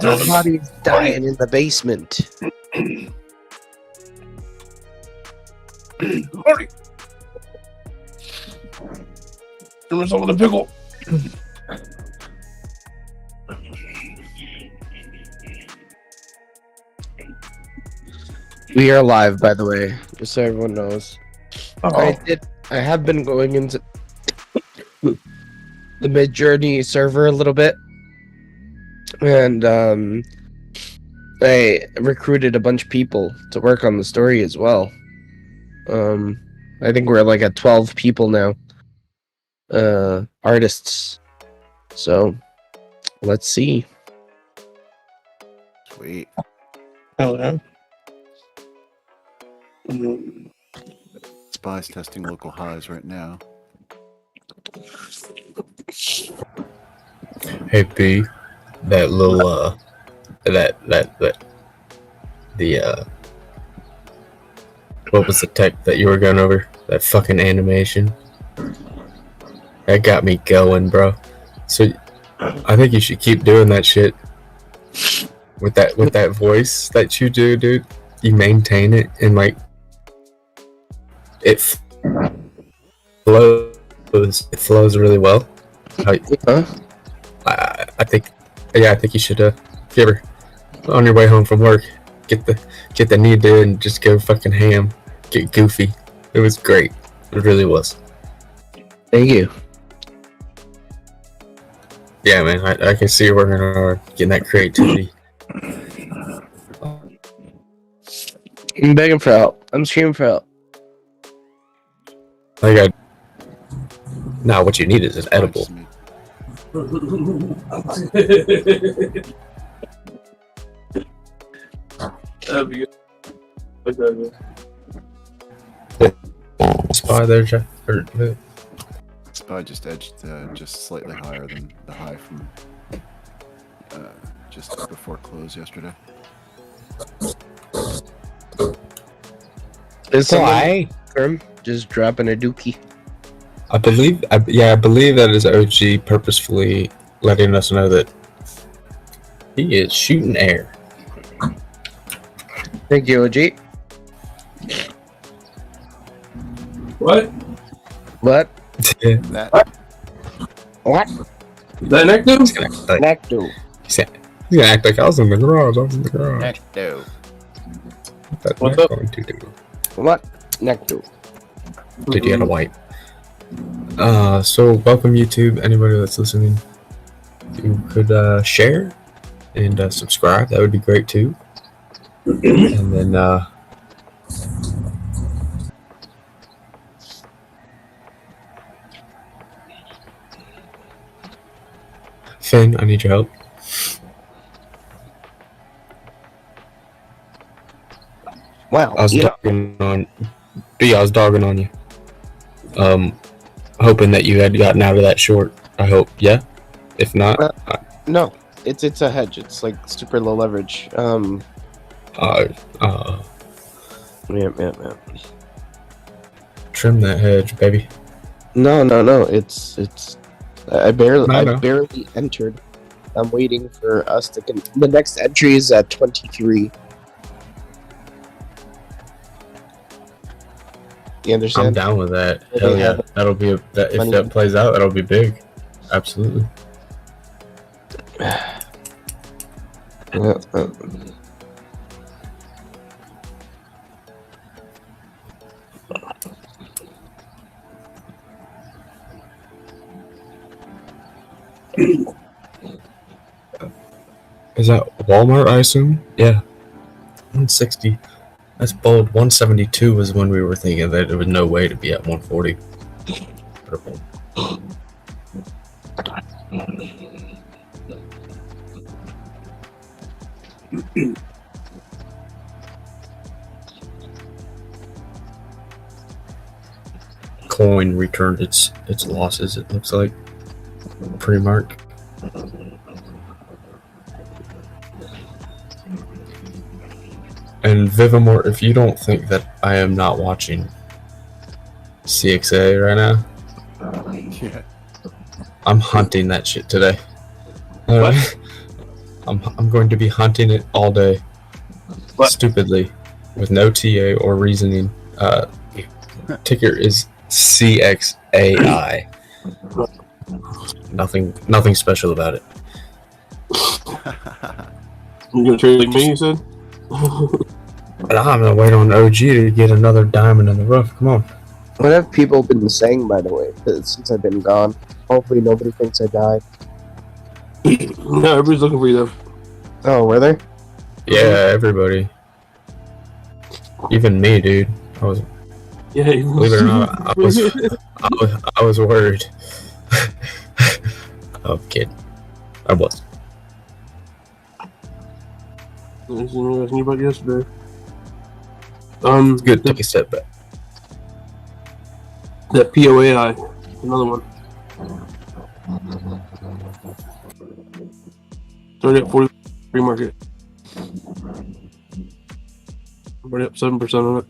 Our body's dying in the basement. Hurry! Give me some of the pickle. We are live, by the way, just so everyone knows. Oh. I have been going into the Midjourney server a little bit, and I recruited a bunch of people to work on the story as well. I think we're like at 12 people now, artists. So let's see. Sweet. Hell yeah. Spy's testing local highs right now. Hey B, that little what was the tech that you were going over? That fucking animation. That got me going, bro. So I think you should keep doing that shit. With that voice that you do, dude. You maintain it and like it flows really well. Huh? I think you should give her on your way home from work. Get the knee dude and just go fucking ham. Get goofy. It was great. It really was. Thank you. Yeah, man. I can see you working hard, getting that creativity. I'm begging for help. I'm screaming for help. Now what you need is an edible. That'd be good. Spy there, Jeff. Spy just edged just slightly higher than the high from just before close yesterday. Is someone just dropping a dookie? I believe that is OG purposefully letting us know that he is shooting air. Thank you, OG. What? What? That What? That neck dude? He's gonna act like, Necto. he's gonna act like I was in the garage. Necto. That's What's not up? going to do. What? Necto. Did you have a wipe? So welcome YouTube. Anybody that's listening, if you could share and subscribe, that would be great too. And then Finn, I need your help. Wow. I was dogging on you. Hoping that you had gotten out of that short. I hope, yeah. If not, No, it's a hedge. It's like super low leverage. Yeah. Trim that hedge, baby. No. It's. I barely entered. I'm waiting for us to. The next entry is at 23. You understand? I'm down with that. Well, Hell they yeah, have that'll be if money. that plays out, that'll be big. Absolutely. Is that Walmart? I assume. Yeah. 160. That's bold. 172 was when we were thinking that there was no way to be at 140. Purple. Coin returned its losses, it looks like. Pre-mark. And Vivamore, if you don't think that I am not watching CXA right now, Yeah. I'm hunting that shit today. What? I'm going to be hunting it all day. What? Stupidly, with no TA or reasoning. Ticker is CXAI. Nothing special about it. You gonna trade like me? You said. But I'm gonna wait on OG to get another diamond in the rough. Come on. What have people been saying, by the way, since I've been gone? Hopefully nobody thinks I died. No, everybody's looking for you though. Oh, were they? Yeah, everybody. Even me, dude. I was. Yeah. Believe it or not, I was worried. I'm kidding. I was. Anybody yesterday? It's good. Take a step back. That POAI, another one. Started at 40 free market. Already up 7% on it.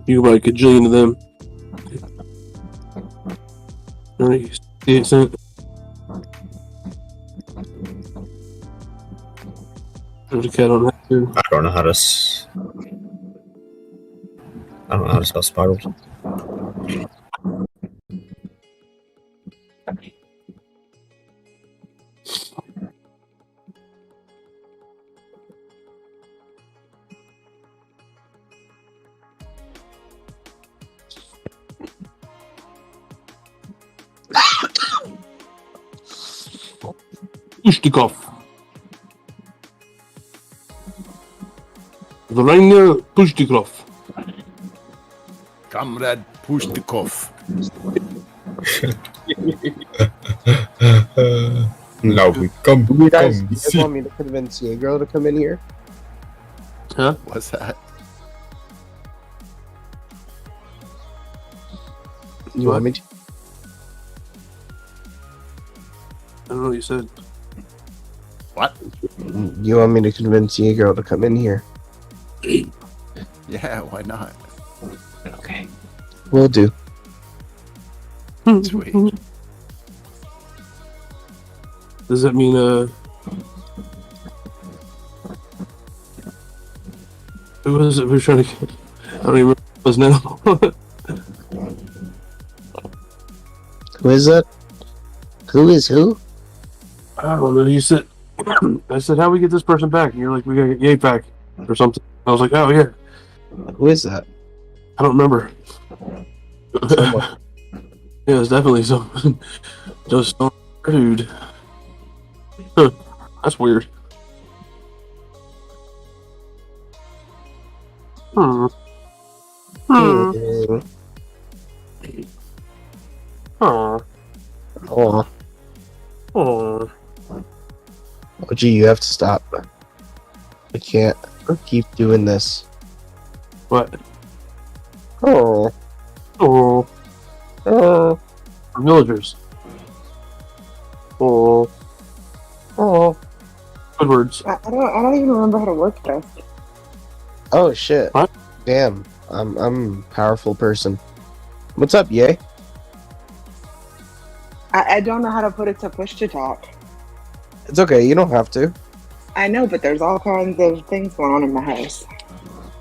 You can buy a gajillion of them. 68 cents. There's a cat on that too. I don't know how to spell spirals. Pushtikov. Vladimir Pushtikov. Comrade Pushtikov. Now we come. You guys want me to convince Yegro to come in here? Huh? What's that? You want me to? I don't know what you said. What? You want me to convince Yegro to come in here? Yeah, why not? Okay. Will do. Sweet. Does that mean who was it we're trying to get? I don't even remember who it was now. Who is that? Who is who? I don't know. You said I said, how we get this person back? And you're like, we gotta get Yay back or something. I was like, oh yeah. Who is that? I don't remember. Someone. Yeah, it's definitely some just some dude. Huh, that's weird. Hmm. Hmm. Huh. Oh, Oh. oh, gee, you have to stop. I can't keep doing this. What? Oh, Oh. oh, For villagers. Oh. oh. Good words. I don't even remember how to work this. Oh shit! What? Damn, I'm a powerful person. What's up, Yay? I don't know how to put it to push to talk. It's okay. You don't have to. I know, but there's all kinds of things going on in my house.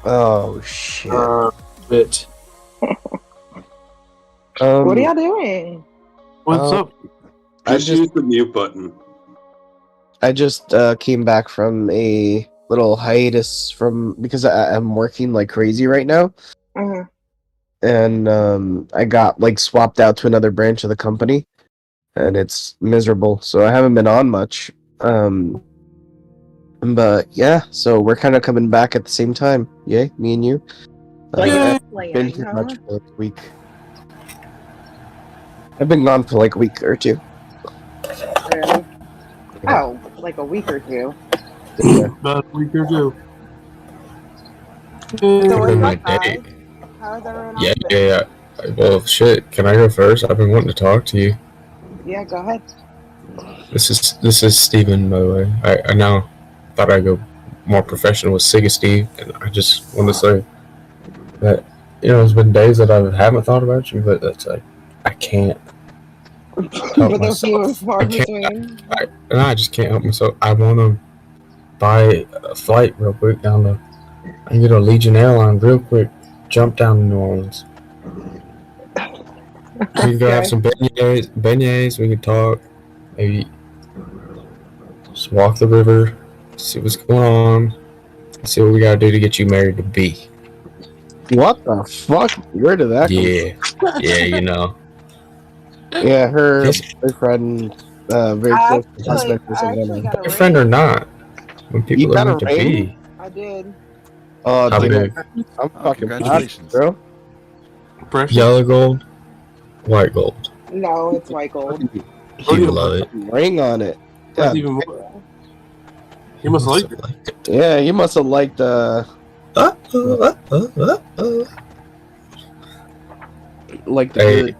Oh shit. Bit. What are y'all doing? What's up? Just use the mute button. I just came back from a little hiatus because I'm working like crazy right now, Uh-huh. and I got like swapped out to another branch of the company, and it's miserable. So I haven't been on much. But yeah, so we're kind of coming back at the same time. Yay, me and you. Like, I've playing, been here huh? much for like a week. I've been gone for like a week or two. Really? Oh, like a week or two. Yeah. About a week or two. So Been what's my up, guys? day. How's everyone Yeah, else been? yeah. Well, shit. Can I go first? I've been wanting to talk to you. Yeah, go ahead. This is Steven, by the way. I now thought I'd go more professional with Siga Steve, and I just want to say that, there's been days that I haven't thought about you, but that's like, I can't. help But they're few and myself. far I can't. between. I just can't help myself. I want to buy a flight real quick down to. I can get a Legion airline real quick. Jump down to New Orleans. We can go have some beignets. We can talk. Maybe just walk the river. See what's going on. See what we gotta do to get you married to B. What the fuck? Where did that come from? Yeah, you know. Yeah, her Yes. boyfriend, very I close to husband or something. actually got a Boyfriend or ring. not. When You people got are a meant to ring? be. I did. Oh, How dude, big? I'm Oh, fucking congratulations. bro. Precious. Yellow gold, white gold. No, it's white gold. You would love it. Ring on it. That's God. even more. You must like it. Yeah, you must have liked like the Hey.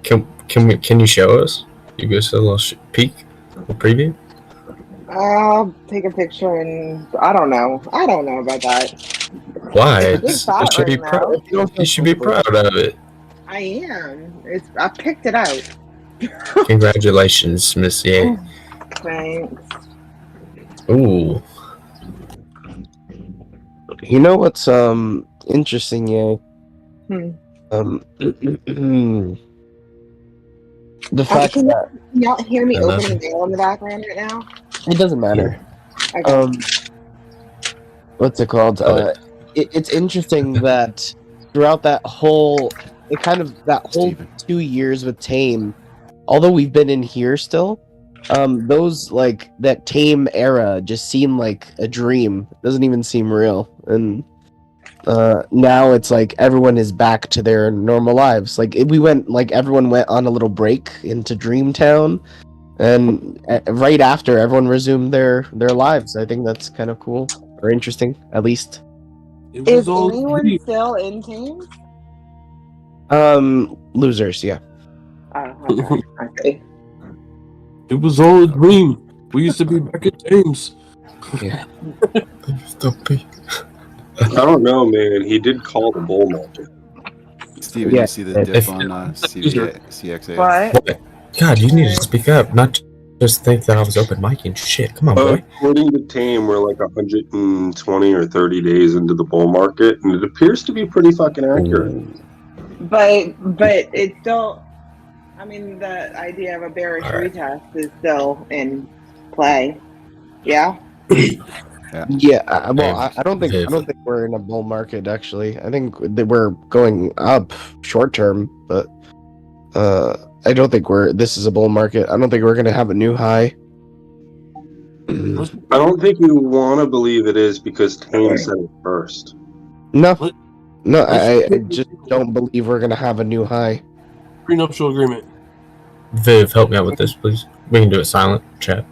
good. Can you show us? You give us a little peek, a preview. I'll take a picture and I don't know. I don't know about that. Why? It's a big It should be ring, though. proud. You should be proud of it. I am. I picked it out. Congratulations, Miss Ye. Thanks. Ooh, You know what's interesting, yeah. The fact Can that y'all hear me I love opening mail in the background right now? it doesn't matter. Okay. What's it called? It's interesting that throughout that whole, that whole Steven. 2 years with Tame, although we've been in here still, those like that Tame era just seem like a dream. It doesn't even seem real, and now it's like everyone is back to their normal lives. Like everyone went on a little break into Dreamtown, and right after everyone resumed their lives. I think that's kind of cool or interesting, at least. It Is was all anyone still in teams? Losers, yeah. Oh, okay. It was all a dream. We used to be back at James. Yeah. I don't know, man. He did call the bull market. Steven, Yeah. you see the dip on CXA? What? God, you need to speak up, not just think that I was open micing. Shit, come on, boy. According to Tame, we're like 120 or 30 days into the bull market, and it appears to be pretty fucking accurate. But it's still. I mean, the idea of a bearish retest is still in play. Yeah. Yeah. Well, I don't think we're in a bull market. Actually, I think that we're going up short term, but I don't think this is a bull market. I don't think we're gonna have a new high. I don't think you want to believe it is because Tame said it first. No, I just don't believe we're gonna have a new high. Prenuptial agreement. Viv, help me out with this, please. We can do it silent, chat.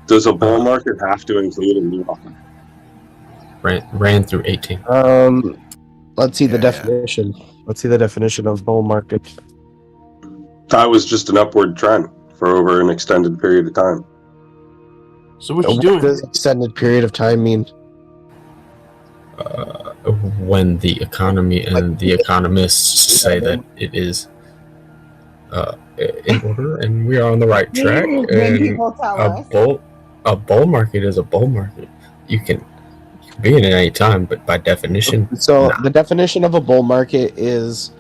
Does a bull market have to include a new high? Ran through 18. Let's see the definition. Let's see the definition of bull market. That was just an upward trend for over an extended period of time. So what you doing? Does extended period of time mean? When the economy and the economists say that it is in order and we are on the right track, When and people tell us. a bull market is a bull market. You can be in it any time, but by definition. So the definition of a bull market is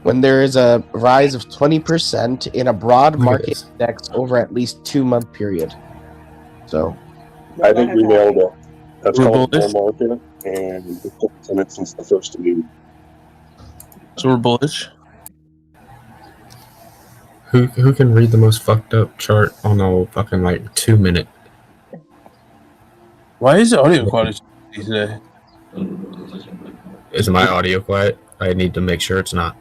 when there is a rise of 20% in a broad market index over at least 2-month period. So I think we nailed it. That's called a bull market, and we've been in it since the first of June. So we're bullish. Who can read the most fucked up chart on a fucking 2-minute? Why is the audio quality today? Is my audio quiet? I need to make sure it's not.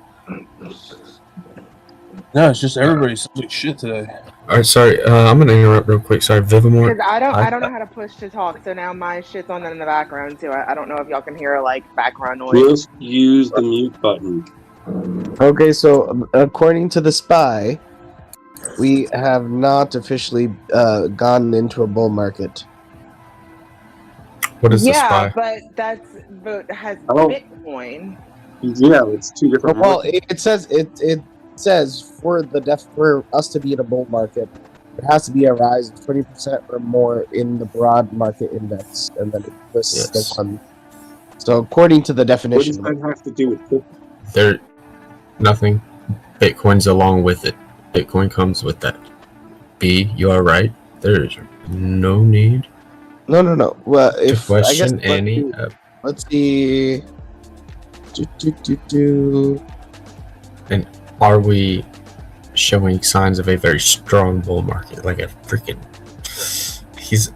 No, it's just everybody sounds like shit today. All right, sorry. I'm gonna interrupt real quick. Sorry, Vivamore. Because I don't know how to push to talk, so now my shit's on in the background too. I don't know if y'all can hear background noise. Just use the mute button. okay, so according to the SPY, we have not officially gone into a bull market. What is the Yeah, SPY? but has Oh. Bitcoin. Yeah, it's two different. Well, it says it says for us to be in a bull market, there has to be a rise of 20% or more in the broad market index, and then it lists the one. So according to the What does definition, that have to do with crypto? There, nothing. Bitcoin's along with it. Bitcoin comes with that. B, you are right. There is no need no. Well, to if question I guess any. let's see. And are we showing signs of a very strong bull market? Like a freaking. He's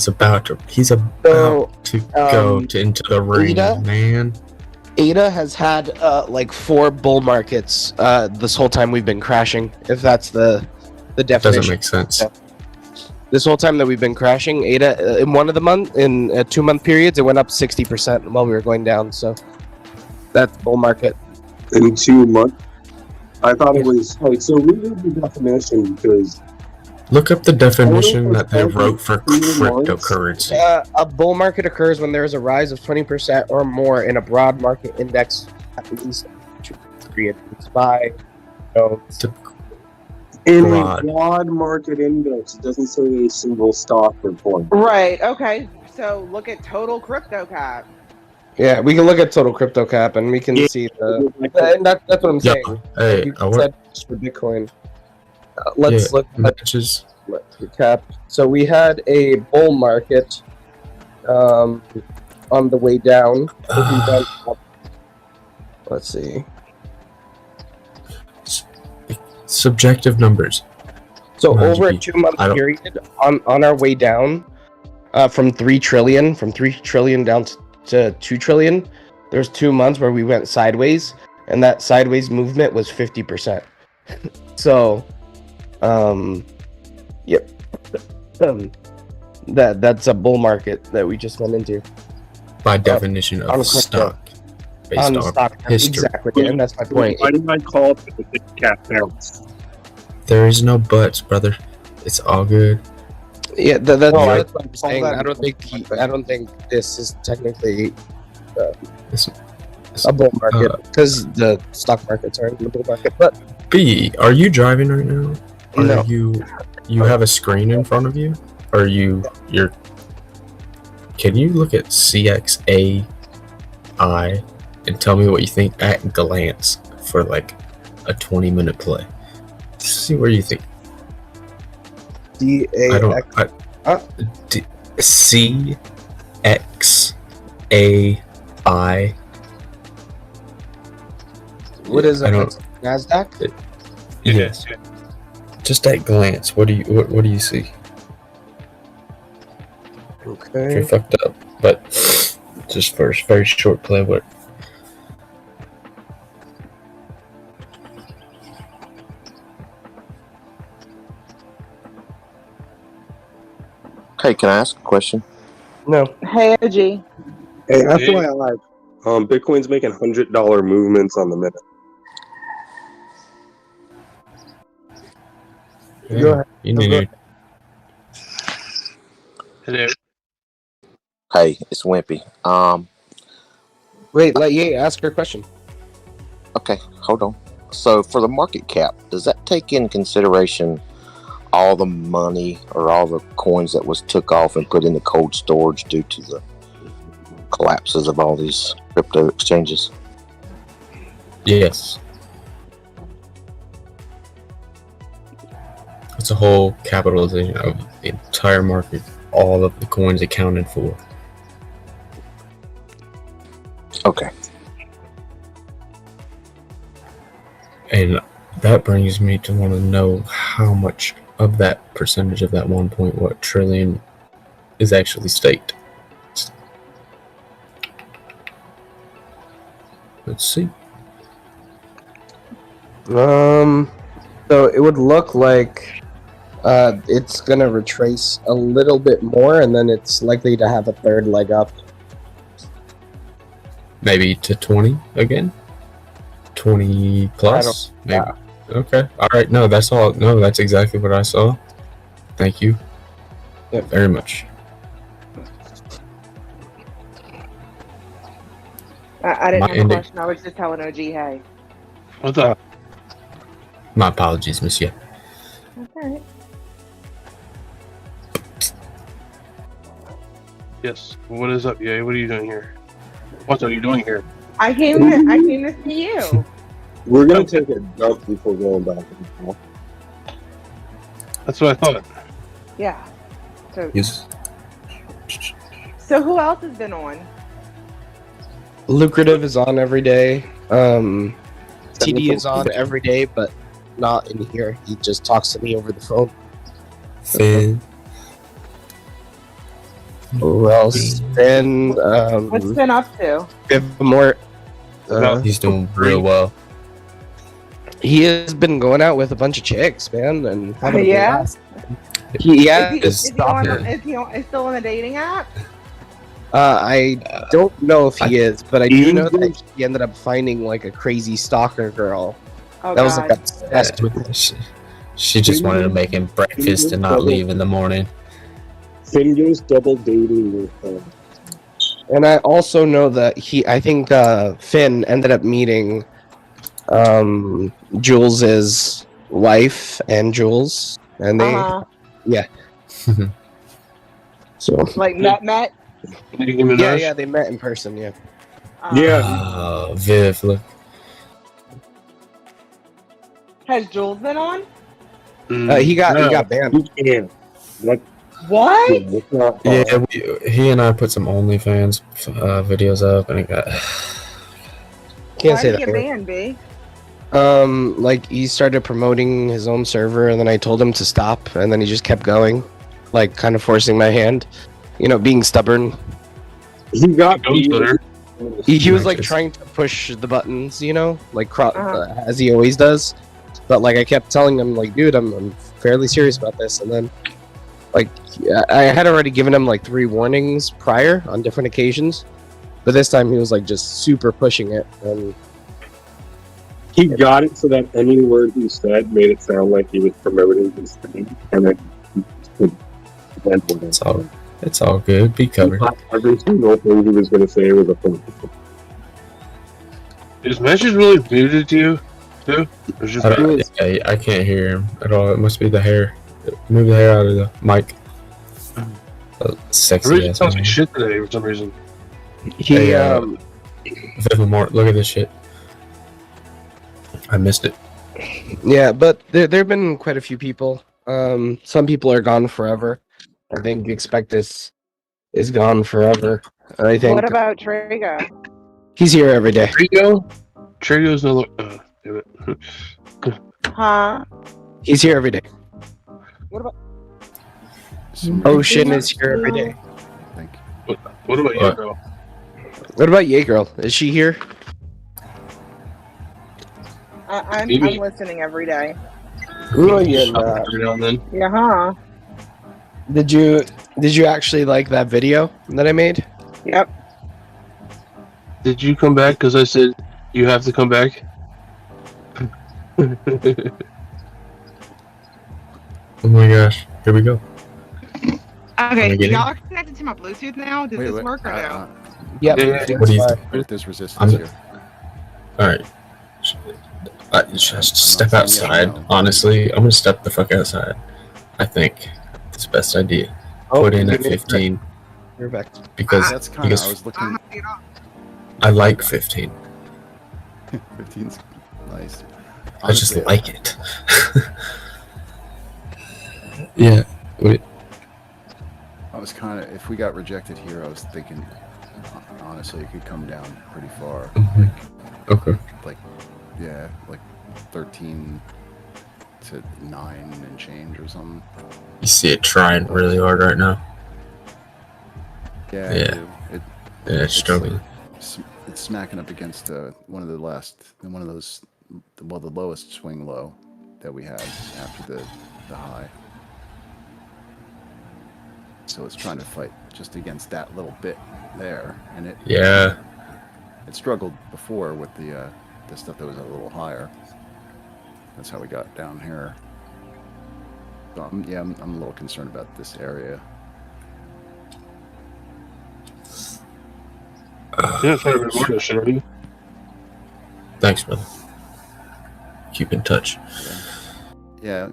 about to go into the ring, ADA? man. ADA has had like 4 bull markets this whole time we've been crashing. If that's the definition. Doesn't make sense. Yeah. This whole time that we've been crashing, ADA in 2-month periods, it went up 60% while we were going down. So that's bull market. In 2 months? I thought it was like, so read the definition, because Look up the definition that they wrote for cryptocurrency. A bull market occurs when there is a rise of 20% or more in a broad market index at least 2 periods by in a broad market index, it doesn't say a single stock or coin. Right. Okay. So look at total crypto cap. Yeah, we can look at total crypto cap and we can see and that's what I'm saying. Hey, You said for Bitcoin. Let's look at matches. the cap. So we had a bull market on the way down. Let's see. Subjective numbers. So over a 2-month period, on our way down from 3 trillion down to 2 trillion, there's 2 months where we went sideways, and that sideways movement was 50%. So, yep, that's a bull market that we just went into. By definition of stock. Based on stock history. Exactly, and that's my point. Why did I call it the big cap bounce? There is no buts, brother. It's all good. Yeah, that's what I'm saying. I don't think this is technically It's a bull market because the stock markets are in the bull market. But B, are you driving right now? Or no, you have a screen in front of you? Or you're? Can you look at CXAI and tell me what you think at a glance for like a 20-minute play? See where you think. CXAI. What is that? NASDAQ? Yes. Just at glance, what do you see? Okay. You're fucked up, but just for a very short play, what? Hey, can I ask a question? No. Hey, OG. Hey, FYI, Bitcoin's making $100 movements on the minute. Yeah, Go ahead. you knew. Hello. Hey, it's Wimpy. Wait, ask your question. Okay, hold on. So for the market cap, does that take in consideration all the money or all the coins that was took off and put into cold storage due to the collapses of all these crypto exchanges? Yes. It's a whole capitalization of the entire market, all of the coins accounted for. Okay. And that brings me to want to know how much of that percentage of that 1.1 trillion is actually staked. Let's see. So it would look like it's gonna retrace a little bit more, and then it's likely to have a third leg up. Maybe to 20 again? 20 plus? Maybe. Yeah. Okay. All right. No, that's all. No, that's exactly what I saw. Thank you. Yep. Very much. I didn't My have a question. I was just telling OG, hey. What's up? My apologies, monsieur. Okay. Yes. What is up, Yay? What are you doing here? What are you doing here? I came to see you. We're gonna take a dump before going back. That's what I thought. Yeah. So Yes. so who else has been on? Lucrative is on every day. TD is on every day, but not in here. He just talks to me over the phone. Finn. Who else? Then What's been up to? more. He's doing real well. He has been going out with a bunch of chicks, man, and having a Yeah? blast. Yeah, Is he still on the dating app? I don't know if he is, but I do know that he ended up finding like a crazy stalker girl. Oh, That was God. like obsessed with it. She just wanted to make him breakfast and not leave in the morning. Fingers double dating with And I also know that I think Finn ended up meeting Jules's wife and Jules, and they so Like met. yeah, they met in person. Yeah, Viv, look. Has Jules been on? he got banned. Yeah. Like, What? it's not fun. Yeah, he and I put some OnlyFans videos up, and it got. Can't Why say did that. he get banned, B? Like he started promoting his own server, and then I told him to stop, and then he just kept going, like kind of forcing my hand, being stubborn. He got better. He was like trying to push the buttons, like as he always does. But like I kept telling him, like, dude, I'm fairly serious about this, and then like I had already given him like 3 warnings prior on different occasions, but this time he was like just super pushing it, and He got it so that any word he said made it sound like he was promoting his thing, and then It's all good. Be covered. every single thing he was going to say was a phone. Is message really muted to you, too? Or just I can't hear him at all. It must be the hair. Move the hair out of the mic. Sexy really ass. sounds like shit today for some reason. he Viv Mort, look at this shit. I missed it. yeah, but there've been quite a few people. Some people are gone forever. I think Expectus is gone forever. And I think What about Trago? he's here every day. Trigo's no. Damn it. Huh? He's here every day. What about? Ocean is here every day. Think. What about you, girl? What about Yay Girl? Is she here? I'm Maybe. listening every day. Every now and then. Yeah, huh? Did you actually like that video that I made? Yep. Did you come back? Because I said you have to come back. Oh my gosh. Here we go. Okay, get y'all are connected to my Bluetooth now? Does this work or no? Yep. Yeah. What do you fine. think? Wait, there's resistance here. Alright. Just step outside. Honestly, I'm gonna step the fuck outside. I think it's the best idea. Put in at 15 You're back. because That's kind of. I was looking. I like 15. 15's nice. I just Honestly, like it. Yeah. Wait. I was kind of. If we got rejected here, I was thinking. Honestly, it could come down pretty far. Mhm. Okay. Yeah, like 13 to 9 and change or something. You see it trying really hard right now. Yeah. Yeah. It, Yeah, it's struggling. it's smacking up against one of those, well, the lowest swing low that we had after the high. So it's trying to fight just against that little bit there, and it Yeah. it struggled before with the stuff that was a little higher. That's how we got down here. So I'm a little concerned about this area. You're not trying to record this shit, are you? Thanks, brother. keep in touch. Yeah.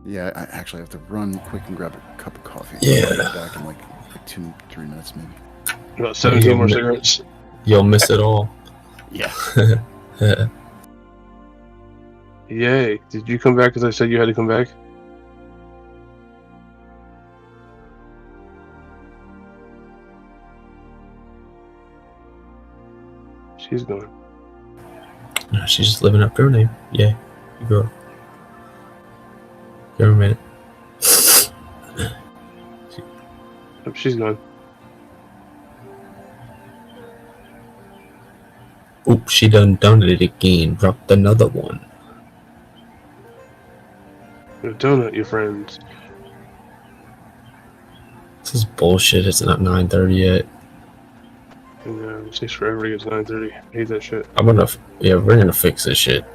I actually have to run quick and grab a cup of coffee. Yeah. I'll be back in like 2-3 minutes maybe. About 17 more cigarettes. You'll miss it all. Yeah. Yay. Did you come back because I said you had to come back? She's gone. No, she's just living up to her name. Yeah, you go. Give her a minute. Oh, she's gone. Oop, she done it again. Dropped another one. A donut, your friends. This is bullshit. It's not 9:30 yet. It takes forever to get to 9:30. I hate that shit. We're gonna fix this shit.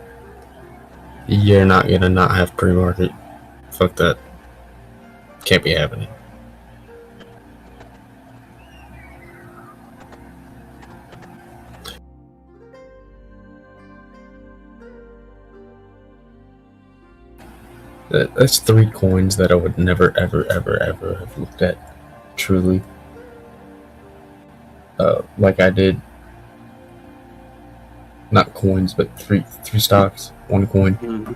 You're not gonna not have pre-market. Fuck that. Can't be happening. That's 3 coins that I would never, ever, ever, ever have looked at. Truly. Like I did. Not coins, but three stocks. 1 coin. Mm-hmm.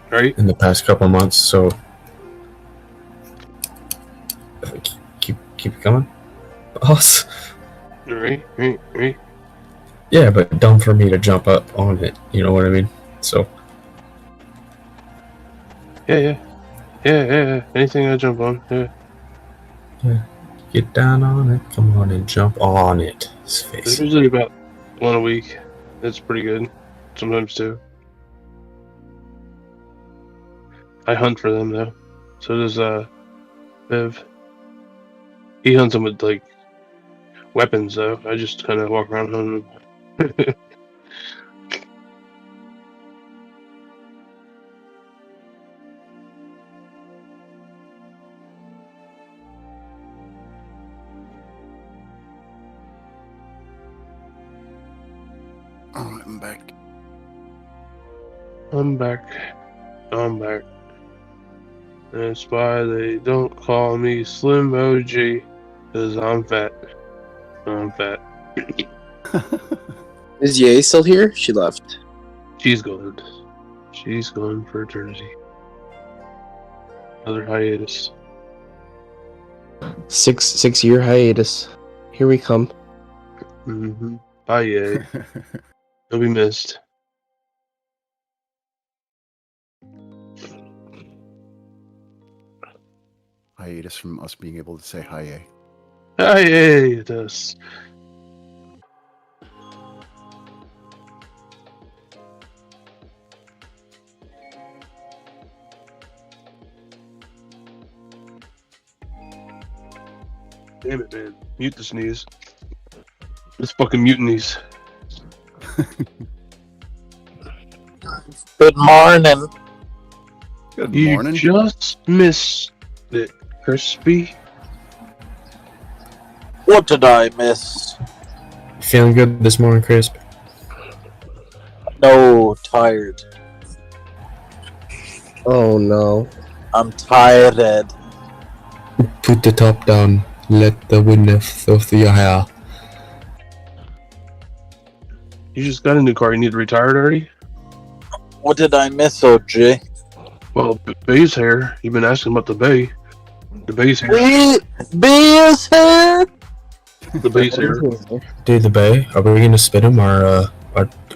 Right? In the past couple months, so keep it coming, boss. Right. Yeah, but dumb for me to jump up on it. You know what I mean? So Yeah. Anything I jump on. Yeah. get down on it. Come on and jump on it. His There's face. usually about 1 a week. That's pretty good. Sometimes 2. I hunt for them though. So does Viv. He hunts them with like weapons though. I just kind of walk around hunting them. Oh, I'm back. I'm back. That's why they don't call me Slim OG, because I'm fat. Is Ye still here? She left. She's gone. She's gone for eternity. Another hiatus. 6-year hiatus. Here we come. Mm-hmm. Bye, yay. You'll be missed. Hiatus from us being able to say hi. Hiatus. Damn it, man. Mute the sneeze. It's fucking mutinies. Good morning. Good You morning. just missed it, Crispy. What did I miss? Feeling good this morning, Crisp? No, tired. Oh no. I'm tired. Put the top down. Let the wind of your hair. You just got a new car. You need to retire it already? What did I miss, OG? Well, Bay's here. You've been asking about the Bay. The Bay's here. B is here? The Bay's here. Dude, the Bay. Are we gonna spit him our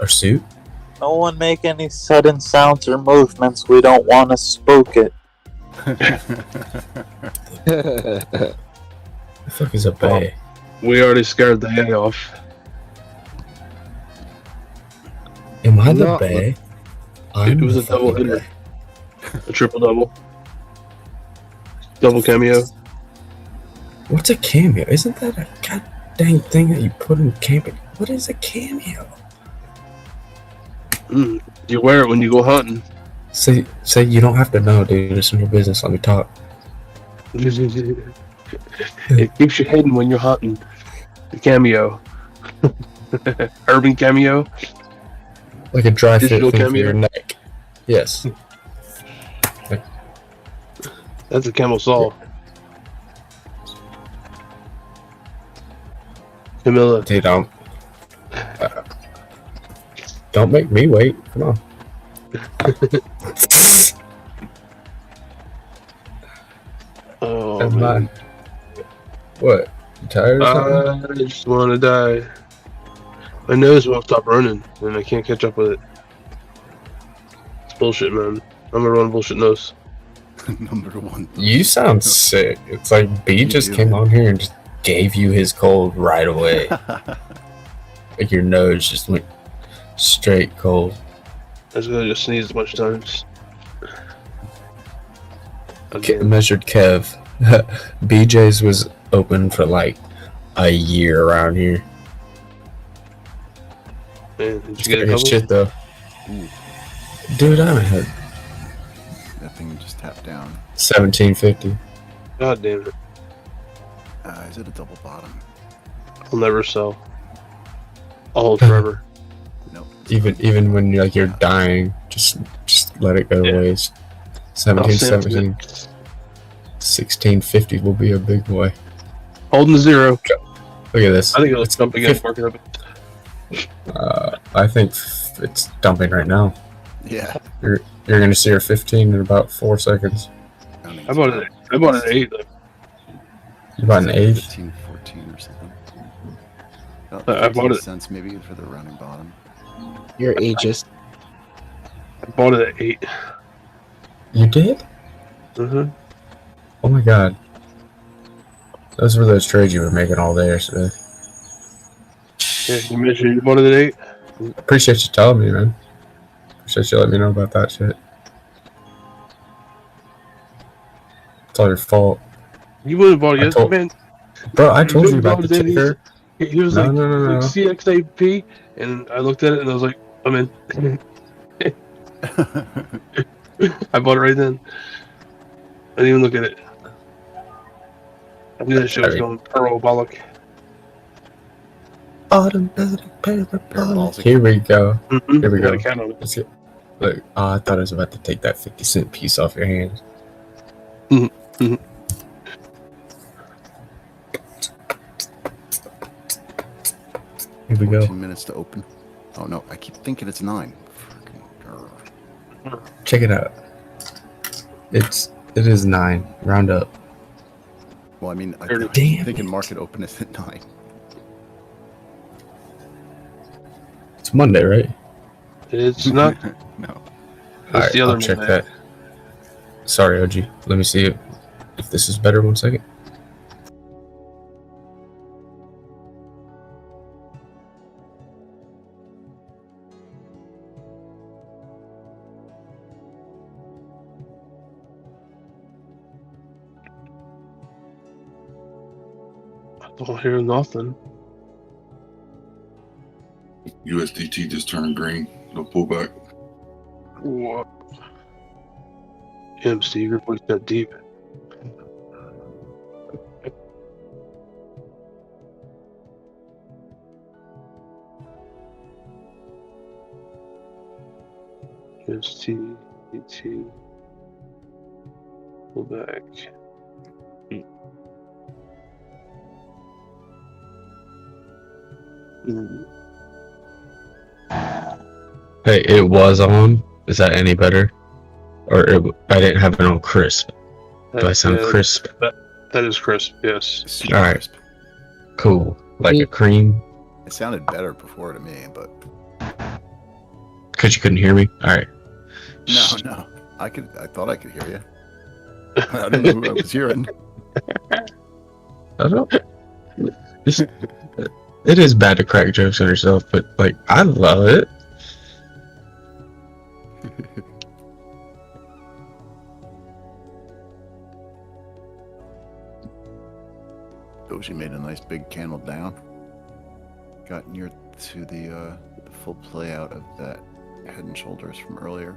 suit? No one make any sudden sounds or movements. We don't want to spook it. The fuck is a Bay? We already scared the head off. Am I the No. Bay? It was the a double fucking hitter. Bay. A triple double. Double cameo. What's a cameo? Isn't that a god dang thing that you put in camping? What is a cameo? You wear it when you go hunting. Say you don't have to know, dude. It's in your business. Let me talk. It keeps you hidden when you're hunting. The cameo. Urban cameo. Like a dry fit Digital thing for cameo. your neck. Yes. That's a camel saw. Camilla. Dude, don't make me wait. Come on. Oh, Am man. What? You tired or something? I just want to die. My nose won't stop running, and I can't catch up with it. It's bullshit, man. I'm a run bullshit nose. Number one. You sound sick. It's like B just came on here and just gave you his cold right away. Like your nose just went straight cold. I just sneezed a bunch of times. Measured Kev. BJ's was open for like a year around here. Man, did you get a His couple? shit though. Ooh, Dude, I haven't had that thing just tapped down. 1750. God damn it. Is it a double bottom? I'll never sell. I'll hold forever. Nope. Even when you're dying, just let it go to waste. 1717. 1650 will be a big boy. Holding the zero. Look at this. I think it'll jump again. Mark it up. I think it's dumping right now. Yeah. You're gonna see her 15 in about 4 seconds. I bought it at 8. You bought an 8? 15, 14 or something. Oh, I bought it. Cents maybe for the rounding bottom. You're ageist. I bought it at 8. You did? Mm-hmm. Oh my god. Those were those trades you were making all day yesterday. Yeah, you mentioned you bought it at 8? Appreciate you telling me, man. Appreciate you letting me know about that shit. It's all your fault. You would have bought it yesterday, man. Bro, I told you about the ticker. He was No. like CXAP, and I looked at it and I was like, I'm in. I bought it right then. I didn't even look at it. I knew that shit was going parabolic. Automatic parabolic. Here we go. Mm-hmm. Here we go. Count on it. Let's get, look, I thought I was about to take that 50-cent piece off your hands. Mm-hmm. Here we go. 14 minutes to open. Oh no, I keep thinking it's 9. Check it out. It is 9. Round up. Well, I mean, I'm Damn thinking it. market open is at 9. It's Monday, right? It's not. No. That's the other I'll check Monday. that. Sorry, OG. Let me see if this is better. 1 second. I don't hear nothing. USDT just turned green. No pullback. What? Damn, Steve, your voice got deep. USDT. Pull back. Hey, it was on. Is that any better? Or I didn't have it on crisp. Do I sound crisp? That is crisp, yes. Super All right. crisp. Cool. Like a cream? It sounded better before to me, but Because you couldn't hear me? Alright. no. I thought I could hear you. I didn't know who I was hearing. I don't. It is bad to crack jokes on yourself, but like I love it. Doji made a nice big candle down. Got near to the full play out of that head and shoulders from earlier.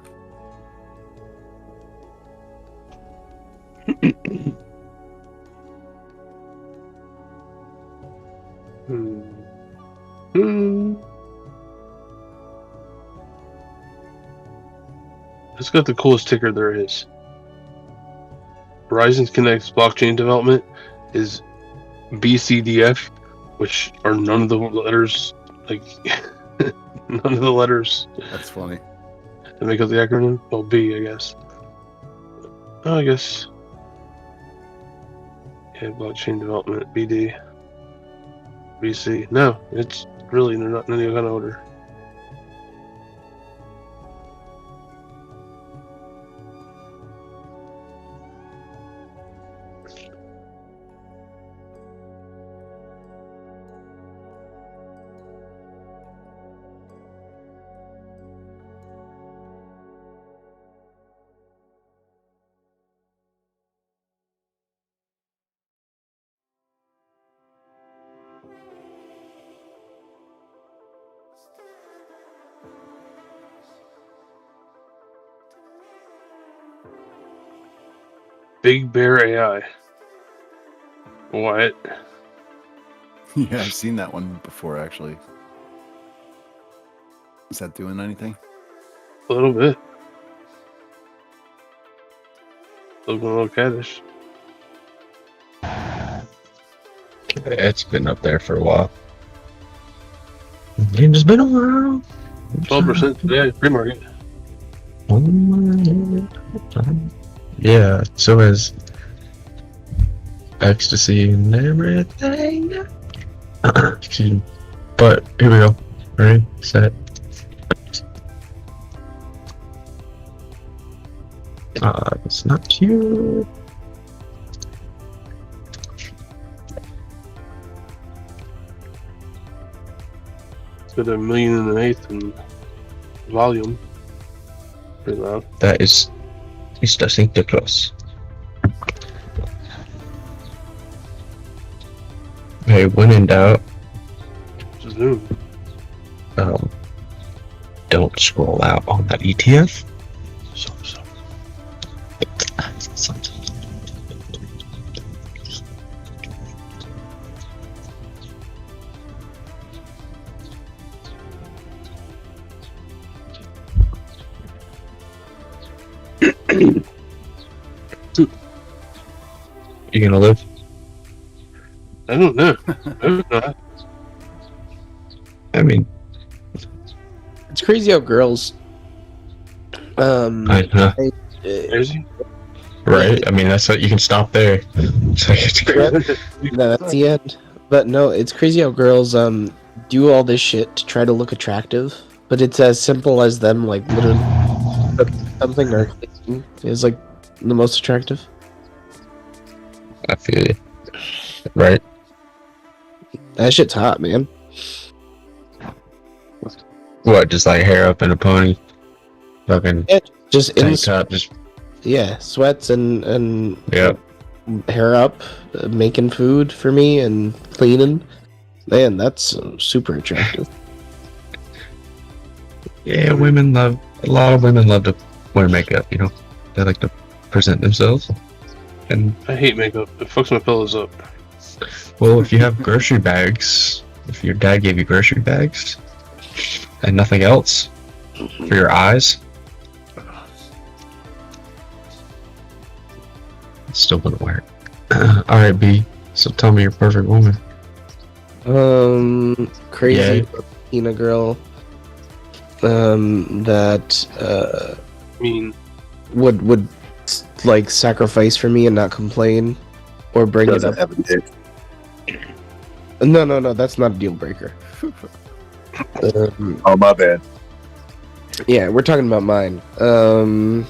It's got the coolest ticker there is. Verizon Connect's blockchain development is BCDF, which are none of the letters, like none of the letters. That's funny. To make up the acronym. Well, B, I guess. Oh, I guess. Yeah, blockchain development, BD. BC. No, it's really, they're not in any kind of order. Big Bear AI. What? Yeah, I've seen that one before, actually. Is that doing anything? A little bit. Looking a little caddish. It's been up there for a while. It's been a while. 12% today, pre-market. Yeah, so is ecstasy and everything. Excuse me. But here we go. Ready, set. It's not you. It's got 1.1 million in volume. Pretty loud. That is Mr. Santa Claus. Hey, when in doubt, Zoom. Don't scroll out on that ETF. So. You gonna live? I don't know. I hope not. I mean, It's crazy how girls. I know. Crazy? Right? I mean, that's what you can stop there. It's like, it's crazy. No, that's the end. But no, it's crazy how girls do all this shit to try to look attractive, but it's as simple as them like literally something or clicking is like the most attractive. I feel you. Right? That shit's hot, man. What? Just like hair up in a pony, fucking Yeah, just in tank top, just yeah, sweats and yeah. hair up, making food for me and cleaning. Man, that's super attractive. Yeah, a lot of women love to wear makeup, you know. They like to present themselves. And I hate makeup. It fucks my pillows up. well, if you have grocery bags, if your dad gave you grocery bags and nothing else for your eyes, it still wouldn't work. Alright, B, so tell me your perfect woman. Crazy Yeah. Latina girl. That mean, would like sacrifice for me and not complain or bring it Doesn't up. have a dick. No, that's not a deal breaker. Oh, my bad. Yeah, we're talking about mine. Go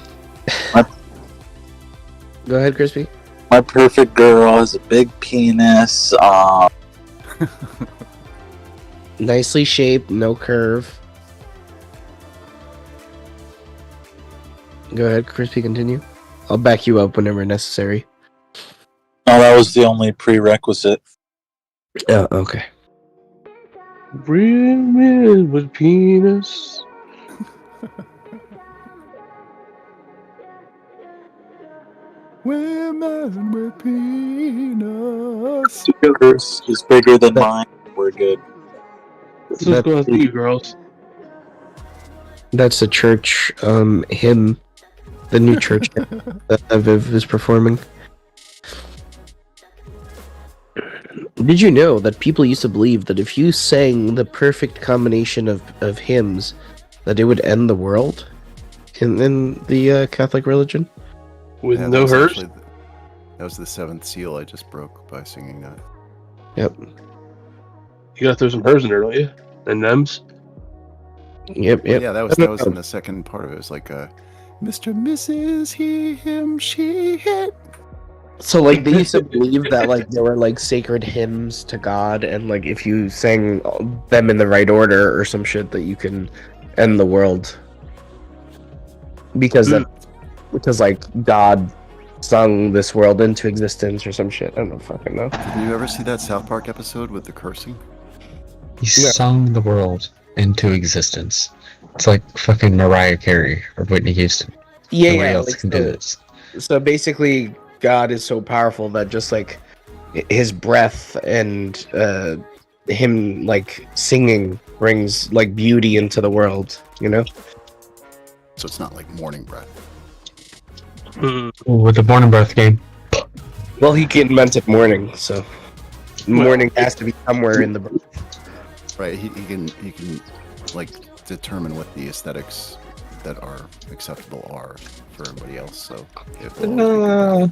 ahead, Crispy. My perfect girl has a big penis. Nicely shaped, no curve. Go ahead, Crispy, continue. I'll back you up whenever necessary. No, that was the only prerequisite. Oh, okay. women with penis. Women with penis. Yours is bigger than mine. We're good. This is going to you, girls. That's a church hymn the new church that Viv is performing. Did you know that people used to believe that if you sang the perfect combination of hymns, that it would end the world in the Catholic religion? With Yeah, no hers? That was the seventh seal I just broke by singing that. Yep. You gotta throw some hers in there, don't you? And thems? Yep. Yeah, that was in the second part of it. It was like Mr. Mrs. He, him, she, it. So like they used to believe that like there were like sacred hymns to God, and like if you sang them in the right order or some shit, that you can end the world. Because like God sung this world into existence or some shit. I don't fucking know. Did you ever see that South Park episode with the cursing? He sung the world into existence. It's like fucking Mariah Carey or Whitney Houston. Nobody else Like, can do this. So basically, God is so powerful that just like his breath and him like singing brings like beauty into the world, you know? So it's not like morning breath. With the Born and Birth game. Well, he invented morning, so morning has to be somewhere in the birth. Right, he can like determine what the aesthetics that are acceptable are for everybody else. So No,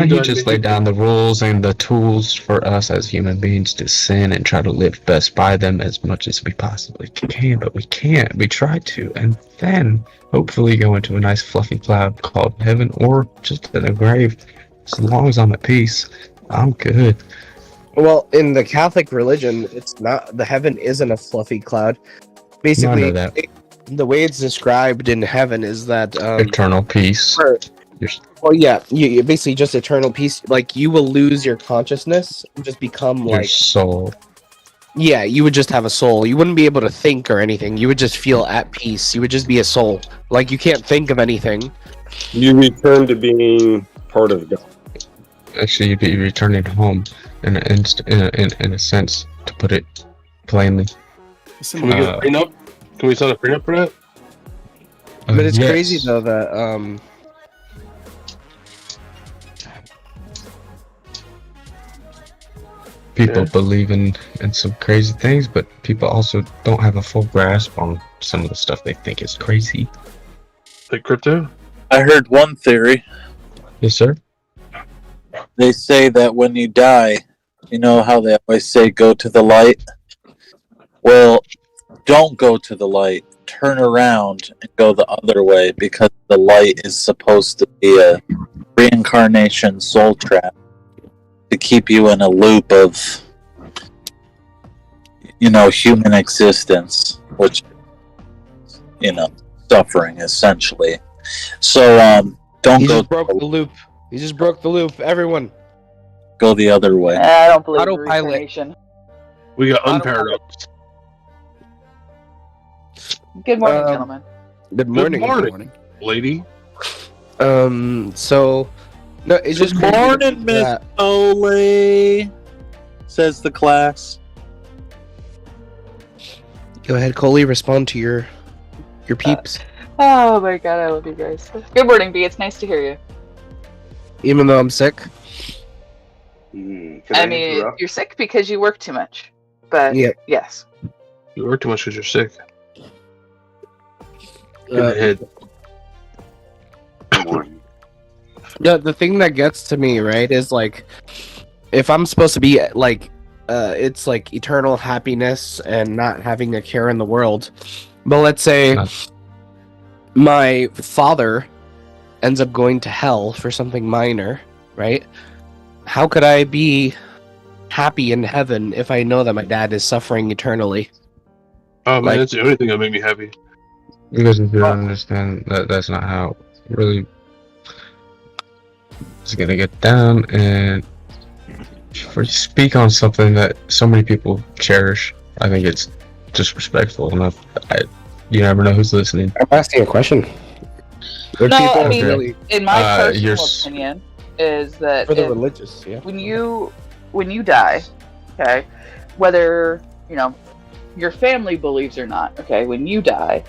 he just laid down the rules and the tools for us as human beings to sin and try to live best by them as much as we possibly can, but we can't. We try to, and then hopefully go into a nice fluffy cloud called heaven, or just in a grave. As long as I'm at peace, I'm good. Well, in the Catholic religion, it's not, the heaven isn't a fluffy cloud. Basically, the way it's described in heaven is that eternal peace. Well, yeah, you basically just eternal peace. Like you will lose your consciousness and just become Your like soul. Yeah, you would just have a soul. You wouldn't be able to think or anything. You would just feel at peace. You would just be a soul. Like you can't think of anything. You return to being part of God. Actually, you'd be returning home in a sense, to put it plainly. Can we get a prenup? Can we sign a prenup for that? But it's yes. crazy though that People believe in some crazy things, but people also don't have a full grasp on some of the stuff they think is crazy. Like crypto? I heard one theory. Yes, sir. They say that when you die, you know how they always say go to the light? Well, don't go to the light. Turn around and go the other way, because the light is supposed to be a reincarnation soul trap to keep you in a loop of, human existence, which, suffering essentially. So, don't he go. just broke the loop. He just broke the loop. Everyone, go the other way. I don't believe in Autopilot. reincarnation. We got unparadoxed. Good morning, gentlemen. Good morning. Good morning, lady. So, no, it's just Good morning, Miss that- Ole, says the class. Go ahead, Coley. Respond to your peeps. Oh my god, I love you guys. Good morning, B. It's nice to hear you. Even though I'm sick. I mean, you're sick because you work too much. But yes. You work too much because you're sick. In the head. The thing that gets to me, right, is like, if I'm supposed to be like, it's like eternal happiness and not having a care in the world. But let's say my father ends up going to hell for something minor, right? How could I be happy in heaven if I know that my dad is suffering eternally? Oh man, that's the only thing that made me happy. You guys do understand that that's not how really it's gonna get down, and if you speak on something that so many people cherish, I think it's disrespectful enough. You never know who's listening. I'm asking a question. No, I mean, in my personal opinion, is that for the religious, when you die, okay, whether your family believes or not, okay, when you die,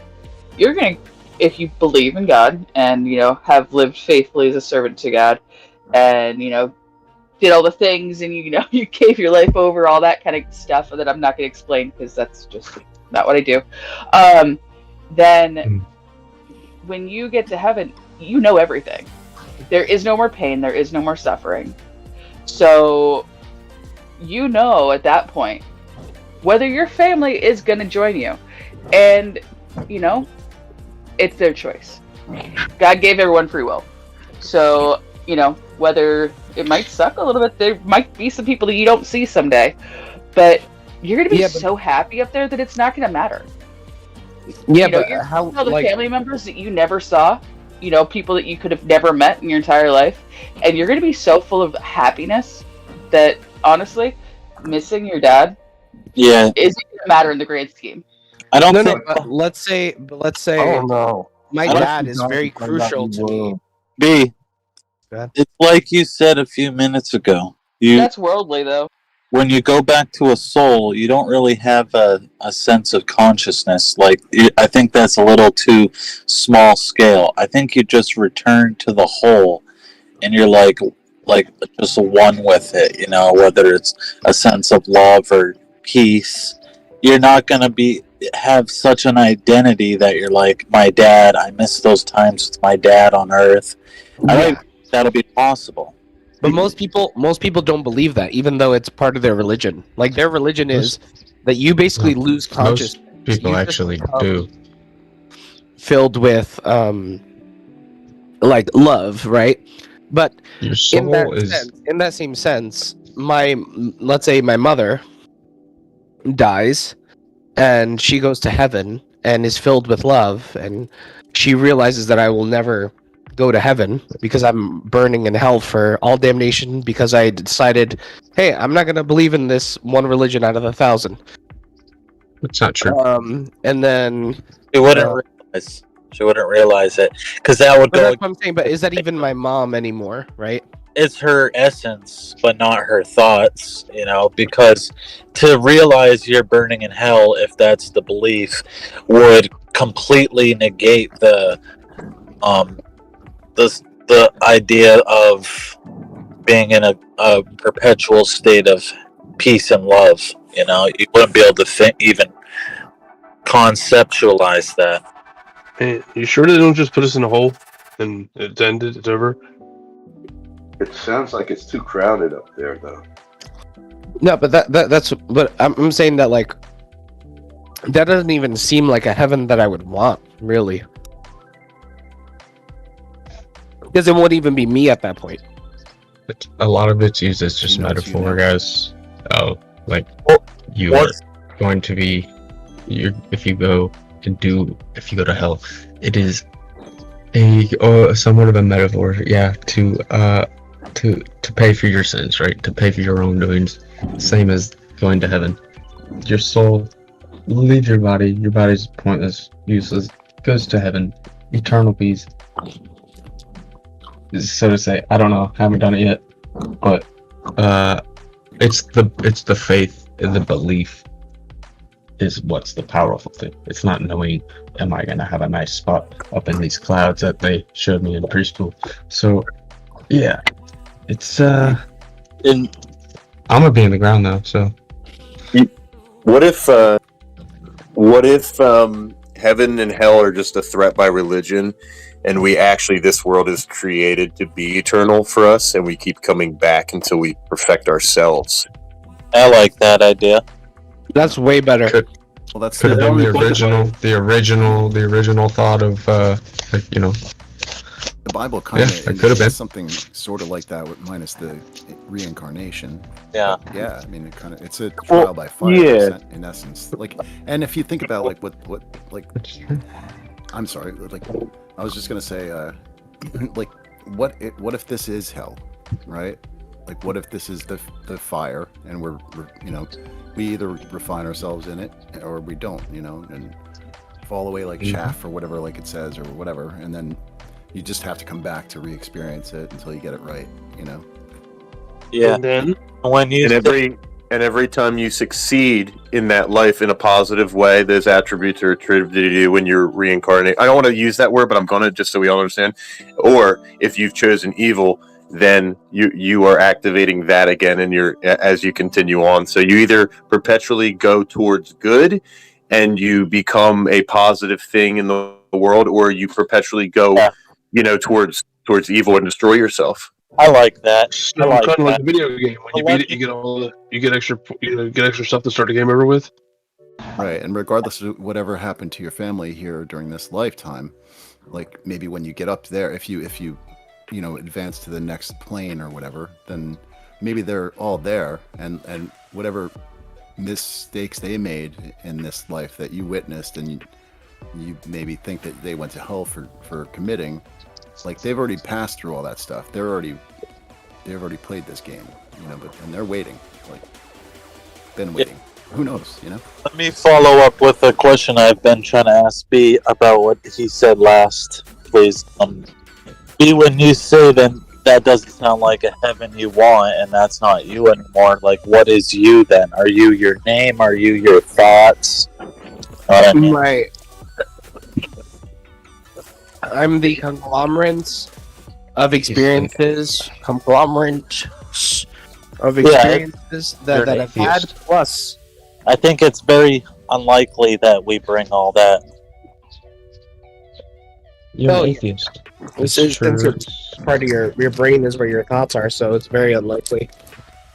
you're gonna if you believe in God and, have lived faithfully as a servant to God and, did all the things and, you gave your life over, all that kind of stuff that I'm not going to explain because that's just not what I do. Then when you get to heaven, you know everything. There is no more pain. There is no more suffering. So, at that point, whether your family is going to join you. And, it's their choice. God gave everyone free will. So, whether it might suck a little bit, there might be some people that you don't see someday. But you're going to be so happy up there that it's not going to matter. Yeah, but how all the family members that you never saw, people that you could have never met in your entire life, and you're going to be so full of happiness that honestly, missing your dad, isn't going to matter in the grand scheme. I don't think. No, but let's say. Oh no, my dad is very crucial to me. B. It's like you said a few minutes ago. That's worldly, though. When you go back to a soul, you don't really have a sense of consciousness. I think that's a little too small scale. I think you just return to the whole, and you're like just one with it. Whether it's a sense of love or peace, you're not gonna have such an identity that you're like, my dad. I miss those times with my dad on Earth. I don't think that'll be possible. But most people don't believe that, even though it's part of their religion. Like their religion is that you basically lose consciousness. Most people actually do. Filled with love, right? But your soul in that same sense, let's say my mother dies and she goes to heaven and is filled with love, and she realizes that I will never go to heaven because I'm burning in hell for all damnation because I decided, hey, I'm not going to believe in this one religion out of 1,000. It's not true. And then she wouldn't realize. She wouldn't realize it because that would go. That's what I'm saying. But is that even my mom anymore? Right? It's her essence, but not her thoughts. Because to realize you're burning in hell, if that's the belief, would completely negate the idea of being in a perpetual state of peace and love. You wouldn't be able to even conceptualize that. Hey, you sure they don't just put us in a hole and it's ended? It's over. It sounds like it's too crowded up there, though. No, but that's. But I'm saying that that doesn't even seem like a heaven that I would want, really. Because it won't even be me at that point. But a lot of it's used as just metaphor, guys. You are going to be. If you go to hell, it is somewhat of a metaphor, to pay for your sins, right? To pay for your wrongdoings, same as going to heaven. Your soul leaves your body. Your body's pointless, useless. Goes to heaven, eternal peace. So to say, I don't know, haven't done it yet, but it's the faith and the belief is what's the powerful thing. It's not knowing, am I gonna have a nice spot up in these clouds that they showed me in preschool. So yeah, it's I'm gonna be in the ground now. So what if heaven and hell are just a threat by religion, and this world is created to be eternal for us, and we keep coming back until we perfect ourselves? I like that idea. That's way better. Could have been the original thought of The Bible kind of it could have been something sort of like that, minus the reincarnation. Yeah. Yeah, I mean, it's a trial by fire in essence. And if you think about I'm sorry, I was just gonna say, what if this is hell, right? What if this is the fire, and we either refine ourselves in it or we don't, and fall away like chaff or whatever, it says or whatever, and then you just have to come back to re-experience it until you get it right, Yeah. And then when you and And every time you succeed in that life in a positive way, those attributes are attributed to you when you're reincarnated. I don't want to use that word, but I'm going to, just so we all understand. Or if you've chosen evil, then you are activating that again as you continue on. So you either perpetually go towards good and you become a positive thing in the world, or you perpetually go, towards evil and destroy yourself. I like that. So kind of like a video game. When you beat it, you get extra stuff to start the game over with. Right, and regardless of whatever happened to your family here during this lifetime, like maybe when you get up there, if you advance to the next plane or whatever, then maybe they're all there, and whatever mistakes they made in this life that you witnessed, and you maybe think that they went to hell for committing, like they've already passed through all that stuff. They've already played this game, and they're waiting, been waiting. Who knows, Let me follow up with a question I've been trying to ask B about what he said last, please. B, when you say then that doesn't sound like a heaven you want, and that's not you anymore. Like, what is you then? Are you your name? Are you your thoughts? Right. I'm the conglomerate of experiences. That I've had. Plus, I think it's very unlikely that we bring all that. You're an atheist. This is part of your brain is where your thoughts are, so it's very unlikely.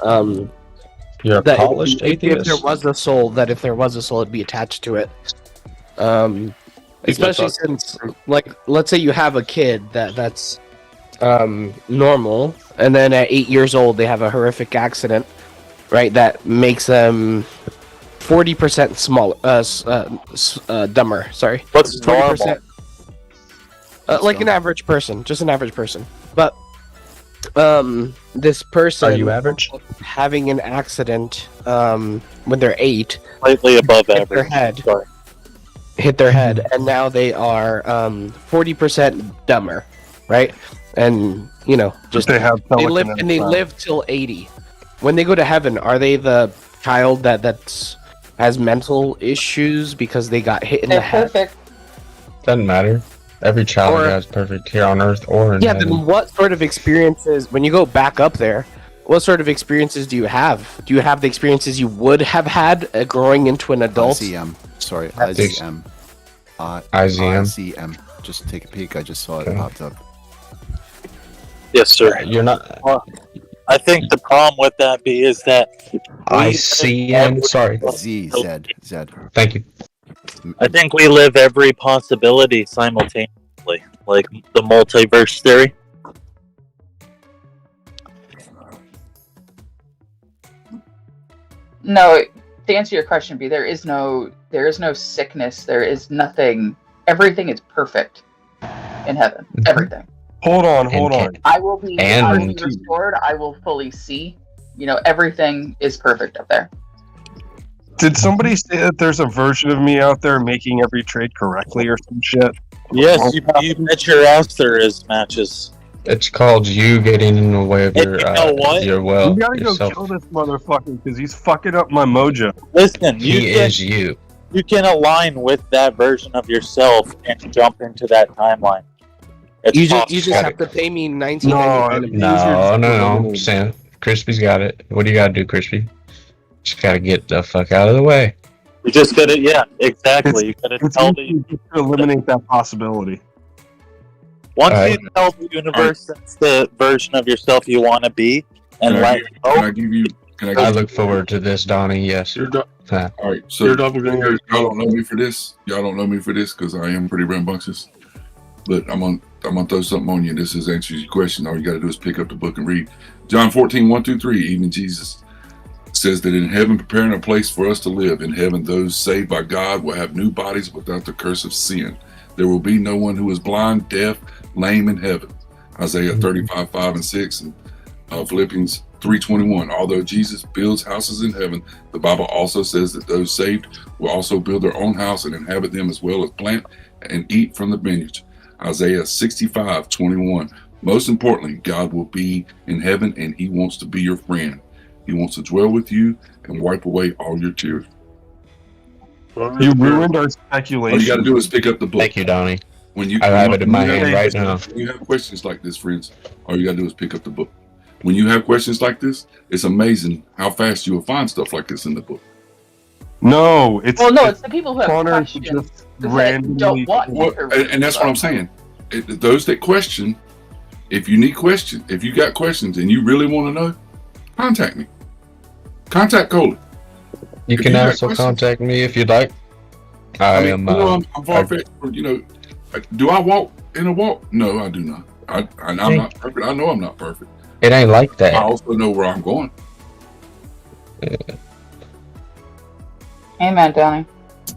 You're a polished atheist. If there was a soul, it'd be attached to it. Especially since, like, let's say you have a kid that's normal, and then at 8 years old they have a horrific accident, right? That makes them 40% dumber. Sorry. What's 40%? Like an average person, just an average person. But this person, are you average? Having an accident when they're 8, slightly above average. Hit their head, and now they are 40% dumber, right? And they live till 80. When they go to heaven, are they the child that has mental issues because they got hit in the head? Perfect. Doesn't matter. Every child is perfect here on Earth or in heaven. Then what sort of experiences, when you go back up there, what sort of experiences do you have? Do you have the experiences you would have had growing into an adult? IZM. IZM. Just take a peek. I just saw it popped up. Yes, sir. You're not. I think the problem with that is that ICM. Sorry. Z. Thank you. I think we live every possibility simultaneously, like the multiverse theory. No, to answer your question, B, there is no sickness. There is nothing. Everything is perfect in heaven. Everything. Hold on. I will be restored. I will fully see. Everything is perfect up there. Did somebody say that there's a version of me out there making every trade correctly or some shit? Yes, you bet your ass there is matches. It's called you getting in the way of your your will. You gotta go kill this motherfucker because he's fucking up my mojo. Listen, he is you. You can align with that version of yourself and jump into that timeline. You just have to pay me $19.99. No. I'm saying Crispy's got it. What do you gotta do, Crispy? Just gotta get the fuck out of the way. You just gotta, exactly. You gotta tell to eliminate that possibility. Once you tell the universe that's the version of yourself you want to be, and Can I give you? I look forward to this, Donnie. Yes. All right. So y'all don't know me for this. Y'all don't know me for this because I am pretty rambunctious. But I'm gonna throw something on you. This answers your question. All you got to do is pick up the book and read. John 14:1-3. Even Jesus says that in heaven, preparing a place for us to live. In heaven, those saved by God will have new bodies without the curse of sin. There will be no one who is blind, deaf, lame in heaven. Isaiah 35:5-6, and Philippians 3:21. Although Jesus builds houses in heaven, the Bible also says that those saved will also build their own house and inhabit them, as well as plant and eat from the vineyards. Isaiah 65:21. Most importantly, God will be in heaven and he wants to be your friend. He wants to dwell with you and wipe away all your tears. You ruined our All speculation. you got to do is pick up the book. Thank you, Donnie. When I have it in my hand right now. When you have questions like this, friends, all you got to do is pick up the book. When you have questions like this, it's amazing how fast you will find stuff like this in the book. No, it's it's the people who have Connor questions just that randomly. don't want Well, information. and that's what I'm saying. Those that question, if you got questions and you really want to know, contact me. Contact Coley. You If can got also questions- contact me if you'd like. I'm far-fetched. Do I walk in a walk? No, I do not. I'm not perfect. I know I'm not perfect. It ain't like that. I also know where I'm going. Amen, Donnie.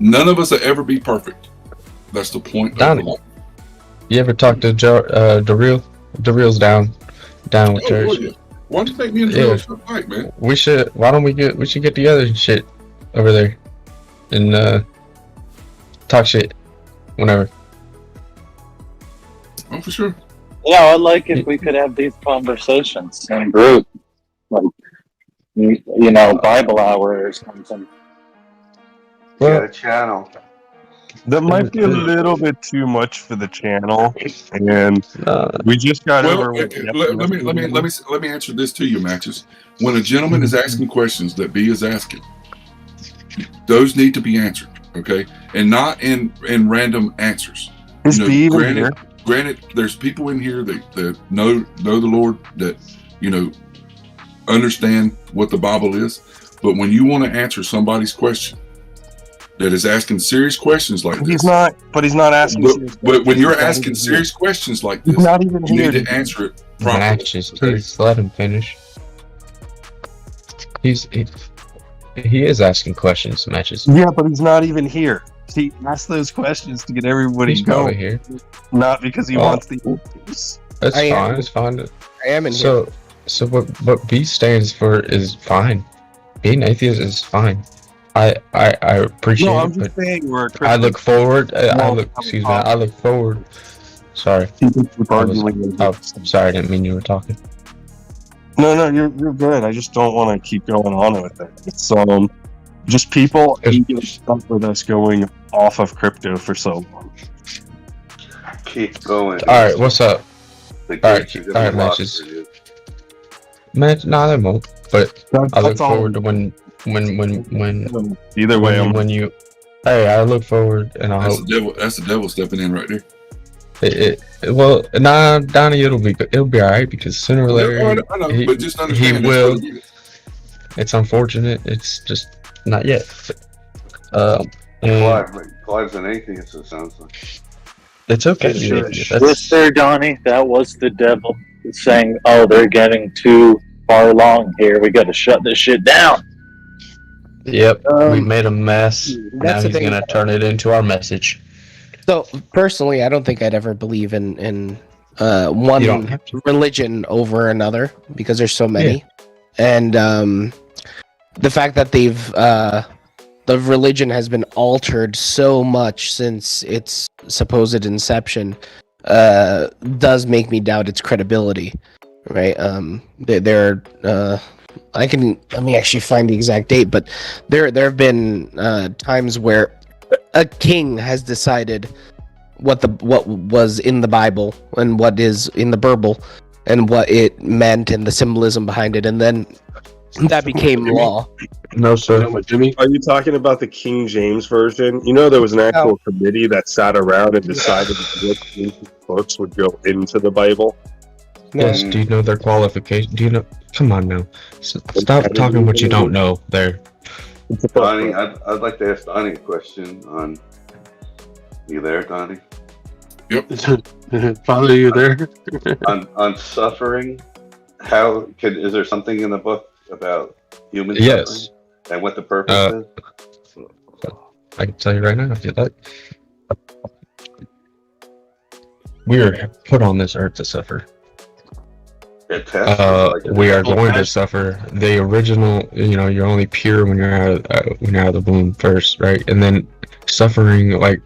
None of us will ever be perfect. That's the point. Donnie, you ever talk to Daryl? Daryl's down with church. Why don't you take me into the fight, man? We should. Why don't we get together and shit over there and talk shit whenever. Oh, for sure. Yeah, I'd like if we could have these conversations in group, like Bible hour or something. Get a channel. That might be a little bit too much for the channel, and we just got over. Let me answer this to you, Matches. When a gentleman is asking questions that B is asking, those need to be answered, okay, and not in random answers. Is B even here? Granted, there's people in here that know the Lord, that understand what the Bible is, but when you want to answer somebody's question that is asking serious questions like this, he's not asking. But when you're asking serious questions like this, he's not even you here need to answer it properly. Matches, please let him finish. He is asking questions. Matches. Yeah, but he's not even here. He asked those questions to get everybody He's probably going, here. not because he wants the answers. That's fine. It's fine. I am in here. So what B stands for is fine. Being atheist is fine. I appreciate No, I'm it, just but saying we're a I look forward. Well, I look forward. Sorry. I'm sorry. I didn't mean you were talking. No, you're good. I just don't want to keep going on with it. It's just people eating stuff with us going off of crypto for so long. Keep going. All right, what's up? The All gates are right, gonna be locked matches. for you. Match? No, they won't. But I look that's all. forward to when Either way, when you. Hey, I look forward, and I hope. That's the devil stepping in right Donnie, there. it'll be all right because sooner or later I know, but just understand he will. that's what it is. It's unfortunate. It's just not yet. And Clive's an atheist, it sounds like. it's okay. Yes, sir, Donnie. That was the devil saying, "Oh, they're getting too far along here. We got to shut this shit down." Yep, we made a mess. Now that's the he's thing. gonna turn it into our message. So personally, I don't think I'd ever believe in You don't one have to. religion over another because there's so many, and the fact that the religion has been altered so much since its supposed inception does make me doubt its credibility. Right? Let me actually find the exact date, but there have been times where a king has decided what was in the Bible and what is in the Bible and what it meant and the symbolism behind it, and then that became law. No, sir. Jimmy? Are you talking about the King James version? There was an actual committee that sat around and decided what books would go into the Bible. Yes. Do you know their qualification? Do you know? Come on now. Stop talking what you don't know. There. Donnie, I'd like to ask Donnie a question on. You there, Donnie? Yep. Father, you there? on suffering, is there something in the book about human Yes. suffering and what the purpose is? I can tell you right now if you'd like. We are put on this earth to suffer. We are going to suffer. The original, you're only pure when you're out of the womb first, right? And then suffering what?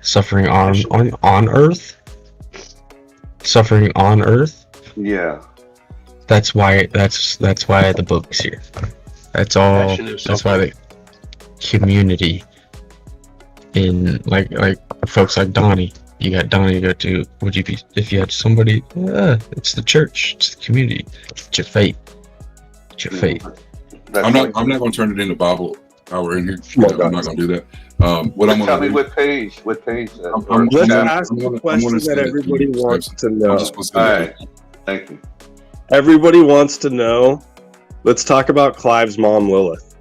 Suffering on Earth? Suffering on Earth? Yeah. That's why the book's here. That's all. Passion is That's why the community in like folks like Donnie. You got Donnie to go to. Would you be if you had somebody? It's the church. It's the community. It's your faith. It's your faith. I'm not going to turn it into Bible hour in here. I'm not going to do that. What I'm going to tell me do? what page? Let's ask the question that everybody wants to know. All right. Thank you. Everybody wants to know. Let's talk about Clive's mom, Lilith.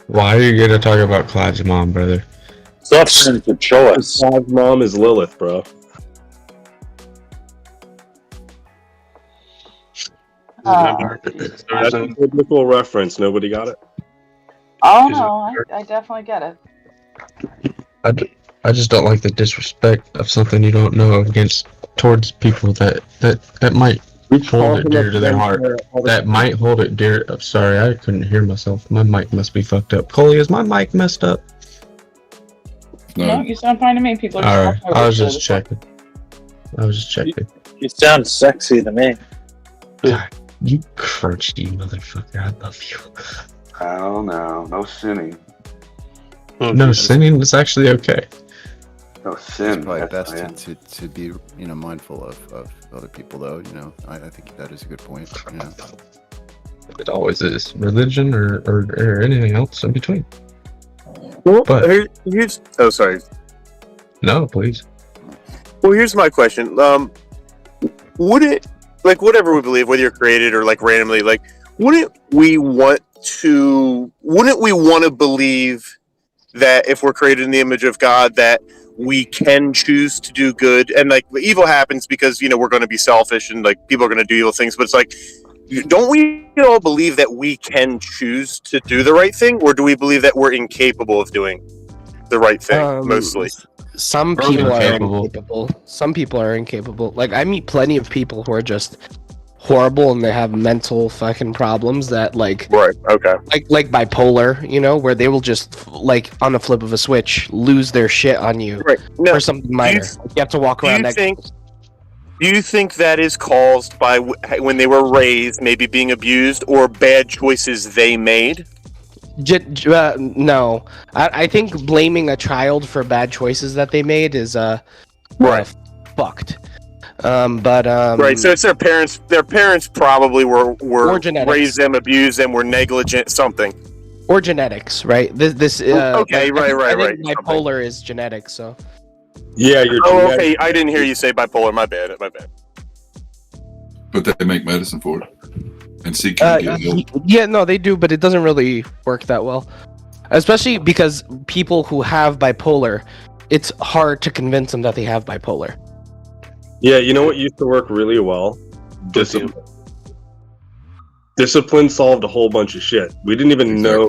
Why are you going to talk about Clive's mom, brother? Suffering for choice. Clive's mom is Lilith, bro. That's a biblical reference. Nobody got it? Oh no, I definitely get it. I just don't like the disrespect of something you don't know against towards people that might hold it dear to their heart. That might hold it dear. I'm sorry, I couldn't hear myself. My mic must be fucked up. Coley, is my mic messed up? No, you sound fine to me. People are All just right, I was just checking. You sound sexy to me. God, you crusty motherfucker. I love you. Oh no, no sinning. No, sinning is actually okay. No sin. It's probably That's- best to be mindful of other people, though. I think that is a good point. It always is. Religion or anything else in between. Well, But- here's sorry. No, please. Well, here's my question. Would it, like, whatever we believe, whether you're created or like randomly, like, wouldn't we want to believe that if we're created in the image of God, that we can choose to do good, and like evil happens because we're going to be selfish and like people are going to do evil things, but it's like, don't we all believe that we can choose to do the right thing, or do we believe that we're incapable of doing the right thing mostly? Some people are incapable. Some people are incapable. Like, I meet plenty of people who are just horrible and they have mental fucking problems that like like bipolar, where they will just like on the flip of a switch lose their shit on you for something minor. You have to walk around. Do you think that is caused by when they were raised, maybe being abused, or bad choices they made? No, I think blaming a child for bad choices that they made is fucked. Right, so it's their parents. Their parents probably were raised them, abused them, were negligent, something. Or genetics, right? This okay, right. Bipolar is genetics, so. Yeah, you're. Oh, okay. I didn't hear you say bipolar. My bad. But they make medicine for it, and see can get ill. Yeah, no, they do, but it doesn't really work that well. Especially because people who have bipolar, it's hard to convince them that they have bipolar. Yeah, you know what used to work really well? Discipline. Discipline solved a whole bunch of shit. We didn't even know.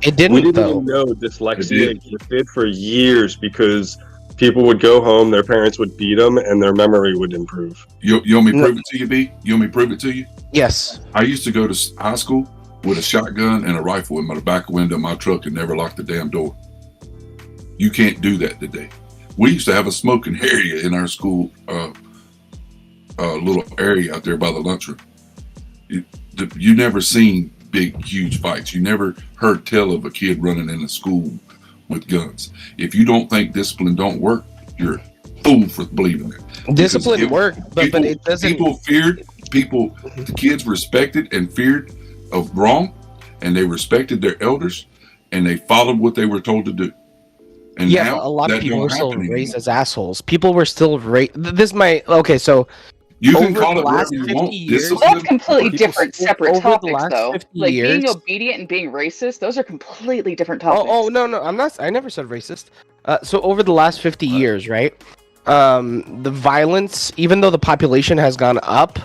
It didn't. We didn't even know dyslexia existed for years because people would go home, their parents would beat them, and their memory would improve. You want me to prove it to you, B? You want me to prove it to you? Yes. I used to go to high school with a shotgun and a rifle in the back window of my truck and never lock the damn door. You can't do that today. We used to have a smoking area in our school, little area out there by the lunchroom. You never seen big, huge fights. You never heard tell of a kid running in a school with guns. If you don't think discipline don't work, you're a fool for believing it. Discipline worked, but it doesn't. The kids respected and feared of wrong, and they respected their elders, and they followed what they were told to do. And yeah, now a lot of that people don't were still happen raised anymore. as assholes. People were still raised. So You can over call the it last whatever you 50 want. years, Well, that's completely different, Over separate the topics, last though. 50 Like being years- obedient and being racist; those are completely different topics. Oh no, I'm not. I never said racist. So over the last 50 years, right? The violence, even though the population has gone up,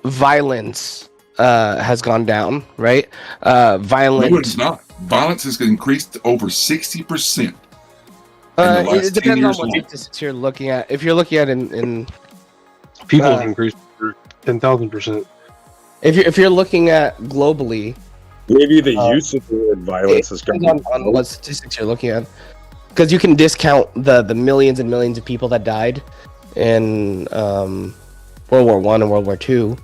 violence has gone down, right? Violence. No, it's not. Violence has increased over 60%. It depends on what statistics you're looking at. If you're looking at in people have increased for 10,000%. If you're looking at globally, maybe the use of the word violence has gone on what statistics you're looking at, because you can discount the millions and millions of people that died in World War I and World War II.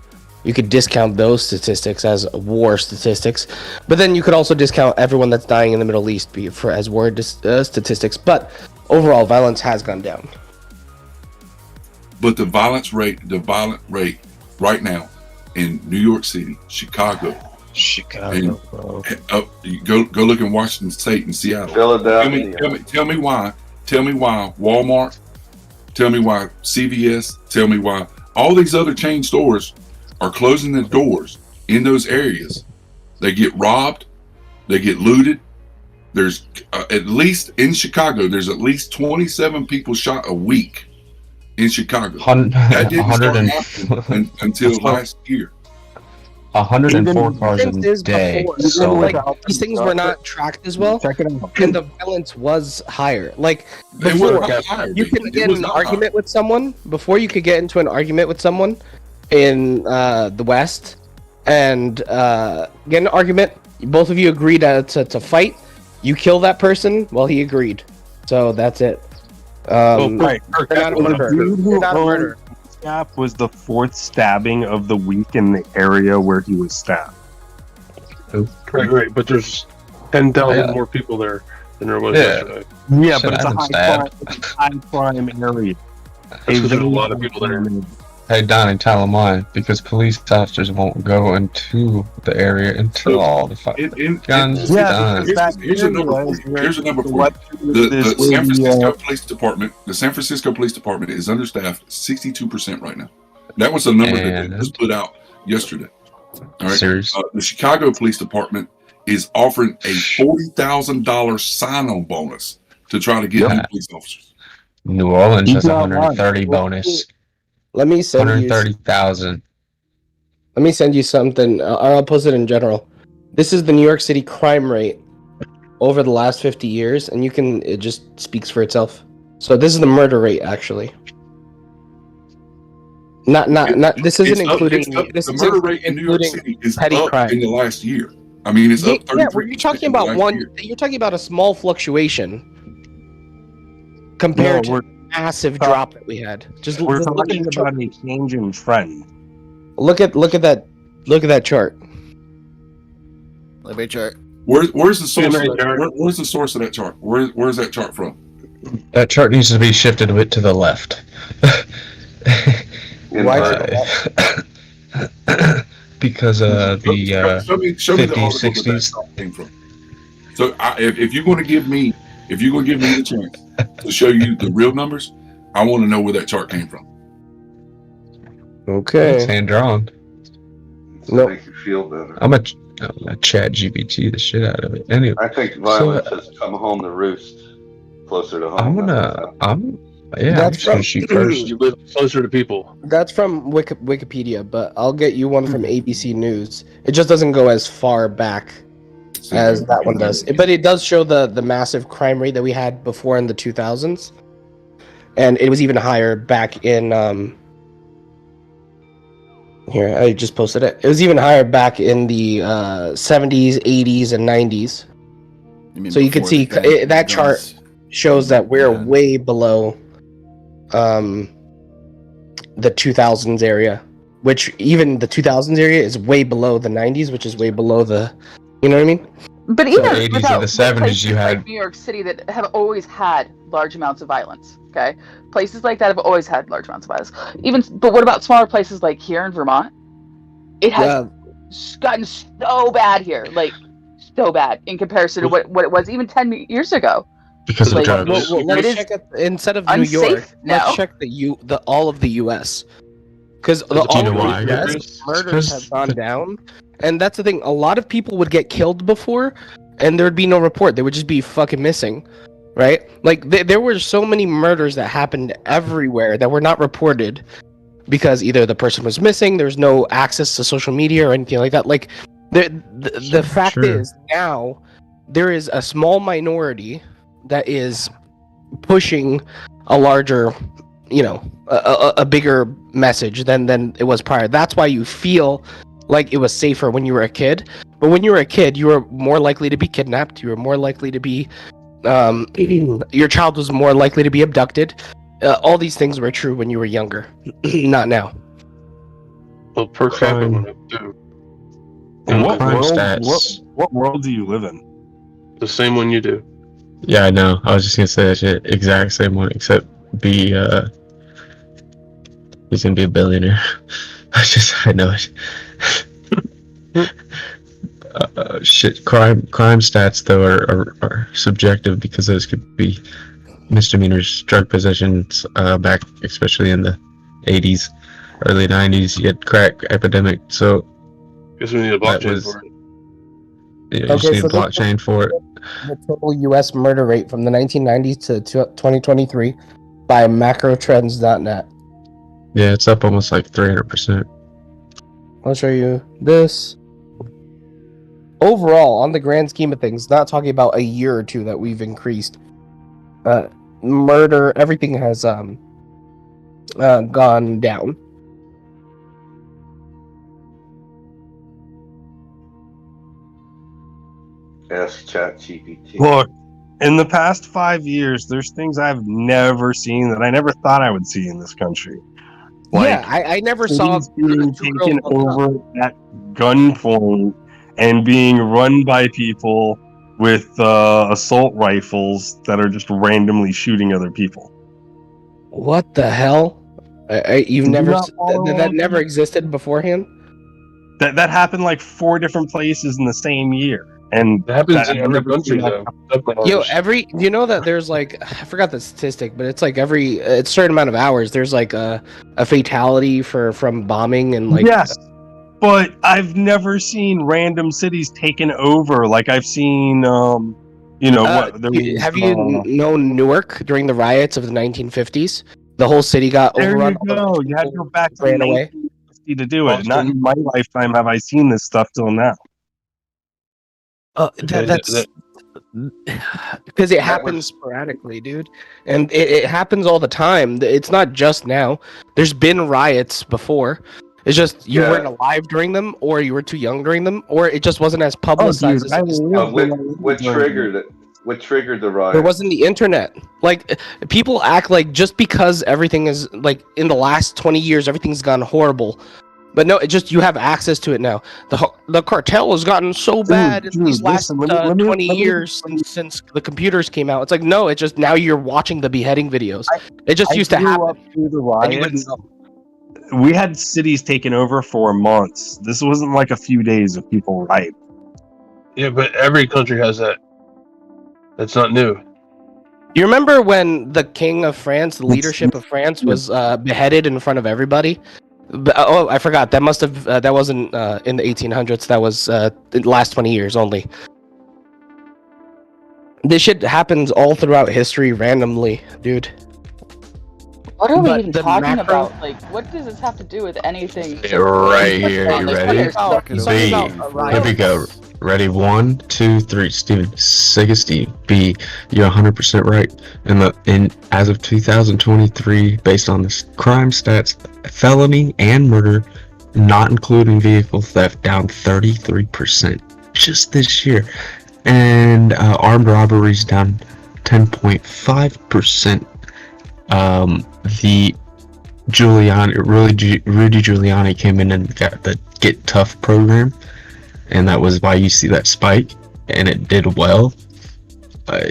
you could discount those statistics as war statistics, but then you could also discount everyone that's dying in the Middle East as war statistics. But overall, violence has gone down. But the violent rate right now in New York City, Chicago, and, go look in Washington State and Seattle. Philadelphia. Tell me why Walmart, tell me why CVS, tell me why all these other chain stores are closing their doors in those areas. They get robbed, they get looted. There's at least in Chicago, there's at least 27 people shot a week in Chicago. That didn't start happening until last year. 104 cars a day. So like these things were not tracked as well, and the violence was higher. Like before, you can get an argument with someone. Before you could get into an argument with someone in the West, and get an argument. Both of you agreed to fight. You kill that person. Well, he agreed. So that's it. Right. You're not a murderer. You're not a murderer. Staff was the 4th stabbing of the week in the area where he was stabbed. Right. But there's 10,000 more people there than there was yesterday. Yeah, but it's a high crime area. There's a lot of people there. Hey, Donnie, tell them why. Because police officers won't go into the area until all the guns done. Here's a number for you. The San Francisco Police Department, is understaffed 62% right now. That was a number that was put out yesterday. All right. The Chicago Police Department is offering a $40,000 sign-on bonus to try to get new police officers. New Orleans has 130 bonus. Let me send 130,000. Let me send you something, or I'll post it in general. This is the New York City crime rate over the last 50 years, and it just speaks for itself. So this is the murder rate, actually. Not. This isn't including. The murder rate in New York City is up in the last year. I mean, it's up 33%. Yeah, you're talking about You're talking about a small fluctuation compared to massive drop that we had. We're talking about a change in trend. Look at that chart. Let me chart. Where's the source? Where's the source of that chart? Where's that chart from? That chart needs to be shifted a bit to the left. Why? Because the show me the 50s, article 60s. that came from. So if you're going to give me the chance to show you the real numbers, I want to know where that chart came from. Okay. It's hand drawn. No. Make you feel better. I'm a chat GPT the shit out of it. Anyway, I think violence has come home to roost, closer to home. I'm That's just gonna shoot first. You live closer to people. That's from Wikipedia, but I'll get you one from ABC News. It just doesn't go as far back as that one does. But it does show the massive crime rate that we had before in the 2000s. And it was even higher back in... Here, I just posted it. It was even higher back in the 70s, 80s, and 90s. So you can see that chart shows that we're way below the 2000s area, which even the 2000s area is way below the 90s, which is way below the, you know what I mean? But even the 80s and the 70s, you had New York City that have always had large amounts of violence. Okay, places like that have always had large amounts of violence. But what about smaller places like here in Vermont? It has gotten so bad here, like so bad in comparison to what it was even 10 years ago. Because of drugs. Well, let's check instead of New York, let's check all of the U.S. Because murders have gone down, and that's the thing. A lot of people would get killed before, and there would be no report. They would just be fucking missing, right? Like there were so many murders that happened everywhere that were not reported because either the person was missing, there's no access to social media or anything like that. Like the fact is now there is a small minority that is pushing a larger, a bigger message than it was prior. That's why you feel like it was safer when you were a kid. But when you were a kid, you were more likely to be kidnapped. You were more likely to be, your child was more likely to be abducted. All these things were true when you were younger, not now. Well, per capita went up too. And what crime world? stats. What world do you live in? The same one you do. Yeah, I know. I was just gonna say that shit. Exact same one, except he's gonna be a billionaire. I know it. Shit. Crime stats though are subjective because those could be misdemeanors, drug possessions. Back especially in the 80s, early 90s, you had crack epidemic. So guess we need a blockchain for it. Yeah, you just need a blockchain for it. The total U.S. murder rate from the 1990s to 2023 by macrotrends.net. Yeah, it's up almost like 300%. I'll show you this. Overall, on the grand scheme of things, not talking about a year or two that we've increased, murder, everything has gone down. Ask ChatGPT. Look, in the past 5 years, there's things I've never seen that I never thought I would see in this country. Yeah, I never saw being taken over at gunpoint and being run by people with assault rifles that are just randomly shooting other people. What the hell? You've Did never you not follow that never existed beforehand? That happened like 4 different places in the same year. And It happens in every country though. Yo, you know that there's like, I forgot the statistic, but it's like it's a certain amount of hours there's like a fatality from bombing and like. Yes, but I've never seen random cities taken over. Like I've seen, have you known Newark during the riots of the 1950s? The whole city got overrun. There you go. You had to go back to ran away 1950 to do it. Not in my lifetime have I seen this stuff till now. That's because it happens sporadically, dude, and it happens all the time. It's not just now. There's been riots before. It's just you weren't alive during them, or you were too young during them, or it just wasn't as publicized. What triggered it? What triggered the riot? There wasn't the internet. Like people act like just because everything is like in the last 20 years, everything's gone horrible. But no, it just you have access to it now. The cartel has gotten so bad in these last 20 years since the computers came out. It's like no, it just now you're watching the beheading videos. It just used to happen. Through the riots, we had cities taken over for months. This wasn't like a few days of people riot. Yeah, but every country has that. That's not new. You remember when the king of France, the leadership of France, was beheaded in front of everybody? Oh, I forgot. That must have that wasn't in the 1800s. That was the last 20 years only. This shit happens all throughout history randomly, dude. What are we even talking about? Like, what does this have to do with anything? Right here, you ready? B. Here we go. Ready? 1, 2, 3. Steven, say it, Steve. B. You're 100% right. And as of 2023, based on this crime stats, felony and murder, not including vehicle theft, down 33% just this year, and armed robberies down 10.5%. The Rudy Giuliani came in and got the Get Tough program, and that was why you see that spike, and it did well.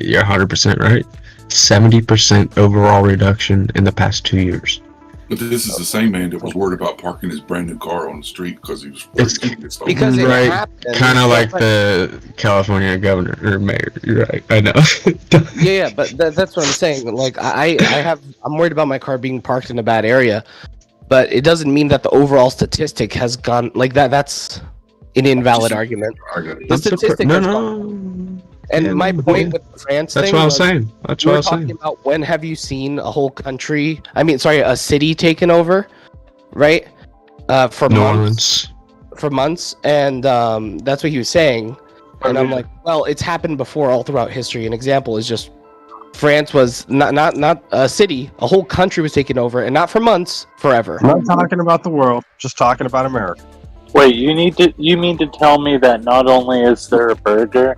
You're 100% right. 70% overall reduction in the past 2 years. But this is the same man that was worried about parking his brand new car on the street because he was worried to get stolen. Because it right, happened. kind of like the California governor or mayor. You're right. I know. Yeah, but that's what I'm saying. Like I'm worried about my car being parked in a bad area, but it doesn't mean that the overall statistic has gone like that. That's an invalid argument. The statistic has gone. And my point with the France that's thing. What I was saying. That's what I was saying. About when have you seen a whole country? I mean, sorry, a city taken over, right? For New months. For months, and that's what he was saying. And I'm like, well, it's happened before all throughout history. An example is just France was not a city, a whole country was taken over, and not for months, forever. I'm not talking about the world, just talking about America. Wait, you mean to tell me that not only is there a burger,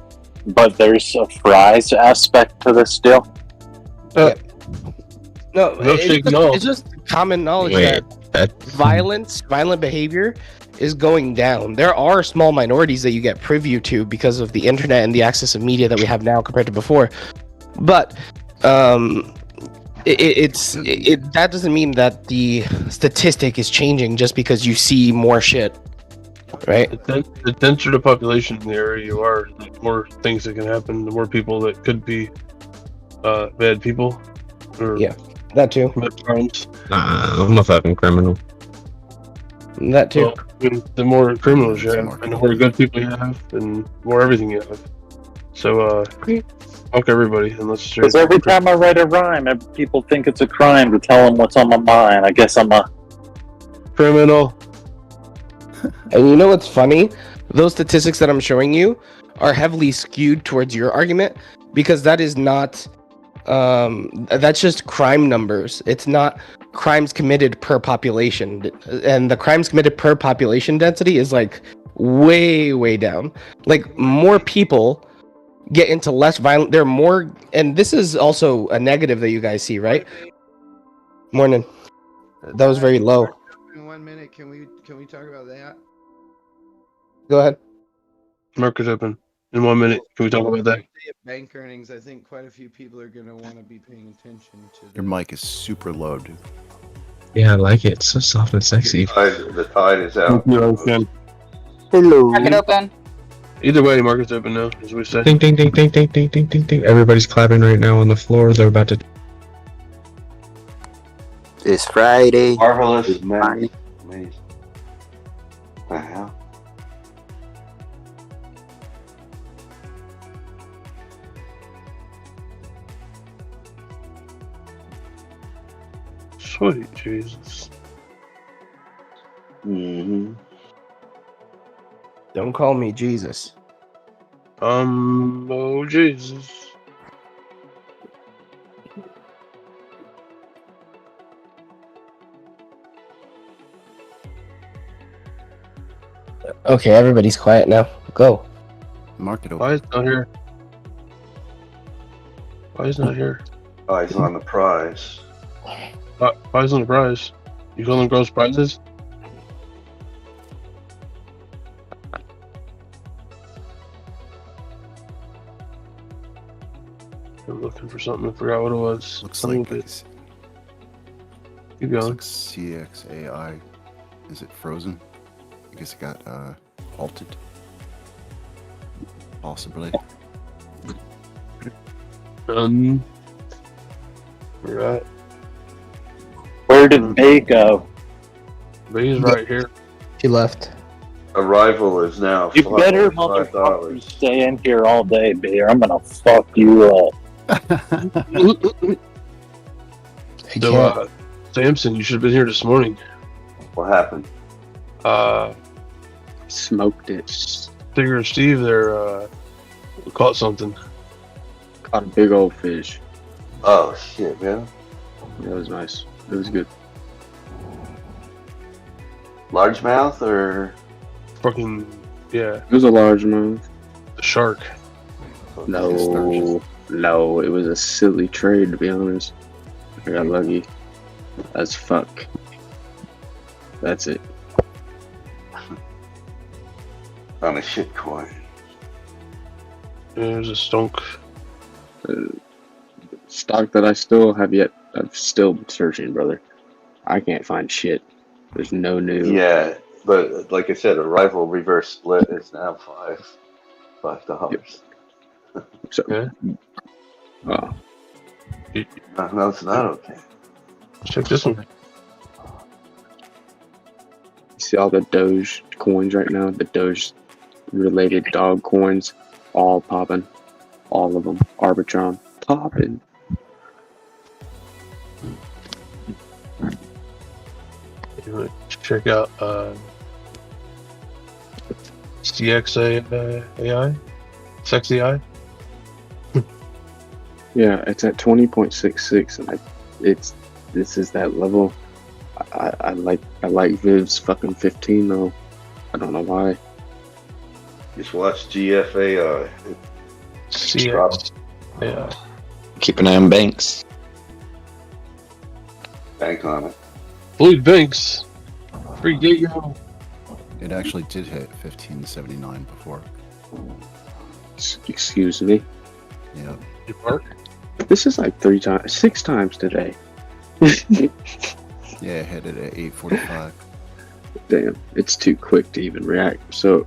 but there's a fries aspect to this deal? No, it's just common knowledge that violent behavior is going down. There are small minorities that you get privy to because of the internet and the access of media that we have now compared to before. But that doesn't mean that the statistic is changing just because you see more shit, right? The denser the population in the area you are, the more things that can happen, the more people that could be bad people. Or yeah, that too. Crimes. Nah, I'm a fucking criminal. That too. Well, I mean, the more criminals you have, and the more good people you have, and the more everything you have. So, fuck everybody, unless Because every time I write a rhyme, people think it's a crime to tell them what's on my mind. I guess I'm a criminal. And you know what's funny? Those statistics that I'm showing you are heavily skewed towards your argument because that is not. That's just crime numbers. It's not crimes committed per population, and the crimes committed per population density is like way down. Like more people get into less violent. They're more, and this is also a negative that you guys see, right? Morning. That was very low. In 1 minute, can we talk about that? Go ahead. Market open. In 1 minute, can we talk about that? Bank earnings. I think quite a few people are going to want to be paying attention to. Your mic is super low, dude. Yeah, I like it. It's so soft and sexy. The tide is out. Hello. Market open. Either way, market's open now, as we said. Ding, ding, ding, ding, ding, ding, ding, ding, ding. Everybody's clapping right now on the floor. They're about to. It's Friday. Marvelous. Amazing. The hell? Sweet Jesus. Mm-hmm. Don't call me Jesus. Oh Jesus. Okay, everybody's quiet now. Go. Market open. Why is not here? Why is not here? Eyes on the prize. Why is on the prize? You calling girls prizes? I'm looking for something. I forgot what it was. Looks Something like good. it's, Keep going. looks like CXAI. Is it frozen? I guess it got halted. Possibly. Right. Where did Bay go? Bay's right here. She left. Arrival is now You better $5. motherfuckers stay in here all day, Bay, or I'm gonna fuck you up. So, Samson, you should have been here this morning. What happened? Smoked it. Stigger and Steve there caught something. Caught a big old fish. Oh shit, man. Yeah, it was nice. It was good. Largemouth or Fucking yeah. It was a largemouth. The shark. No, it was a silly trade to be honest. I got lucky as fuck. That's it. on a shit coin? There's a stonk. Stock that I still have yet. I'm still searching, brother. I can't find shit. There's no new. Yeah, but like I said, a rival reverse split is now $5. So, yeah. Oh. No, it's not okay. Check this one. You see all the Doge coins right now? The Doge related dog coins, all popping. All of them. Arbitron popping. Check out CXA AI? Sexy Eye? Yeah, it's at 20.66, and this is that level. I like Viv's fucking 15 though. I don't know why. Just watch GFAI. CX. Yeah. Keep an eye on Banks. Bank on it. Floyd Banks. Forget your. It actually did hit 1579 before. Excuse me. Yeah. You park? This is like 6 times today. Yeah, it hit it at 8:45. Damn, it's too quick to even react. So,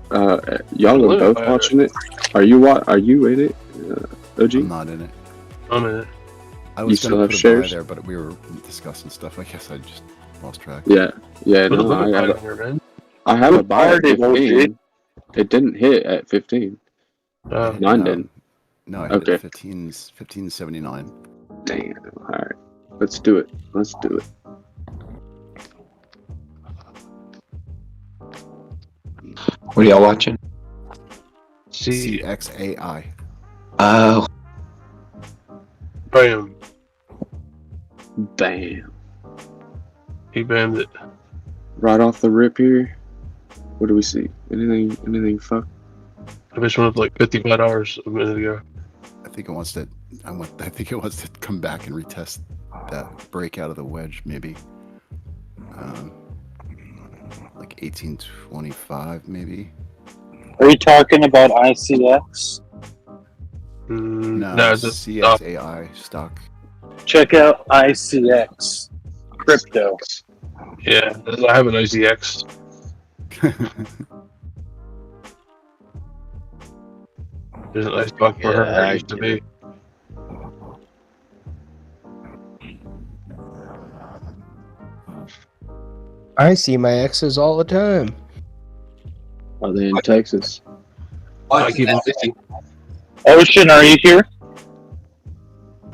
y'all are Look, both watching it. Are you in it, OG? I'm not in it. I'm in it. I You was still gonna have put a buy shares? there, but we were discussing stuff. I guess I just lost track. Yeah, Put a no, limit I buy got on your man. I have a What buy at part is OG? 15. It didn't hit at 15. Mine didn't. No, I hit Okay. it 1579. Damn. All right. Let's do it. What are y'all watching? CXAI. Oh. Bam. Bam. He bammed it. Right off the rip here. What do we see? Anything fuck? I just went up like $55 a minute ago. I think it wants to. I think it wants to come back and retest that break out of the wedge, maybe. Like 1825, maybe. Are you talking about ICX? No, it's a CXAI stock. Check out ICX crypto. Yeah, I have an ICX. There's a nice stock for her. Yeah, It used to be. I see my exes all the time. Are they in Texas? I keep it Ocean, are you here?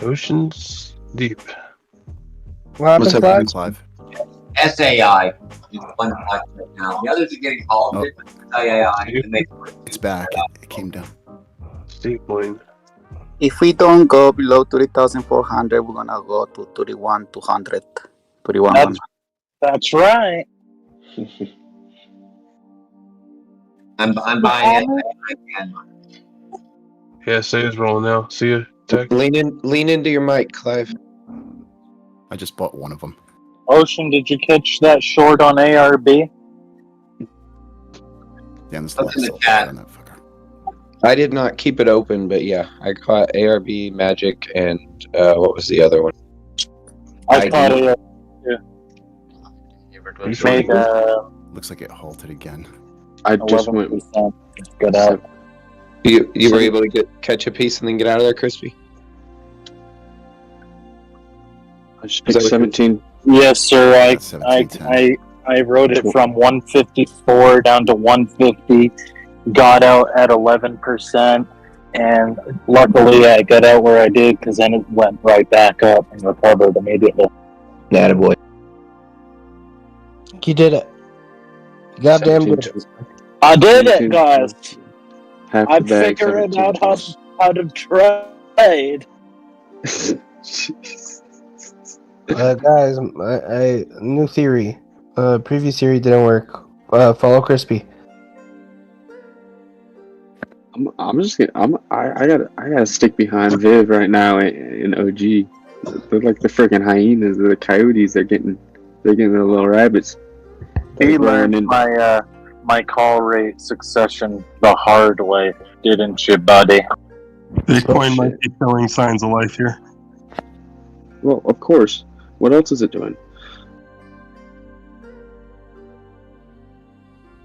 Ocean's deep. What What's happened, up, Clive? Clive? SAI is one right now. The others are getting called SAI. It's back. It came down. Steep coin. If we don't go below 30,400, we're gonna go to 31,200. 31,100. That's right. I'm buying it. Yeah, say it's rolling now. See you, Tech. Lean into your mic, Clive. I just bought one of them. Ocean, did you catch that short on ARB? Damn, this Look in the so chat. on that fucker. I did not keep it open, but yeah, I caught ARB, Magic, and what was the other one? I caught it. Made Looks like it halted again. I just went. 11%. Good out. You were able to catch a piece and then get out of there, Crispy? I just picked 17. Yes, sir. I I wrote it from 154 down to 150. Got out at 11%, and luckily I got out where I did because then it went right back up and recovered immediately. Attaboy. You did it. Goddamn good. I did it, guys. Half I'm the bag, figuring 17. out how to trade. Guys, I new theory. Previous theory didn't work. Follow Crispy. I'm just gonna. I gotta stick behind Viv right now in OG. They're like the freaking hyenas, the coyotes. They're getting the little rabbits. He learned my call rate succession the hard way, didn't you, buddy? Bitcoin might be showing signs of life here. Well, of course. What else is it doing?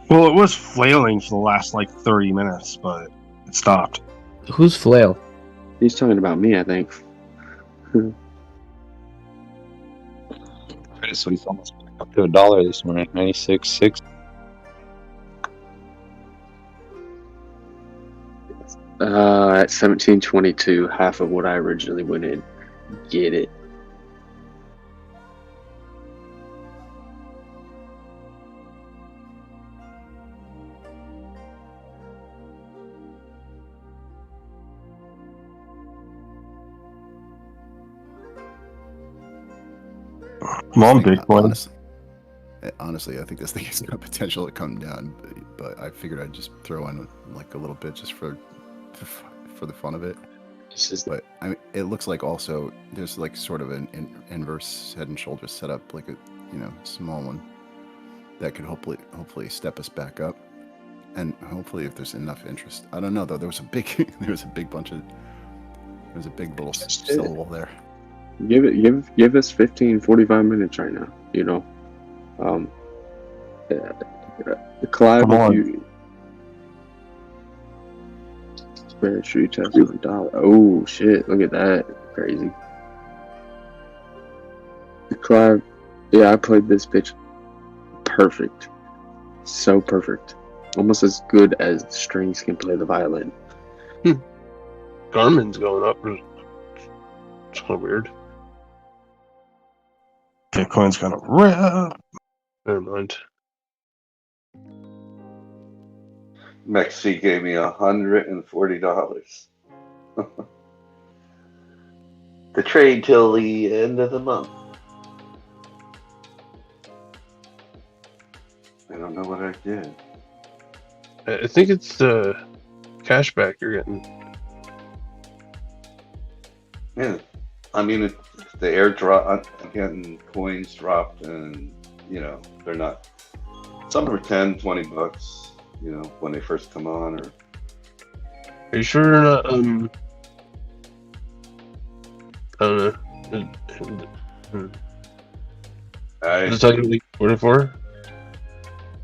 Well, it was flailing for the last like 30 minutes, but it stopped. Who's flail? He's talking about me, I think. Credit Suisse almost went up to $1 this morning, 96.6. At 1722, half of what I originally went in. Get it. I'm on Bitcoin. Honestly, I think this thing has got potential to come down, but I figured I'd just throw in like a little bit just for the fun of it. But I mean, it looks like also there's like sort of an inverse head and shoulders set up, like a small one. that could hopefully step us back up, and hopefully if there's enough interest. I don't know though. There was a big little syllable there. Give us 15-45 minutes right now. You know, Clive, Come on. if you Bear Street test $1. Oh shit! Look at that, crazy. Clive, yeah, I played this pitch perfect, so perfect, almost as good as strings can play the violin. Garmin's going up. It's kind of weird. Bitcoin's gonna rip. Never mind. Mexi gave me $140 to trade till the end of the month. I don't know what I did. I think it's the cashback you're getting. Yeah, I mean, the airdrop, I'm getting coins dropped, and they're not. Some are $10-$20, when they first come on. Or Are you sure you're not? I don't know. Is it technically 44?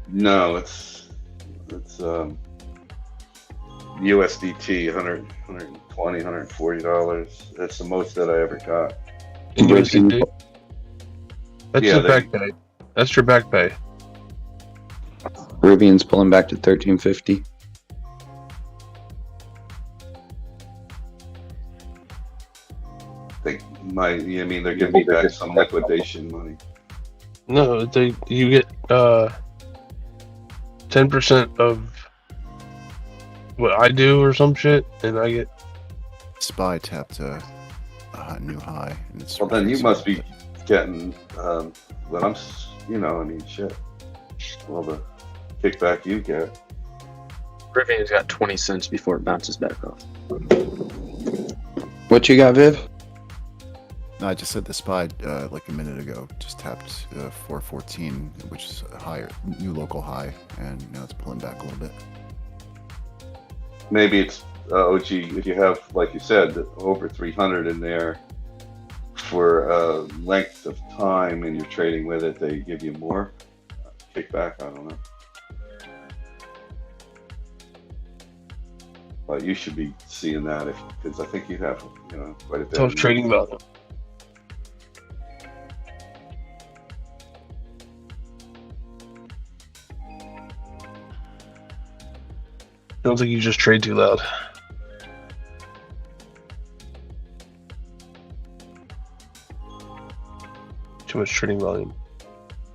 No, it's USDT, $120, $140. That's the most that I ever got. In USDT? That's Yeah, your back pay. That's your back pay. Rivian's pulling back to 1350. You mean they're giving me back some liquidation money? No, you get 10% of what I do or some shit, and I get. SPY tapped a new high, and it's. Well, then you must be getting what I'm. Shit. Well, the kickback you get. Rivian's got 20 cents before it bounces back off. What you got, Viv? No, I just said the SPY like a minute ago. Just tapped 414, which is a higher new local high, and now it's pulling back a little bit. Maybe it's OG if you have, like you said, over 300 in there for a length of time, and you're trading with it, they give you more kickback. I don't know, but you should be seeing that because I think you have quite a bit. Tough trading value. Sounds like you just trade too loud. Too much trading volume.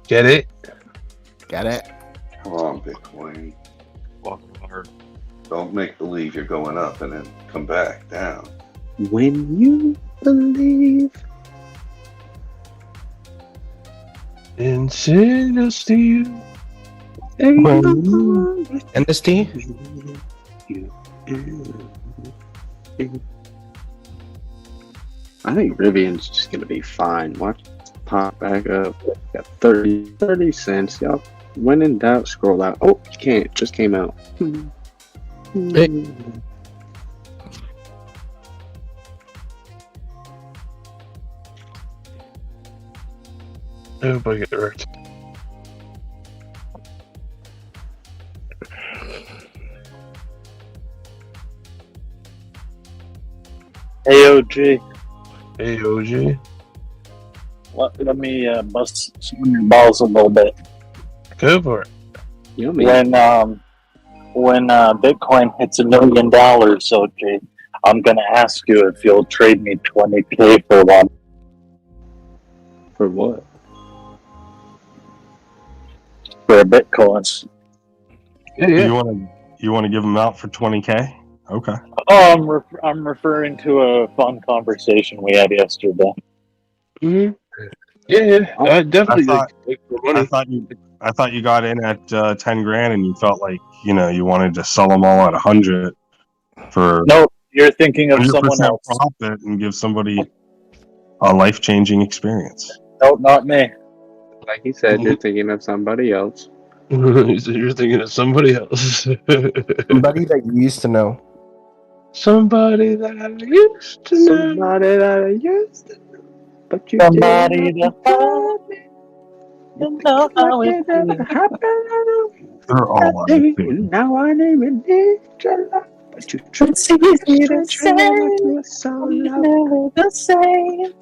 Get it? Got it. Come on, Bitcoin. Walking hard. Don't make believe you're going up and then come back down. When you believe. In Synesty. Synesty? I think Rivian's just gonna be fine. Watch it pop back up. Got 30 cents. Y'all, when in doubt, scroll out. Oh, you can't. It just came out. Hey. I hope I get it right. Hey, OG. Hey, OG. Let me bust some of your balls a little bit. Go for it. When Bitcoin hits $1 million, OG, I'm gonna ask you if you'll trade me 20K for one. For what? For a Bitcoin. Yeah. You want to give them out for 20K? Okay. Oh, I'm referring to a fun conversation we had yesterday. Mm-hmm. Yeah. Definitely. I thought you got in at 10 grand, and you felt like you wanted to sell them all at 100 for. No, you're thinking of someone else. Profit and give somebody a life-changing experience. No, not me. Like he said, you're thinking of somebody else. He said you're thinking of somebody else. Somebody that you used to know. Somebody that I used to know. Somebody that I used to know, but you Somebody didn't to hold me. You know how it feels. They're all on the thing. Now I didn't even need your love, but you treat It's easy to like say, you were so I'm low. never the same.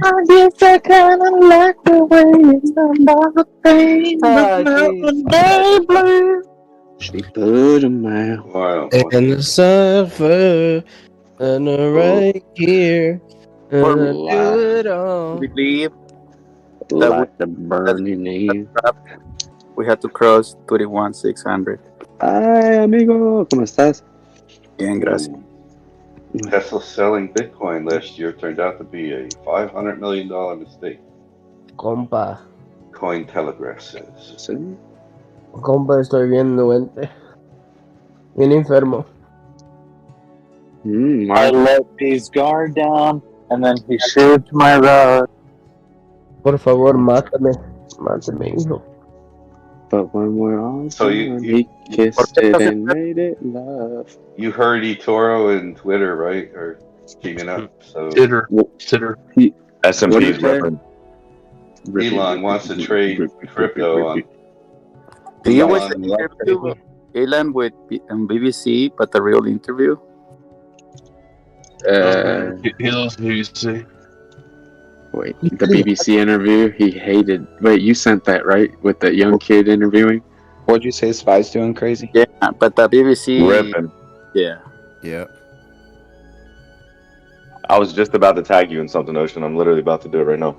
I guess I kinda like the way it's about the pain. The mountain day blue. She put him out. Wow. And the suffer, and right here, and I do it all. Believe that Like the burning end. we had to cross 31,600. Ay, amigo, ¿cómo estás? Bien, gracias. Tesla selling Bitcoin last year turned out to be a $500 million mistake. Compa. Cointelegraph says. Compa, estoy bien doente. Bien enfermo. I let his guard down, and then he shaved my rod. Por favor, mátame. Mátame, hijo. But when we're all So done, he kissed it and made it love. You heard eToro and Twitter, right? Are teaming up. So Titter. S&P's ripping. Elon wants to trade crypto on. Did you always Elon- interview Elon with BBC, but the real interview? He loves BBC. Wait, the BBC interview, he hated. Wait, you sent that, right? With that young kid interviewing? What'd you say, Spy's doing crazy? Yeah, but the BBC. Ripping. Yeah. Yeah. I was just about to tag you in something, Ocean. I'm literally about to do it right now.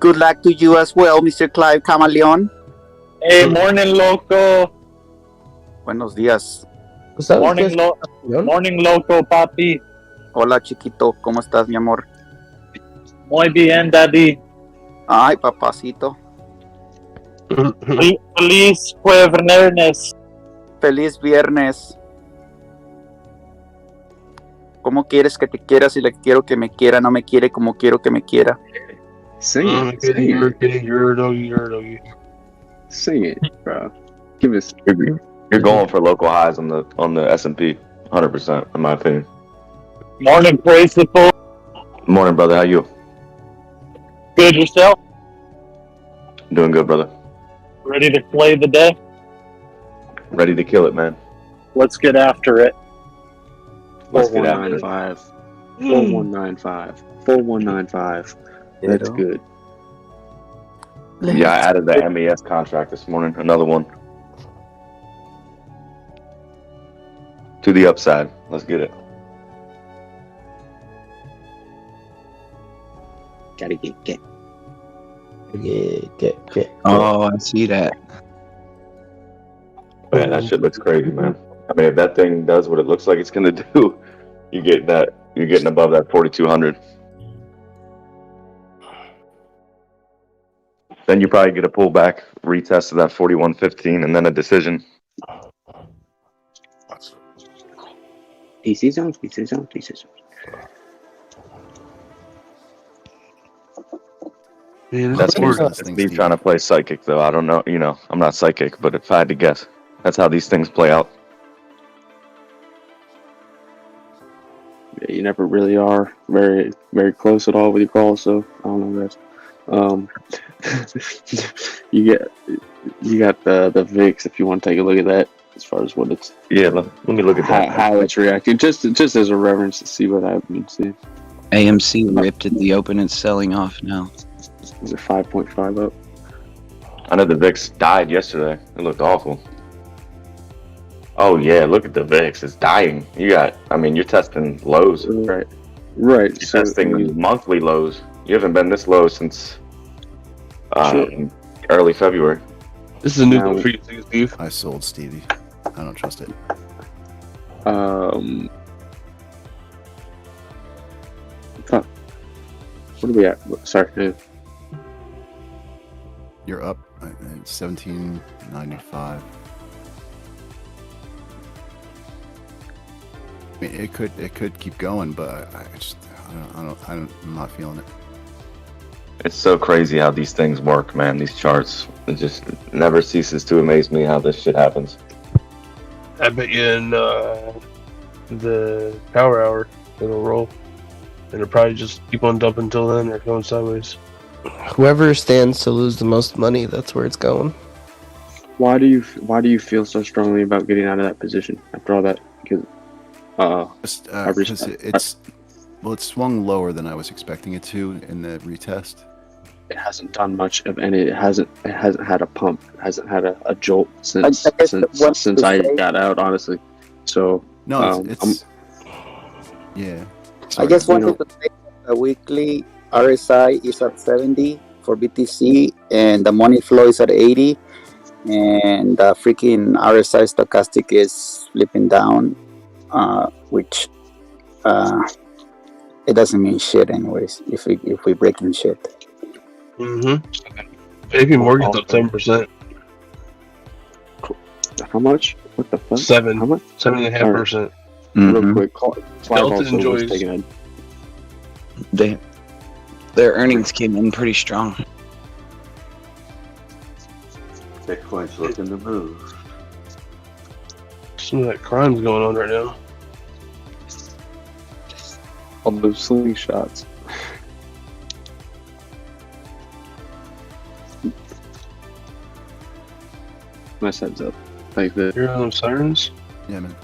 Good luck to you as well, Mr. Clive Camaleon. Hey, morning, loco. Buenos días. Morning, loco, papi. Hola, chiquito. ¿Cómo estás, mi amor? Muy bien, daddy. Ay, papacito. Feliz viernes. Feliz viernes. ¿Cómo quieres que te quiera si le quiero que me quiera? No me quiere como quiero que me quiera. Sing it. Sing it. You're a doggy. Sing it, bro. Give us. You're going for local highs on the S&P, 100%, in my opinion. Morning, principal. Morning, brother. How you? Good yourself? Doing good, brother. Ready to play the day? Ready to kill it, man. Let's get after it. Let's get after it. 4195. 4195. That's good. Yeah, I added the MES contract this morning. Another one. To the upside. Let's get it. Gotta get. Get. Oh, I see that. Man, that shit looks crazy, man. I mean, if that thing does what it looks like it's gonna do, you're getting above that 4,200. Then you probably get a pullback, retest of that 41.15, and then a decision. PC zones. Man, That's me trying to play psychic, though. I don't know. I'm not psychic, but if I had to guess, that's how these things play out. Yeah, you never really are very, very close at all with your calls, so I don't know, guys. You got the VIX if you want to take a look at that as far as what it's. Yeah, let me look at that. How it's reacting, just as a reference to see what happens. See. AMC ripped at the open and selling off now. Is it 5.5 up? I know the VIX died yesterday. It looked awful. Oh yeah, look at the VIX. It's dying. You're testing lows. Right. You're testing monthly lows. You haven't been this low since early February. This is a new one for you, Steve. I sold Stevie. I don't trust it. Fuck. What are we at? Sorry. You're up. 1795. I mean, it could keep going, but I'm not feeling it. It's so crazy how these things work, man. These charts. It just never ceases to amaze me how this shit happens. I bet you in the power hour it'll roll, and it'll probably just keep on dumping until then, or going sideways. Whoever stands to lose the most money, that's where it's going. Why do you feel so strongly about getting out of that position after all that? Because it swung lower than I was expecting it to in the retest. It hasn't done much of any. It hasn't had a pump. It hasn't had a jolt since I got out. Honestly, so no, it's yeah. I just wanted to say the weekly RSI is at 70 for BTC, and the money flow is at 80, and the freaking RSI stochastic is flipping down, which it doesn't mean shit anyways. If we breaking shit. JP Morgan's up 7%. How much? What the fuck? 7. How much? 7.5%. Real quick, Delta enjoys. Their earnings came in pretty strong. Bitcoin's looking to move. Some of that crime's going on right now. All those slingshots. My heads up. Like that. You're on sirens? Yeah, man.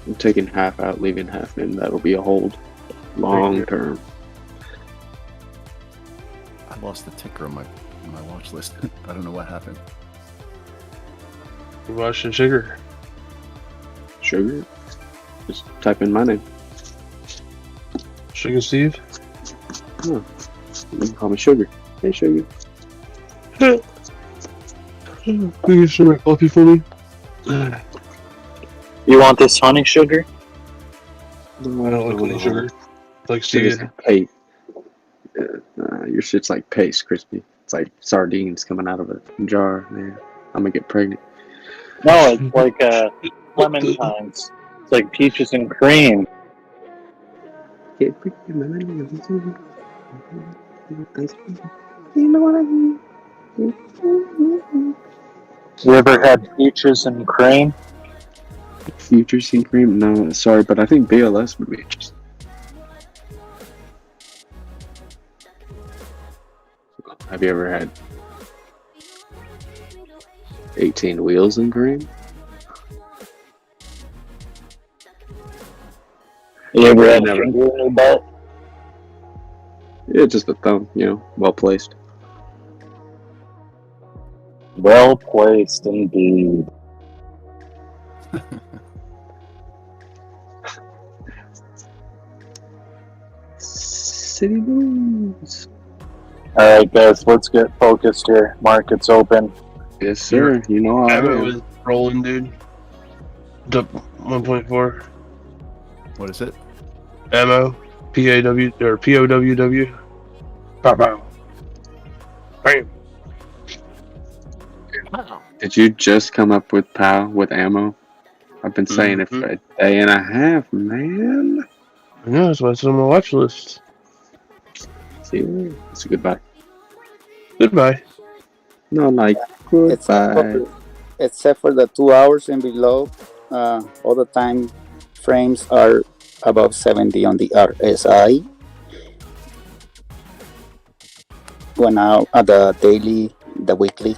I'm taking half out, leaving half in. That'll be a hold. Long term. I lost the ticker on my watch list. I don't know what happened. Russian sugar. Sugar? Just type in my name. Sugar Steve? Oh, you can call me Sugar. Hey, Sugar. Can you share my coffee for me? You want this honey sugar? No, I don't like honey sugar. Like Sugar's seed. paste. Your shit's like paste, crispy. It's like sardines coming out of a jar, man. I'm gonna get pregnant. No, it's like clementines. It's like peaches and cream. You ever had peaches and cream? Futures and cream? No, sorry, but I think BLS would be interesting. Have you ever had 18 wheels and cream? You ever had Never. finger in your butt? Yeah, just a thumb, well placed. Well placed indeed. City moves. Alright guys, let's get focused here. Market's open. Yes, sir. You know I Ammo am. is rolling, dude. It's up 1.4. What is it? Ammo. PAW or POWW. Pow pow. Bam. Did you just come up with POW with ammo? I've been saying it for a day and a half, man. I know, that's why it's on my watch list. See, it's a goodbye. Goodbye. No, like goodbye. Except for the 2 hours and below, all the time frames are above 70 on the RSI. Well, now at the daily, the weekly.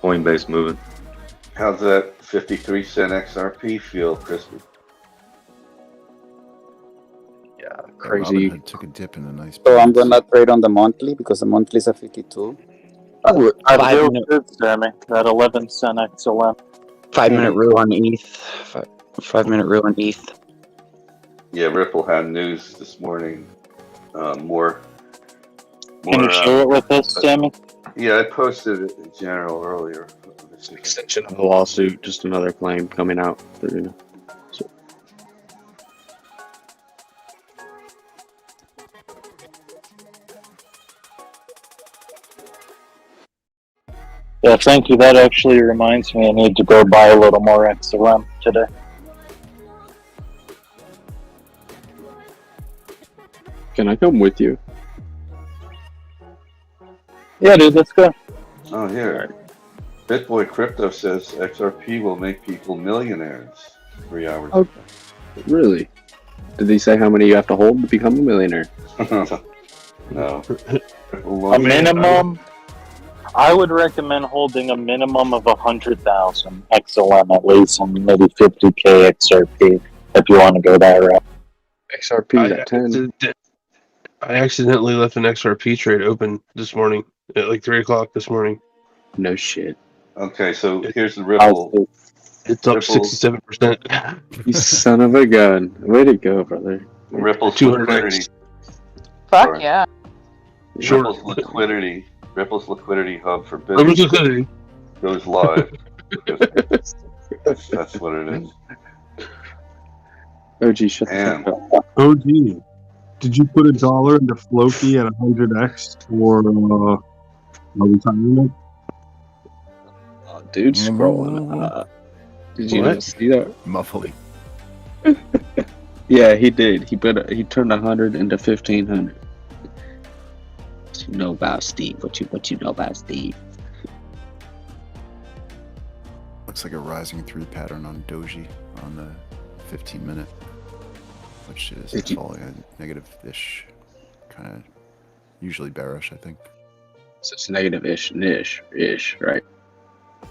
Coinbase moving. How's that 53-cent XRP feel, Crispy? Crazy. Robinhood took a dip in a nice. So I'm gonna trade on the monthly because the monthly is at 52. I do too, Sammy. That 11-cent XLM. 5-minute rule on ETH. 5-minute rule on ETH. Yeah, Ripple had news this morning. More. Can you share it with us, Sammy? Yeah, I posted it in general earlier. Extension of the lawsuit, just another claim coming out. Yeah, thank you. That actually reminds me I need to go buy a little more XLM today. Can I come with you? Yeah, dude, let's go. Oh, here. BitBoy Crypto says XRP will make people millionaires. 3 hours Oh, really? Did they say how many you have to hold to become a millionaire? No. A minimum. I would recommend holding a minimum of 100,000 XLM at least, and maybe 50K XRP if you want to go that route. XRP is at 10. I accidentally left an XRP trade open this morning at like 3 o'clock this morning. No shit. Okay, so here's the Ripple. It's up Ripple- 67%. You son of a gun. Way to go, brother. Ripple's 200x. liquidity. Fuck Sorry. yeah. Ripple's liquidity hub for Ripple's business liquidity. goes live. That's what it is. OG, shut Damn. the fuck up. OG, did you put $1 into Floki at 100x for retirement? Dude, scrolling up. Did you What? not see that? Muffling. Yeah, he did. He turned 100 into 1,500. What you know about Steve? What you know about Steve? Looks like a rising 3 pattern on Doji on the 15-minute, which is falling at negative-ish, kind of usually bearish, I think. So it's negative-ish, ish, right?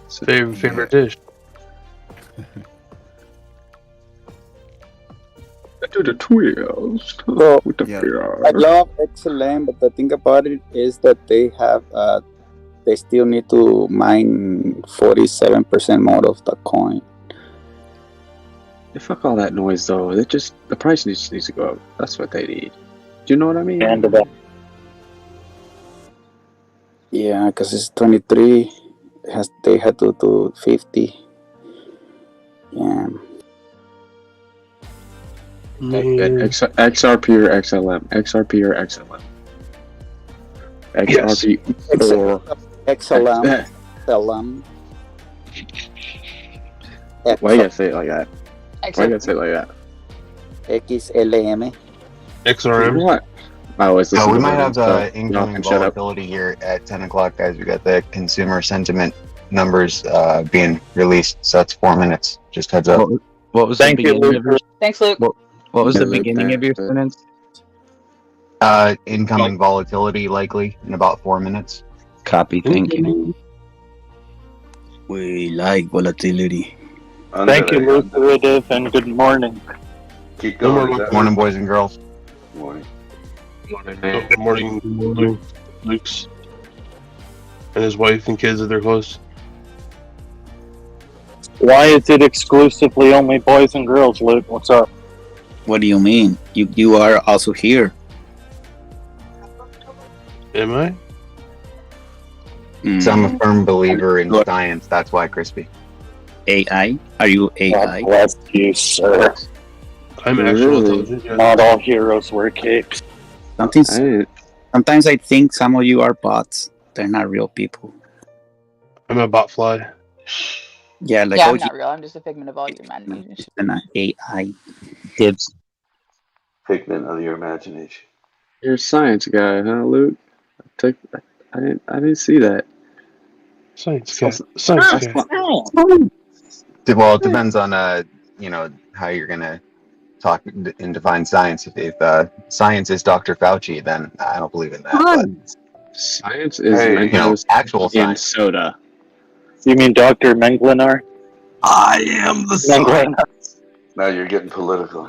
So, Favorite dish. Do the twirls. Well, With the I love XLM, but the thing about it is that they have they still need to mine 47% more of the coin. Yeah, fuck all that noise though. The price needs to go up. That's what they need. Do you know what I mean? Yeah, because it's 23. They had to do 50. Yeah. XRP or XLM? XRP or XLM? XRP or XLM. XLM. Why you gotta say it like that? Why you gotta say it like that? XLM. XRM. What? I always listen we to might them, have so the y'all incoming can shut up. volatility here at 10 o'clock, guys. We got the consumer sentiment numbers being released, so that's 4 minutes. Just heads up. What was the beginning of your? Thanks, Luke. What was Yeah, the Luke, beginning of your thanks. sentence? Incoming volatility likely in about 4 minutes. Copy. Thank you. We like volatility. Thank you, Luke, and good morning. Keep going. Good morning, boys and girls. Morning. Good morning, Luke's and his wife and kids, if they're close. Why is it exclusively only boys and girls, Luke? What's up? What do you mean? You are also here. Am I? So I'm a firm believer in science. That's why, Crispy. AI? Are you AI? Bless you, sir. I'm actual intelligent. Yeah. Not all heroes wear capes. Sometimes I think some of you are bots. They're not real people. I'm a bot fly. Yeah, like I'm OG not real. I'm just a figment of all your imagination. and AI. Dibs. Figment of your imagination. You're a science guy, huh, Luke? I didn't see that. Science guy. Science guy. Well, it depends on how you're gonna talk and define science. If science is Dr. Fauci, then I don't believe in that. But Science is actual in science. soda. You mean Dr. Menglenar? I am the Menglenar. Now you're getting political.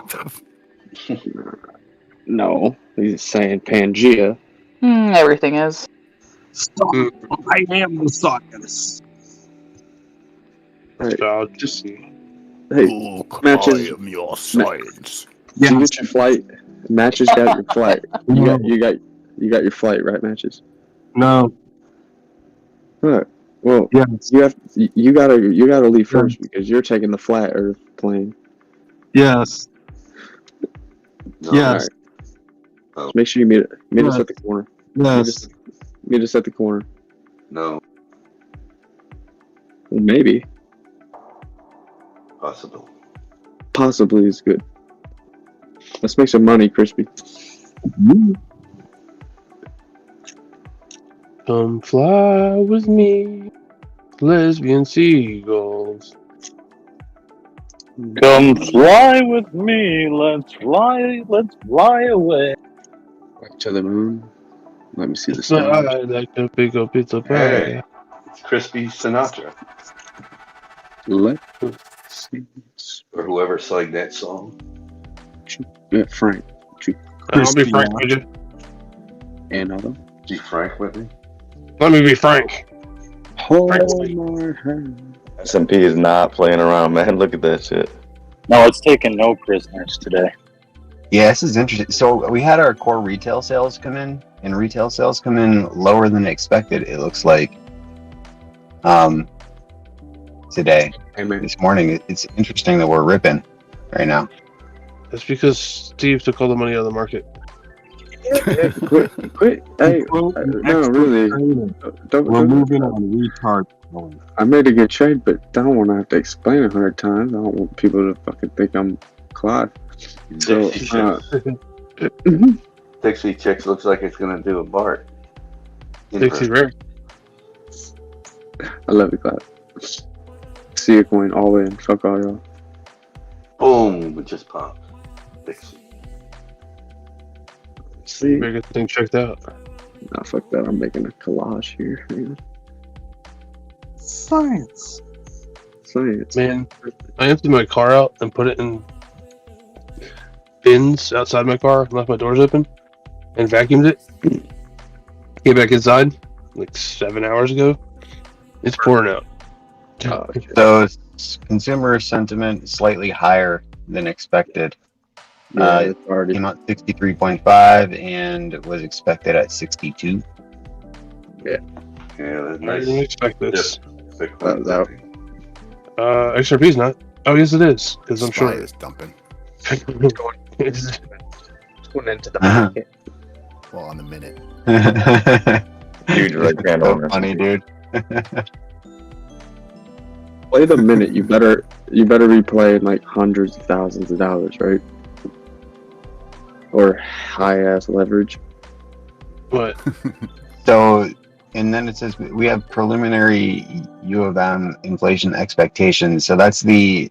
No, he's saying Pangea. Everything is. I am the science. Right. Just Hey, Look, matches. I am your science. Did you get your flight? Matches got your flight. You got your flight, right? Matches. No. What? Well, yes. You gotta leave first because you're taking the flat Earth plane. Yes. No. Yes. Oh. Just make sure you meet us at the corner. Yes. Meet us at the corner. No. Well, maybe. Possible. Possibly is good. Let's make some money, Crispy. Come fly with me, lesbian seagulls. Come fly with me. Let's fly away. To the moon. Let me see the Fly stars. like a big old pizza pie. Hey, it's Crispy Sinatra. Let or whoever sang that song. Frank. I'll be frank with you. And other. Be frank with me. Let me be frank. Hold my hand. SMP is not playing around, man. Look at that shit. No, it's taking no prisoners today. Yeah, this is interesting. So we had our core retail sales come in, and retail sales come in lower than expected. It looks like today, this morning. It's interesting that we're ripping right now. That's because Steve took all the money out of the market. Quit. Hey, no, really. We're moving on retard. I made a good trade, but I don't want to have to explain 100 times. I don't want people to fucking think I'm Claude. So, Dixie Chicks looks like it's gonna do a Bart. Dixie Rare. I love you, Claude. See a coin all in. Fuck all y'all. Boom! It just popped. Dixie. See? Bigger thing checked out. Nah, fuck that. I'm making a collage here. Hang on. Science. Man, I emptied my car out and put it in bins outside my car, left my doors open, and vacuumed it. Came back inside like 7 hours ago. It's pouring out. So consumer sentiment slightly higher than expected. Yeah, it's already came out 63.5 and was expected at 62. Yeah. Yeah, I didn't expect this. That XRP's not. Oh, yes, it is. Because I'm Spy sure. is dumping. It's going into the market. Well, on the minute. Huge red candle. So funny, dude. Play the minute. You better be playing like hundreds of thousands of dollars, right? Or high ass leverage. What? So, and then it says we have preliminary U of M inflation expectations. So that's the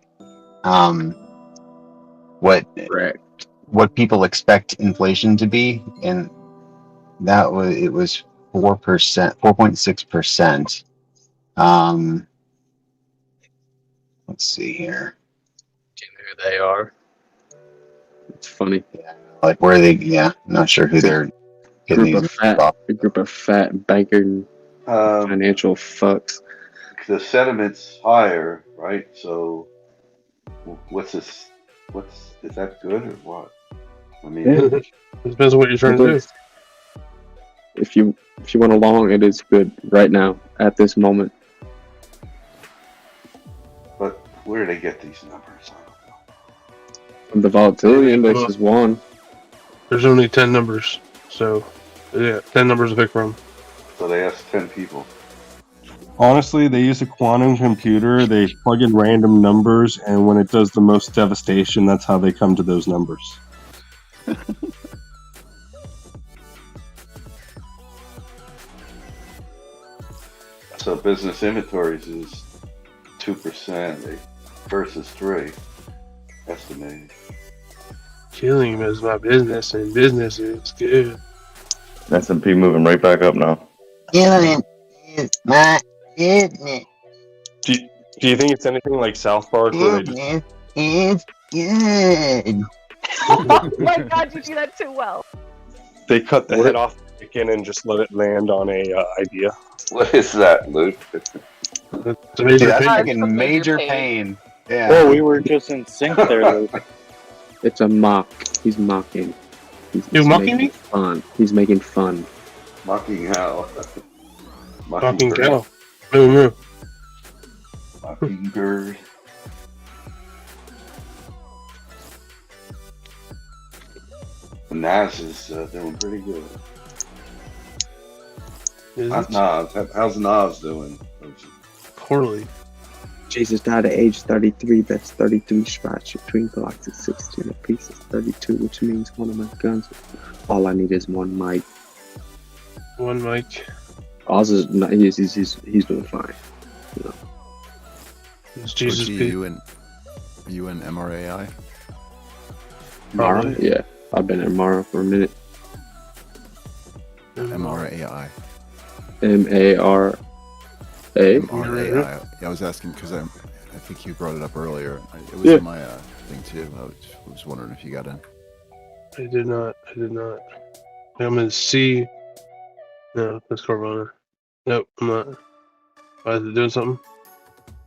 what people expect inflation to be, and that was 4%, 4.6%. Let's see here. Do you know who they are? It's funny. Like where they? Yeah, I'm not sure who they're getting A group of fat banking financial fucks. The sentiment's higher, right? So, what's this? Is that good or what? I mean, it depends on what you're trying to do. If you want a long, it is good right now at this moment. But where do they get these numbers? The volatility index is one. There's only 10 numbers. So, yeah, 10 numbers to pick from. So they asked 10 people. Honestly, they use a quantum computer. They plug in random numbers, and when it does the most devastation, that's how they come to those numbers. So business inventories is 2% versus 3 estimated. Killing him is my business, and business is good. S&P moving right back up now. Killing is my business. Do you think it's anything like South Park where they just... It's good. Oh my god, you do that too well. They cut the head off the chicken and just let it land on a idea? What is that, Luke? That's Dude, that's fucking major pain. Yeah. Oh, we were just in sync there, Luke. It's a mock. He's mocking. You're mocking me? Fun. He's making fun. Mocking how? Mocking cow. Moo moo. Mockingbird. Nas is doing pretty good. Is Not it? Nas. How's Nas doing? Poorly. Jesus died at age 33. That's 33 shots between Glocks at 16 apiece. It's 32, which means one of my guns. All I need is one mic. One mic. Oz is not, he's doing fine. You know. It's Jesus OG, P. you and MRAI? Mara? Yeah, I've been at Mara for a minute. MRAI. MARA. MRAI. Yeah, I was asking because I think you brought it up earlier. It was in my thing too. I was wondering if you got in. I did not. I'm in C. No, that's Carvana. Nope, I'm not. Why is it doing something?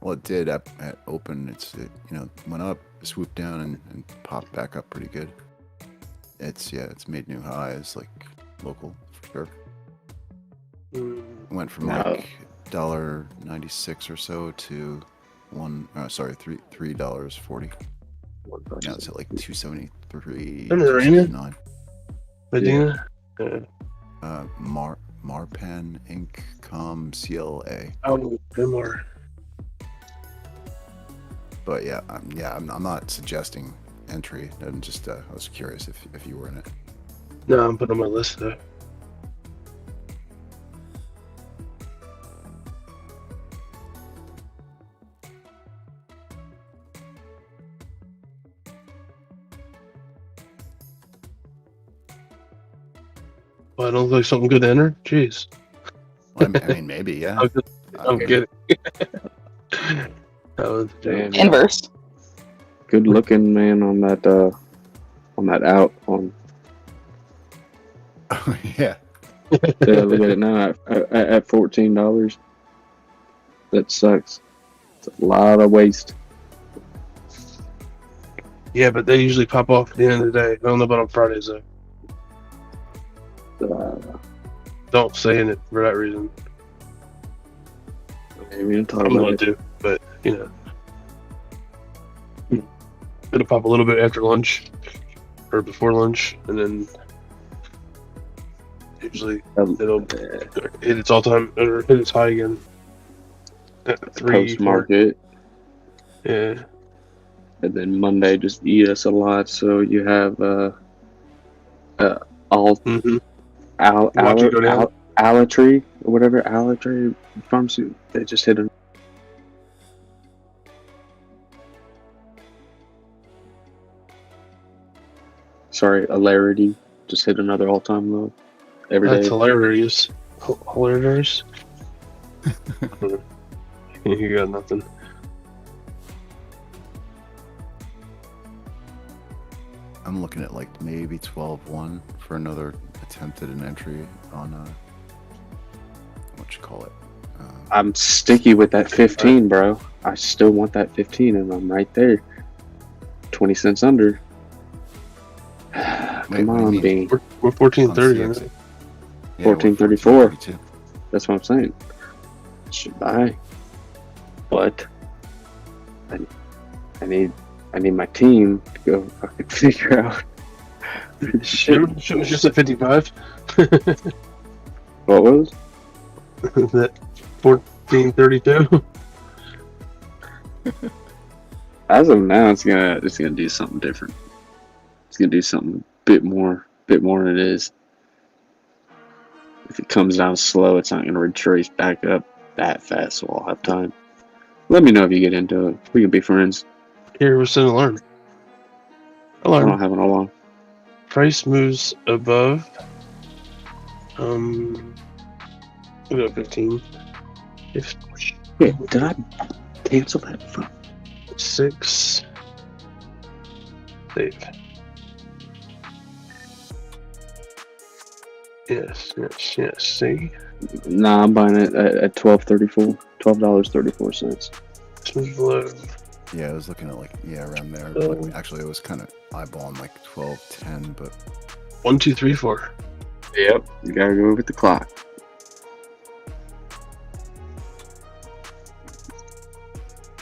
Well, it did at open. It went up, swooped down, and popped back up pretty good. It's made new highs, like local for sure. It went from like $1.96 or so to $3.40. Now it's at like $2.73. $2.69. Medina? Marpan Inc. Com CLA. Oh, more. But yeah, I'm not suggesting entry. I'm just I was curious if you were in it. No, I'm putting on my list though. Well, I don't look like something good to enter. Jeez. Well, I mean, maybe, yeah. I'm kidding. Damn, Inverse. Good looking, man, on that out on. Yeah. Yeah, look at it now at $14. That sucks. It's a lot of waste. Yeah, but they usually pop off at the end of the day. I don't know about on Fridays though. Don't say in it for that reason. Maybe I'm I'm going to, but it'll pop a little bit after lunch or before lunch, and then usually it'll hit its all-time or hit its high again at 3. Post market. Yeah. And then Monday just eat us a lot. So you have all Watch it go down. Alatree or whatever, Alatree pharmacy. They just hit a Hilarity just hit another all-time low every day. That's hilarious. Hilarious. You got nothing. I'm looking at like maybe 12-1 for another attempt at an entry on what you call it. I'm sticky with that 15, bro. I still want that 15, and I'm right there. 20 cents under. Come on, Bean. We're 14.30. Yeah, 14.34. That's what I'm saying. Should buy, but I need my team to go fucking figure out. Shit was just at 55. What was? That 14.32. As of now, it's gonna do something different. It's gonna do something a bit more than it is. If it comes down slow, it's not gonna retrace back up that fast, so I'll have time. Let me know if you get into it. We can be friends. Here, we're sitting alarm. I don't have an alarm. Price moves above. We'll go 15. Wait, did I cancel that? 6. Save. Yes. See? Nah, I'm buying it at $12.34. $12.34. Move low. Yeah, I was looking at around there. Actually, it was kind of eyeballing like 12.10, but 1, 2, 3, 4. Yep, you gotta go with the clock.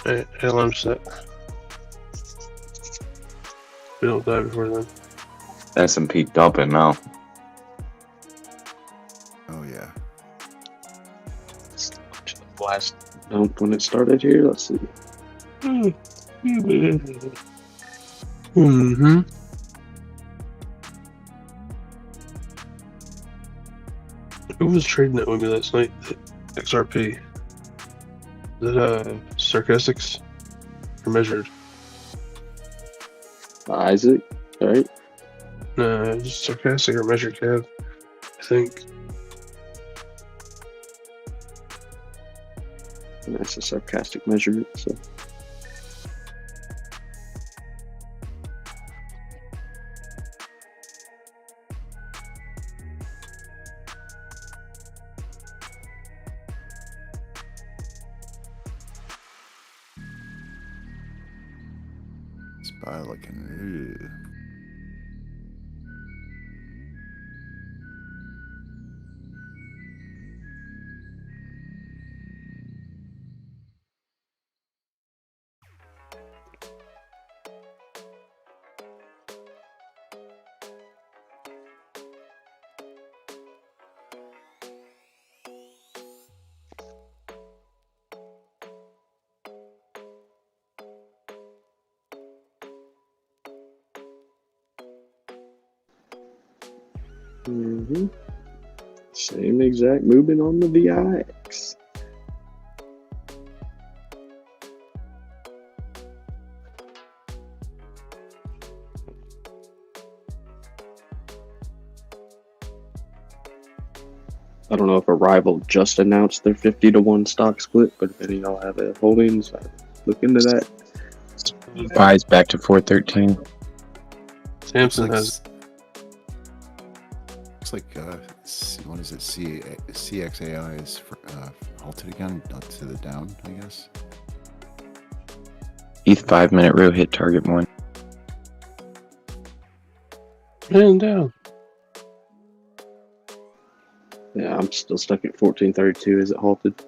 Alright, alarm set. We don't die before then. S&P dumping now. oh yeah. Last dump when it started here. Let's see. Mm-hmm. Who was trading that with me last night? XRP. Is it sarcastics or measured? Isaac, right? No, just sarcastic or measured, Kev. I think. And that's a sarcastic measurement, so. Spy looking. Mm-hmm. Same exact movement on the VIX. I don't know if Arrival just announced their 50-to-1 stock split, but if any of y'all have holdings, look into that. Buys back to 413. Samson has. Looks like what is it? CXAI is halted again, up to the down, I guess. ETH 5-minute row hit target 1. Man down. Yeah, I'm still stuck at 1432. Is it halted?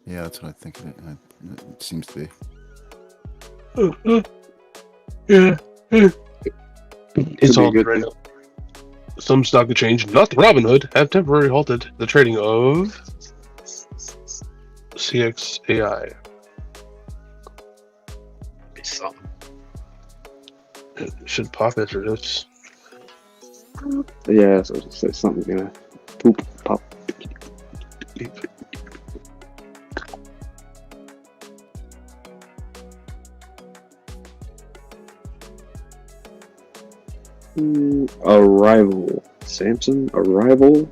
Yeah, that's what I think it seems to be. Yeah. It's all good right now. Some stock exchange, not Robinhood, have temporarily halted the trading of CXAI. It should pop after this. Yeah, so something's gonna poop, pop. Arrival. Samson, Arrival.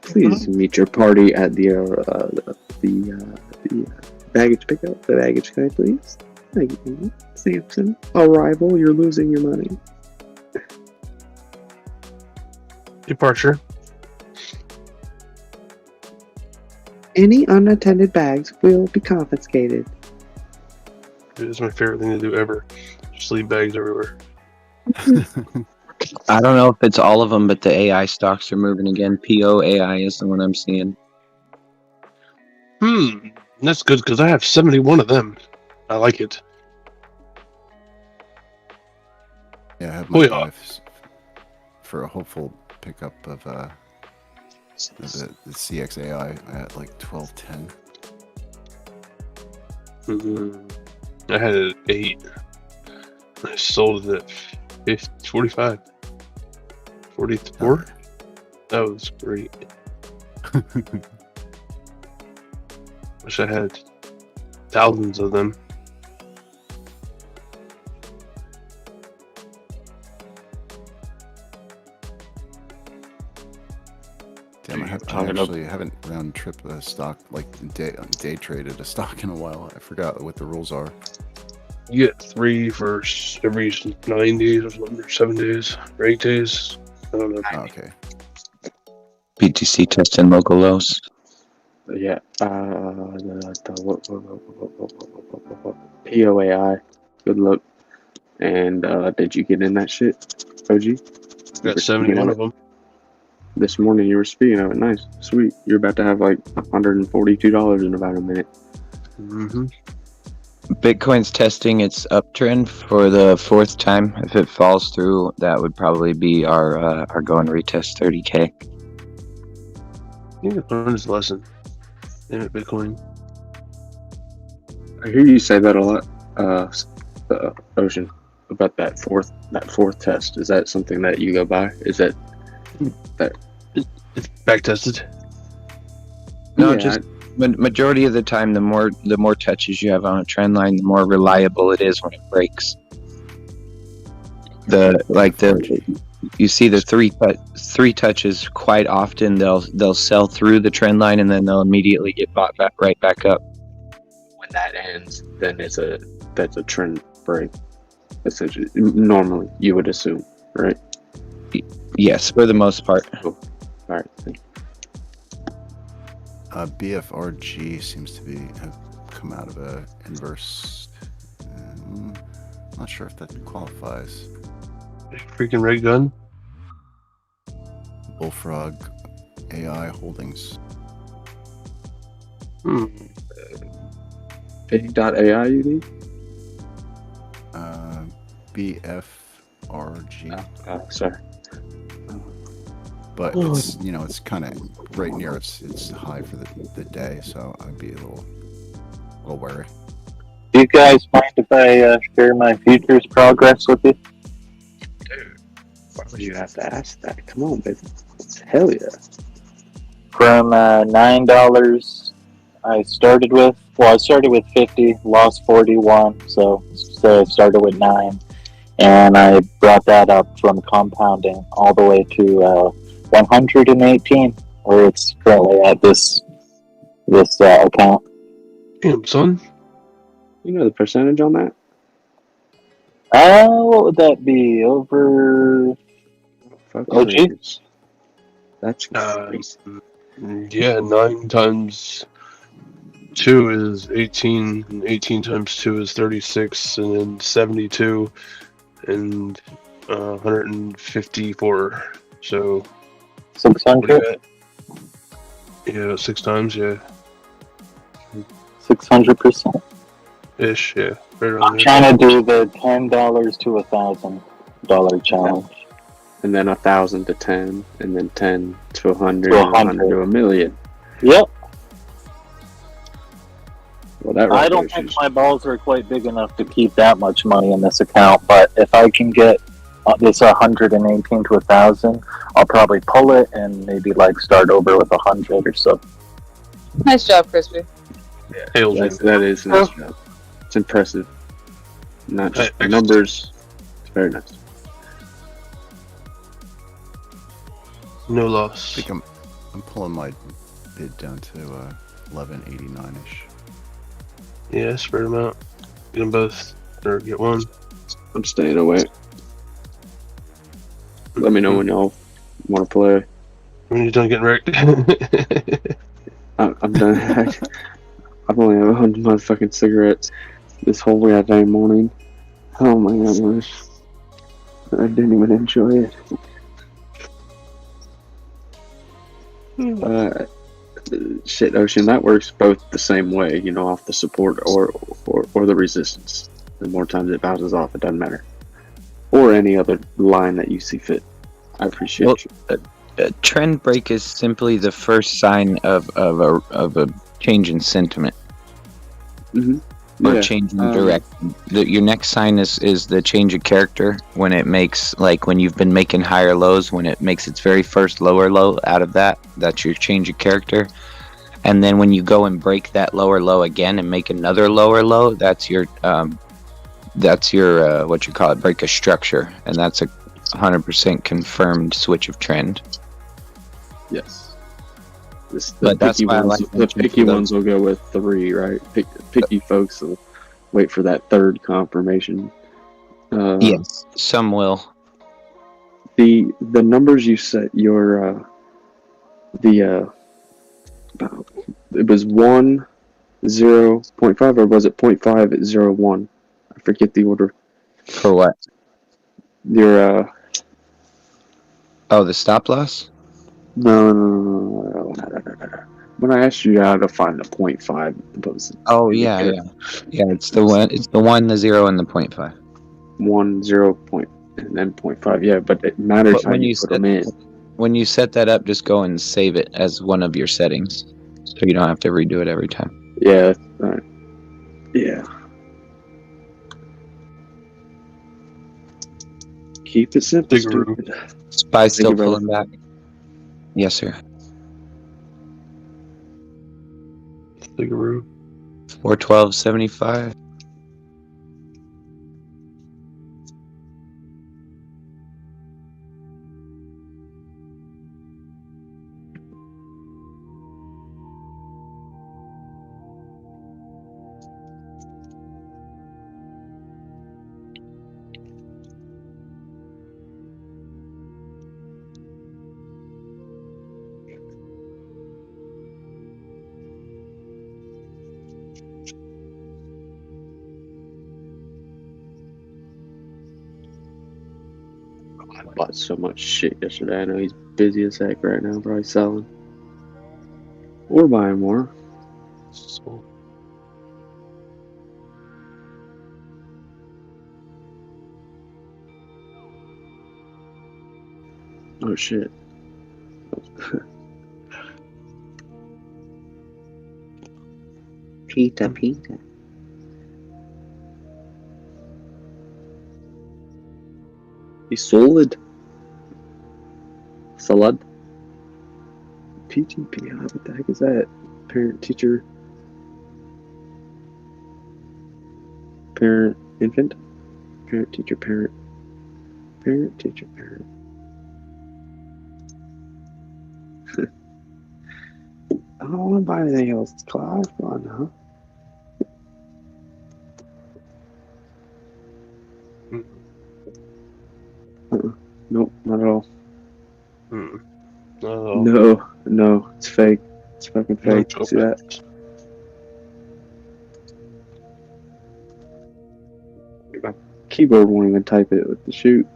Please meet your party at the baggage pickup. The baggage guy, please. Thank you, Samson. Arrival. You're losing your money. Departure. Any unattended bags will be confiscated. It's my favorite thing to do ever. Just leave bags everywhere. I don't know if it's all of them, but the AI stocks are moving again. POAI is the one I'm seeing. That's good because I have 71 of them. I like it. Yeah, I have my buy for a hopeful pickup of the CXAI at like 1210. I had it at 8. I sold it at 45. 44? That was great. Wish I had thousands of them. Damn, I haven't round trip a stock, like day traded a stock in a while. I forgot what the rules are. You get 3 for every 9 days or something, or 7 days, or 8 days. I don't know. Oh, okay. BTC testing local lows. Yeah. POAI. Good luck. And did you get in that shit, OG? Got 71 of them. This morning you were speaking of it. Nice. Sweet. You're about to have like $142 in about a minute. Mm-hmm. Bitcoin's testing its uptrend for the 4th time. If it falls through, that would probably be our go and retest 30K. I think I learned his lesson. Damn it, Bitcoin. I hear you say that a lot, Ocean, about that fourth test. Is that something that you go by? Is that it's back tested? No, Yeah, just majority of the time, the more touches you have on a trend line, the more reliable it is when it breaks. You see the three touches quite often. They'll sell through the trend line and then they'll immediately get bought right back up. when that ends, then that's a trend break. Essentially, normally you would assume, right? Yes, for the most part. Cool. All right. BFRG seems to have come out of a inverse. Not sure if that qualifies. Freaking ray gun. Bullfrog AI Holdings. Big.ai, you mean? BFRG. Oh, sorry. But it's kind of right near its high for the day, so I'd be a little wary. Do you guys mind if I share my futures progress with you? Dude, why would you have to ask that? Come on, baby. Hell yeah. From $9, I started with 50, lost 41, so I started with 9, and I brought that up from compounding all the way to 118, where it's currently at this account. Damn, son. You know the percentage on that? What would that be? Over OG? That's crazy. Yeah, 9 times 2 is 18, and 18 times 2 is 36, and then 72, and 154. So 600? Yeah, 6 times, yeah. 600%. Ish, yeah. Right around I'm there. trying to do the $10 to $1,000 challenge. And then 1,000 to 10, and then 10 to 100, To and 100 to 1,000,000. Yep. Well, that I don't think my balls are quite big enough to keep that much money in this account, but if I can get this 118 to 1,000, I'll probably pull it and maybe start over with 100 or so. Nice job, Crispy. That is a nice job. It's impressive. Not just the numbers. It's very nice. No loss. I think I'm pulling my bid down to 1189-ish. Yeah, spread them out. Get them both, or get one. I'm staying away. Let me know when y'all want to play. When you're done getting wrecked. I'm done. I've only had 100 motherfucking cigarettes this whole goddamn morning. Oh my gosh. I didn't even enjoy it. Shit, Ocean, that works both the same way, off the support or the resistance. The more times it bounces off, it doesn't matter. Or any other line that you see fit. I appreciate you. A trend break is simply the first sign of a change in sentiment. Mm-hmm. Or change in direction. Your next sign is the change of character when it makes, when you've been making higher lows, when it makes its very first lower low out of that's your change of character. And then when you go and break that lower low again and make another lower low, that's your what you call it, break of structure, and that's a 100% confirmed switch of trend. Yes. But that's why I like the picky ones will go with 3, right? Picky folks will wait for that third confirmation. Yes, some will. The numbers you set your it was 1, 0.5, or was it 0.5 0, 1? I forget the order. For what? Your the stop loss? No. When I asked you how to find the 0.5, Oh yeah. It's the 1, the 0, and the 0.5. 1, 0, and then 0.5. Yeah, but it matters how you put them in. When you set that up, just go and save it as one of your settings, so you don't have to redo it every time. Yeah, right. Yeah. Keep it simple, stupid. Spy still you, brother. pulling back. Yes, sir. Stigaroo. 412.75. I bought so much shit yesterday. I know he's busy as heck right now, probably selling. Or buying more. So, Oh shit. Pita, pita. He's solid. Salad. PTPI, what the heck is that? Parent, teacher, parent, infant? Parent, teacher, parent. Parent, teacher, parent. I don't want to buy anything else. It's Clive. Come on now. Nope, not at all. No, it's fake. It's fucking fake. See that? My keyboard won't even type it with the shoot.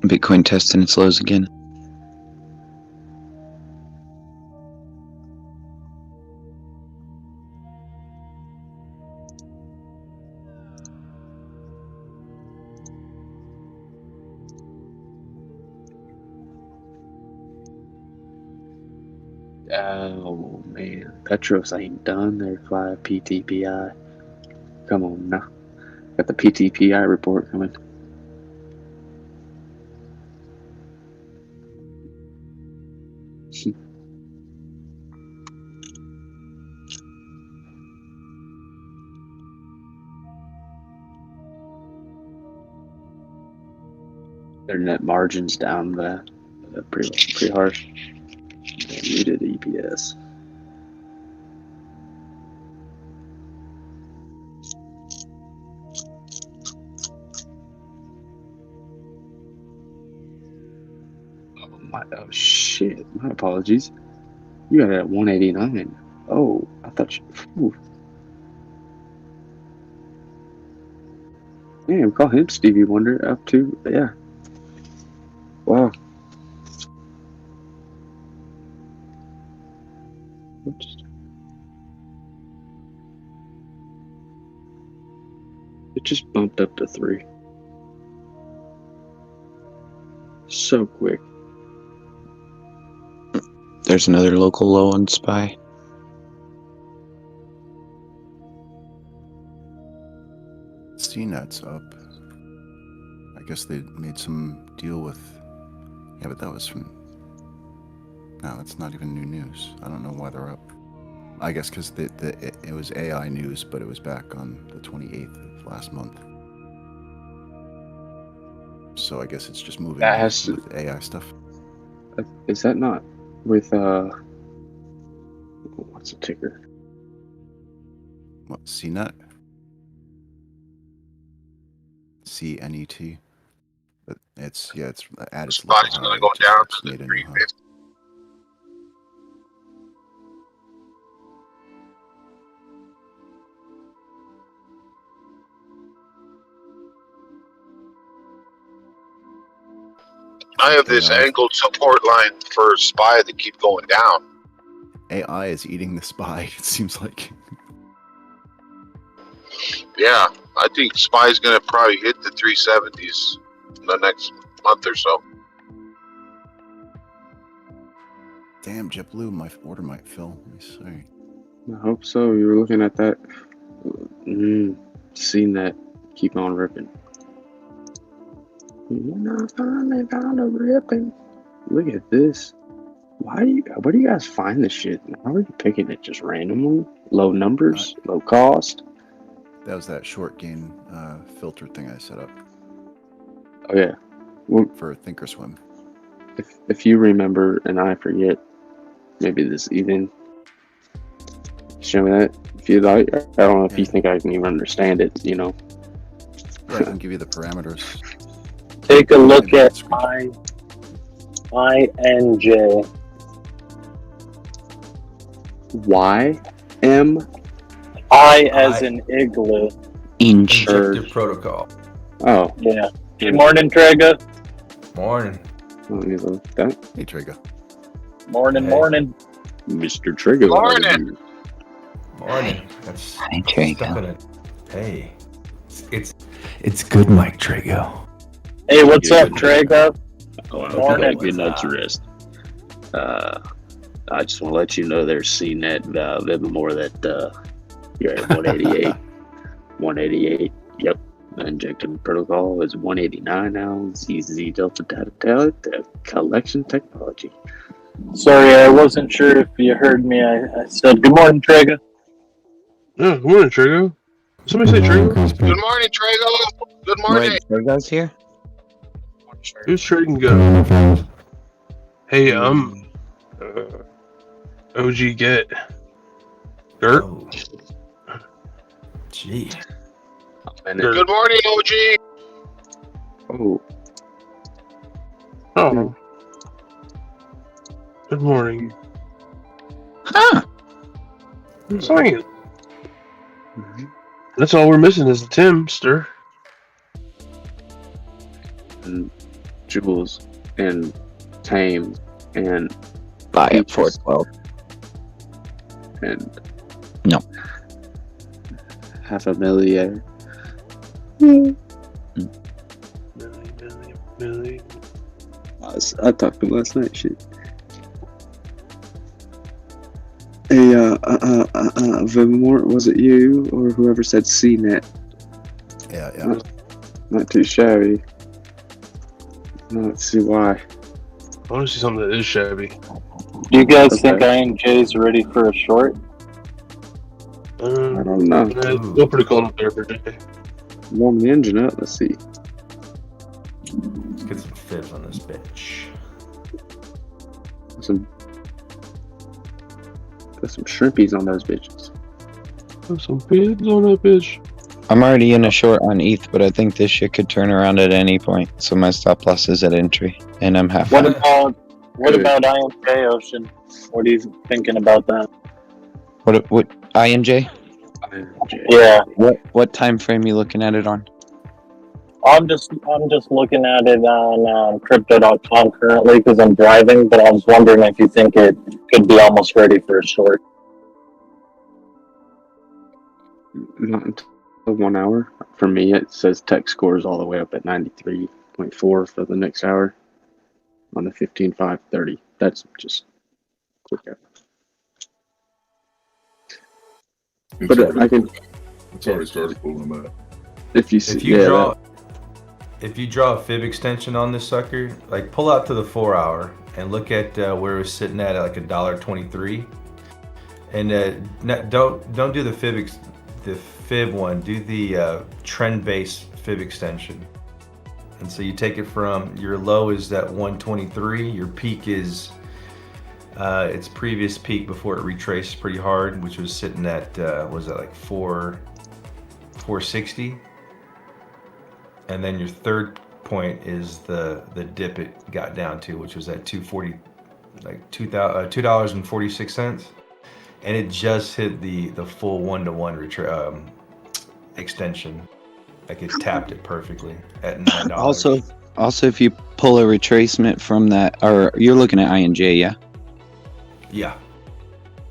Bitcoin testing its lows again. Oh man, Petros ain't done there, Clive. PTPI. Come on now. Got the PTPI report coming. Their net margins down pretty harsh. They muted EPS. Oh shit! My apologies. You got it at 189. Oh, I thought you. Whew. Damn, call him Stevie Wonder up to yeah. Wow. It just bumped up to 3. So quick. There's another local low on SPY. CNET's up. I guess they made some deal with. Yeah, but that was from. No, that's not even new news. I don't know why they're up. I guess because it was AI news, but it was back on the 28th of last month. So I guess it's just moving That has to, with AI stuff. Is that not with what's the ticker? What, CNET? CNET. But it's it's at its local Spot's high. gonna It go just down it's to the made a new high. 350. I have this AI angled support line for SPY that keep going down. AI is eating the SPY. It seems like Yeah, I think Spy's gonna probably hit the 370s in the next month or so. Damn, JetBlue, my order might fill. Let me see. I hope so. You were looking at that. Seen that. Keep on ripping. You're not finally bound to ripping. Look at this. Where do you guys find this shit? How are you picking it just randomly? Low numbers, low cost. That was that short gain filter thing I set up. Oh yeah, well, for Thinkorswim. If you remember and I forget, maybe this evening. Show me that if you like. I don't know if you think I can even understand it. You know. Yeah, I can give you the parameters. Take a look at INJ. I as in igloo. Injective protocol. Oh. Yeah. Good morning, Trega. Morning. Hey, Trega. Morning, morning. Mr. Trigger. Morning. Morning. That's Hi, Trago. Hey. It's good, Mike Trago. Hey, what's up, Trega? Oh, I Morning. hope you good night's rest. I just want to let you know there's CNET Vivimore that you're at 188. 188. Yep. The injecting protocol is 189 now. ZZ Delta Data collection technology. Sorry, I wasn't sure if you heard me. I said good morning, Trega. Yeah, good morning, Trigo. Somebody say Trigo? Good morning, Trago. Good morning. Wait, Trago's here? Who's trading go? Hey, OG get dirt. Oh. Gee. Good morning, OG. Oh. Oh. Good morning. Huh. I'm saying. That's all we're missing is the Timster. And Jules and Tame and Buy it for 12. And no. $500,000. Millie. I talked to him last night. Shit. Hey, Vivimore, was it you or whoever said CNET? Yeah. Not too shabby. Let's see why. I want to see something that is shabby. Do you guys think INJ's ready for a short? I don't know. It's still pretty cold up there for today. Warm the engine up. Let's see. Let's get some fibs on this bitch. Got some shrimpies on those bitches. Put some fibs on that bitch. I'm already in a short on ETH, but I think this shit could turn around at any point. So my stop loss is at entry, and I'm half. What about INJ, Ocean? What are you thinking about that? What INJ? Yeah. What time frame you looking at it on? I'm just looking at it on crypto.com currently because I'm driving, but I was wondering if you think it could be almost ready for a short. Not until 1 hour. For me, it says tech scores all the way up at 93.4 for the next hour on the 15.530. That's just quick. But I can. It's already started pulling them out. If you draw a fib extension on this sucker, like pull out to the 4 hour and look at where it's sitting at like $1.23, and don't do the fib one. Do the trend based fib extension. And so you take it from your low is at 123, your peak is its previous peak before it retraced pretty hard, which was sitting at was that like 460. And then your third point is the dip it got down to, which was at 240, like $2.46, and it just hit the full 1-to-1 extension. Like it tapped it perfectly at $9. Also, if you pull a retracement from that, or you're looking at INJ, yeah. Yeah.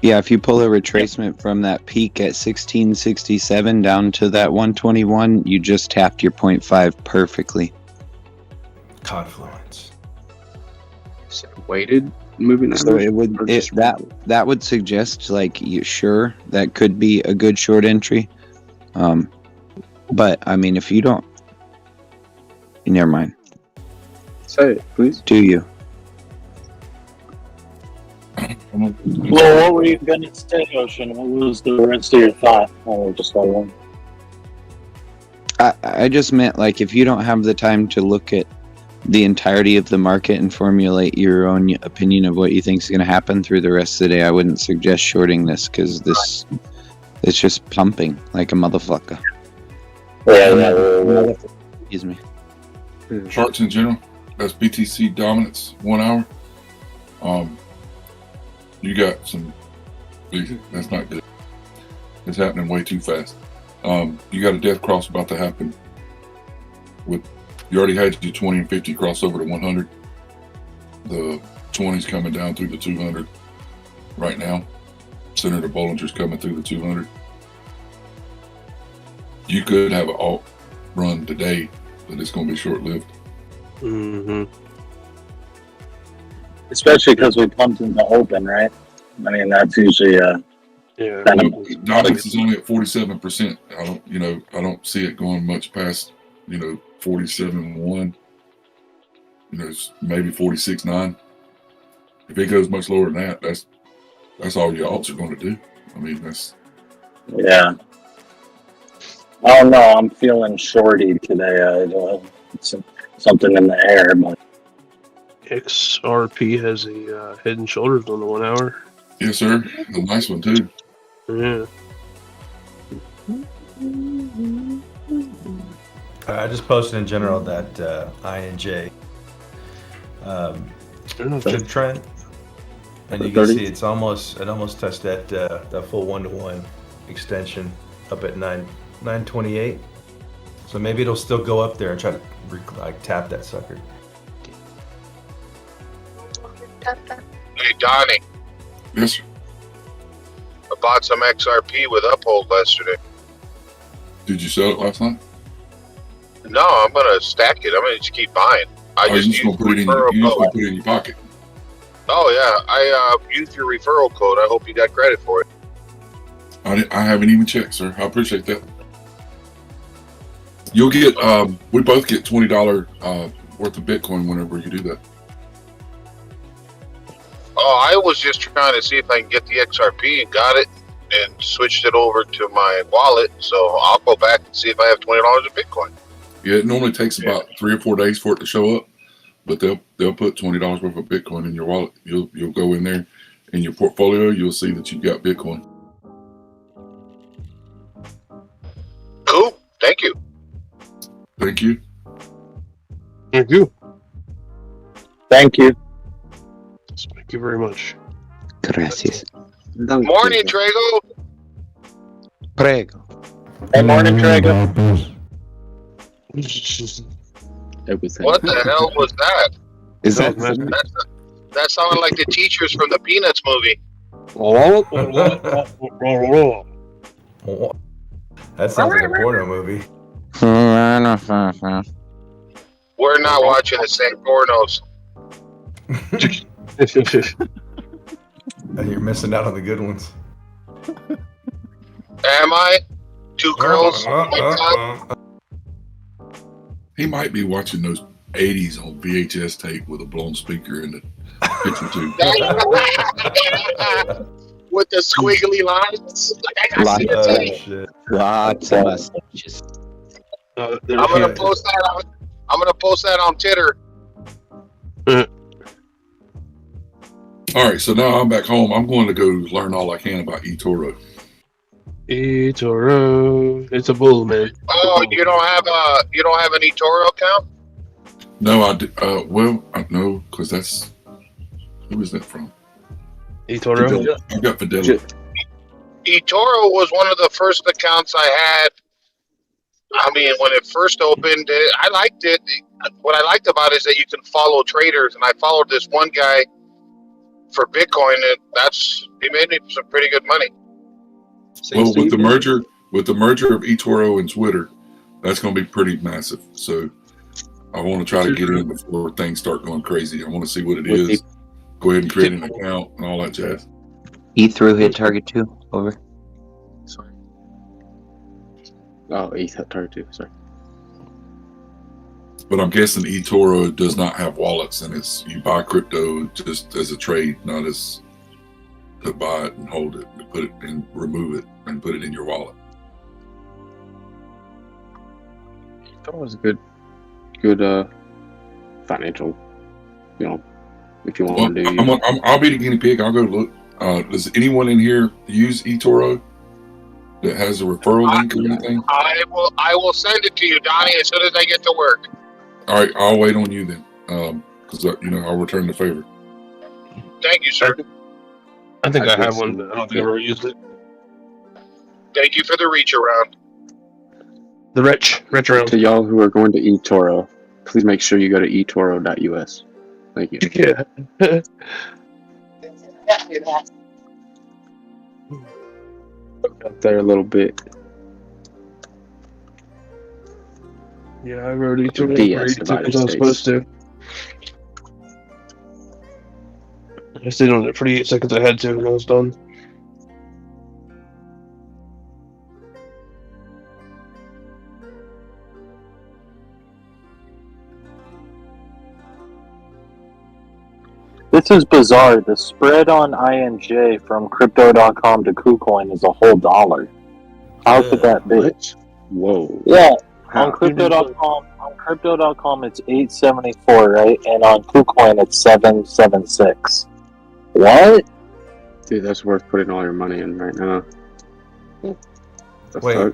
Yeah, if you pull a retracement from that peak at 1667 down to that 121, you just tapped your 0.5 perfectly. Confluence. Is it weighted moving average? So it would that would suggest like sure that could be a good short entry. But I mean if you don't, never mind. Say it, please. Do you? Well, what were you gonna say, Ocean? What was the rest of your thought? I just got one. I just meant like if you don't have the time to look at the entirety of the market and formulate your own opinion of what you think is going to happen through the rest of the day, I wouldn't suggest shorting this because it's just pumping like a motherfucker. Yeah. Excuse me. Charts in general, that's BTC dominance 1 hour. You got some. That's not good. It's happening way too fast. You got a death cross about to happen. You already had your 20 and 50 cross over to 100. The 20's coming down through the 200 right now. Senator Bollinger's coming through the 200. You could have an alt run today, but it's going to be short-lived. Mm-hmm. Especially because we pumped in the open, right? I mean, that's usually yeah. Dominance is only at 47%. I don't see it going much past 47.1. It's maybe 46.9. If it goes much lower than that, that's all your alts are going to do. I mean, that's yeah. I don't know. I'm feeling shorty today. It's something in the air, but XRP has a head and shoulders on the 1 hour. yes, sir. A nice one too. Yeah. I just posted in general that INJ good trend, and you can see it almost touched that full 1-to-1 extension up at 928. So maybe it'll still go up there and try to tap that sucker. Hey, Donnie. Yes, sir. I bought some XRP with Uphold yesterday. Did you sell it last night? No, I'm going to stack it. I'm going to just keep buying. You just going to put it in your pocket? Oh, yeah. I used your referral code. I hope you got credit for it. I haven't even checked, sir. I appreciate that. You'll get, we both get $20 worth of Bitcoin whenever you do that. Oh, I was just trying to see if I can get the XRP and got it and switched it over to my wallet. So I'll go back and see if I have $20 of Bitcoin. Yeah, it normally takes about 3 or 4 days for it to show up, but they'll put $20 worth of Bitcoin in your wallet. You'll go in there in your portfolio. You'll see that you've got Bitcoin. Cool. Thank you. Thank you. Thank you. Thank you. Thank you very much. Gracias. Morning, Trago. Prego. Hey, morning, Trago. What the hell was that? Is that that sounded like the teachers from the Peanuts movie. That sounds like a porno movie. We're not watching the same pornos. You're missing out on the good ones. Am I? 2 girls. He might be watching those 80s on VHS tape with a blown speaker in the picture tube. With the squiggly lines. Like I got Lots of mustaches. I'm gonna post that on Twitter. All right, so now I'm back home. I'm going to go learn all I can about eToro. eToro, it's a bull, man. Oh, you don't have an eToro account? No, I do. Well, no, because that's who is that from? eToro. I've got Fidelity. eToro was one of the first accounts I had. I mean, when it first opened, I liked it. What I liked about it is that you can follow traders, and I followed this one guy for Bitcoin, he made me some pretty good money. Well, with the merger of eToro and Twitter, that's going to be pretty massive. So I want to try to get in before things start going crazy. I want to see what it is. Go ahead and create an account and all that jazz. E-through hit target 2. Over. Sorry. Oh, ETH hit target 2. Sorry. But I'm guessing eToro does not have wallets, and you buy crypto just as a trade, not as to buy it and hold it, and put it and remove it and put it in your wallet. That was a good financial, if you want to do. I'll be the guinea pig. I'll go look. Does anyone in here use eToro that has a referral link or anything? I will send it to you, Donnie, as soon as I get to work. All right, I'll wait on you then, because I'll return the favor. Thank you, sir. I think I have one, but I don't think I've ever used it. Thank you for the reach around. The rich around. To y'all who are going to eToro, please make sure you go to etoro.us. Thank you. Yeah. Up there a little bit. Yeah, I wrote eToro DS for 82 United because I was States. supposed to. I stayed on it for 8 seconds. I had to, and I was done. This is bizarre. The spread on INJ from Crypto.com to KuCoin is a whole $1. How could that be? Whoa. Yeah, on Crypto.com it's 874, right? And on KuCoin it's 776. What? Dude, that's worth putting all your money in right now. Wait,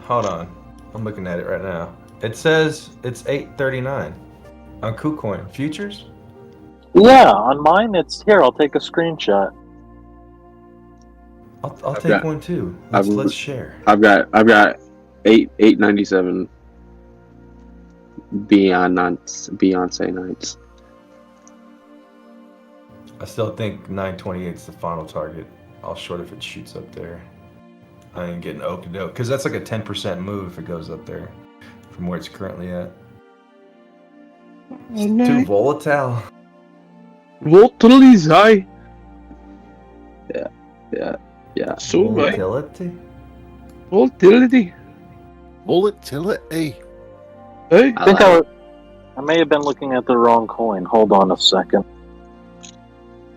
hold on. I'm looking at it right now. It says it's 839 on KuCoin futures. Yeah, on mine it's here. I'll take a screenshot. I'll take one too. Let's share. I've got 897 Beyonce nights. I still think 928 is the final target. I'll short if it shoots up there. I ain't getting okey doke because that's like a 10% move if it goes up there from where it's currently at. It's too volatile. Volatility is high. Yeah. So Volatility? Volatility. Volatility. Hey. I think I may have been looking at the wrong coin. Hold on a second.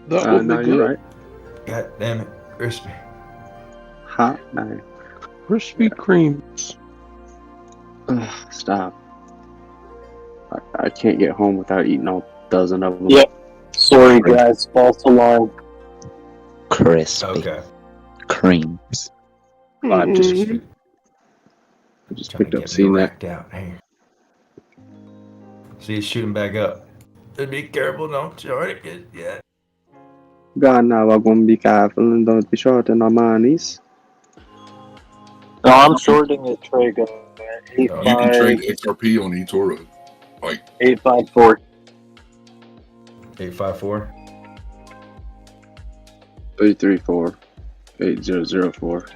No, you're right. God damn it, crispy. Hot night. Krispy Kremes. Stop. I can't get home without eating all dozen of them. Yep. Sorry, guys. False alarm. Crispy. Okay. Creams. I just picked up seeing that. Out here. See, it's shooting back up. Be careful, don't short it yet. God, now I'm gonna be careful and don't be shorting our monies. No, I'm shorting it, Traeger. You can trade XRP on eToro. Like 854. 854. 334 8004.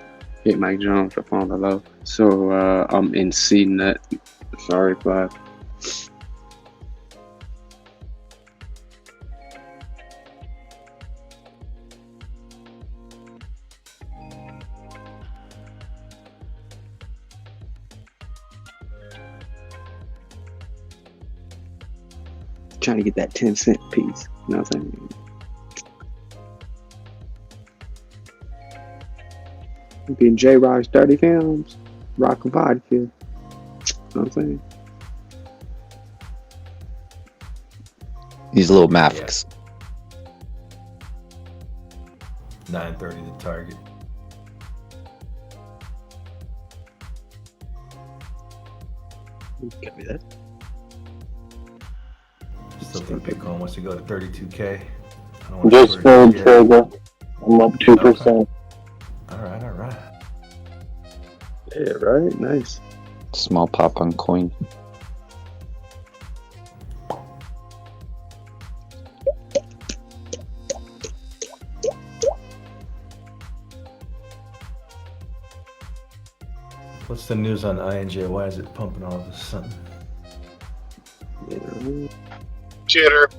Hit Mike Jones up on the low. So I'm in CNET. Sorry, but trying to get that 10-cent piece. You know what I'm saying? Being J Rock's Dirty Films, Rock and Vodka. You know what I'm saying? These little Mavics. 930 the target. Copy that. Still think Bitcoin wants to go to 32K. I don't want Just to filled, Traeger. I'm up 2%. Alright. Yeah, right? Nice. Small pop on coin. the news on INJ? Why is it pumping all of a sudden? Chitter.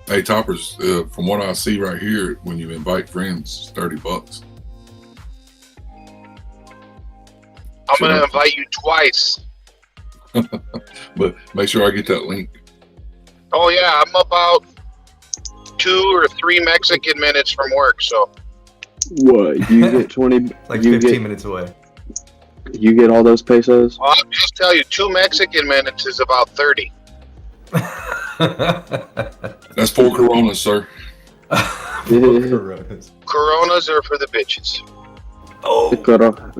Hey, Toppers, from what I see right here, when you invite friends, it's $30. I'm going to invite you twice. But make sure I get that link. Oh, yeah, I'm about 2 or 3 Mexican minutes from work, so. What? You get 20? Like you 15 get, minutes away. You get all those pesos? Well, I'll just tell you, 2 Mexican minutes is about 30. That's 4 Coronas, sir. Coronas. Coronas are for the bitches. Oh. Corona.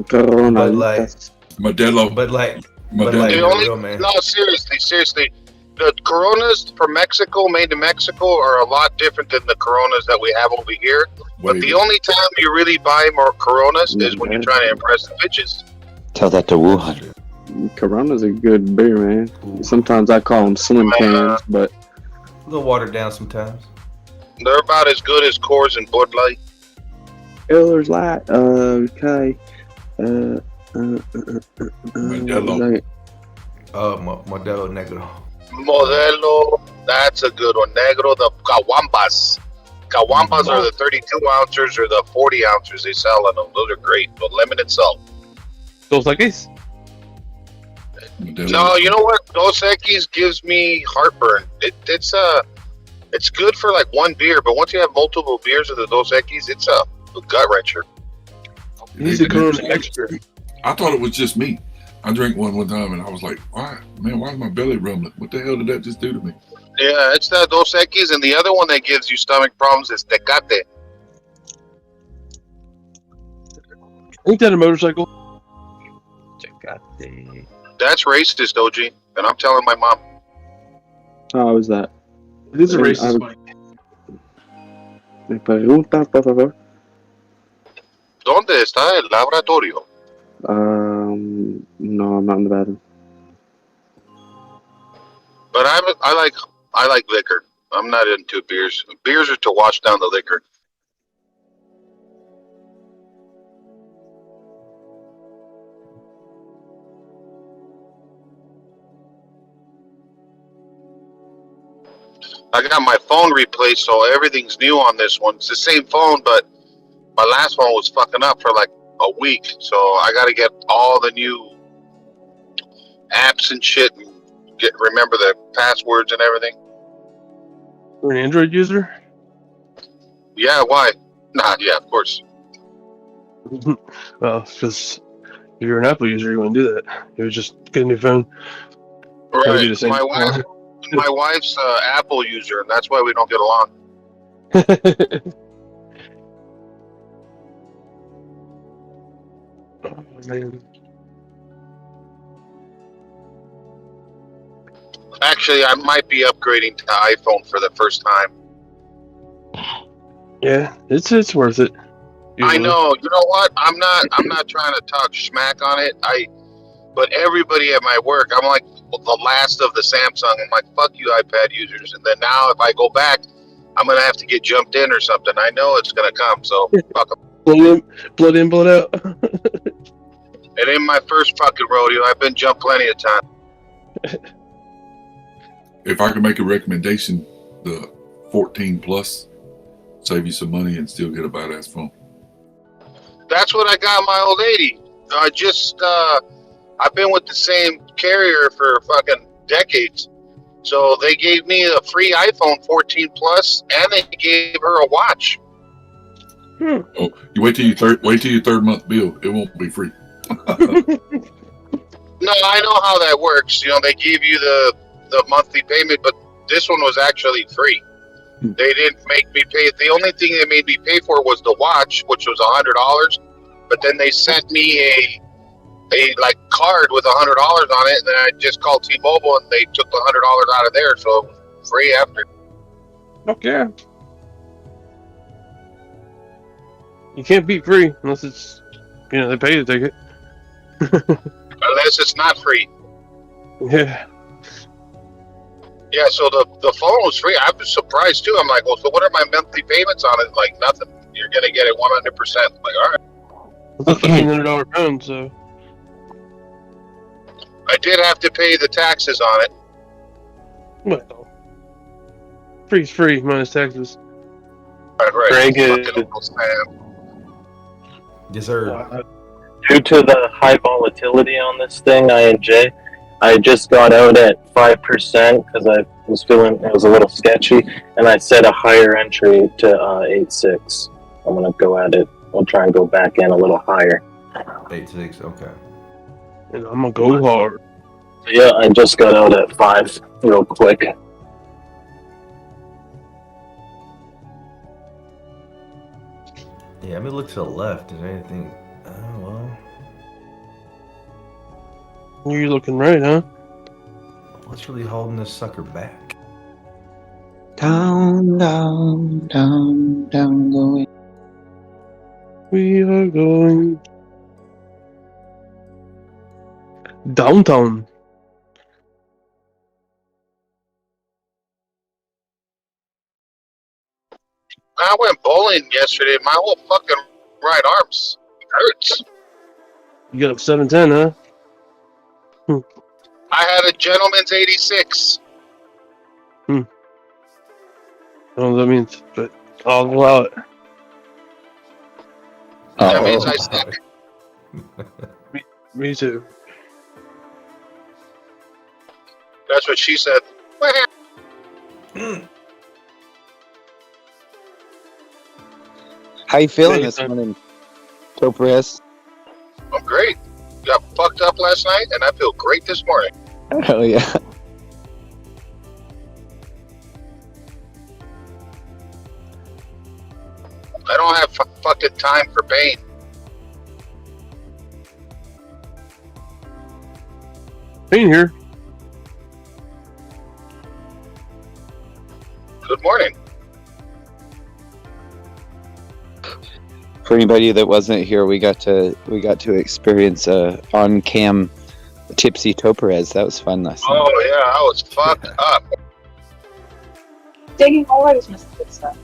But like, Modelo. But like, The only, real, man. no, seriously. The Coronas for Mexico, made in Mexico, are a lot different than the Coronas that we have over here. But the only time you really buy more Coronas is when you're trying to impress the bitches. Tell that to Wuhan. Corona's a good beer, man. Sometimes I call them slim cans, but A little watered down sometimes. They're about as good as Coors and Bud Light. Miller's Light. Okay. Modelo. Modelo Negro. Modelo, that's a good one. Negro, the Caguambas. Caguambas are the 32 ounces or the 40 ounces they sell in them. Those are great, but limited salt. Dos Equis? No, you know what? Dos Equis gives me heartburn. It's good for like one beer, but once you have multiple beers of the Dos Equis, it's a gut wrencher. He's a Corona extra. I thought it was just me. I drank one time and I was like, why is my belly rumbling? What the hell did that just do to me? Yeah, it's the Dos Equis, and the other one that gives you stomach problems is Tecate. Ain't that a motorcycle? That's racist, OG, and I'm telling my mom. how is that? It is a racist bike. Me pregunta, por favor. ¿Dónde está el laboratorio? No, I'm not in the bathroom. But I like liquor. I'm not into beers. Beers are to wash down the liquor. I got my phone replaced, so everything's new on this one. It's the same phone, but my last one was fucking up for like a week. So I got to get all the new apps and shit and remember the passwords and everything. You're an Android user? Yeah, why? Nah, yeah, of course. Well, because if you're an Apple user, you wouldn't do that. You would just get a new phone. That would be the same. My wife's Apple user, and that's why we don't get along. Oh, man. Actually, I might be upgrading to iPhone for the first time. Yeah, it's worth it. I know. You know what? I'm not trying to talk smack on it. But everybody at my work, I'm like the last of the Samsung. I'm like, fuck you, iPad users. And then now, if I go back, I'm gonna have to get jumped in or something. I know it's gonna come. So fuck them. Blood in, blood out. It ain't my first fucking rodeo. I've been jumped plenty of times. If I could make a recommendation, the 14 Plus, save you some money and still get a badass phone. That's what I got my old lady. I've been with the same carrier for fucking decades. So they gave me a free iPhone 14 Plus, and they gave her a watch. Oh, you wait till your third month bill. It won't be free. No, I know how that works. You know, they give you the monthly payment, but this one was actually free. They didn't make me pay. The only thing they made me pay for was the watch, which was $100. But then they sent me a like card with $100 on it, and then I just called T-Mobile, and they took the $100 out of there, so it was free after. Okay. You can't beat free unless it's, they pay you to take it. Unless it's not free. Yeah. Yeah, so the phone was free. I was surprised too. I'm like, well, so what are my monthly payments on it? Like, nothing. You're gonna get it 100%. I'm like, all right. It's a $1,500 phone, so. I did have to pay the taxes on it. Well, free's free minus taxes. Right. Greg is Fucking Uncle Sam. Yes, sir. Due to the high volatility on this thing, INJ, I just got out at 5% because I was feeling it was a little sketchy, and I set a higher entry to 8.6. I'm gonna go at it. I'll try and go back in a little higher. 8.6. Okay. And I'm gonna go hard. So yeah, I just got out at 5 real quick. Yeah, let me look to the left. Is there anything? Oh well. You're looking right, huh? What's really holding this sucker back? Down, down, down, down, going. We are going downtown. I went bowling yesterday. My whole fucking right arms hurts. You got up 710, huh? I had a gentleman's 86. I don't know what that means, but I'll allow it. That means I suck. Me too. That's what she said. How you feeling this morning, Topress? I'm great. Got fucked up last night, and I feel great this morning. Oh yeah. I don't have fucking time for pain. Pain here. Good morning. For anybody that wasn't here, we got to experience on cam Tipsy Toprez. That was fun last night. Oh yeah, I was fucked up. Digging always missed good stuff.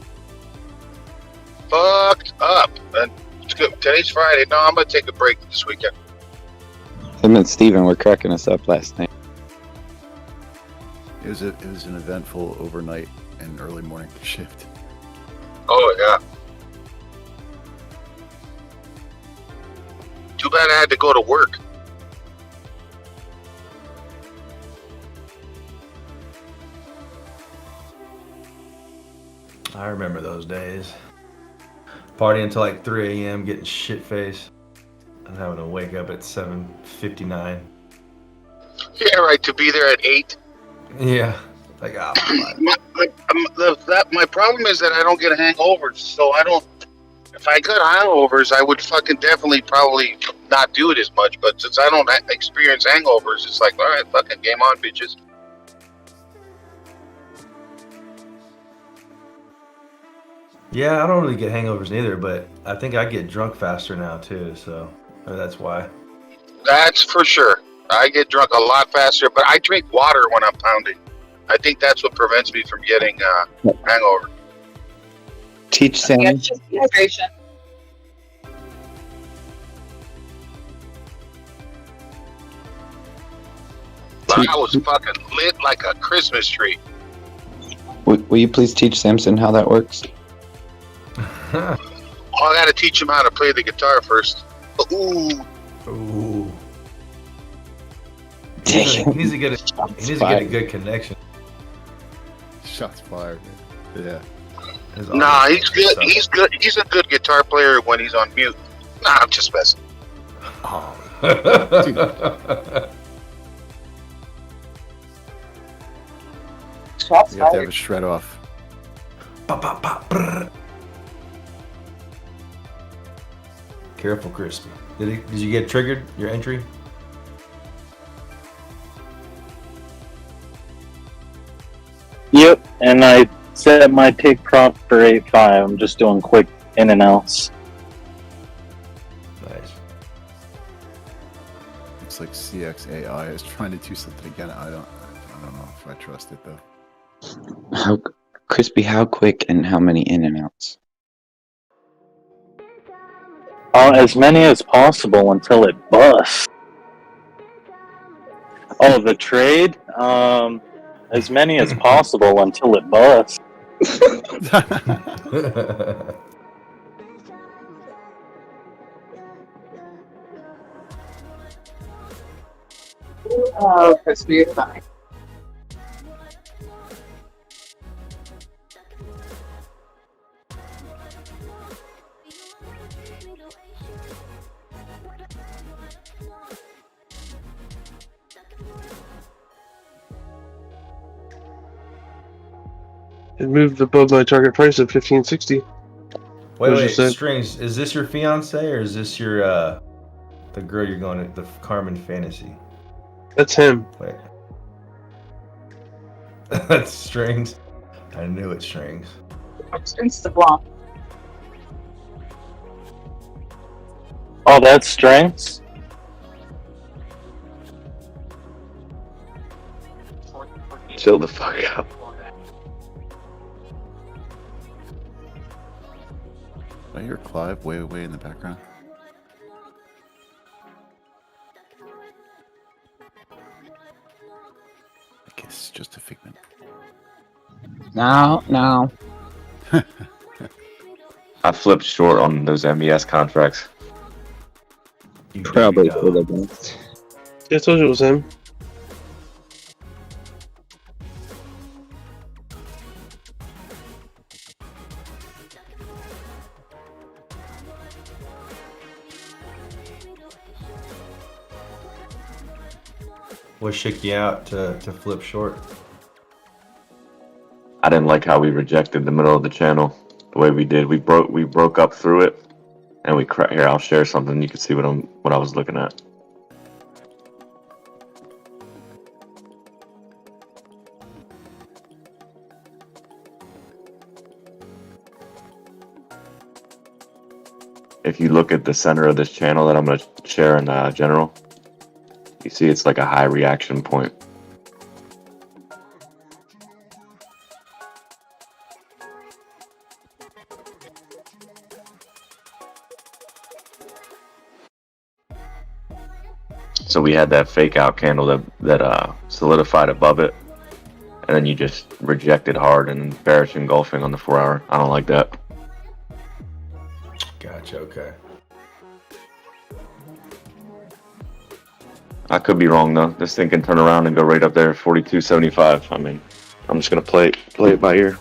Fucked up. And it's good. Today's Friday. No, I'm gonna take a break this weekend. Him and Steven were cracking us up last night. It was an eventful overnight and early morning shift. Oh yeah. Too bad I had to go to work. I remember those days. Partying until like 3 a.m., getting shit faced, and having to wake up at 7:59. Yeah, right. To be there at 8. Yeah, like my problem is that I don't get hangovers, so I don't. If I got hangovers, I would fucking definitely probably not do it as much. But since I don't experience hangovers, it's like, all right, fucking game on, bitches. Yeah, I don't really get hangovers either, but I think I get drunk faster now too, so maybe that's why. That's for sure. I get drunk a lot faster, but I drink water when I'm pounding. I think that's what prevents me from getting hangover. Teach Sam. Yeah, it's just dehydration. I was fucking lit like a Christmas tree. Will you please teach Samson how that works? I gotta teach him how to play the guitar first. Ooh. Ooh. He needs to get a good connection. Shots fired. Yeah. Nah, he's good. He's good. He's a good guitar player when he's on mute. Nah, I'm just messing. Oh. Shots You have to have fired. a shred off. Careful, Crispy. Did you get triggered? Your entry? Yep, and I set my take prop for 8.5. I'm just doing quick in and outs. Nice. Looks like CXAI is trying to do something again. I don't know if I trust it though. How Crispy? How quick and how many in and outs? As many as possible until it busts. Oh, the trade? As many as possible until it busts. Oh, Crispy, you're fine. It moved above my target price of 1560. Wait, Strings, is this your fiance or is this your the girl you're going to the Carmen Fantasy? That's him. Wait. That's Strings. I knew it, Strings. Strings to Blanc. Oh, that's Strengths? Chill the fuck out. I hear Clive way in the background. I guess it's just a figment. No. I flipped short on those MES contracts. Probably for the best. Yeah, I told you it was him. What shook you out to flip short? I didn't like how we rejected the middle of the channel the way we did. We broke up through it, and we here. I'll share something. You can see what I was looking at. If you look at the center of this channel that I'm going to share in general, you see it's like a high reaction point. So we had that fake out candle that solidified above it, and then you just rejected hard and bearish engulfing on the 4 hour. I don't like that. Gotcha, okay. I could be wrong though. This thing can turn around and go right up there, 42.75. I mean, I'm just gonna play it by ear.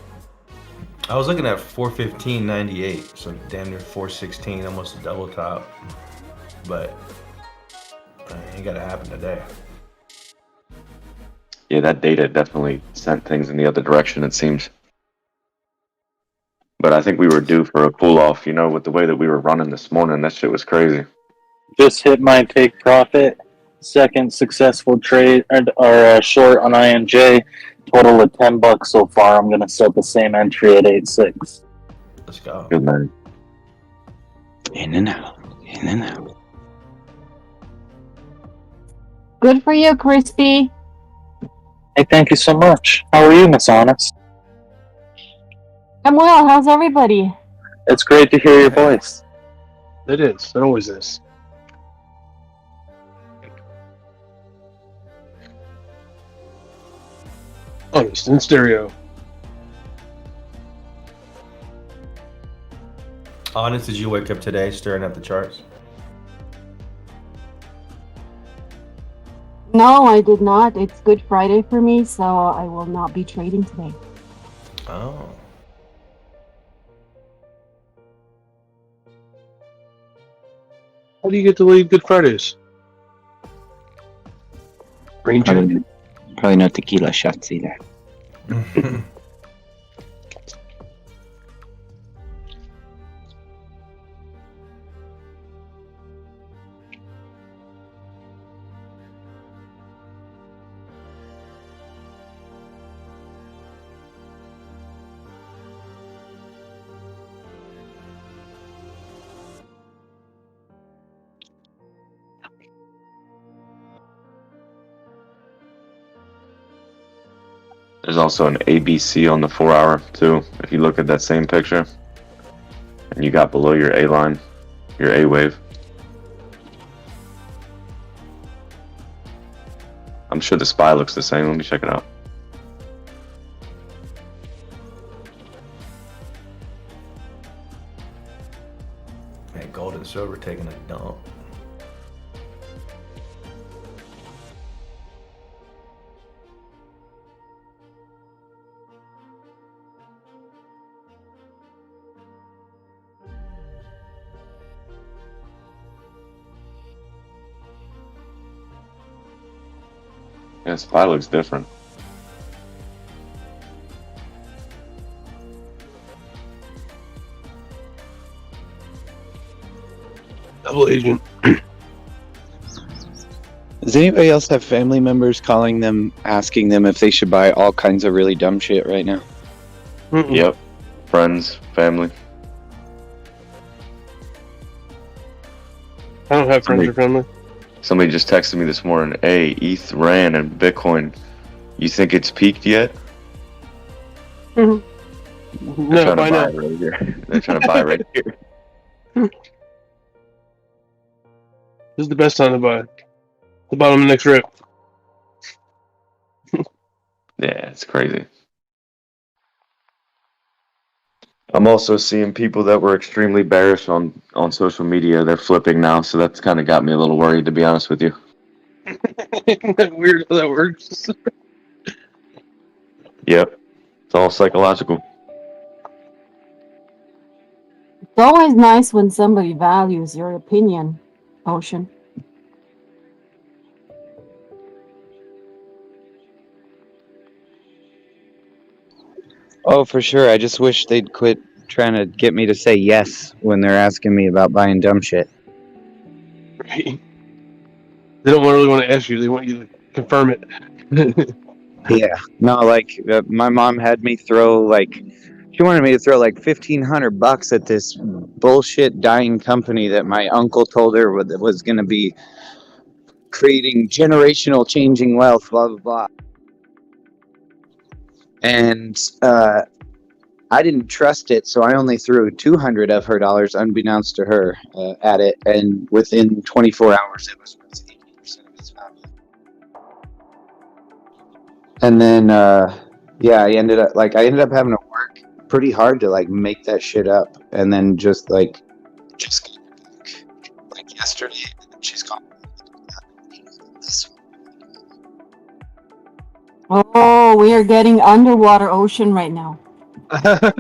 I was looking at 415.98, so damn near 416, almost a double top. But it ain't gotta happen today. Yeah, that data definitely sent things in the other direction, it seems. But I think we were due for a cool off, with the way that we were running this morning. That shit was crazy. Just hit my take profit. Second successful trade or short on INJ. Total of $10 so far. I'm gonna set the same entry at 8.6. Let's go. Good man. In and out. In and out. Good for you, Crispy. Hey, thank you so much. How are you, Miss Honest? I'm well. How's everybody? It's great to hear your voice. It is. It always is. Honest in stereo. Honest, did you wake up today staring at the charts? No, I did not. It's Good Friday for me, so I will not be trading today. Oh. How do you get to leave Good Fridays? Ranger? Probably no tequila shots either. There's also an ABC on the 4 hour too. If you look at that same picture, and you got below your A line, your A wave. I'm sure the SPY looks the same. Let me check it out. Man, gold and silver taking a dump. Yeah, SPY looks different. Double agent. Does anybody else have family members calling them, asking them if they should buy all kinds of really dumb shit right now? Yep. Friends, family. I don't have friends or family. Somebody just texted me this morning. Hey, ETH ran and Bitcoin. You think it's peaked yet? No, They're trying to why buy not? it right here. They're trying to buy right here. This is the best time to buy. The bottom of the next rip. Yeah, it's crazy. I'm also seeing people that were extremely bearish on social media. They're flipping now, so that's kind of got me a little worried, to be honest with you. Weird how that works. Yep. It's all psychological. It's always nice when somebody values your opinion, Ocean. Oh, for sure. I just wish they'd quit trying to get me to say yes when they're asking me about buying dumb shit. Right. They don't really want to ask you. They want you to confirm it. Yeah. No, like my mom had me throw she wanted me to throw like $1,500 at this bullshit dying company that my uncle told her was going to be creating generational changing wealth, blah blah blah. And I didn't trust it, so I only threw 200 of her dollars, unbeknownst to her, at it, and within 24 hours, it was worth 80% of its value. And then, I ended up having to work pretty hard to make that shit up, and then just yesterday, she's gone. Oh, we are getting underwater ocean right now. Oh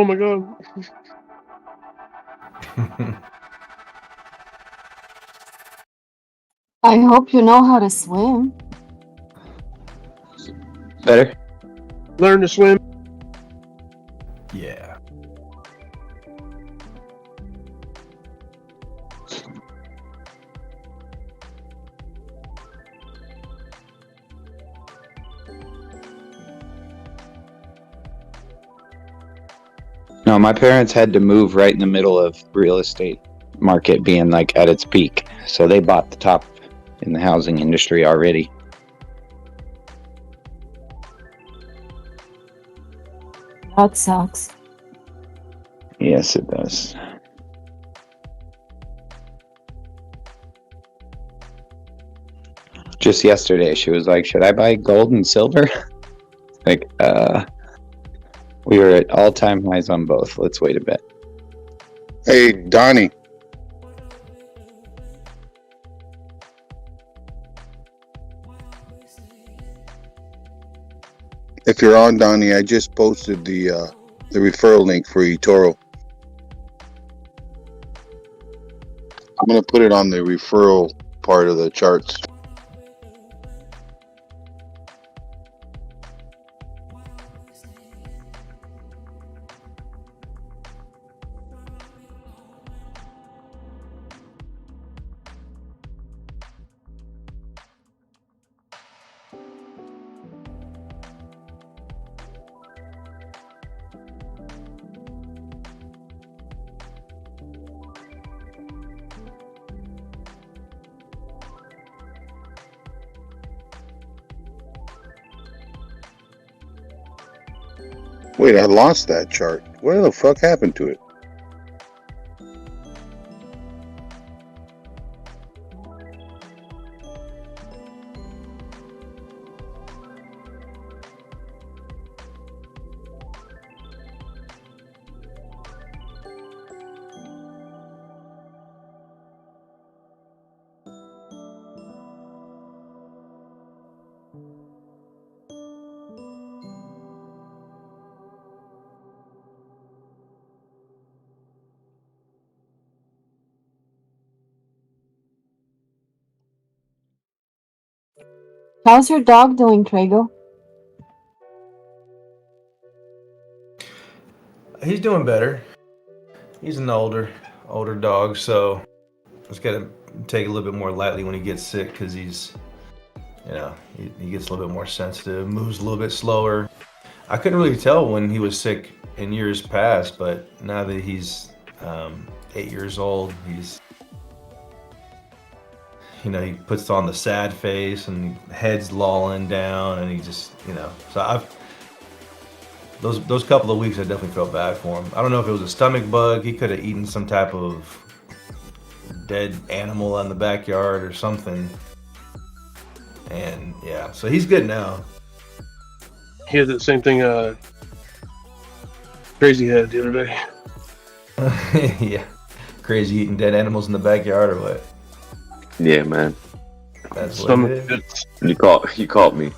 my god. I hope you know how to swim. Better? Learn to swim. Yeah. No, my parents had to move right in the middle of real estate market being at its peak. So they bought the top in the housing industry already. That sucks. Yes, it does. Just yesterday, she was like, should I buy gold and silver? We were at all-time highs on both. Let's wait a bit. Hey, Donnie. If you're on, Donnie, I just posted the referral link for eToro. I'm gonna put it on the referral part of the charts. Wait, I lost that chart. What the fuck happened to it? How's your dog doing, Trago? He's doing better. He's an older dog, so just gotta take it a little bit more lightly when he gets sick because he's, he gets a little bit more sensitive, moves a little bit slower. I couldn't really tell when he was sick in years past, but now that he's 8 years old, he's, he puts on the sad face and head's lolling down, and he just, so those couple of weeks I definitely felt bad for him. I don't know if it was a stomach bug. He could have eaten some type of dead animal in the backyard or something. And yeah, so he's good now. He had that same thing Crazy had the other day. Yeah. Crazy eating dead animals in the backyard or what? Yeah, man. That's what it is. You caught me.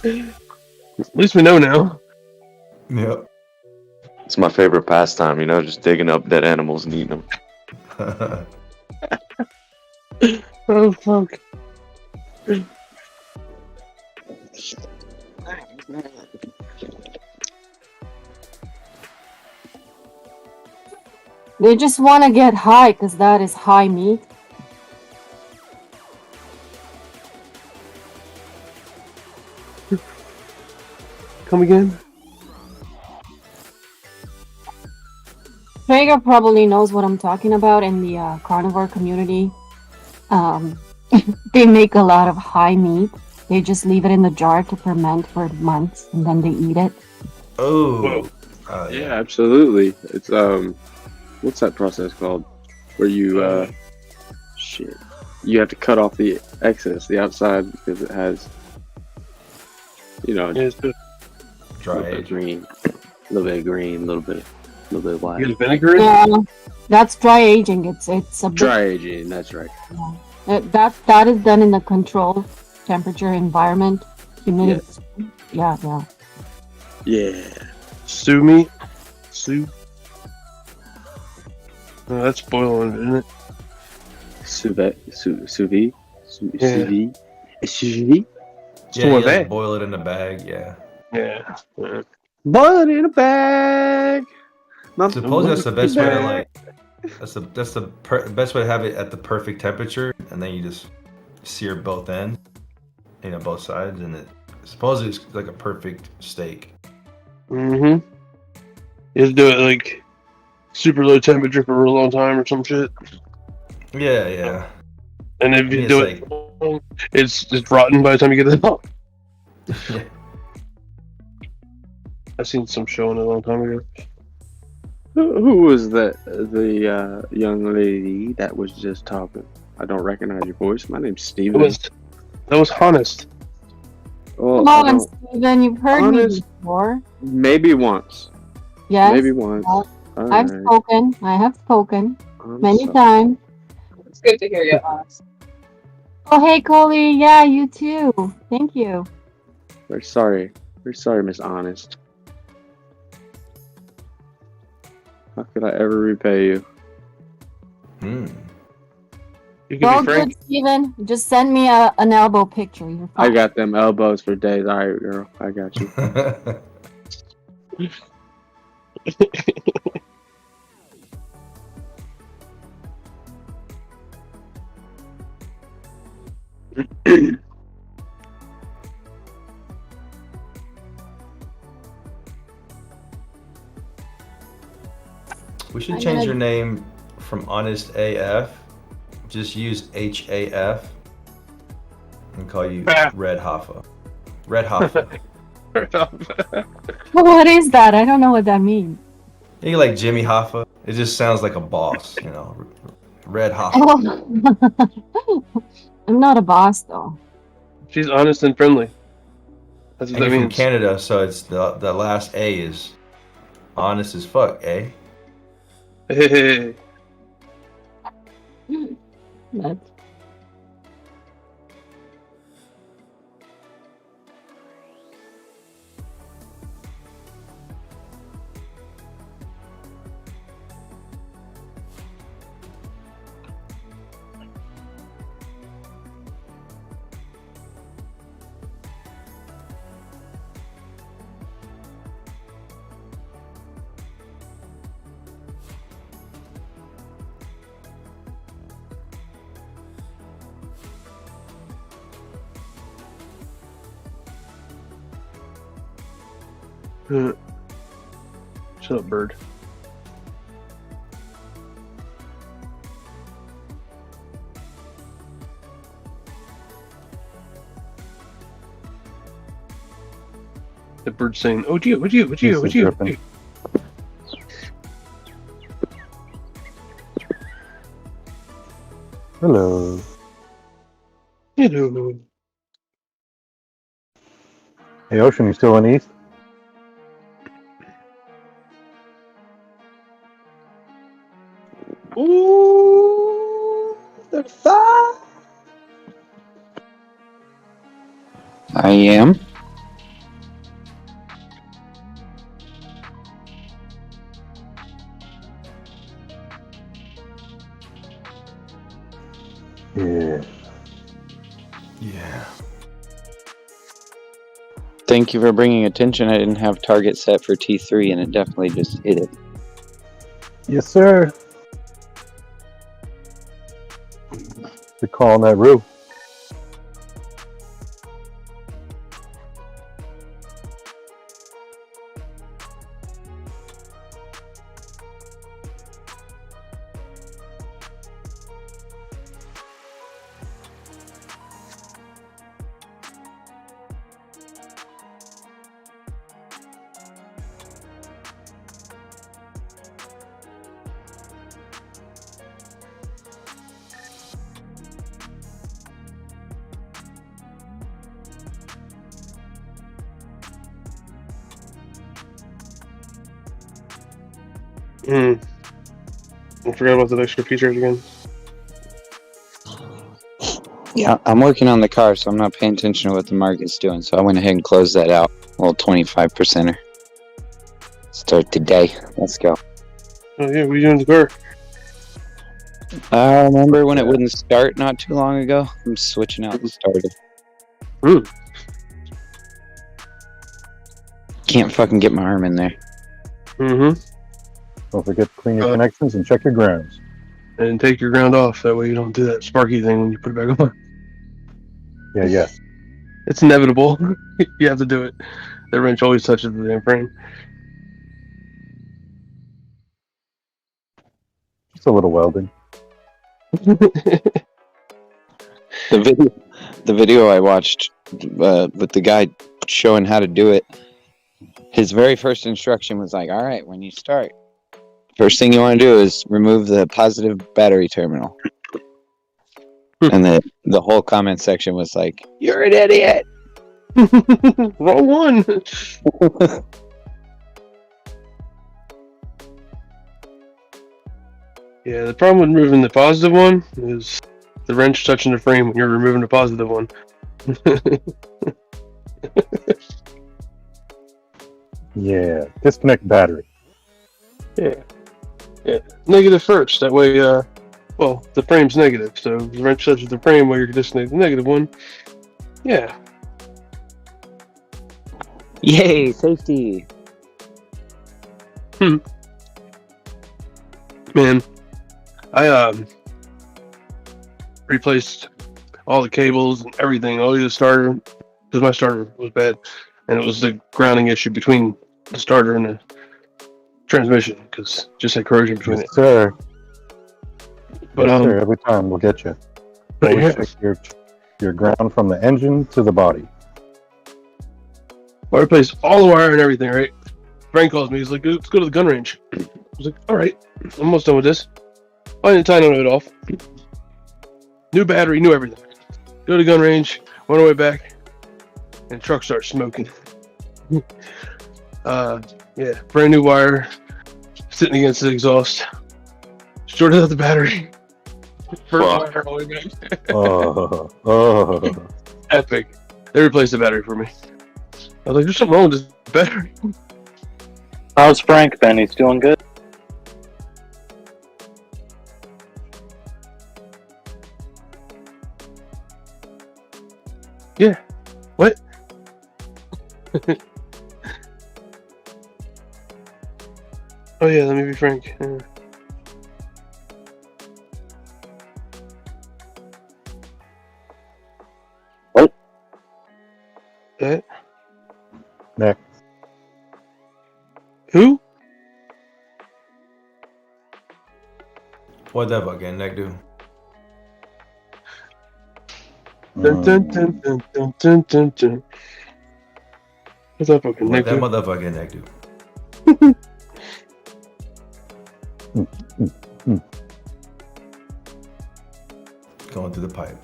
At least we know now. Yep. It's my favorite pastime, just digging up dead animals and eating them. Oh, fuck. They just want to get high because that is high meat. Come again? Traeger probably knows what I'm talking about in the carnivore community. They make a lot of high meat. They just leave it in the jar to ferment for months and then they eat it. Oh. Yeah, absolutely. It's what's that process called? Where you you have to cut off the excess, the outside, because it has dry green, a little bit of green, a little bit of white. You get vinegar in? Yeah, that's dry aging. It's a bit, Dry aging, that's right. that is done in the controlled temperature environment. Humidity. Yeah. Stew meat? Stew? No, that's boiling, isn't it? Sous vide. Yeah, you just boil it in a bag, yeah. Yeah. Boil it in a bag. Suppose that's the best way to that's the best way to have it at the perfect temperature, and then you just sear both ends, both sides, and suppose it's like a perfect steak. Mm-hmm. You have to do it like super low temperature for a real long time or some shit. Yeah. And if you do it, it's rotten by the time you get it out. Yeah. I seen some show in a long time ago. Who was the young lady that was just talking? I don't recognize your voice. My name's Steven. That was Honest. Well, Come on, Steven, you've heard me before. Maybe once. Yes. Maybe once. Well, All I've right. spoken. I have spoken many sorry. times. It's good to hear you, Honest. Oh, hey, Coley. Yeah, you too. Thank you. We're sorry. We're sorry, Miss Honest. How could I ever repay you? You can Well, be frank. good, Steven. Just send me an elbow picture. You're I fine. got them elbows for days. All right, girl. I got you. We should I'm change gonna- your name from Honest AF. Just use HAF and call you Red Hoffa. Red Hoffa. What is that? I don't know what that means. You like Jimmy Hoffa? It just sounds like a boss, Red Hoffa. Oh. I'm not a boss, though. She's honest and friendly. That's what And that you're from means. Canada, so it's the last A is honest as fuck, eh? Hey. That's... Shut up, bird. The bird's saying, "Oh, you, would you, would you, would you?" Dripping. Hello. Hello. Hey, Ocean, you still in East? Ooh, the fire. I am. Yeah. Yeah. Thank you for bringing attention. I didn't have target set for T3, and it definitely just hit it. Yes, sir. You're calling that Rue. I forgot about that extra features again. Yeah, I'm working on the car, so I'm not paying attention to what the market's doing. So I went ahead and closed that out. A little 25%er. Start today. Let's go. Oh yeah, what are you doing in the car? I remember when it wouldn't start not too long ago. I'm switching out the starter. Can't fucking get my arm in there. Mm-hmm. Don't forget to clean your connections and check your grounds. And take your ground off. That way you don't do that sparky thing when you put it back on. Yeah. It's inevitable. You have to do it. That wrench always touches the damn frame. Just a little welding. The video I watched with the guy showing how to do it, his very first instruction was like, all right, when you start, first thing you want to do is remove the positive battery terminal. And the whole comment section was like, you're an idiot. Wrong one. Yeah, the problem with removing the positive one is the wrench touching the frame when you're removing the positive one. Yeah. Disconnect battery. Yeah. Negative first. That way, well, the frame's negative, so the wrench touches the frame while you're disconnecting the negative one. Yeah. Yay, safety. Man, I replaced all the cables and everything, all the starter, because my starter was bad, and it was the grounding issue between the starter and the transmission, because just had corrosion between Yes, it. sir. But yes, sir. Every time we'll get you. Always check your ground from the engine to the body. I replaced all the wire and everything, right? Frank calls me, he's like, let's go to the gun range. I was like, alright, I'm almost done with this. I didn't tie none of it off. New battery, new everything. Go to the gun range, went all the way back, and the truck starts smoking. Yeah, brand new wire, sitting against the exhaust. Shorted out the battery. First wire all the way back. Epic. They replaced the battery for me. I was like, there's something wrong with this battery. How's Frank been? He's doing good? Yeah. What? Oh yeah, let me be frank. What? That? Next. Who? What that fucking neck do? Dun, dun, dun, dun, dun, dun, dun, dun. What's that fucking What neck that do? motherfucking neck do? Going through the pipe.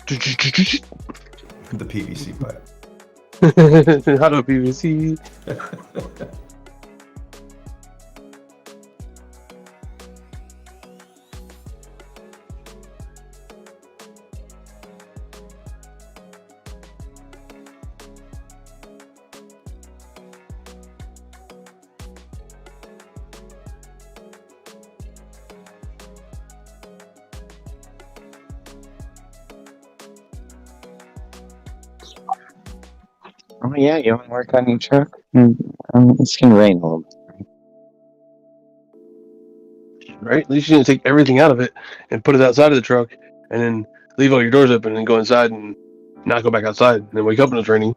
The PVC pipe. How do PVC? Oh yeah, you want to work on your truck? It's gonna rain a little bit. Right? At least you didn't take everything out of it and put it outside of the truck, and then leave all your doors open and go inside and not go back outside, and then wake up when it's raining.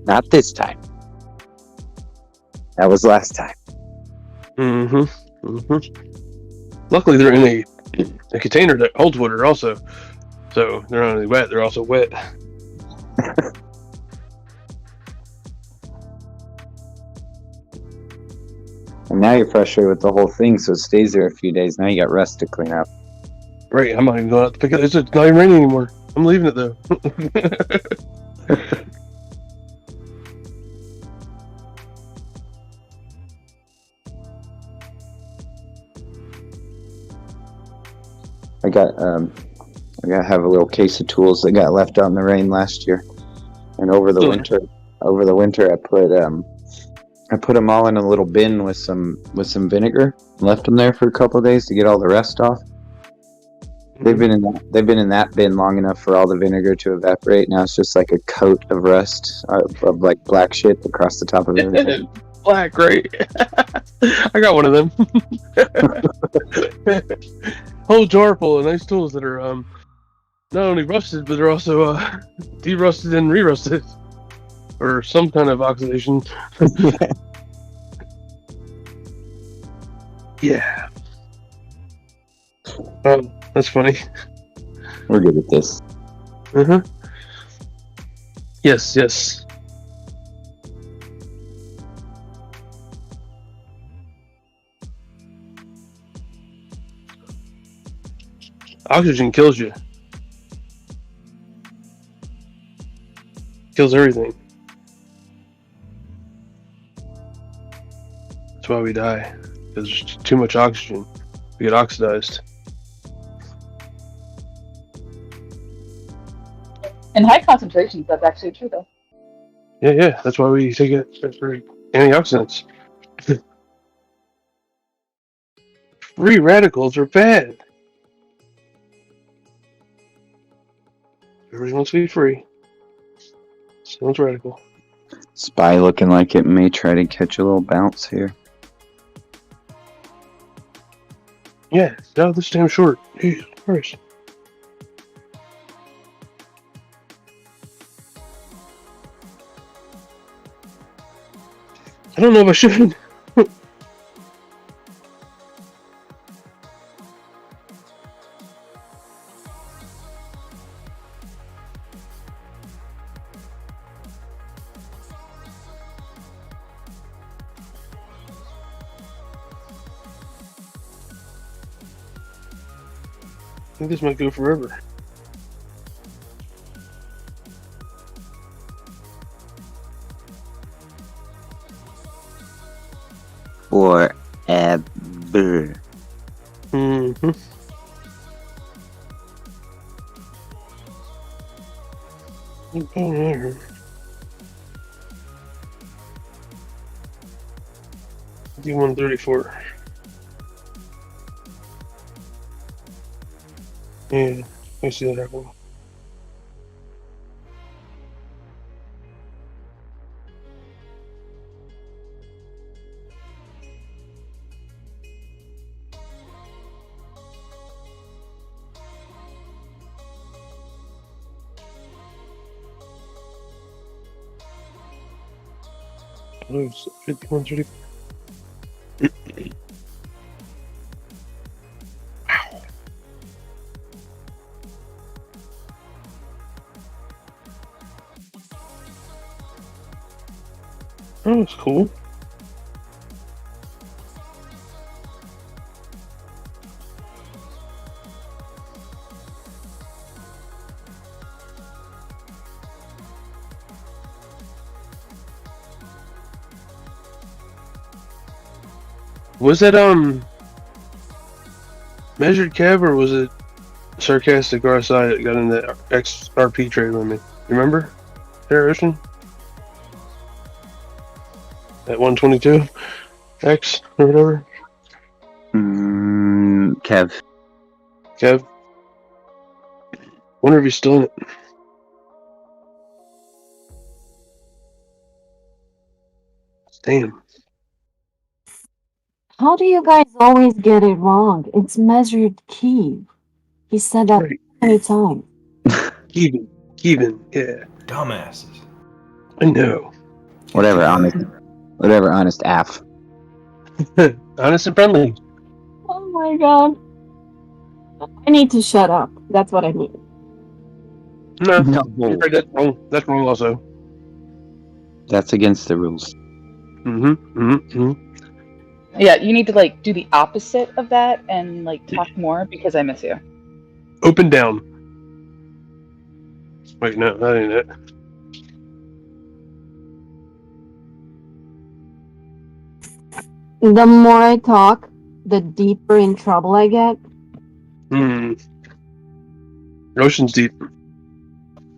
Not this time. That was last time. Mm-hmm. Mm-hmm. Luckily, they're in a container that holds water also, so they're not only wet, they're also wet. And now you're frustrated with the whole thing, so it stays there a few days. Now you got rust to clean up. Right, I'm not even going out to pick it. It's not even raining anymore. I'm leaving it though. I gotta have a little case of tools that got left out in the rain last year, and over the winter, I put them all in a little bin with some vinegar. Left them there for a couple of days to get all the rust off. They've been in that bin long enough for all the vinegar to evaporate. Now it's just like a coat of rust of like black shit across the top of everything. Black, right? I got one of them. Whole jar full of nice tools that are not only rusted, but they're also derusted and re-rusted, or some kind of oxidation. Yeah. That's funny. We're good at this. Uh-huh. Yes, yes. Oxygen kills you. Kills everything. That's why we die. There's just too much oxygen. We get oxidized. In high concentrations, that's actually true, though. Yeah. That's why we take it for antioxidants. Free radicals are bad. Everybody wants to be free. Sounds radical. Spy looking like it may try to catch a little bounce here. Yeah, no, this damn short. Jesus Christ. I don't know if I should. I think this might go forever. Forever. Mm-hmm. D134. Yeah, I see that happen. Close. 51, 30. Oh, that's cool. Was that measured Kev or was it sarcastic RSI that got in the XRP trade with me? Remember? Air Ocean? At 122 X or whatever. Kev. Kev. Wonder if he's still in it. Damn. How do you guys always get it wrong? It's measured key. He said that Right. many times. Kevin, yeah. Dumbasses. I know. Whatever, honest AF. Honest and friendly. Oh my god. I need to shut up. That's what I need. No, No. you're right, that's wrong. That's wrong also. That's against the rules. Yeah, you need to like do the opposite of that and like talk more because I miss you. Open down. Wait, no, that ain't it. The more I talk, the deeper in trouble I get. Ocean's deep.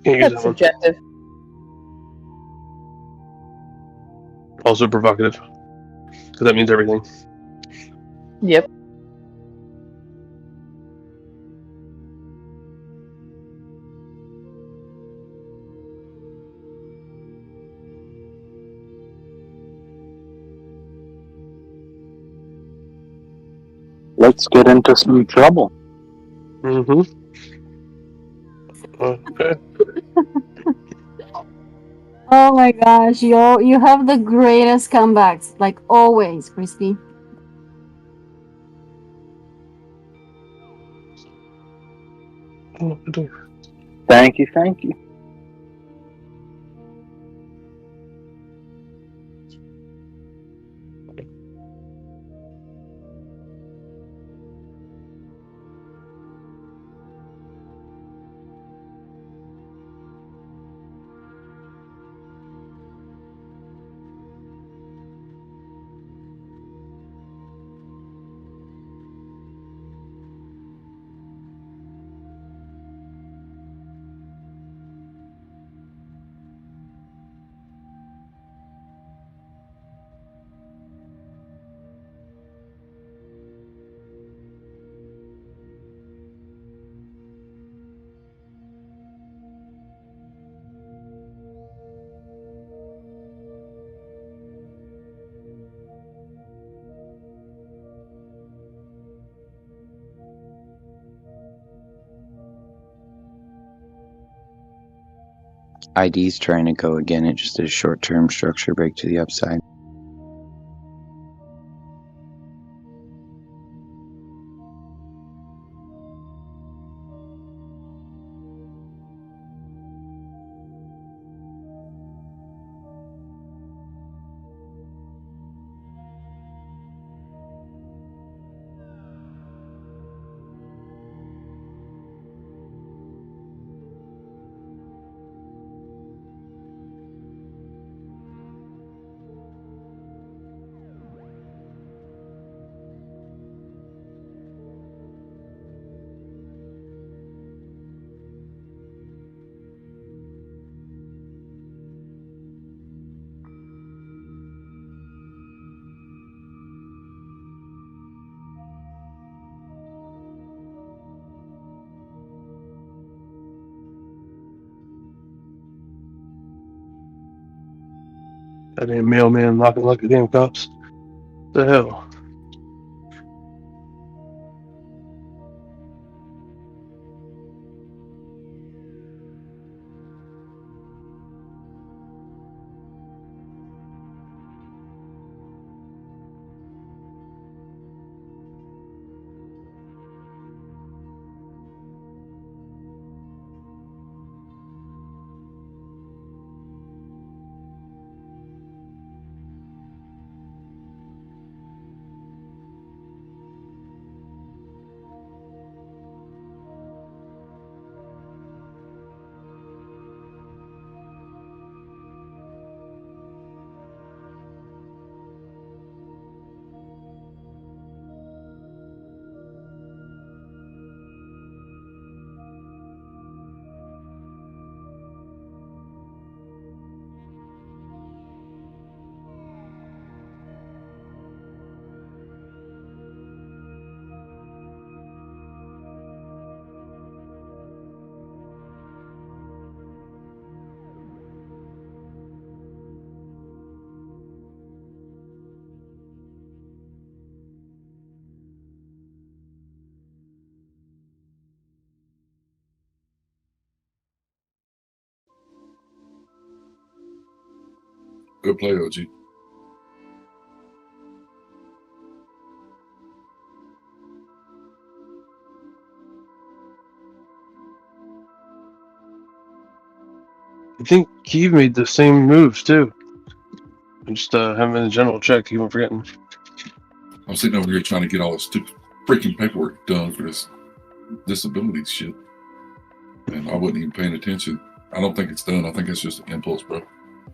Can't use That's that one. subjective. Also provocative. Because that means everything. Yep. Let's get into some trouble. Okay. Oh my gosh, you have the greatest comebacks, like always, Crispy. Unlock the door. Thank you, thank you. ID's trying to go again. It just did a short-term structure break to the upside. That damn mailman knocking like the damn cops. The hell? Good play, OG. I think Keeve made the same moves too. I just haven't been in general check. Keep on forgetting. I'm sitting over here trying to get all this stupid freaking paperwork done for this disability shit, and I wasn't even paying attention. I don't think it's done. I think it's just an impulse, bro.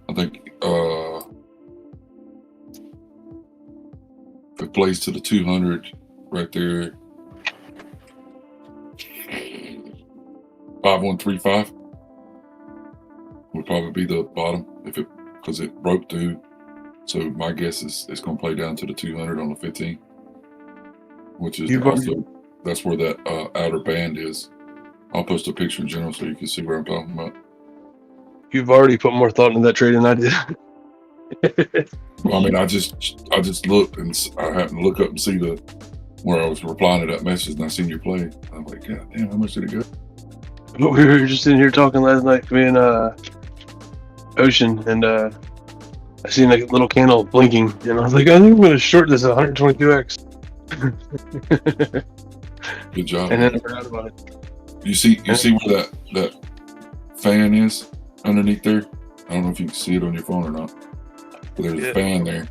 I think if it plays to the 200 right there, 5135 would probably be the bottom because it broke through. So my guess is it's going to play down to the 200 on the 15, which is that's where that outer band is. I'll post a picture in general so you can see where I'm talking about. You've already put more thought into that trade than I did. Well, I mean, I just looked and I happened to look up and see where I was replying to that message, and I seen your play. I'm like, God damn, how much did it go? But we were just in here talking last night, me and Ocean, and I seen like a little candle blinking, and I was like, I think I'm going to short this at 122x. Good job. And then I forgot about it. You see where that fan is underneath there? I don't know if you can see it on your phone or not. But there's a fan there,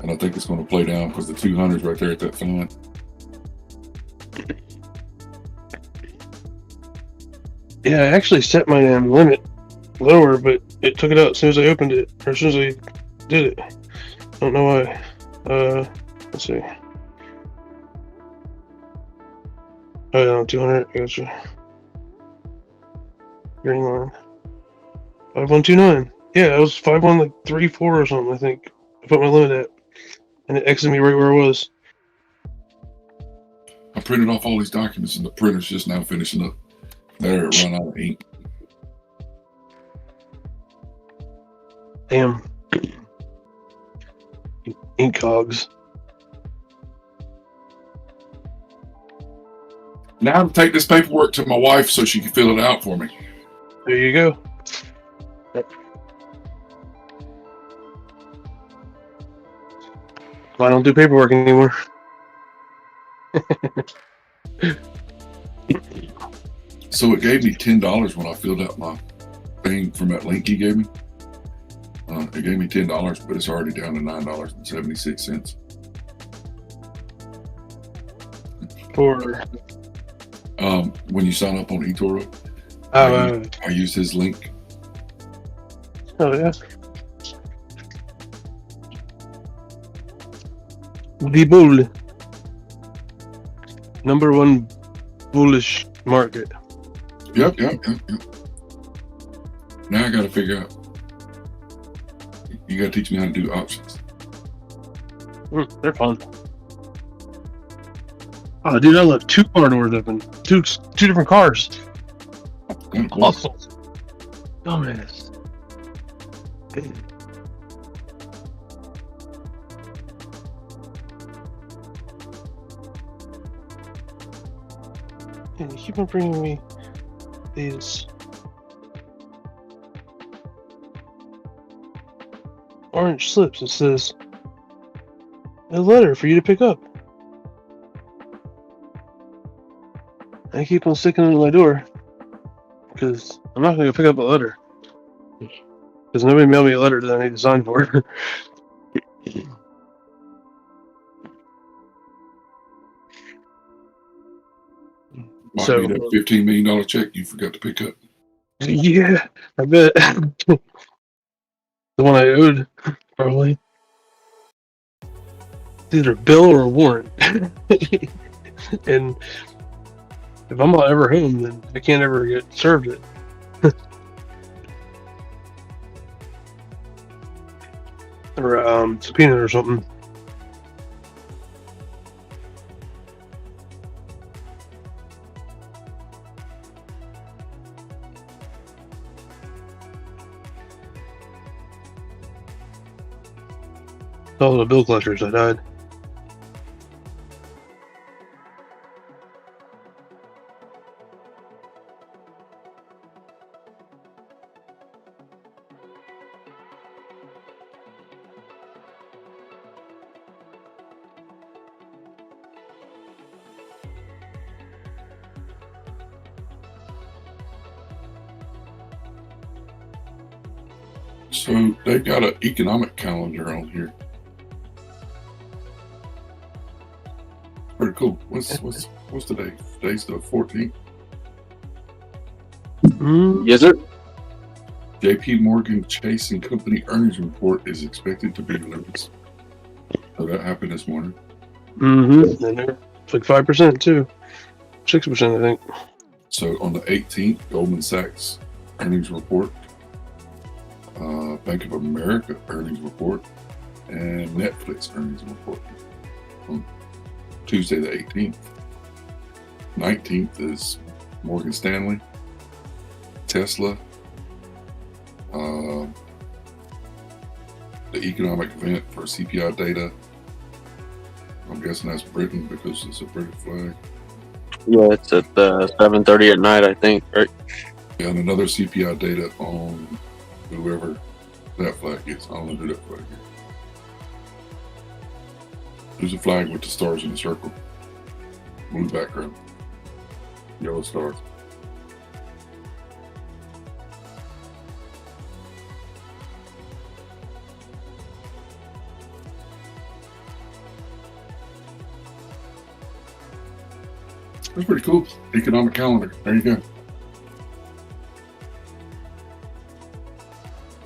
and I think it's going to play down because the 200's right there at that fan. Yeah, I actually set my limit lower, but it took it out as soon as I opened it, or as soon as I did it. I don't know why. Let's see. Oh, yeah, 200. I gotcha. Green line. 5129. Yeah, it was 5134 or something. I think I put my limit at, and it exited me right where I was. I printed off all these documents, and the printer's just now finishing up. There, it run out of ink. Damn. Ink cogs. Now to take this paperwork to my wife so she can fill it out for me. There you go. Well, I don't do paperwork anymore. So it gave me $10 when I filled out my thing from that link he gave me. It gave me $10, but it's already down to $9.76. For when you sign up on eToro, I use his link. Oh yeah. The bull. Number one bullish market. Yep. Now I got to figure out. You got to teach me how to do options. They're fun. Oh, dude, I left 2 car doors open. Two different cars. Awesome. Dumbass. And you keep on bringing me these orange slips. It says a letter for you to pick up. I keep on sticking it in my door because I'm not going to go pick up a letter because nobody mailed me a letter that I need to sign for. Might be that $15 million check you forgot to pick up. Yeah, I bet. The one I owed, probably. It's either a bill or a warrant. And if I'm not ever home, then I can't ever get served it. Or subpoena or something. All the bill collectors that died. So they've got an economic calendar on here. Pretty cool. What's today? Today's the 14th. Yes, sir. JP Morgan Chase and Company earnings report is expected to be released. So that happened this morning. Mm-hmm. And they're like 5% too. 6%, I think. So on the 18th, Goldman Sachs earnings report, Bank of America earnings report, and Netflix earnings report. On Tuesday the 18th. 19th is Morgan Stanley, Tesla, the economic event for CPI data. I'm guessing that's Britain because it's a British flag. Yeah, it's at 7:30 at night, I think, right? Yeah, and another CPI data on whoever that flag is. I don't know who that flag is. There's a flag with the stars in a circle. Blue background. Yellow stars. That's pretty cool. Economic calendar. There you go.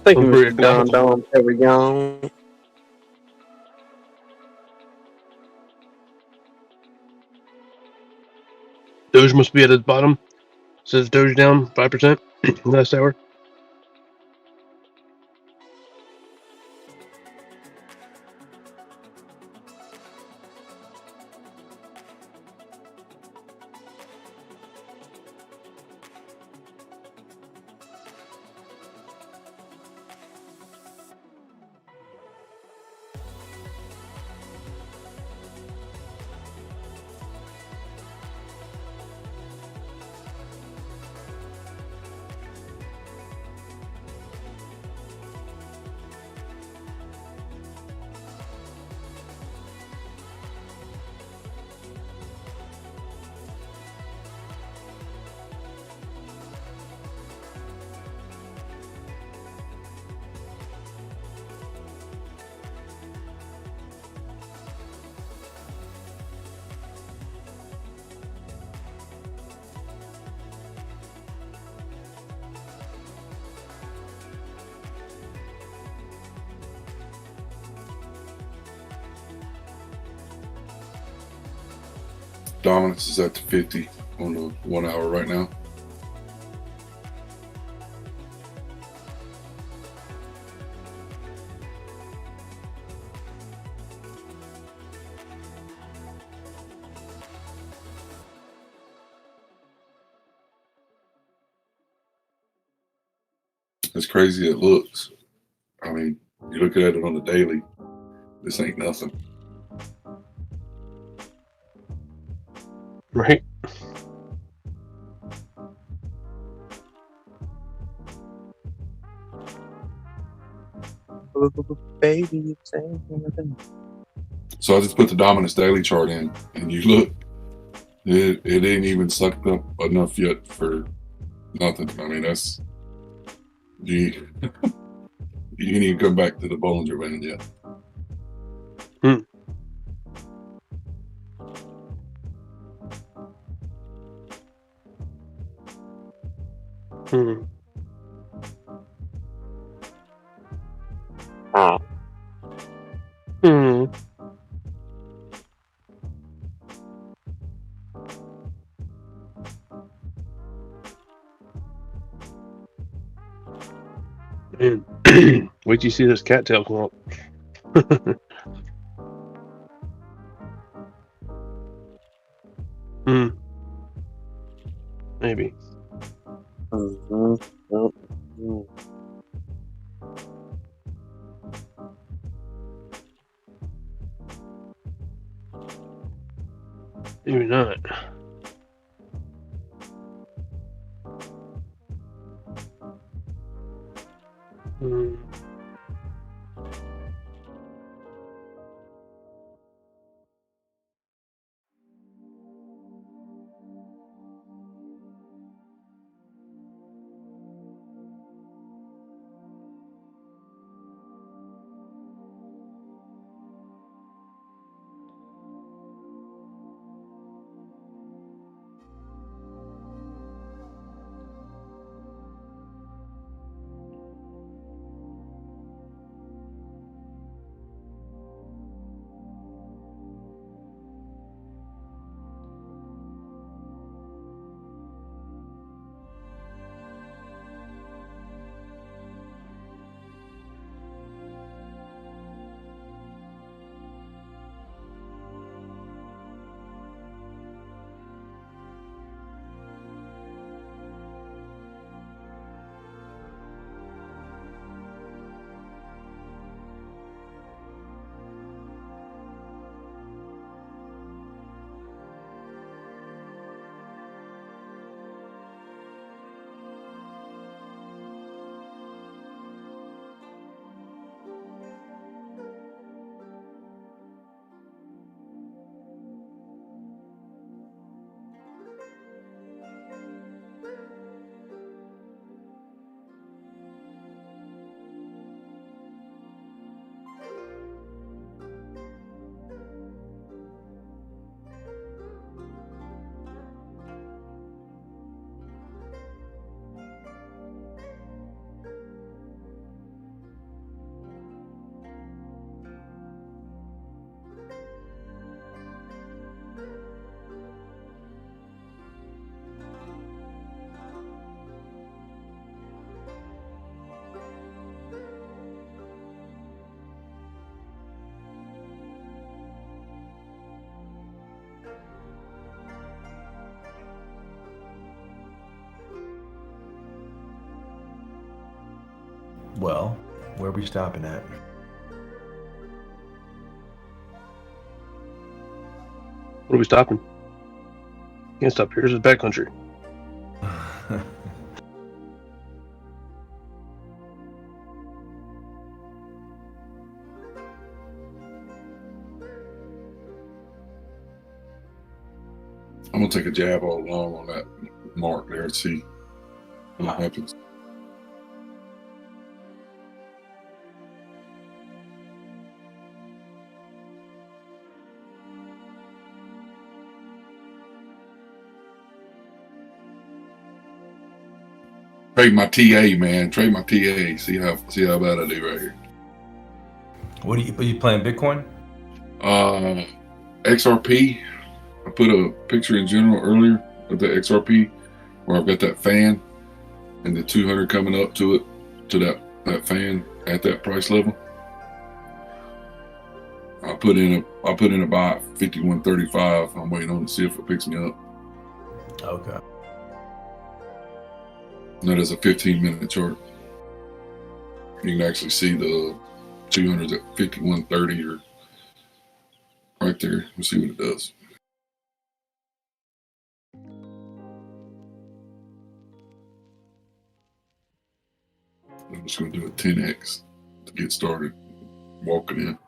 Thank you, Mr. Don. There we go. Doge must be at the bottom. Says Doge down 5% last hour. Dominance is at the 50 on the 1 hour right now. As crazy as it looks, I mean, you look at it on the daily, this ain't nothing. Right. Baby, saying anything. So I just put the dominance daily chart in, and you look, it ain't even sucked up enough yet for nothing. I mean, that's you. You can even come back to the Bollinger Band yet. Man. Wait till you see this cattail clump. Maybe. Maybe not. Well, where are we stopping at? What are we stopping? Can't stop here. This is bad country. I'm gonna take a jab all along on that mark there and see what happens. Trade my TA, man. Trade my TA. See how bad I do right here. What are you playing Bitcoin? XRP. I put a picture in general earlier of the XRP where I've got that fan and the 200 coming up to it, to that fan at that price level. I put in a buy at 51.35. I'm waiting on to see if it picks me up. Okay. And that is a 15-minute chart. You can actually see the 200s at 51.30 or right there. We'll see what it does. I'm just going to do a 10x to get started walking in.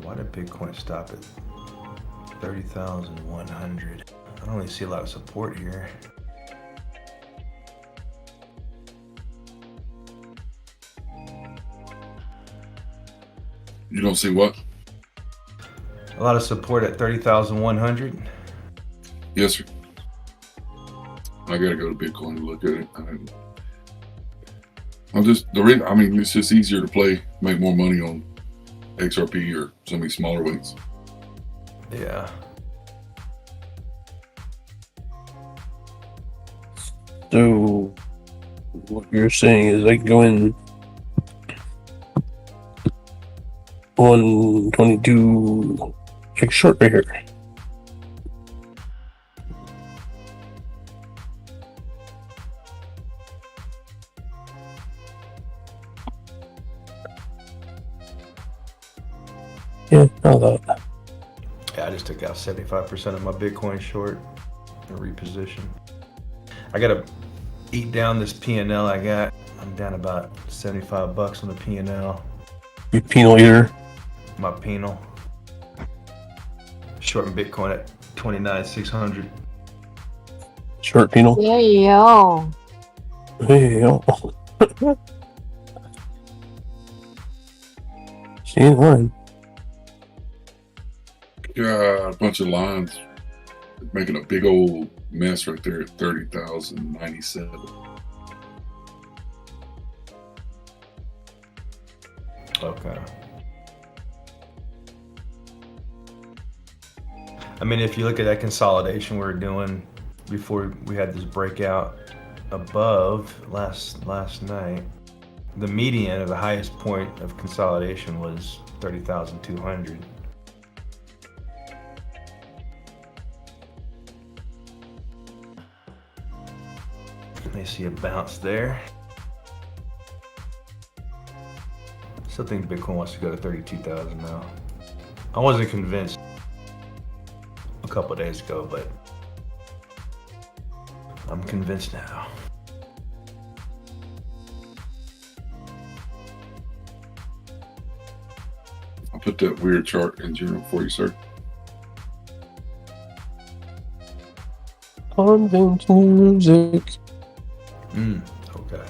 Why did Bitcoin stop at 30,100? I don't really see a lot of support here. You don't see what? A lot of support at 30,100. Yes, sir. I gotta go to Bitcoin to look at it. It's just easier to play, make more money on XRP or some of these smaller weights. Yeah. So, what you're saying is I can go in 122 X short right here. Yeah, I thought. Yeah, I just took out 75% of my Bitcoin short and reposition. I gotta eat down this P&L I got. I'm down about $75 on the P&L. Your penal eater. My penal. Shorting Bitcoin at 29,600. Short penal. There you go. There you go. Seeing one. Yeah, a bunch of lines making a big old mess right there at 30,097. Okay. I mean, if you look at that consolidation we were doing before we had this breakout above last night, the median of the highest point of consolidation was 30,200. I see a bounce there. Still think Bitcoin wants to go to 32,000 now. I wasn't convinced a couple of days ago, but I'm convinced now. I'll put that weird chart in general for you, sir. Convent music. Okay.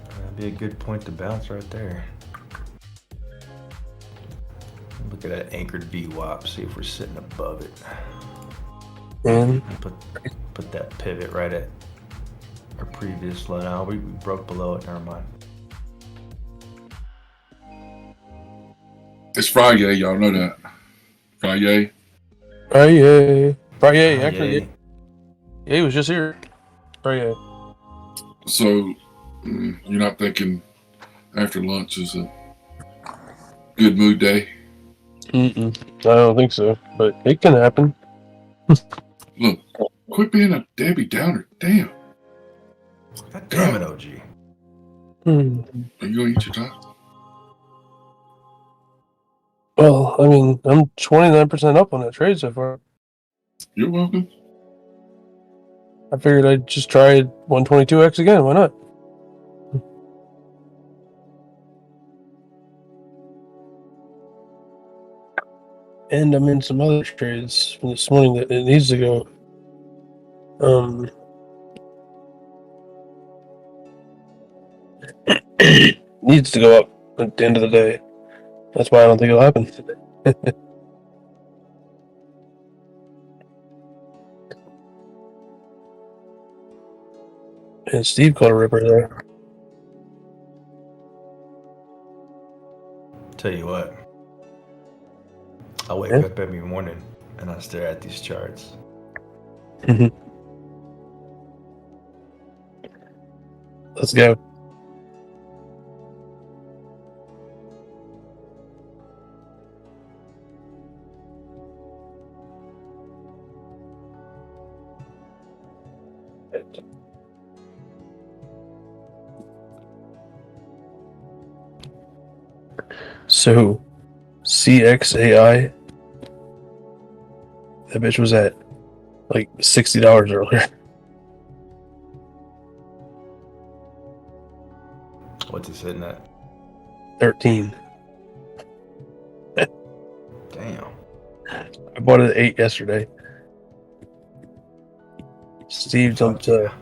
That'd be a good point to bounce right there. Look at that anchored VWAP, see if we're sitting above it. And put that pivot right at our previous low. Now we broke below it, never mind. It's Friday, y'all know that. Friday. Friday. Friday, Ah, actually. yay. Yeah, he was just here. Friday. So, you're not thinking after lunch is a good mood day? Mm-mm. I don't think so, but it can happen. Look, quit being a Debbie Downer. Damn. God damn it, OG. Are you gonna eat your taco? Well, I mean, I'm 29% up on that trade so far. You're welcome. I figured I'd just try 122x again. Why not? And I'm in some other trades from this morning that it needs to go. Needs to go up at the end of the day. That's why I don't think it'll happen. And Steve caught a ripper there. Tell you what. I wake up every morning and I stare at these charts. Let's go. So, CXAI, that bitch was at like $60 earlier. What's it sitting at? 13. Damn. I bought it at 8 yesterday. Steve dumped a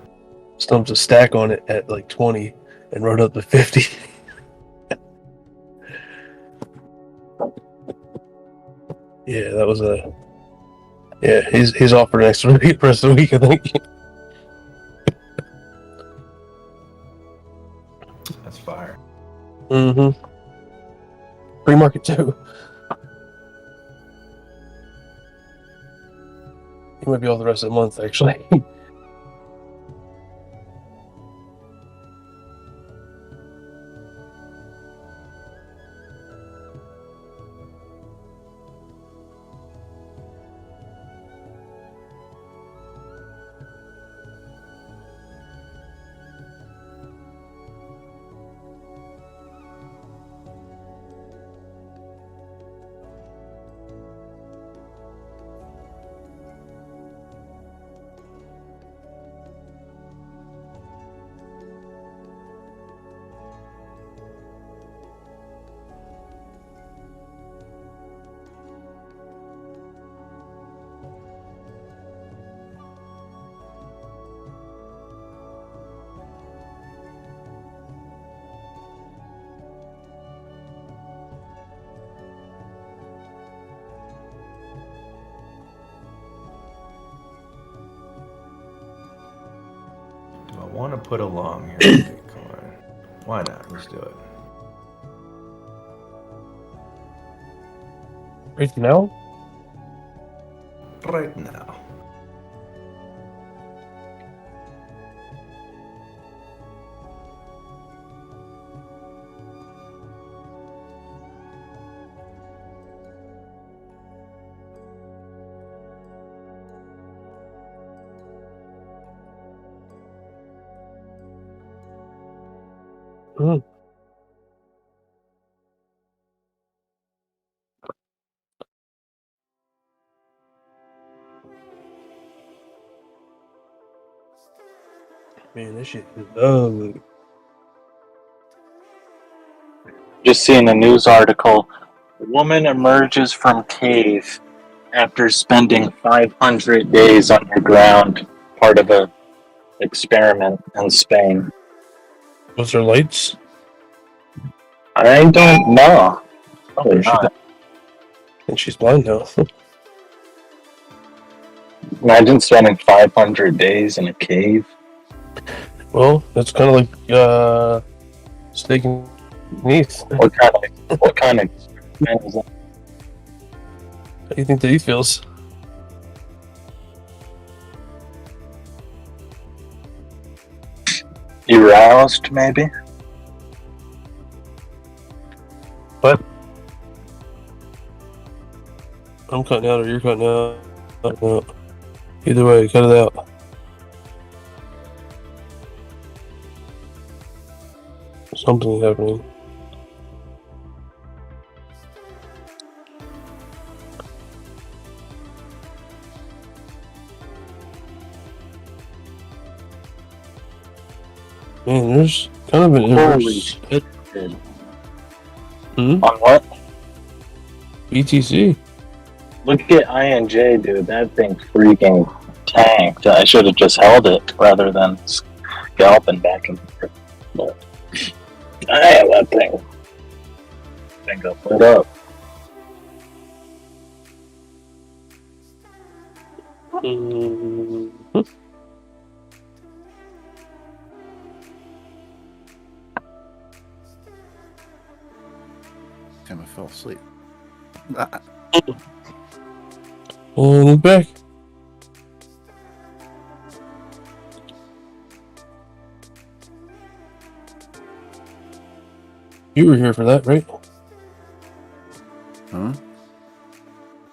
stack on it at like 20 and rode up to 50. Yeah, that was a. Yeah, he's off for next week, rest of the week, I think. That's fire. Mm-hmm. Free market too. He might be off the rest of the month, actually. Do I want to put a long here in Bitcoin? Why not? Let's do it. Right now? Right now. Man, this shit is ugly. Just seeing a news article. Woman emerges from cave after spending 500 days underground, part of a experiment in Spain. Was there lights? I don't know. Probably She- not. And she's blind now. Imagine spending 500 days in a cave. Well, that's kind of like staking ETH. What kind of experiment is that? How do you think that he feels? Aroused, maybe? What? I'm cutting out or you're cutting out. Either way, cut it out. Something's happening. Man, there's kind of an Holy inverse. On what? BTC. Look at INJ, dude. That thing freaking tanked. I should have just held it rather than scalping back and forth. But that thing got lit up. Damn, I fell asleep. Look back. You were here for that, right? Huh?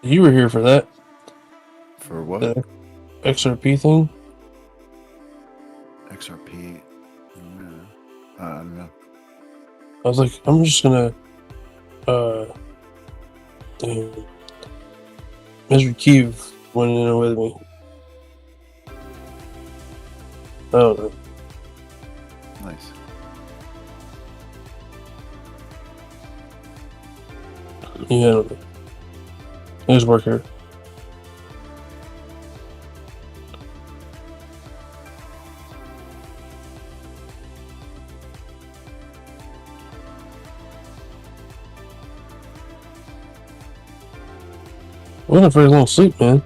You were here for that. For what? The XRP thing? XRP. I don't know. I was like, I'm just gonna Mr. Keeve went in there with me. I don't know. Nice. Yeah, I don't know. It was work here. I wasn't very long sleep, man.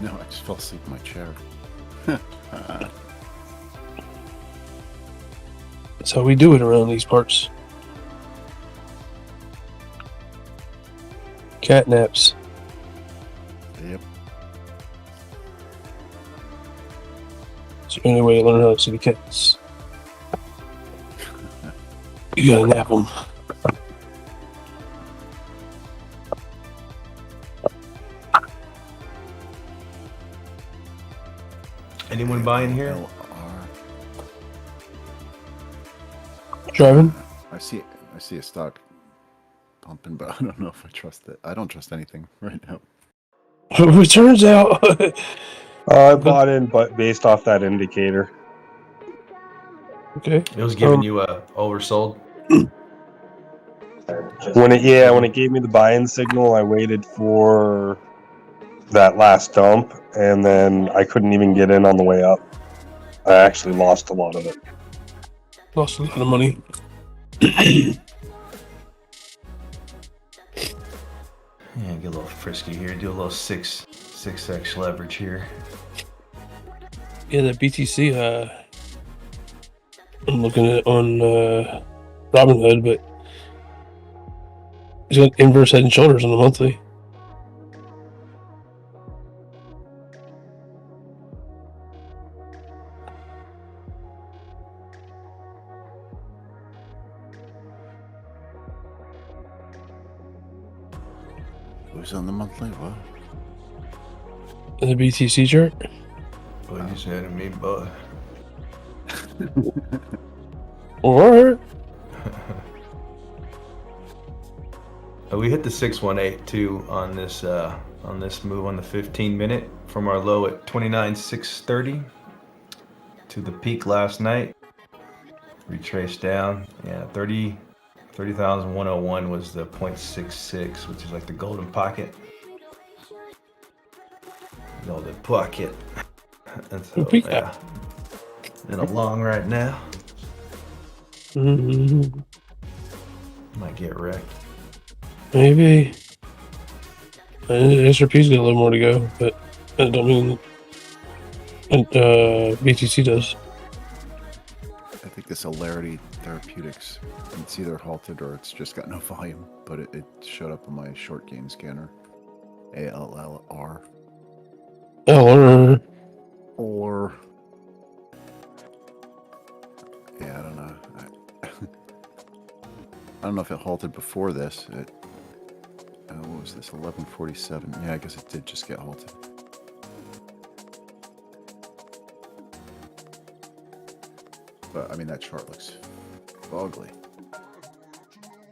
No, I just fell asleep in my chair. That's how we do it around these parts. Cat naps. Yep. It's the only way to learn how to see the cats. You gotta nap them. Anyone buying here? Driving? I see a stock pumping, but I don't know if I trust it. I don't trust anything right now. It turns out. I bought in, but based off that indicator. Okay. It was giving you a oversold. When it gave me the buy-in signal, I waited for that last dump, and then I couldn't even get in on the way up. I actually lost a lot of it. Lost a lot of money. Yeah, get a little frisky here. Do a little 6x leverage here. Yeah, that BTC. I'm looking at it on Robinhood, but he's got inverse head and shoulders on the monthly. Who's on the monthly? What? The BTC chart. What you said to me, boy? Or we hit the 618 too on this move on the 15-minute from our low at 29,630 to the peak last night. Retrace down. Yeah, 30,101 was the 0.66, which is like the golden pocket. Golden pocket. And so, yeah, in a long right now. Might get wrecked. maybe. SRP's got a little more to go, but that don't mean BTC does. I think this Hilarity Therapeutics, it's either halted or it's just got no volume, but it showed up on my short game scanner. ALLR. Or Or I don't know if it halted before this. What was this? 11:47. Yeah, I guess it did just get halted. But I mean, that chart looks ugly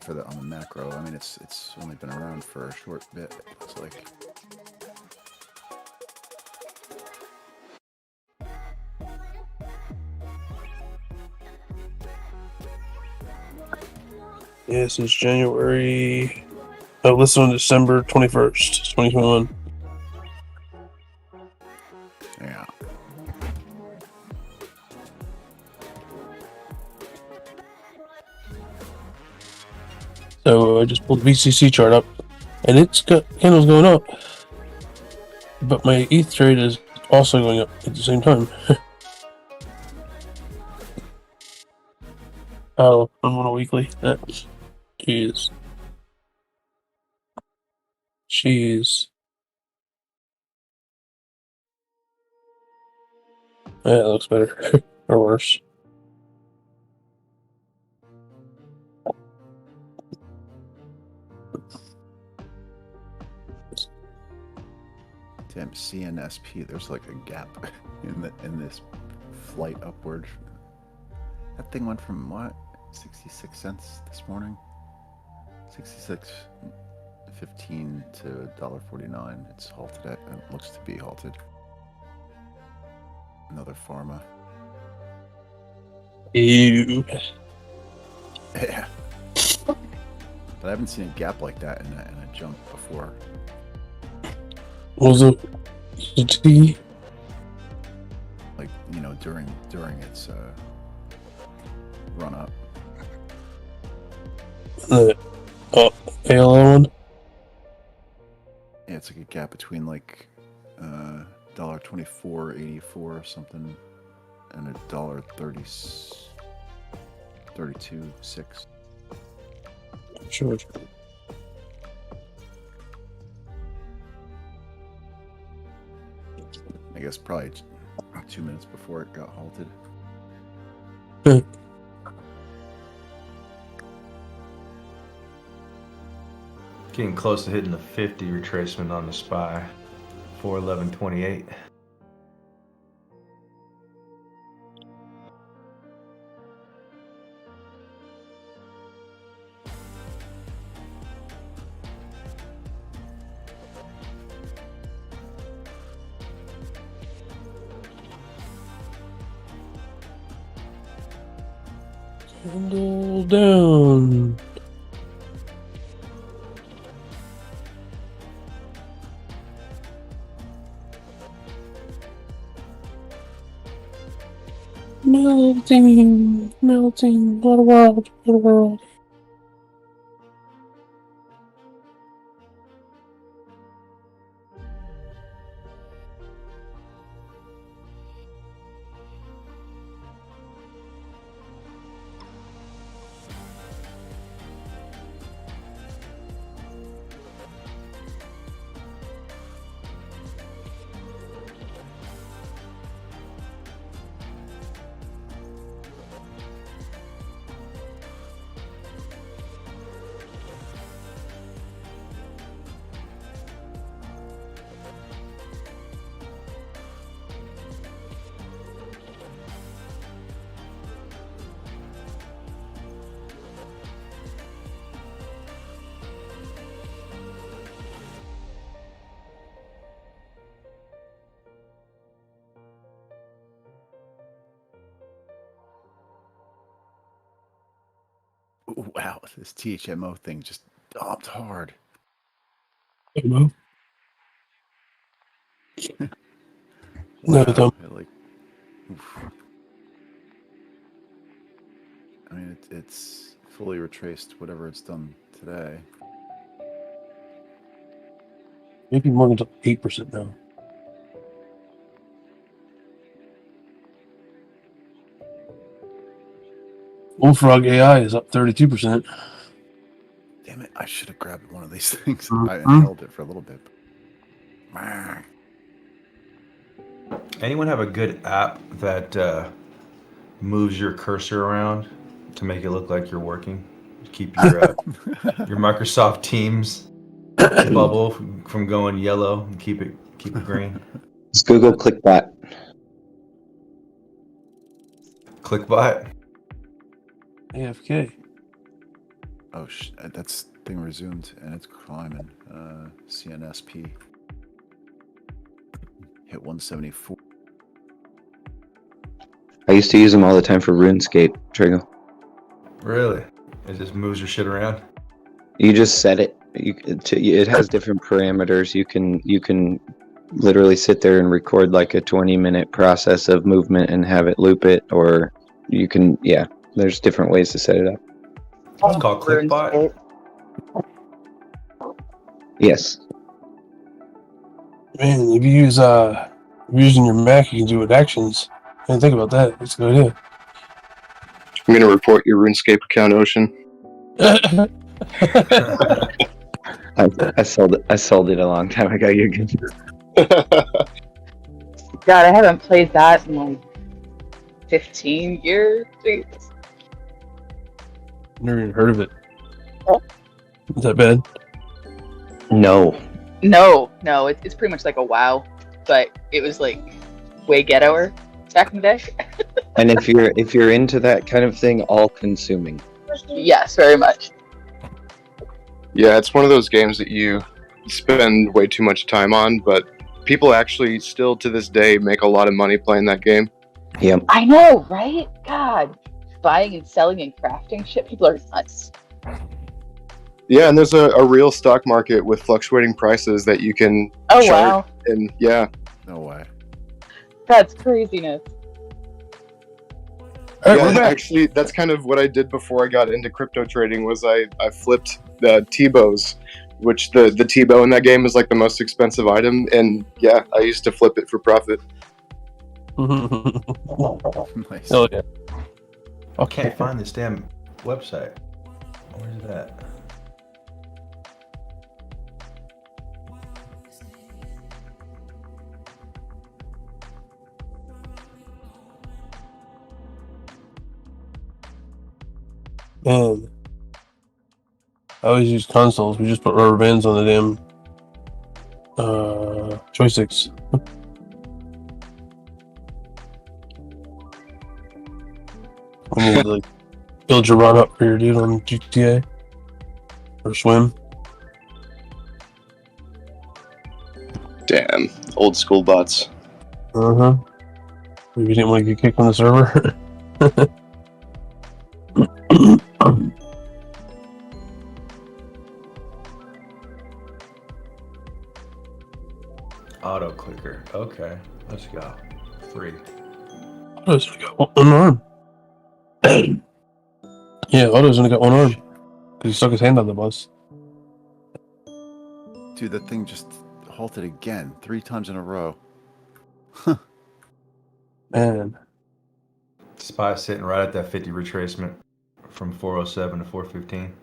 for on the macro. I mean, it's only been around for a short bit. It looks like. Yeah, since January. Oh, listed on December 21st, 2021. Yeah. So I just pulled the VCC chart up, and it's got candles going up. But my ETH trade is also going up at the same time. Oh, I'm on a weekly. Jeez. Yeah, that looks better. Or worse. Damn, CNSP. There's like a gap in this flight upward. That thing went from what? 66 cents this morning? 66.15 to $1.49. It's halted at, it looks to be halted. Another pharma. Ew. Yeah. But I haven't seen a gap like that in a jump before. Was it T? Like, you know, during its run up. The ALO one? Yeah, it's like a gap between like $1.24.84 or something and $1.32.6. Sure. I guess probably 2 minutes before it got halted. Getting close to hitting the 50 retracement on the SPY. 411.28. Candle down. Melting, what a world, what a world. Ooh, wow, this THMO thing just dumped hard. Hello? Wow, No, oof. I mean, it's fully retraced whatever it's done today. maybe more than 8% now. Bullfrog AI is up 32%. Damn it, I should have grabbed one of these things. I held it for a little bit. Anyone have a good app that moves your cursor around to make it look like you're working? Keep your Microsoft Teams bubble from going yellow and keep it green. It's Google ClickBot. ClickBot. AFK. Oh, that's thing resumed and it's climbing. CNSP. Hit 174. I used to use them all the time for RuneScape, Trigo. Really? It just moves your shit around? You just set it. It has different parameters. You can literally sit there and record like a 20-minute process of movement and have it loop it, or you can, there's different ways to set it up. It's called ClickBot? Yes. Man, if you use if you're using your Mac, you can do it with actions. I didn't think about that. That's a good idea. I'm gonna report your RuneScape account, Ocean. I sold it a long time ago. You're good. God, I haven't played that in like 15 years. Jeez. Never even heard of it. Is that bad? No. No, it's pretty much like a WoW, but it was like way ghettoer back in the day. And if you're into that kind of thing, all consuming. Yes, very much. Yeah, it's one of those games that you spend way too much time on, but people actually still to this day make a lot of money playing that game. Yep. I know, right? God, buying and selling and crafting shit, people are nuts. Yeah, and there's a real stock market with fluctuating prices that you can Oh, wow. And yeah. No way. That's craziness. Actually, that's kind of what I did before I got into crypto trading. Was I flipped the T-bows, which the T-bow in that game is like the most expensive item, and yeah, I used to flip it for profit. Nice. Oh yeah. I can't find this damn website. Where's that? Man, I always use consoles. We just put rubber bands on the damn joysticks. When you like build your run up for your dude on GTA or swim. Damn, old school bots. Maybe you didn't want to get kicked from the server. Auto clicker. Okay, let's go. 3. Otto's only got one arm. Yeah, Otto's only got one arm because he stuck his hand on the bus. Dude, that thing just halted again 3 times in a row. Man. Spy sitting right at that 50 retracement from 407 to 415.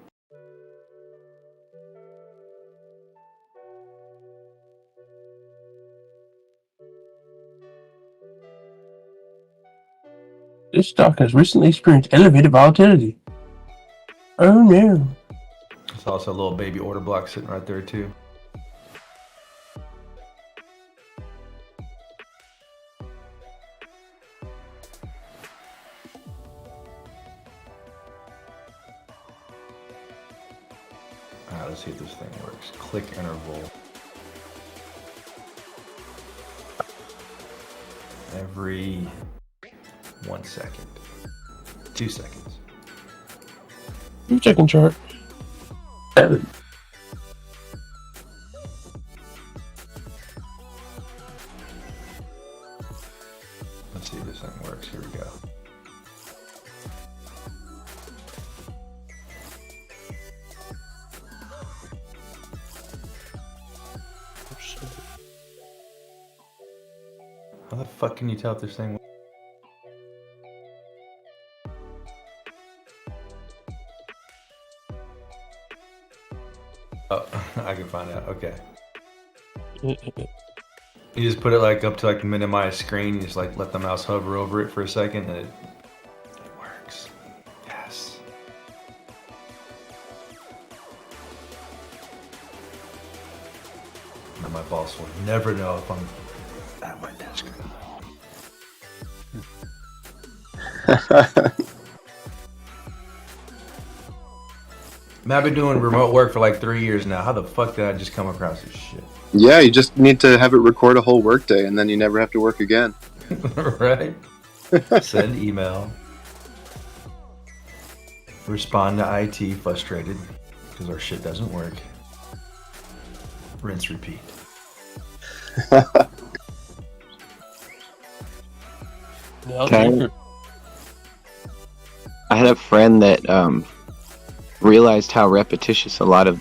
This stock has recently experienced elevated volatility. Oh no. There's also a little baby order block sitting right there too. Alright, let's see if this thing works. Click interval. Every 1 second. 2 seconds. You checking chart. Let's see if this thing works. Here we go. How the fuck can you tell if this thing works? Oh, I can find out. Okay. You just put it like up to like minimize screen. You just like let the mouse hover over it for a second, and it works. Yes. up also. Never know if I'm at my desk. Man, I've been doing remote work for like 3 years now. How the fuck did I just come across this shit? Yeah, you just need to have it record a whole workday, and then you never have to work again. Right? Send email. Respond to IT frustrated because our shit doesn't work. Rinse, repeat. I had a friend that realized how repetitious a lot of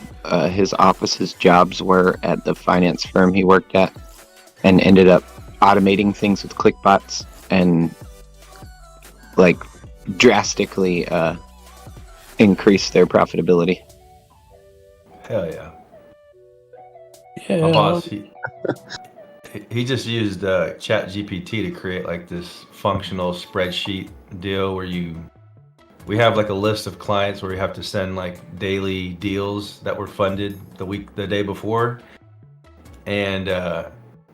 his office's jobs were at the finance firm he worked at, and ended up automating things with ClickBots and like drastically increase their profitability. Hell yeah. My boss, he just used ChatGPT to create like this functional spreadsheet deal where we have like a list of clients where we have to send like daily deals that were funded the day before, and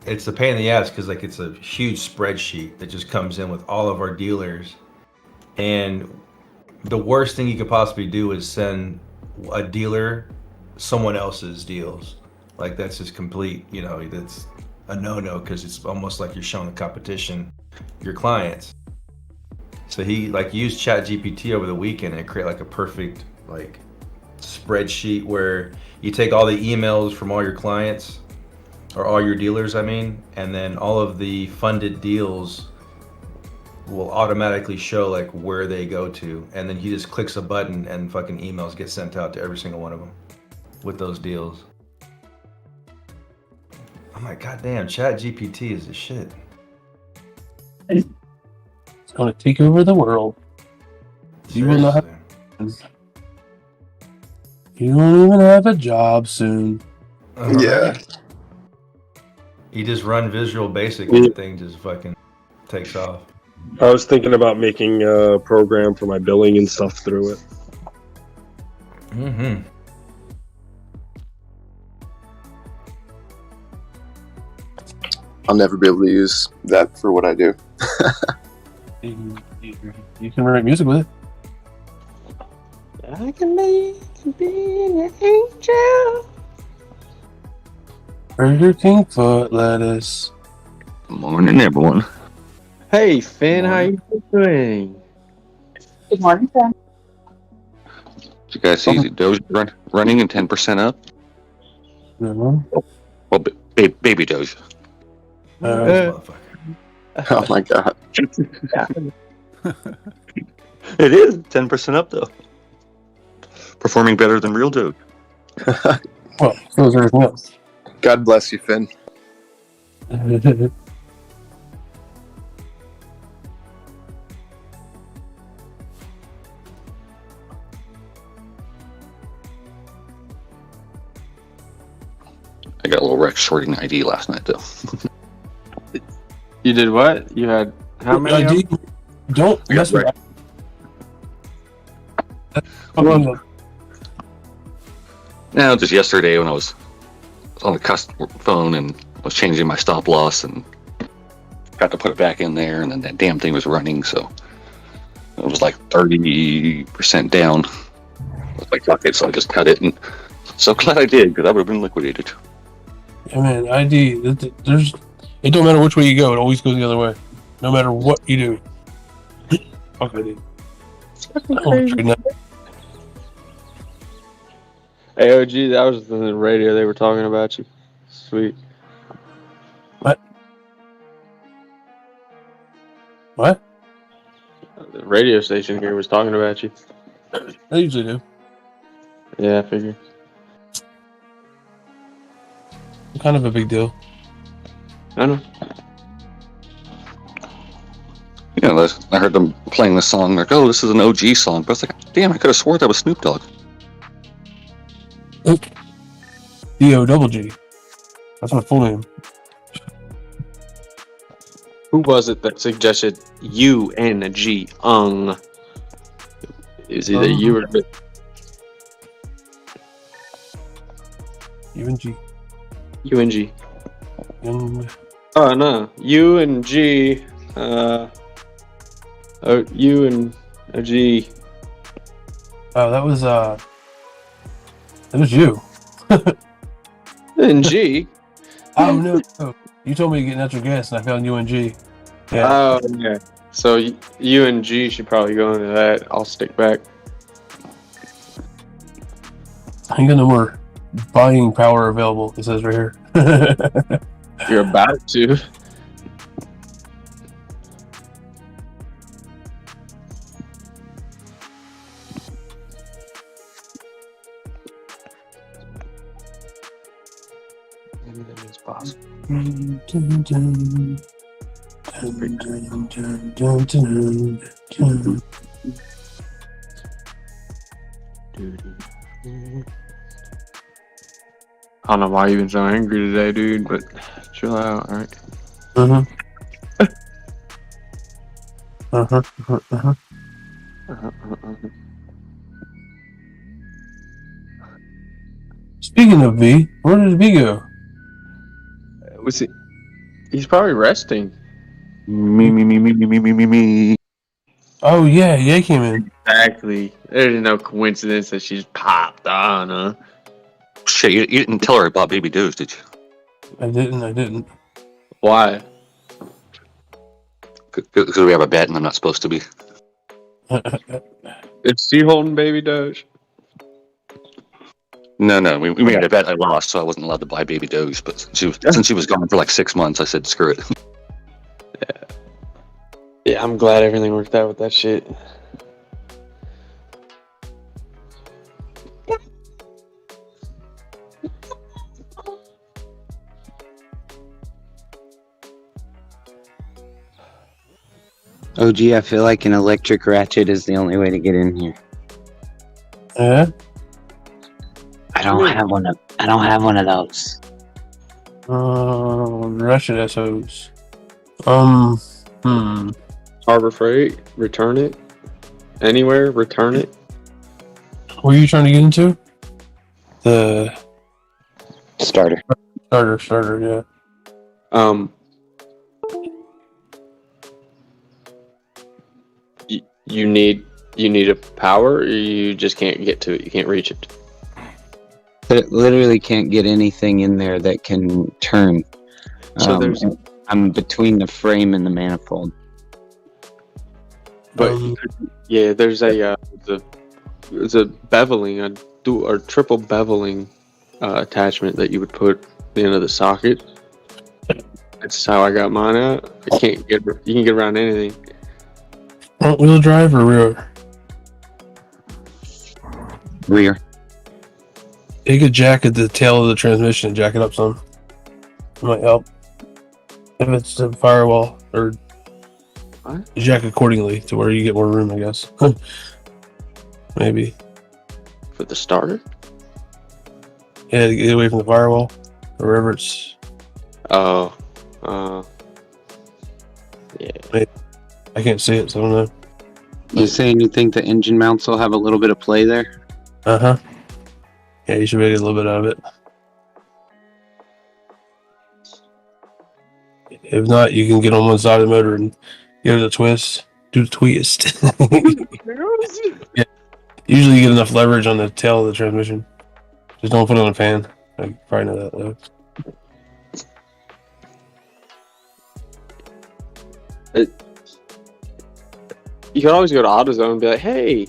it's a pain in the ass because like it's a huge spreadsheet that just comes in with all of our dealers, and the worst thing you could possibly do is send a dealer someone else's deals. Like that's just complete, that's a no-no because it's almost like you're showing the competition your clients. So he like used ChatGPT over the weekend and create like a perfect like spreadsheet where you take all the emails from all your clients or all your dealers, and then all of the funded deals will automatically show like where they go to, and then he just clicks a button and fucking emails get sent out to every single one of them with those deals. I'm like, goddamn, ChatGPT is the shit. It's gonna take over the world. You will not. You won't even have a job soon. Yeah. You just run Visual Basic and the thing just fucking takes off. I was thinking about making a program for my billing and stuff through it. Mm-hmm. I'll never be able to use that for what I do. You can write music with it. I can be an angel. Burger King foot lettuce. Morning, everyone. Hey, Finn, how you doing? Good morning, Sam. Did you guys see Doge running and 10% up? No. Well, baby Doge. Oh my god. It is 10% up though. Performing better than real Doge. Well, so is everything else. God bless you, Finn. I got a little wreck sorting ID last night though. You did what? You had how many? ID? Don't mess with that. Now, just yesterday when I was on the customer phone and was changing my stop loss and got to put it back in there, and then that damn thing was running, so it was like 30% down. I was like, fuck it, so I just cut it, and so glad I did because I would have been liquidated. Yeah, man, ID. It don't matter which way you go; it always goes the other way, no matter what you do. Fuck ID. AOG, that was the radio. They were talking about you. Sweet. What? What? The radio station here was talking about you. They usually do. Yeah, I figure. Kind of a big deal. I know. Yeah, I heard them playing this song, like, oh, this is an OG song, but I was like, damn, I could have swore that was Snoop Dogg. D-O-double-G. That's my full name. Who was it that suggested U-N-G? Is either you or U-N-G. U-N-G. Oh no, U and G. U and G. Oh, that was you. And G. Oh no, you told me to get natural gas, and I found UNG. Yeah. Oh yeah. So U and G should probably go into that. I'll stick back. I ain't got no more buying power available. It says right here. You're about to. Anything is possible. I don't know why you've been so angry today, dude, but chill out, alright? Speaking of V, where did V go? Was he? He's probably resting. Me. Oh yeah, yeah, came in. Exactly. There's no coincidence that she's popped on, huh? Shit, you didn't tell her about Baby Does, did you? I didn't. Why? Because we have a bet and I'm not supposed to be. Is she holding Baby Doge? No, we made a bet. I lost, so I wasn't allowed to buy Baby Does. But since she was gone for like 6 months, I said, screw it. Yeah, I'm glad everything worked out with that shit. Oh, gee, I feel like an electric ratchet is the only way to get in here. Yeah. I don't have one of those. Ratchet SOs. Harbor Freight, return it. Anywhere, return it. What are you trying to get into? The starter. Starter, yeah. You need a power, or you just can't get to it. You can't reach it. It literally can't get anything in there that can turn. So I'm between the frame and the manifold. But yeah, there's a beveling, or triple beveling attachment that you would put at the end of the socket. That's how I got mine out. You can get around anything. Front wheel drive or rear? Rear. Take a jack at the tail of the transmission and jack it up some. It might help. If it's a firewall, or jack accordingly to where you get more room, I guess. Maybe. For the starter? Yeah, to get away from the firewall, or wherever it's. Yeah. I can't see it, so I don't know. You saying you think the engine mounts will have a little bit of play there? Yeah, you should make a little bit out of it. If not, you can get on one side of the motor and give it a twist. Do the twist. Yeah. Usually you get enough leverage on the tail of the transmission. Just don't put it on a fan. I probably know that though. You can always go to AutoZone and be like, "Hey,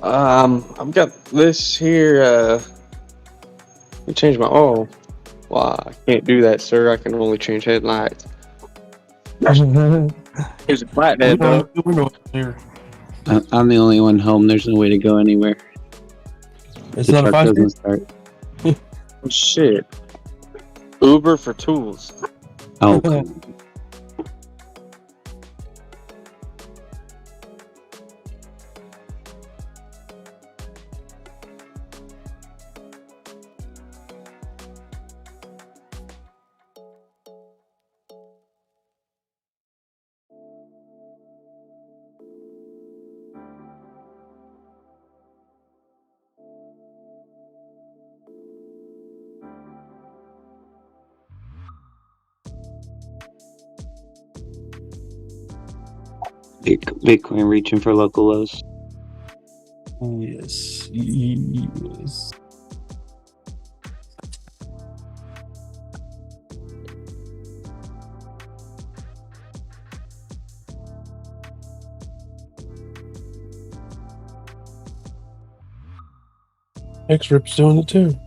I've got this here. Let me change my oil." Well, I can't do that, sir. I can only change headlights. Here's a flathead, though. I'm the only one home. There's no way to go anywhere. It's The not a truck 5 doesn't start. Shit. Uber for tools. Oh. Bitcoin reaching for local lows. Yes. Yes. X-Rip's doing it too.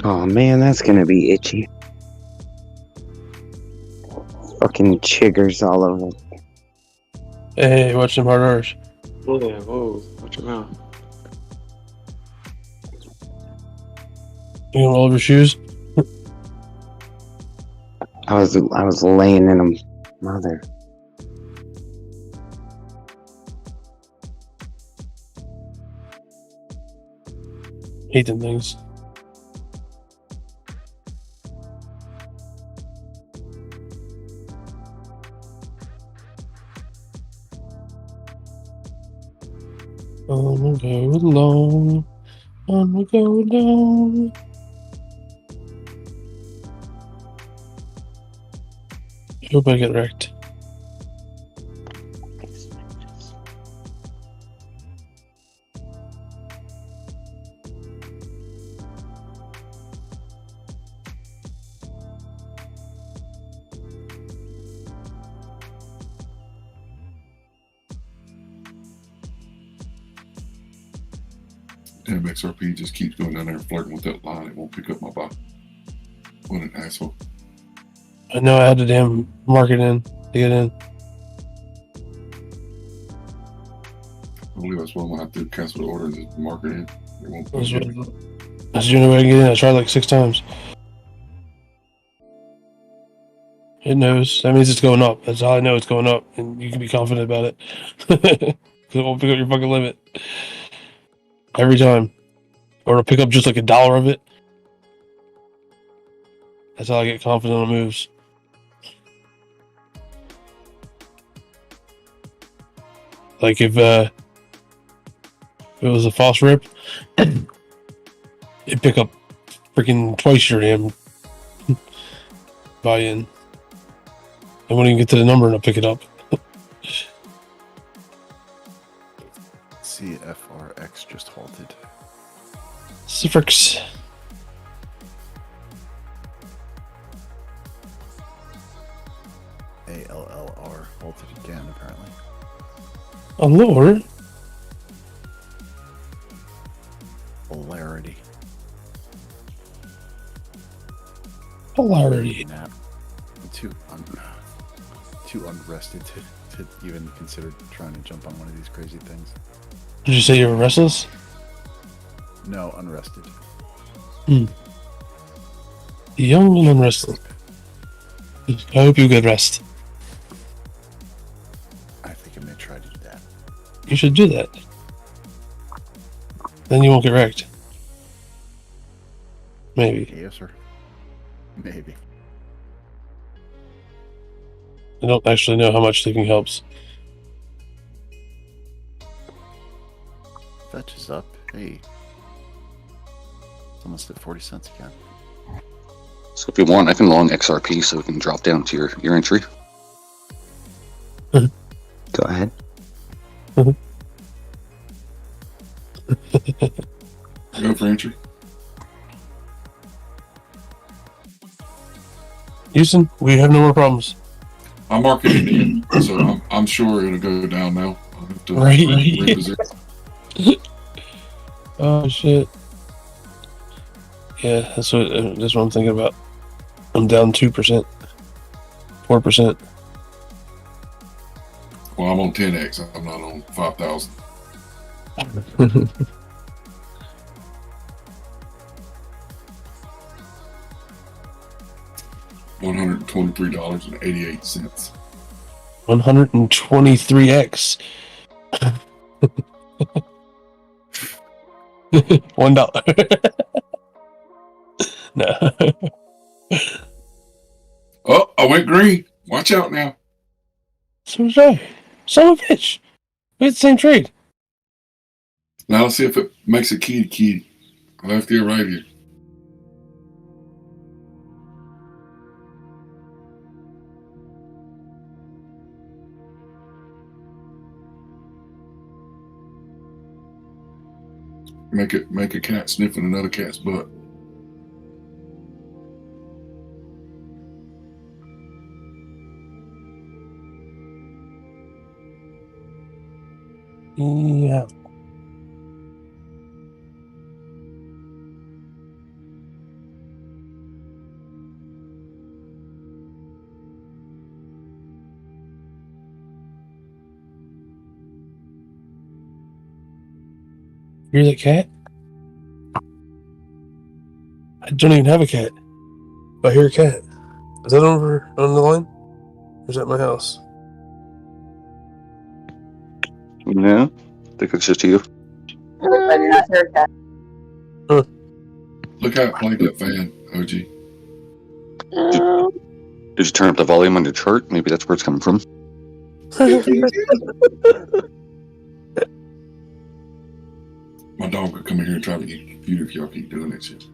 Oh man, that's gonna be itchy. Fucking chiggers all over. Hey, watch them hard R's. Oh yeah, whoa, watch your mouth. You want all of your shoes? I was laying in them, mother. Hate them things. I'm go alone. I'm go alone. I hope I get wrecked. Damn, XRP just keeps going down there and flirting with that line. It won't pick up my bot. What an asshole. I know I had to damn mark it in to get in. I believe that's what I'm going to have to cancel the order and mark it in. It won't put That's it in. the only way I can get in. I tried like 6 times. It knows. That means it's going up. That's how I know it's going up. And you can be confident about it. Because it won't pick up your fucking limit. Every time. Or it'll pick up just like $1 of it. That's how I get confident on moves. Like if it was a false rip, it'd pick up freaking twice your damn buy-in. I won't even get to the number and I'll pick it up. CFRX just halted. Cifrix. ALLR halted again, apparently. Oh, Lord. Polarity. Polarity. Nap. Too unrested to even consider trying to jump on one of these crazy things. Did you say you were restless? No, unrested. Young and unrested. I hope you get rest. I think I may try to do that. You should do that. Then you won't get wrecked. Maybe. Yes, sir. Maybe. I don't actually know how much sleeping helps. Fetch is up. Hey. It's almost at 40 cents again. So if you want, I can long XRP so it can drop down to your entry. Go ahead. Go for entry. Houston, we have no more problems. I'm marking it in, so I'm sure it'll go down now. I'll have to Right. reposition. Oh shit. Yeah, that's what I'm thinking about. I'm down 2%, 4%. Well, I'm on 10x. I'm not on 5,000. $123.88. 123x. $1. No. Oh, I went green. Watch out now. So was I. Son of a bitch. We had the same trade. Now let's see if it makes it key to key. Left here, right here. Make a cat sniffing another cat's butt. Yeah. Hear that cat? I don't even have a cat. But I hear a cat. Is that over on the line? Or is that my house? Yeah, I think it's just you. I do not hear that. Look out, like that fan, OG. Did you turn up the volume on your chart? Maybe that's where it's coming from. My dog could come in here and try to get your computer if y'all keep doing that shit.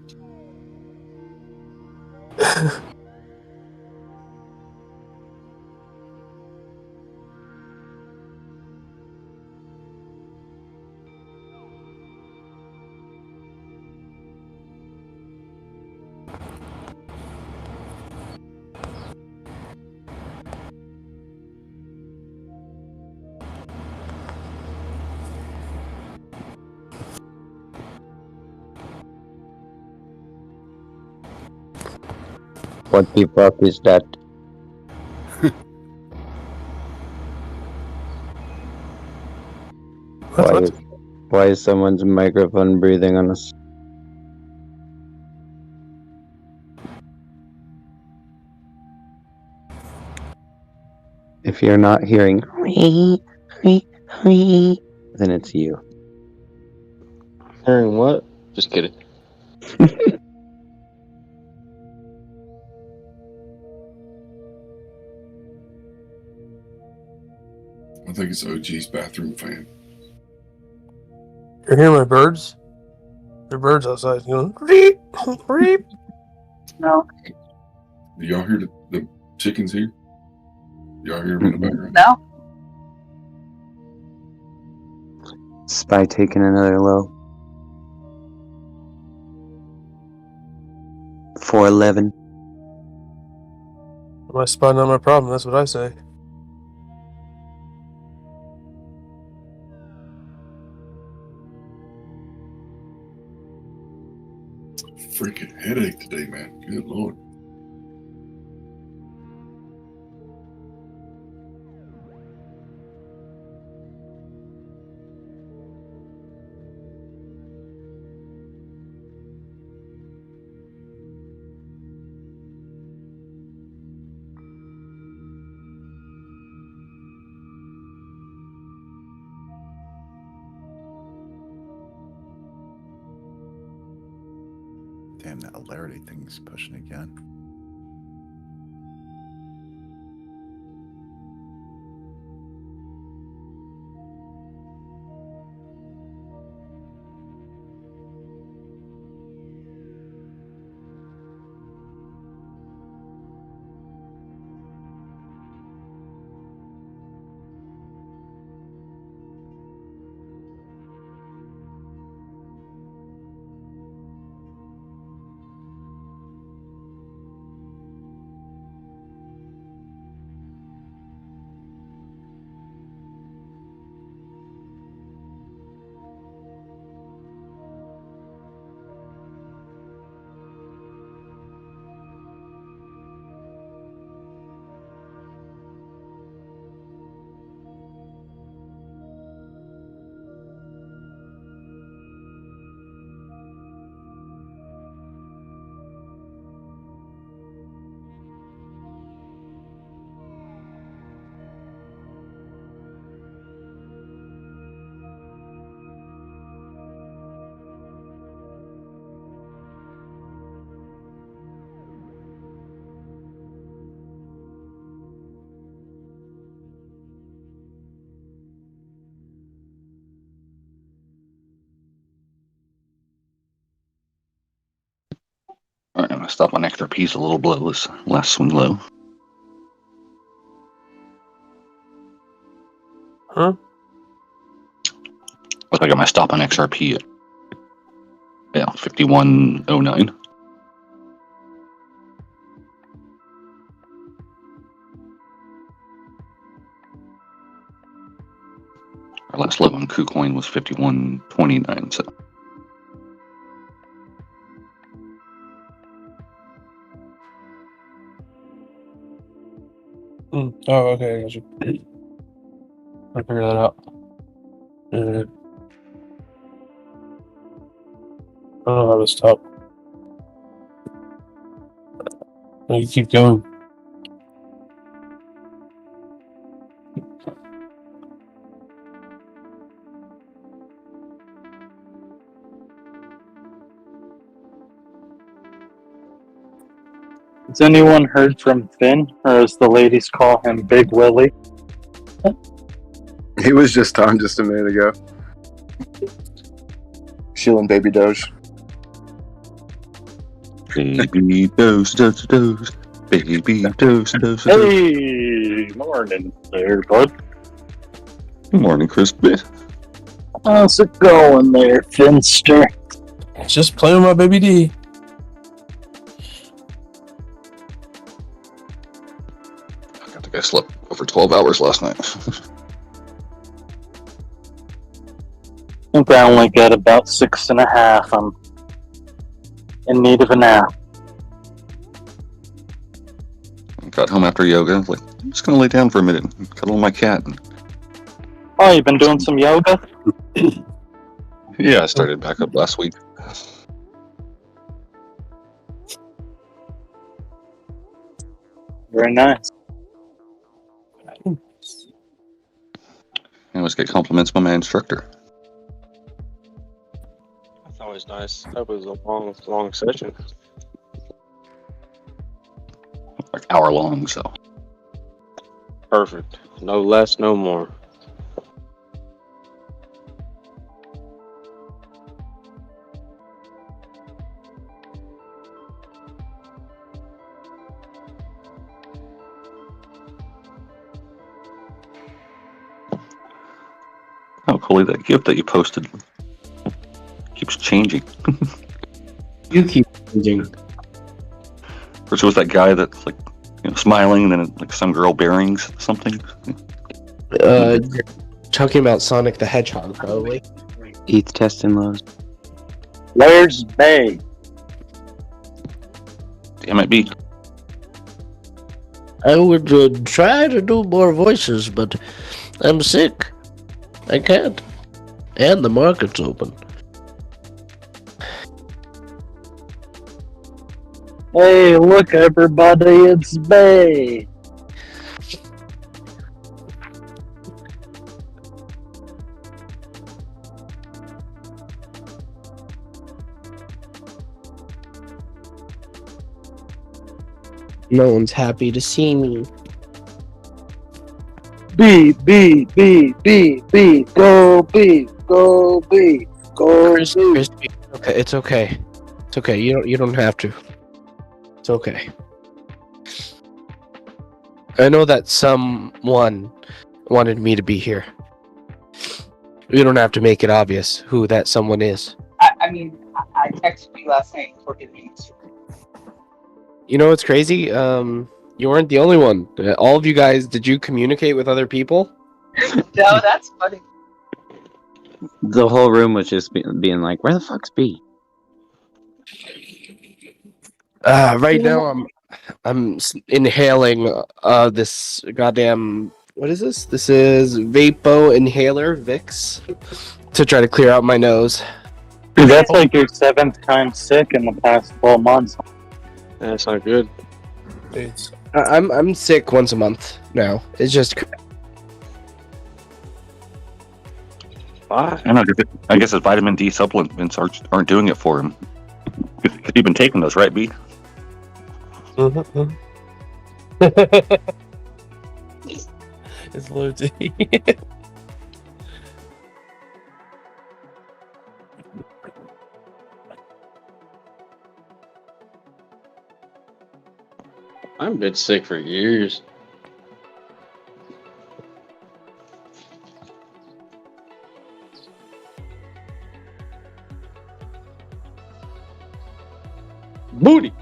What the fuck is that? Why is someone's microphone breathing on us? If you're not hearing then it's you. Hearing what? Just kidding. I think it's OG's bathroom fan. You hear my birds? There are birds outside going, reep, reep. No. Do y'all hear the chickens here? Y'all hear them in the background? No. Spy taking another low. 411. My spy, not my problem. That's what I say. Freaking headache today, man. Good Lord. Damn, that hilarity thing's pushing again. All right, I'm gonna stop on XRP's a little below this last swing low. Huh? Looks like I got my stop on XRP at 5109. Our last low on KuCoin was 5129. So Oh, okay, I got you. I'll figure that out. I don't know how to stop. You keep going. Has anyone heard from Finn, or as the ladies call him, Big Willie? He was just on just a minute ago. Shielding Baby Doge. Baby Doge, Doge, Doge. Baby Doge, Doge, Doge. Hey, morning there, bud. Good morning, Crispy. How's it going there, Finster? Just playing with my baby D. I think I slept over 12 hours last night. I think I only got about 6.5. I'm in need of a nap. Got home after yoga. I was like, I'm just gonna lay down for a minute and cuddle my cat. Oh, you've been doing some yoga? Yeah, I started back up last week. Very nice. I always get compliments from my instructor. That's always nice. That was a long session. Like hour long, so. Perfect. No less, no more. Oh, Coley, that gift that you posted keeps changing. You keep changing. First it was that guy that's like, smiling, and then like some girl bearing something. You're talking about Sonic the Hedgehog, probably. ETH testing lows. Where's Bay? Damn it, B. I would try to do more voices, but I'm sick. I can't. And the market's open. Hey, look, everybody, it's Bay. No one's happy to see me. B, B, B, B, B, go B, go B, go Chris, B. Okay, it's okay. It's okay. You don't have to. It's okay. I know that someone wanted me to be here. You don't have to make it obvious who that someone is. I mean, I texted you last night for good news. You know what's crazy? You weren't the only one. All of you guys, did you communicate with other people? No, that's funny. The whole room was just being like, "Where the fuck's B?" Right now I'm inhaling this goddamn, what is this? This is Vapo Inhaler Vicks to try to clear out my nose. Dude, that's like your 7th time sick in the past 12 months. That's not good. I'm sick once a month now. It's just I guess his vitamin D supplements aren't doing it for him. You've been taking those, right, B? It's low T. I've been sick for years. Booty.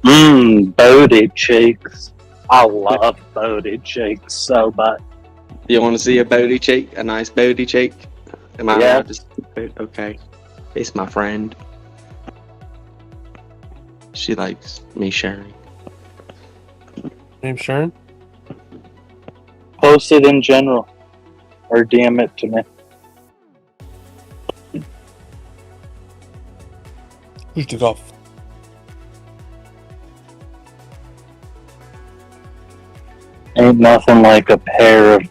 Booty cheeks. I love booty cheeks so much. You want to see a booty cheek? A nice booty cheek? Am I Yeah. allowed to see it? Okay. It's my friend. She likes me sharing. Name Sharon? Post it in general. Or DM it to me. Who took off? Ain't nothing like a pair of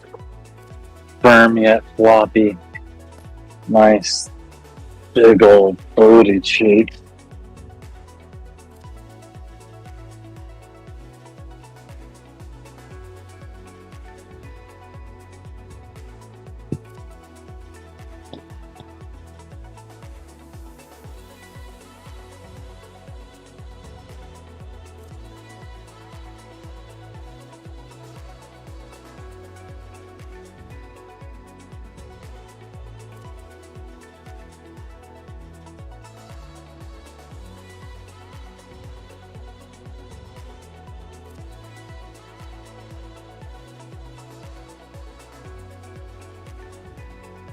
firm yet floppy, nice, big old booty cheeks.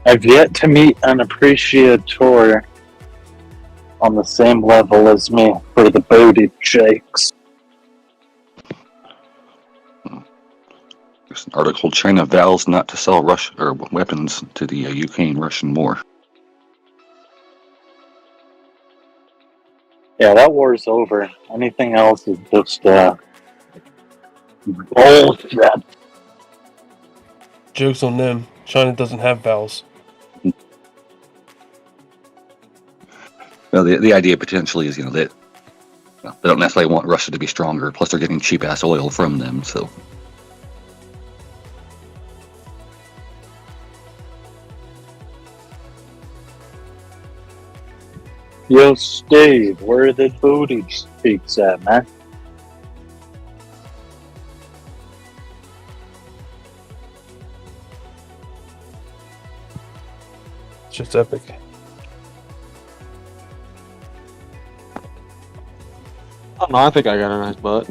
I've yet to meet an appreciator on the same level as me for the booty cheeks. There's an article: China vows not to sell weapons to the Ukraine-Russian war. Yeah, that war's over. Anything else is just bullshit. Joke's on them. China doesn't have vowels. Well, the idea potentially is, that they don't necessarily want Russia to be stronger. Plus, they're getting cheap ass oil from them. So, Yo, Steve, where are the booty cheeks at, man? It's just epic. I don't know, I think I got a nice butt.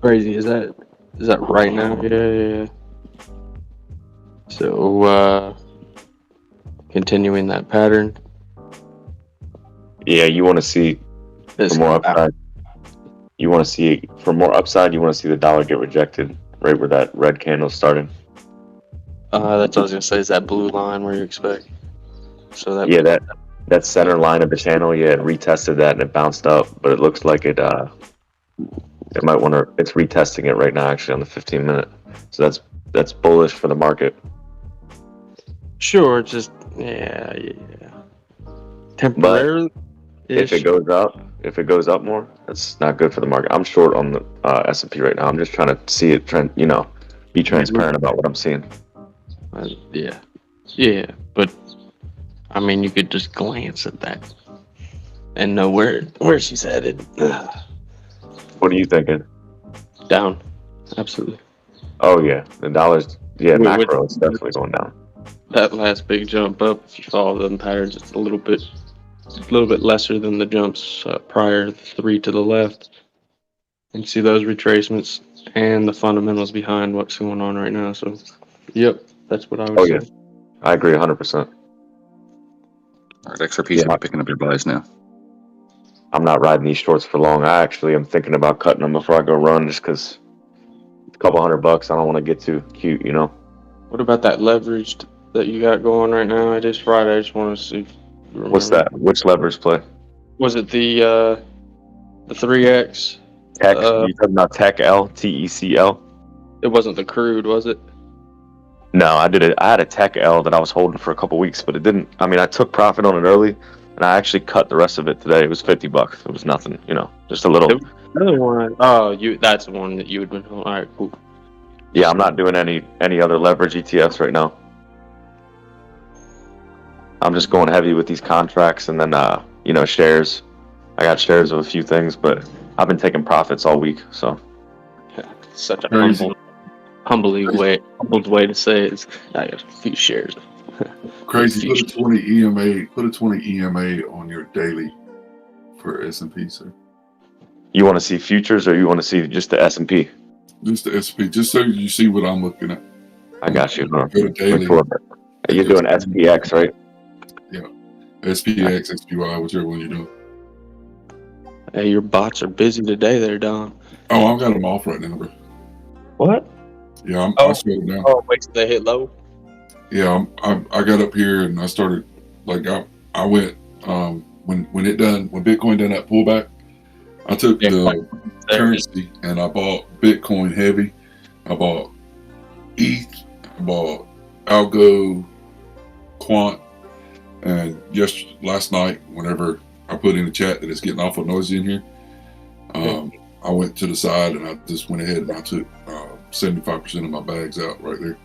Crazy, is that right now? Yeah. So continuing that pattern. Yeah, you want to see for more upside. You want to see for more upside. You want to see the dollar get rejected right where that red candle's starting. That's what I was gonna say. Is that blue line where you expect? So that Yeah, that center line of the channel. Yeah, it retested that and it bounced up, but it looks like it might want to. It's retesting it right now, actually on the 15-minute. So that's bullish for the market. Sure, just yeah. Temporarily. If it goes up more, that's not good for the market. I'm short on the S&P right now. I'm just trying to see it trend. Be transparent about what I'm seeing. Yeah, but I mean, you could just glance at that and know where she's headed. What are you thinking? Down, absolutely. Oh yeah, the dollar's macro is definitely going down. That last big jump up, if you follow them patterns, it's a little bit lesser than the jumps prior, 3 to the left. And see those retracements and the fundamentals behind what's going on right now. So, yep, that's what I would say. I agree 100%. All right, XRP's gonna be picking up your buys now. I'm not riding these shorts for long. I actually am thinking about cutting them before I go run, just because a couple $100. I don't want to get too cute, you know. What about that leverage that you got going right now? It is Friday. I just want to see if you remember. What's that? Which leverage play? Was it the 3X? Tech? You talking about Tech L? TECL? It wasn't the crude, was it? No, I did it. I had a Tech L that I was holding for a couple weeks, but it didn't. I mean, I took profit on it early, and I actually cut the rest of it today. It was $50. It was nothing, you know, just a little. Another one. Oh, that's the one that you would been. All right, cool. Yeah, I'm not doing any other leverage ETFs right now. I'm just going heavy with these contracts, and then you know, shares. I got shares of a few things, but I've been taking profits all week, so. Such a humbled way to say it is I got a few shares. Crazy. Put a 20 EMA. Put a 20 EMA on your daily for S&P, sir. You want to see futures, or you want to see just the S&P? Just the S&P, just so you see what I'm looking at. I got you. Huh? Go to daily. You're doing SPX, right? Yeah, SPX, SPY, whichever one you're doing. Hey, your bots are busy today, there, Don. Oh, I've got them off right now, bro. What? Yeah, I slowed them down. Oh, wait till they hit low. Yeah, I got up here and I started like I went when Bitcoin done that pullback, I took the currency and I bought Bitcoin heavy. I bought ETH, I bought Algo, Quant, and last night, whenever I put in the chat that it's getting awful noisy in here, I went to the side and I just went ahead and I took 75% of my bags out right there.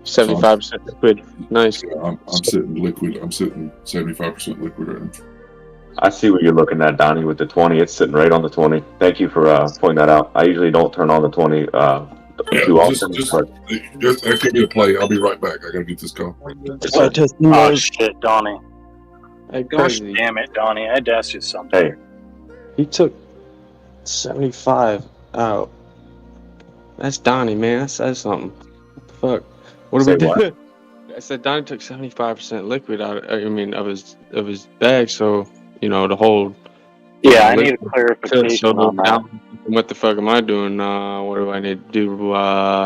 75% liquid. Nice. Yeah, I'm sitting liquid. I'm sitting 75% liquid right now. I see what you're looking at, Donnie, with the 20. It's sitting right on the 20. Thank you for pointing that out. I usually don't turn on the 20 too often. Just give me a play. I'll be right back. I gotta get this call. Oh shit, Donnie. Hey, Gosh damn it, Donnie. I had to ask you something. Hey. He took 75 out. That's Donnie, man. That says something. What the fuck? What do we do? What? I said Donnie took 75% liquid out. Of his bag, so you know to hold. Yeah, I need a clarification on that. What the fuck am I doing? What do I need to do?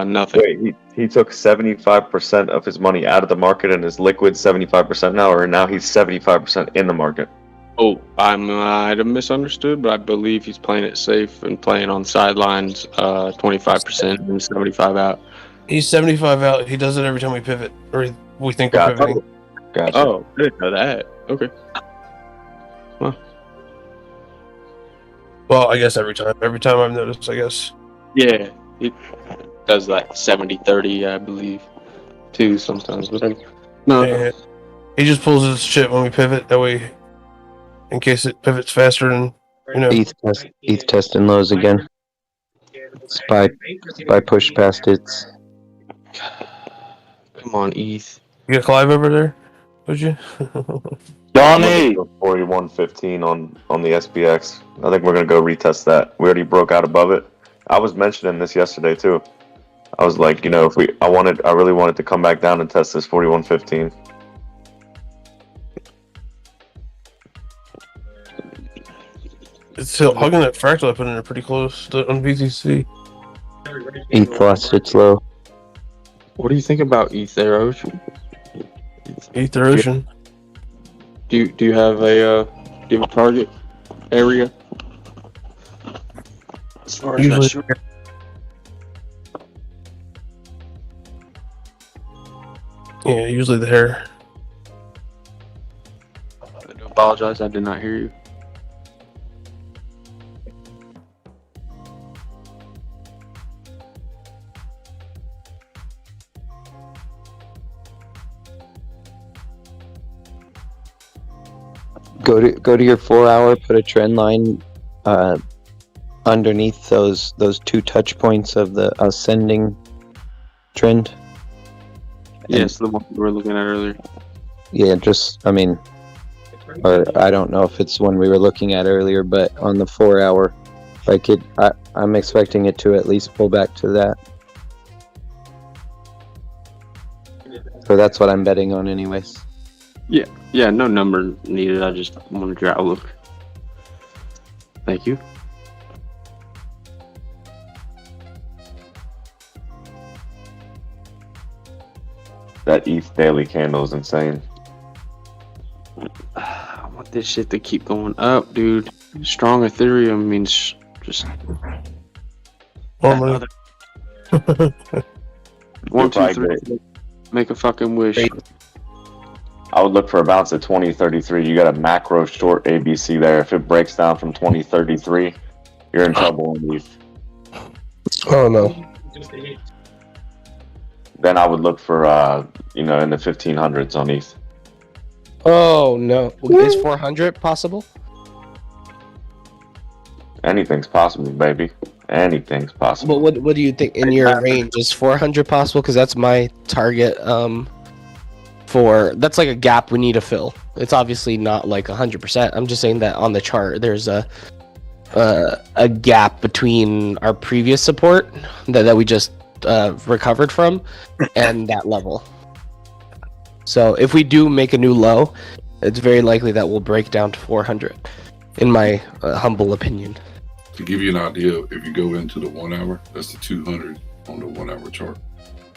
Nothing. Wait, he took 75% of his money out of the market and is liquid 75% now, or now he's 75% in the market? Oh, I might have misunderstood, but I believe he's playing it safe and playing on sidelines, 25% and 75 out. He's 75 out. He does it every time we pivot, or we think we're pivoting. Gotcha. Oh, I didn't know that. Okay. Well, Well, I guess every time I've noticed, I guess. yeah, he does like 70-30, I believe, too sometimes. But no, Yeah. He just pulls his shit when we pivot. That way, in case it pivots faster, and you know. ETH testing lows again. Spy push past its. Come on, ETH. You got Clive over there? Would you? Donnie! 41.15 on the SPX. I think we're gonna go retest that. We already broke out above it. I was mentioning this yesterday too. I was like, you know, I really wanted to come back down and test this 41.15. It's still hugging that fractal I put in there pretty close on BTC. ETH lost its low. What do you think about ETH there, Ocean? ETH Ocean. Do you have a target area? As far as Usually, that yeah, usually the hair. I do apologize, I did not hear you. Go to your 4 hour. Put a trend line underneath those 2 touch points of the ascending trend. Yes, the one we were looking at earlier. Yeah, or I don't know if it's one we were looking at earlier, but on the 4 hour, I'm expecting it to at least pull back to that. So that's what I'm betting on, anyways. Yeah, no number needed. I just wanted your outlook. Thank you. That ETH daily candle is insane. I want this shit to keep going up, dude. Strong Ethereum means just More money. one, two, probably three. get- Make a fucking wish. I would look for a bounce at 2033. You got a macro short ABC there. If it breaks down from 2033, you're in trouble in ETH. Oh no. Then I would look for in the 1500s on ETH. Oh no. Is 400 possible? Anything's possible, baby. Anything's possible. But what do you think in your range? Is 400 possible? Because that's my target. That's like a gap we need to fill. It's obviously not like 100%. I'm just saying that on the chart there's a gap between our previous support that we just recovered from and that level. So if we do make a new low, it's very likely that we'll break down to 400, in my humble opinion. To give you an idea, if you go into the 1 hour, that's the 200 on the 1 hour chart.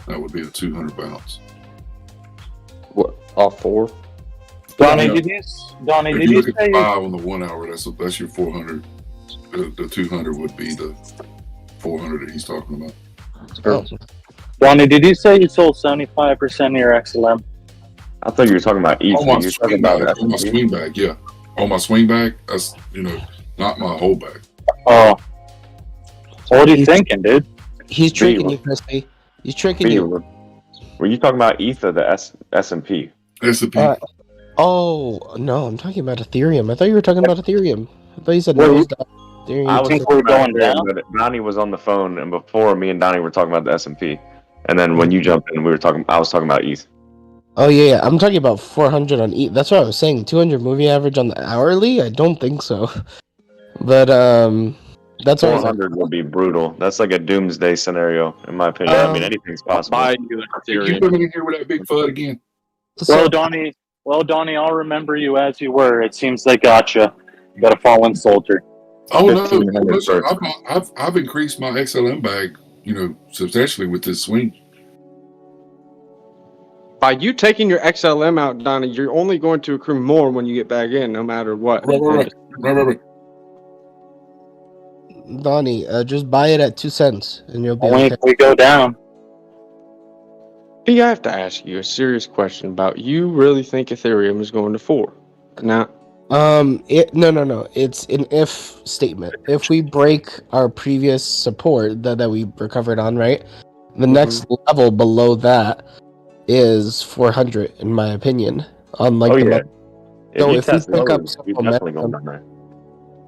That would be a 200 bounce. What? All four? Donnie, Yeah. did you If you look at say the 5 on the 1 hour, that's your 400. The 200 would be the 400 that he's talking about. Oh. Donnie, did you say you sold 75% of your XLM? I thought you were talking about ETH. On my You're talking swing about bag, on my swing bag, yeah. On my swing bag, that's not my whole bag. Oh, what are you thinking, dude? He's tricking you, Christy. He's tricking you. Were you talking about ETH or the S&P? S&P. Oh no, I'm talking about Ethereum. I thought you were talking about Ethereum. I thought you said Well, nosedive. Ethereum. I was think talking we're about going Ethereum, down? but Donnie was on the phone, and before me and Donnie were talking about the S&P, and then when you jumped in, I was talking about ETH. Oh yeah, I'm talking about 400 on ETH. That's what I was saying. 200 moving average on the hourly? I don't think so. But that's what I was like. 400 would be brutal. That's like a doomsday scenario, in my opinion. I mean, anything's possible. You coming in here with that big FUD again? Well, Donnie, I'll remember you as you were. It seems they gotcha. You got a fallen soldier. Oh no! 1500 Listen, first. I've increased my XLM bag, substantially with this swing. By you taking your XLM out, Donnie, you're only going to accrue more when you get back in, no matter what. Right. Donnie, just buy it at 2 cents and you'll be Only okay. if we go down. I have to ask you a serious question about you really think Ethereum is going to 4? Now, No. It's an if statement. If we break our previous support that we recovered on, right? The next level below that is 400, in my opinion. On like Oh, the yeah. So you if we test pick up those, some you're definitely momentum, going down there.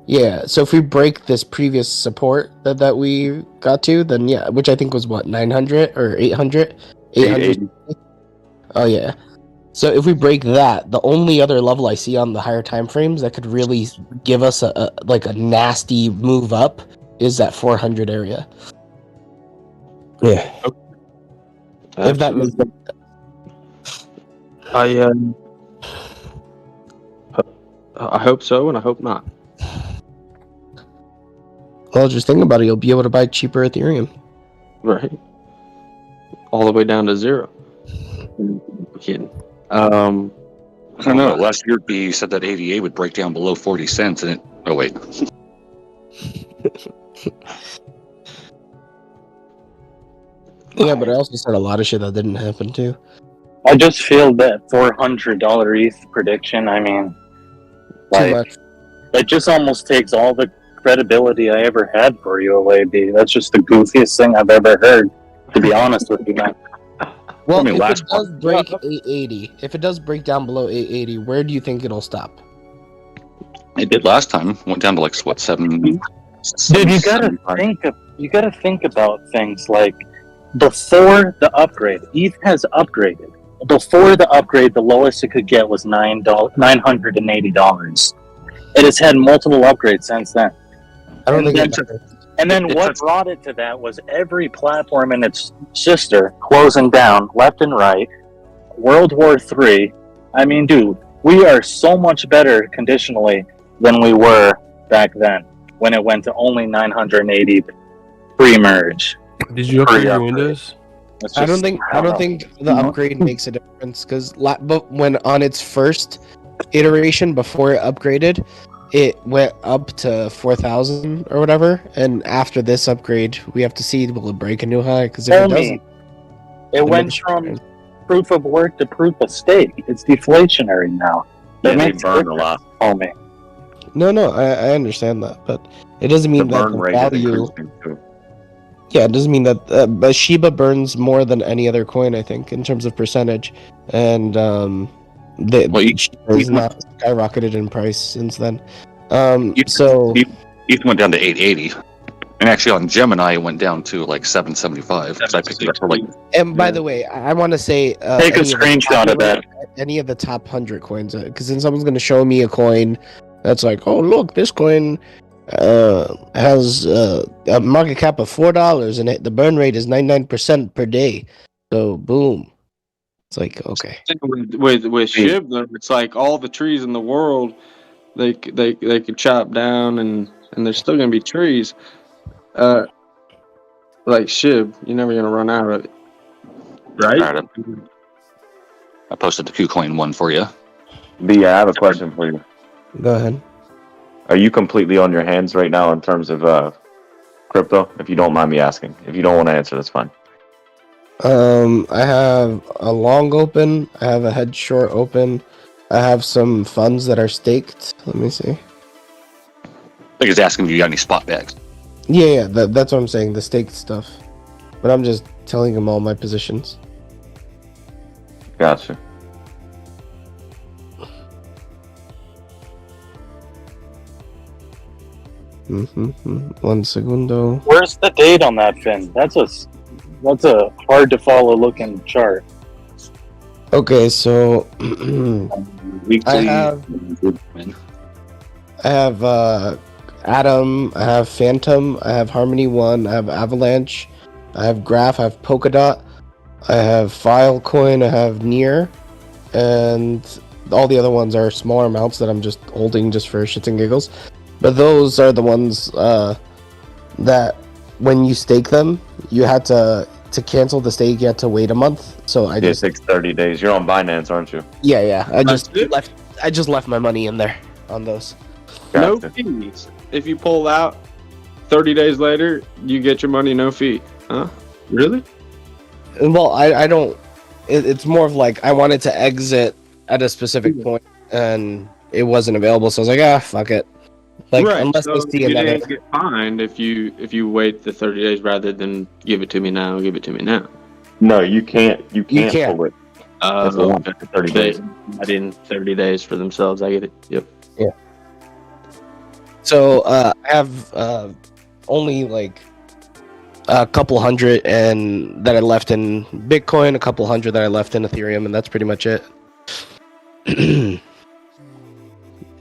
yeah. So if we break this previous support that we got to, then yeah, which I think was what 900 or 800, 800. Oh yeah. So if we break that, the only other level I see on the higher time frames that could really give us a nasty move up is that 400 area. Yeah. If that makes sense. I hope so, and I hope not. Well, just think about it. You'll be able to buy cheaper Ethereum. Right. All the way down to 0. I'm kidding. I don't know. Last year, B said that ADA would break down below 40 cents, and it. Oh wait. Yeah, but I also said a lot of shit that didn't happen too. I just feel that $400 ETH prediction. I mean, Too much. it just almost takes all the credibility I ever had for you away, B. That's just the goofiest thing I've ever heard, to be honest with you, man. Well, I mean, if last it does break 880, if it does break down below 880, where do you think it'll stop? It did last time. Went down to like what 7. Dude, you gotta think about things like before the upgrade. ETH has upgraded. Before the upgrade, the lowest it could get was $980. It has had multiple upgrades since then. I don't think And then what brought it to that was every platform and its sister closing down left and right, World War III. I mean, dude, we are so much better conditionally than we were back then when it went to only 980 pre-merge. Did you upgrade your Windows? I don't think the upgrade makes a difference because but when on its first iteration before it upgraded, it went up to 4,000 or whatever, and after this upgrade, we have to see will it break a new high? Because if it doesn't, It went from proof of work to proof of stake. It's deflationary now. Yeah, That they makes burn a difference, lot. homie. No, I understand that, but it doesn't mean The that burn the rate is value. increasing too. Yeah, it doesn't mean that but Shiba burns more than any other coin, I think, in terms of percentage, and Shiba is not skyrocketed in price since then. So ETH went down to 880, and actually on Gemini it went down to like 775 because I picked it up for like. And by the way, I want to say Take a screenshot of that. Any of the top 100 coins, because then someone's going to show me a coin that's like, oh look, this coin has a market cap of $4 and the burn rate is 99% per day. So boom, it's like okay. With SHIB though, it's like all the trees in the world they could chop down and there's still gonna be trees. Like SHIB, you're never gonna run out of it, right? I posted the KuCoin one for you. B, I have a question for you. Go ahead. Are you completely on your hands right now in terms of crypto? If you don't mind me asking. If you don't want to answer, that's fine. I have a long open. I have a head short open. I have some funds that are staked. Let me see. I think he's asking if you got any spot bags. Yeah, that's what I'm saying. The staked stuff. But I'm just telling him all my positions. Gotcha. One segundo. Where's the date on that, Finn? That's a hard to follow looking chart. Okay, so I have Atom, I have Phantom, I have Harmony 1, I have Avalanche, I have Graph, I have Polkadot, I have Filecoin, I have Near, and all the other ones are smaller amounts that I'm just holding just for shits and giggles. But those are the ones that when you stake them, you had to cancel the stake, you had to wait a month. So It takes 30 days. You're on Binance, aren't you? Yeah. I just left my money in there on those. No fees. If you pull out 30 days later, you get your money, no fee. Huh? Really? Well, I don't. It's more of like I wanted to exit at a specific point, and it wasn't available. So I was like, fuck it. Like right. unless So I see you another. didn't get fined if you wait the 30 days rather than give it to me now. Give it to me now. No, you can't. You can't pull it. It's a limit for 30 days. I didn't 30 days for themselves. I get it. Yep. Yeah. So I have only like a couple hundred and that I left in Bitcoin, a couple hundred that I left in Ethereum, and that's pretty much it.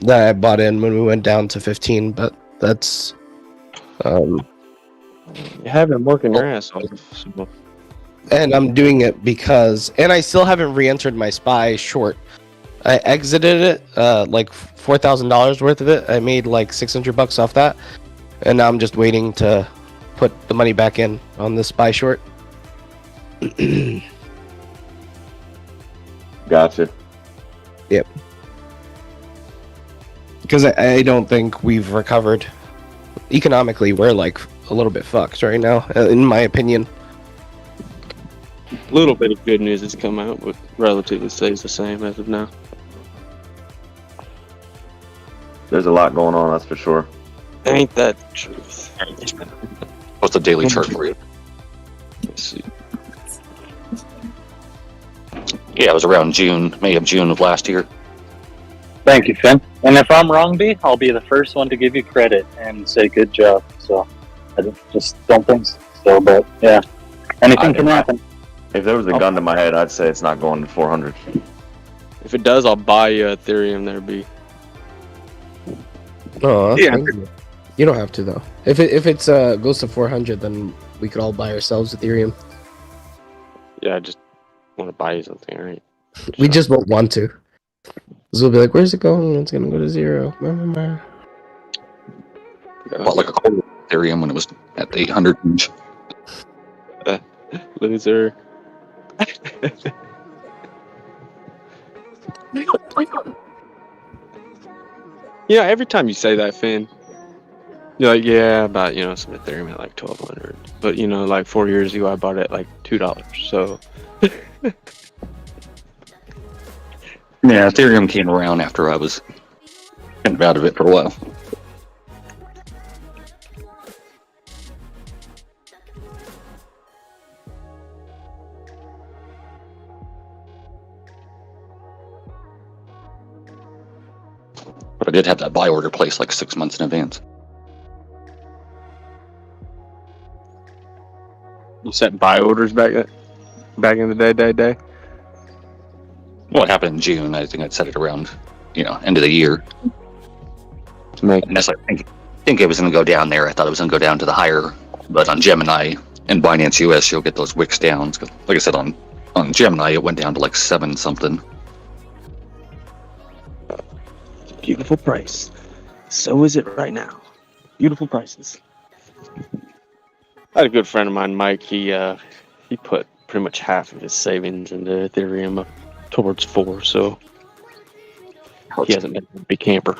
That I bought in when we went down to 15, but that's you have been working your ass off. So. And I'm doing it because, and I still haven't re-entered my SPY short. I exited it, like $4,000 worth of it. I made like $600 off that, and now I'm just waiting to put the money back in on the SPY short. Gotcha. Yep. Because I don't think we've recovered economically. We're like a little bit fucked right now, in my opinion. A little bit of good news has come out, but relatively stays the same as of now. There's a lot going on, that's for sure. Ain't that the truth? What's the daily chart for you? Let's see. Yeah, it was around May of June of last year. Thank you, Finn. And if I'm wrong, B, I'll be the first one to give you credit and say good job. So I just don't think so, but yeah, anything can happen. If there was a gun to my head, I'd say it's not going to 400. If it does, I'll buy you Ethereum there, B. Oh, Yeah. You don't have to though. If it's goes to 400, then we could all buy ourselves Ethereum. Yeah, I just want to buy you something, right? We just won't want to. So we'll be like, where's it going? It's gonna go to 0. Bought like a quarter of Ethereum when it was at the 800 range. Loser. Yeah, every time you say that, Finn, you're like, yeah, I bought, some Ethereum at like 1,200. But, like 4 years ago, I bought it at like $2. So. Yeah, Ethereum came around after I was kind of out of it for a while. But I did have that buy order placed like 6 months in advance. You set buy orders back in the day? Well, it happened in June. I think I'd set it around, end of the year. Unless I think it was going to go down there. I thought it was going to go down to the higher. But on Gemini and Binance US, you'll get those wicks down. Like I said, on Gemini, it went down to like 7 something. Beautiful price. So is it right now. Beautiful prices. I had a good friend of mine, Mike. He put pretty much half of his savings into Ethereum up towards 4, so he hasn't been a big camper.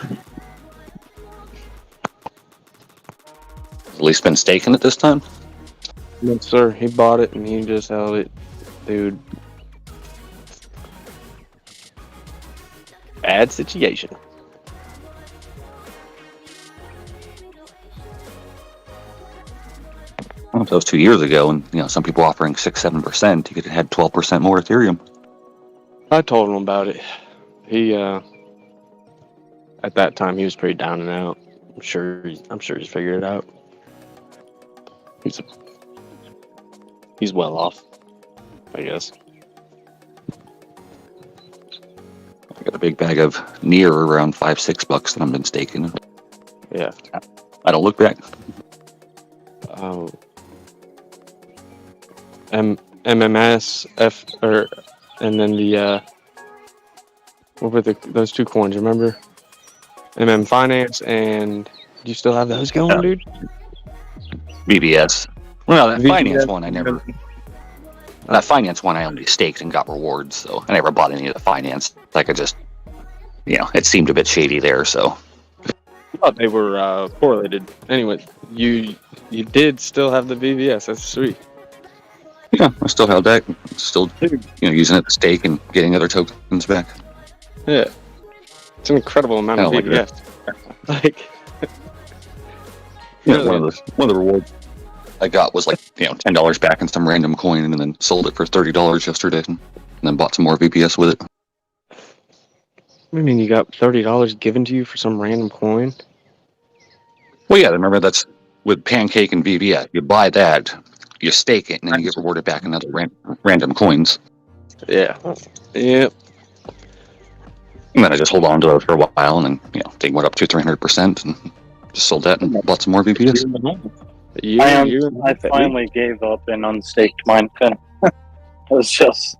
At least been staking it this time? Yes, sir. He bought it and he just held it. Dude. Bad situation. Well, if that was 2 years ago, and some people offering 6-7%, you could have had 12% more Ethereum. I told him about it. He at that time he was pretty down and out. I'm sure he's figured it out. He's well off, I guess. I got a big bag of near around $5-6 that I've been staking. Yeah. I don't look back. MMS and then the what were those 2 coins? Remember? MM Finance, and do you still have those going, dude? BBS. Well, that VBS, finance one I never. That finance one I only staked and got rewards, so I never bought any of the finance. Like I just, it seemed a bit shady there. So. I thought they were correlated. Anyway, you did still have the VBS. That's sweet. Yeah, I still held that. Still, using it to stake and getting other tokens back. Yeah, it's an incredible amount of VBS. Like, one of the rewards I got was like $10 back in some random coin, and then sold it for $30 yesterday, and then bought some more VPS with it. I mean, you got $30 given to you for some random coin? Well, yeah, remember that's with Pancake and VBS. You buy that, you stake it, and then you get rewarded back in other random coins. Yeah. Yep. And then I just hold on to it for a while, and then they went up to 300%, and just sold that and bought some more VPS. I finally gave up and unstaked mine. It was just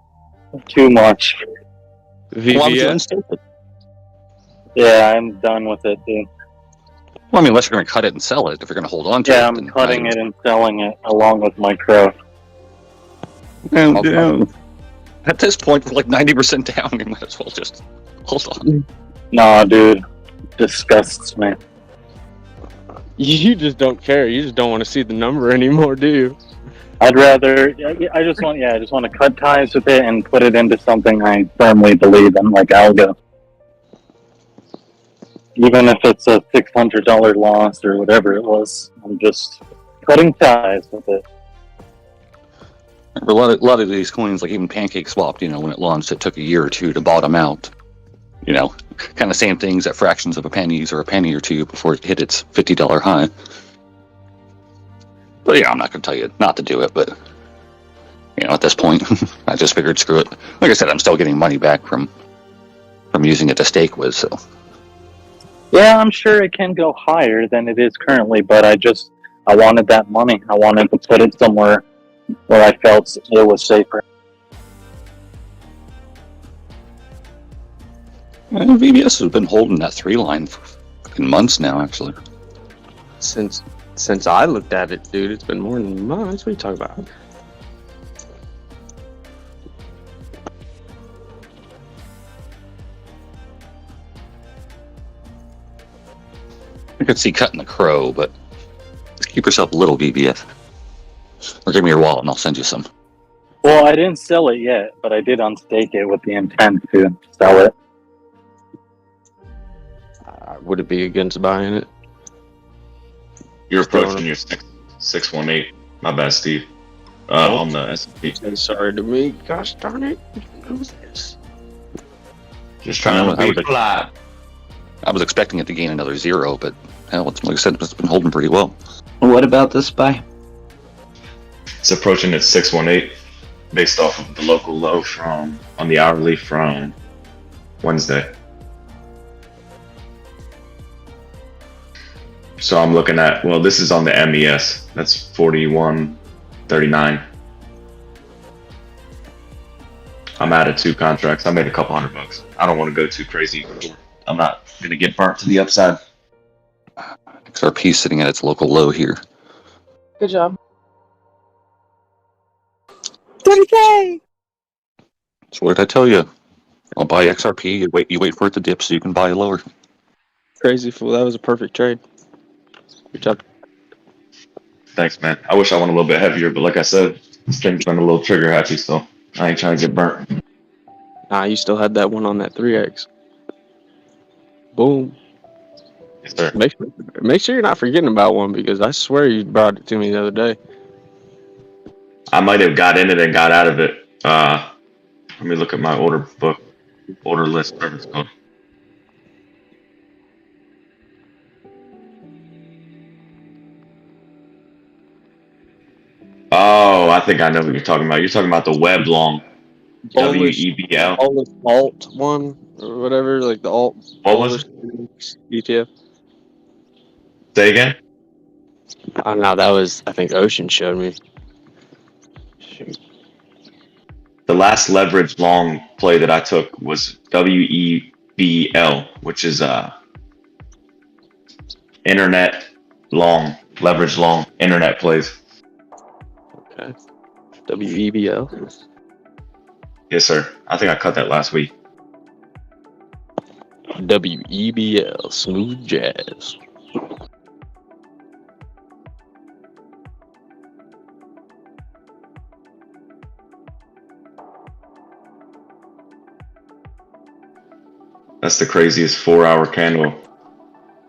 too much. VBS? Yeah, I'm done with it, dude. Well, I mean, unless you're going to cut it and sell it, if you're going to hold on to it. Yeah, I'm cutting it and selling it along with my crow. At this point, we're like 90% down. You might as well just hold on. Nah, dude. Disgusts me. You just don't care. You just don't want to see the number anymore, do you? I'd rather. I just want to cut ties with it and put it into something I firmly believe in, like algo. Even if it's a $600 loss or whatever it was, I'm just cutting ties with it. A lot of these coins, like even Pancake swapped, when it launched, it took a year or two to bottom out. Kind of same things at fractions of a pennies or a penny or two before it hit its $50 high. But yeah, I'm not going to tell you not to do it, but at this point, I just figured screw it. Like I said, I'm still getting money back from using it to stake with, so. Yeah, I'm sure it can go higher than it is currently, but I wanted that money. I wanted to put it somewhere where I felt it was safer. VBS has been holding that 3 line for fucking months now, actually. Since I looked at it, dude, it's been more than months. What are you talking about? I could see cutting the crow, but just keep yourself a little VBS. Or give me your wallet and I'll send you some. Well, I didn't sell it yet, but I did unstake it with the intent to sell it. Would it be against buying it? You're approaching your 618. My bad, Steve. On the S&P. Sorry to me. Gosh darn it. Who's this? Just trying to be polite. I was expecting it to gain another 0, but hell, it's, like I said, it's been holding pretty well. What about this SPY? It's approaching at 618 based off of the local low on the hourly from Wednesday. So I'm looking at, well, this is on the MES. That's 41.39. I'm out of 2 contracts. I made a couple $100. I don't want to go too crazy. I'm not going to get burnt to the upside. XRP sitting at its local low here. Good job. 30K! So what did I tell you? I'll buy XRP. You wait for it to dip so you can buy lower. Crazy fool. That was a perfect trade. Good job. Thanks, man. I wish I went a little bit heavier, but like I said, this thing's been a little trigger happy, so I ain't trying to get burnt. Nah, you still had that one on that 3x. Boom. Yes, sir. Make sure you're not forgetting about one, because I swear you brought it to me the other day. I might have got in it and got out of it. Let me look at my order book, order list, whatever it's called. Oh, I think I know what you're talking about. You're talking about the web long. WEBL. Polish alt one or whatever, like the alt. What was it? ETF. Say again? Oh no, that was, I think Ocean showed me. Shoot. The last leverage long play that I took was WEBL, which is internet long, leverage long, internet plays. Okay. WEBL. Yes, sir. I think I cut that last week. WEBL, smooth jazz. That's the craziest 4-hour candle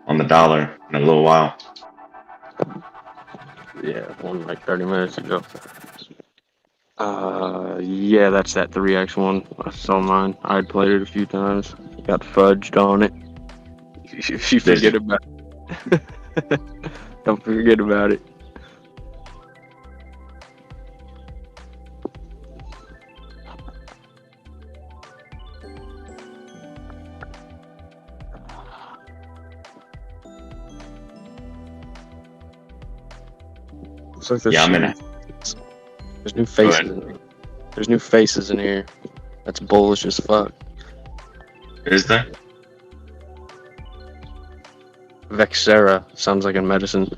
on the dollar in a little while. Yeah, one like 30 minutes ago. Yeah, that's that 3x one. I saw mine. I'd played it a few times. Got fudged on it. If you forget about it. Don't forget about it. Looks like Yeah, I'm in it. There's new faces. There's new faces in here. That's bullish as fuck. Is there? Vexera sounds like a medicine.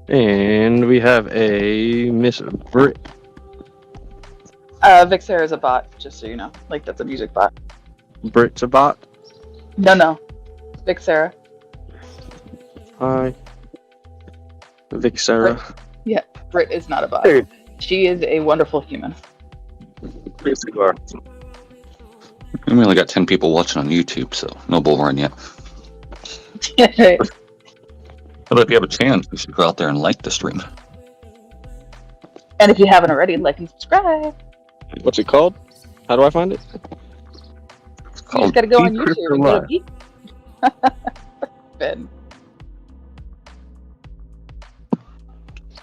And we have a Miss Brit. Vixera is a bot, just so you know. Like, that's a music bot. Brit's a bot? No. Vixera. Hi. Vixera. Yeah, Brit is not a bot. Dude. She is a wonderful human. Yes, you are. We only got 10 people watching on YouTube, so no bull run yet. But if you have a chance, you should go out there and like the stream. And if you haven't already, like and subscribe. What's it called? How do I find it? It's You called just gotta go on Be YouTube Crypto and go to Live. Geek. Ben.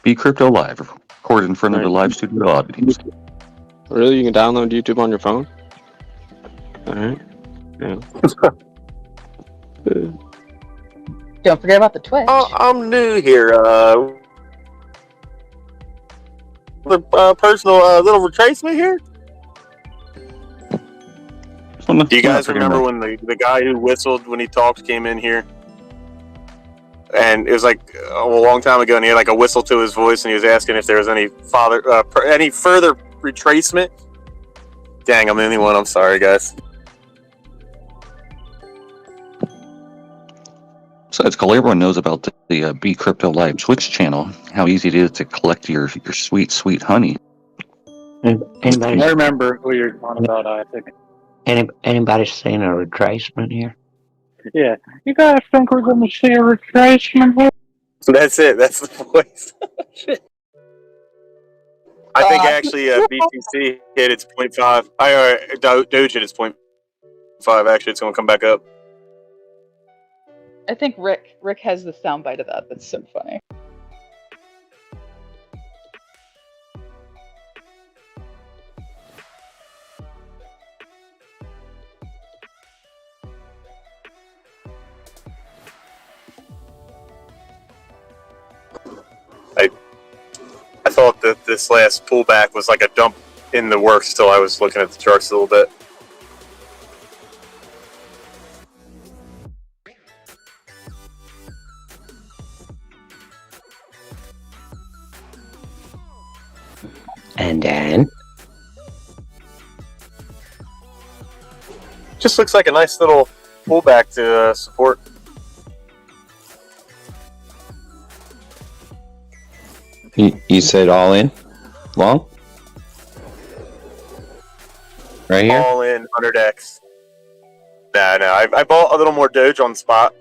Be Crypto Live, recorded in front of the live studio audience. Really? You can download YouTube on your phone? Alright. Yeah. Don't forget about the Twitch. I'm new here. The personal little retracement here. Do you guys remember when the guy who whistled when he talked came in here? And it was like a long time ago, and he had like a whistle to his voice, and he was asking if there was any further retracement. Dang, I'm the only one. I'm sorry, guys. So it's cool. Everyone knows about the Be Crypto Live Twitch channel. How easy it is to collect your sweet, sweet honey. I remember who you're talking about, Isaac. Anybody seen a retracement here? Yeah. You guys think we're going to see a retracement here? That's it. That's the voice. I think actually BTC hit its 0.5. Doge hit its 0.5. Actually, it's going to come back up. I think Rick has the soundbite of that. That's so funny. I thought that this last pullback was like a dump in the works till I was looking at the charts a little bit. And then? Just looks like a nice little pullback to support. You said all in? Long? Right here? All in 100x. No, I bought a little more Doge on the spot.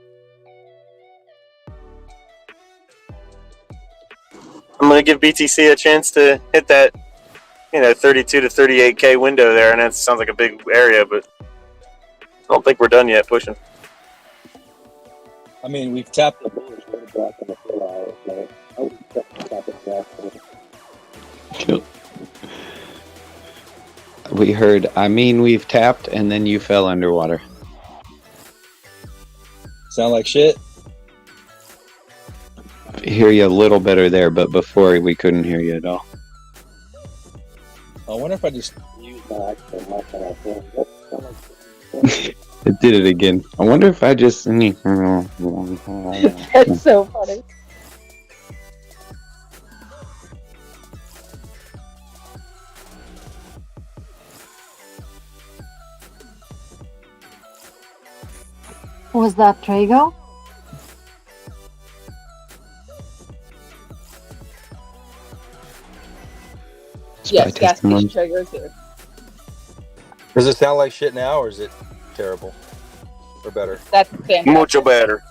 I'm going to give BTC a chance to hit that, 32 to 38K window there, and that sounds like a big area, but I don't think we're done yet pushing. I mean, we've tapped the bullish order block in the 4 hours, but I would tap it back. We heard, we've tapped, and then you fell underwater. Sound like shit? Hear you a little better there, but before we couldn't hear you at all. I wonder if I just use my actual mic on my phone. It did it again. I wonder if I just... That's so funny. Was that Trago? Yes, gas station trigger too. Does it sound like shit now, or is it terrible? Or better? That's fantastic. Mucho better.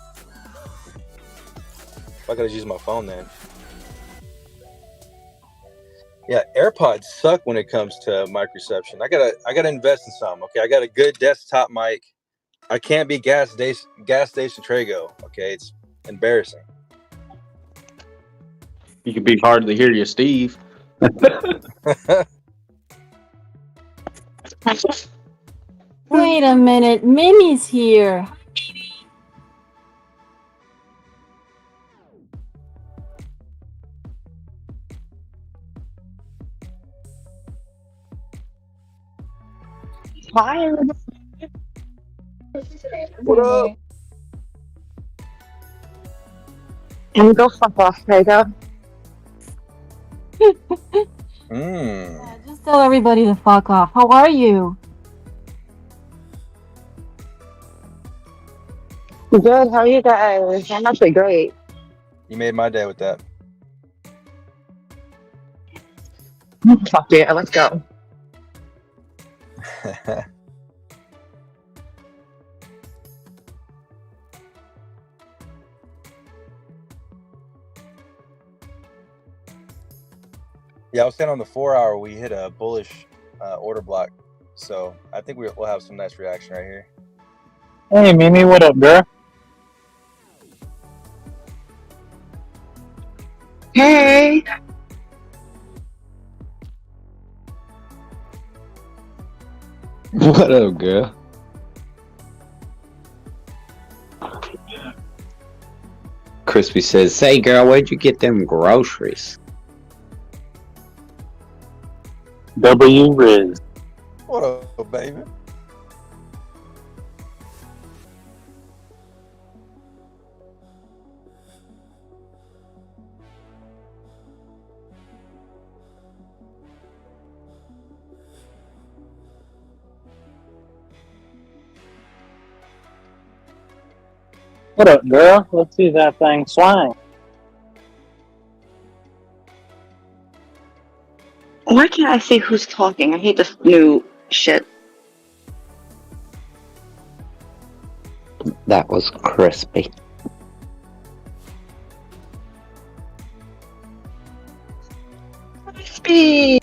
I gotta use my phone then. Yeah, AirPods suck when it comes to mic reception. I gotta invest in some. Okay, I got a good desktop mic. I can't be gas station Trago. Okay, it's embarrassing. You could be hard to hear you, Steve. Wait a minute, Mimi's here. Hi. What up? And go fuck off, Trago. Yeah, just tell everybody to fuck off. How are you? Good, how are you guys? I'm actually great. You made my day with that. Fuck yeah, let's go. Yeah, I was saying on the 4 hour we hit a bullish order block, so I think we'll have some nice reaction right here. Hey, Mimi, what up, girl? Hey. What up, girl? Crispy says, "Say, girl, where'd you get them groceries?" W Riz. What up, baby? What up, girl? Let's see that thing swing. Why can't I see who's talking? I hate this new shit. That was crispy. Crispy.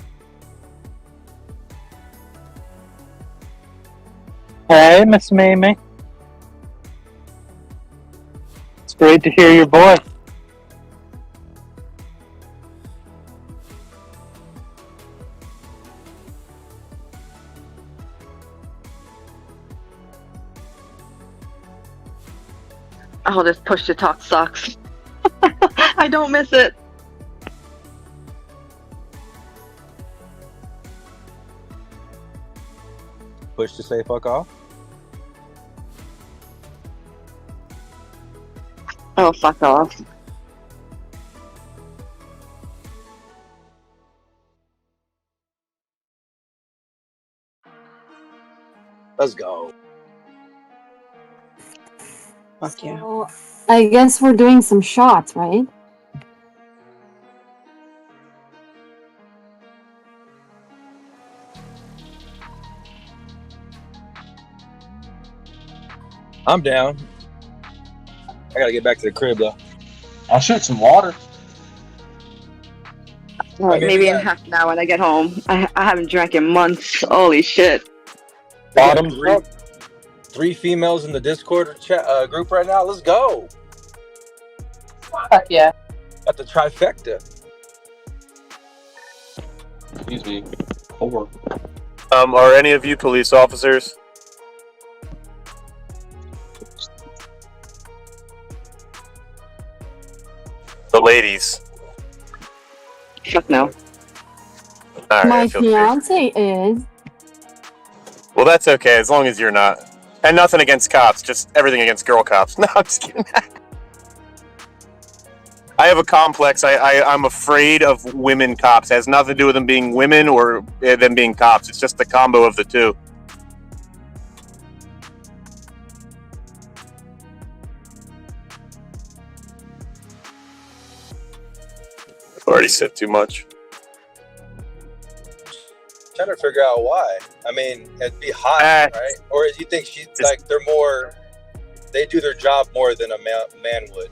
Hey, Miss Mimi. It's great to hear your voice. Oh, this push to talk sucks. I don't miss it. Push to say fuck off. Oh, fuck off. Let's go. Fuck yeah. So, I guess we're doing some shots, right? I'm down. I gotta get back to the crib though. I'll shoot some water. All right, maybe in half an hour when I get home. I haven't drank in months. Holy shit. Bottom three females in the Discord chat group right now. Let's go. Yeah. At the trifecta. Excuse me. 4. Are any of you police officers? The ladies. Fuck no. All right, My I feel fiance is. well, that's okay as long as you're not. And nothing against cops, just everything against girl cops. No, I'm just kidding. I have a complex. I'm afraid of women cops. It has nothing to do with them being women or them being cops. It's just the combo of the two. Already said too much. Trying to figure out why. I mean, it'd be hot, right? Or you think she's like they're more? They do their job more than a man would.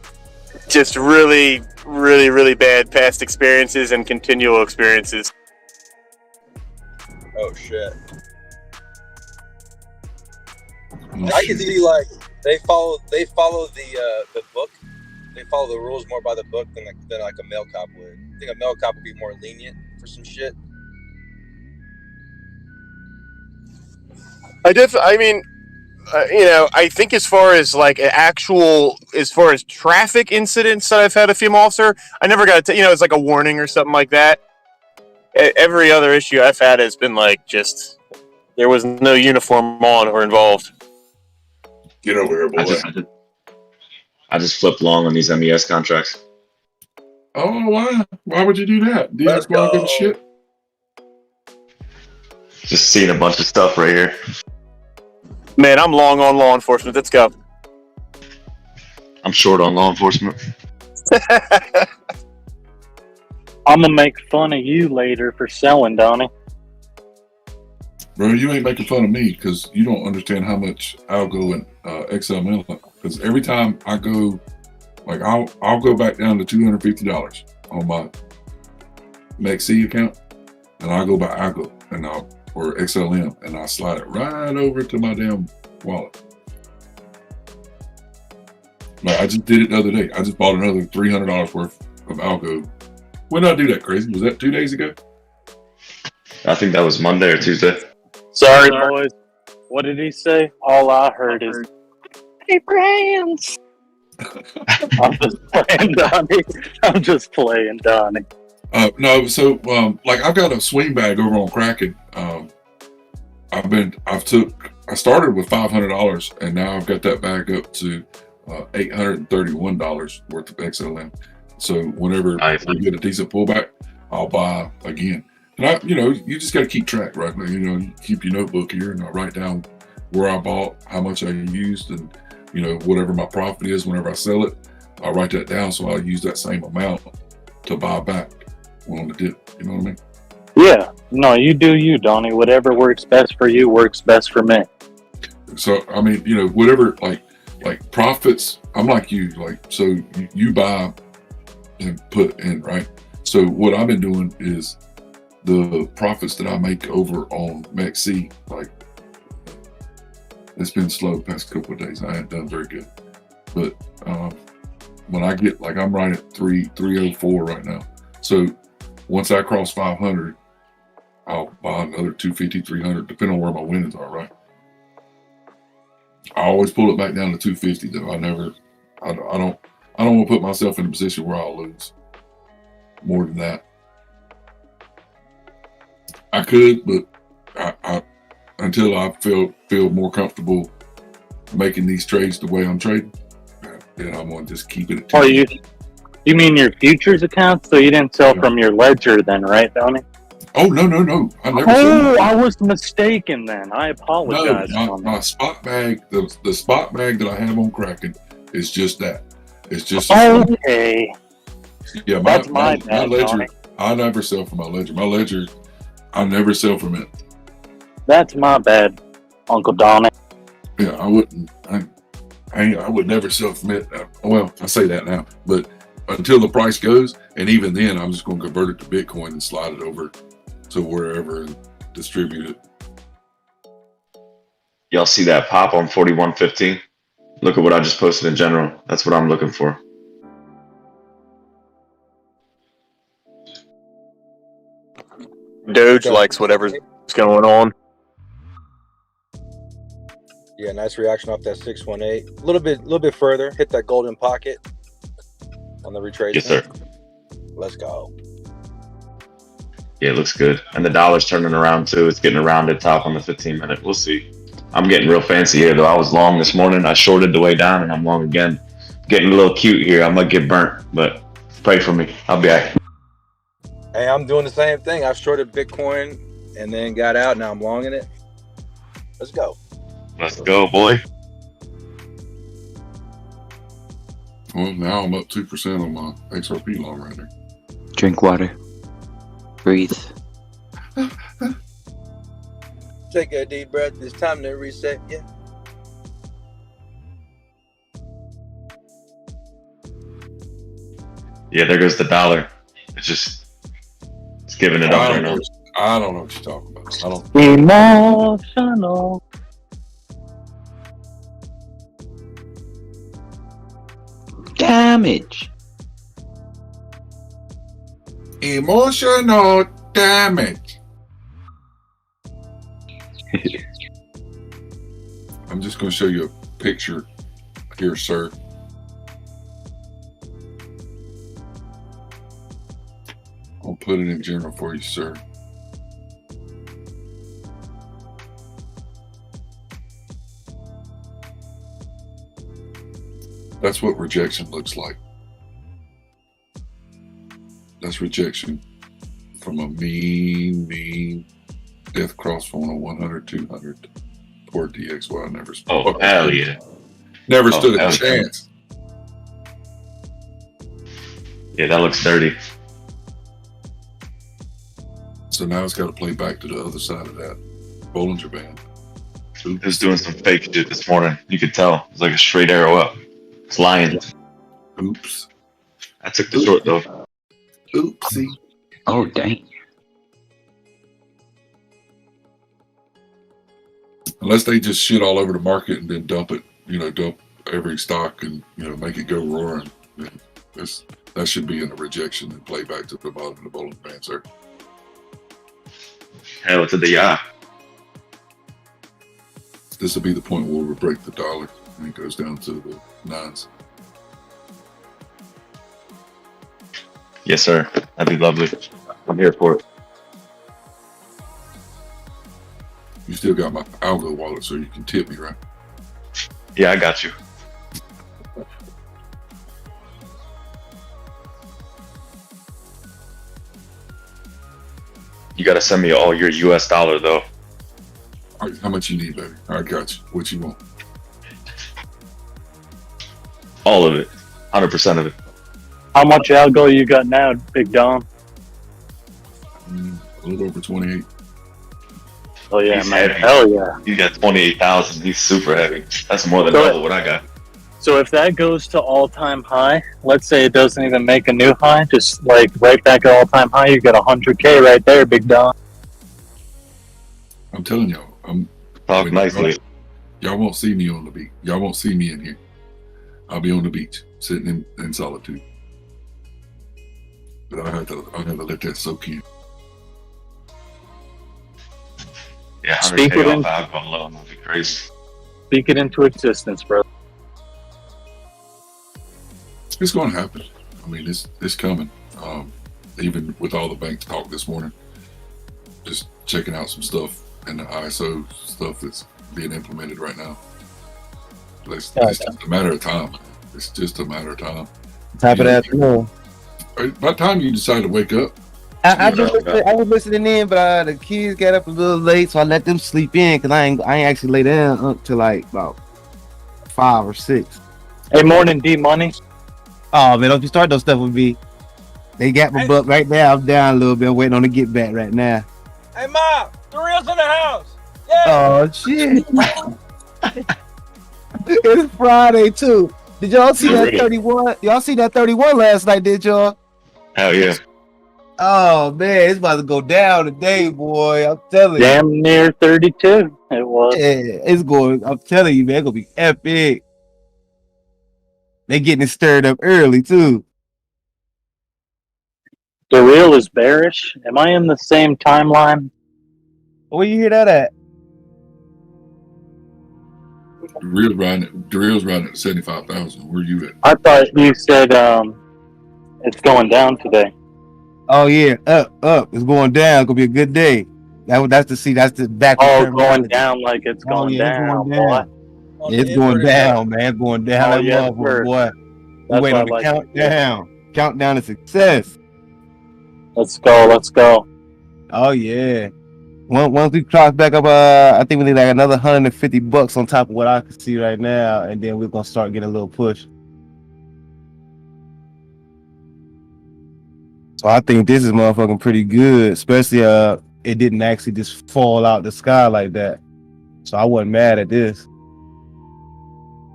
Just really, really, really bad past experiences and continual experiences. Oh shit! I can see like they follow the book. They follow the rules more by the book than like a male cop would. I think a male cop would be more lenient for some shit. I mean, I think as far as like as far as traffic incidents that I've had a female officer, I never got to, it's like a warning or something like that. Every other issue I've had has been like just, there was no uniform on or involved. Get over here, boy. I just flipped long on these MES contracts. Oh, why? Why would you do that? Do you ask why good shit? Just seeing a bunch of stuff right here. Man, I'm long on law enforcement. Let's go. I'm short on law enforcement. I'm gonna make fun of you later for selling, Donnie. Bro, you ain't making fun of me because you don't understand how much algo and XML. Because every time I go, like I'll go back down to $250 on my MaxC account, and I'll go by algo and or XLM, and I'll slide it right over to my damn wallet. Like I just did it the other day. I just bought another $300 worth of algo. When did I do that, Crazy? Was that 2 days ago? I think that was Monday or Tuesday. Sorry, boys. What did he say? All I heard is, "Hey, friends." I'm just playing, Donnie. I'm just playing, Donnie. No, so like I've got a swing bag over on Kraken. I started with $500 and now I've got that bag up to $831 worth of XLM. So whenever we get a decent pullback, I'll buy again. And you just got to keep track, right? You keep your notebook here and I write down where I bought, how much I used, and whatever my profit is whenever I sell it, I write that down so I use that same amount to buy back on the dip. You know what I mean? Yeah. No, you do you, Donnie. Whatever works best for you works best for me. So I mean, whatever like profits. I'm like you, so you buy and put in, right? So what I've been doing is the profits that I make over on MEXC, like it's been slow the past couple of days. I haven't done very good, but when I get I'm right at 304 right now. So once I cross 500, I'll buy another 250, 300, depending on where my winnings are. Right. I always pull it back down to 250 though. I don't want to put myself in a position where I'll lose more than that. I could, but I until I feel more comfortable making these trades the way I'm trading, then I'm gonna just keep it at 250. You mean your futures account? So you didn't sell from your ledger then, right, Donnie? Oh no! I never sold. I was mistaken then. I apologize. No, my spot bag, the spot bag that I have on Kraken is just that. It's just okay. Yeah, That's my bad, ledger. Donnie. I never sell from my ledger. My ledger, I never sell from it. That's my bad, Uncle Donnie. Yeah, I wouldn't. I would never sell from it. Well, I say that now, but until the price goes, and even then, I'm just going to convert it to Bitcoin and slide it over to wherever and distribute it. Y'all see that pop on 41.15? Look at what I just posted in general. That's what I'm looking for. Doge likes whatever's going on. Yeah, nice reaction off that 618. A little bit further. Hit that golden pocket on the retracement. Yes, sir. Let's go. Yeah, it looks good. And the dollar's turning around too. It's getting around the top on the 15-minute. We'll see. I'm getting real fancy here though. I was long this morning. I shorted the way down and I'm long again. Getting a little cute here. I might get burnt, but pray for me. I'll be back. Hey, I'm doing the same thing. I've shorted Bitcoin and then got out. Now I'm longing it. Let's go. Let's go, boy. Well, now I'm up 2% on my XRP long right there. Drink water. Breathe. Take a deep breath. It's time to reset. Yeah. Yeah, there goes the dollar. It's giving it up right now. I don't know what you're talking about. I don't. Emotional. Damage. Emotional damage. I'm just going to show you a picture here, sir. I'll put it in general for you, sir. That's what rejection looks like. That's rejection from a mean death cross phone on 100, 200 toward DXY. Never. Oh, hell yeah. Never stood a chance. Yeah, that looks dirty. So now it's got to play back to the other side of that Bollinger Band. It was doing some fake shit this morning. You could tell. It's like a straight arrow up. It's lying. Oops. I took the short though. Oopsie. Oh, dang. Unless they just shit all over the market and then dump it, dump every stock and, make it go roaring. That should be in a rejection and play back to the bottom of the Bollinger Band, sir. Hell to the yeah. This will be the point where we break the dollar and it goes down to the nines. Yes, sir. That'd be lovely. I'm here for it. You still got my Algo wallet, so you can tip me, right? Yeah, I got you. You gotta send me all your US dollar though. All right, how much you need, baby? I got you. What you want? All of it. 100% of it. How much algo you got now, Big Dom? A little over 28. Oh yeah, He's man. heavy. Hell yeah. He got 28,000. He's super heavy. That's more than So- double what I got. So if that goes to all-time high, let's say it doesn't even make a new high, just like right back at all-time high, you got 100K right there, Big Dom. I'm telling y'all, Talk nicely. Y'all won't see me on the beach. Y'all won't see me in here. I'll be on the beach, sitting in solitude. But I'll have to let that soak in. Yeah, Speak 100K it off in- alcohol alone would be crazy. Speak it into existence, bro. It's going to happen. I mean, it's coming. Even with all the bank talk this morning, just checking out some stuff and the ISO stuff that's being implemented right now. It's just a matter of time. It's just a matter of time. Top of the afternoon. By the time you decide to wake up, I was listening in, but the kids got up a little late, so I let them sleep in because I ain't actually lay down until like about 5 or 6. Hey, morning, D Money. Oh man, don't you start those stuff with me. They got my book right now. I'm down a little bit. I'm waiting on to get back right now. Hey, Mom, the reel's in the house. Oh shit! It's Friday too. Did y'all see that 31? Y'all see that 31 last night? Did y'all? Hell yeah. Oh man, it's about to go down today, boy. I'm telling you. Damn near 32. It was. Yeah, it's going. I'm telling you, man, it's gonna be epic. They getting it stirred up early too. The reel is bearish. Am I in the same timeline? Where you hear that at? the real's riding at 75,000. Where you at? I thought you said it's going down today. Oh yeah, up. It's going down. It's gonna be a good day. That's the back. Oh, going down like it's going yeah, down, it's going down. boy. Yeah, it's going down, man. It's going down. Oh, That yes, motherfucker, sir. boy. We That's wait what on the I like. countdown. Countdown to success. Let's go. Let's go. Oh yeah. Once we cross back up, I think we need like another $150 on top of what I can see right now, and then we're gonna start getting a little push. So I think this is motherfucking pretty good, especially it didn't actually just fall out the sky like that. So I wasn't mad at this.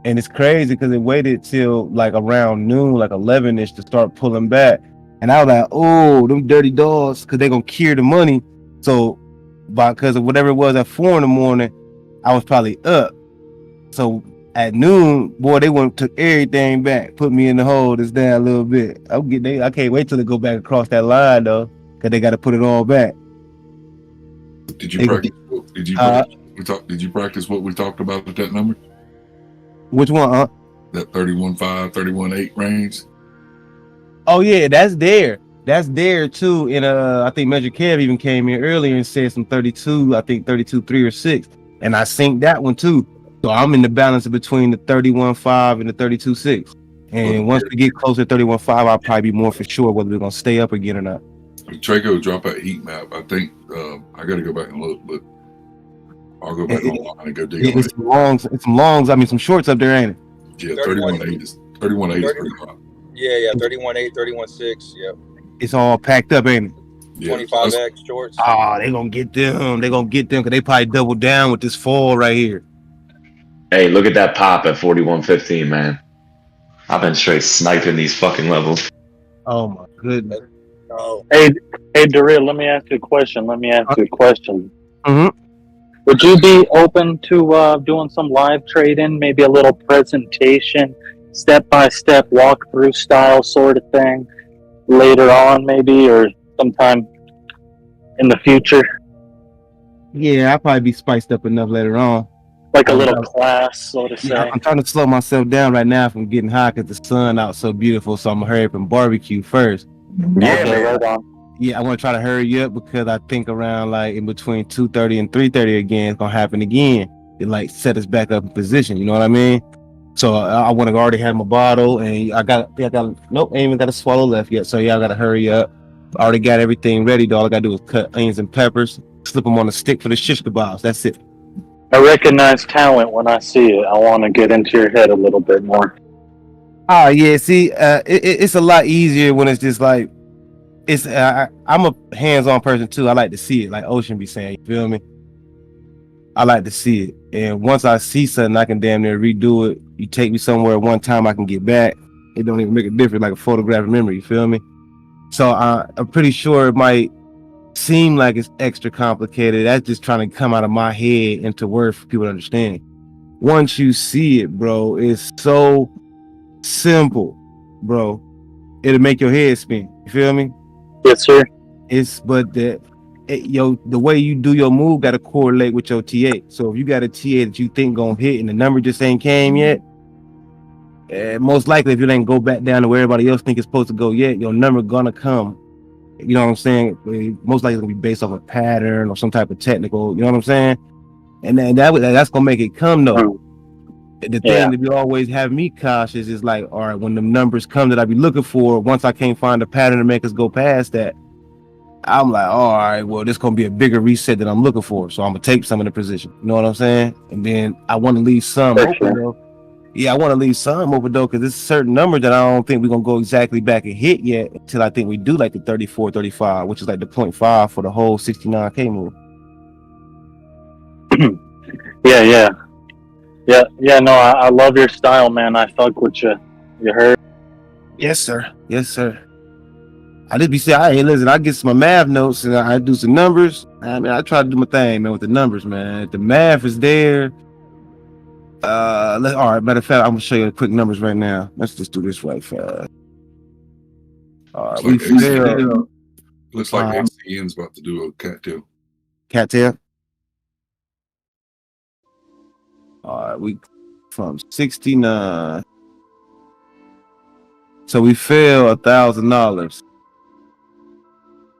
And it's crazy because it waited till like around noon, like 11ish, to start pulling back. And I was like, oh, them dirty dogs, because they're gonna cure the money. So because of whatever it was at 4 in the morning, I was probably up. So at noon, boy, they went took everything back, put me in the hole, just down a little bit. I can't wait till they go back across that line though, because they got to put it all back. Did you practice? Did you practice what we talked about at that number? Which one, huh? That 31.5, 31.8 range. Oh yeah, that's there. That's there too. And I think Measure Kev even came in earlier and said some 32, I think 32.3 or 6. And I synced that one too. So I'm in the balance between the 31.5 and the 32.6. And once we get closer to 31.5, I'll probably be more for sure whether we're gonna stay up again or not. Traco drop that heat map. I think I got to go back and look, but I'll go back online and go dig on it. It's some longs. I mean, some shorts up there, ain't it? Yeah, 31.8 is pretty hot. Yeah, 31.8, 31.6. Yep. It's all packed up, ain't it? Yeah, 25X shorts. Oh, they gonna get them. They gonna get them because they probably double down with this fall right here. Hey, look at that pop at 41.15, man. I've been straight sniping these fucking levels. Oh my goodness. Oh. Hey, Darrell, let me ask you a question. Mm-hmm. Would you be open to doing some live trading, maybe a little presentation, step-by-step walkthrough style sort of thing later on maybe, or sometime in the future? Yeah, I'll probably be spiced up enough later on. Like a little class, so to say. Yeah, I'm trying to slow myself down right now from getting hot because the sun out so beautiful. So I'm gonna hurry up and barbecue first. Okay, right on. Yeah, I want to try to hurry up because I think around like in between 2:30 and 3:30 again, it's gonna happen again. It like set us back up in position. You know what I mean? So I want to already have my bottle, and I got nope, ain't even got a swallow left yet. So yeah, I gotta hurry up. I already got everything ready. Though all I gotta do is cut onions and peppers, slip them on a stick for the shish kebabs. That's it. I recognize talent when I see it. I want to get into your head a little bit more. Oh yeah, see, it's a lot easier when it's just like it's. I'm a hands-on person too. I like to see it, like Ocean be saying. You feel me? I like to see it, and once I see something, I can damn near redo it. You take me somewhere one time, I can get back. It don't even make a difference, like a photographic memory. You feel me? So I'm pretty sure it might seem like it's extra complicated. That's just trying to come out of my head into words for people to understand. Once you see it, bro, it's so simple, bro. It'll make your head spin. You feel me? Yes, sir. It's but the way you do your move got to correlate with your TA. So if you got a TA that you think gonna hit and the number just ain't came yet, most likely if you ain't go back down to where everybody else think it's supposed to go yet, your number gonna come. You know what I'm saying? Most likely it's gonna be based off a pattern or some type of technical. You know what I'm saying? And then that's gonna make it come though. The thing that be always have me cautious is like, all right, when the numbers come that I be looking for, once I can't find a pattern to make us go past that, I'm like, all right, well, this gonna be a bigger reset that I'm looking for. So I'm gonna take some of the position. You know what I'm saying? And then I want to leave some open though. Yeah, I want to leave some open though, because there's a certain number that I don't think we're gonna go exactly back and hit yet until I think we do like the 34, 35, which is like the 0.5 for the whole 69K move. Yeah. No, I love your style, man. I fuck with you. You heard? Yes, sir. Yes, sir. I just be saying, hey, listen, I get some math notes and I do some numbers. I mean, I try to do my thing, man, with the numbers, man. If the math is there. All right, matter of fact, I'm gonna show you the quick numbers right now. Let's just do this right fast. All right, Looks like XCN's about to do a cattail. Cattail. All right, we from 69. So we fell $1,000.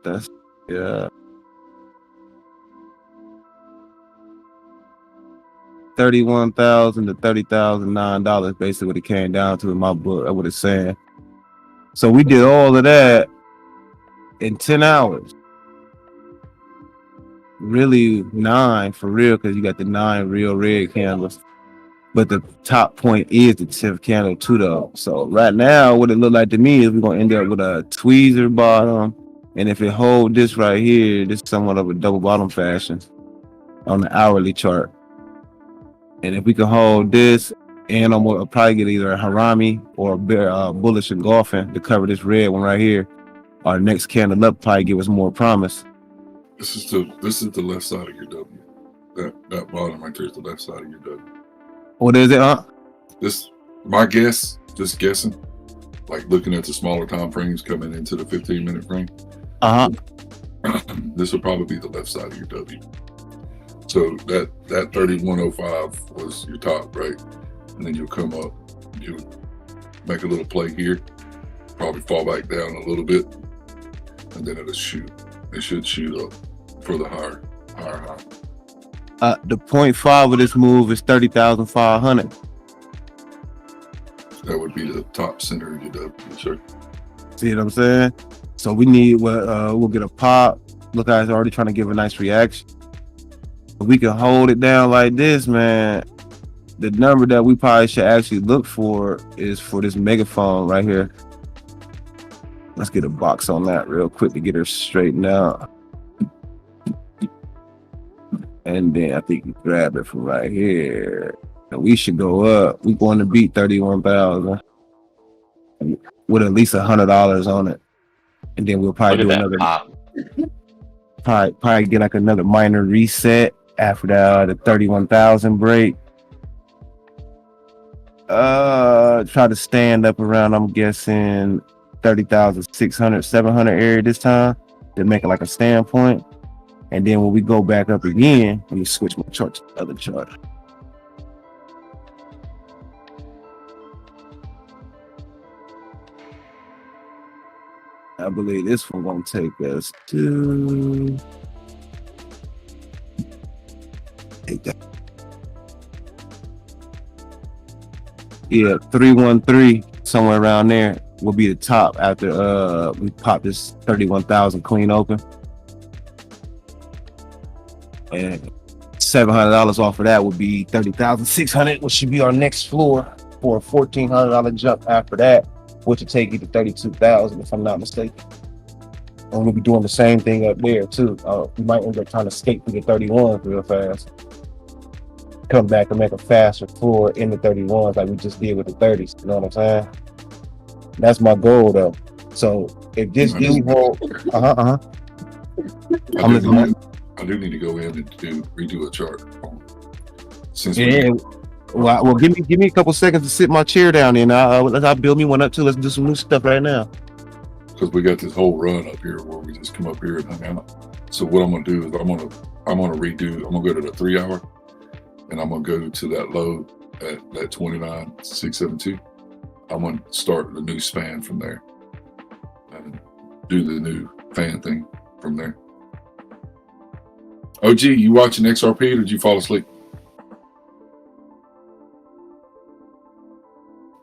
That's 31,000 to $30,009, basically what it came down to in my book. That's what it's saying. So we did all of that in 10 hours. Really 9 for real, because you got the 9 real red candles. But the top point is the 10th candle too, though. So right now, what it look like to me is we're gonna end up with a tweezer bottom, and if it hold this right here, this is somewhat of a double bottom fashion on the hourly chart. And if we can hold this, and I'm gonna probably get either a harami or a bullish engulfing to cover this red one right here. Our next candle up probably give us more promise. This is the left side of your W. That bottom right there is the left side of your W. What is it, huh? My guess, just guessing, like looking at the smaller time frames coming into the 15-minute frame. This will probably be the left side of your W. So that 3105 was your top, right? And then you'll come up, you'll make a little play here, probably fall back down a little bit, and then it'll shoot. It should shoot up for the higher high. The 0.5 of this move is 30,500. That would be the top center of your W, sure. See what I'm saying? So we need we'll get a pop. Look, guys are already trying to give a nice reaction. If we can hold it down like this, man, the number that we probably should actually look for is for this megaphone right here. Let's get a box on that real quick to get her straightened out. And then I think you grab it from right here. And we should go up. We're going to beat 31,000 with at least $100 on it. And then we'll probably do another probably get like another minor reset after the 31,000 break. Try to stand up around, I'm guessing 30,600, 700 area this time to make it like a standpoint. And then when we go back up again, let me switch my chart to the other chart. I believe this one gonna take us to take that. Yeah, 313, somewhere around there will be the top after we pop this 31,000 clean open. And $700 off of that would be 30,600, which should be our next floor. for a $1,400 jump after that, which would take you to 32,000 if I'm not mistaken. And we'll be doing the same thing up there too. We might end up trying to skate through the 31s real fast. Come back and make a faster floor in the 31s like we just did with the 30s. You know what I'm saying? That's my goal though. So if this do hold, I do need to go in and redo a chart. Since well, give me a couple seconds to sit my chair down and I'll build me one up too. Let's do some new stuff right now. Because we got this whole run up here where we just come up here and hang out. So what I'm gonna do is I'm gonna go to the 3 hour and I'm gonna go to that low at that 29,672. I'm gonna start the new span from there and do the new fan thing from there. OG, you watching XRP or did you fall asleep?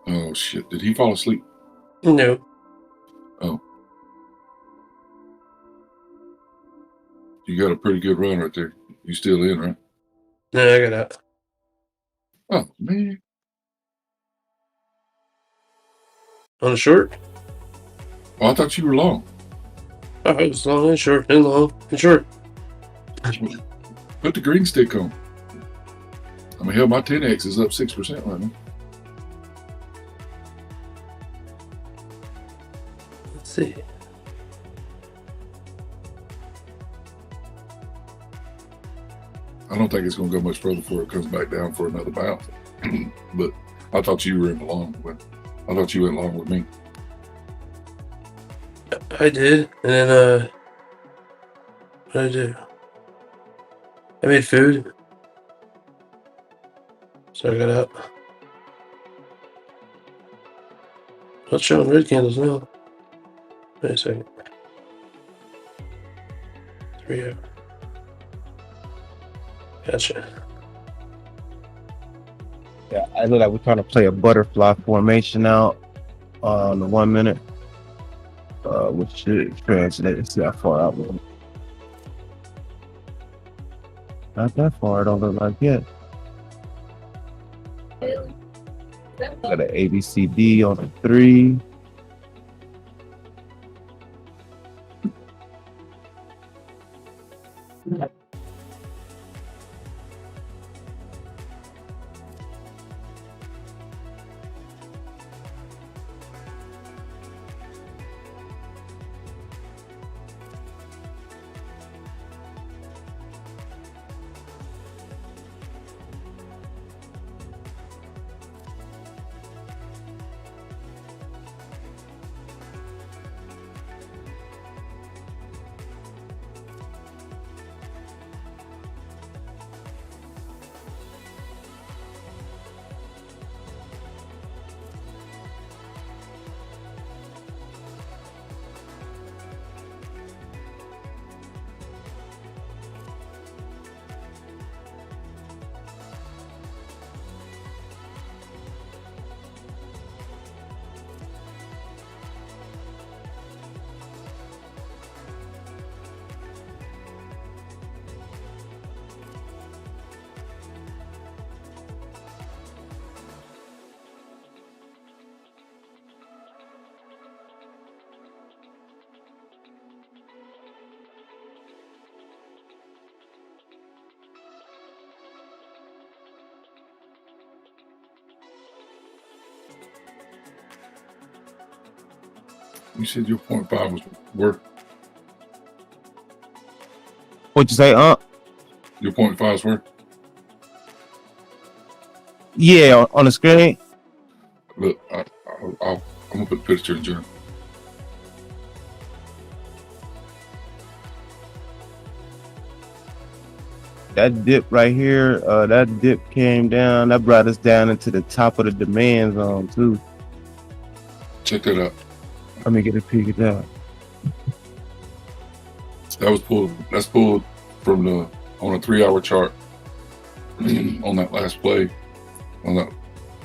Oh shit, did he fall asleep? No. Oh. You got a pretty good run right there. You still in, right? Yeah, I got that. Oh, man. On a short? Oh, I thought you were long. Oh, it was long and short and long and short. Put the green stick on. I mean, hell, my 10X is up 6% right now. Let's see. I don't think it's going to go much further before it comes back down for another bounce. But I thought you were in the long one. I thought you went long with me. I did, and then what did I do? I made food, so I got up. Not showing red candles now. Wait a second. 3 hours. Gotcha. Yeah, I look like we're trying to play a butterfly formation out on the 1 minute, which should translate. Let's see how far out we're. Not that far, I don't look like yet. Got an ABCD on the 3. You said your 0.5 was worth. What'd you say, Your 0.5 is worth? Yeah, on the screen. Look, I'm going to put the picture in journal. That dip right here, that dip came down. That brought us down into the top of the demand zone too. Check that out. Let me get a peek at that. That's pulled from on a 3 hour chart on that last play, on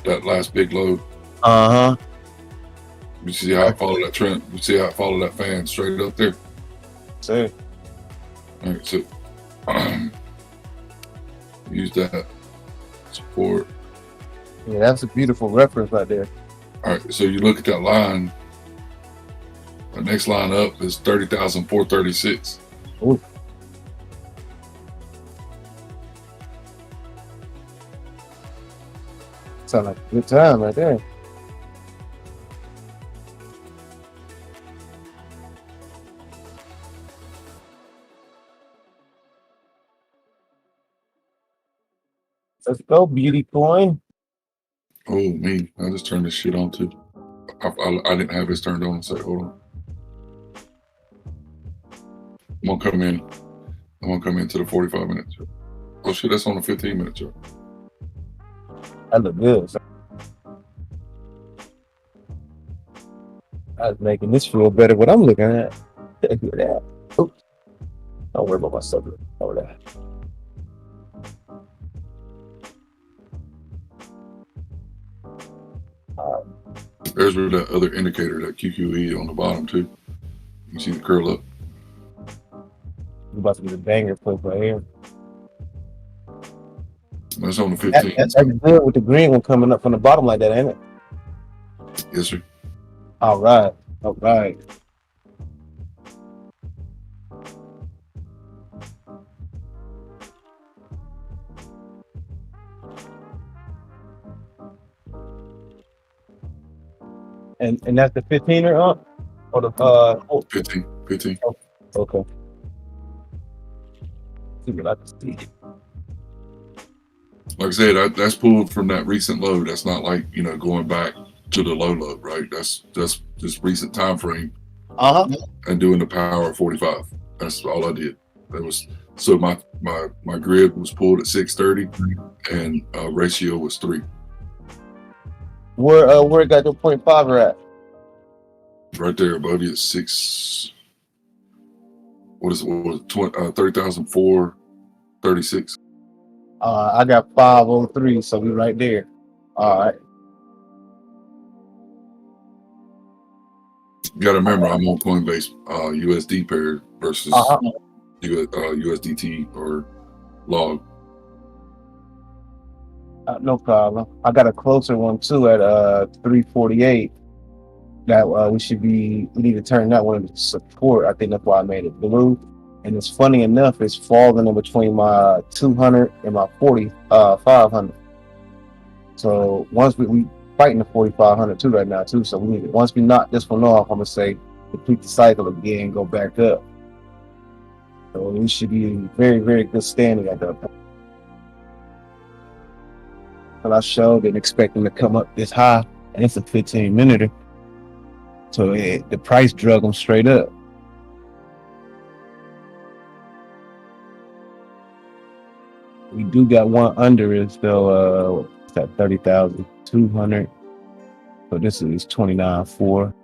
that last big load. Uh-huh. You see how I follow that trend? You see how I follow that fan straight up there? See. All right, so use that support. Yeah, that's a beautiful reference right there. All right, so you look at that line. The next line up is 30,436. Ooh. Sound like a good time right there. Let's go, beauty coin. Oh, me. I just turned this shit on too. I didn't have this turned on. So hold on. I'm gonna come in. I'm gonna come into the 45 minutes. Oh shit, that's on the 15 minutes. That look good. I was making this feel better. What I'm looking at. Look at that. Oops. Don't worry about myself over there. There's where that other indicator, that QQE on the bottom too. You see the curl up. We're about to get a banger play right here. That's on the 15. That's good with the green one coming up from the bottom like that, ain't it? Yes, sir. All right. All right. And that's the 15er up? Or the 15. Oh, okay. See what I can see. Like I said, that's pulled from that recent low. That's not like, going back to the low, right? That's just recent time frame. And doing the power of 45. That's all I did. That was so my grid was pulled at 630 and ratio was 3. Where it got your 0.5 at? Right there above you at 6. What is it? 30,436. I got 503, so we right there. All right. You got to remember, I'm on Coinbase USD pair versus USDT or log. No problem. I got a closer one too at 348. That we need to turn that one into support. I think that's why I made it blue. And it's funny enough, it's falling in between my 200 and my 500. So once we fighting the 4,500 too right now too. So once we knock this one off, I'm gonna say complete the cycle again, and go back up. So we should be in very, very good standing at that point. And I showed and expecting to come up this high, and it's a 15-minute. So the price drug them straight up. We do got one under it still. It's at 30,200. So this is 29.4.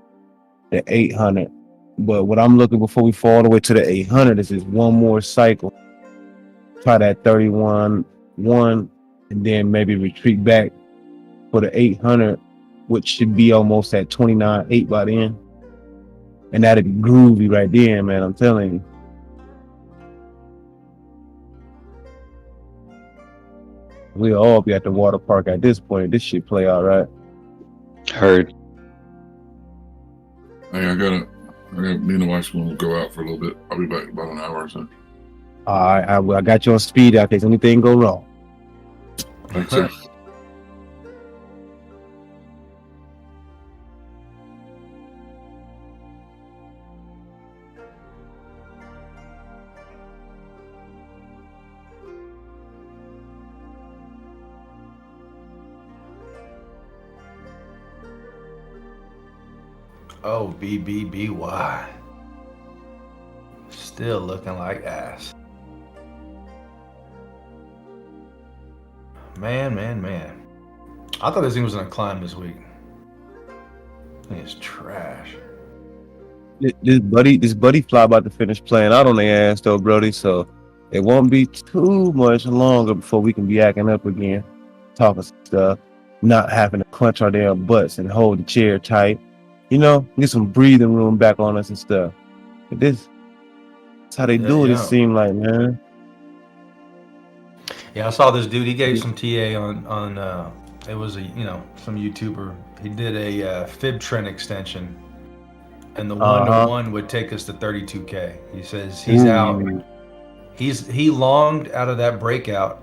The 800. But what I'm looking before we fall all the way to the 800 is one more cycle. Try that 31.1 and then maybe retreat back for the 800, which should be almost at 29.8 by then. And that'd be groovy right there, man. I'm telling you. We'll all be at the water park at this point. This shit play out right. Heard. Hey, me and the wife's going to go out for a little bit. I'll be back in about an hour or so. All right, I got you on speed out case anything go wrong. Thanks, sir. Oh, BBBY. Still looking like ass. Man. I thought this thing was gonna climb this week. It's trash. This buddy fly about to finish playing out on their ass though, Brody. So it won't be too much longer before we can be acting up again, talking stuff, not having to clench our damn butts and hold the chair tight. Get some breathing room back on us and stuff. But that's how they do it. It seemed like, man. Yeah, I saw this dude. He gave some TA on it was some YouTuber. He did a fib trend extension, and the 1-to-1 would take us to 32K. He says he's out. He longed out of that breakout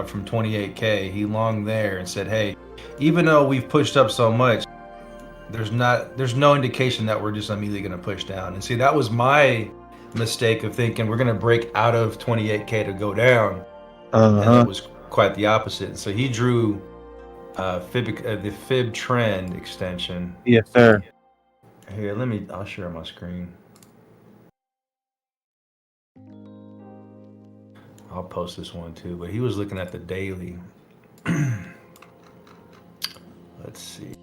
from 28K. He longed there and said, "Hey, even though we've pushed up so much, there's no indication that we're just immediately going to push down." And see, that was my mistake of thinking we're going to break out of 28K to go down, and it was quite the opposite. So he drew the fib trend extension. Yes, sir. Here, I'll share my screen. I'll post this one too, but he was looking at the daily. Let's see.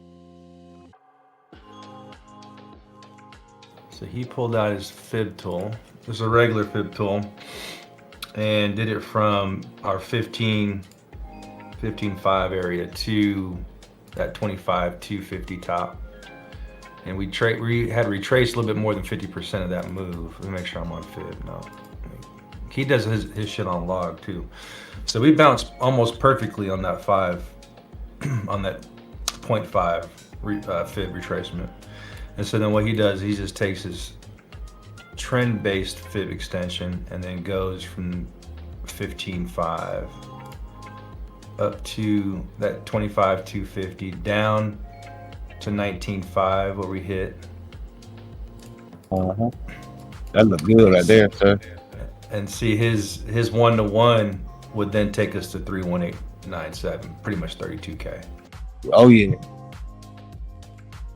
So he pulled out his fib tool. This is a regular fib tool, and did it from our 15.5 area to that 25.250 top. And we had retraced a little bit more than 50% of that move. Let me make sure I'm on fib. No, he does his shit on log too. So we bounced almost perfectly on that 5, on that 0.5 fib retracement. And so then what he does, he just takes his trend-based fib extension and then goes from 15.5 up to that 25.250 down to 19.5 where we hit. That looked good right there, sir. And see, his 1-to-1 would then take us to 318.97, pretty much 32K. Oh yeah.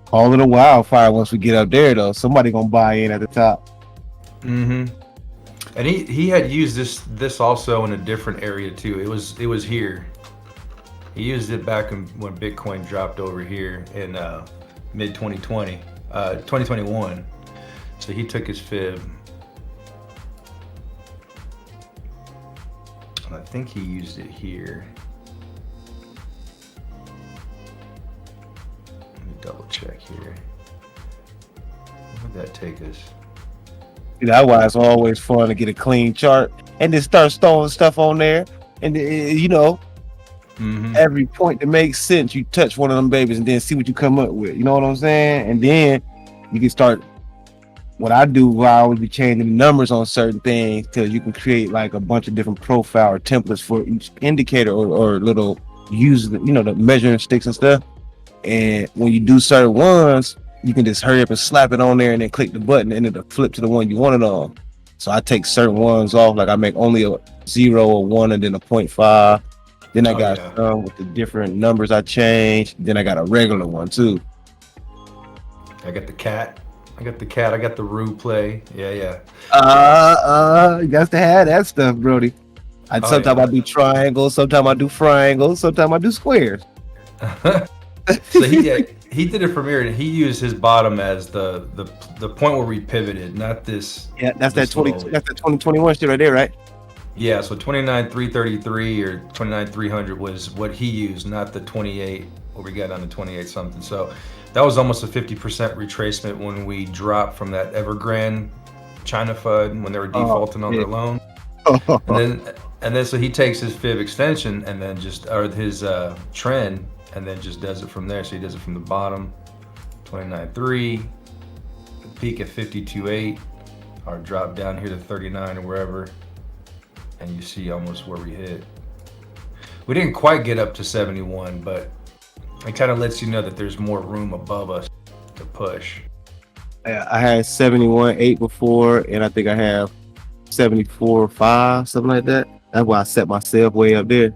Call it a wildfire once we get up there though. Somebody gonna buy in at the top. Mm-hmm. And he had used this also in a different area too. It was here. He used it back when Bitcoin dropped over here in mid 2021. So he took his fib. And I think he used it here. Let me double check here. Where would that take us? That's why it's always fun to get a clean chart and then start throwing stuff on there. And every point that makes sense, you touch one of them babies and then see what you come up with. You know what I'm saying? And then you can start. What I do, I always be changing the numbers on certain things because you can create like a bunch of different profile or templates for each indicator or little use, the measuring sticks and stuff. And when you do certain ones, you can just hurry up and slap it on there and then click the button and it'll flip to the one you want it on. So I take certain ones off, like I make only a 0 or 1 and then a 0.5. Then I got some with the different numbers I changed. Then I got a regular one too. I got the cat. I got the Rue play. Yeah. You got to have that stuff, Brody. Sometimes I do triangles, sometimes I do triangles, sometimes I do squares. So he did it from here, and he used his bottom as the point where we pivoted, not this. Yeah, that's that 2021 shit right there, right? Yeah, so 29,333 or 29,300 was what he used, not the 28 where we got down to 28 something. So that was almost a 50% retracement when we dropped from that Evergrande China FUD when they were defaulting on their loan. And then so he takes his fib extension and then his trend and then just does it from there. So he does it from the bottom, 29.3, peak at 52.8, or drop down here to 39 or wherever, and you see almost where we hit. We didn't quite get up to 71, but it kind of lets you know that there's more room above us to push. Yeah, I had 71.8 before, and I think I have 74.5, something like that. That's why I set myself way up there.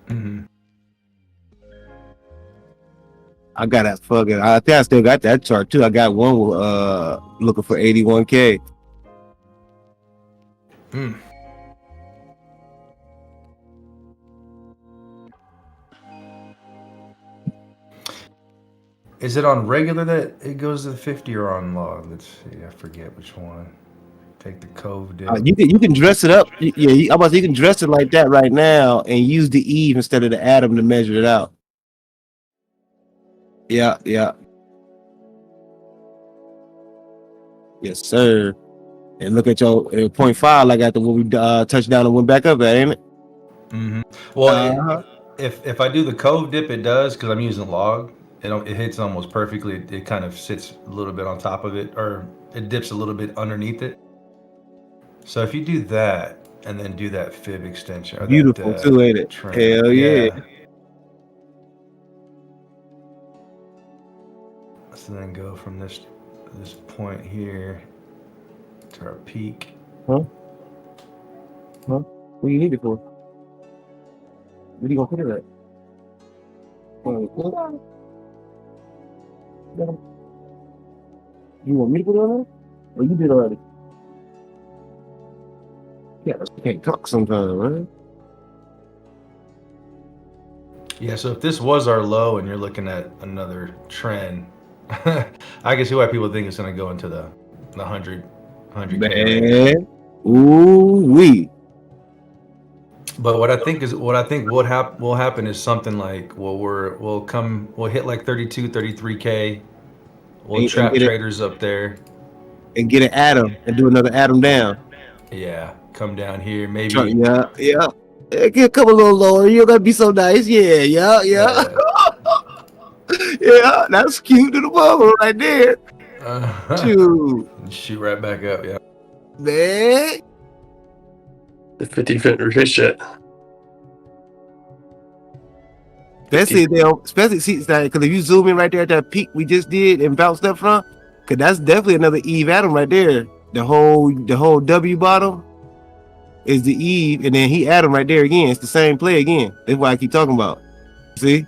Mm-hmm. I got that fucking. I think I still got that chart too. I got one looking for 81K. Is it on regular that it goes to 50 or on log? Let's see. I forget which one. Take the Cove dip. You can dress it up. You can dress it like that right now and use the Eve instead of the Atom to measure it out. Yeah. Yes, sir. And look at your 0.5 like after when we touched down and went back up at, ain't it? Mm-hmm. Well, If I do the cove dip, it does because I'm using log. It hits almost perfectly. It kind of sits a little bit on top of it, or it dips a little bit underneath it. So if you do that and then do that fib extension or Beautiful that too, ain't it? trim, Hell yeah. So then go from this point here to our peak. Huh? What do you need it for? Where you gonna put it at? You want me to put it on there? Or you did already? Yeah, you can't talk sometimes, right? Yeah, so if this was our low and you're looking at another trend, I can see why people think it's going to go into the 100K range. Man, ooh wee. But what I think will happen is something like, well, we'll hit like 32, 33K. We'll And trap get it, traders up there. and get an atom and do another atom down. Yeah, come down here, maybe. Yeah. Yeah, get a couple little lower. You gotta be so nice. Yeah. Yeah, that's cute to the bubble right there. Shoot. Shoot right back up, yeah. Man. The 50-foot retrace jet. Especially see that, because if you zoom in right there at that peak we just did and bounced up from, because that's definitely another Eve atom right there. The whole W bottom is the Eve, and then he atom right there again. It's the same play again. That's why I keep talking about. See?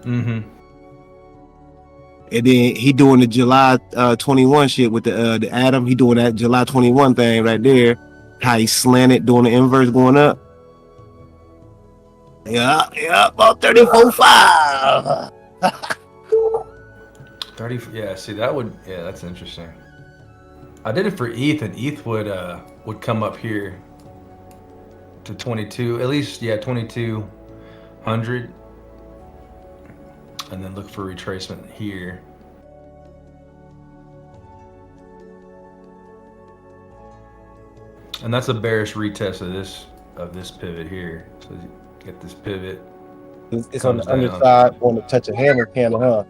Mm-hmm. And then he doing the July 21 shit with the atom. He doing that July 21 thing right there. How he slanted, doing the inverse going up. Yeah, about 34.5. 30, yeah, see that's interesting. I did it for ETH, and ETH would come up here to 22, at least, 2200, and then look for retracement here. And that's a bearish retest of this pivot here. So you get this pivot. It's on the underside, on the touch of hammer candle, huh?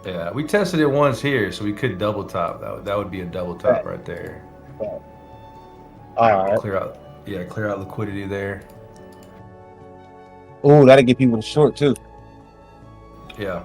Yeah, we tested it once here, so we could double top. That would be a double top right there. All right. Clear out liquidity there. Oh, that'll get people to short too. Yeah.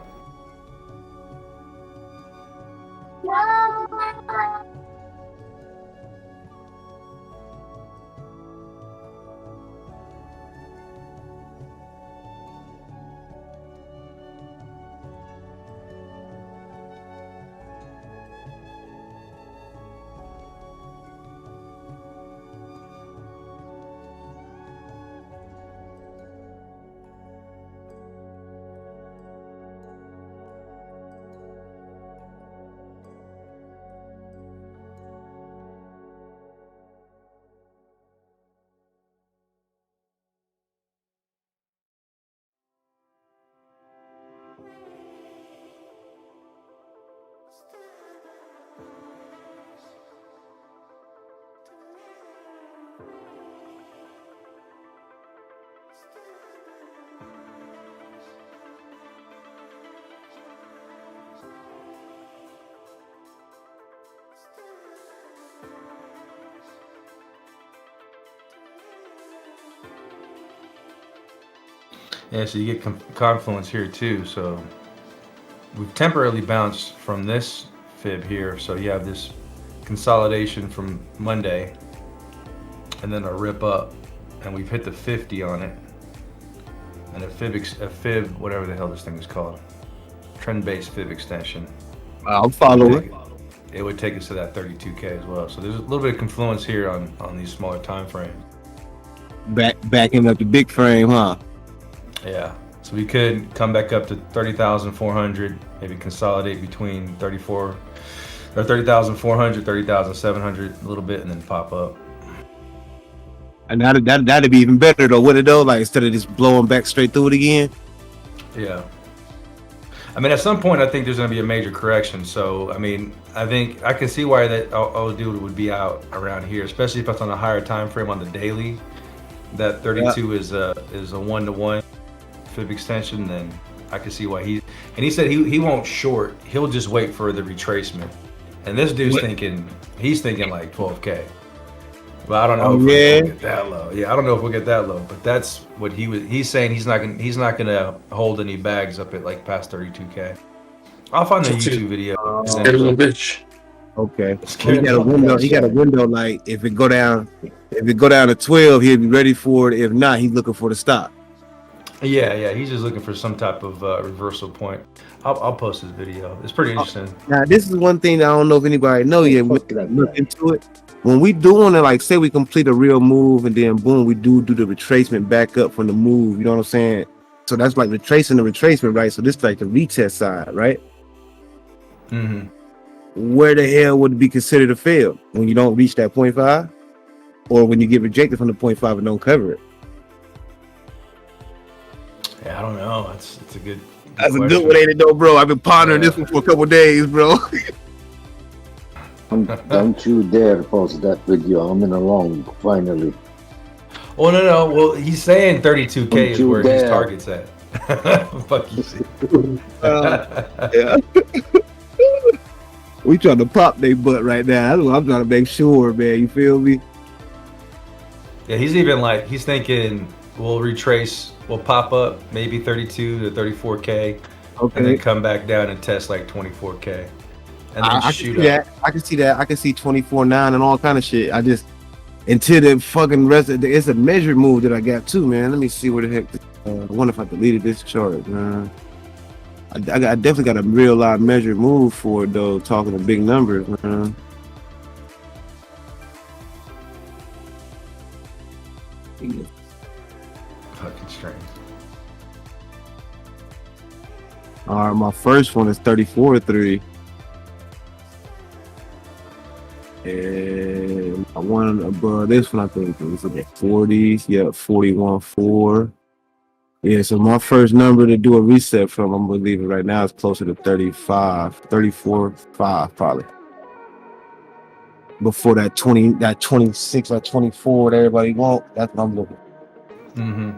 Yeah, so you get confluence here too. So we've temporarily bounced from this fib here. So you have this consolidation from Monday and then a rip up, and we've hit the 50 on it. And a fib, whatever the hell this thing is called, trend-based fib extension. I'm following. It would take us to that 32K as well. So there's a little bit of confluence here on these smaller time frames. Backing up the big frame, huh? Yeah, so we could come back up to 30,400, maybe consolidate between 30,400, 30,700 a little bit, and then pop up. And that'd be even better though, would it though? Like instead of just blowing back straight through it again. Yeah. I mean, at some point, I think there's going to be a major correction. So, I mean, I think I can see why that old dude would be out around here, especially if it's on a higher time frame on the daily. That 32 is a 1-to-1. fib extension, then I can see why he said he won't short. He'll just wait for the retracement. And this dude's he's thinking like 12K. Well, I don't know if we'll get that low. Yeah, I don't know if we'll get that low, but that's what he's saying. He's not gonna hold any bags up at like past 32K. I'll find the YouTube video. Scared little bitch. Okay. He got a window. He got a window. Like if it go down to 12, he'll be ready for it. If not, he's looking for the stop. Yeah. He's just looking for some type of reversal point. I'll post this video. It's pretty interesting. Now, this is one thing I don't know if anybody know yet. We look into it. When we doing it, like say we complete a real move and then boom, we do the retracement back up from the move. You know what I'm saying? So that's like retracing the retracement, right? So this is like the retest side, right? Mm-hmm. Where the hell would it be considered a fail? When you don't reach that 0.5? Or when you get rejected from the 0.5 and don't cover it? Yeah, I don't know. It's a good That's a good one, ain't it, though, bro? I've been pondering this one for a couple of days, bro. Don't you dare post that video. I'm in a long, finally. Oh, no. Well, he's saying 32K Don't is you where his dare. target's at. Fuck you, see. Yeah. We trying to pop their butt right now. That's what I'm trying to make sure, man. You feel me? Yeah, he's even like, he's thinking we'll pop up maybe 32 to 34K, and then come back down and test like 24K. And then I shoot can see up. that. I can see that. I can see 24-9 and all kind of shit. I just until the fucking rest of it's a measured move that I got too, man. Let me see where the heck. I wonder if I deleted this chart. I definitely got a real live measured move for it though. Talking to big numbers, man. Fucking strange. All right, my first one is 34-3. And I one above this one, I think it was in the 40s. Yeah, 41-4. Yeah, so my first number to do a reset from, I'm gonna leave it right now, is closer to 34-5 probably. Before that 26 or 24 that everybody want, that's what I'm looking. Mm-hmm.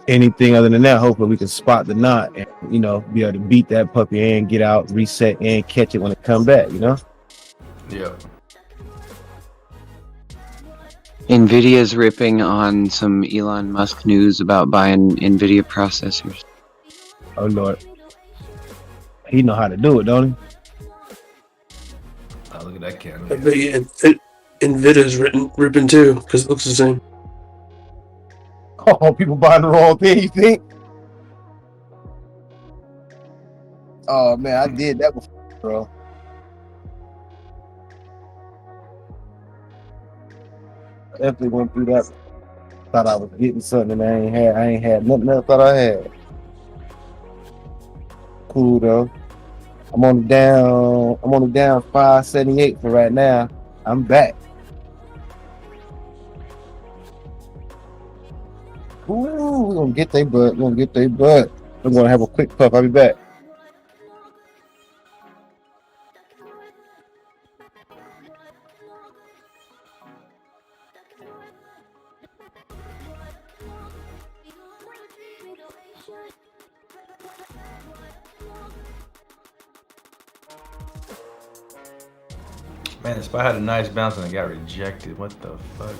Anything other than that, hopefully we can spot the knot and be able to beat that puppy and get out, reset and catch it when it come back, Yeah. Nvidia's ripping on some Elon Musk news about buying Nvidia processors. Oh Lord, he know how to do it, don't he? Oh, look at that can. I bet you Nvidia's ripping too, because it looks the same. Oh, people buying the wrong thing, you think? Oh man, I did that before, bro. I definitely went through that. Thought I was getting something I ain't had nothing else thought I had. Cool though. I'm on the down 578 for right now. I'm back. Ooh, we're gonna get their butt. I'm gonna have a quick puff. I'll be back. Man, this spot had a nice bounce and it got rejected. What the fuck?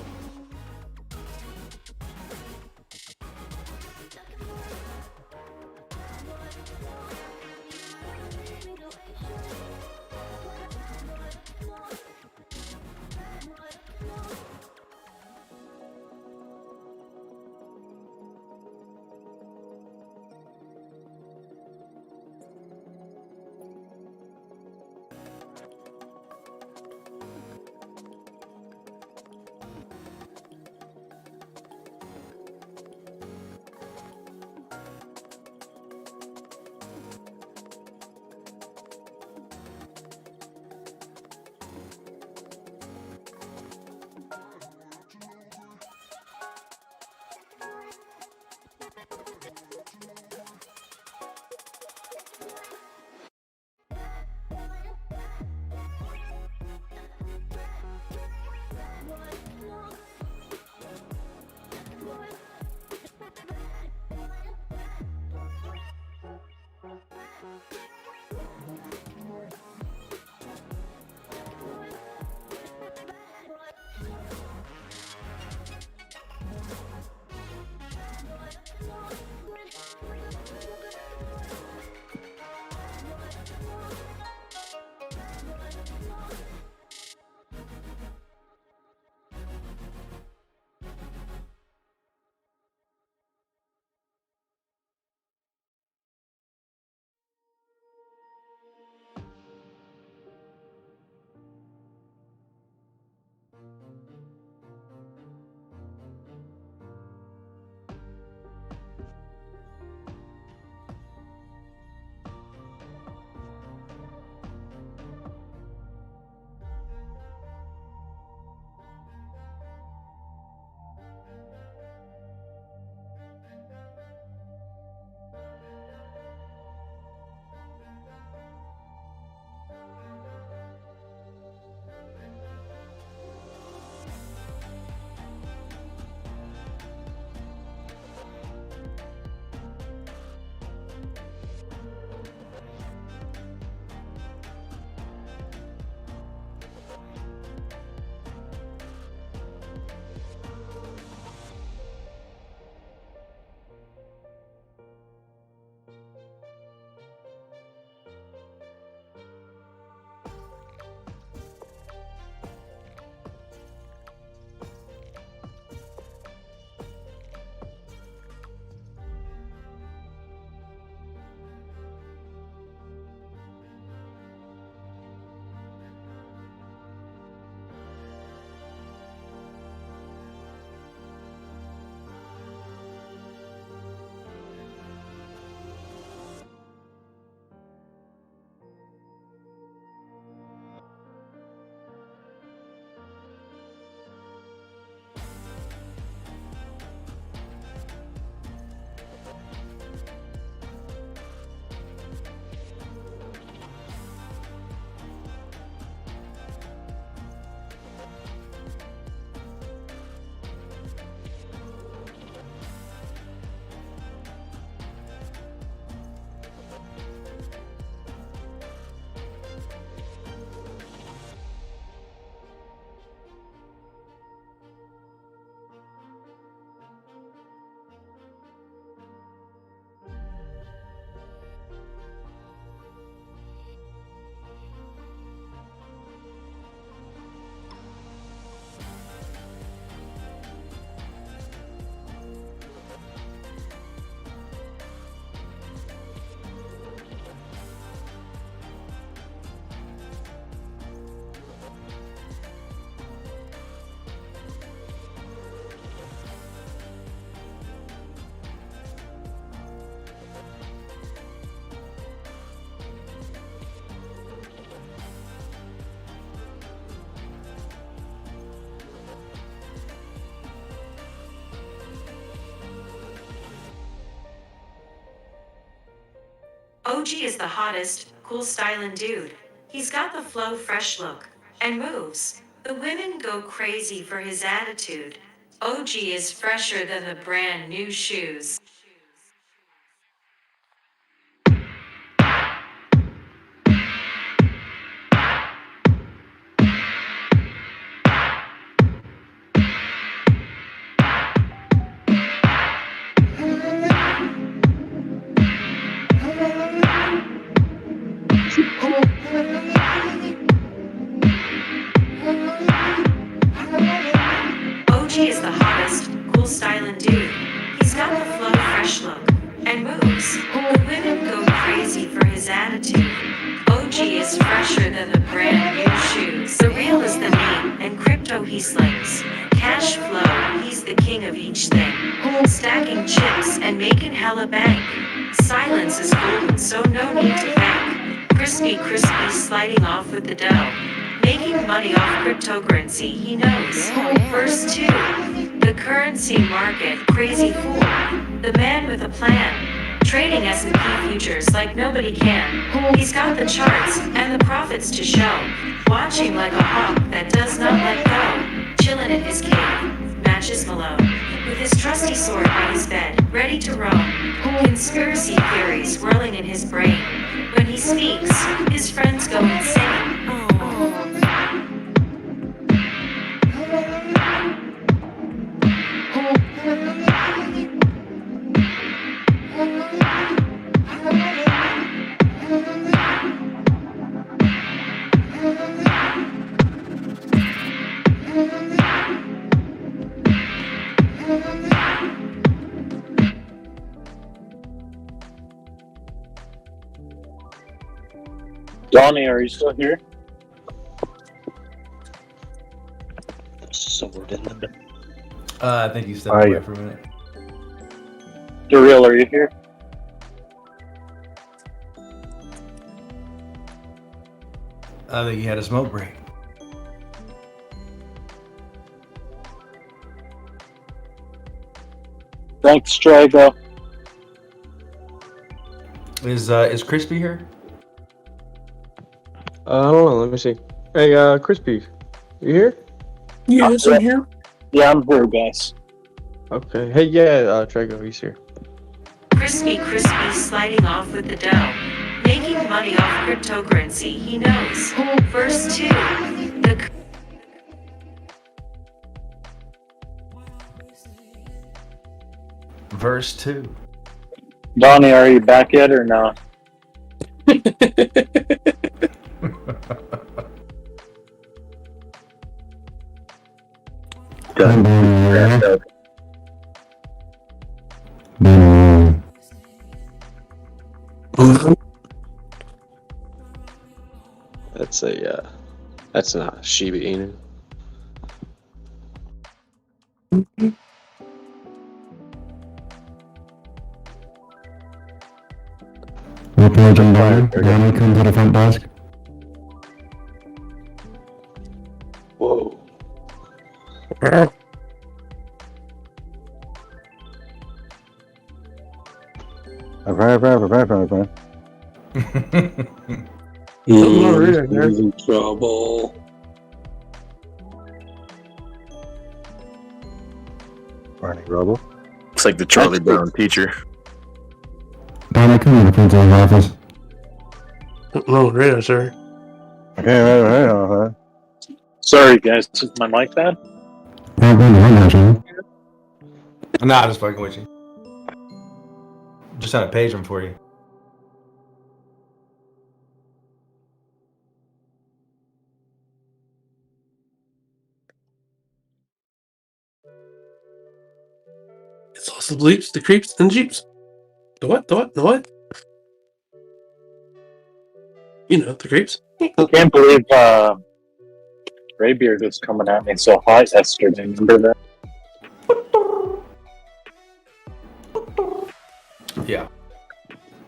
OG is the hottest, cool stylin' dude. He's got the flow, fresh look, and moves. The women go crazy for his attitude. OG is fresher than the brand new shoes. OG is the hottest, cool stylin' dude. He's got the flow, fresh look, and moves. The women go crazy for his attitude. OG is fresher than the brand new shoes. The real is the name, and crypto he slings. Cash flow, he's the king of each thing. Stacking chips and making hella bank. Silence is golden, so no need to thank. Crispy, sliding off with the dough. Making money off cryptocurrency, he knows. First two, the currency market, crazy fool. The man with a plan, trading S&P futures like nobody can. He's got the charts and the profits to show. Watching like a hawk that does not let go. Chillin' in his cave, matches Malone. With his trusty sword by his bed, ready to roam. Conspiracy theories whirling in his brain. When he speaks, his friends go insane. Donnie, are you still here? Sword in the I think you stepped away for a minute. Daryl, are you here? I think he had a smoke break. Thanks, Trago. Is Crispy here? I don't know. Let me see. Hey, Crispy, you here? Yes, I'm here. Yeah, I'm here, guys. Okay. Hey, yeah, Trago, he's here. Crispy, sliding off with the dough. Making money off cryptocurrency, he knows. First two, the Verse 2. Donnie, are you back yet or not? That's not Shiba Inu. Report on Donnie, come to the front desk. Whoa. He's in trouble. Barney Rubble. Looks like the Charlie Brown teacher. Donnie, come to the principal's office. No, radio, sir. Okay. Sorry, guys. Is my mic bad? Nah, just fucking with you. Just had to page them for you. It's lost the bleeps, the creeps, and the jeeps. The what? The what? You know, the creeps. I can't believe Graybeard was coming at me so hot yesterday. Remember that? Yeah.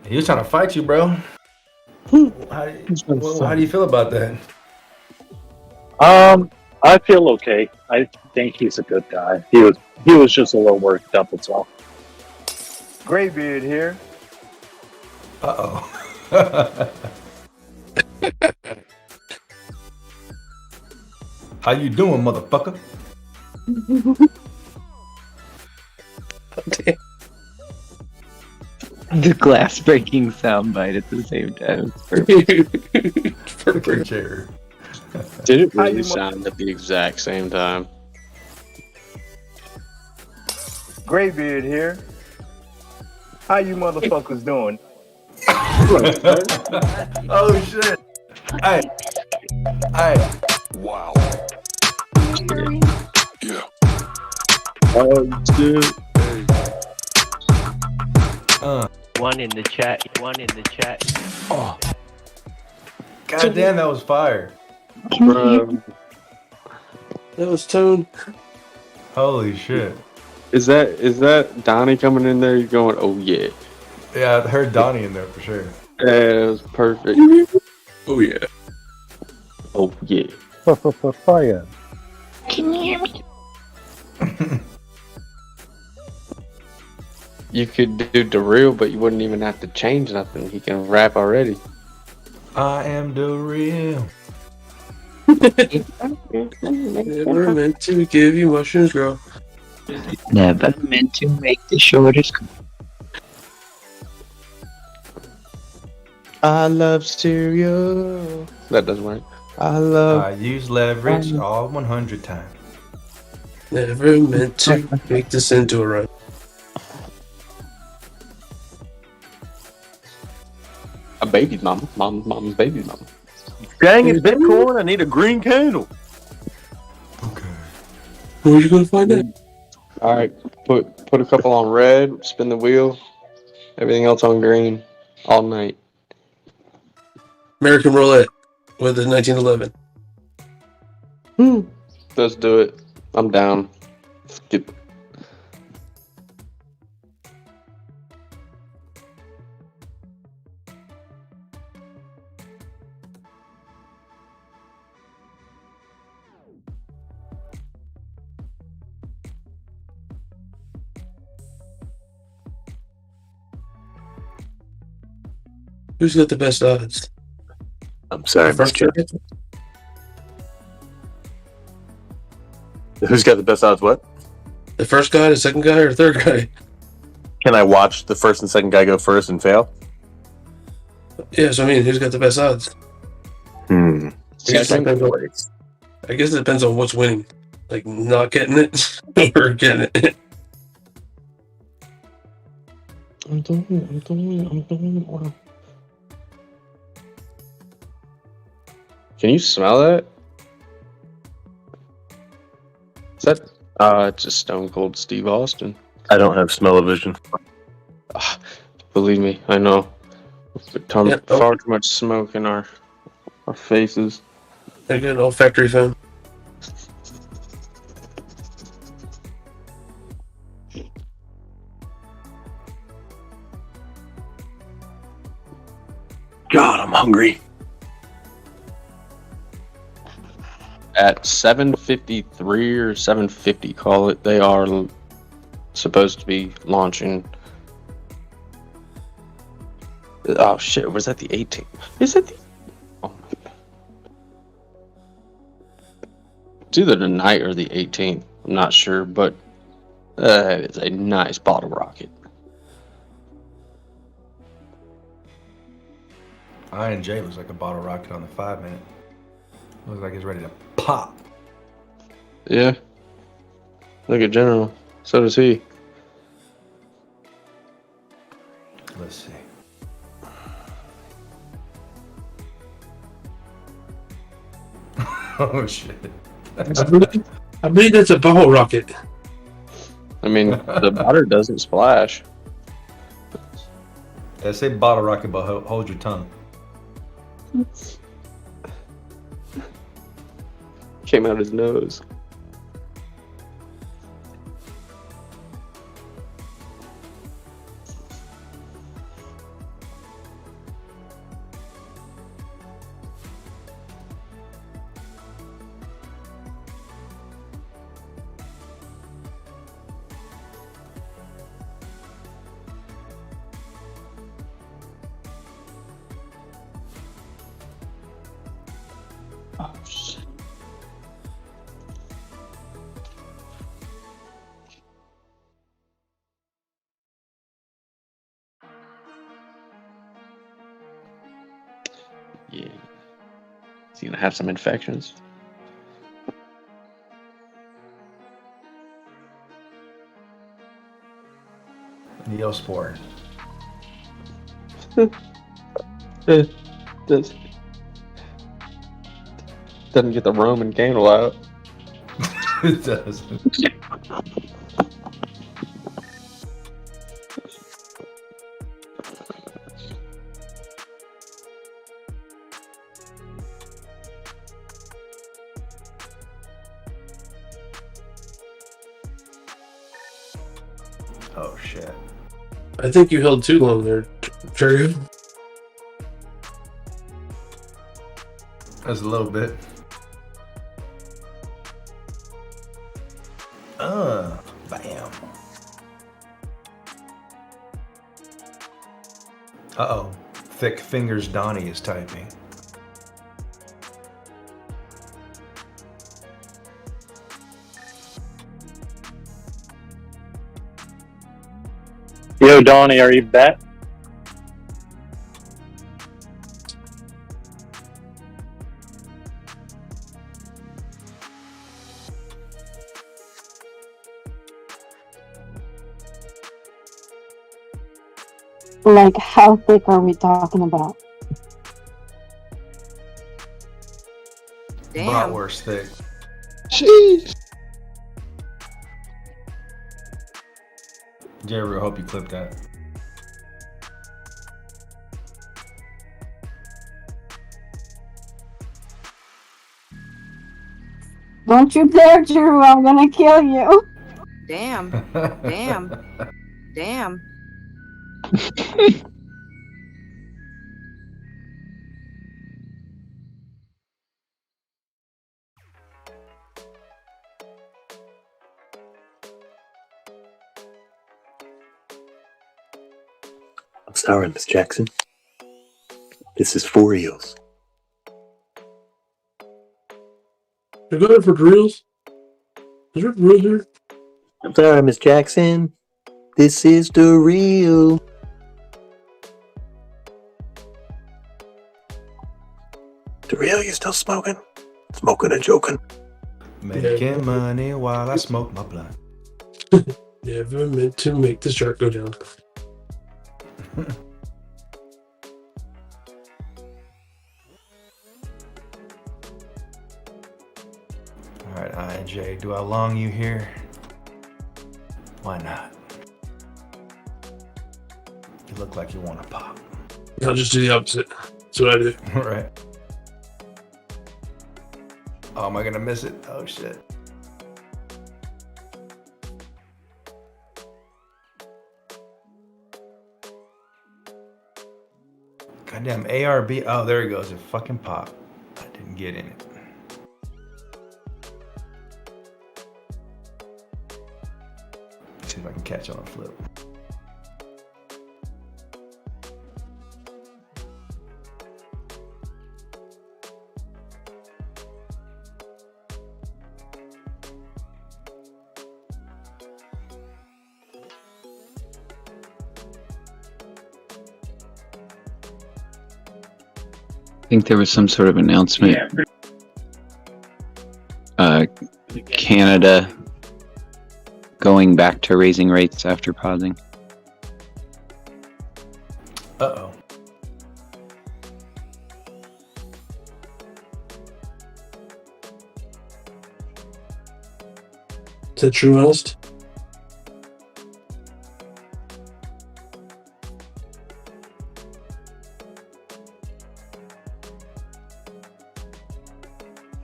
He was trying to fight you, bro. How do you feel about that? I feel okay. I think he's a good guy. He was just a little worked up, that's all. Graybeard here. Uh-oh. How you doing, motherfucker? The glass breaking soundbite at the same time. Perfect chair. Did it really sound at the exact same time? Graybeard here. How you motherfuckers doing? Oh shit! Hey, hey! Wow. Oh shit! One in the chat. One in the chat. Oh. God damn, that was fire. Bro. That was Tone. Holy shit. Is that Donnie coming in there? You're going, oh yeah. Yeah, I heard Donnie in there for sure. Yeah, it was perfect. Oh yeah. Oh yeah. Fire. Can you hear me? You could do the real, but you wouldn't even have to change nothing. He can rap already. I am the real. Never meant to give you mushrooms, girl. Never meant to make the shortest. I love cereal. That doesn't work. I use leverage all 100 times. Never meant to make this into a run. A baby's mama. Mom's baby's mama. Dang it, Bitcoin! I need a green candle. Where you gonna find that? All right, put a couple on red. Spin the wheel. Everything else on green. All night. American Roulette with the 1911. Let's do it. I'm down. Let's get. Who's got the best odds? I'm sorry, First Mr. guy? Who's got the best odds? What? The first guy, the second guy, or the third guy? Can I watch the first and second guy go first and fail? Yeah, so I mean, who's got the best odds? I guess it depends on what's winning. Like, not getting it or getting it. I'm doing. Can you smell that? Is that? It's just Stone Cold Steve Austin. I don't have smell-o-vision. Believe me, I know. Far too much smoke in our faces. A good old factory phone. God, I'm hungry. At 7:53 or 7:50, call it, they are supposed to be launching. Oh shit, was that the 18th? Is it the... Oh my God. It's either the night or the 18th. I'm not sure, but it's a nice bottle rocket. Iron J looks like a bottle rocket on the 5 minute. Looks like he's ready to pop. Yeah. Look at General. So does he. Let's see. Oh shit. I believe that's a bottle rocket. I mean, the water doesn't splash. They say bottle rocket, but hold your tongue. Came out his nose. Yeah. Is he gonna have some infections? Neospore. It doesn't get the Roman candle out. It does. Oh shit. I think you held too long there, Cherry. That's a little bit. Bam. Uh-oh. Thick Fingers Donnie is typing. Yo, Donnie, are you back? Like, how thick are we talking about? Bratwurst thick. Jeez. Jerry, I hope you clip that. Don't you dare, Drew, I'm gonna kill you. Damn. Damn. Damn. I'm sorry, Miss Jackson. This is for reals. You're going for drills? Is there drills here? I'm sorry, Miss Jackson. This is the real. The real, you still smoking? Smoking and joking. Making money while I smoke my blunt. Never meant to make this shark go down. Alright, IJ, do I long you here? Why not? You look like you want to pop. I'll just do the opposite. That's what I do. Right. Oh, am I gonna miss it? Oh shit. Goddamn ARB. Oh, there he goes. It fucking pop. I didn't get in it. Let's see if I can catch on a flip. I think there was some sort of announcement. Canada going back to raising rates after pausing. Uh-oh. Is that true, honest?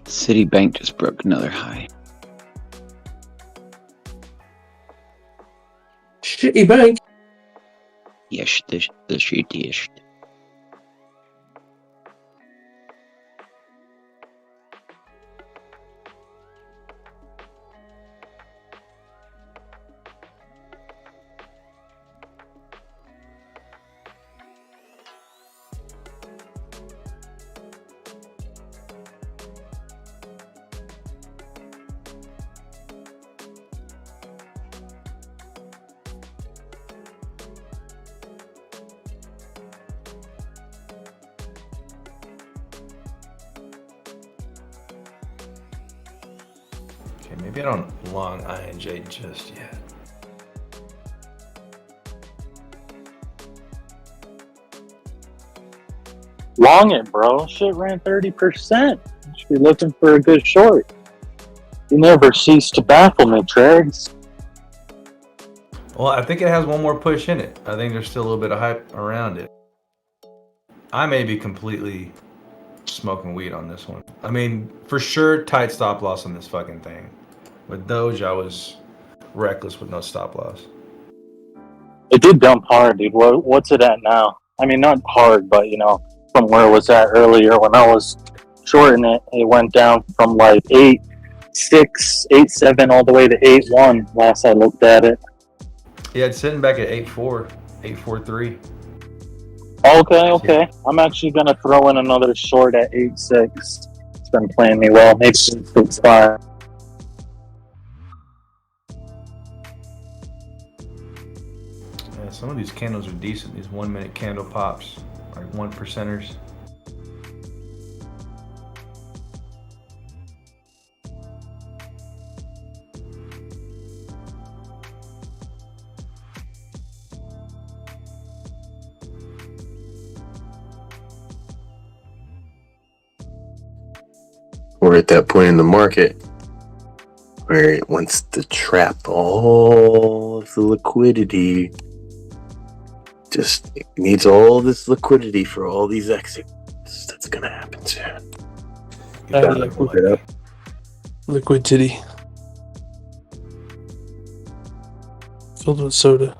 Citibank just broke another high. Shitty bank. Yes, the shittiest. Okay, maybe I don't long INJ just yet. Long it, bro. Shit ran 30%. You should be looking for a good short. You never cease to baffle me, Tregs. Well, I think it has one more push in it. I think there's still a little bit of hype around it. I may be completely smoking weed on this one. I mean, for sure, tight stop loss on this fucking thing. With Doge, I was reckless with no stop loss. It did dump hard, dude. What's it at now? I mean, not hard, but from where it was at earlier when I was shorting it, it went down from like 8.6, 8.7 all the way to 8.1 last I looked at it. Yeah, it's sitting back at 8.4, 8.43. Okay. I'm actually going to throw in another short at 8.6. It's been playing me well. Maybe 6.5. Yeah, some of these candles are decent. These 1 minute candle pops, like 1%ers. We're at that point in the market where it wants to trap all of the liquidity. Just it needs all this liquidity for all these exits. That's gonna happen soon. Liquid titty. Filled with soda.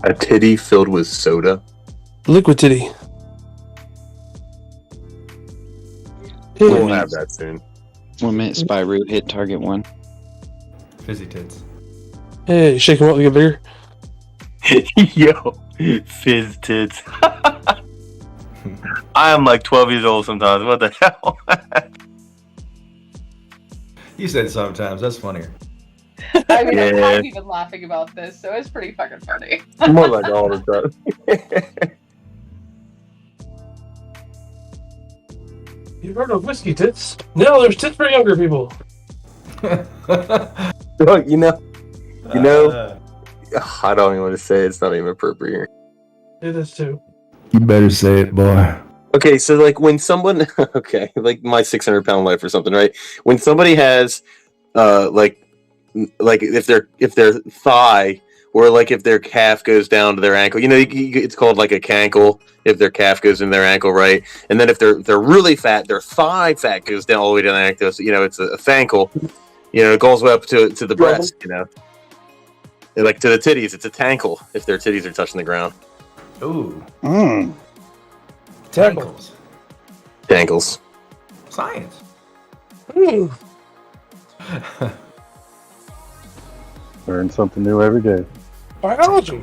A titty filled with soda. Liquid titty. We'll have that soon. 1 minute spy root hit target 1. Fizzy tits. Hey, shake them up to get bigger. Yo, fizz tits. I am like 12 years old sometimes. What the hell? You said sometimes. That's funnier. I mean, I'm Yeah. not even laughing about this, so it's pretty fucking funny. More like all the time. You've heard of whiskey tits? No, there's tits for younger people. Look, you know, I don't even want to say it. It's not even appropriate. It is too. You better say it, boy. Okay, so like when someone, okay, like my 600-pound life or something, right? When somebody has, like if their thigh or like if their calf goes down to their ankle, it's called like a cankle. If their calf goes in their ankle, right? And then if they're really fat, their thigh fat goes down all the way to the ankle. So it's a thankle. It goes up to the breast. Like to the titties, it's a tankle if their titties are touching the ground. Ooh. Tankles. Tangles. Science. Learn something new every day. Biology.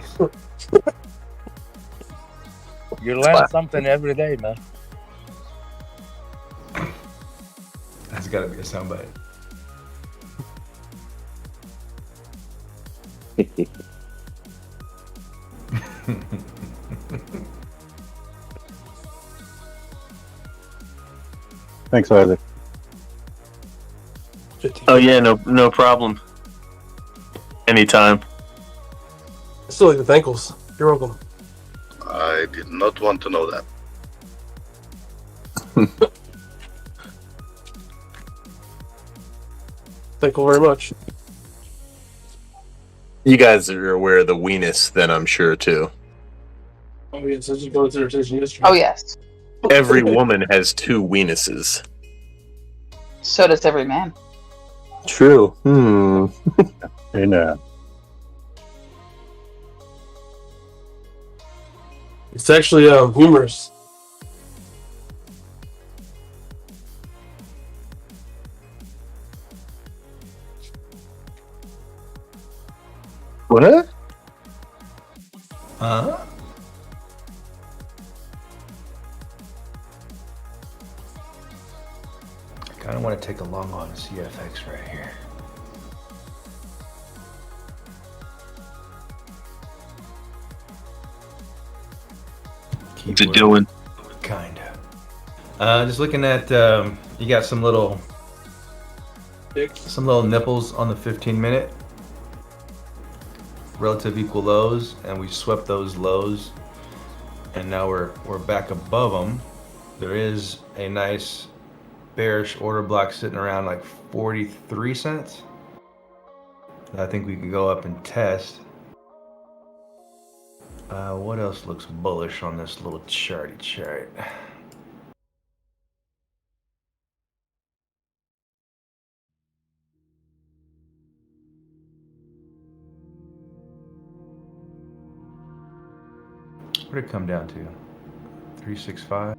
You learn something every day, man. That's got to be a soundbite. Thanks, Isaac. Oh yeah, no problem. Anytime. I still like the thankles. You're welcome. I did not want to know that. Thank you very much. You guys are aware of the weenus, then I'm sure too. Oh yes, I just brought it to their attention yesterday. Oh, yes. Every woman has 2 weenuses. So does every man. True. Hey, now. It's actually humorous. What? Huh? I kind of want to take a long on CFX right here. What's it doing? Kinda. Just looking at You got some little nipples on the 15-minute. Relative equal lows, and we swept those lows, and now we're back above them. There is a nice bearish order block sitting around like 43 cents. I think we can go up and test. What else looks bullish on this little charty chart? What did it come down to? 365.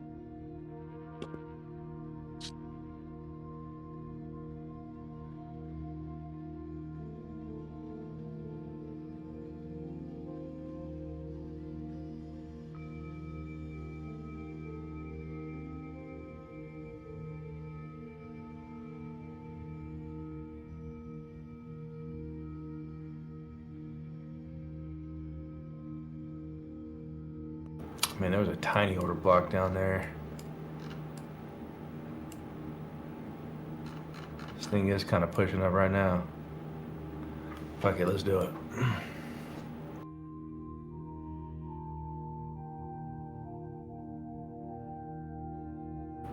Man, there was a tiny order block down there. This thing is kind of pushing up right now. Fuck it, let's do it.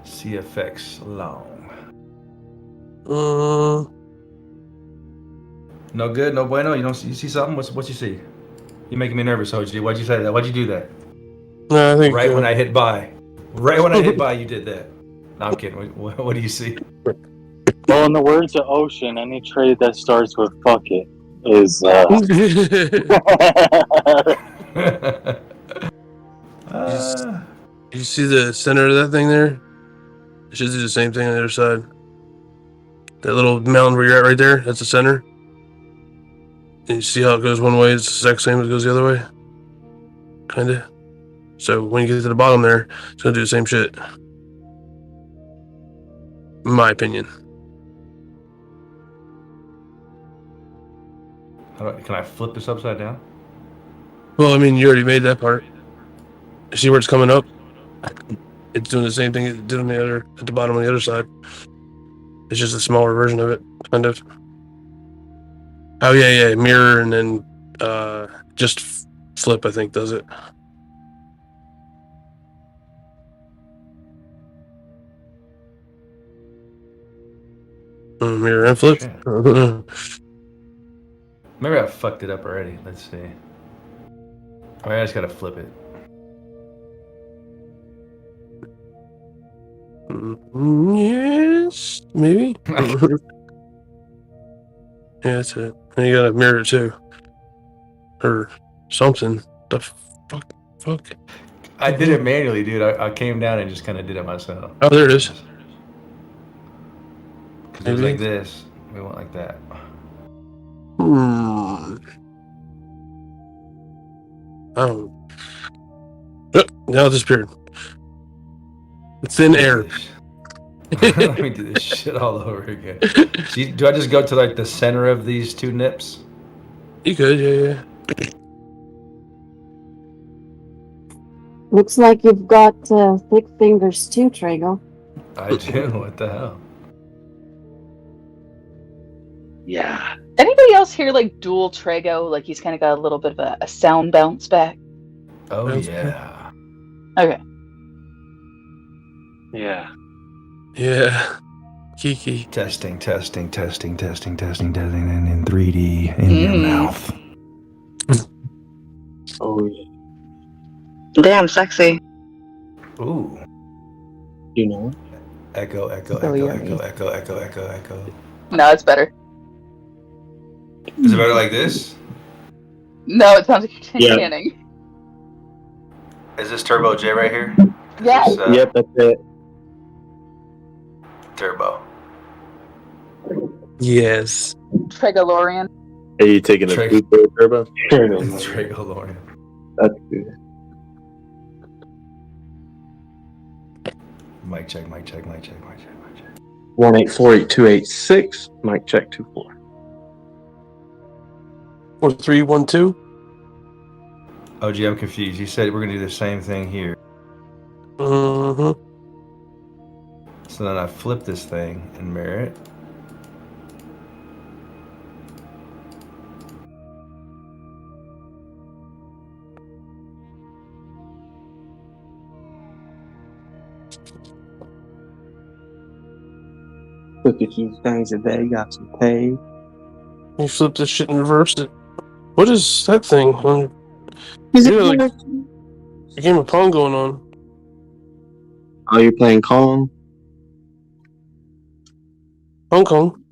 CFX long. No good, no bueno. You see something? What you see? You're making me nervous, OG. Why'd you say that? Why'd you do that? No, I think right when I hit buy. Right when I hit buy, you did that. No, I'm kidding. What do you see? Well, in the words of Ocean, any trade that starts with "fuck it" is. You see the center of that thing there? It should do the same thing on the other side. That little mound where you're at right there, that's the center. And you see how it goes one way, it's the exact same as it goes the other way? Kinda. So when you get to the bottom there, it's gonna do the same shit. In my opinion. Can I flip this upside down? Well, I mean, you already made that part. See where it's coming up? It's doing the same thing it did on the other, at the bottom on the other side. It's just a smaller version of it, kind of. Oh yeah, mirror and then just flip, I think, does it. Mirror and flip. Maybe I fucked it up already. Let's see. All right, I just gotta flip it. Yes, maybe. Yeah, that's it. And you got a mirror too, or something. The fuck. I did it manually, dude. I came down and just kind of did it myself. Oh, there it is. Because it was like this. We went like that. Oh. Now it disappeared. It's in air. Let me do this shit all over again. See, do I just go to like the center of these two nips? You could, yeah. Looks like you've got thick fingers too, Trago. I do. What the hell? Yeah. Anybody else here like dual Trago? Like he's kind of got a little bit of a sound bounce back. Oh yeah. Okay. Yeah. Yeah. Kiki. Testing, and in 3D in your mouth. Oh yeah. Damn sexy. Ooh. You know. Echo. No, it's better. Is it better like this? No, it sounds like you're Yeah. canning. Is this Turbo J right here? Yeah. Yep, that's it. Turbo. Yes. Tregolorian. Are you taking a food turbo? Tregolorian. That's good. Mic check. 1848286. Mic check 24. 4312. Oh, gee, I'm confused. You said we're gonna do the same thing here. So then I flip this thing and mirror it. Look at you things today, got some pay. You flip this shit and reverse it. What is that thing? Is You it got like a game of Pong going on. Oh, you're playing Kong? Hong Kong.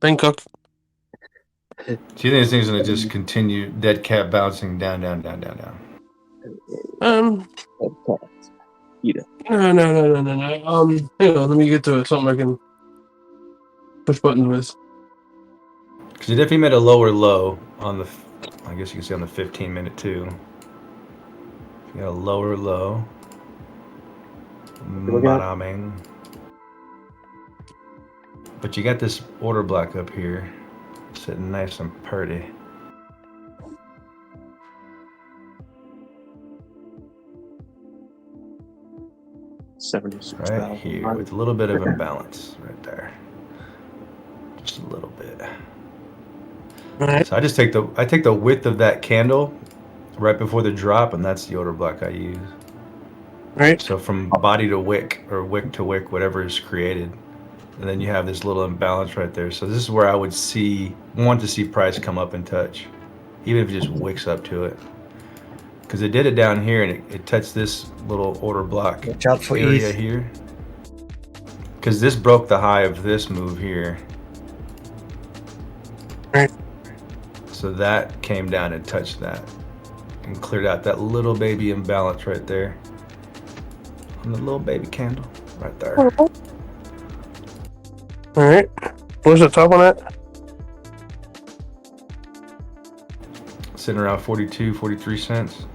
Bangkok. Do you think this thing's gonna just continue dead cat bouncing down, down, down, down, down? No. Hang on, let me get to something I can push buttons with. Because you definitely made a lower low on the, I guess you can say on the 15-minute too. You got a lower low. Maraming. But you got this order block up here, sitting nice and pretty. Right here, with a little bit of imbalance right there. Just a little bit. Right. So I just take the width of that candle right before the drop, and that's the order block I use. Right. So from body to wick, or wick to wick, whatever is created, and then you have this little imbalance right there. So this is where I would want to see price come up and touch, even if it just wicks up to it. Because it did it down here, and it touched this little order block area ETH. here. Because this broke the high of this move here. Right. So that came down and touched that, and cleared out that little baby imbalance right there. And the little baby candle right there. Alright. Where's the top on that? Sitting around 42, 43 cents.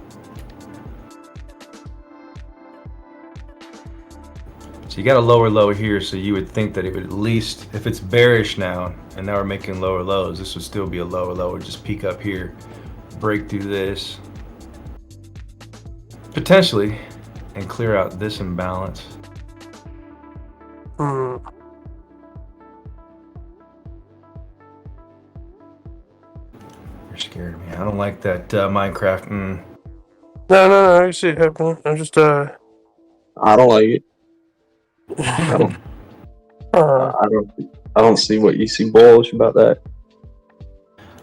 So you got a lower low here, so you would think that it would at least, if it's bearish now, and now we're making lower lows, this would still be a lower low, or just peak up here, break through this, potentially, and clear out this imbalance. Hmm. You're scared of me. I don't like that Minecraft. No, I see it happening. I'm just I don't like it. I don't see what you see bullish about that.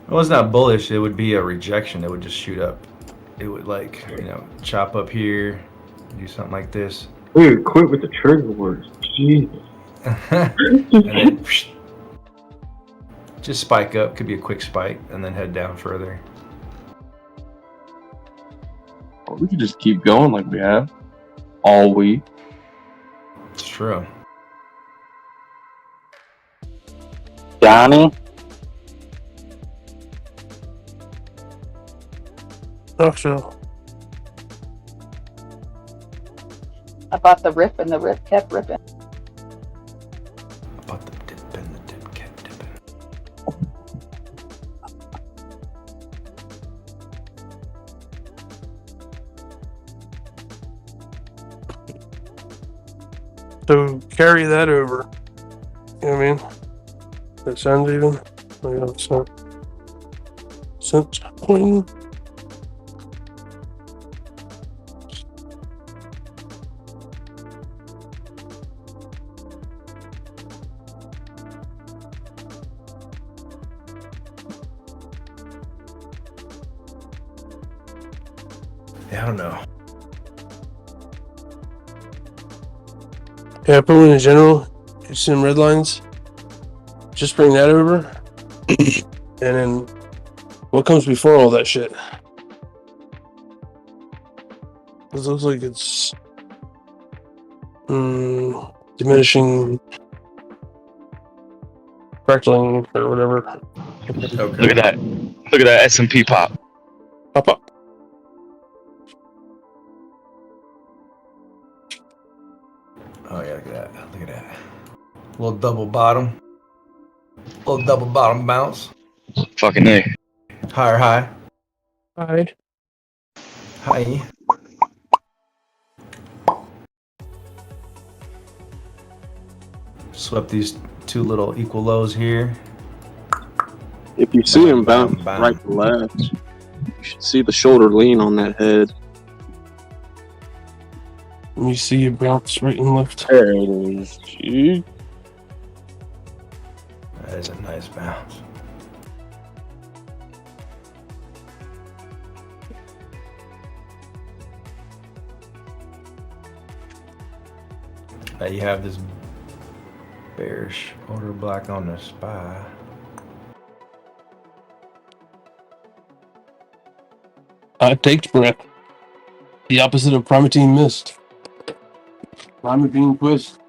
Well, it's not bullish. It would be a rejection. It would just shoot up. It would chop up here, do something like this. Dude, quit with the trigger words. Jesus. And then just spike up. Could be a quick spike, and then head down further. Or we could just keep going like we have all week. It's true. Johnny? so. I bought the rip, and the rip kept ripping. I bought the dip, and the dip kept dipping. So carry that over. You know what I mean? That sounds even. Oh, yeah, it's not. Cent coin. Yeah, I don't know. Yeah, put one in general. You see some red lines. Just bring that over. And then what comes before all that shit? This looks like it's diminishing, fractaling, or whatever. Okay. Look at that. Look at that S&P pop. Pop up. Oh yeah, look at that. Look at that. Little double bottom. Little double bottom bounce. Fucking A. Higher high. Hi. Hi. Swept these two little equal lows here. If you see him Bam, bounce bam. right to left, you should see the shoulder lean on that head. Let me see you bounce right and left. There it is. Gee. That is a nice bounce. Now you have this bearish order block on the SPY. It takes breath. The opposite of Primatine Mist. Primatine Twist.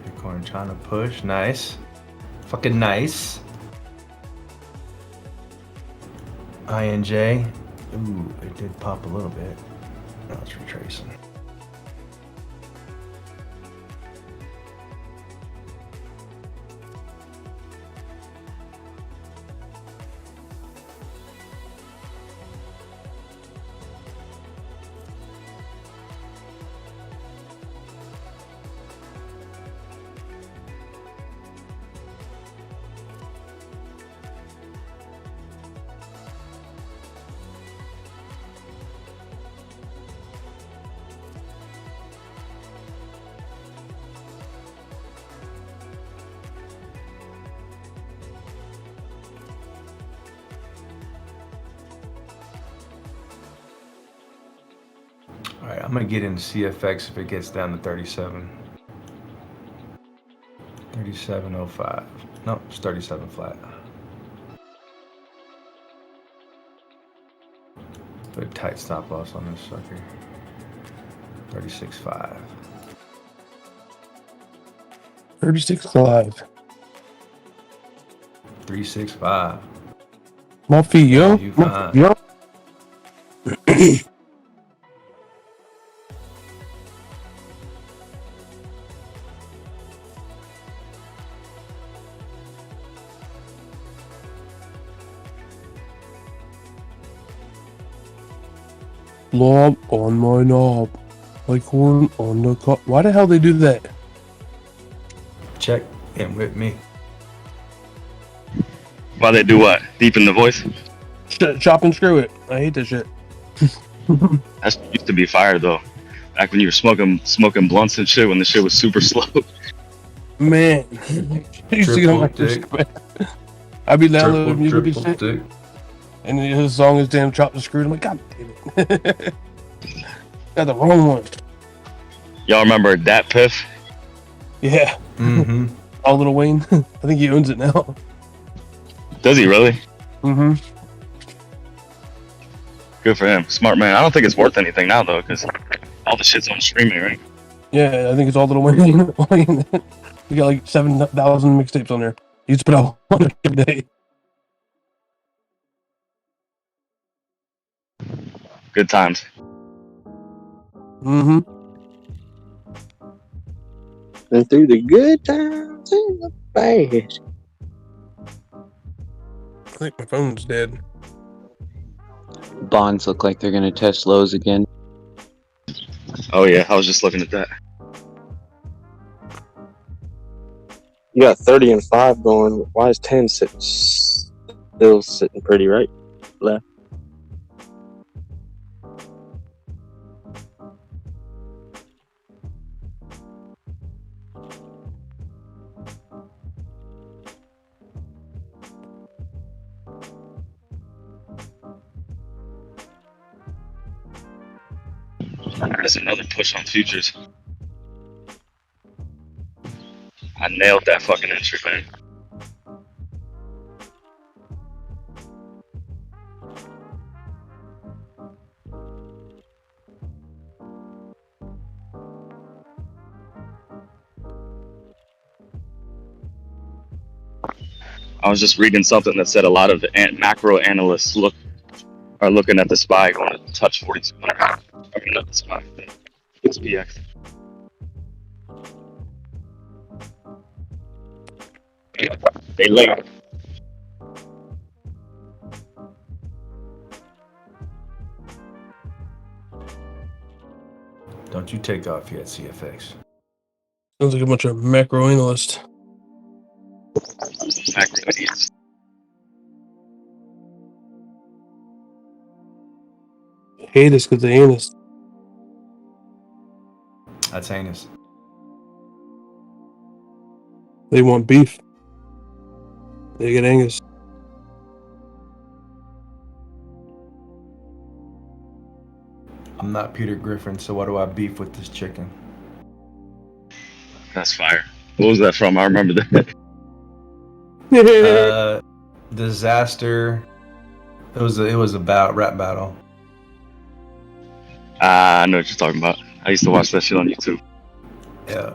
Bitcoin trying to push. Nice. Fucking nice. INJ. Ooh, it did pop a little bit. Now it's retracing. All right, I'm gonna get into CFX if it gets down to 37. 37.05. No, it's 37 flat. Put a tight stop loss on this sucker. 36.5. 36.5. 365. Muffy, yo. You fine. Yo. Lob on my knob. Like corn on the cob. Why the hell they do that? Check in with me. Why they do what? Deepen the voice? Chop and screw it. I hate this shit. That used to be fire though. Back when you were smoking blunts and shit when the shit was super slow. Man. I used to get on my respect. I'd be downloading music and shit. And his song is damn chopped and screwed. I'm like, God damn it. Got the wrong one. Y'all remember Dat Piff? Yeah. Mm-hmm. All Little Wayne. I think he owns it now. Does he really? Mm-hmm. Good for him. Smart man. I don't think it's worth anything now though, because all the shit's on streaming, right? Yeah, I think it's All Little Wayne. We got like 7,000 mixtapes on there. He used to put out one every day. Good times. Mm-hmm. And through the good times and the bad. I think my phone's dead. Bonds look like they're going to test lows again. Oh yeah, I was just looking at that. You got 30 and 5 going. Why is 10 still sitting pretty right? Left. That's another push on futures. I nailed that fucking entry, man. I was just reading something that said a lot of the macro analysts are looking at the SPY going to touch 4200. I mean, not the SPY, the SPX. They late. Don't you take off yet, CFX. Sounds like a bunch of macro analysts. Macro idiots. Hate us because they ain't us. That's heinous. They want beef. They get Angus. I'm not Peter Griffin, so why do I beef with this chicken? That's fire. What was that from? I remember that. Disaster. It was about rap battle. I know what you're talking about. I used to watch that shit on YouTube. Yeah.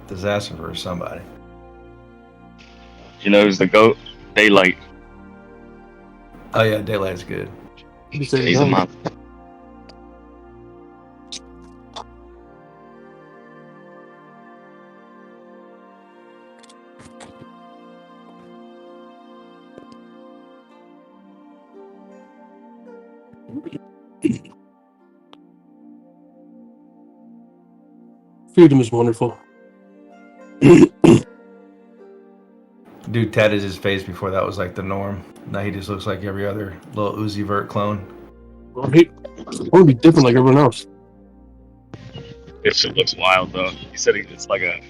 Disaster for somebody. You know who's the GOAT? Daylight. Oh yeah, Daylight's good. He's a month. Freedom is wonderful. Dude tatted his face before that was like the norm. Now he just looks like every other little Uzi Vert clone. Well, I want to be different like everyone else. This shit looks wild though. He said it's like a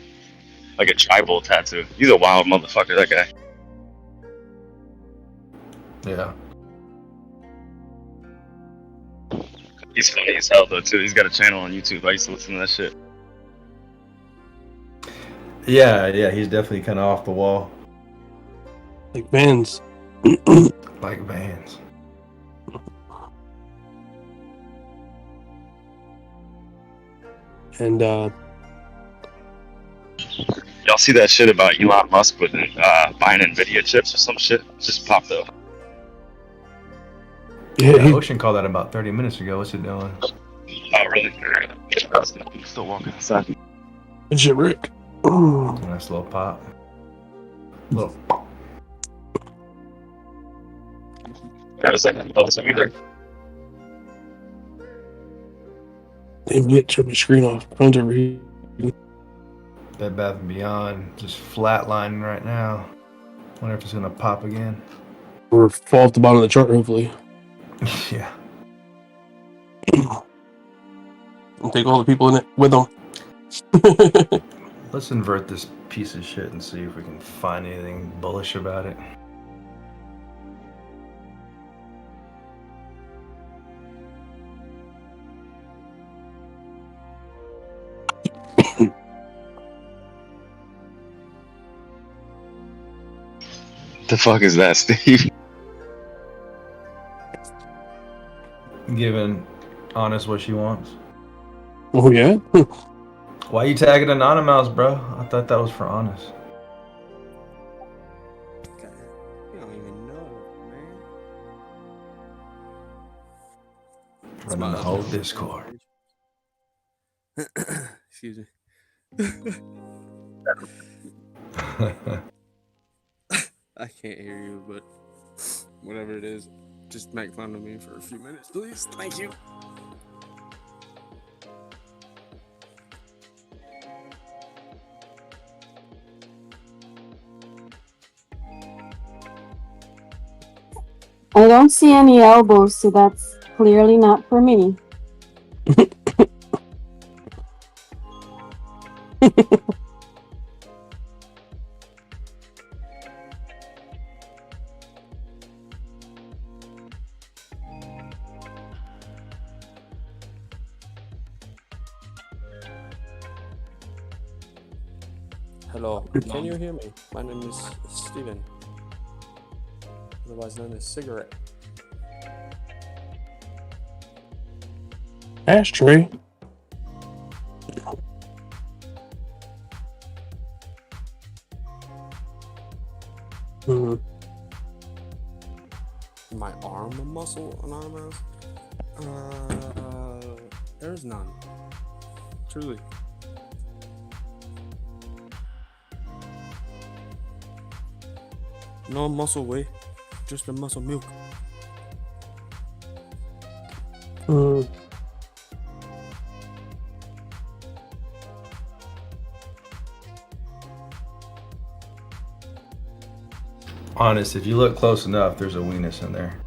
tribal tattoo. He's a wild motherfucker, that guy. Yeah. He's funny as hell though too. He's got a channel on YouTube. I used to listen to that shit. Yeah, he's definitely kind of off the wall. Like Vans. Like Vans. And y'all see that shit about Elon Musk with buying Nvidia chips or some shit? Just popped up. Yeah, Ocean called that about 30 minutes ago. What's it doing? Oh really? I'm still walking outside. Good shit, Rick. Nice little pop. Little. Got a second. Oh, it's either. Damn it, turn my screen off. Phone's over here. Bed Bath & Beyond just flatlining right now. Wonder if it's gonna pop again. Or fall off the bottom of the chart, hopefully. Yeah. And take all the people in it with them. Let's invert this piece of shit and see if we can find anything bullish about it. The fuck is that, Steve? Giving Honest what she wants. Oh yeah? Why you tagging Anonymous, bro? I thought that was for Honest. You don't even know, man. Running the whole Discord. Excuse me. I can't hear you, but whatever it is, just make fun of me for a few minutes, please. Thank you. I don't see any elbows, so that's clearly not for me. Hello, can you hear me? My name is Steven, otherwise known as Cigarette. Ashtray. My arm a muscle, Anonymous? There's none. Truly. No muscle way, just the muscle milk. Honest, if you look close enough, there's a weenus in there.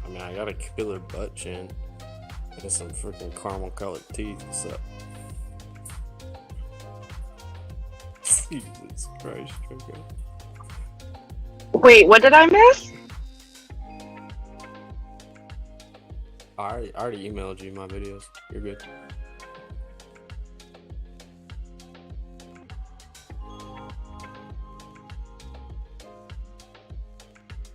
I mean, I got a killer butt chin. I got some freaking caramel colored teeth. What's up? Jesus Christ, okay. Wait, what did I miss? I already emailed you my videos. You're good.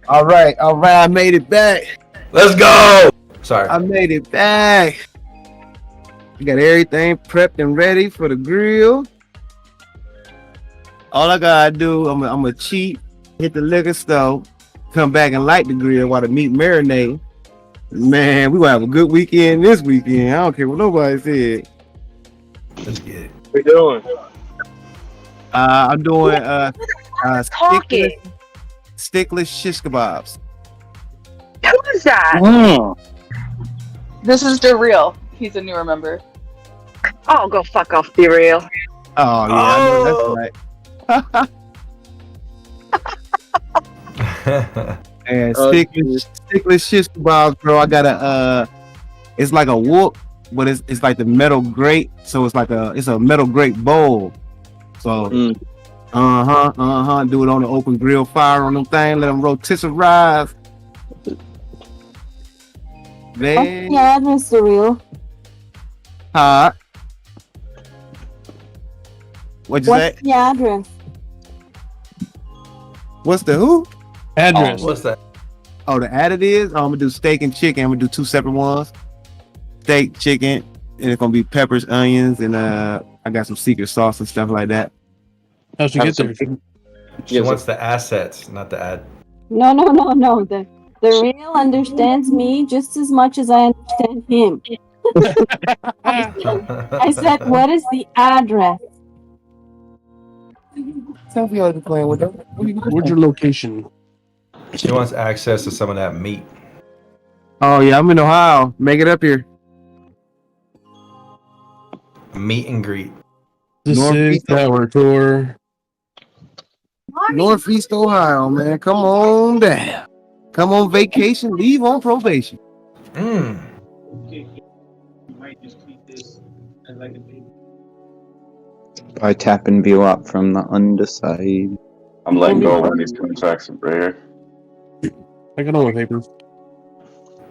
All right, I made it back. Let's go. Sorry. I made it back. We got everything prepped and ready for the grill. All I gotta do, I'm gonna cheat, hit the liquor store, come back and light the grill while the meat marinate. Man, we gonna have a good weekend this weekend. I don't care what nobody said. Let's get it. What you doing? I'm doing Talking. stickless shish kebabs. Who is that? Mm. This is the real. He's a newer member. Oh, go fuck off, the real. Oh yeah, I know that's right. And stickless shish kebabs, bro. I got a it's like a whoop, but it's like the metal grate, so it's a metal grate bowl. So do it on the open grill fire on them thing, let them rotisserize. Man. What's the address, the real? Huh? What'd you say? What's the address? What's the who? Address. Oh, what's that? Oh, the added is I'm gonna do steak and chicken. I'm gonna do two separate ones. Steak, chicken, and it's gonna be peppers, onions, and I got some secret sauce and stuff like that. How'd you get there? She wants the assets, not the ad. No. The real understands me just as much as I understand him. I said, what is the address? Sophie ought to be playing with them. Where's your location? She wants access to some of that meat. Oh yeah, I'm in Ohio. Make it up here. Meet and greet. This is our tour. Northeast Ohio, man. Come on down. Come on vacation. Leave on probation. I tap and view up from the underside. I'm letting go when these contracts are rare. I got all my papers.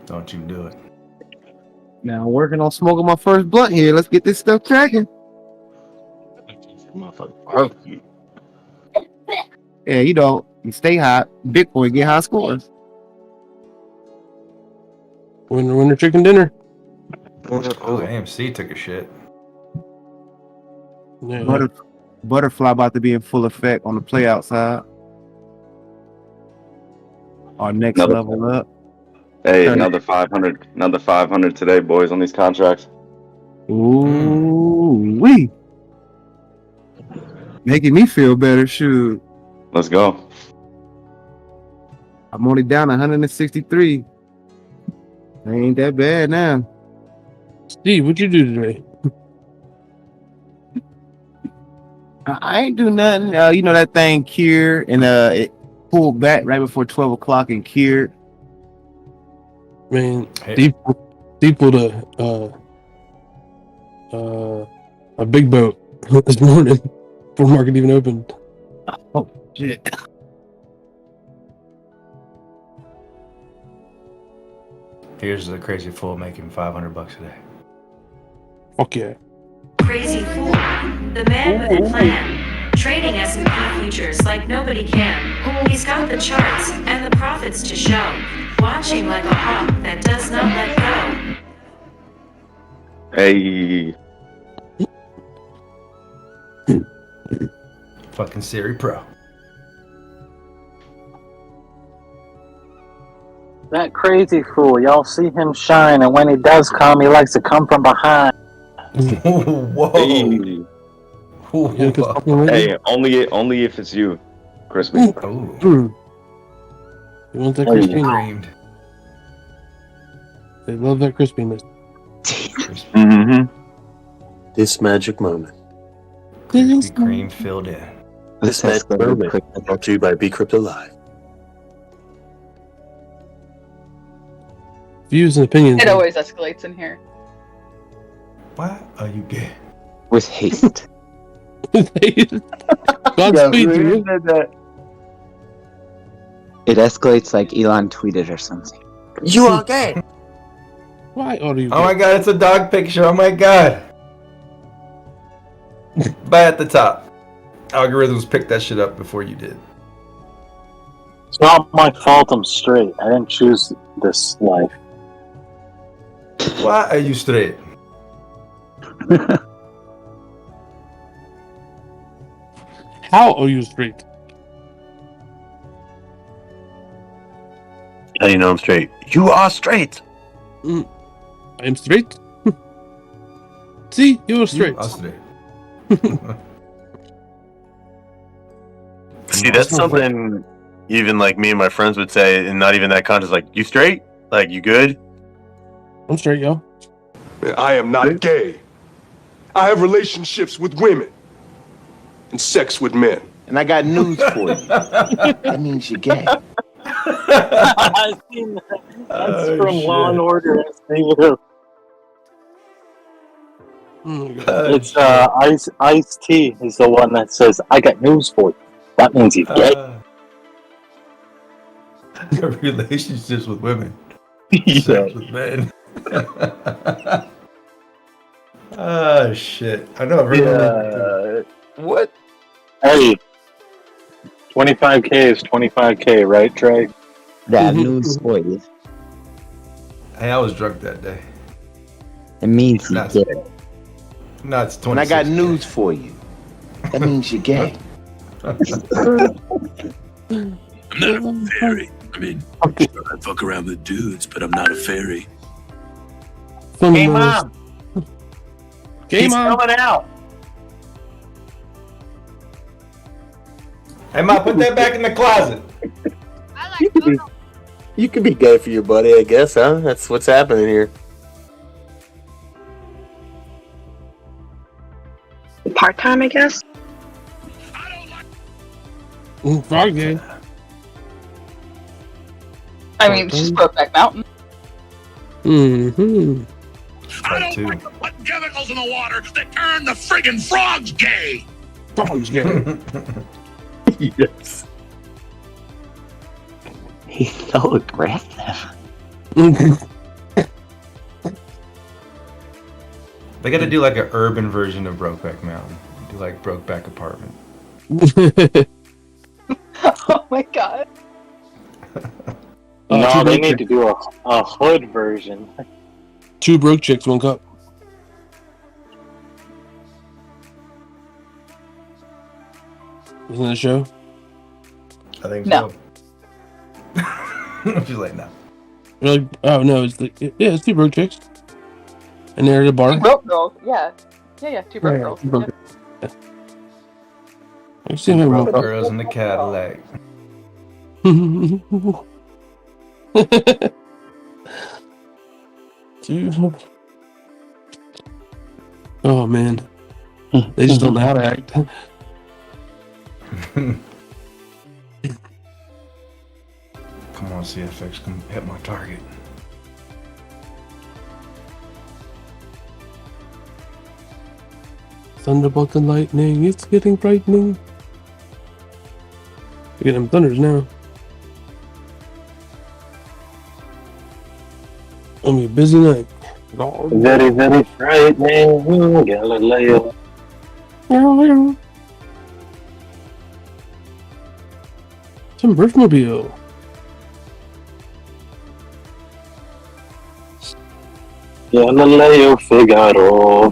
Don't you do it. Now I'm working on smoking my first blunt here. Let's get this stuff cracking. Yeah, you stay hot. Big boy get high scores. Winner chicken dinner. Oh, AMC took a shit. Yeah. Butterfly about to be in full effect on the play outside. Our next level up. Hey, another 500. Another 500 today, boys, on these contracts. Ooh, wee. Making me feel better. Shoot. Let's go. I'm only down 163. Ain't that bad now. Steve, what'd you do today? I ain't do nothing. You know that thing cured and it pulled back right before 12 o'clock and cured. Man, Steve pulled a big boat this morning before market even opened. Oh shit. Here's the crazy fool making $500 a day. Fuck yeah. crazy fool. The man with a plan. Trading S&P futures like nobody can. He's got the charts and the profits to show. Watching like a hawk that does not let go. Hey. Fucking Siri Pro. That crazy fool, y'all see him shine, and when he does come, he likes to come from behind. Whoa. Hey. Hey, only if it's you, Crispy. Oh. You want that crispy? Creamed. They love that crispiness. Mm-hmm. This magic moment. Krispy Kreme filled in. This magic moment brought to you by Be Crypto Live. Views and opinions. It always escalates in here. Why are you gay? With haste. Godspeed to you. It escalates like Elon tweeted or something. You are gay. Why are you? Oh my god, it's a dog picture. Oh my god. But at the top. Algorithms picked that shit up before you did. It's not my fault I'm straight. I didn't choose this life. Why are you straight? How are you straight? How do you know I'm straight? You are straight. I am straight. See, you are straight. You are straight. See, that's something even like me and my friends would say, and not even that conscious. Like, you straight? Like, you good? I'm straight, yo. I am not gay. I have relationships with women and sex with men. And I got news for you. That means you're gay. I've seen that. That's from Law and Order. It's Ice-T is the one that says, "I got news for you." That means he's gay. Relationships with women. Yeah. Sex with men. Oh shit! I know. I've heard that. What? Hey, 25K is 25K, right, Trey? That news for you. Hey, I was drunk that day. It means you Not- get it. No, it's 26. And I got news for you. That means you're gay. I'm not a fairy. I mean, sure, I fuck around with dudes, but I'm not a fairy. Hey, Mom. Game He's on. coming out. Hey, Ma, put that back in the closet. You could be gay for your buddy, I guess, huh? That's what's happening here. Part-time, I guess. Frog game. I mean, it's just Brokeback Mountain. Mm-hmm. I don't like the putting chemicals in the water that turn the friggin' frogs gay. Frogs gay. Yes. He's so aggressive. They got to do like an urban version of Brokeback Mountain. Do like Brokeback Apartment. Oh my god. No, they need to do a hood version. 2 broke chicks, 1 cup. Isn't that a show? I think No. so. She's like, no. You're like, oh no, it's like, yeah, it's 2 broke chicks. And they're at a bar. 2 broke girls. Yeah. Yeah, 2 broke Yeah, girls. 2 broke Yeah. girls. I see my Broke broke girls in the Cadillac. Dude. Oh man. They just don't know how to act. Come on, CFX, come hit my target. Thunderbolt and lightning, it's getting frightening. Look at them thunders now. Gonna be a busy night. Very, very frightening, Galileo. Some Riffmobile. Galileo Figaro.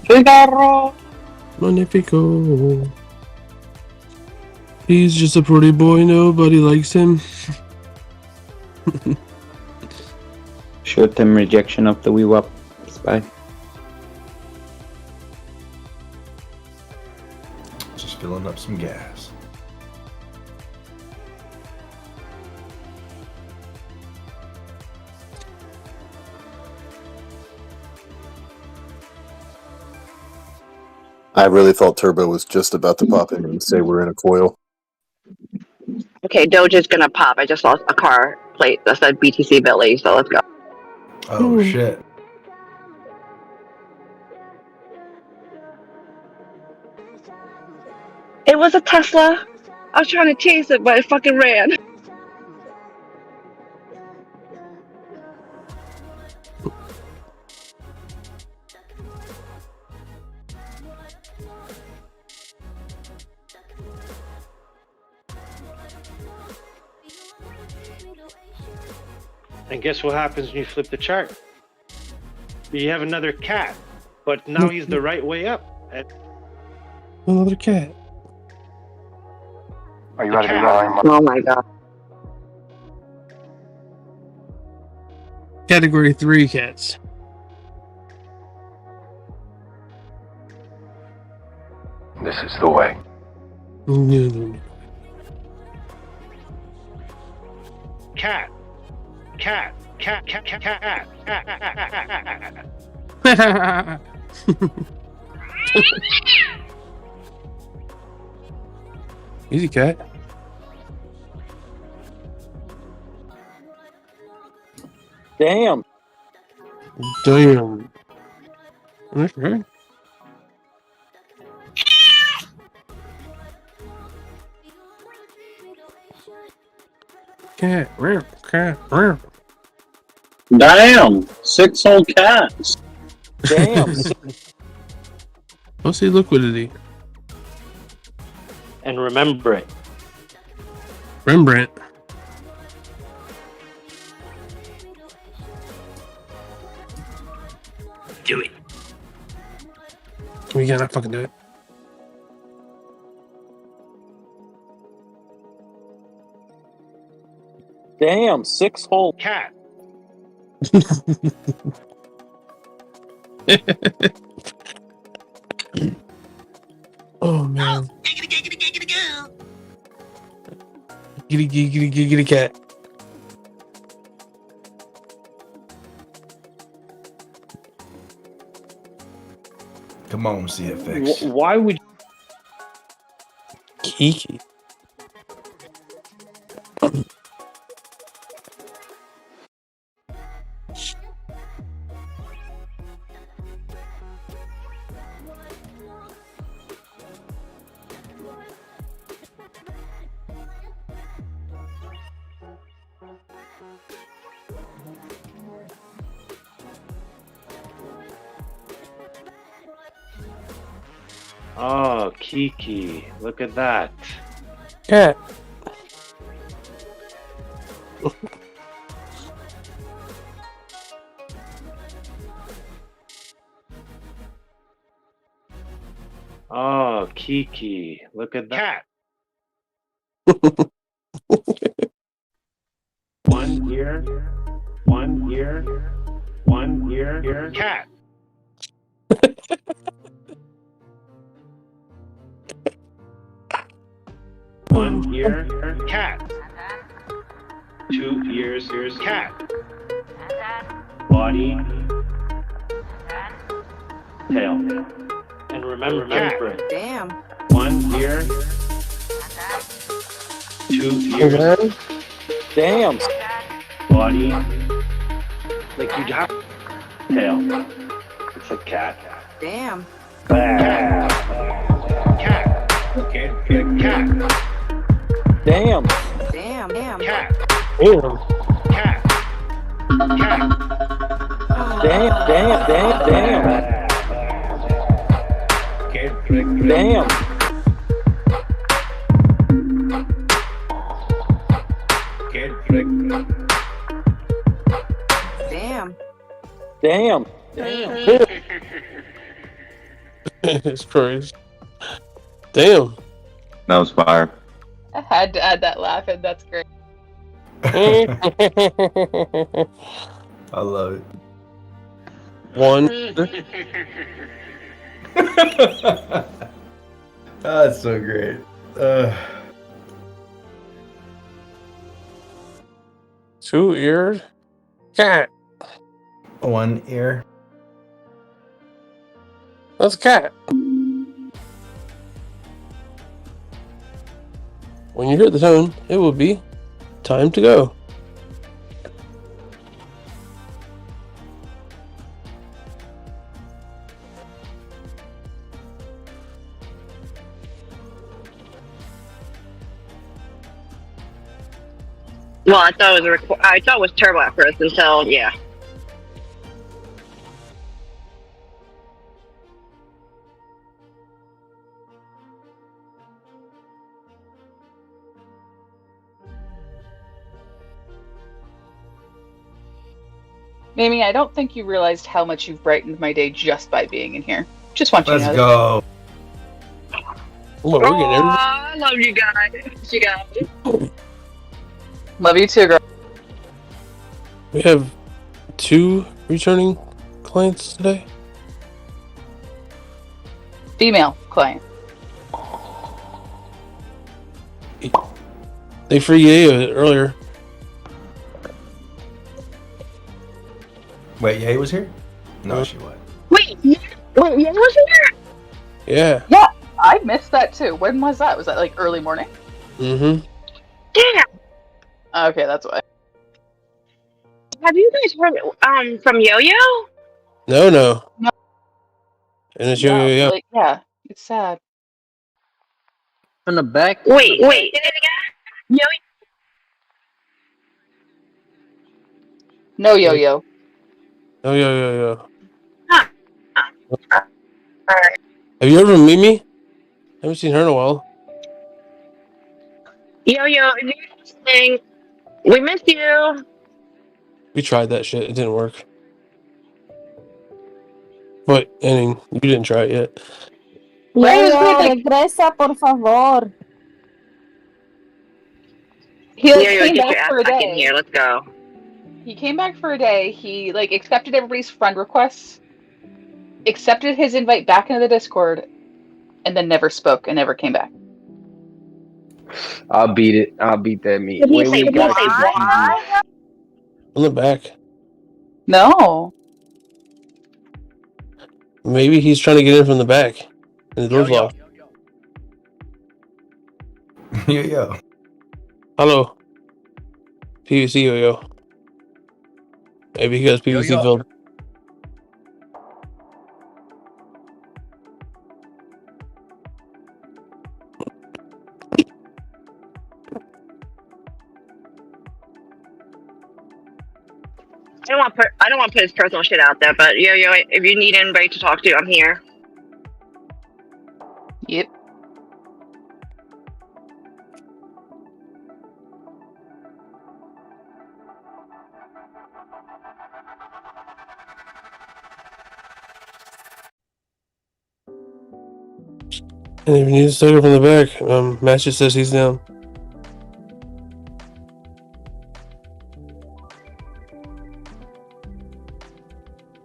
Magnifico. He's just a pretty boy, nobody likes him. Short-term rejection of the Wee-Wop spy. Just filling up some gas. I really thought Turbo was just about to pop in and say we're in a coil. Okay, Doge is gonna pop. I just lost a car plate that said BTC Billy, so let's go. Oh shit. It was a Tesla. I was trying to chase it, but it fucking ran. And guess what happens when you flip the chart? You have another cat, but now he's the right way up. Another cat. Are you ready to rhyme? Oh my god. Category 3 cats. This is the way. Cat. Cat. Cat. Cat. Cat. Cat. Easy cat. Damn. Damn. That's right. Cat. Cat. Damn. 6 whole cats. Damn. What's the liquidity? And remember it. Rembrandt. Do it. We gotta fucking do it. Damn. 6 whole cat. Oh man. Giddy cat. Come on, CFX. Why would Kiki? Oh, Kiki. Look at that. Cat. Oh, Kiki. Look at that. One ear. One ear. One ear. Cat. One ear. Cat. 2 ears. Cat. Body. Tail. And remember it. Damn. 1 ear. 2 ears. Damn. Body. Like you have tail. It's a cat. Damn. Cat. Cat. Cat. Damn. Damn. Cat. Damn. Cat. Cat. Damn. It's crazy. Damn. That was fire. I had to add that laugh in. That's great. I love it. One. That's so great. Two-eared cat. One ear. That's a cat. When you hear the tone, it will be time to go. Well, I thought it was turbo at first until yeah. Mamie, I don't think you realized how much you've brightened my day just by being in here. Just want you to know. Let's go. Well, we're getting everything. I love you guys. You guys. Love you too, girl. We have 2 returning clients today. Female client. They free Yayo earlier. Wait, Ye was here? No, she was. Wait, yeah, was here? Yeah. Yeah, I missed that too. When was that? Was that like early morning? Mm-hmm. Damn. Okay, that's why. Have you guys heard from Yo-Yo? No. No. And it's Yeah, Yo-Yo. like, yeah, it's sad. From the back. Wait. Say it again. Yo-Yo. No Yo-Yo. Oh, Yo. Alright. Have you heard from Mimi? Haven't seen her in a while. Yo-Yo, if you're listening, we miss you. We tried that shit. It didn't work. But, Anning, you didn't try it yet. Yo, regresa, por favor. He like, Yo-Yo, came get your back ass for a back in day. here. Let's go. He came back for a day. He like accepted everybody's friend requests, accepted his invite back into the Discord, and then never spoke and never came back. I'll beat it. I'll beat that meat. Did he Wait, say we got why? On the back. No. Maybe he's trying to get in from the back. And the door's locked. Yo. Hello. PVC Yo. Maybe he got his PVC filled. I don't want to put his personal shit out there, but Yo-Yo, if you need anybody to talk to, I'm here. Yep. And if you need to start it from the back, Matt just says he's down.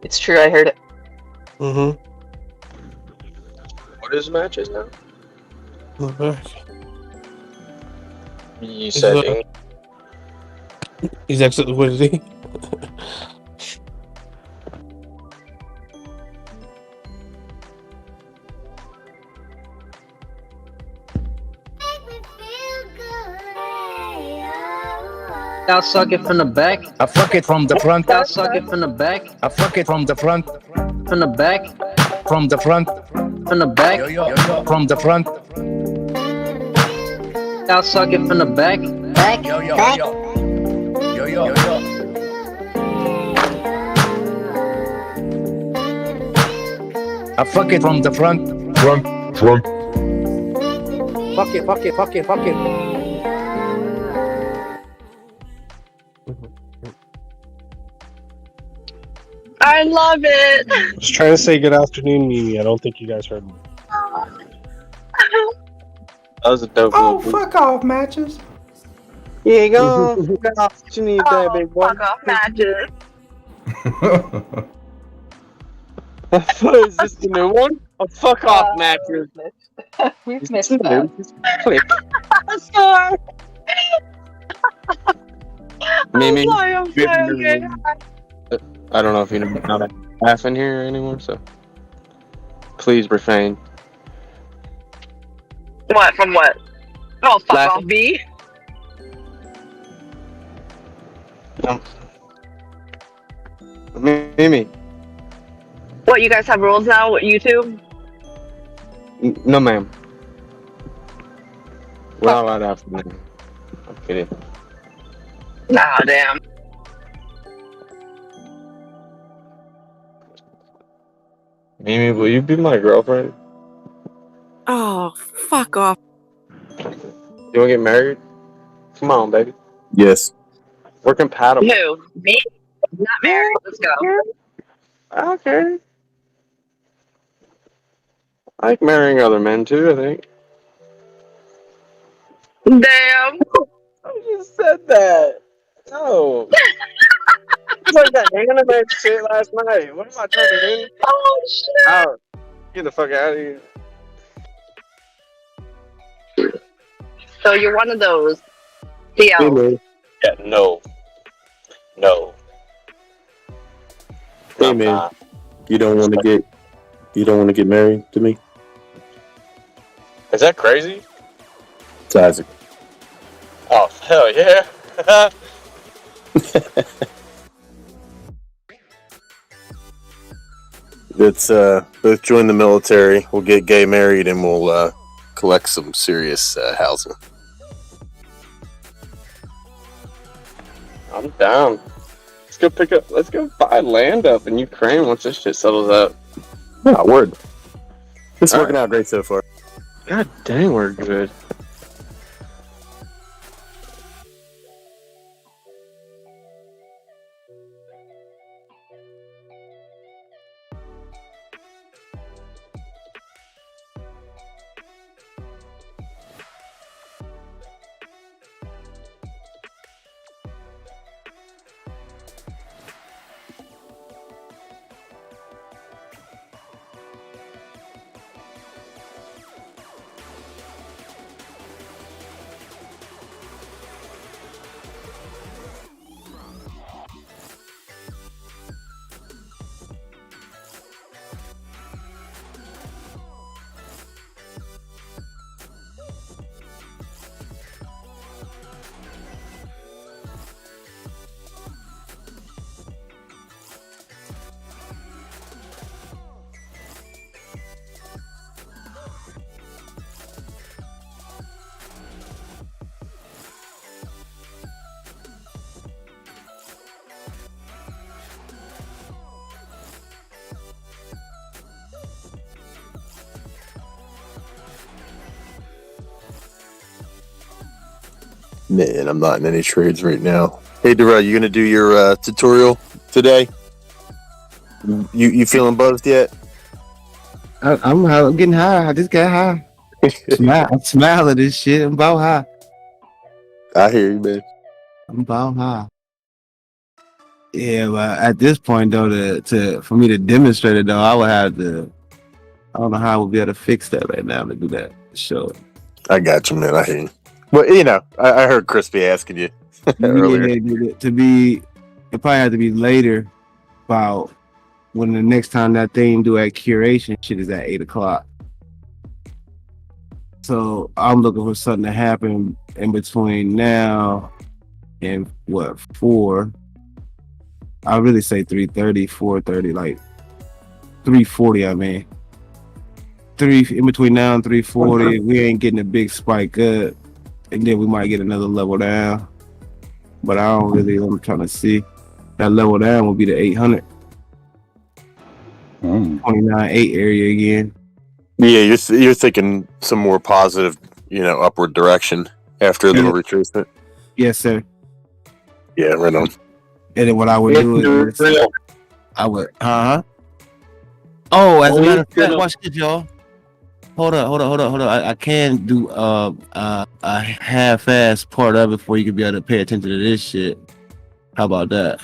It's true, I heard it. Mm-hmm. What is matches now? On the back. You said He's exit liquidity. I'll suck it from the back. I fuck it from the front. I'll suck it from the back. I fuck it from the front. From the back. From the front. From the back. From the front. I'll suck it from the back. Back. Yo. I fuck it from the front. Front. Fuck it. I love it. Just trying to say good afternoon, Mimi. I don't think you guys heard me. That was a dope Oh, little fuck off, matches. Yeah, go on. Fuck off. What you need that, big boy? Fuck off matches. What is this, the new one? A fuck off mattress. We've missed that. Click. I'm sorry. Mimi, I'm sorry. I don't know if you know how to laugh in here anymore, so please refrain. What? From what? Oh, fuck Laughing. off, B. Mimi. What, you guys have rules now with YouTube? No, ma'am. We're not allowed to have them. I'm kidding. Nah, damn. Mimi, will you be my girlfriend? Oh, fuck off. You want to get married? Come on, baby. Yes. We're compatible. Who? Me? Not married. Let's go. Okay. I like marrying other men too, I think. Damn. I just said that. No. It's like that anime shit last night. What am I turning in? Oh, shit. Out. Get the fuck out of here. So you're one of those. CL. Yeah, no. Hey I'm man, not. you don't want to get married to me? Is that crazy? It's Isaac. Oh, hell yeah. Let's both join the military. We'll get gay married and we'll collect some serious housing. I'm down. Let's go buy land up in Ukraine once this shit settles out. Yeah, word. It's working out great so far. God dang, we're good. Man, I'm not in any trades right now. Hey, Darrell, you gonna do your tutorial today? You feeling buzzed yet? I'm getting high. I just got high. I'm smiling at this shit. I'm about high. I hear you, man. I'm about high. Yeah, but at this point though, for me to demonstrate it though, I would have to. I don't know how I would be able to fix that right now to do that. Show. I got you, man. I hear you. Well, you know, I heard Crispy asking you earlier. Yeah, it probably have to be later. About when the next time that thing do at curation shit is at 8:00. So I'm looking for something to happen in between now and 4. I really say 3:30, 4:30, like 3:40. I mean, in between now and 3:40. We ain't getting a big spike up, and then we might get another level down. But I don't really. I'm trying to see that level down will be the 800. 29.8 area again. Yeah, you're thinking some more positive, upward direction after a little retracement. Yes, sir. Yeah, right on. And then what I would do is I would, Oh, as a matter of fact, watch this, y'all. Hold up. I can do a half-ass part of it before you can be able to pay attention to this shit. How about that?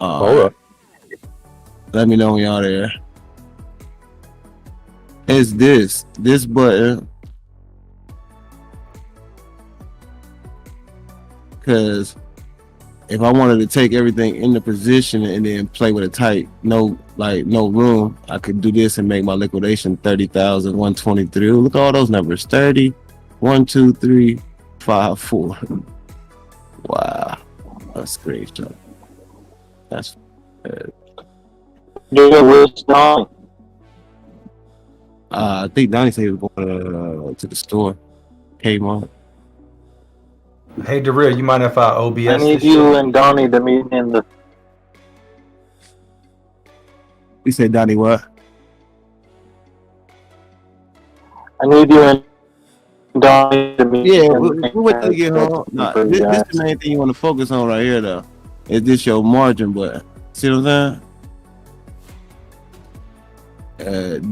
Hold up. Let me know when y'all there. It's this button, because if I wanted to take everything into position and then play with a tight, no room, I could do this and make my liquidation 30,123. Look at all those numbers. 30, 1, 2, 3, 5, 4. Wow. That's great stuff. That's where's Don? I think Donnie said he was going to the store. Kmart. Hey, Daria, you mind if I OBS I need this you shit? and Donnie to meet in the. You said Donnie what? I need you and Donnie to meet. Yeah, we wait till you get home. Nah, this the main thing you want to focus on right here, though. Is this your margin button? See what I'm saying?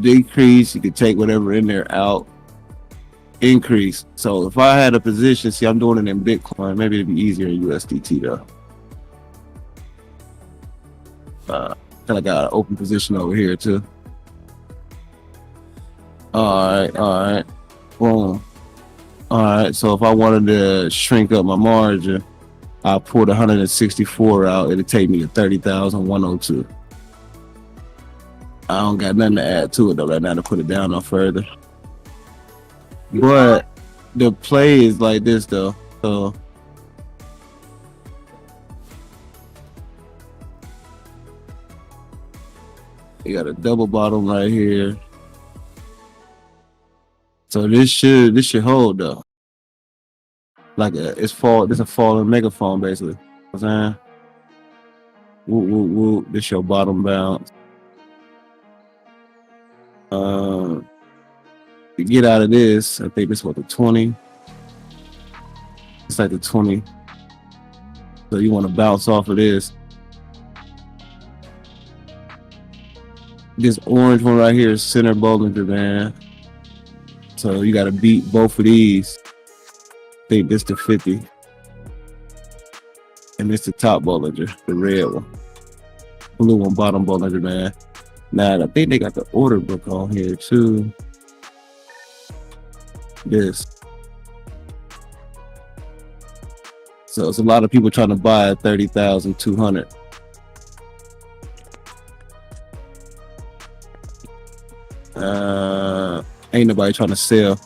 Decrease, you can take whatever in there out. Increase. So if I had a position, see, I'm doing it in Bitcoin. Maybe it'd be easier in USDT though. I got an open position over here too. All right. Boom. All right. So if I wanted to shrink up my margin, I pulled 164 out. It'll take me to 30,102. I don't got nothing to add to it though right now to put it down no further. But the play is like this though. So you got a double bottom right here. So this should hold though. Like it's a falling megaphone basically. You know what I'm saying? Woo. This your bottom bounce. To get out of this, I think this was the 20. It's like the 20. So you want to bounce off of this. This orange one right here is center Bollinger, man. So you got to beat both of these. I think this the 50. And this the top Bollinger, the red one. Blue one, bottom Bollinger, man. Now, I think they got the order book on here too. This. So it's a lot of people trying to buy at 30,200. Ain't nobody trying to sell.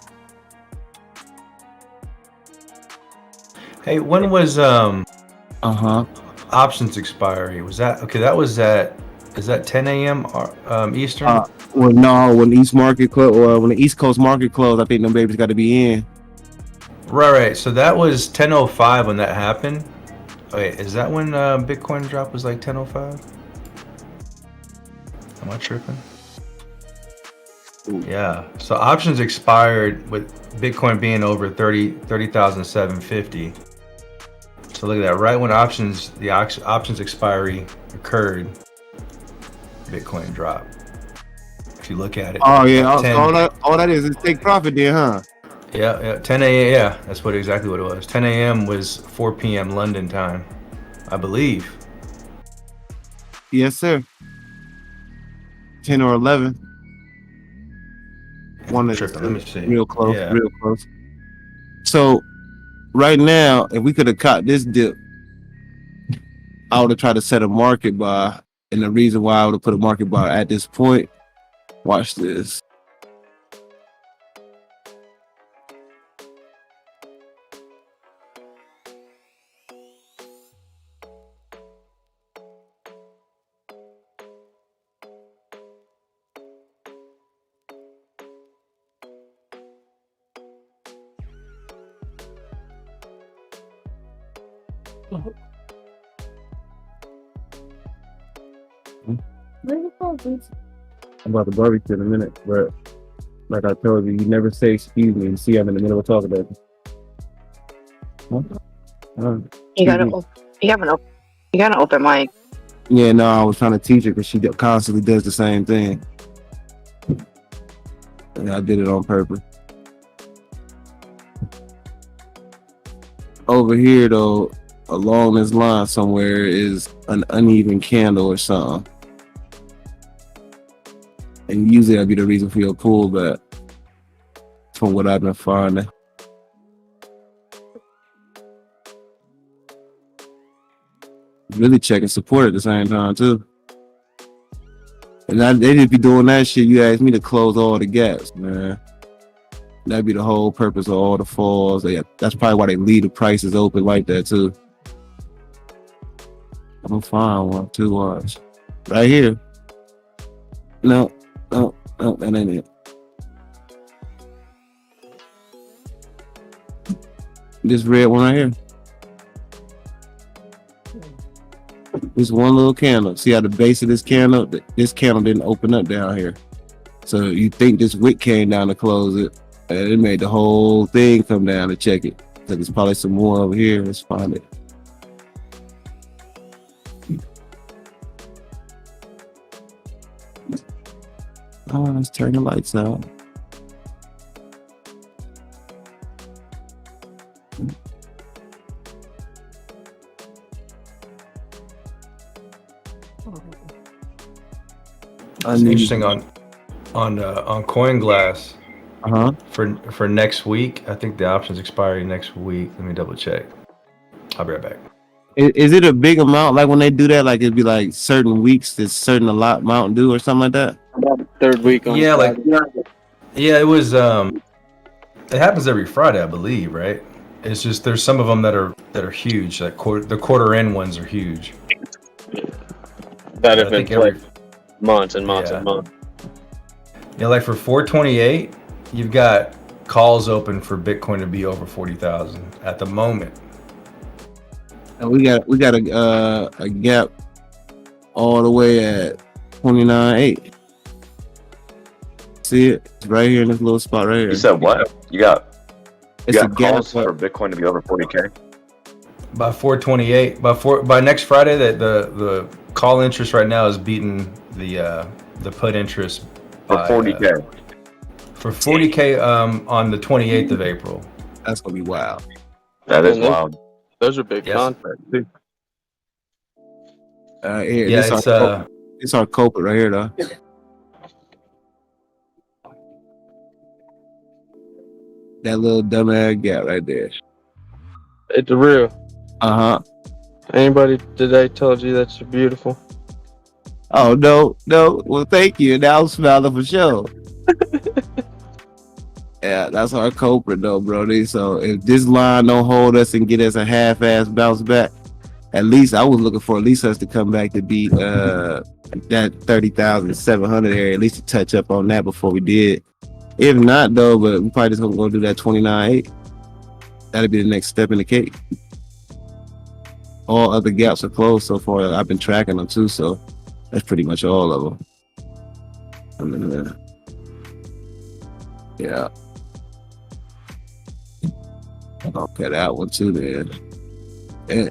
Hey, when was options expiry? Was that okay? That was is that 10 a.m. Eastern? Well, no, when East Market close or when the East Coast Market closed, I think them babies got to be in. Right. So that was 10:05 when that happened. Wait, is that when Bitcoin drop was like 10:05? Am I tripping? Yeah. So options expired with Bitcoin being over 30,750. So look at that. Right when the options expiry occurred, Bitcoin dropped. If you look at it. Oh yeah. All that is take profit there, huh? Yeah. 10 a.m. Yeah, that's exactly what it was. 10 a.m. was 4 p.m. London time, I believe. Yes, sir. 10 or 11. One is Let me see. real close, Yeah. real close. So right now, if we could have caught this dip, I would have tried to set a market buy. And the reason why I would have put a market buy at this point, watch this. I'm about to barbecue in a minute, but like I told you, you never say excuse me and see I'm in the middle of talking about you. You gotta, you got an open mic. Yeah, no, I was trying to teach her because she constantly does the same thing. And I did it on purpose. Over here, though, along this line somewhere is an uneven candle or something. And usually that'd be the reason for your pullback, from what I've been finding. Really checking support at the same time, too. And they just be doing that shit. You ask me to close all the gaps, man. That'd be the whole purpose of all the falls. That's probably why they leave the prices open like that, too. I'm gonna find one, too. Watch. Right here. No, that ain't it. This red one right here. This one little candle. See how the base of this candle didn't open up down here. So you think this wick came down to close it, and it made the whole thing come down to check it. So there's probably some more over here. Let's find it. Oh, let's turn the lights out. It's interesting on CoinGlass. For next week, I think the option's expiring next week. Let me double check. I'll be right back. Is it a big amount? Like when they do that, like it'd be like certain weeks, there's certain a lot Mountain Dew or something like that. Third week on It was it happens every Friday, I believe, right? It's just there's some of them that are huge. Like the quarter end ones are huge. That have been played months and months and months. Yeah, like for 428, you've got calls open for Bitcoin to be over 40,000 at the moment. And we got a gap all the way at 29.8. See it? It's right here in this little spot right here. You said what? You got It's a calls gap for Bitcoin to be over 40K? By 428, by next Friday, the call interest right now is beating the put interest For by, 40K. For 40K on the 28th of April. That's gonna be wild. That is wild. Those are big Yes. contracts too. Here, Yeah, it's our culprit right here, though. That little dumbass gap right there. It's real. Anybody today told you that you're beautiful? Oh no. Well, thank you. Now I'm smiling for sure. Yeah, that's our culprit though, Brody. So if this line don't hold us and get us a half-ass bounce back, at least I was looking for at least us to come back to beat that 30,700 area, at least to touch up on that before we did. If not though, but we probably just gonna go do that 29.8. That'll be the next step in the cake. All other gaps are closed so far. I've been tracking them too, so that's pretty much all of them. Yeah. Okay, that one too then. Yeah.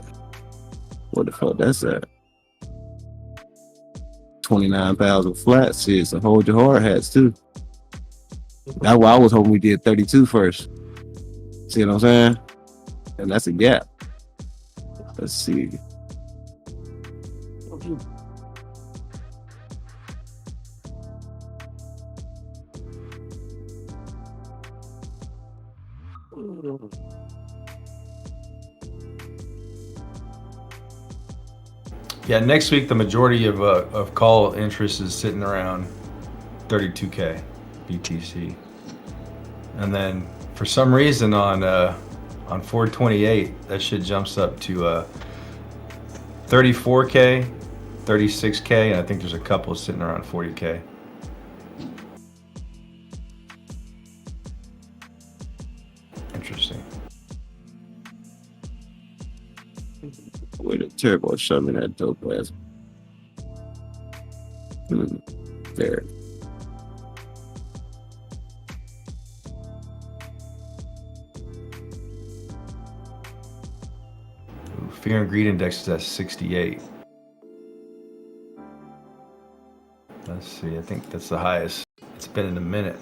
What the fuck that's at? 29,000 flat. See, so hold your hard hats too. That's why I was hoping we did 32 first. See what I'm saying? And that's a gap. Let's see. Yeah, next week the majority of call interest is sitting around 32K BTC, and then for some reason on 428 that shit jumps up to 34K, 36K, and I think there's a couple sitting around 40K. Interesting. Wait a turbo, show me that dope ass. There. Fear and greed index is at 68. Let's see. I think that's the highest it's been in a minute.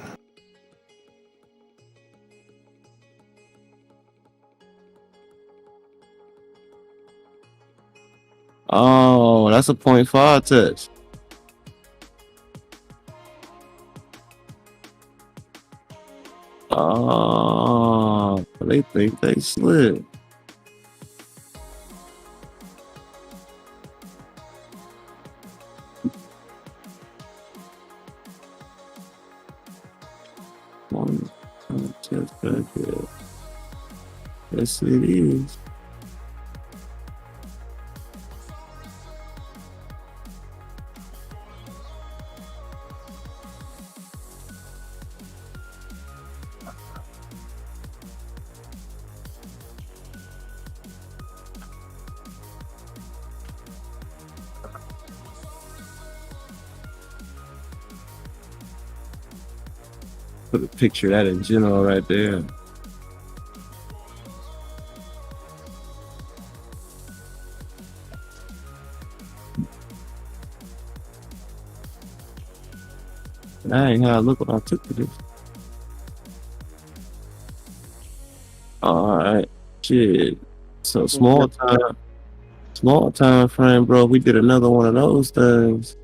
Oh, that's a 0.5 test. Oh, they think they slid. One test back there. Yes, it is. Put a picture of that in general right there. That ain't how I look when I took this. Alright, shit. So small time frame, bro. We did another one of those things.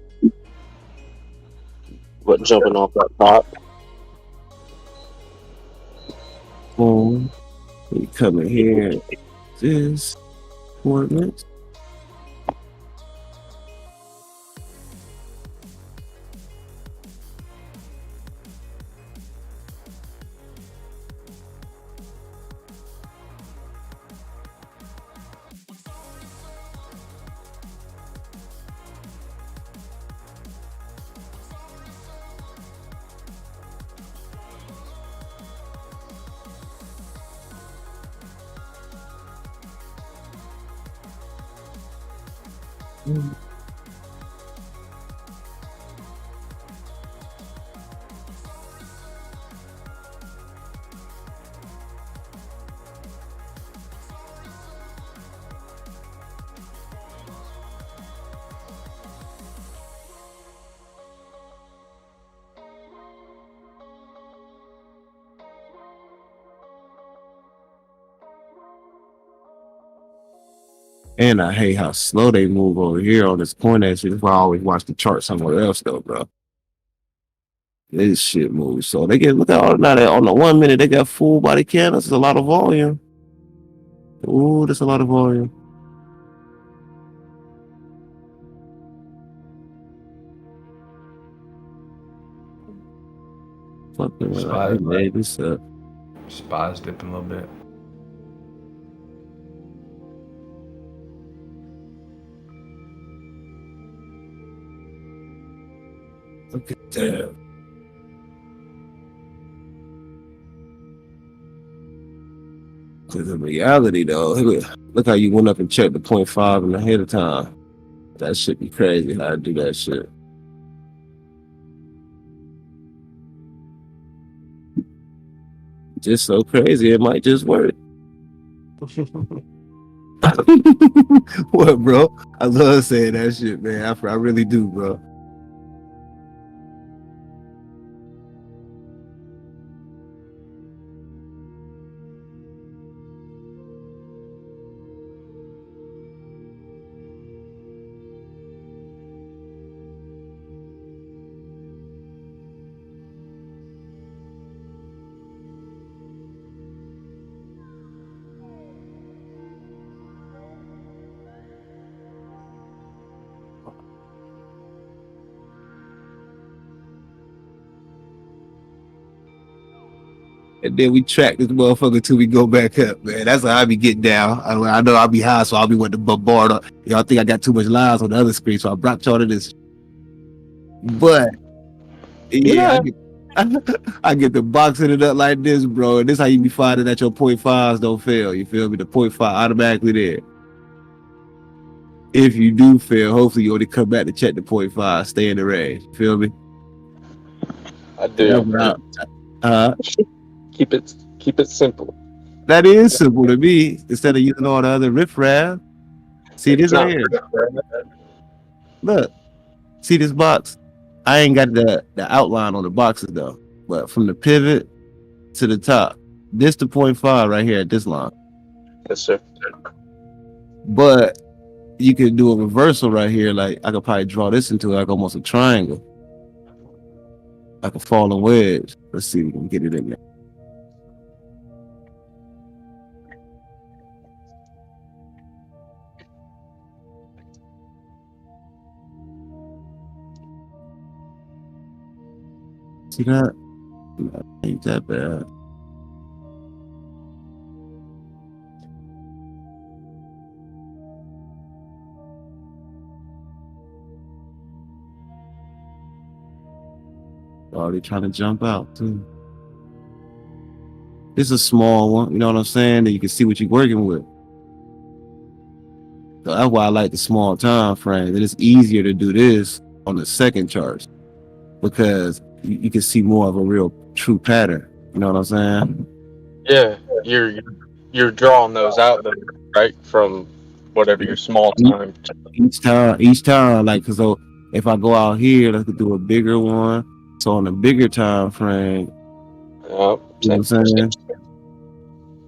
What, jumping off that top? Boom. We come in here. This coordinates. And I hate how slow they move over here on this point actually. That's why I always watch the chart somewhere else though, bro. This shit moves. So they get look at all now that on the 1 minute they got full body candles. There's a lot of volume. Ooh, there's a lot of volume. Fucking Spy, made this up. Spy's dipping a little bit. Look at that. Because in reality, though, look how you went up and checked the 0.5 in ahead of time. That shit be crazy how I do that shit. Just so crazy, it might just work. What, bro? I love saying that shit, man. I really do, bro. And then we track this motherfucker till we go back up, man. That's how I be getting down. I know I'll be high, so I'll be wanting to bombard up. Y'all think I got too much lines on the other screen, so I brought y'all to this. But yeah, I get the boxing it up like this, bro. And this how you be finding that your 0.5s don't fail. You feel me? The 0.5 automatically there. if you do fail, hopefully you already come back to check the 0.5, stay in the range. Feel me? I do. Keep it simple. That is simple to me. Instead of using all the other riffraff. See this right here. Look, see this box? I ain't got the outline on the boxes though. But from the pivot to the top, this the 0.5 right here at this line. Yes, sir. But you could do a reversal right here. Like I could probably draw this into like almost a triangle, like a falling wedge. Let's see if we can get it in there. See that? No, ain't that bad. Already trying to jump out too. This is a small one, you know what I'm saying? That you can see what you're working with. So that's why I like the small time frame. And it's easier to do this on the second chart because you can see more of a real true pattern. You know what I'm saying? Yeah, you're drawing those out though, right? From whatever your small time. Each time, like, cause so if I go out here, let's do a bigger one. So on a bigger time frame, you know what I'm saying?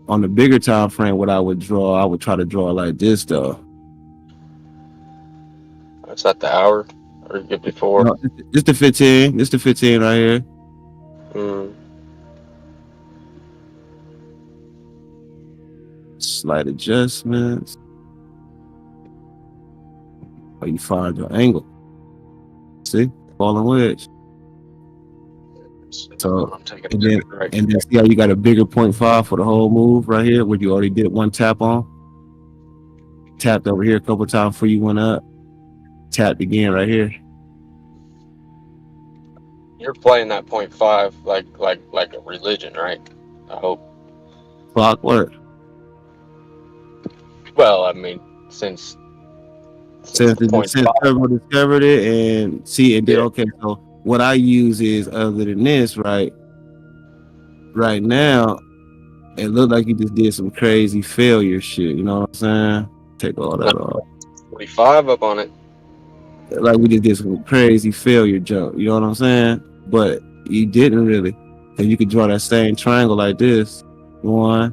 On the bigger time frame, what I would try to draw like this though. That's at the hour or get before. No, it's the 15. It's the 15 right here. Slight adjustments. Or you find your angle. See? Falling wedge. So and then see how you got a bigger 0.5 for the whole move right here, where you already did one tap on. Tapped over here a couple times before you went up. Tapped again right here. You're playing that 0.5 like a religion, right? I hope. Clockwork. Well, I mean, since Turbo discovered it and see, and then okay, so what I use is other than this, right now, it looked like you just did some crazy failure shit. You know what I'm saying? Take all that off. 45 up on it. Like we just did some crazy failure jump. You know what I'm saying? But you didn't really. And you could draw that same triangle like this. 1,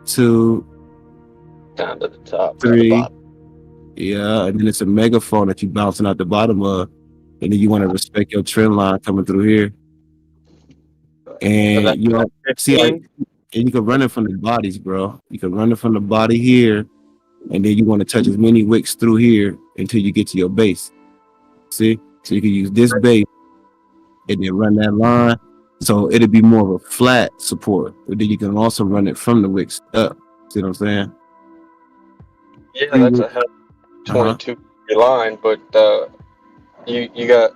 2, down to the top. 3. Yeah, and then it's a megaphone that you bouncing out the bottom of. And then you want to respect your trend line coming through here. And you know, see, and you can run it from the bodies, bro. You can run it from the body here, and then you want to touch as many wicks through here until you get to your base. See? So you can use this base and then run that line. So it'll be more of a flat support. But then you can also run it from the wicks up. See what I'm saying? Yeah, that's a hell of 22 line, but you got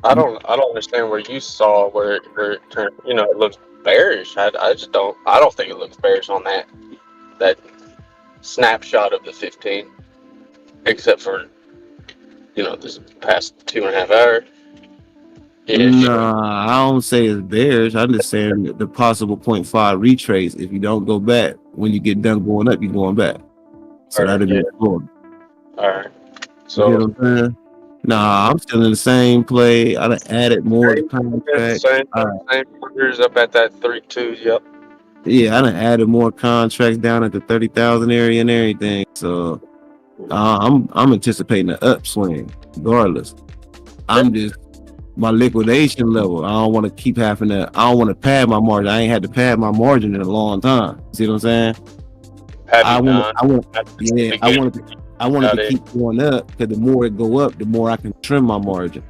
I don't understand where you saw where it turned, you know, it looks bearish. I don't think it looks bearish on that snapshot of the 15, except for, you know, this past 2.5 hours. Nah, I don't say it's bearish. I'm just saying the possible 0.5 retrace. If you don't go back, when you get done going up, you're going back. So that'll be cool. All right. So you know what I'm saying? Nah, I'm still in the same play. I done added more contracts. Same orders up at that 3.2. Yep. Yeah, I done added more contracts down at the 30,000 area and everything. So I'm anticipating an upswing regardless. I'm just my liquidation level. I don't want to keep having to. I don't want to pad my margin. I ain't had to pad my margin in a long time. See what I'm saying? I want to keep going up because the more it go up, the more I can trim my margin.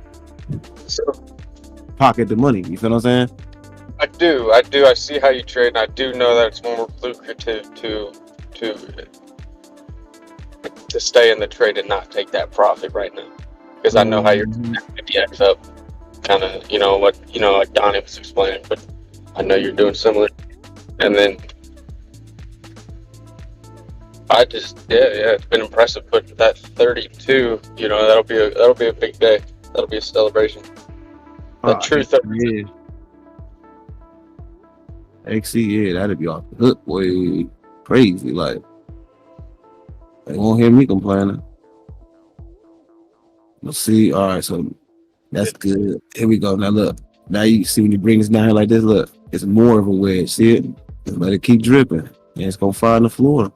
Pocket the money. You feel what I'm saying? I do. I see how you trade, and I do know that it's more lucrative to stay in the trade and not take that profit right now, because I know how you're 50x up. Kind of, like Donnie was explaining, but I know you're doing similar. And then It's been impressive. But that 32, that'll be a big day. That'll be a celebration. The true 32. XC, yeah, that'd be off the hook, boy. Crazy, like. They won't hear me complaining. Let's see. All right, so that's good. Here we go. Now look. Now you see when you bring this down here like this, look, it's more of a wedge. See it? Just let it keep dripping. And it's gonna find the floor.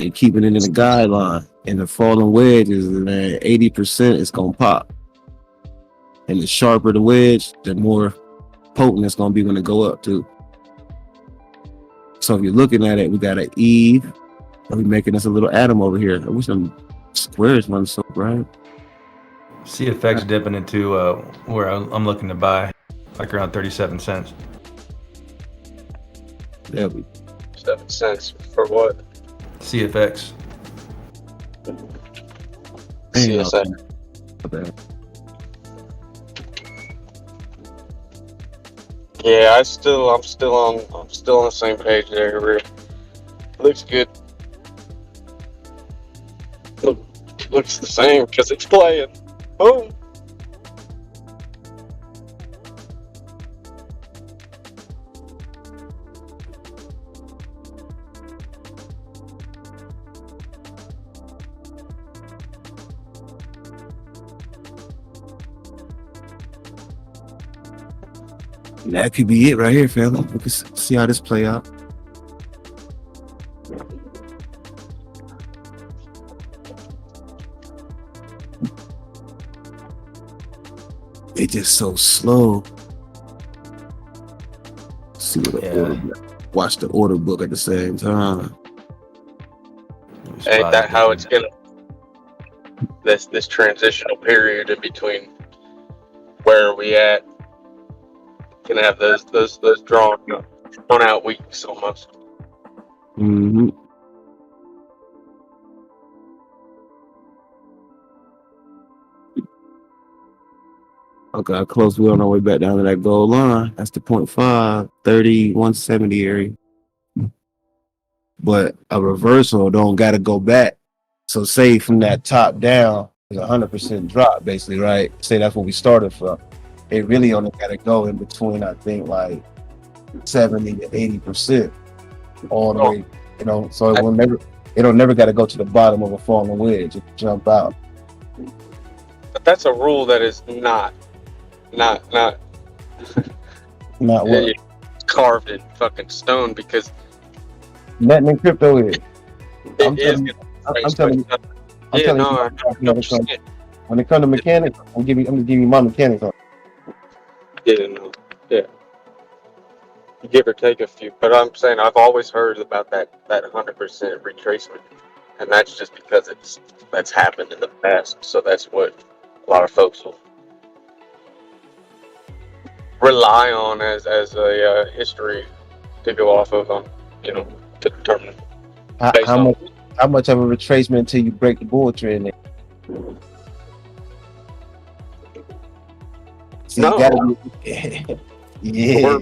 And keeping it in the guideline. And the falling wedge is 80% it's gonna pop. And the sharper the wedge, the more potent it's gonna be when it go up too. So if you're looking at it, we got an Eve. And we making us a little atom over here. I wish them squares weren't so bright. CFX dipping into where I'm looking to buy, like around 37 cents. There we 7 cents for what? CFX. CSA. Yeah, I'm still on the same page there. Rick. Looks good. Looks the same because it's playing. Boom. That could be it right here, fella. We can see how this play out. It's just so slow. See what the order book. Watch the order book at the same time. Ain't that how it's gonna? This transitional period in between. Where are we at? Gonna have those drawn out weeks almost. Mm-hmm. Okay, how close we on our way back down to that goal line. That's the 0.5, 30, 170 area. But a reversal don't got to go back. So say from that top down, is 100% drop, basically, right? Say that's what we started from. It really only got to go in between, I think, like 70 to 80% all the way, so it'll never got to go to the bottom of a falling wedge. It jump out. But that's a rule that is not what? Carved in fucking stone because nothing in crypto is. I'm telling you. When it comes to mechanics, I'm gonna give you my mechanics on. Yeah. Give or take a few, but I'm saying I've always heard about that 100% retracement, and that's just because that's happened in the past. So that's what a lot of folks will rely on as a history to go off of, to determine how much of a retracement until you break the bull trend. See, We're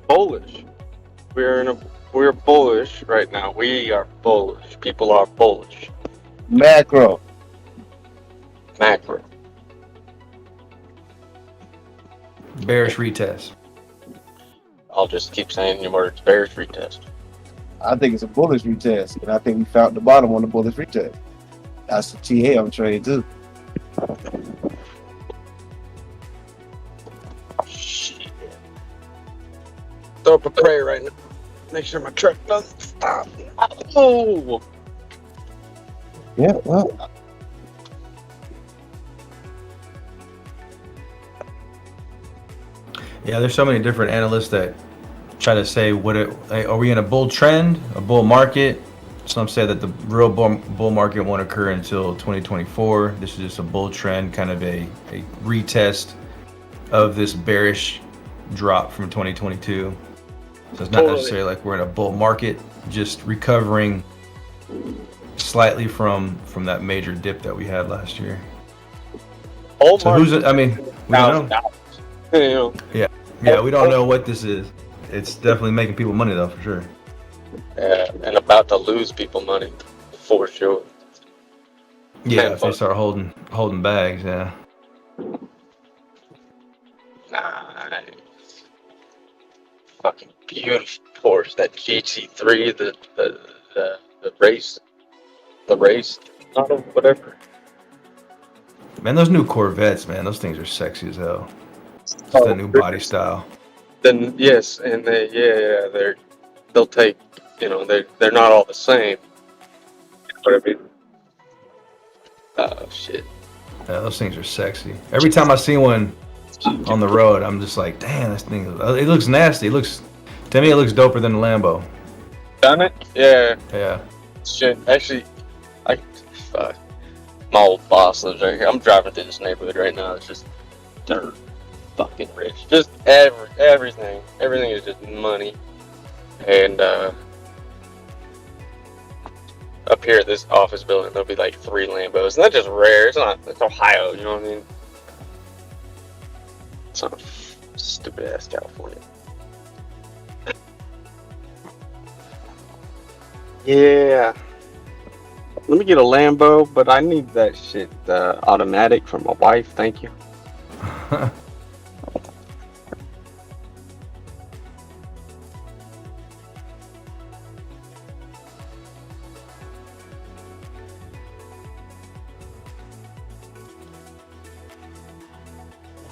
bullish. We're bullish right now. We are bullish. People are bullish. Macro. Bearish retest. I'll just keep saying your words. Bearish retest. I think it's a bullish retest, and I think we found the bottom on the bullish retest. That's the TA I'm trading too. Shit. Throw up a prayer right now. Make sure my truck doesn't stop. Oh. Yeah, well. Yeah, there's so many different analysts that try to say are we in a bull trend, a bull market? Some say that the real bull market won't occur until 2024. This is just a bull trend, kind of a retest of this bearish drop from 2022. So it's not necessarily like we're in a bull market, just recovering slightly from that major dip that we had last year. So who's it? I mean, we don't know. Yeah, we don't know what this is. It's definitely making people money though, for sure. and about to lose people money for sure. Yeah, if they start holding bags, yeah. Nice. Fucking beautiful Porsche. That GT3, the race model, whatever. Man, those new Corvettes, man, those things are sexy as hell. Just that new body style. Then yes, and they'll take, they're not all the same. You know what I mean? Oh shit. Yeah, those things are sexy. Every time I see one on the road, I'm just like, damn, this thing. It looks nasty. To me, it looks doper than the Lambo. Done it? Yeah. Yeah. Shit. Actually, my old boss lives right here. I'm driving through this neighborhood right now. It's just dirt, fucking rich. Just everything. Everything is just money. And up here at this office building, there'll be like 3 Lambos, and that's just rare. It's Ohio, you know what I mean? It's not stupid ass California. Yeah. Let me get a Lambo, but I need that shit automatic for my wife. Thank you.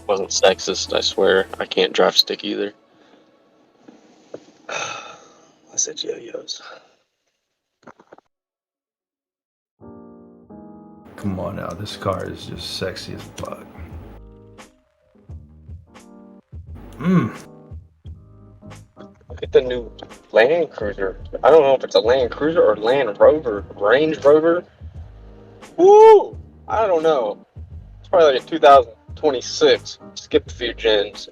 Wasn't sexist, I swear. I can't drive stick either. I said yo-yos. Come on now, this car is just sexy as fuck. Look at the new Land Cruiser. I don't know if it's a Land Cruiser or Land Rover. Range Rover? Woo! I don't know. It's probably like a 2026. Skip a few gens.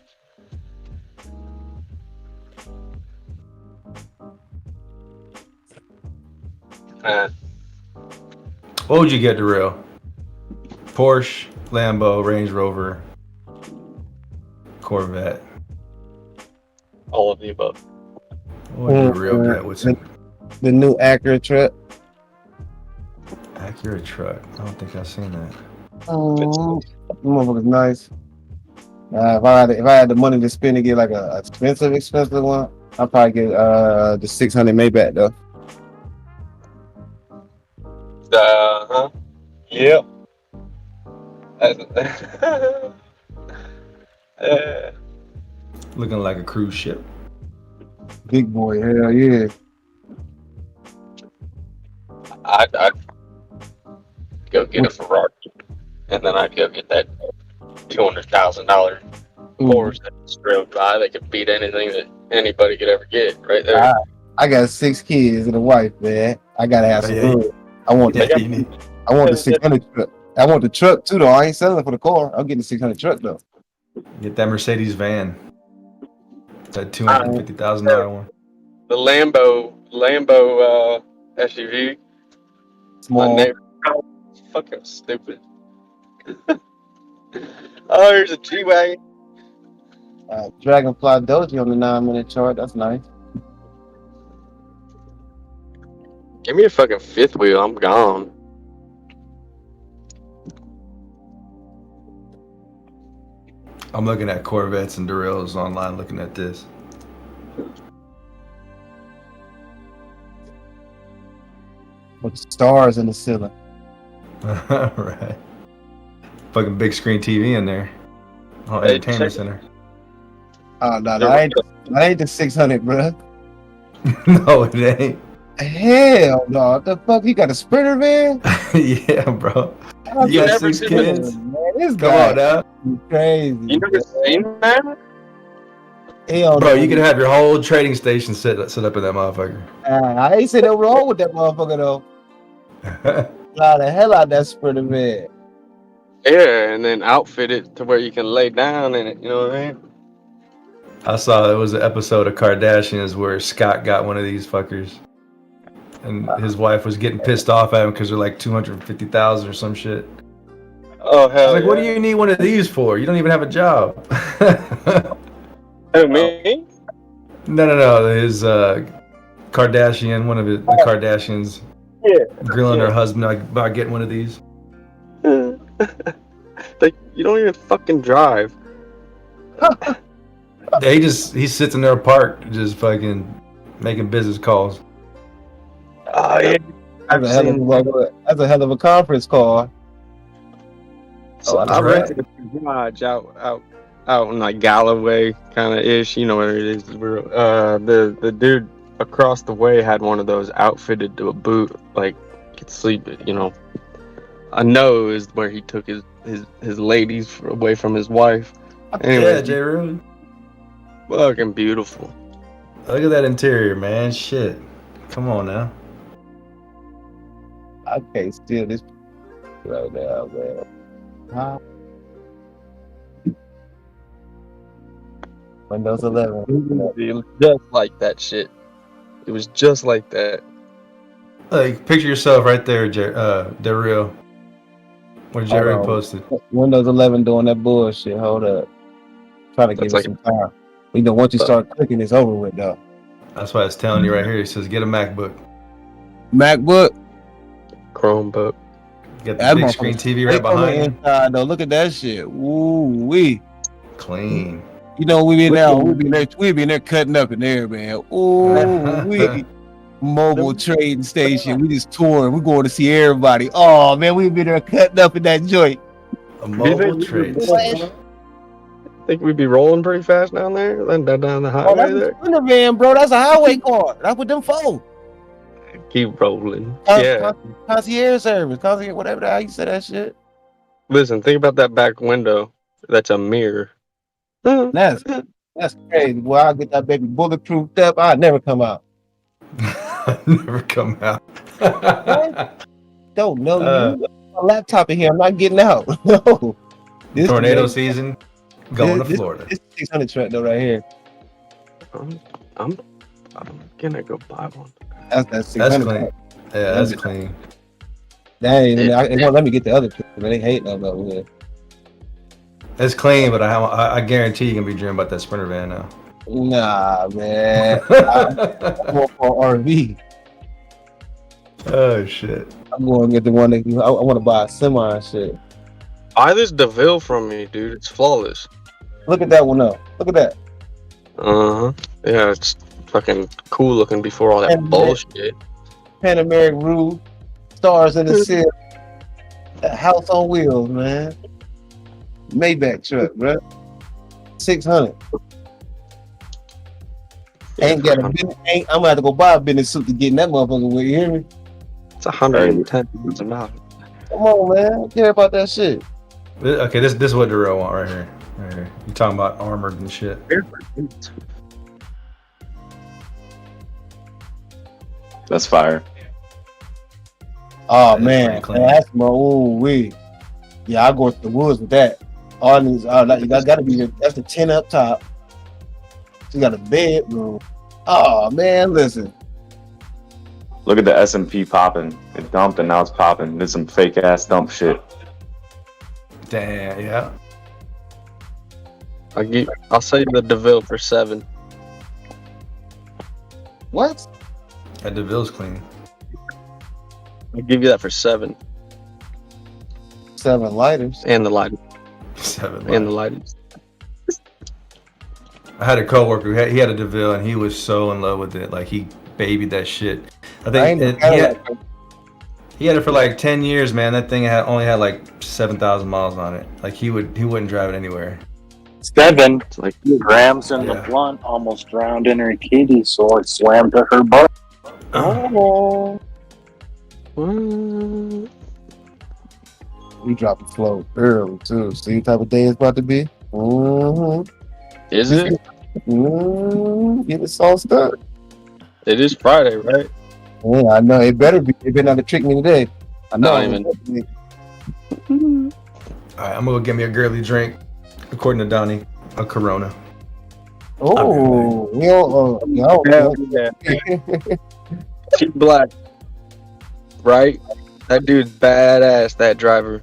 What would you get, Darrell? Porsche, Lambo, Range Rover, Corvette. All of the above. What would Darrell get? What's the new Acura truck? Acura truck? I don't think I've seen that. Oh, motherfucker's nice. If I had the money to spend to get like a expensive one, I'd probably get the 600 Maybach though. Yep. Looking like a cruise ship. Big boy, hell yeah. I'd go get a Ferrari, and then I'd go get that $200,000 Porsche that's real dry that could beat anything that anybody could ever get right there. I got 6 kids and a wife, man. I gotta have some room. I want the 600 truck. I want the truck too, though. I ain't selling it for the car. I'm getting the 600 truck though. Get that Mercedes van. That $250,000 one. The Lambo SUV. Small. My neighbor, fucking stupid. Oh, here's a G-Wagon. Dragonfly Doji on the 9-minute chart. That's nice. Give me a fucking fifth wheel. I'm gone. I'm looking at Corvettes and Durells online looking at this. With stars in the ceiling. Right. Fucking big screen TV in there. Oh, entertainment center. Oh, no, that ain't the 600, bro. No, it ain't. Hell no. What the fuck? You got a Sprinter van? Yeah, bro. You got 6 kids? Man, this Come guy on now. is crazy. You never seen that? Hell Bro, no. you could have your whole trading station set up in that motherfucker. I ain't say no wrong with that motherfucker, though. Fly the hell out that Sprinter van. Yeah, and then outfit it to where you can lay down in it. You know what I mean? I saw it was an episode of Kardashians where Scott got one of these fuckers. And his wife was getting pissed off at him because they're like $250,000 or some shit. Oh hell! I was like, what do you need one of these for? You don't even have a job. Who, me? No. His Kardashian, one of the Kardashians, grilling her husband about getting one of these. Like, you don't even fucking drive. He sits in their park, just fucking making business calls. Oh yeah, That's a hell of a conference call. So I rented a garage out in like Galloway kind of ish. You know where it is. Where the dude across the way had one of those outfitted to a boot, like you could sleep. You know, I know is where he took his ladies away from his wife. Anyway, Yeah, J. Rooney. Fucking beautiful. Look at that interior, man. Shit. Come on now. I can't steal this right now, man. Huh? Windows 11. It was just like that shit. It was just like that. Like, picture yourself right there, Dario. What Jerry posted. Windows 11 doing that bullshit. Hold up. Trying to give it some time. You know, once you start clicking, it's over with, though. That's why it's telling you right here. It says get a MacBook. MacBook? Chromebook. Get the big screen TV right behind you. Inside, though. Look at that shit. Ooh-wee. Clean. You know, we be in there cutting up in there, man. Ooh-wee. Mobile trading station. We just touring. We going to see everybody. Oh, man, we be there cutting up in that joint. A mobile trading station. Think we'd be rolling pretty fast down there, then down the highway there. That's a van, bro. That's a highway car. That's what them for. Keep rolling. Concierge service, concierge, whatever the hell you say that shit. Listen, think about that back window. That's a mirror. That's crazy. Boy, I'll get that baby bulletproofed up. I'll never come out. Never come out. Don't know you. My laptop in here. I'm not getting out. No. Tornado season. Going to Florida. This 600 truck though right here. I'm gonna go buy one. That's 600. Clean. Yeah, that's clean. Dang, it won't let me get the other two, but they hate them over here. It's clean, but I guarantee you're gonna be dreaming about that Sprinter van now. Nah, man. I'm going for RV. Oh shit. I'm going to get the one that I want to buy a semi and shit. Buy this DeVille from me, dude. It's flawless. Look at that one up. Look at that. Uh-huh. Yeah, it's fucking cool looking before all that bullshit. Panameric roof, stars in the ceiling, a house on wheels, man. Maybach truck, bro. 600. Ain't got a business. I'm gonna have to go buy a business suit to get in that motherfucker with. You hear me? It's $110,000. Come on, man. I don't care about that shit. Okay, this is what the real want right here. Right here. You talking about armored and shit. That's fire. Oh man, that's my wee. Yeah, I go to the woods with that. All these, you gotta be. That's the 10 up top. She got a bedroom. Oh man, listen. Look at the S&P popping. It dumped and now it's popping. There's some fake ass dump shit. Damn, yeah. I'll sell you the DeVille for 7. What? That DeVille's clean. I'll give you that for 7. 7 lighters. And the lighters. 7 lighters. And the lighters. I had a coworker. He had a DeVille and he was so in love with it. Like he babied that shit. I think he had it for like 10 years, man. That thing only had like 7,000 miles on it. Like he wouldn't drive it anywhere. 7. It's like grams in the blunt, almost drowned in her kitty, so it swam to her butt. Oh. We dropping flow early too. See what type of day it's about to be. Is it? Get it sauced up. It is Friday, right? Yeah, I know. It better be. They better not to trick me today. I know. All right, I'm gonna go get me a girly drink. According to Donnie, a Corona. Oh, Cheap black, right? That dude's badass. That driver,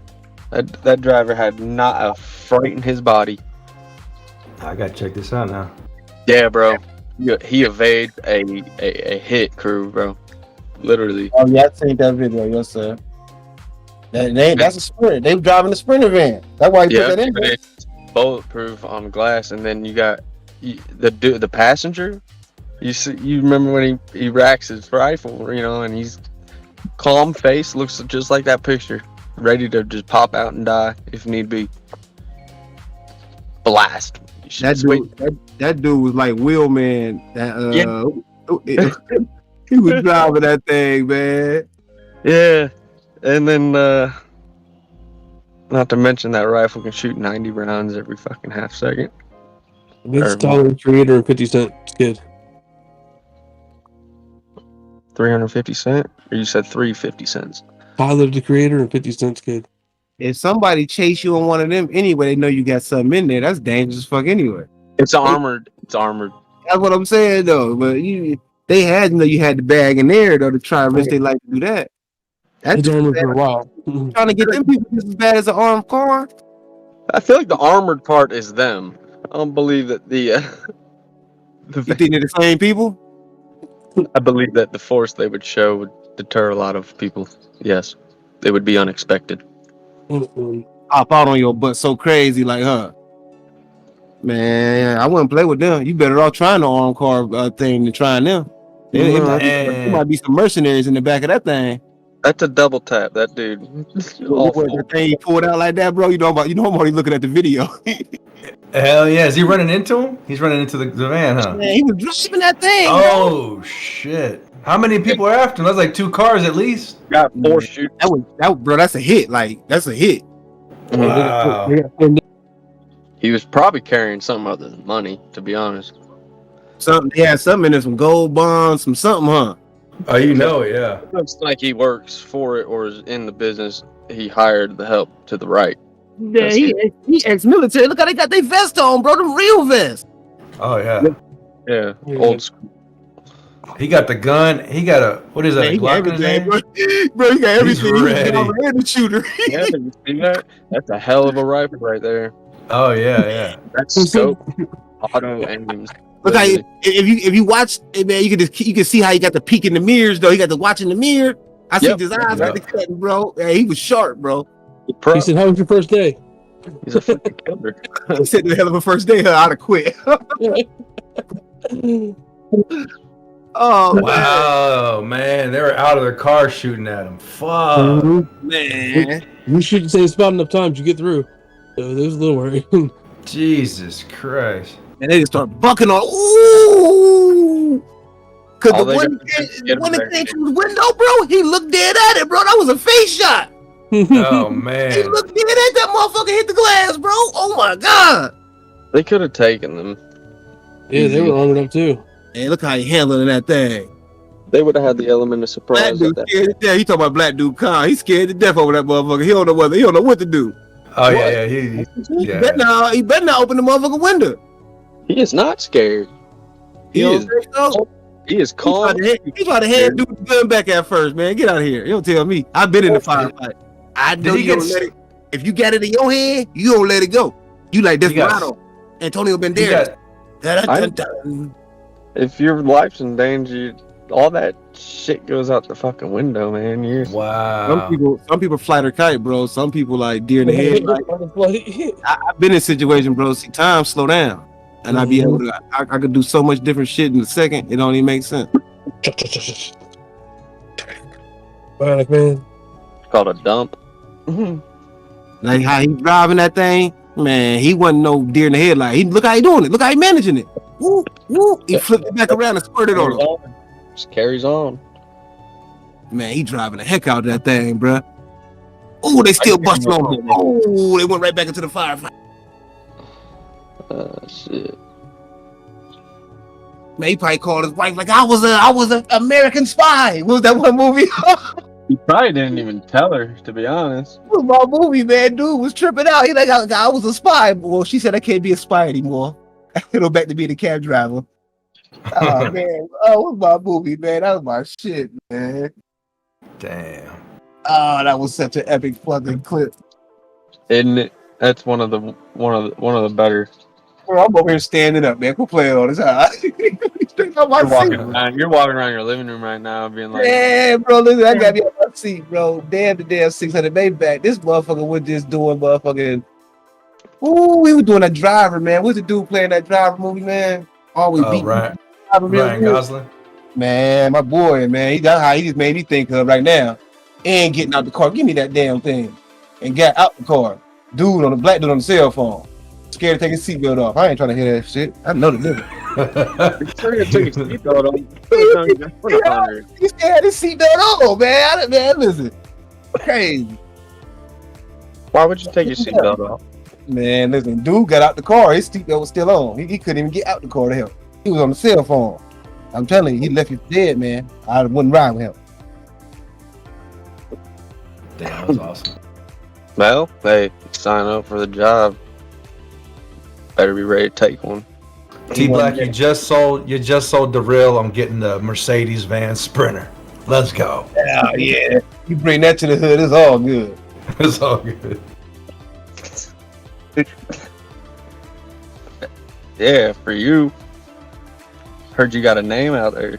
that driver had not a fright in his body. I gotta check this out now. Yeah, bro. he evade a hit crew, bro. Literally. Oh yeah, I seen that video. Yes, sir. That's a sprint. They driving a Sprinter van. That's why he put that in there. It's bulletproof on glass, and then you got the passenger. You remember when he racks his rifle, and he's calm face, looks just like that picture, ready to just pop out and die if need be. Blast. That dude was like Wheelman. He was driving that thing, man. Yeah, and then not to mention that rifle can shoot 90 rounds every fucking half second. It's Tyler the Creator and 50 Cent Kid. 350 cent? Or you said 350 cents? Tyler the Creator and 50 Cent Kid. If somebody chase you on one of them anyway, they know you got something in there. That's dangerous as fuck anyway. It's armored. It's armored. That's what I'm saying though. But they had you had the bag in there though to try and risk their life to do that. That's It's armored for a while. Trying to get them people just as bad as an armed car. I feel like the armored part is them. I don't believe that the you think they're the same people? I believe that the force they would show would deter a lot of people. Yes, they would be unexpected. Hop out on your butt so crazy, like, huh? Man, I wouldn't play with them. You better off trying the armed car thing than trying them. There might be some mercenaries in the back of that thing. That's a double tap. That dude. The thing he pulled out like that, bro. You know I'm already looking at the video. Hell yeah! Is he running into him? He's running into the van, huh? Man, he was driving that thing. Oh shit! How many people are after him? That's like 2 cars at least. Got 4 shooters. Bro, that's a hit. Like, that's a hit. Wow. He was probably carrying something other than money, to be honest. Something in there, some gold bonds, some something, huh? Oh, yeah. It looks like he works for it or is in the business. He hired the help to the right. Yeah, he ex-military. Look how they got their vest on, bro. Them real vests. Oh yeah. Yeah, old school. He got the gun. He got a what is that? Man, a Glock in his hand? Bro, he got everything. He's ready. He's a shooter. Yeah, you see that? That's a hell of a rifle right there. Oh yeah. That's scope, auto aims. Look how if you watch, man, you can see how he got the peek in the mirrors though. He got the watch in the mirror. I see his eyes right the cutting, bro. Yeah, he was sharp, bro. He said, "How was your first day?" He's a fucking killer. He said, "The hell of a first day, huh? I'd have quit." Oh wow, man, they were out of their car shooting at him. Fuck, man. You shoot the same spot enough times, you get through. So there was a little worry. Jesus Christ. And they just start bucking on. Ooh, because All the they one got is get when him it came through the window, bro, he looked dead at it, bro. That was a face shot. Oh He man. looked dead at that motherfucker. Hit the glass, bro. Oh my god. They could have taken them. Yeah, they were armored up too. Hey, look how he handling that thing. They would have had the element of Black surprise. dude scared to death. He talking about black dude calm. He's scared to death over that motherfucker. He don't know what to do. Oh yeah. He better not open the motherfucker window. He is not scared. He is calm. He tried to hand dude the gun back at first, man. Get out of here. You don't tell me. I've been in the firefight. I know you don't let it. If you got it in your hand, you don't let it go. You like Desperado. Antonio Banderas. If your life's in danger, all that shit goes out the fucking window, man. Wow. Some people fly their kite, bro. Some people like deer in the head. I've been in situations, bro. See, time slow down. And I be able to, I could do so much different shit in a second. It don't even make sense. Bionic man. It's called a dump. Like how he driving that thing, man. He wasn't no deer in the headlight. Look how he doing it. Look how he managing it. Woo, woo. He flipped it back around and squirted on him. Just carries on. Man, he driving the heck out of that thing, bro. Oh, they still busting on him. Oh, they went right back into the firefight. Shit. Man, he probably called his wife like I was an American spy. What was that one movie? He probably didn't even tell her, to be honest. It was my movie, man. Dude was tripping out. He like I was a spy. Well, she said I can't be a spy anymore. I go back to being a cab driver. Oh man, what was my movie, man? That was my shit, man. Damn. Oh, that was such an epic fucking clip. Isn't it? That's one of the better. Bro, I'm over here standing up, man. Quit playing all this. Straight on my seat. You're walking around your living room right now, being like, Yeah, bro, listen, I got me on my seat, bro. Damn the damn 600 Maybach. This motherfucker was just doing motherfucking. Ooh, we were doing a driver, man. What's the dude playing that driver movie, man? Always beating Ryan Gosling. Man, my boy, man. That's how he just made me think of right now. And getting out the car. Give me that damn thing. And got out the car. Black dude on the cell phone. Scared to take his seatbelt off. I ain't trying to hear that shit. I know the difference. He still had his seatbelt on, man. Man, listen. Crazy. why would you take your seatbelt off? Man, listen, dude got out the car. His seatbelt was still on. He couldn't even get out the car to help. He was on the cell phone. I'm telling you, he left you dead, man. I wouldn't ride with him. Damn, that was awesome. Well, hey, sign up for the job. Better be ready to take one. T Black, you just sold the real. I'm getting the Mercedes van Sprinter. Let's go. Yeah. You bring that to the hood, it's all good. It's all good. Yeah, for you. Heard you got a name out there.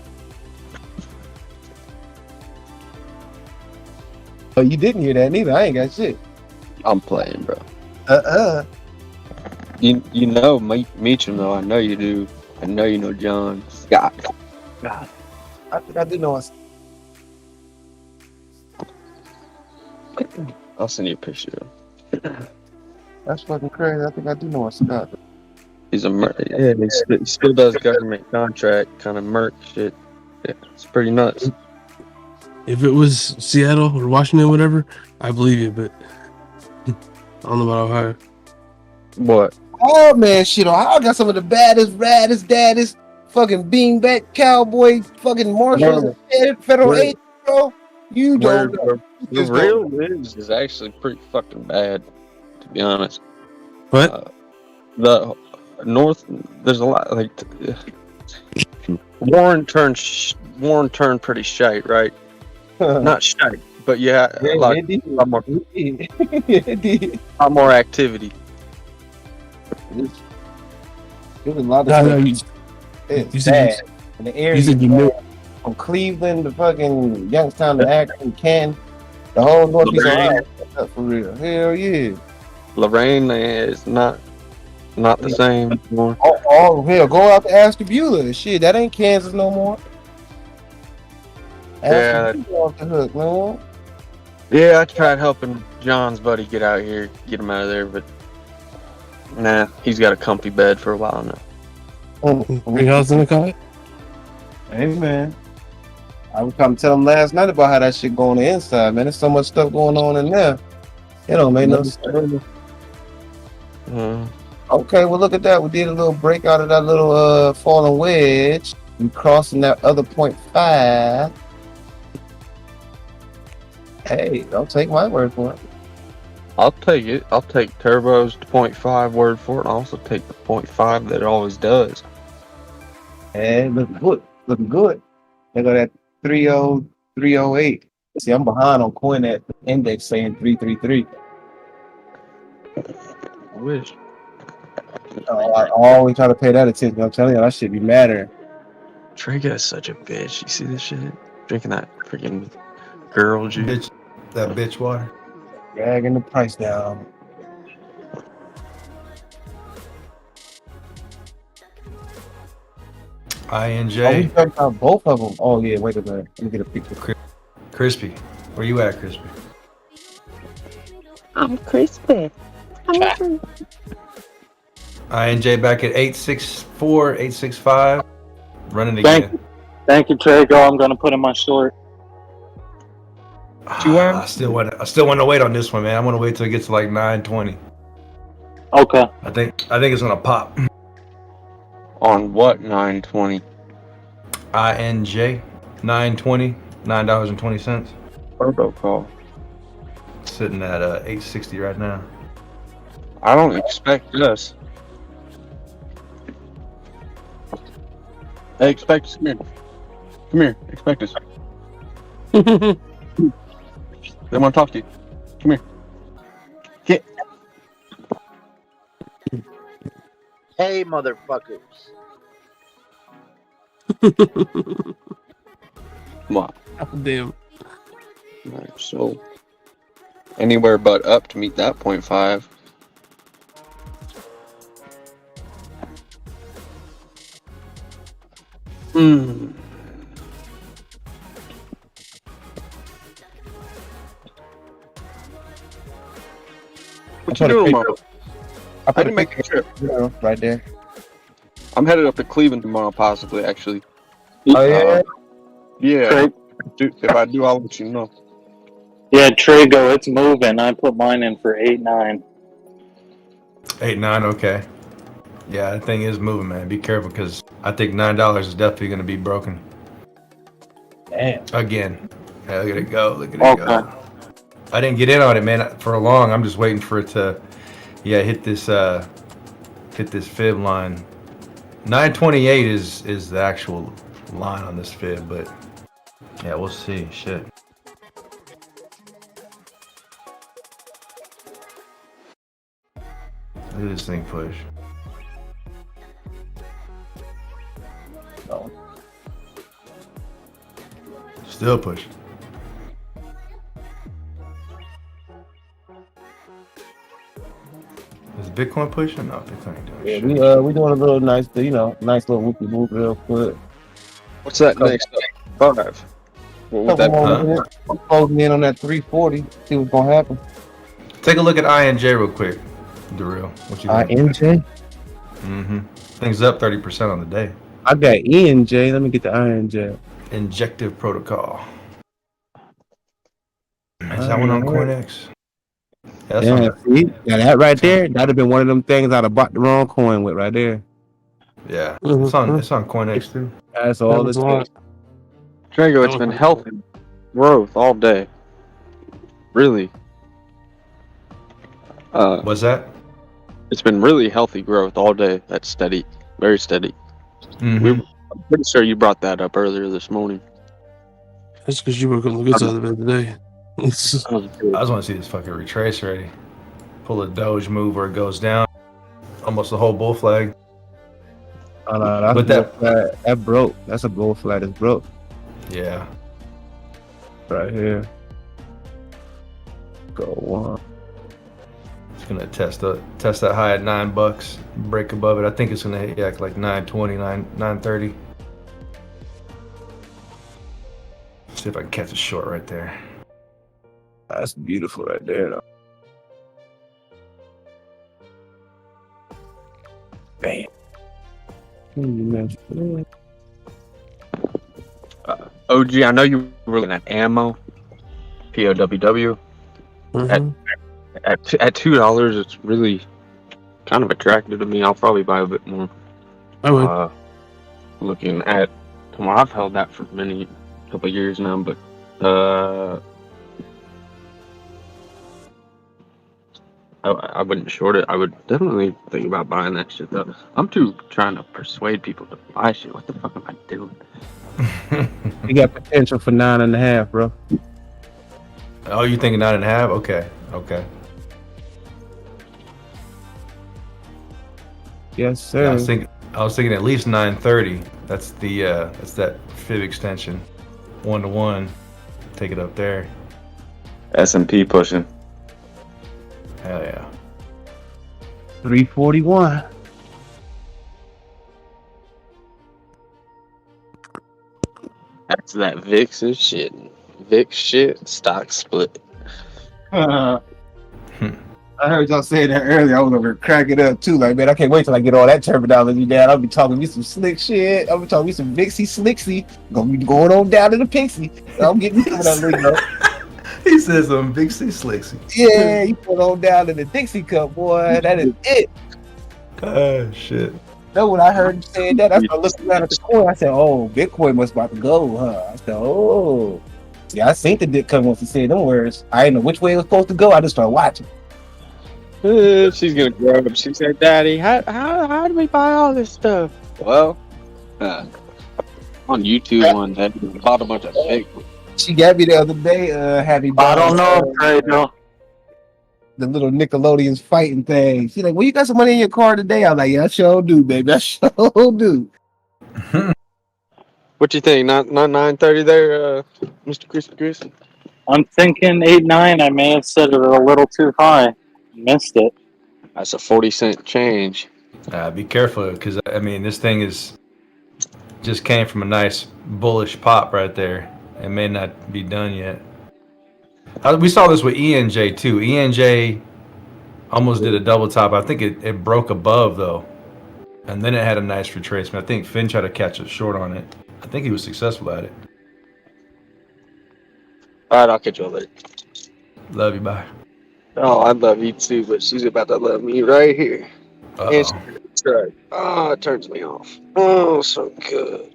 Oh, you didn't hear that neither. I ain't got shit. I'm playing, bro. You You know Meacham though. I know you do. I know you know John Scott. God. I think I do know us. I'll send you a picture. That's fucking crazy. I think I do know us. Scott. He's a yeah. He still does government contract kind of merc shit. Yeah, it's pretty nuts. If it was Seattle or Washington, whatever, I believe you. But I don't know about Ohio. What? Oh man, shit! Ohio got some of the baddest, raddest, daddest, fucking beanback cowboy, fucking marshals, and federal agents, bro. You don't know. The real news is actually pretty fucking bad, to be honest. What? The North, there's a lot like Warren turned pretty shite, right? Not shite, but yeah, a lot more activity. There's a lot of stuff. It's bad. In the area from Cleveland to fucking Youngstown to Akron, Canton, the whole Northeast Ohio, for real. Hell yeah. Lorraine is not the same anymore. Oh hell, go out to Ashtabula. Shit, that ain't Kansas no more. Yeah, off the hook, man. Yeah, I tried helping John's buddy get out here, get him out of there, but nah, he's got a comfy bed for a while now. Greenhouse in the car? Hey man, I was trying to tell him last night about how that shit going on the inside, man. There's so much stuff going on in there. It don't make no sense. Okay, well look at that. We did a little break out of that little falling wedge and crossing that other 0.5. Hey, don't take my word for it. I'll take it. I'll take Turbo's 0.5 word for it. I'll also take the 0.5 that it always does. Hey, looking good. They got that 30308. See, I'm behind on coin that index saying 333. I wish. I always try to pay that attention. I'm telling you, that should be mattering. Trigger is such a bitch. You see this shit? Drinking that freaking girl juice. That bitch water. Dragging the price down. INJ. Oh, we talked about both of them. Oh yeah, wait a minute. Let me get a picture. Crispy. Where you at, Crispy? I'm crispy. INJ back at 864, 865. Running again. Thank you, Trago. I'm going to put him on short. I still want to wait on this one, man. I want to wait till it gets to like 920. Okay. I think it's gonna pop. On what 920? INJ 920, $9.20. Protocol. Sitting at 860 right now. I don't expect this. Hey, expect us. Come here. Come here. Expect us. They want to talk to you. Come here. Get. Hey, motherfuckers. Wow. Damn. Alright, so anywhere but up to meet that 0.5. Hmm. What you doing tomorrow? I can make a trip. Right there. I'm headed up to Cleveland tomorrow, possibly, actually. Oh, yeah? Yeah. Trey. If I do, I'll let you know. Yeah, Trago, it's moving. I put mine in for 8-9. 8-9, okay. Yeah, that thing is moving, man. Be careful, because I think $9 is definitely going to be broken. Damn. Again. Yeah, look at it go. Look at it go. I didn't get in on it, man, for long. I'm just waiting for it to, hit this fib line. 928 is the actual line on this fib, but yeah, we'll see. Shit. Look at this thing push. No. Still push. Is Bitcoin pushing? No, Bitcoin ain't doing shit. We doing a little nice little whoopie whoop real quick. What's that next up? 5. What would that be? I'm closing in on that 340. See what's gonna happen. Take a look at INJ real quick, Darrell. What you think? INJ? Mm-hmm. Things up 30% on the day. I got ENJ. Let me get the INJ. Injective protocol. Is that one on CoinX? Yeah, See? Now that right there, that'd have been one of them things I'd have bought the wrong coin with right there. Yeah. It's on CoinX too. That's all it's on. Drago, it's been healthy growth all day. Really. What's that? It's been really healthy growth all day. That's steady. Very steady. Mm-hmm. I'm pretty sure you brought that up earlier this morning. That's because you woke up on the good side of the bed today. I just want to see this fucking retrace already. Pull a Doge move where it goes down. Almost the whole bull flag. Oh, no, But that broke. That's a bull flag that's broke. Yeah. Right here. Go on. It's gonna test that high at $9. Break above it. I think it's gonna hit like 920, 930. See if I can catch a short right there. That's beautiful right there, though. Bam. OG, I know you were looking at ammo. POWW. At $2, it's really kind of attractive to me. I'll probably buy a bit more. I would. Looking at tomorrow, I've held that for couple of years now, but I wouldn't short it. I would definitely think about buying that shit though. I'm too trying to persuade people to buy shit. What the fuck am I doing? You got potential for 9.5, bro. Oh, you thinking 9.5? Okay. Yes, sir. Yeah, I was thinking at least 930. That's that fib extension. 1-to-1. Take it up there. S&P pushing. Hell yeah. 341. That's that VIX and shit. VIX shit, stock split. I heard y'all saying that earlier. I was over cracking up too. Like, man, I can't wait till I get all that terminology down. I'll be talking me some slick shit. I'll be talking me some Vixie Slicksy. Gonna be going on down to the Pixie. I'm getting some of that lingo. He says some Vixie Slicksy. Yeah, you put on down to the Dixie Cup, boy. That is it. Oh shit. No, when I heard him saying that, I started looking around at the coin. I said, "Oh, Bitcoin must about to go, huh?" I said, "Oh, yeah." I seen the dick come once he said them words. I didn't know which way it was supposed to go. I just started watching. She's gonna grow up. She said, "Daddy, how do we buy all this stuff?" Well, on YouTube one day, bought a bunch of fake. She got me the other day. Happy. I don't know, Trey. The little Nickelodeon's fighting thing. She's like, "Well, you got some money in your car today?" I was like, "Yeah, I sure do, baby. I sure do." What you think? Not 9:30 there, Mr. Crispy Chris? I'm thinking 8.9. I may have set it a little too high. Missed it. That's a 40-cent change. Be careful, because I mean, this thing is just came from a nice bullish pop right there. It may not be done yet. We saw this with ENJ too. ENJ almost did a double top. I think it broke above though, and then it had a nice retracement. I think Finn tried to catch a short on it. I think he was successful at it. All right, I'll catch you later. Love you, bye. Oh, I love you too, but she's about to love me right here. And Uh-oh. that's right. Oh, it turns me off. Oh, so good.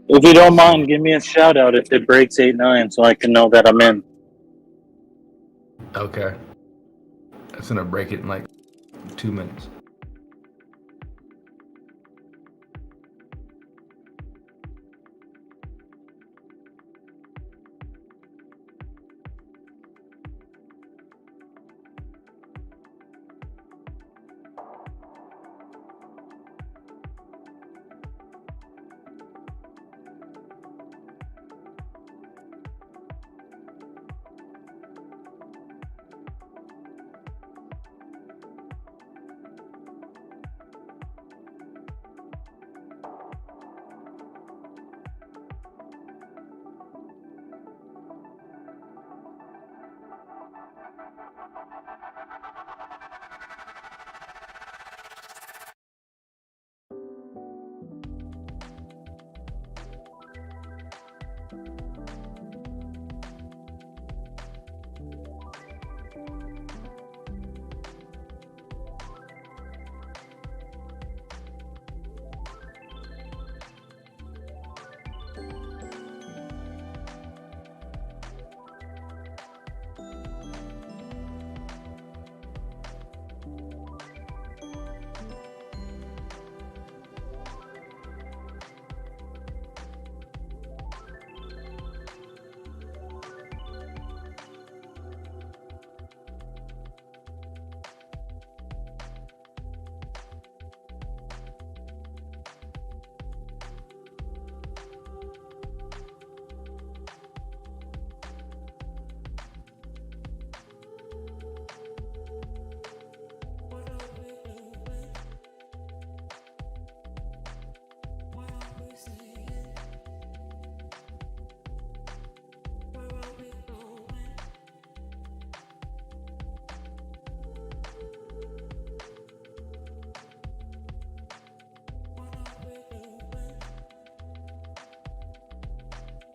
If you don't mind, give me a shout out if it breaks 8.9 so I can know that I'm in. Okay. That's gonna break it in like 2 minutes.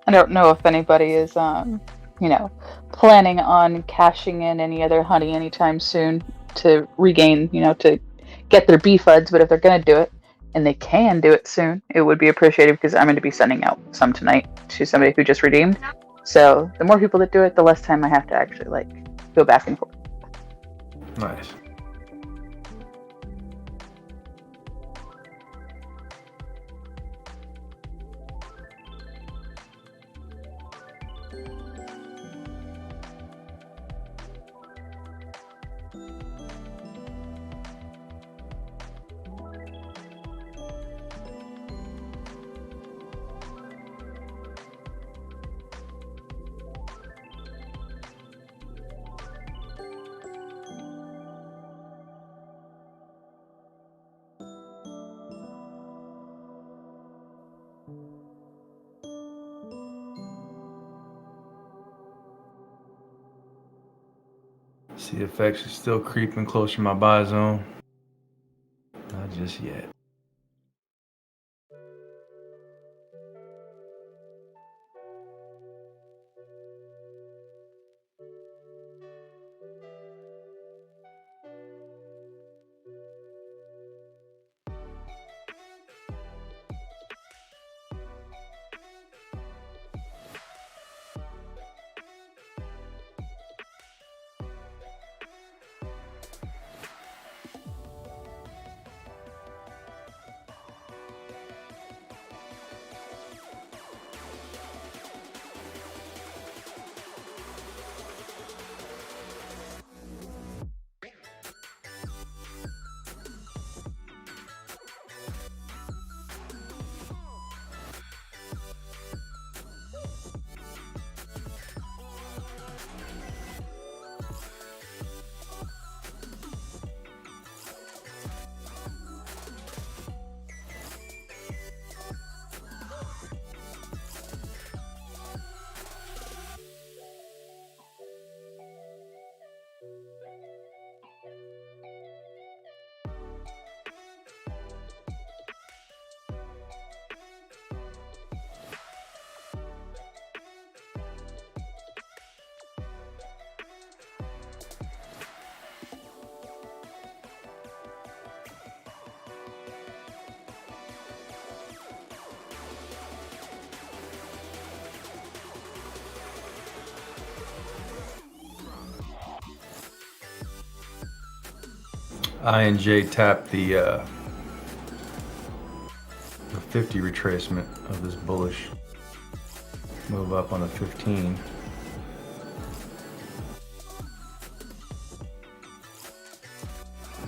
I don't know if anybody is, planning on cashing in any other honey anytime soon to regain, to get their BFUDs, but if they're going to do it, and they can do it soon, it would be appreciated because I'm going to be sending out some tonight to somebody who just redeemed. So the more people that do it, the less time I have to actually, go back and forth. Nice. See, the effects are still creeping closer to my buy zone. Not just yet. INJ tapped the 50 retracement of this bullish move up on the 15.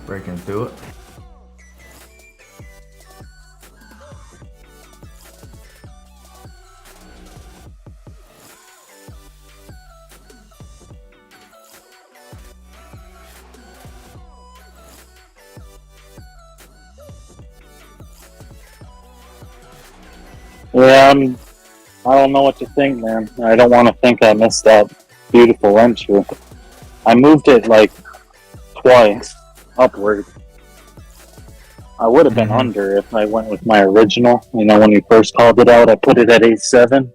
Breaking through it. Yeah, I don't know what to think, man. I don't want to think I missed that beautiful entry. I moved it like twice upward. I would have been under if I went with my original. You know, when we first called it out, I put it at 8.7,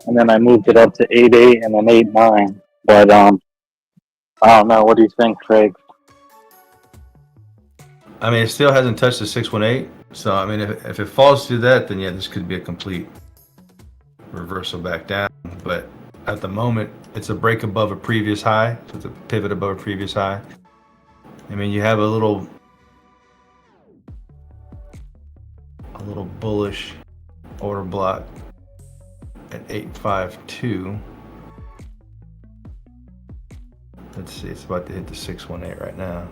and then I moved it up to 8.8 and then 8.9. But I don't know. What do you think, Craig? I mean, it still hasn't touched the 618. So, I mean, if it falls through that, then yeah, this could be a complete reversal back down. But at the moment, it's a break above a previous high. So it's a pivot above a previous high. I mean, you have a little bullish order block at 852. Let's see, it's about to hit the 618 right now.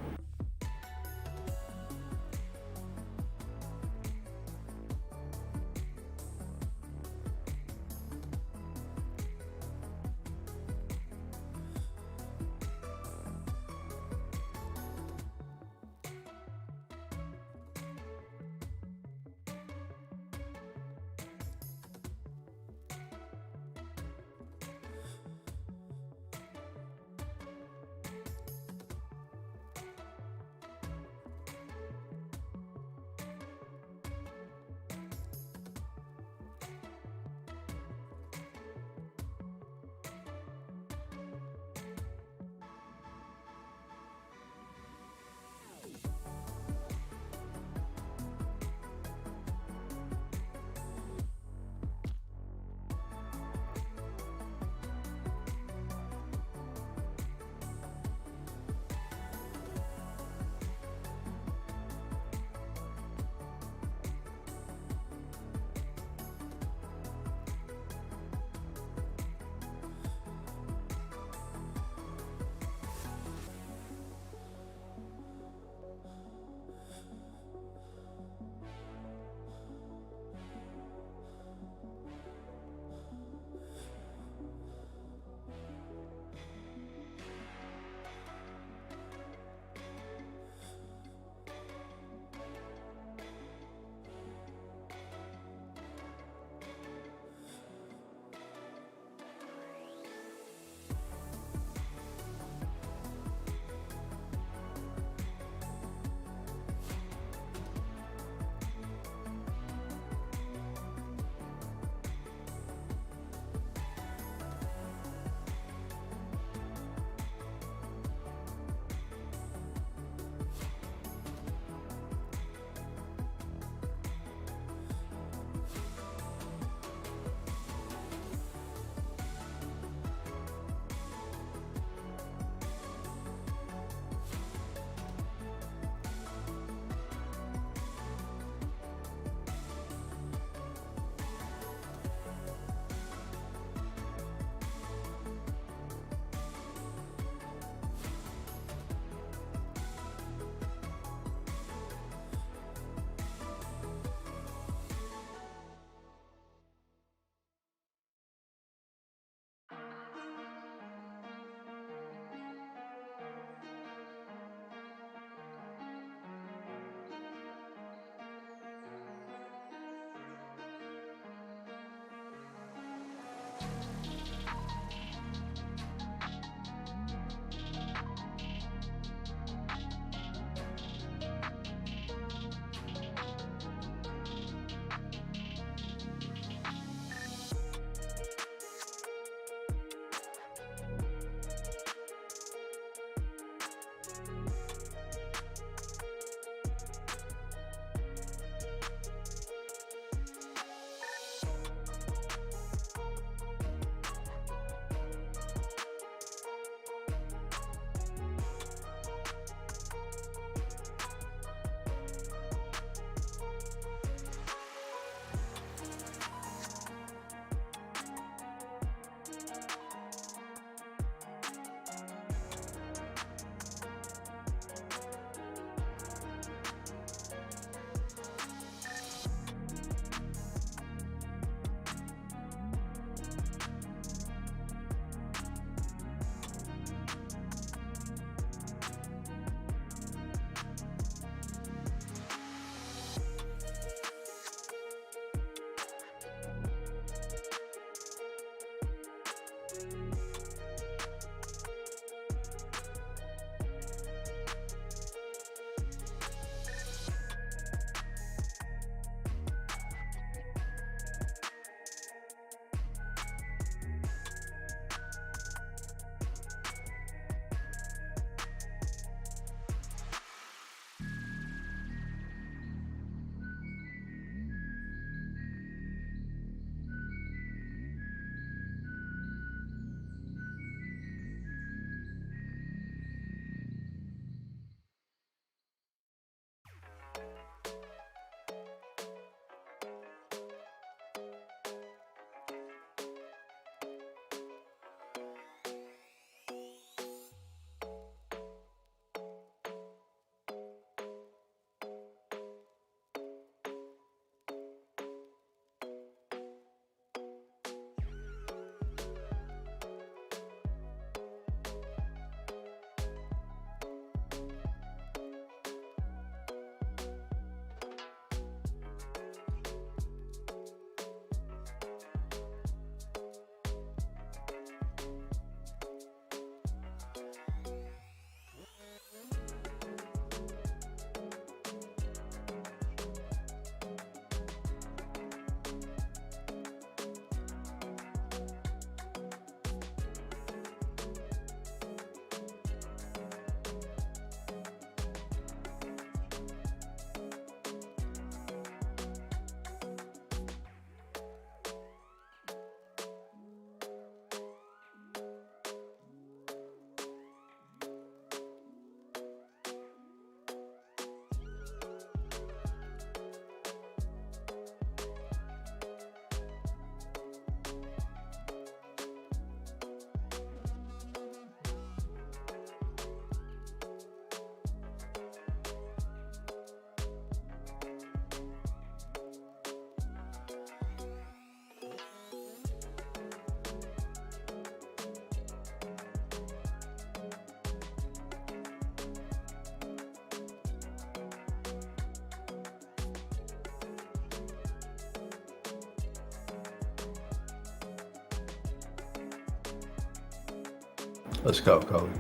Let's go, Kobe.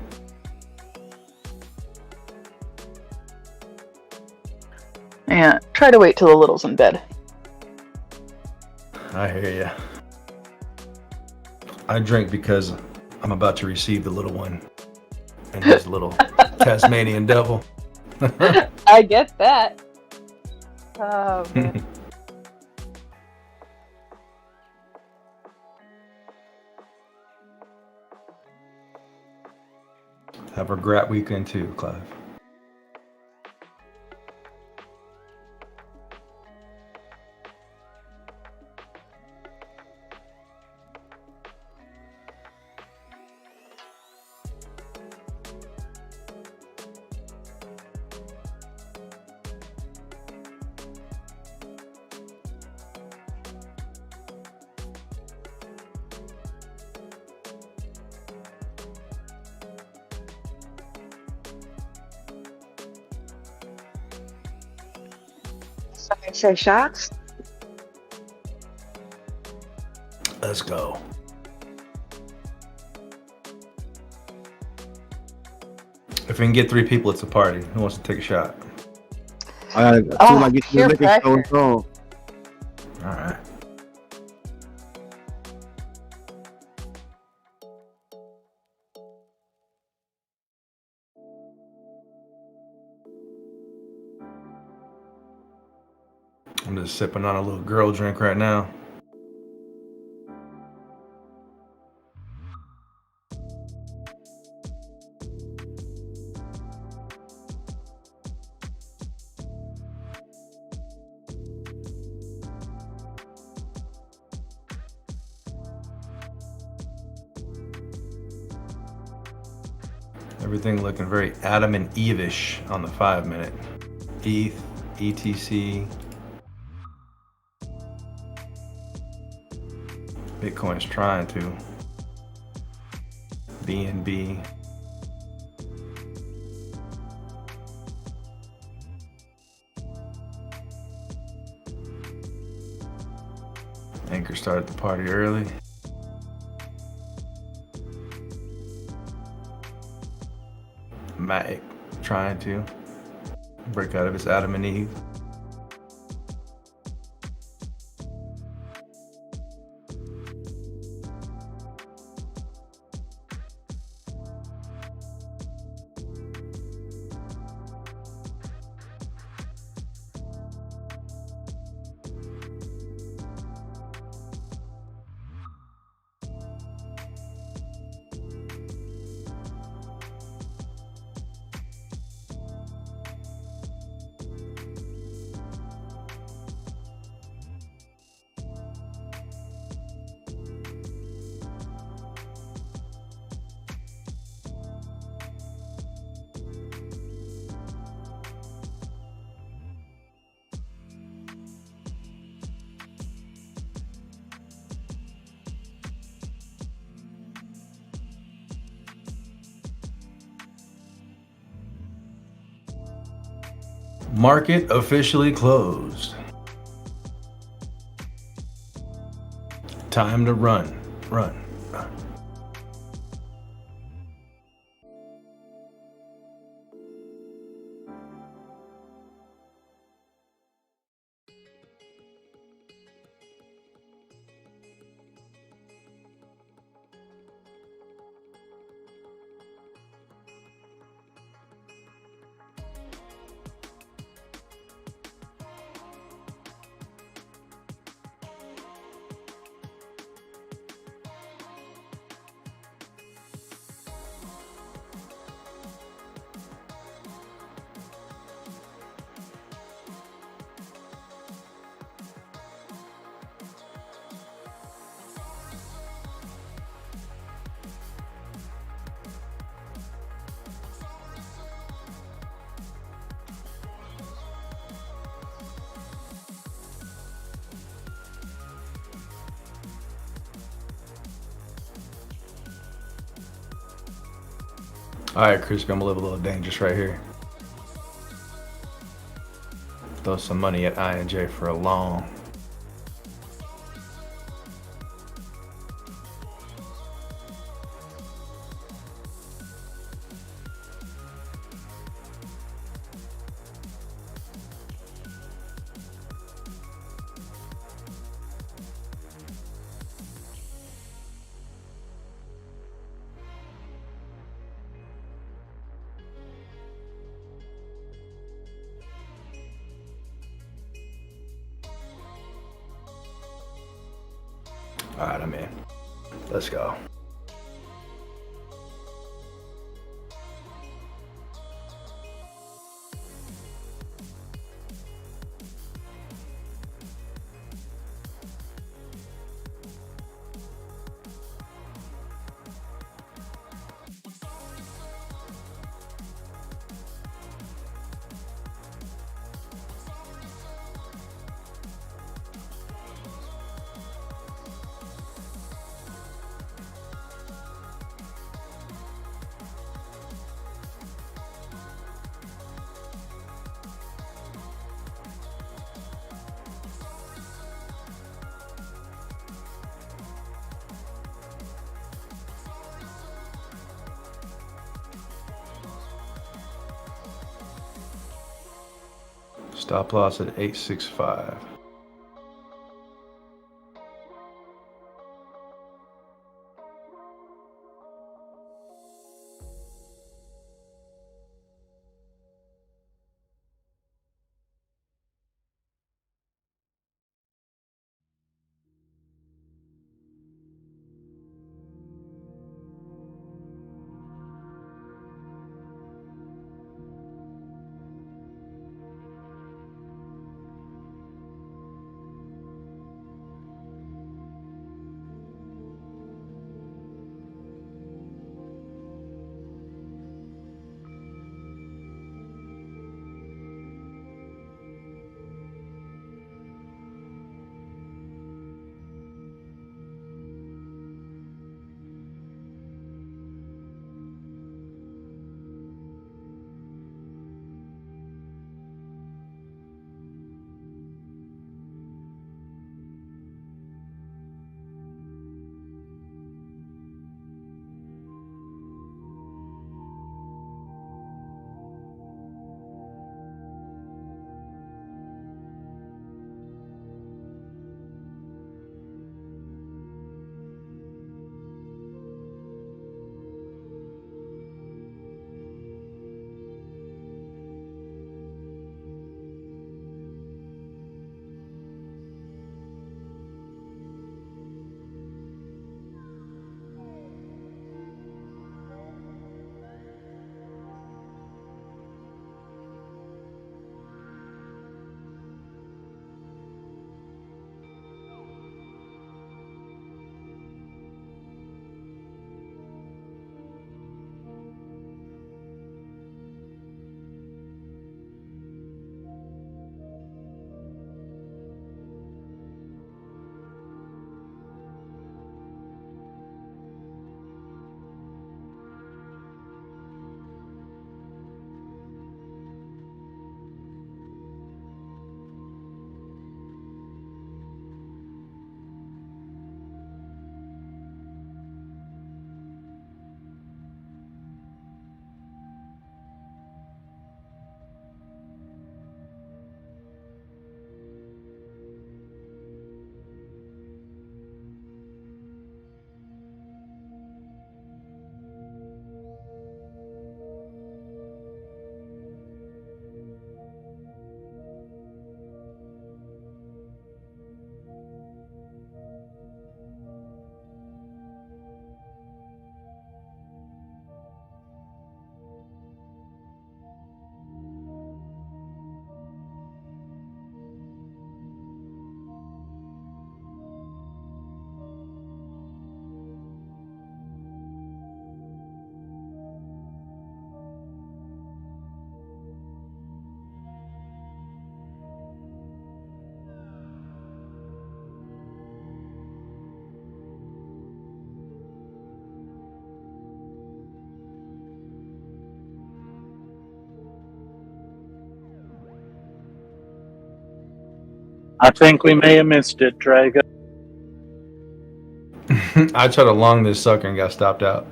Yeah, try to wait till the little's in bed. I hear ya. I drink because I'm about to receive the little one and his little Tasmanian devil. I get that. Oh, man. Have a great weekend too, Clive. I say shots. Let's go. If we can get 3 people, it's a party. Who wants to take a shot? I Oh, I get peer the liquor store pressure. phone. All right. I'm just sipping on a little girl drink right now. Everything looking very Adam and Eve-ish on the 5-minute. ETH, ETC. Bitcoin's trying to. BNB. Anchor started the party early. Mac trying to break out of his Adam and Eve. Market officially closed. Time to run, run. All right, Chris, I'm gonna live a little dangerous right here. Throw some money at I&J for a long. All right, I'm in. Let's go. Stop loss at 865. I think we may have missed it, Drago. I tried to long this sucker and got stopped out.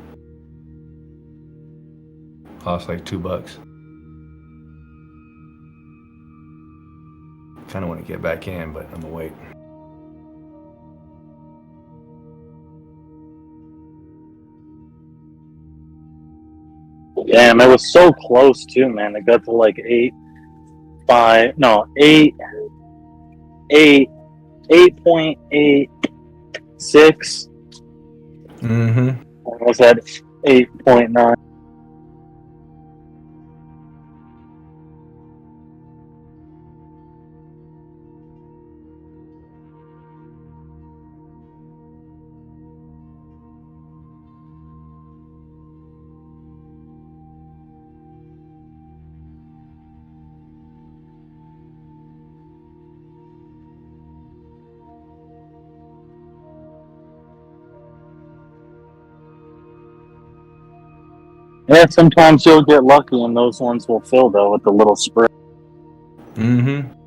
Lost like $2. Kind of want to get back in, but I'm gonna wait. Damn, it was so close too, man. It got to like 8.8, 8.8, 8.6. Mm-hmm. I was at 8.9. Yeah, sometimes you'll get lucky and those ones will fill though with the little spray. Mm-hmm.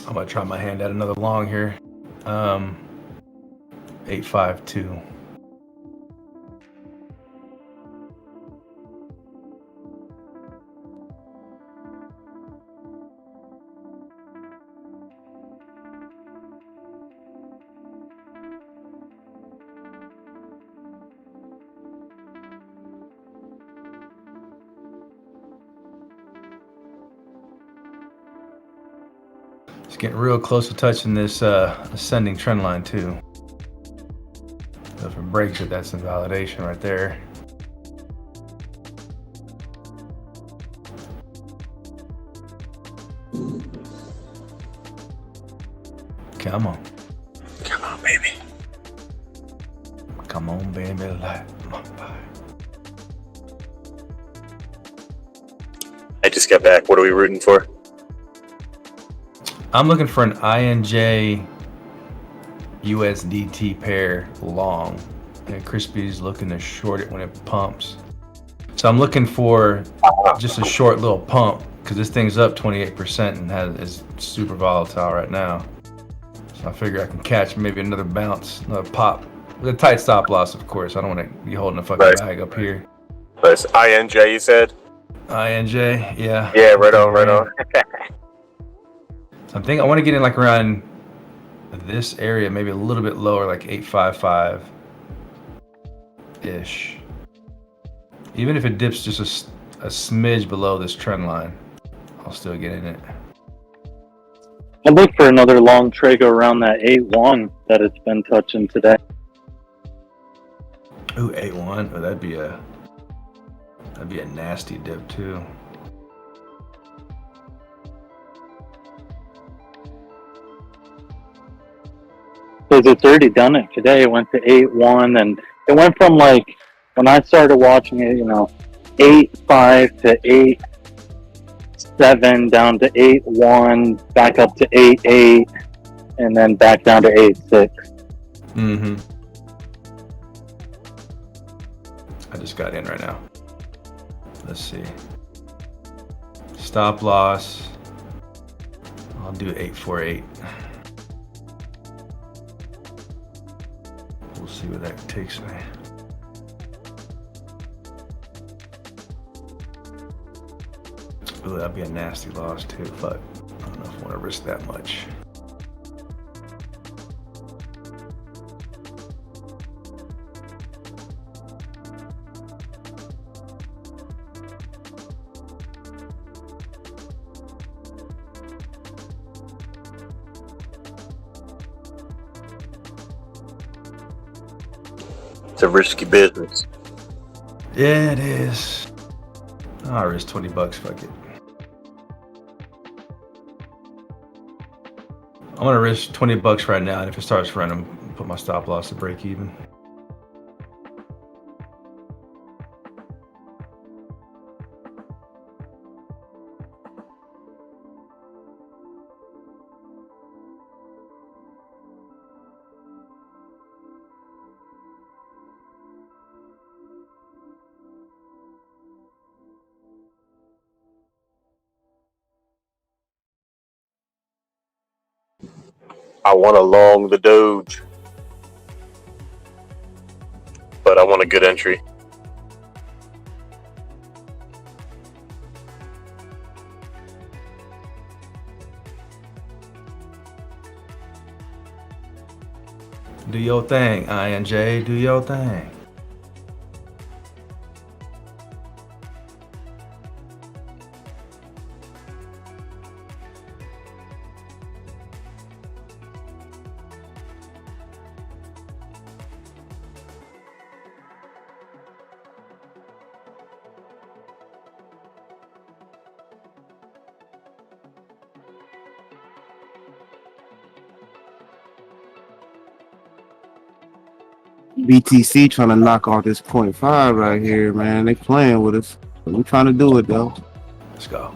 I'm gonna try my hand at another long here. 8.52. It's getting real close to touching this ascending trend line too. So if it breaks it, that's invalidation right there. Come on. Come on, baby. Come on, baby. Light my fire. I just got back. What are we rooting for? I'm looking for an INJ USDT pair long. And Crispy's looking to short it when it pumps. So I'm looking for just a short little pump because this thing's up 28% and is super volatile right now. So I figure I can catch maybe another bounce, another pop. With a tight stop loss, of course. I don't want to be holding a fucking bag up here. That's INJ, you said? INJ, yeah. Yeah, right on, right on. So I'm thinking I want to get in like around this area, maybe a little bit lower, like 8.55-ish. Even if it dips just a smidge below this trend line, I'll still get in it. I'll look for another long trade go around that 8.1 that it's been touching today. Ooh, 8.1. Oh, that'd be a nasty dip too. Because it's already done it today. It went to 8.1 and it went from like when I started watching it, 8.5 to 8.7 down to 8.1, back up to 8.8, and then back down to 8.6. Mm-hmm. I just got in right now. Let's see. Stop loss. I'll do 8.48. We'll see where that takes me. Ooh, that'd be a nasty loss too, but I don't know if I want to risk that much. It's a risky business. Yeah, it is. I'll risk $20. Fuck it. I'm gonna risk $20 right now, and if it starts running, put my stop loss to break even. I want to long the Doge, but I want a good entry. Do your thing, INJ. Do your thing. BTC trying to knock off this 0.5 right here, man. They playing with us. But we trying to do it though. Let's go.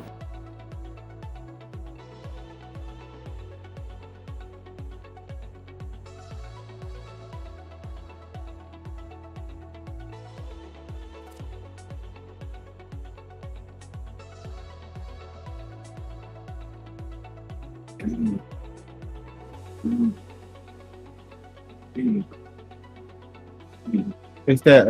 It's that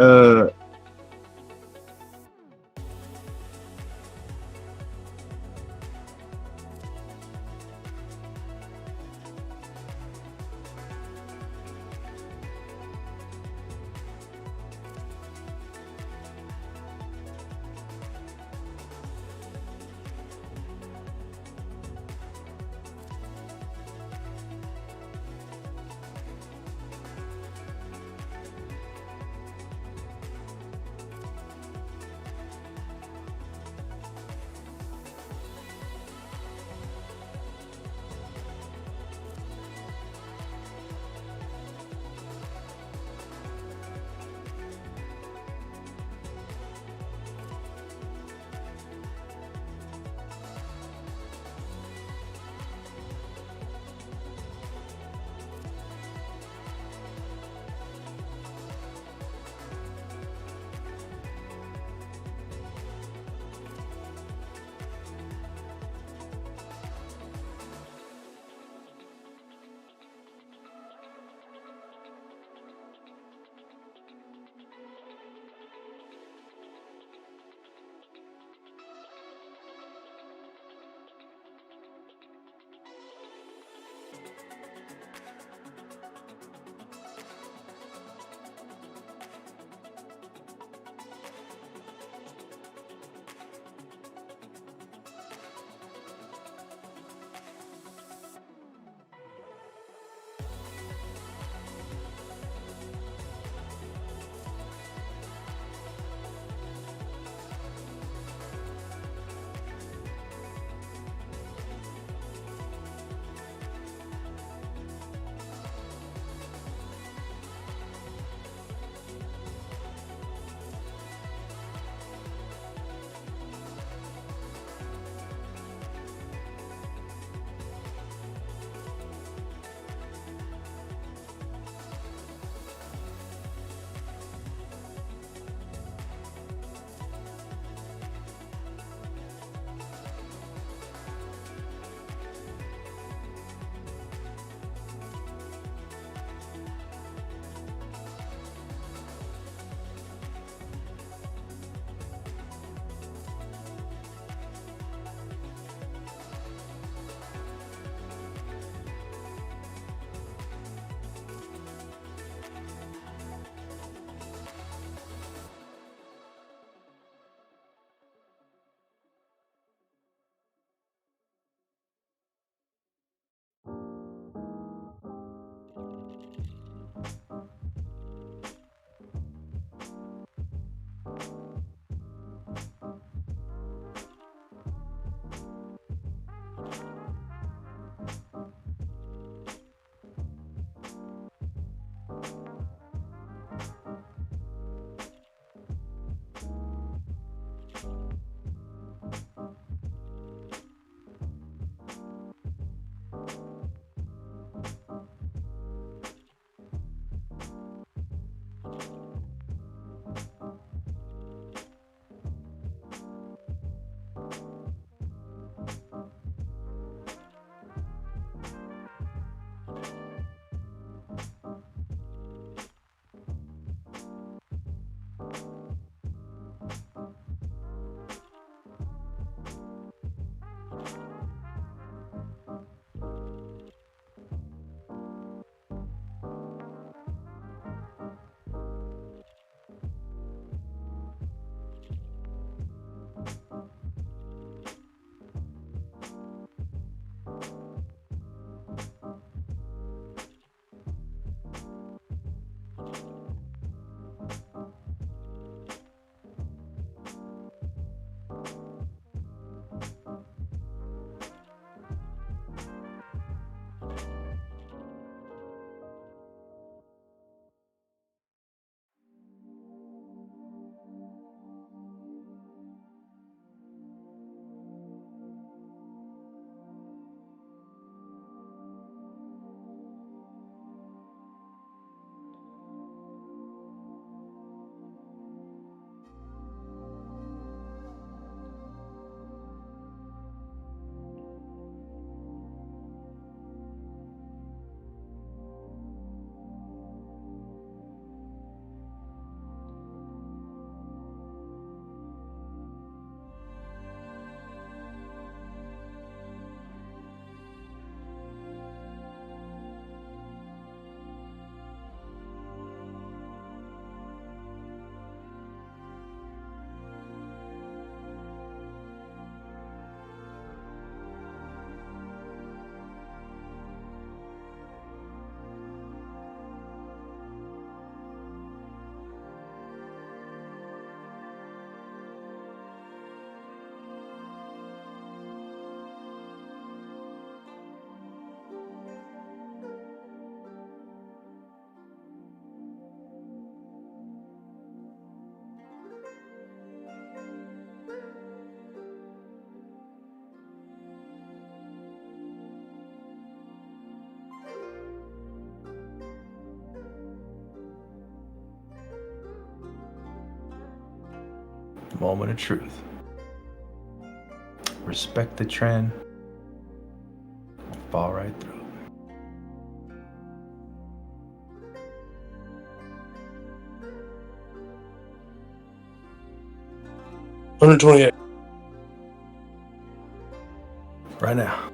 moment of truth. Respect the trend. Fall right through. $128. Right now.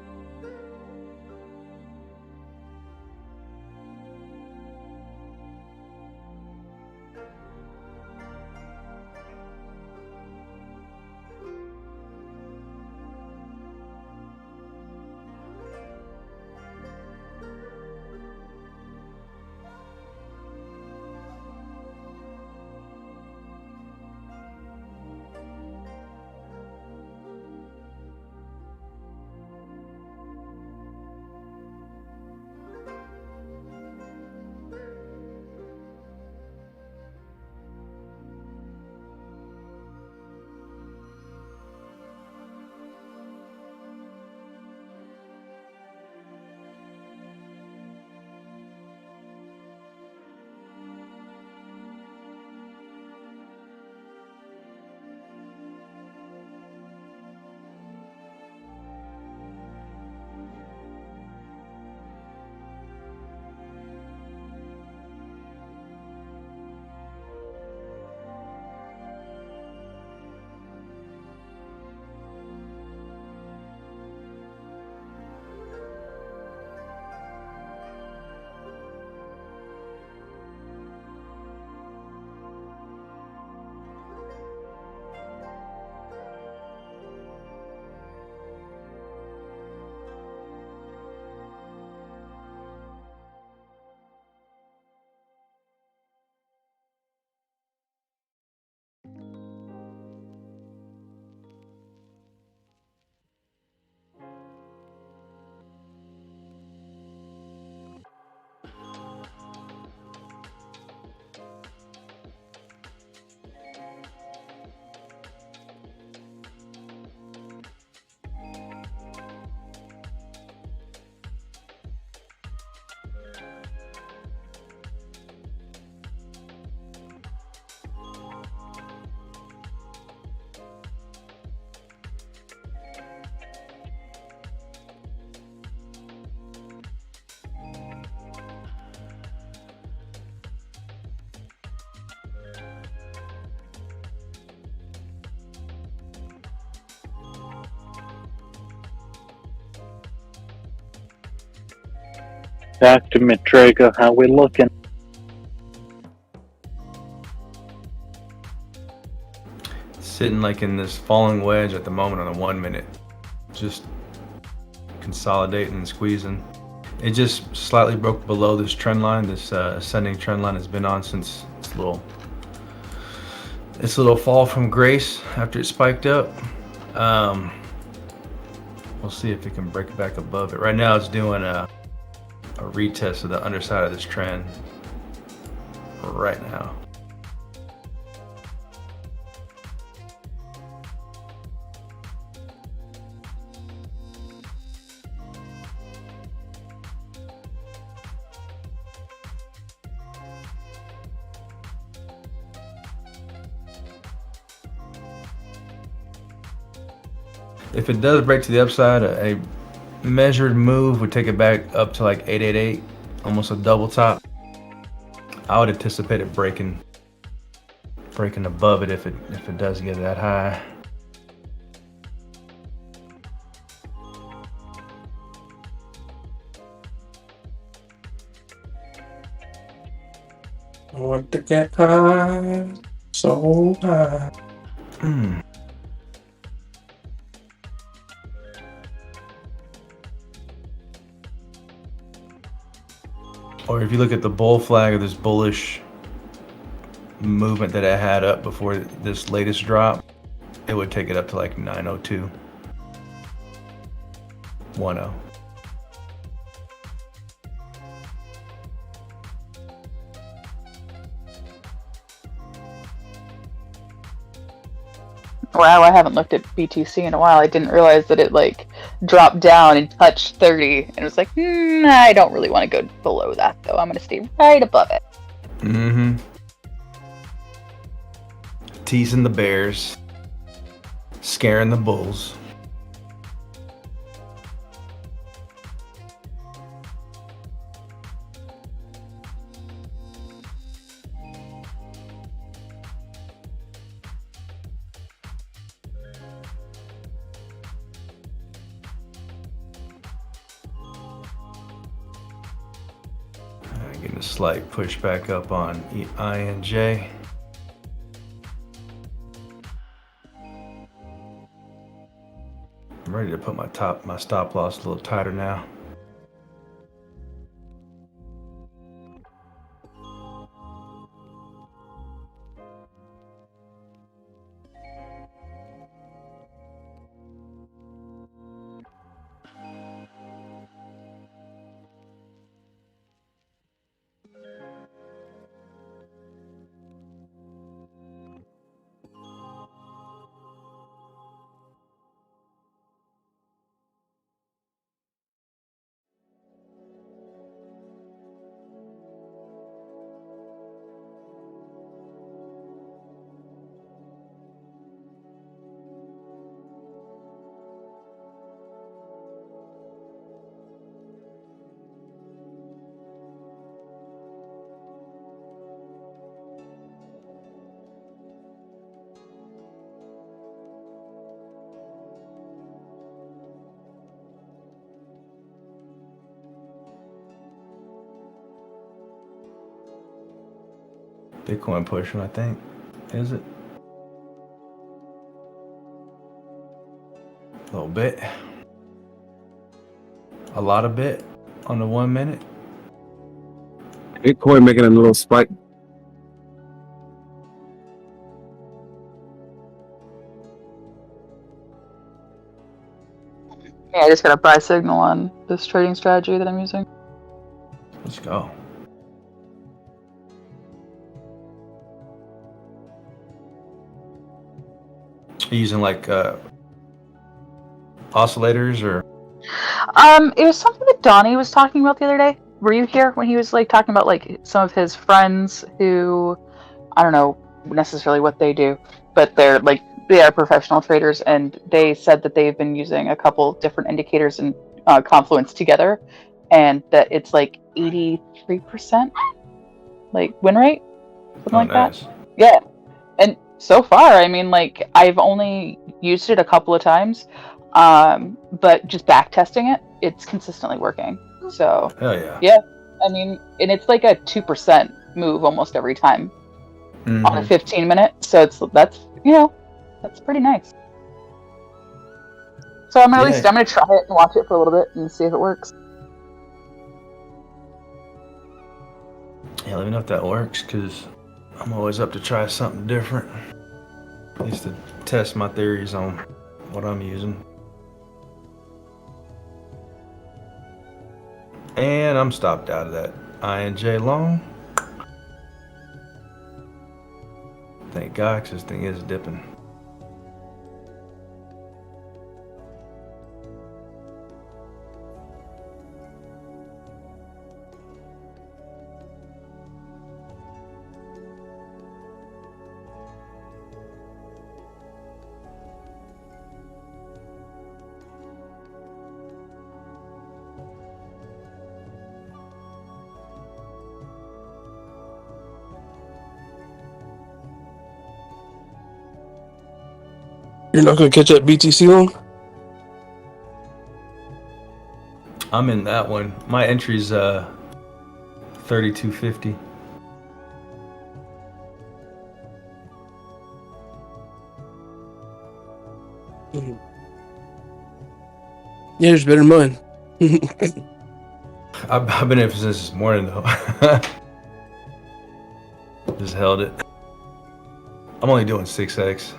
Dr. Matrega, how we looking? Sitting like in this falling wedge at the moment on a 1 minute. Just consolidating and squeezing. It just slightly broke below this trend line. This ascending trend line has been on since its little fall from grace after it spiked up. We'll see if it can break back above it. Right now it's doing a retest of the underside of this trend right now. If it does break to the upside, a measured move would take it back up to like 888, almost a double top. I would anticipate it breaking above it if it does get that high. I want to get high, so high. Or if you look at the bull flag of this bullish movement that it had up before this latest drop, it would take it up to like 902. 10. Wow, I haven't looked at BTC in a while. I didn't realize that it like dropped down and touched 30 and it was like, I don't really want to go below that though. I'm going to stay right above it. Mm-hmm. Teasing the bears. scaring the bulls. Getting a slight push back up on INJ. I'm ready to put my stop loss a little tighter now. Bitcoin pushing, I think. Is it? A little bit. A lot of bit on the 1 minute. Bitcoin making a little spike. Yeah, I just got a buy signal on this trading strategy that I'm using. Let's go. Are you using like oscillators or? It was something that Donnie was talking about the other day. Were you here when he was like talking about like some of his friends who, I don't know necessarily what they do, but they are professional traders, and they said that they've been using a couple different indicators and Confluence together, and that it's like 83% like win rate, something like nice. that. Yeah, and so far, I mean, like I've only used it a couple of times, but just back testing it, it's consistently working. So Hell yeah. yeah, I mean, and it's like a 2% move almost every time on a 15-minute. So that's pretty nice. So I'm gonna try it and watch it for a little bit and see if it works. Yeah, let me know if that works, because I'm always up to try something different. At least to test my theories on what I'm using. And I'm stopped out of that INJ long. Thank God, 'cause this thing is dipping. You're not gonna catch that BTC long? I'm in that one. My entry's 3250. Yeah, it's better than mine. I've been in since this morning though. Just held it. I'm only doing 6x.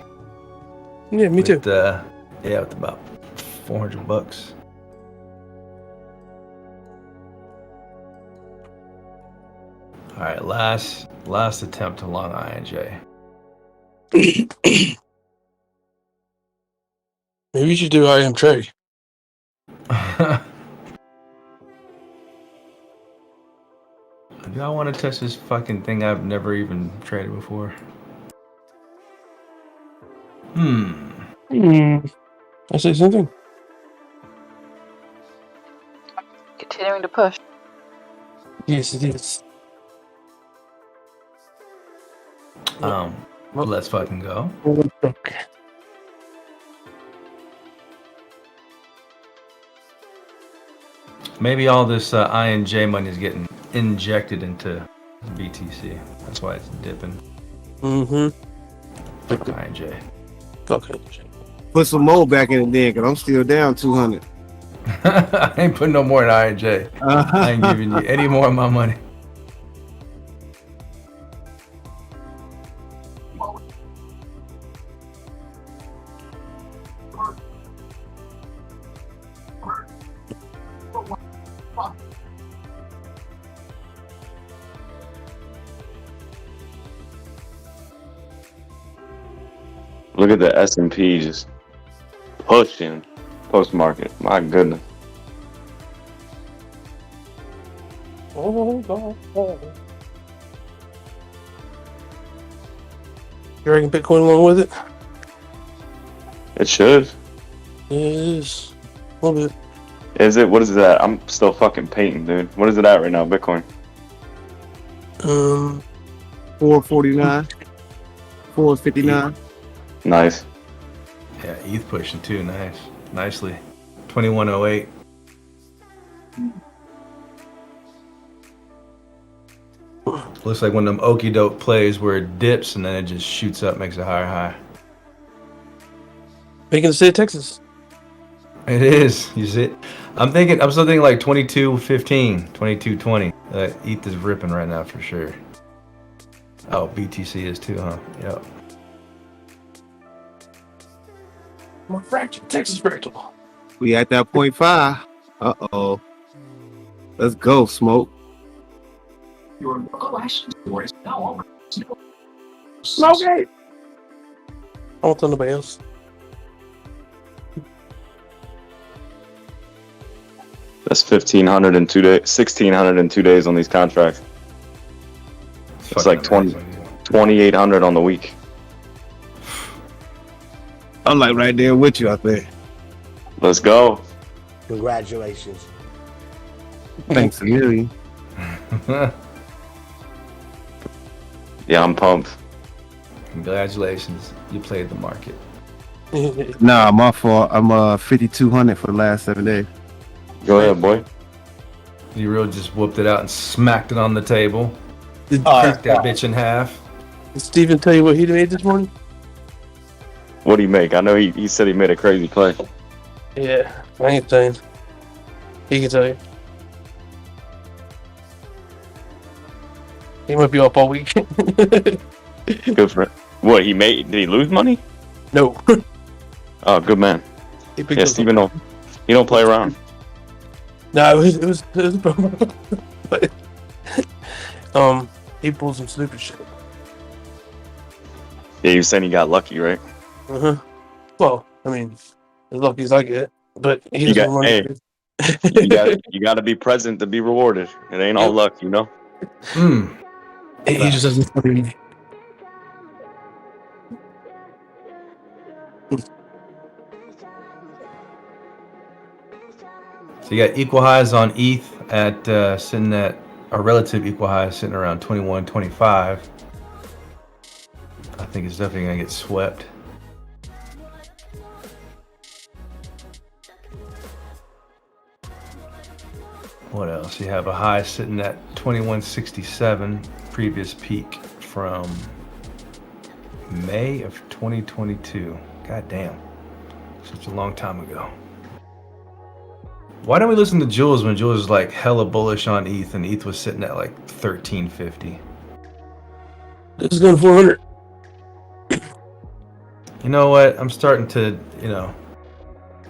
Yeah, me too. With about $400. All right, last attempt to long INJ. Maybe you should do IM trade. Do I want to touch this fucking thing I've never even traded before? I say something. Continuing to push. Yes, it is. Let's fucking go. Okay. Maybe all this INJ money is getting injected into BTC. That's why it's dipping. Mm-hmm. INJ. Okay. Put some more back in it then, because I'm still down 200. I ain't putting no more in INJ. I ain't giving you any more of my money. Look at the S&P just pushing post-market. My goodness. You reckon Bitcoin along with it? It should. It is. A little bit. Is it? What is that? I'm still fucking painting, dude. What is it at right now, Bitcoin? 449. 459. Nice. Yeah, ETH pushing too. Nice. Nicely. 2108. Looks like one of them okie doke plays where it dips and then it just shoots up, makes a higher high. Making the state of Texas. It is. You see it? I'm still thinking like 2215, 2220. ETH is ripping right now for sure. Oh, BTC is too, huh? Yep. More fraction. Texas fractal. We at that 0.5. Uh-oh. Let's go, Smoke. Your local license store is now open. Smoke it. I won't tell nobody else. That's 1,500 in 2 days. 1,600 in 2 days on these contracts. It's like 2,800 on the week. I'm like right there with you out there. Let's go. Congratulations. Thanks a million. Yeah, I'm pumped. Congratulations. You played the market. Nah, my fault. I'm 5,200 for the last 7 days. Go ahead, boy. Zero just whooped it out and smacked it on the table. Cracked that bitch in half. Did Steven tell you what he made this morning? What do you make? I know he said he made a crazy play. Yeah, I ain't saying. He can tell you. He might be up all week. Good for him. What he made? Did he lose money? No. Oh, good man. Yeah, Steven he don't play around. No, it was but, he pulled some stupid shit. Yeah, you saying he got lucky, right? Well, I mean, as lucky as I get, but he doesn't run hey, you got to be present to be rewarded. It ain't all luck, you know. He just doesn't. So you got equal highs on ETH at sitting at a relative equal high sitting around 21.25. I think it's definitely gonna get swept. What else? You have a high sitting at 21.67, previous peak from May of 2022. God damn, such a long time ago. Why don't we listen to Jules when Jules was like hella bullish on ETH and ETH was sitting at like 1350? This is going 400. You know what? I'm starting to,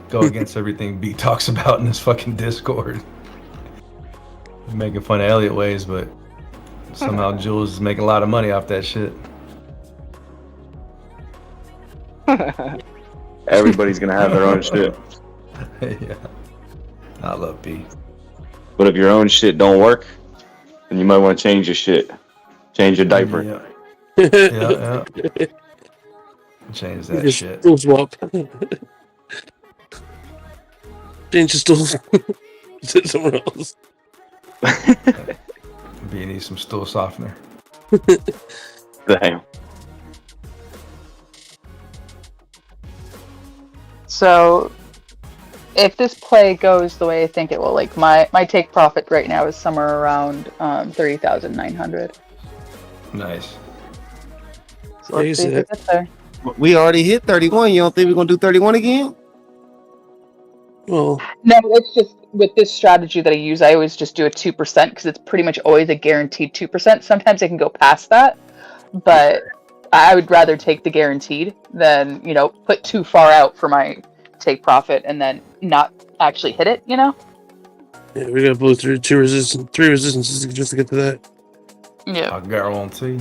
go against everything B talks about in this fucking Discord. Making fun of Elliot Ways, but somehow Jules is making a lot of money off that shit. Everybody's gonna have their own shit. Yeah. I love B. But if your own shit don't work, then you might want to change your shit. Change your diaper. Yeah. Change that Just shit. stool swap. Change the stools. Sit somewhere else. B needs some stool softener. Damn. So, if this play goes the way I think it will, like my take profit right now is somewhere around 30,900. Nice. So let's see if we get there. We already hit 31. You don't think we're gonna do 31 again? Well, No, it's just with this strategy that I use, I always just do a 2% because it's pretty much always a guaranteed 2%. Sometimes I can go past that, but I would rather take the guaranteed than, put too far out for my take profit and then not actually hit it, Yeah, we gotta blow through three resistances just to get to that. Yeah. I guarantee.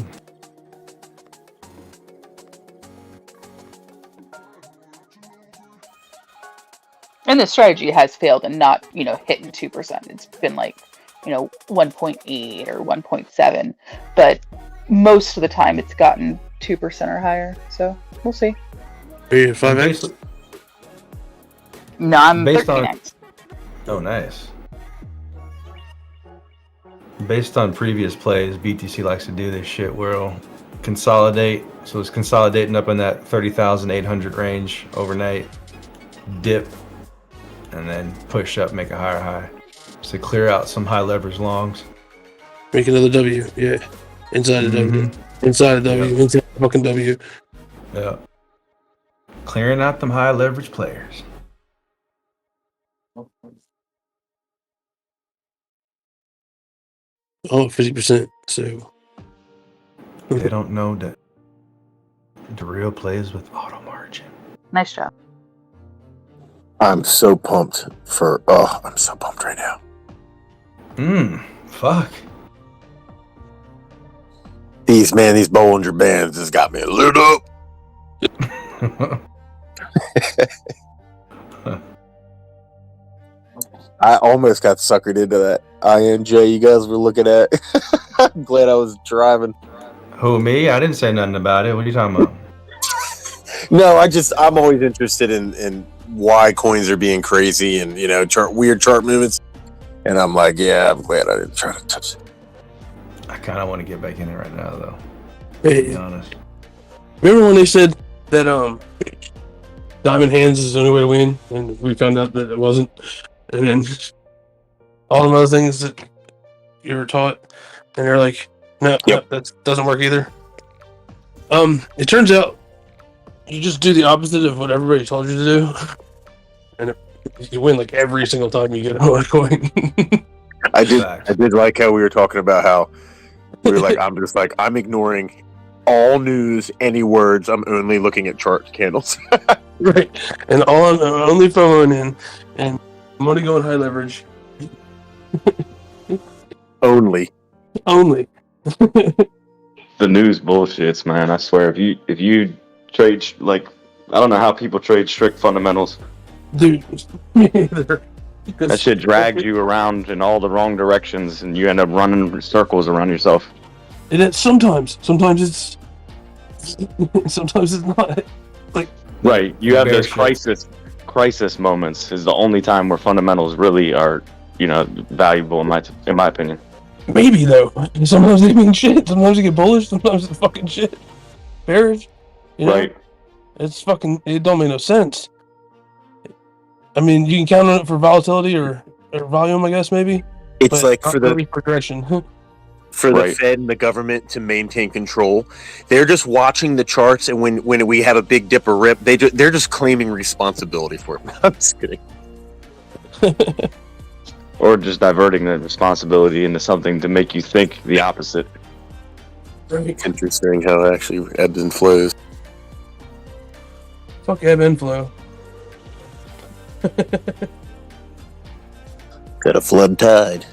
And the strategy has failed and not, hitting 2%. It's been like, 1.8 or 1.7, but most of the time it's gotten 2% or higher. So we'll see. Are you at 5x? No, I'm Based 13x. Oh, nice. Based on previous plays, BTC likes to do this shit where it'll consolidate. So it's consolidating up in that 30,800 range overnight, dip, and then push up, make a higher high. So clear out some high leverage longs. Make another W, yeah. Inside of W. Inside of W. Yep. Inside of fucking W. Yeah. Clearing out them high leverage players. Oh, 50%. So They don't know that the real plays with auto margin. Nice job. I'm so pumped I'm so pumped right now. Fuck. These Bollinger Bands has got me lit up. I almost got suckered into that INJ you guys were looking at. I'm glad I was driving. Who, me? I didn't say nothing about it. What are you talking about? No, I'm always interested in why coins are being crazy and, weird chart movements. And I'm like, yeah, I'm glad I didn't try to touch it. I kind of want to get back in it right now, though. Hey, To be honest. remember when they said that diamond hands is the only way to win, and we found out that it wasn't, and then all the other things that you were taught, and they're like, no, that doesn't work either. It turns out you just do the opposite of what everybody told you to do, and you win like every single time you get a coin. I did like how we were talking about how we were like, I'm ignoring all news, any words. I'm only looking at chart candles. Right. And only phone and I'm only going high leverage. Only. The news bullshits, man. I swear, if you trade I don't know how people trade strict fundamentals. Dude, that shit drags you around in all the wrong directions, and you end up running circles around yourself. And it's sometimes it's not. Like, right, you have those crisis moments. Is the only time where fundamentals really are, valuable in my opinion. Maybe though. Sometimes they mean shit. Sometimes you get bullish. Sometimes it's fucking shit. Bearish. Right. It's fucking. It don't make no sense. I mean, you can count on it for volatility or volume, I guess maybe. It's like for the progression. For the Fed and the government to maintain control, they're just watching the charts, and when we have a big dip or rip, they're just claiming responsibility for it. I'm just kidding. Or just diverting the responsibility into something to make you think the opposite. It's interesting how it actually ebbs and flows. Fuck ebb and flow. Got a flood tide.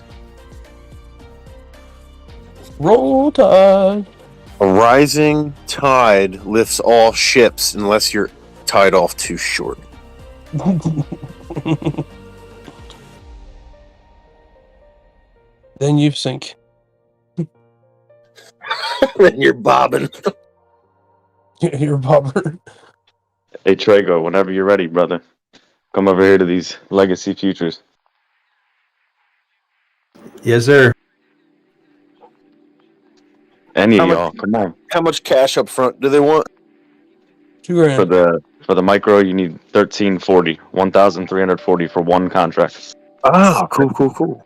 Roll tide. A rising tide lifts all ships unless you're tied off too short. Then you sink. Then you're bobbing. You're a bobber. Hey Trago, whenever you're ready, brother, come over here to these legacy futures. Yes, sir. Any How of much- y'all, come on. How much cash up front do they want? $2,000. For the micro, you need 1,340, 1,340 for one contract. Oh, cool.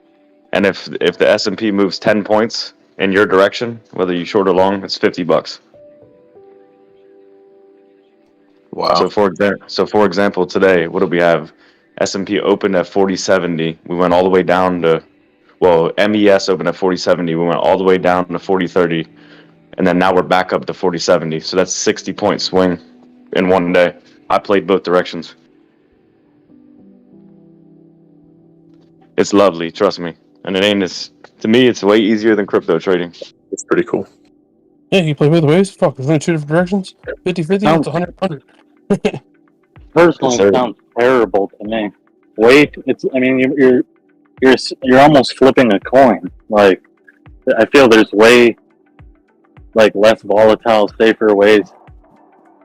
And if the S&P moves 10 points in your direction, whether you short or long, it's $50. Wow. So for example, today, what do we have? S&P opened at 4070. We went all the way down to, well, MES opened at 4070. We went all the way down to 4030, and then now we're back up to 4070. So that's 60-point swing in one day. I played both directions. It's lovely, trust me. And it ain't as, to me, it's way easier than crypto trading. It's pretty cool. Yeah, you play both ways. Fuck, there's only two different directions. 50-50, it's 100-100. Personally, Yes, sir. it sounds terrible to me. Wait, you're almost flipping a coin. Like, I feel there's way less volatile, safer ways.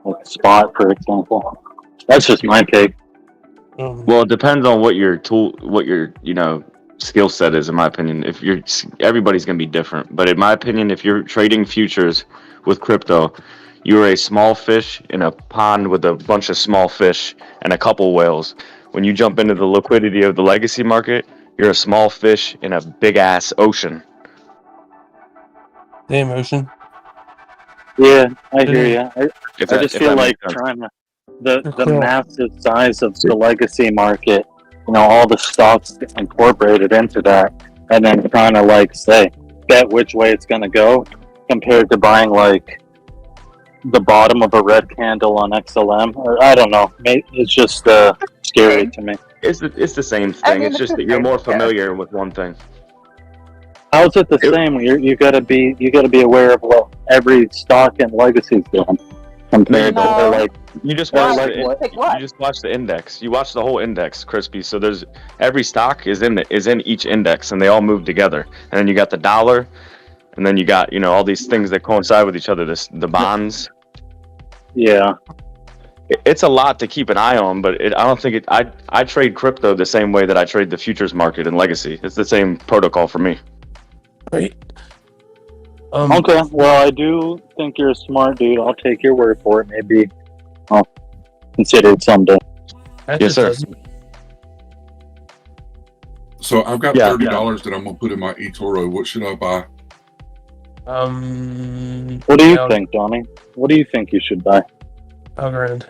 Like spot, for example. That's just my take. Well, it depends on what your skill set is, in my opinion. Everybody's gonna be different, but in my opinion, if you're trading futures with crypto, you're a small fish in a pond with a bunch of small fish and a couple whales. When you jump into the liquidity of the legacy market, you're a small fish in a big ass ocean. Damn ocean. Yeah, I hear you. I If just that feel like makes sense. trying to the massive size of the legacy market, all the stocks incorporated into that, and then trying to say bet which way it's gonna go, compared to buying the bottom of a red candle on XLM, or I don't know. It's just scary to me. It's the same thing. I mean, it's just that you're more familiar with one thing. How's it the same? You gotta be aware of what every stock and legacy is doing compared to You just Well, watch like you just watch the index. You watch the whole index, Crispy. So there's every stock is in each index, and they all move together. And then you got the dollar, and then you got all these things that coincide with each other. The bonds. Yeah. It's a lot to keep an eye on, but I don't think I trade crypto the same way that I trade the futures market and legacy. It's the same protocol for me. Right. Okay. Well, I do think you're a smart dude. I'll take your word for it. Maybe I'll consider it someday. Yes, sir. So I've got Yeah, $30 that I'm gonna put in my eToro. What should I buy? What do you think, Donnie? What do you think you should buy? $1,000.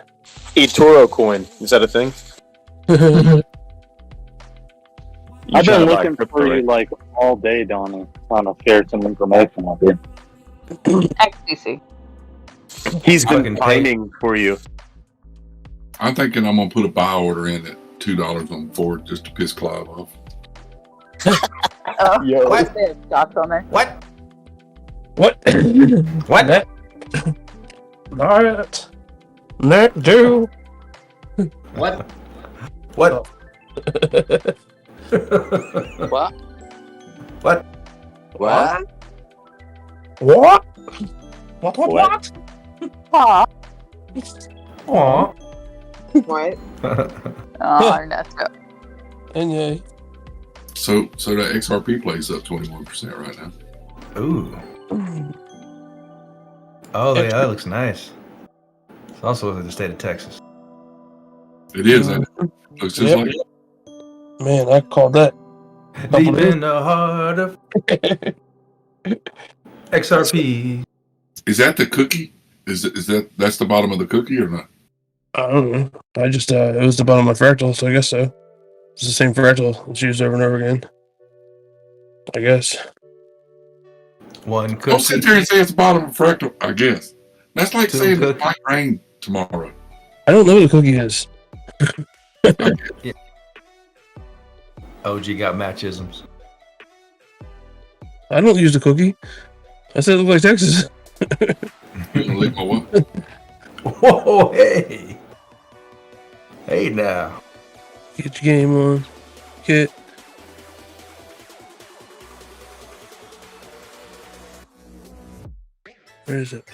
eToro coin. Is that a thing? I've been looking for you all day, Donnie, trying to share some information with you. XDC. He's been Fucking pining for you. I'm thinking I'm gonna put a buy order in at $2 on Ford just to piss Clive off. Oh, Yo. what? They have dots on there. What? What? What? Not do. What? What? What? What? What? What? What? Aw. Aw. What? Oh, Ernesto. And yay. So that XRP plays up 21% right now. Ooh. Oh, yeah, that looks nice. It's also in the state of Texas. It is. Ain't it? Looks just Yep. like Man, I called that. Deep in the heart of XRP. Is that the cookie? Is that's the bottom of the cookie or not? I don't know. I just it was the bottom of my fractal, so I guess so. It's the same fractal. It's used over and over again. I guess. One Don't cookie. sit there and say it's the bottom of a fractal. I guess that's like Two saying it cookies. might rain tomorrow. I don't know what a cookie is. Yeah. OG got matchisms. I don't use the cookie. I said it looked like Texas. You gonna lick my what? Whoa, hey. Hey now. Get your game on. Get. Where is it?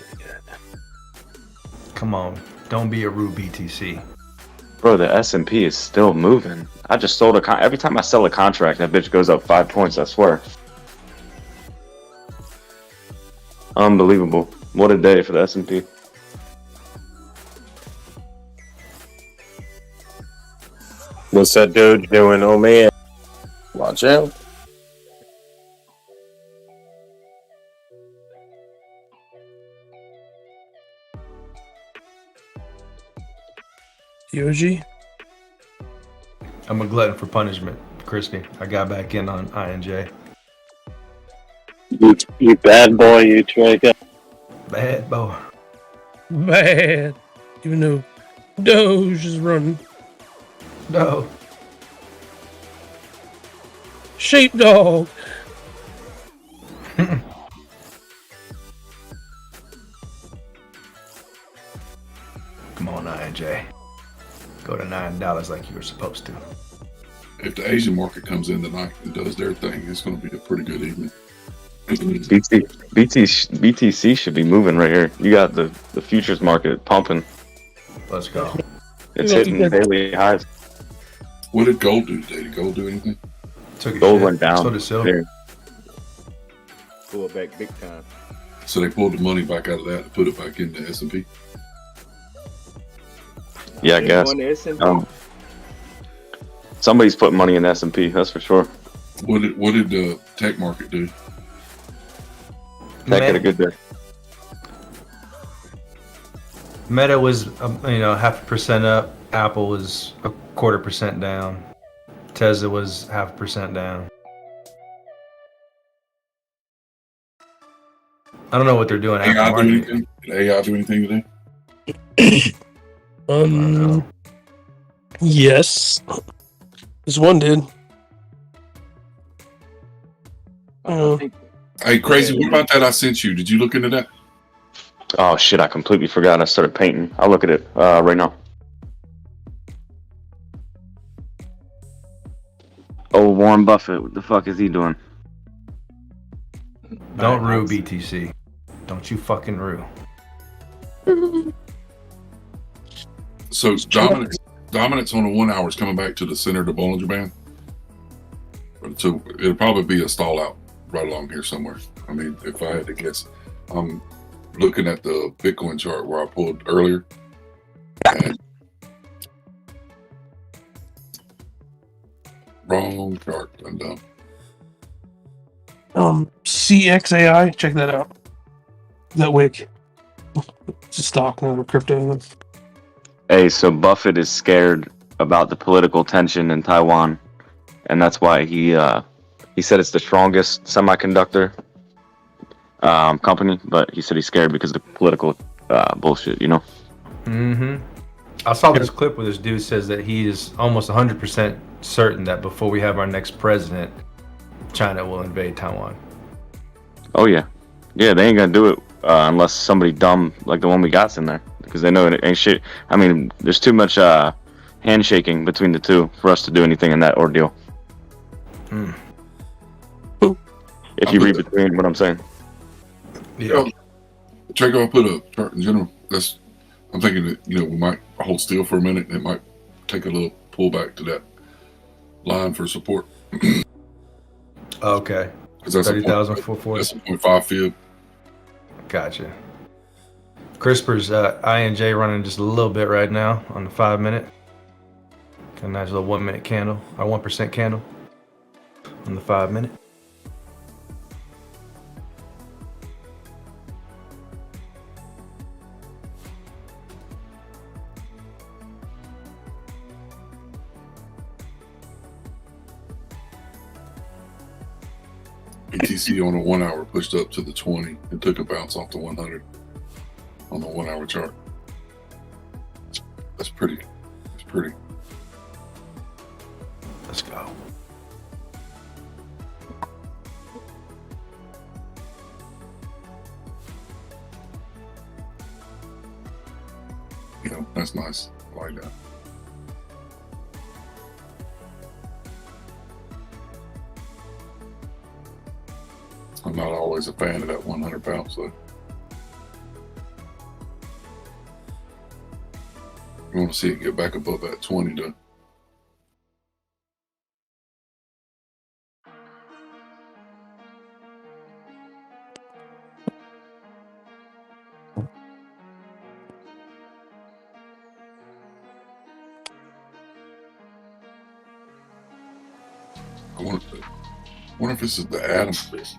Come on, don't be a rude BTC. Bro, the S&P is still moving. I just sold every time I sell a contract, that bitch goes up 5 points, I swear. Unbelievable. What a day for the S&P. What's that dude doing? Oh man. Watch out. Yoji? I'm a glutton for punishment, Crispy. I got back in on INJ. You bad boy, you Trega. Bad boy. Bad. Even though Doge is running. No. Sheepdog. Come on, INJ. Go to $9 like you were supposed to. If the Asian market comes in tonight and does their thing, it's going to be a pretty good evening. BTC should be moving right here. You got the futures market pumping. Let's go. It's hitting daily highs. What did gold do today? Did gold do anything? Gold went down. So did silver. Pull it back big time. So they pulled the money back out of that and put it back into S&P. Yeah, I guess. Somebody's putting money in S&P, that's for sure. What did the tech market do? Tech had a good day. Meta was, 0.5% up. Apple was 0.25% down. Tesla was 0.5% down. I don't know what they're doing after AI do market. anything? Did AI do anything today? Yes. This one did. Hey, Crazy, what about that I sent you? Did you look into that? Oh shit, I completely forgot. I started painting. I'll look at it right now. Oh, Warren Buffett, what the fuck is he doing? Don't rue BTC. Don't you fucking rue. So Dominance on the 1 hour is coming back to the center of the Bollinger Band. So it'll probably be a stall out right along here somewhere. I mean, if I had to guess, I'm looking at the Bitcoin chart where I pulled earlier. And wrong chart. I'm done. CXAI, check that out. That wick. It's a stock, not a crypto. Hey, so Buffett is scared about the political tension in Taiwan, and that's why he said it's the strongest semiconductor company, but he said he's scared because of the political bullshit, Mm-hmm. I saw this clip where this dude says that he is almost 100% certain that before we have our next president, China will invade Taiwan. Oh yeah, they ain't gonna do it unless somebody dumb like the one we got's in there, because they know it ain't shit. I mean, there's too much handshaking between the two for us to do anything in that ordeal. If you read between what I'm saying. Yeah. Check out, put a chart in general. I'm thinking that, we might hold still for a minute and it might take a little pullback to that line for support. Okay. Because that's 30,440. That's a 0.5 fib. Gotcha. CRISPR's INJ running just a little bit right now on the 5 minute. Got a nice little 1 minute candle, or 1% candle on the 5 minute. BTC on a 1 hour pushed up to the 20 and took a bounce off the 100 on the 1 hour chart. That's pretty. That's pretty. Let's go. That's nice. I like that. I'm not always a fan of that 100 bounce though. We want to see it get back above that 20 though. I wonder if this is the Adam fish.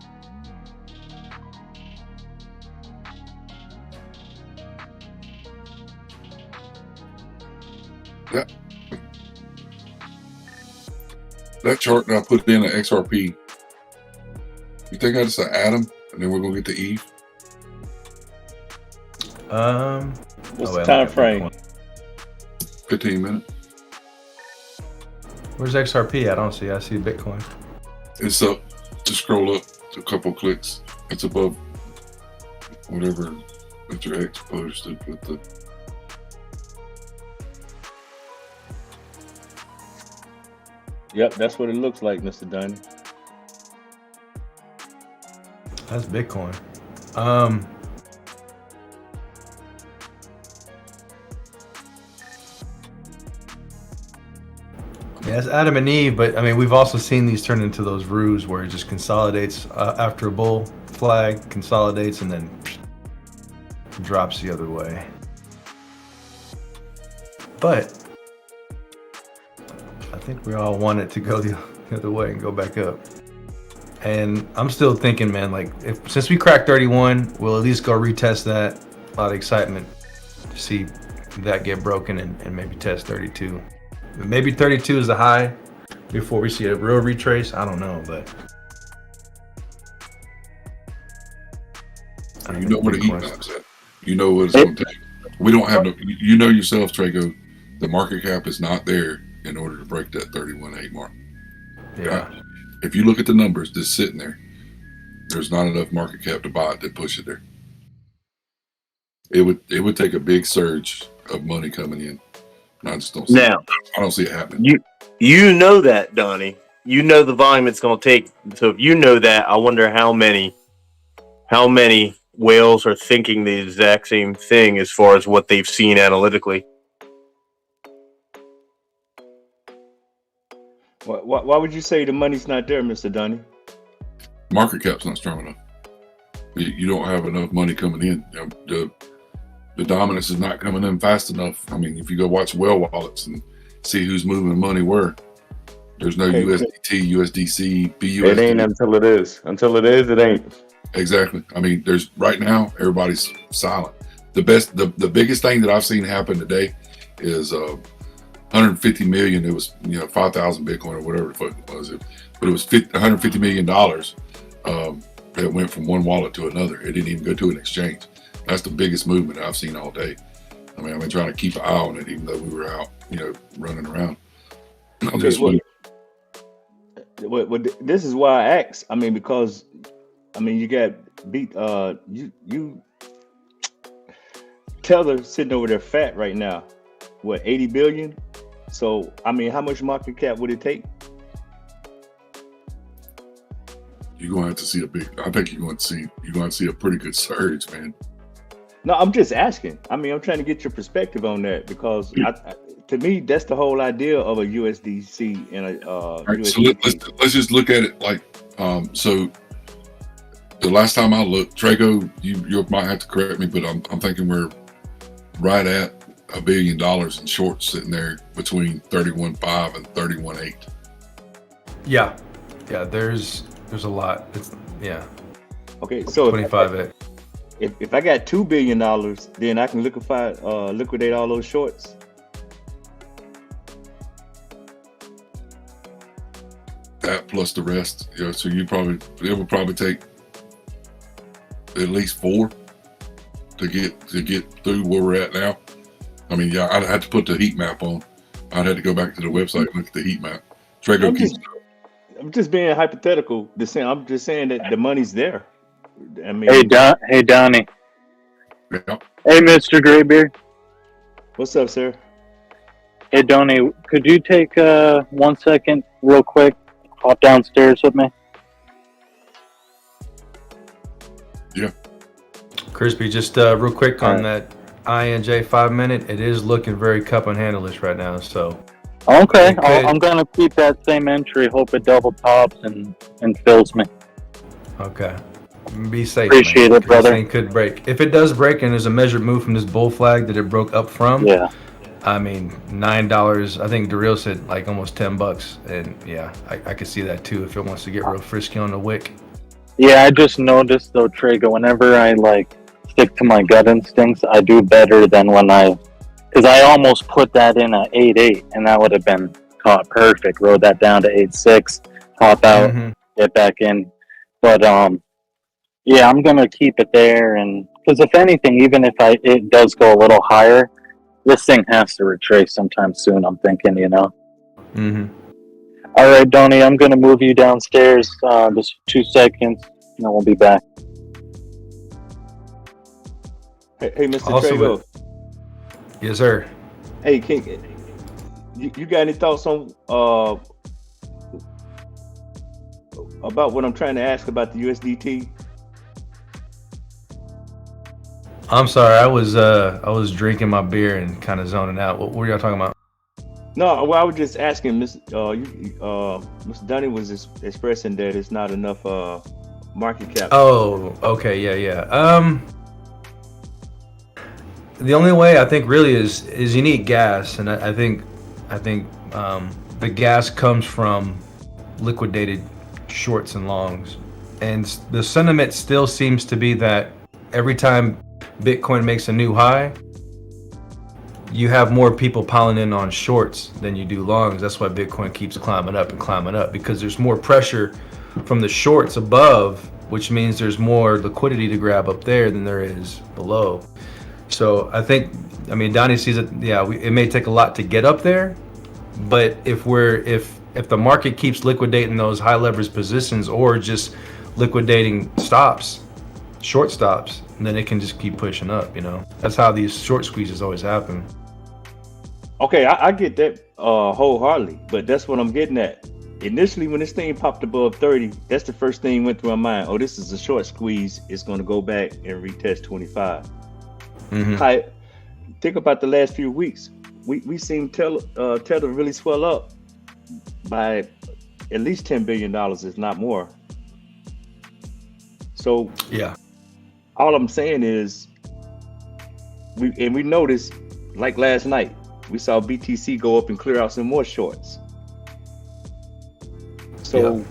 That chart that I put in an XRP, you think that's an Adam, and then we're gonna get to Eve? What's the time frame? 15 minutes. Where's XRP? I don't see. I see Bitcoin. It's up. Just scroll up a couple clicks. It's above whatever Mr. X posted with the. Yep, that's what it looks like, Mr. Dunn. That's Bitcoin. Yeah, it's Adam and Eve, but I mean, we've also seen these turn into those ruse where it just consolidates after a bull flag, consolidates, and then drops the other way. But I think we all want it to go the other way and go back up. And I'm still thinking, man, like since we cracked 31, we'll at least go retest that. A lot of excitement to see that get broken and maybe test 32. Maybe 32 is the high before we see a real retrace. I don't know, but You know where the heat map's at. You know what it's going to take. We don't have no. You know yourself, Trago. The market cap is not there in order to break that 31.8 mark. Yeah. If you look at the numbers just sitting there, there's not enough market cap to buy it to push it there. It would take a big surge of money coming in. I just don't see it. I don't see it happening. You know that, Donnie. You know the volume it's going to take. So if you know that, I wonder how many whales are thinking the exact same thing as far as what they've seen analytically. Why would you say the money's not there, Mr. Dunny? Market cap's not strong enough. You don't have enough money coming in. The dominance is not coming in fast enough. I mean, if you go watch whale wallets and see who's moving money where, there's no USDT, USDC, BUSD. It ain't until it is. Until it is, it ain't. Exactly. I mean, there's right now everybody's silent. The biggest thing that I've seen happen today is 150 million. It was 5,000 Bitcoin or whatever the fuck it was. But it was $150 million that went from one wallet to another. It didn't even go to an exchange. That's the biggest movement I've seen all day. I mean, I've been trying to keep an eye on it, even though we were out, running around. This is why I asked. I mean, because you got beat. You Tether sitting over there fat right now. What, 80 billion? So I mean, how much market cap would it take? You're gonna have to see I think you're going to see a pretty good surge, man. No, I'm just asking. I mean, I'm trying to get your perspective on that because to me, that's the whole idea of a USDC and a Right, so let's just look at it like so. The last time I looked, Trago, you might have to correct me, but I'm thinking we're right at $1 billion in shorts sitting there between 31.5 and 31.8. yeah, there's a lot. Okay, so 25. If I got $2 billion, then I can liquidate all those shorts. That plus the rest, so it would probably take at least 4 to get through where we're at now. I mean, I'd have to put the heat map on. I'd have to go back to the website and look at the heat map. I'm just being hypothetical. I'm just saying that the money's there. I mean, Hey Donnie. Yeah. Hey, Mr. Graybeard. What's up, sir? Hey, Donnie, could you take 1 second, real quick, hop downstairs with me? Yeah. Crispy, just real quick on that INJ 5 minute, it is looking very cup and handle-ish right now. So Okay, it could- I'm gonna keep that same entry. Hope it double tops and fills me. okay. Be safe, Appreciate man, it, 'cause brother. This thing could break. If it does break and there's a measured move from this bull flag that it broke up from, Yeah. I mean, $9. I think Darrell said like almost $10, and yeah, I could see that too if it wants to get real frisky on the wick. Yeah, I just noticed though, Trago, whenever I like stick to my gut instincts, I do better than when because I almost put that in at 8.8, and that would have been caught perfect. Rode that down to 8.6, hop out, get back in. But yeah, I'm gonna keep it there, and because if anything, even if it does go a little higher, this thing has to retrace sometime soon. I'm thinking, Mm-hmm. All right, Donnie, I'm gonna move you downstairs. Just 2 seconds, and then we'll be back. Hey, Mr. Also, Trago. Yes, sir. Hey, you got any thoughts on about what I'm trying to ask about the USDT? I'm sorry, I was drinking my beer and kind of zoning out. What were y'all talking about? No, well, I was just asking, Mr. Dunny was expressing that it's not enough market cap. Oh, okay, yeah. The only way I think really is you need gas, and I think the gas comes from liquidated shorts and longs, and the sentiment still seems to be that every time Bitcoin makes a new high, you have more people piling in on shorts than you do longs. That's why Bitcoin keeps climbing up and climbing up, because there's more pressure from the shorts above, which means there's more liquidity to grab up there than there is below. So I mean, Donnie sees it. Yeah, it may take a lot to get up there, but if the market keeps liquidating those high leverage positions or just liquidating short stops, then it can just keep pushing up. That's how these short squeezes always happen. Okay, I get that wholeheartedly, but that's what I'm getting at. Initially, when this thing popped above 30, that's the first thing went through my mind. Oh, this is a short squeeze. It's going to go back and retest 25. Mm-hmm. Think about the last few weeks. We seen Tether really swell up by at least $10 billion, if not more. So yeah, all I'm saying is, we noticed, like last night, we saw BTC go up and clear out some more shorts. So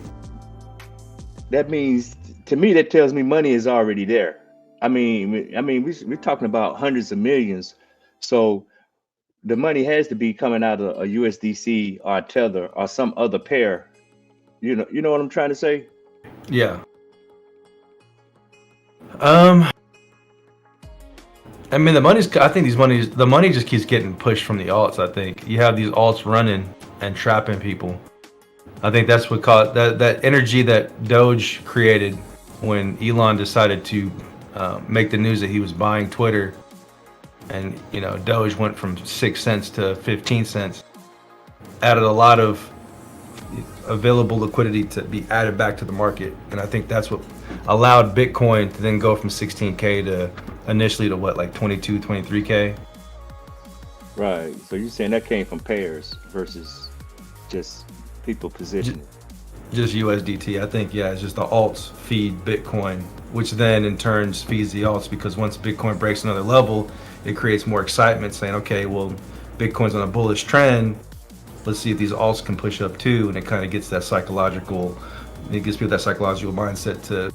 that means, to me, that tells me money is already there. I mean, we're talking about hundreds of millions. So the money has to be coming out of a USDC or a Tether or some other pair. You know what I'm trying to say? Yeah. I mean, the money just keeps getting pushed from the alts. I think you have these alts running and trapping people. I think that's what caused that energy that Doge created when Elon decided to make the news that he was buying Twitter, and Doge went from 6 cents to 15 cents, added a lot of available liquidity to be added back to the market, and I think that's what allowed Bitcoin to then go from 16K to initially to what, like 22, 23K. Right. So you're saying that came from pairs versus just people positioning. Just USDT. I think, yeah, it's just the alts feed Bitcoin, which then in turn feeds the alts, because once Bitcoin breaks another level, it creates more excitement, saying, okay, well, Bitcoin's on a bullish trend. Let's see if these alts can push up too. And it kind of gets that it gives people that psychological mindset to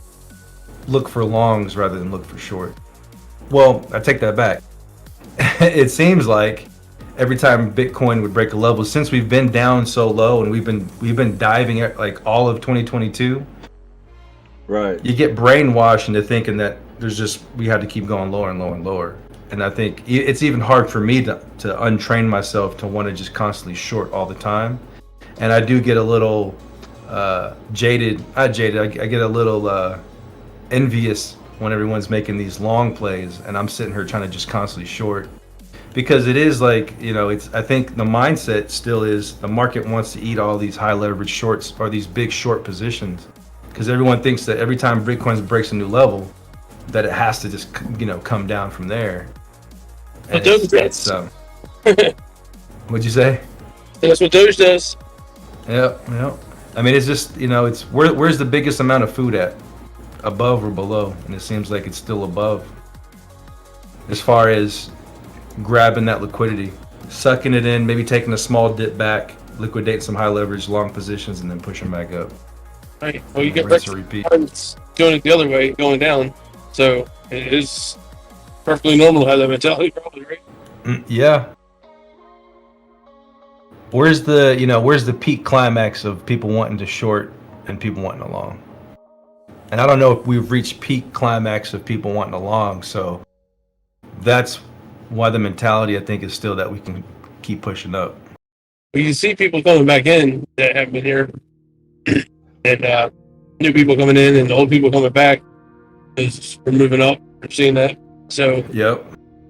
look for longs rather than look for short. Well, I take that back. It seems like every time Bitcoin would break a level, since we've been down so low and we've been diving at like all of 2022, right? You get brainwashed into thinking that we have to keep going lower and lower and lower. And I think it's even hard for me to untrain myself to want to just constantly short all the time. And I do get a little jaded. I get a little envious when everyone's making these long plays and I'm sitting here trying to just constantly short. Because it is like, I think the mindset still is the market wants to eat all these high leverage shorts or these big short positions. Because everyone thinks that every time Bitcoin breaks a new level, that it has to just, come down from there. And Doge it's does. what'd you say? That's what Doge does. Yep. I mean, it's just it's where's the biggest amount of food at, above or below? And it seems like it's still above. As far as grabbing that liquidity, sucking it in, maybe taking a small dip back, liquidating some high leverage long positions, and then pushing back up. Right. Well, you get Rinse and repeat. it's doing it the other way, going down. So it is perfectly normal to have that mentality, probably, right? Yeah. Where's the peak climax of people wanting to short and people wanting to long? And I don't know if we've reached peak climax of people wanting to long, so that's why the mentality, I think, is still that we can keep pushing up. But you see people coming back in that have been here, and new people coming in, and old people coming back. Because we're moving up, we're seeing that. So yep,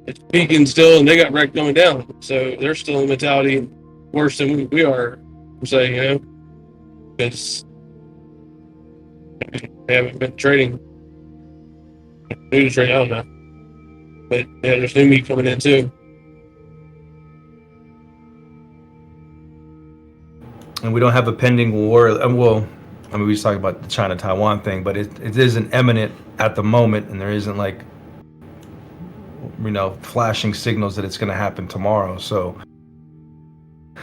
it's peaking still, and they got wrecked going down. So they're still in mentality worse than we are. I'm saying, because they haven't been trading. New to trade, I don't know. But yeah, there's new meat coming in too. And we don't have a pending war. Well, I mean, we just talked about the China-Taiwan thing, but it isn't imminent at the moment, and there isn't flashing signals that it's going to happen tomorrow. So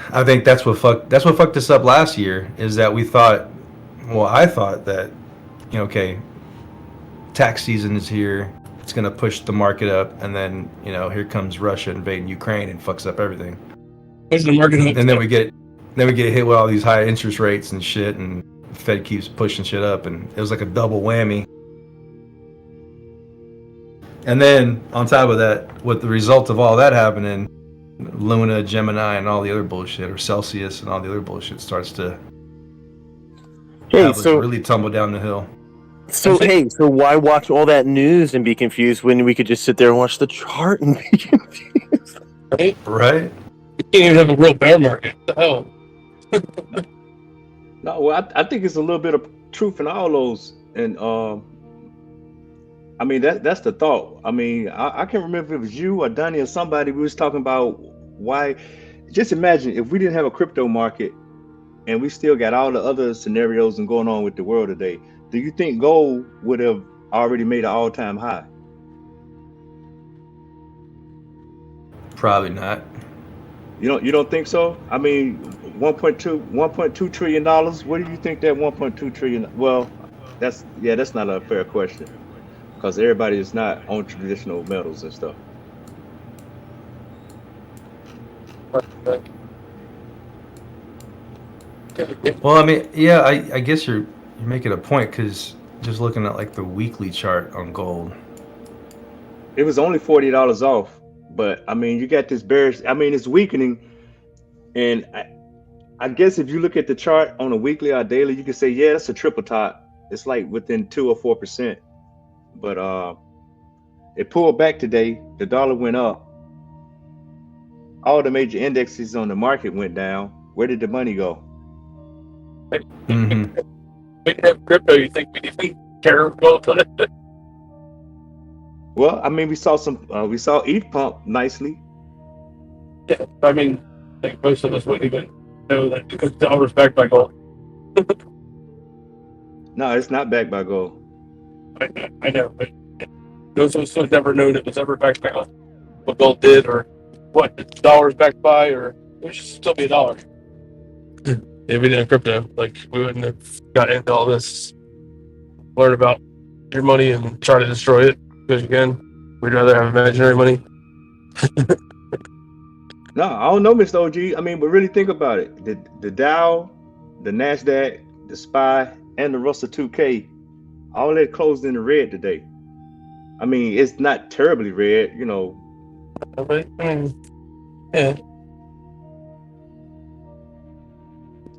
I think that's what fucked us up last year, is that I thought that, okay, tax season is here, it's going to push the market up, and then, here comes Russia invading Ukraine and fucks up everything. Push the market up. And then we get hit with all these high interest rates and shit, and the Fed keeps pushing shit up, and it was like a double whammy. And then on top of that, with the result of all that happening, Luna, Gemini, and all the other bullshit, or Celsius and all the other bullshit, starts to really tumble down the hill. So why watch all that news and be confused when we could just sit there and watch the chart and be confused? Right? You can't even have a real bear market. What the hell? No, well, I think it's a little bit of truth in all those, and I mean that's the thought. I mean, I can't remember if it was you or Donnie or somebody. We was talking about why. Just imagine if we didn't have a crypto market, and we still got all the other scenarios and going on with the world today. Do you think gold would have already made an all-time high? Probably not. You don't think so? I mean, 1.2 trillion dollars. What do you think that 1.2 trillion? Well, that's not a fair question, because everybody is not on traditional metals and stuff. Well, I mean, yeah, I guess you're making a point, because just looking at the weekly chart on gold, it was only $40 off. But I mean, you got this bearish. I mean, it's weakening, and I guess if you look at the chart on a weekly or daily, you can say, yeah, that's a triple top. It's like within 2 or 4%. But it pulled back today. The dollar went up. All the major indexes on the market went down. Where did the money go? Mm-hmm. We have crypto. You think we even care about it? Well, I mean, we saw ETH pump nicely. Yeah, I mean, I think most of us wouldn't even know that because the dollar's backed by gold. No, it's not backed by gold. I know, but those of us who never known it was ever backed by gold. What gold did, or what the dollar's backed by, or it should still be a dollar. If we didn't have crypto, we wouldn't have got into all this. Learn about your money and try to destroy it. Because again, we'd rather have imaginary money. No, I don't know, Mr. OG. I mean, but really think about it. The Dow, the NASDAQ, the SPY, and the Russell 2K, all that closed in the red today. I mean, it's not terribly red, But, I mean, yeah.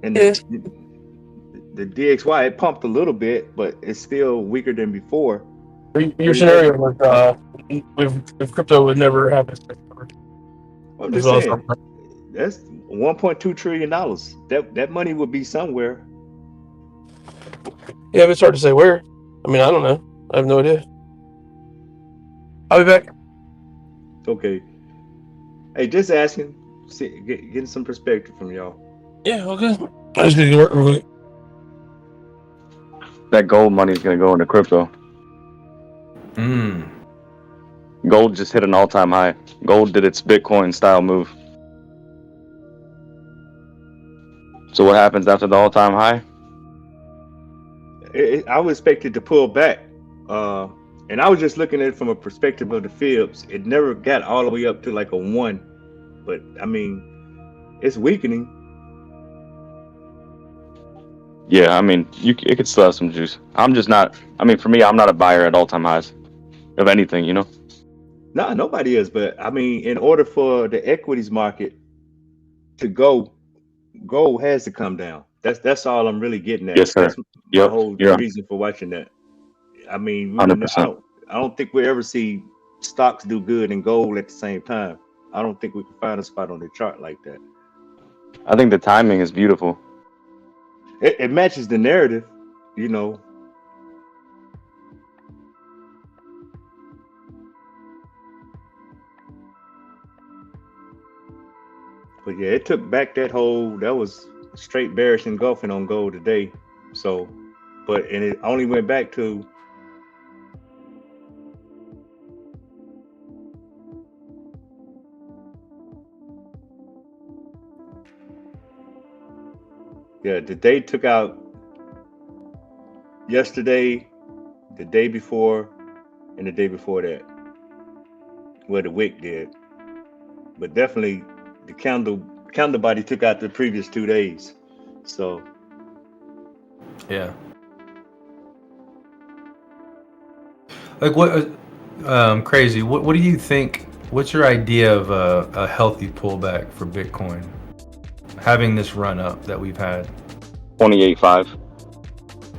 And the DXY, it pumped a little bit, but it's still weaker than before. Your scenario was if crypto would never happen. I'm just saying, that's $1.2 trillion. That money would be somewhere. Yeah, but it's hard to say where. I mean, I don't know. I have no idea. I'll be back. Okay. Hey, just asking, getting some perspective from y'all. Yeah, okay. I just gotta work real quick. That gold money is going to go into crypto. Gold just hit an all-time high. Gold did its Bitcoin style move. So what happens after the all-time high? I would expect it to pull back. And I was just looking at it from a perspective of the fibs. It never got all the way up to like a 1. But, I mean, it's weakening. Yeah, I mean, it could still have some juice. I'm just not, I mean, for me, I'm not a buyer at all-time highs of anything, you know? No, nobody is. But, I mean, in order for the equities market to go, gold has to come down. That's all I'm really getting at. Yes, sir. That's my Yep, whole you're right. reason for watching that. I mean, 100%. I don't think we ever see stocks do good and gold at the same time. I don't think we can find a spot on the chart like that. I think the timing is beautiful. It matches the narrative, you know. But yeah, it took back that was straight bearish engulfing on gold today. So, and it only went back to the day took out yesterday, the day before, and the day before that. Well, the wick did. But definitely the candle body took out the previous 2 days. So Yeah. Like what? Crazy. What do you think? What's your idea of a healthy pullback for Bitcoin? Having this run up that we've had. 28.5.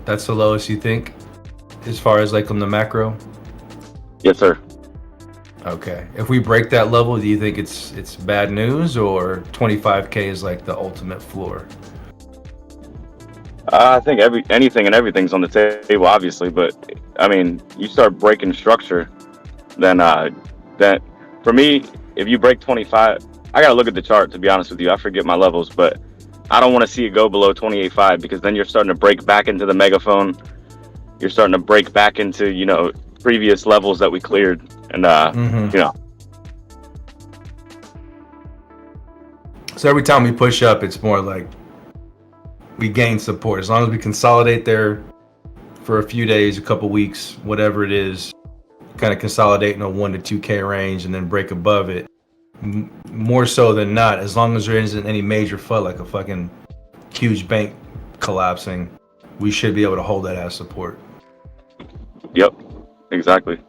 That's the lowest you think, as far as like on the macro? Yes, sir. Okay. If we break that level, do you think it's bad news, or 25K is like the ultimate floor? I think anything and everything's on the table, obviously, but I mean, you start breaking structure, then that for me, if you break 25, I gotta look at the chart to be honest with you. I forget my levels, but I don't want to see it go below 28.5 because then you're starting to break back into the megaphone. You're starting to break back into previous levels that we cleared, and So every time we push up, it's more like we gain support. As long as we consolidate there for a few days, a couple weeks, whatever it is, kind of consolidate in a 1 to 2K range and then break above it. More so than not, as long as there isn't any major FUD like a fucking huge bank collapsing, we should be able to hold that as support. Yep, exactly.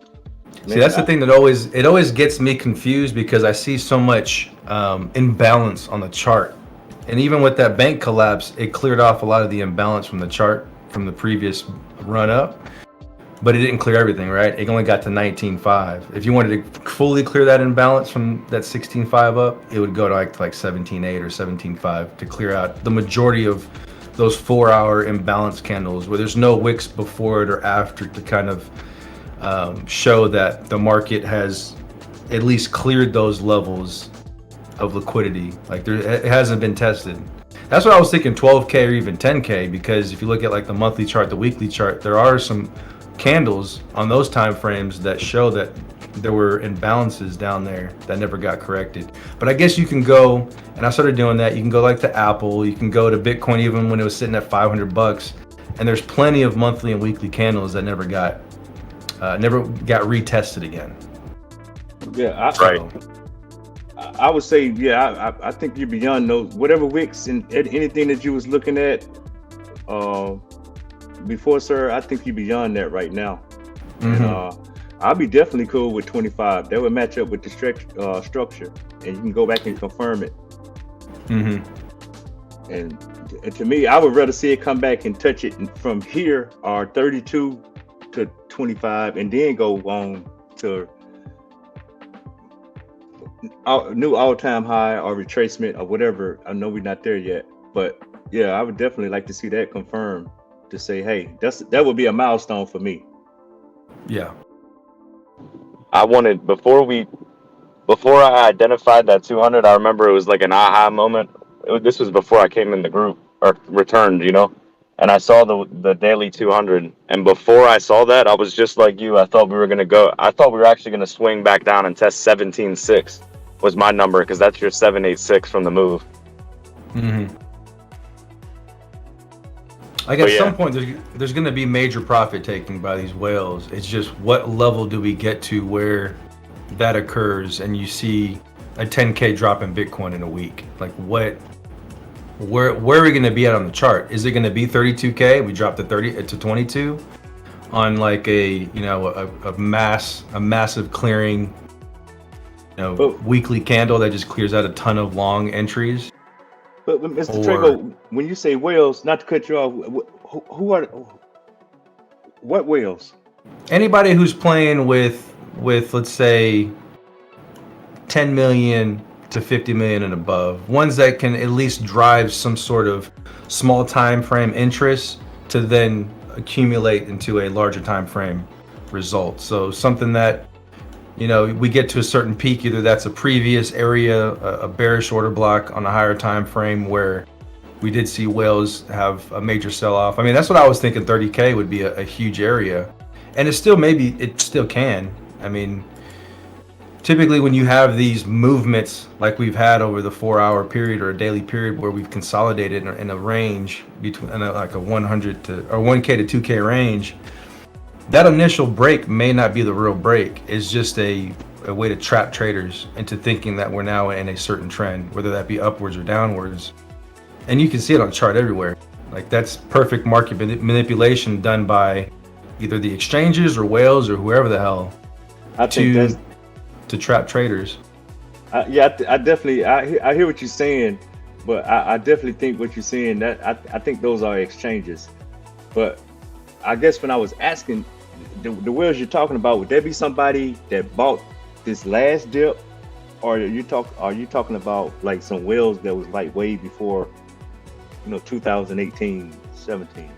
See, that's the thing that always gets me confused because I see so much imbalance on the chart. And even with that bank collapse, it cleared off a lot of the imbalance from the chart from the previous run up. But it didn't clear everything, right? It only got to 19.5. If you wanted to fully clear that imbalance from that 16.5 up, it would go to like 17.8 or 17.5 to clear out the majority of those 4-hour imbalance candles where there's no wicks before it or after to kind of show that the market has at least cleared those levels of liquidity. Like it hasn't been tested. That's what I was thinking, 12K or even 10K, because if you look at like the monthly chart, the weekly chart, there are some candles on those time frames that show that there were imbalances down there that never got corrected. But I guess you can go, and I started doing that, you can go like to Apple, you can go to Bitcoin even when it was sitting at $500, and there's plenty of monthly and weekly candles that never got retested again. Yeah, right. I would say, yeah, I think you're beyond those. Whatever wicks and anything that you was looking at before, sir, I think you're beyond that right now. Mm-hmm. And I'll be definitely cool with 25. That would match up with the structure, and you can go back and confirm it. Mm-hmm. And to me, I would rather see it come back and touch it from here, or 32 to 25, and then go on to new all-time high or retracement or whatever. I know we're not there yet, but yeah, I would definitely like to see that confirmed to say, hey, that would be a milestone for me. Yeah. I wanted, before we before I identified that 200, I remember it was like an aha moment. This was before I came in the group or returned, and I saw the daily 200. And before I saw that, I was just like you. I thought we were gonna go. I thought we were actually gonna swing back down and test 17.6 was my number because that's your 786 from the move. Mm-hmm. Like But at yeah. some point, there's going to be major profit taking by these whales. It's just what level do we get to where that occurs, and you see a 10K drop in Bitcoin in a week? Like where are we going to be at on the chart? Is it going to be 32K? We dropped to 22 on like a massive clearing, weekly candle that just clears out a ton of long entries. But Mr. Trego, when you say whales, not to cut you off, who are what whales? Anybody who's playing with let's say 10 million to 50 million and above, ones that can at least drive some sort of small time frame interest to then accumulate into a larger time frame result. So something that we get to a certain peak, either that's a previous area, a bearish order block on a higher time frame where we did see whales have a major sell-off. I mean, that's what I was thinking. 30K would be a huge area, and it still can. I mean, typically when you have these movements like we've had over the 4-hour period or a daily period where we've consolidated in a range between like a 100 to or 1K to 2K range, that initial break may not be the real break. It's just a way to trap traders into thinking that we're now in a certain trend, whether that be upwards or downwards. And you can see it on the chart everywhere. Like that's perfect market manipulation done by either the exchanges or whales or whoever the hell to trap traders. I definitely I hear what you're saying, but I definitely think what you're saying that I think those are exchanges. But I guess when I was asking the whales you're talking about, would there be somebody that bought this last dip, or are you talking about like some whales that was like way before 2018, 17?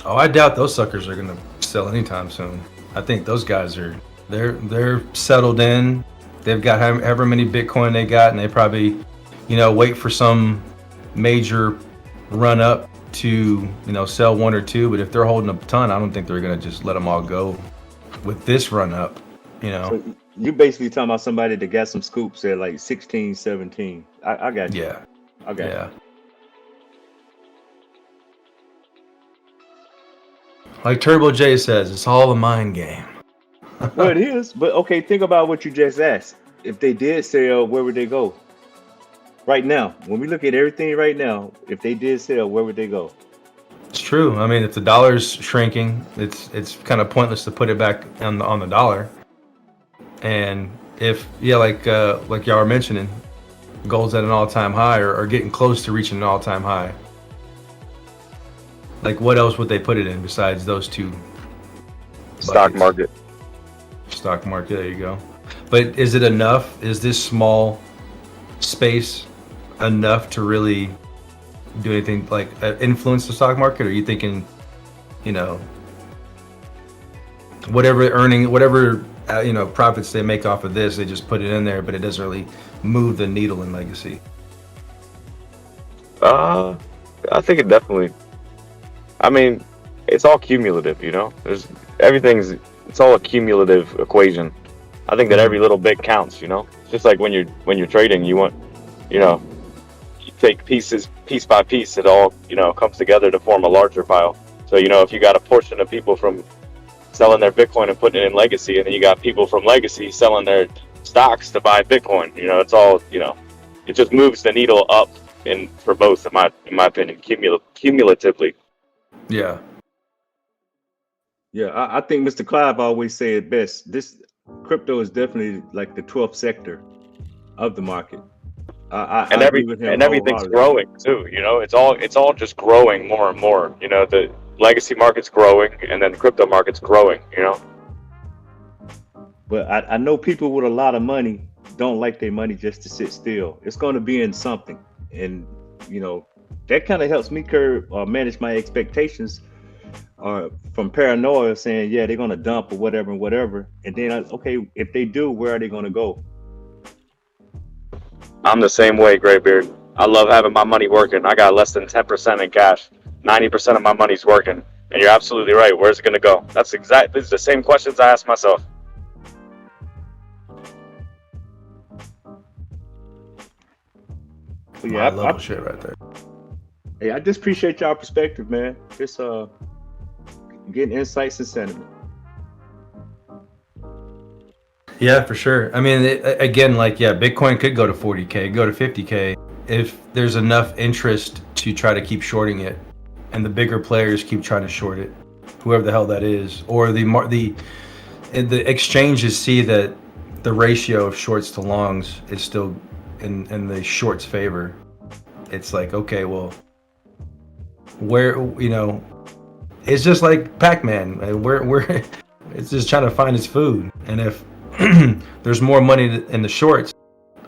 Oh, I doubt those suckers are gonna sell anytime soon. I think those guys they're settled in. They've got however many Bitcoin they got, and they probably wait for some major run up to sell one or two. But if they're holding a ton, I don't think they're gonna just let them all go with this run up. So you basically talking about somebody that got some scoops at like 16, 17. I got you. Yeah. I got you. Like Turbo J says, it's all a mind game. Well, it is, but okay, think about what you just asked. If they did sell, where would they go? Right now, when we look at everything right now, if they did sell, where would they go? It's true. I mean, if the dollar's shrinking, it's kind of pointless to put it back on the dollar. And if like y'all were mentioning, gold's at an all-time high or getting close to reaching an all-time high. Like, what else would they put it in besides those two? Stock market. Stock market. There you go. But is it enough? Is this small space enough to really do anything like influence the stock market? Or are you thinking, whatever profits they make off of this, they just put it in there, but it doesn't really move the needle in legacy? I think it definitely. I mean, it's all cumulative, There's it's all a cumulative equation. I think that every little bit counts, It's just like when you're trading, you want, you take pieces piece by piece. It all comes together to form a larger pile. So if you got a portion of people from selling their Bitcoin and putting it in legacy, and then you got people from legacy selling their stocks to buy Bitcoin, it's all it just moves the needle up for both, in my opinion, cumulatively. Yeah. Yeah, I think Mr. Clive always say it best. This crypto is definitely like the 12th sector of the market. I agree with him Everything's growing too. It's all just growing more and more. The legacy market's growing, and then the crypto market's growing. But I know people with a lot of money don't like their money just to sit still. It's going to be in something, and that kind of helps me curb or manage my expectations from paranoia, saying they're going to dump or whatever, and then okay, if they do, where are they going to go? I'm the same way, Graybeard. I love having my money working. I got less than 10% in cash. 90% of my money's working. And you're absolutely right. Where's it going to go? These are the same questions I ask myself. But yeah, I love shit right there. Hey, I just appreciate y'all perspective, man. Just getting insights and sentiment. Yeah, for sure. I mean, again, like, yeah, Bitcoin could go to 40K, go to 50K if there's enough interest to try to keep shorting it, and the bigger players keep trying to short it, whoever the hell that is, or the exchanges see that the ratio of shorts to longs is still in the shorts' favor. It's like, okay, well, where, you know, it's just like Pac-Man. Where it's just trying to find its food, and if there's more money in the shorts,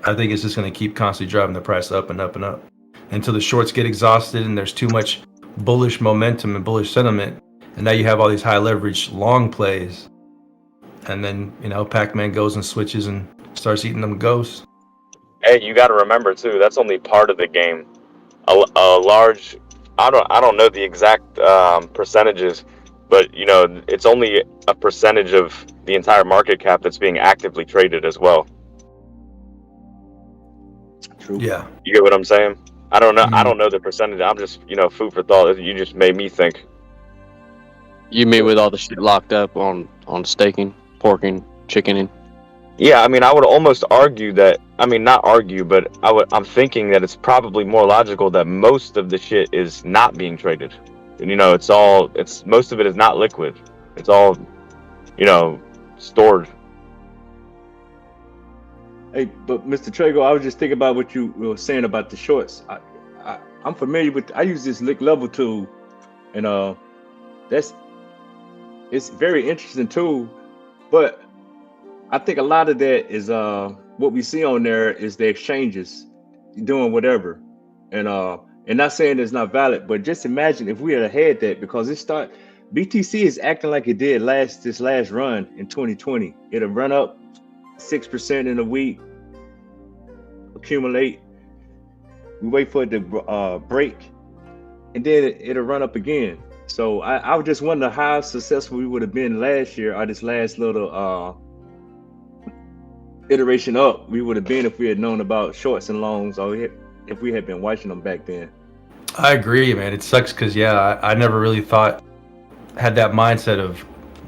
I think it's just going to keep constantly driving the price up and up and up until the shorts get exhausted and there's too much bullish momentum and bullish sentiment, and now you have all these high leverage long plays, and then, you know, Pac-Man goes and switches and starts eating them ghosts. Hey, you got to remember too, that's only part of the game. A large, I don't know the exact percentages, but you know, it's only a percentage of the entire market cap that's being actively traded as well. True. Yeah. You get what I'm saying? I don't know. I don't know the percentage. I'm just, you know, food for thought. You just made me think. You mean with all the shit locked up on staking, porking, chickening? Yeah, I mean, I would almost argue that. I mean, not argue, but I'm thinking that it's probably more logical that most of the shit is not being traded. And, you know, most of it is not liquid. It's all, you know, stored. Hey, but Mr. Trago, I was just thinking about what you were saying about the shorts. I'm familiar with. I use this lick level tool, and it's very interesting tool. But I think a lot of that is what we see on there is the exchanges doing whatever, and not saying it's not valid, but just imagine if we had had that, because BTC is acting like it did this last run in 2020. It'll run up 6% in a week, accumulate. We wait for it to break, and then it'll run up again. So I would just wonder how successful we would have been last year, or this last little iteration up we would have been if we had known about shorts and longs, or if we had been watching them back then. I agree, man. It sucks because, yeah, I never really had that mindset of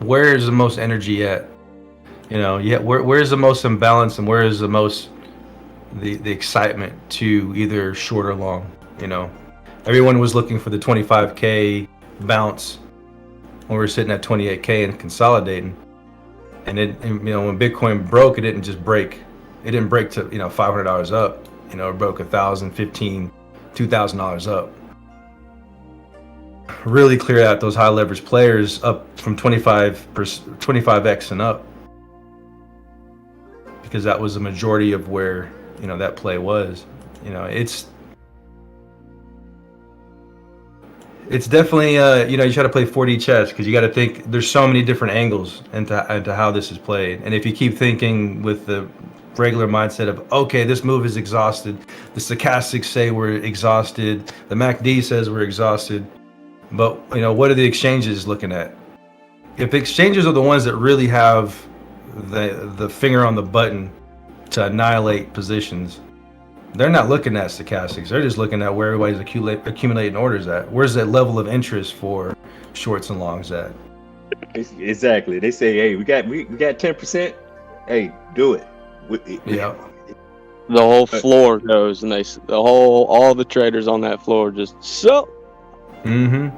where is the most energy at? You know, yeah, where's the most imbalance, and where is the most the excitement to either short or long? You know, everyone was looking for the 25K bounce when we were sitting at 28K and consolidating. And you know, when Bitcoin broke, it didn't just break. It didn't break to, you know, $500 up. You know, it broke $1,000, $1,500, $2,000 up. Really cleared out those high leverage players up from 25x and up, because that was the majority of where, you know, that play was. You know, it's definitely you know, you try to play 4D chess, because you got to think there's so many different angles into how this is played. And if you keep thinking with the regular mindset of, okay, this move is exhausted, the stochastics say we're exhausted, the MACD says we're exhausted, but, you know, what are the exchanges looking at? If exchanges are the ones that really have the finger on the button to annihilate positions, they're not looking at stochastics. They're just looking at where everybody's accumulating orders at. Where's that level of interest for shorts and longs at? Exactly. They say, hey, we got 10%. Hey, do it. Yeah. The whole floor goes, and all the traders on that floor just so. Mm-hmm.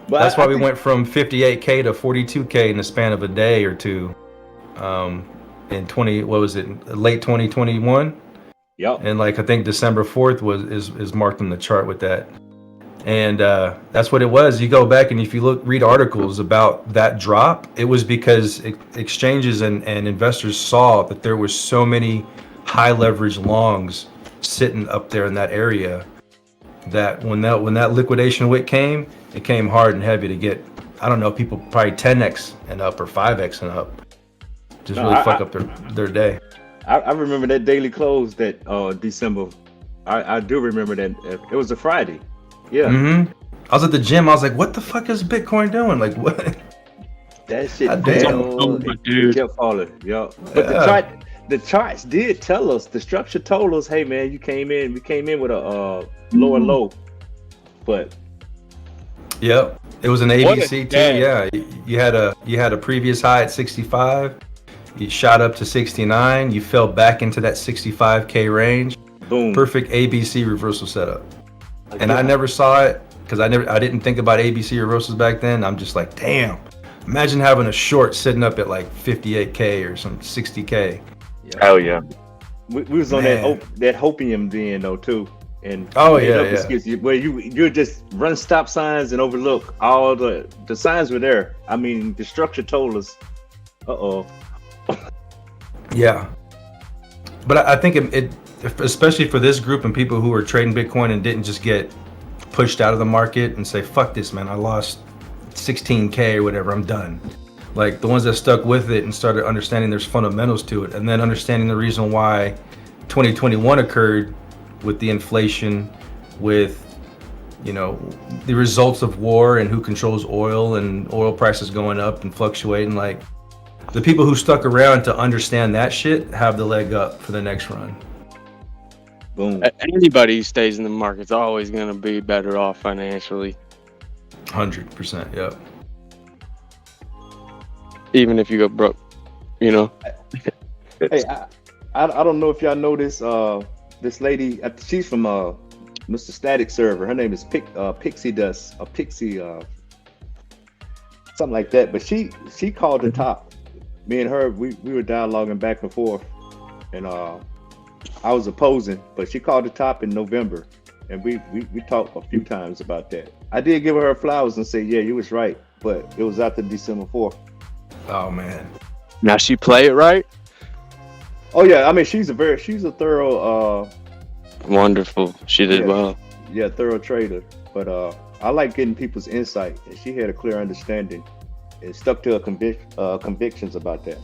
But that's why we went from 58K to 42K in the span of a day or two. In late 2021? Yep. And like, I think December 4th is marked on the chart with that. And that's what it was. You go back and if you read articles about that drop, it was because exchanges and investors saw that there were so many high leverage longs sitting up there in that area, that when that liquidation wick came, it came hard and heavy to get, I don't know, people probably 10x and up or 5x and up. Just really fuck up their day. I remember that daily close that December. I do remember that. It was a Friday. Yeah. Mm-hmm. I was at the gym. I was like, "What the fuck is Bitcoin doing? Like, what?" That shit God damn. fell. It kept falling. Yeah. But the charts did tell us. The structure told us, "Hey man, we came in with a lower low." But Yep, it was an What a ABC too. day. Yeah, you had a previous high at 65. You shot up to 69. You fell back into that 65K range. Boom. Perfect ABC reversal setup. And I never saw it because I didn't think about ABC reversals back then. I'm just like, damn. Imagine having a short sitting up at like 58K or some 60K. Hell yeah. we was on Man. that hopium then though too. And Oh, made yeah, up yeah. excuse where you just run stop signs and overlook all the signs were there. I mean, the structure told us. Yeah. But I think it especially for this group and people who are trading Bitcoin and didn't just get pushed out of the market and say, fuck this, man, I lost 16K or whatever, I'm done. Like the ones that stuck with it and started understanding there's fundamentals to it, and then understanding the reason why 2021 occurred with the inflation, with the results of war and who controls oil and oil prices going up and fluctuating. Like the people who stuck around to understand that shit have the leg up for the next run. Boom. Anybody who stays in the market's always going to be better off financially. 100%, yeah. Even if you go broke, Hey, I don't know if y'all know this lady. She's from Mr. Static Server. Her name is Pixie Dust or Pixie something like that. But she called the top. Me and her, we were dialoguing back and forth, and I was opposing, but she called the top in November, and we talked a few times about that. I did give her flowers and say, yeah, you was right, but it was after December 4th. Oh man. now she play it right. Oh yeah, I mean she's a thorough Wonderful. She did well. yeah, thorough trader. But I like getting people's insight, and she had a clear understanding and stuck to her convictions about that.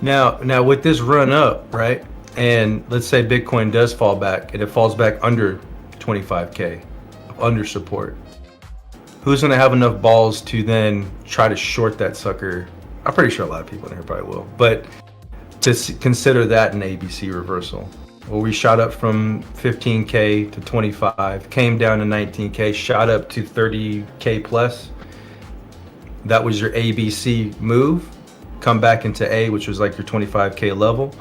Now with this run up, right? And let's say Bitcoin does fall back and it falls back under 25K, under support. Who's going to have enough balls to then try to short that sucker? I'm pretty sure a lot of people in here probably will. But to consider that an ABC reversal, where we shot up from 15K to 25, came down to 19K, shot up to 30K plus. That was your ABC move. Come back into A, which was like your 25K level,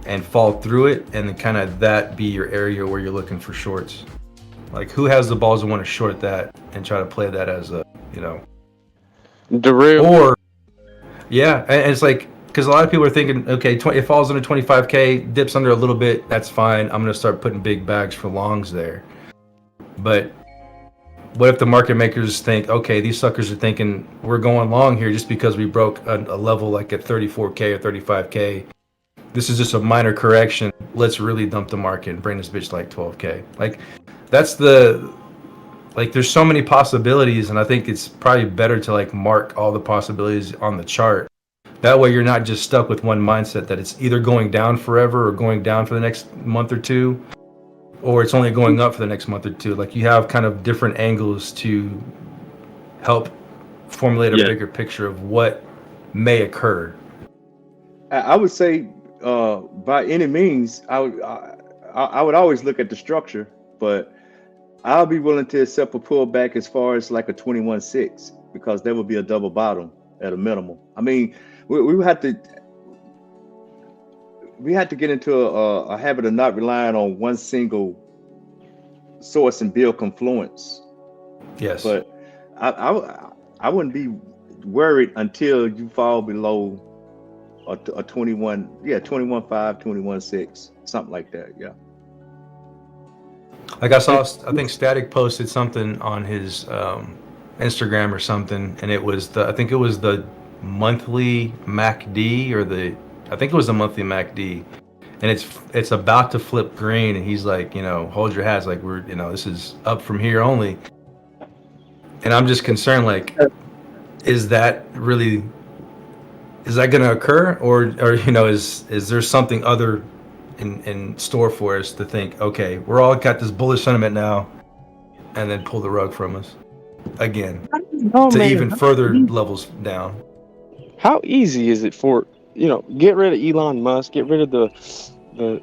and fall through it, and then kind of that be your area where you're looking for shorts. Like who has the balls to want to short that and try to play that as a, The real. or yeah, and it's like, because a lot of people are thinking, okay, it falls under 25K, dips under a little bit, that's fine. I'm going to start putting big bags for longs there. But what if the market makers think, okay, these suckers are thinking we're going long here just because we broke a level like at 34K or 35K. This is just a minor correction. Let's really dump the market and bring this bitch like 12K. Like that's there's so many possibilities, and I think it's probably better to like mark all the possibilities on the chart. That way you're not just stuck with one mindset that it's either going down forever or going down for the next month or two, or it's only going up for the next month or two. Like you have kind of different angles to help formulate a bigger picture of what may occur. I would say by any means, I would always look at the structure, but I'll be willing to accept a pullback as far as like a 21.6, because there would be a double bottom at a minimum. I mean, we had to get into a habit of not relying on one single source and build confluence. Yes. But I wouldn't be worried until you fall below a 21, 21.5, 21.6, something like that. Yeah. Like I think Static posted something on his Instagram or something, and it was I think it was the monthly MACD I think it was the monthly MACD, and it's about to flip green, and he's like, hold your hats, like we're, this is up from here only. And I'm just concerned, like, is that really Is that going to occur, or is there something other in store for us to think? Okay, we're all got this bullish sentiment now, and then pull the rug from us again to even further levels down. How easy is it for get rid of Elon Musk, get rid of the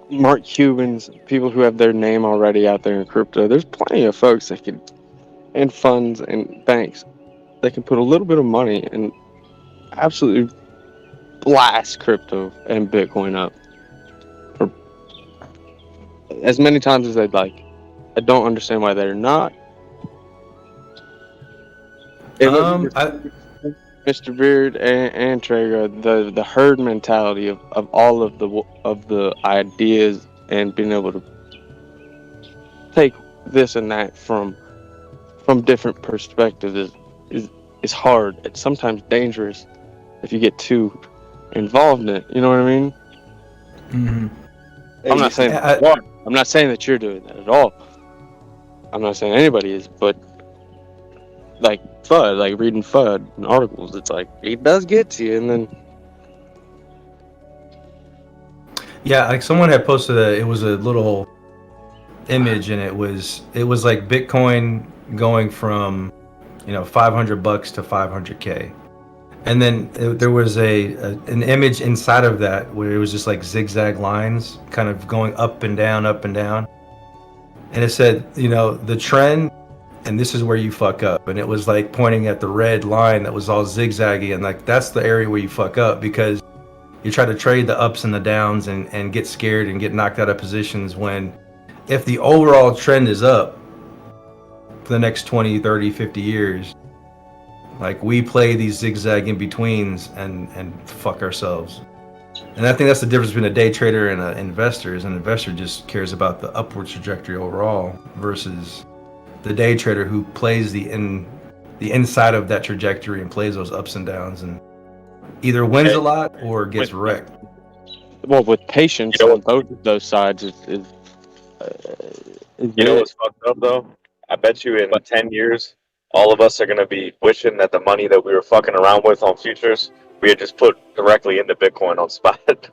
Mark Cubans, people who have their name already out there in crypto? There's plenty of folks that can, and funds and banks that can put a little bit of money and absolutely blast crypto and Bitcoin up for as many times as they'd like. I don't understand why they're not. Mr. Beard and Traeger, the herd mentality of all of the ideas and being able to take this and that from different perspectives is hard. It's sometimes dangerous if you get too involved in it. You know what I mean? Mm-hmm. I'm not saying I'm not saying that you're doing that at all. I'm not saying anybody is, but like FUD, like reading FUD and articles, it's like it does get to you, and then Yeah, like someone had posted it was a little image, and it was like Bitcoin going from $500 to 500K, and then there was an image inside of that where it was just like zigzag lines kind of going up and down, and it said the trend, and this is where you fuck up, and it was like pointing at the red line that was all zigzaggy, and like that's the area where you fuck up, because you try to trade the ups and the downs and get scared and get knocked out of positions, when if the overall trend is up for the next 20, 30, 50 years, like we play these zigzag in-betweens and fuck ourselves. And I think that's the difference between a day trader and an investor. Is an investor just cares about the upward trajectory overall versus the day trader who plays the inside of that trajectory and plays those ups and downs and either wins a lot or gets wrecked. Well, with patience on both of those sides is You know what's fucked up though? I bet you in 10 years, all of us are gonna be wishing that the money that we were fucking around with on futures, we had just put directly into Bitcoin on spot.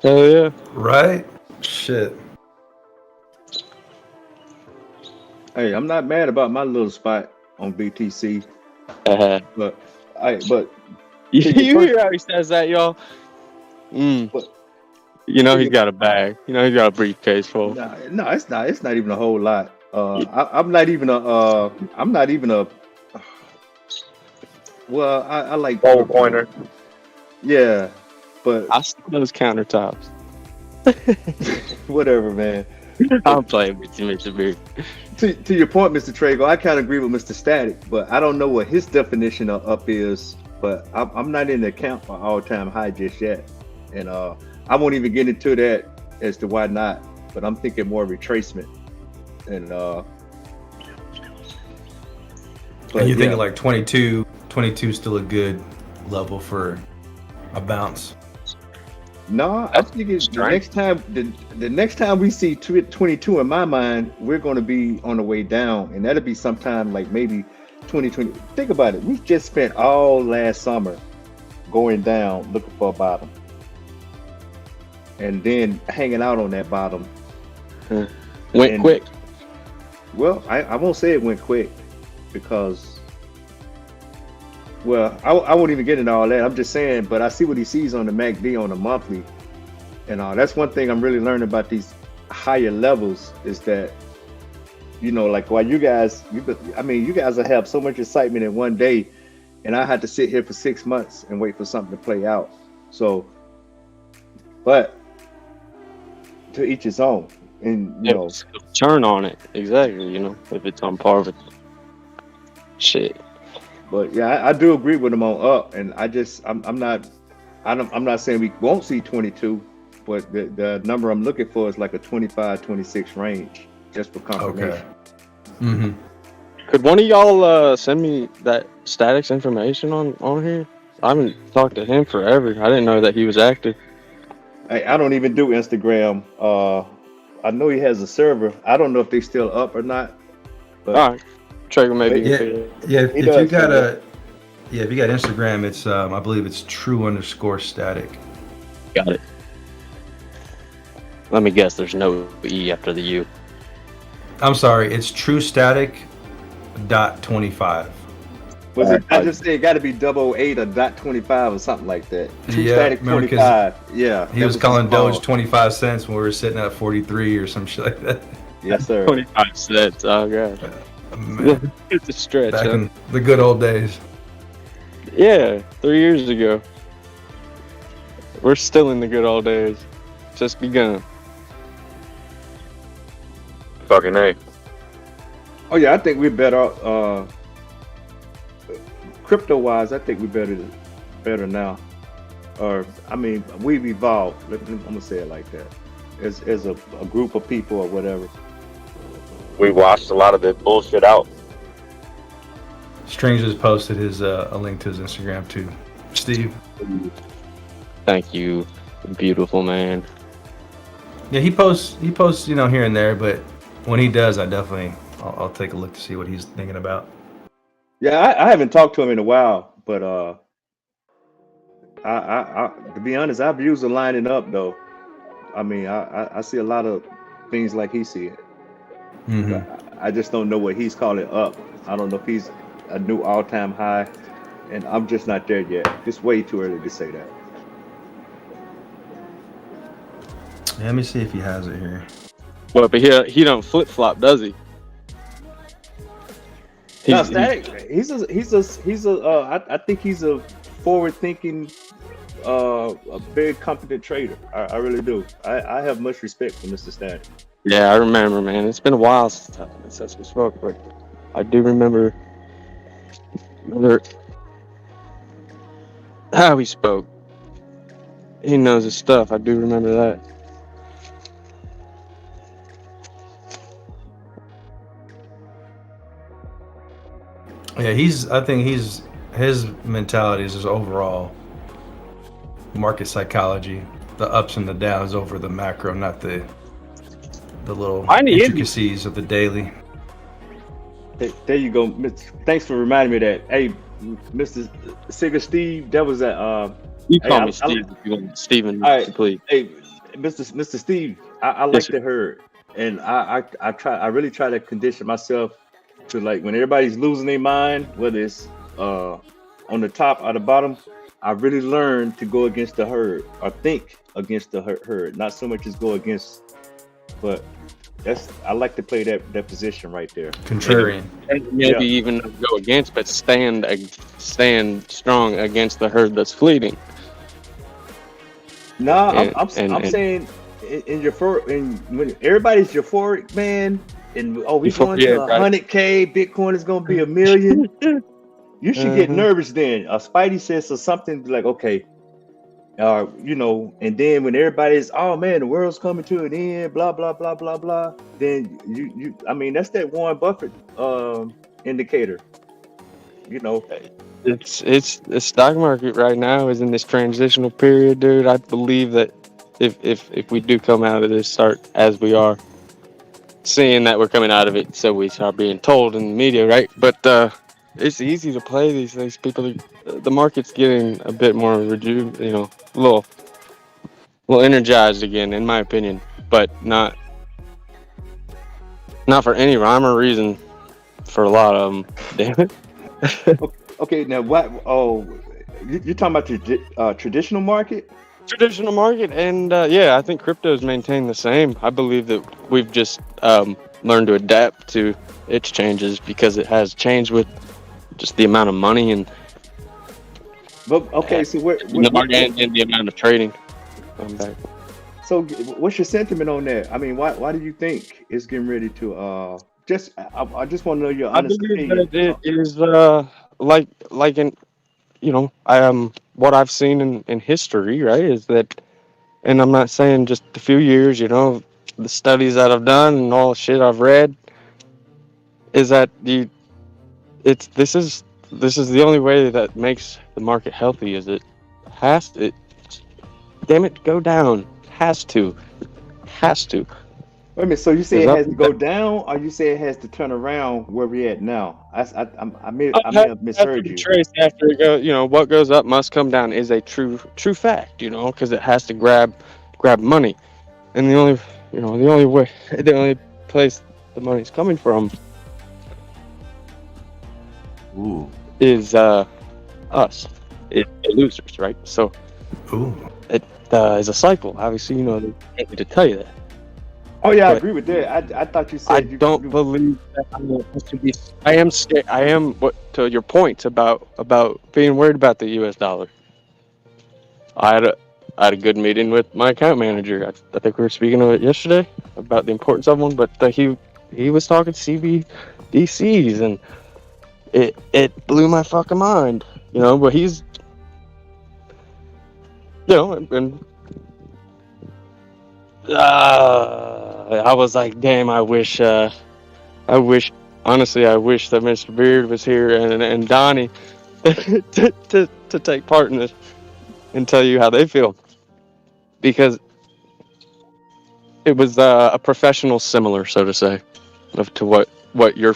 Hell yeah! Right? Shit. Hey, I'm not mad about my little spot on BTC, but you hear how he says that, y'all? He's got a bag. He's got a briefcase full. No, it's not. It's not even a whole lot. I'm not even a. Well, I like ball pointer. Yeah, but I see those countertops. Whatever, man. I'm playing with you, Mr. Beard. To your point, Mr. Trago, I kind of agree with Mr. Static, but I don't know what his definition of up is. But I'm not in the account for all-time high just yet, and I won't even get into that as to why not. But I'm thinking more retracement, and you thinking like 22 is still a good level for a bounce? No, I think it's the next time we see 22, in my mind, we're going to be on the way down, and that'll be sometime like maybe 2020. Think about it. We just spent all last summer going down looking for a bottom, and then hanging out on that bottom. Went quick. Well, I won't say it went quick because, well, I won't even get into all that. I'm just saying, but I see what he sees on the MACD on the monthly, and that's one thing I'm really learning about these higher levels is that, like while you guys will have so much excitement in one day, and I had to sit here for 6 months and wait for something to play out. So, but to each his own, and turn on it exactly. If it's on par with shit. But yeah, I do agree with him on up, and I'm not saying we won't see 22, but the number I'm looking for is like a 25, 26 range, just for confirmation. Okay. Mm-hmm. Could one of y'all send me that Static's information on here? I haven't talked to him forever. I didn't know that he was active. I don't even do Instagram. I know he has a server. I don't know if they still up or not. But all right. Traeger maybe. Yeah. If you got Yeah, if you got Instagram, it's I believe it's true_static. Got it. Let me guess. There's no E after the U. I'm sorry, it's truestatic.25. Was it? I just say it got to be 008 or .25 or something like that. True Yeah, Static remember 'cause 25. Yeah. He that was his calling Doge call. 25 cents when we were sitting at 43 or some shit like that. Yes, sir. 25 cents. Oh god. Man, It's a stretch. back Huh? in the good old days. Yeah, 3 years ago. We're still in the good old days. Just begun. Fucking A. Oh yeah, I think we're better. Crypto wise, I think we're better now. Or I mean, we've evolved. I'm gonna say it like that. As a group of people or whatever. We washed a lot of the bullshit out. Strange just posted his a link to his Instagram too. Steve. Thank you, beautiful man. Yeah, he posts here and there, but when he does, I'll take a look to see what he's thinking about. Yeah, I haven't talked to him in a while, but I to be honest, our views are lining up though. I mean, I see a lot of things like he see it. Mhm. I just don't know what he's calling up. I don't know if he's a new all-time high, and I'm just not there yet. It's way too early to say that. Yeah, let me see if he has it here. Well, but he don't flip flop, does he? No, Static. I think he's a forward-thinking, a very competent trader. I really do. I have much respect for Mr. Static. Yeah, I remember, man. It's been a while since we spoke, but I do remember how he spoke. He knows his stuff. I do remember that. Yeah, I think his mentality is just overall market psychology, the ups and the downs over the macro, not the little intricacies of the daily. There you go. Thanks for reminding me of that. Hey, Mr. Sigger Steve, that was that. You call me Steve if you want Steven, all right, please. Hey, Mr. Steve, I like the herd, and I really try to condition myself to, like, when everybody's losing their mind, whether it's on the top or the bottom, I really learned to go against the herd or think against the herd, not so much as go against, but I like to play that position right there. Contrarian. And maybe even go against, but stand strong against the herd that's fleeting. No, I'm saying when everybody's euphoric, man, and we're going to 100K, Bitcoin is going to be $1 million. You should get nervous then. Spidey says something like, okay, and then when everybody's, oh man, the world's coming to an end, blah blah blah blah blah. Then I mean, that's that Warren Buffett indicator. It's the stock market right now is in this transitional period, dude. I believe that if we do come out of this, start as we are, seeing that we're coming out of it, so we start being told in the media, right? But it's easy to play these things. The market's getting a bit more a little energized again, in my opinion, but not for any rhyme or reason for a lot of them. Damn it. Okay, now what? Oh, you're talking about the traditional market? Traditional market, and I think crypto's maintained the same. I believe that we've just learned to adapt to its changes because it has changed with just the amount of money and. But okay, so and the amount of trading. I'm back. So, what's your sentiment on that? I mean, why do you think it's getting ready to? I just want to know your honest opinion. I believe that it is like in what I've seen in history, right? Is that, and I'm not saying just a few years, the studies that I've done and all the shit I've read, is that this is the only way that makes the market healthy. Is it has to, damn it, go down. Has to. Wait a minute. So you say Is it that, has to go down, or you say it has to turn around where we're at now? I may I have have to misheard be you. traced after it goes. You know, what goes up must come down is a true fact. You know, because it has to grab money, and the only way, the only place the money's coming from Ooh. is us, the losers, right? So it is a cycle. Obviously, you know, they want me to tell you that. Oh yeah, I But agree with that. I thought you I said you. don't believe that I'm supposed to be. I am scared. I am. What to your point about being worried about the U.S. dollar? I had a good meeting with my account manager. I think we were speaking of it yesterday about the importance of one. But he was talking CBDCs, and it blew my fucking mind. You know, but he's, you know, and I was like, damn, honestly, I wish that Mr. Beard was here and Donnie to take part in this and tell you how they feel, because it was a professional similar, so to say, to what your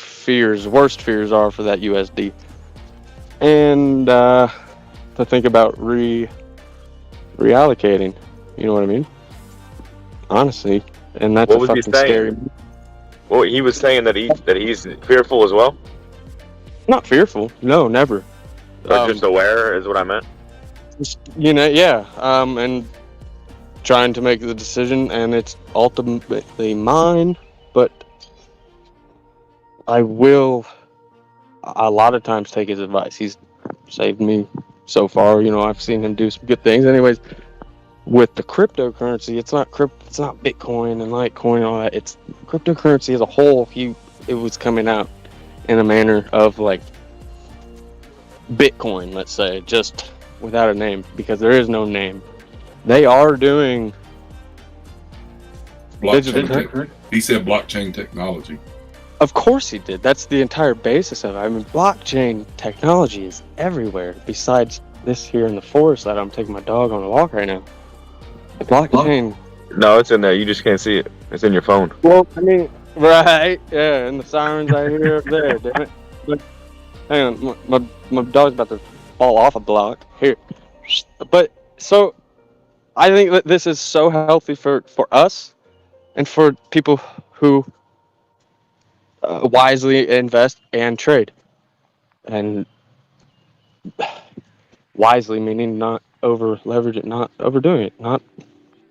worst fears are for that USD, and to think about reallocating. You know what I mean? Honestly, and that's What a was he fucking scary. saying? Well, he was saying that he's fearful as well, Not fearful, no, never. or just aware is what I meant. You know, yeah, and trying to make the decision, and it's ultimately mine, but I will a lot of times take his advice. He's saved me so far. You know, I've seen him do some good things. Anyways, with the cryptocurrency, it's not Bitcoin and Litecoin and all that. It's cryptocurrency as a whole. It was coming out in a manner of like Bitcoin, let's say, just without a name, because there is no name. They are doing Blockchain. He said blockchain technology. Of course he did. That's the entire basis of it. I mean, blockchain technology is everywhere. Besides this here in the forest that I'm taking my dog on a walk right now. The blockchain. No, it's in there. You just can't see it. It's in your phone. Well, I mean, right? Yeah, and the sirens I hear up there. Damn it! But hang on, my dog's about to fall off a block here. But so, I think that this is so healthy for us, and for people who wisely invest and trade. And wisely meaning not over leverage it, not overdoing it, not,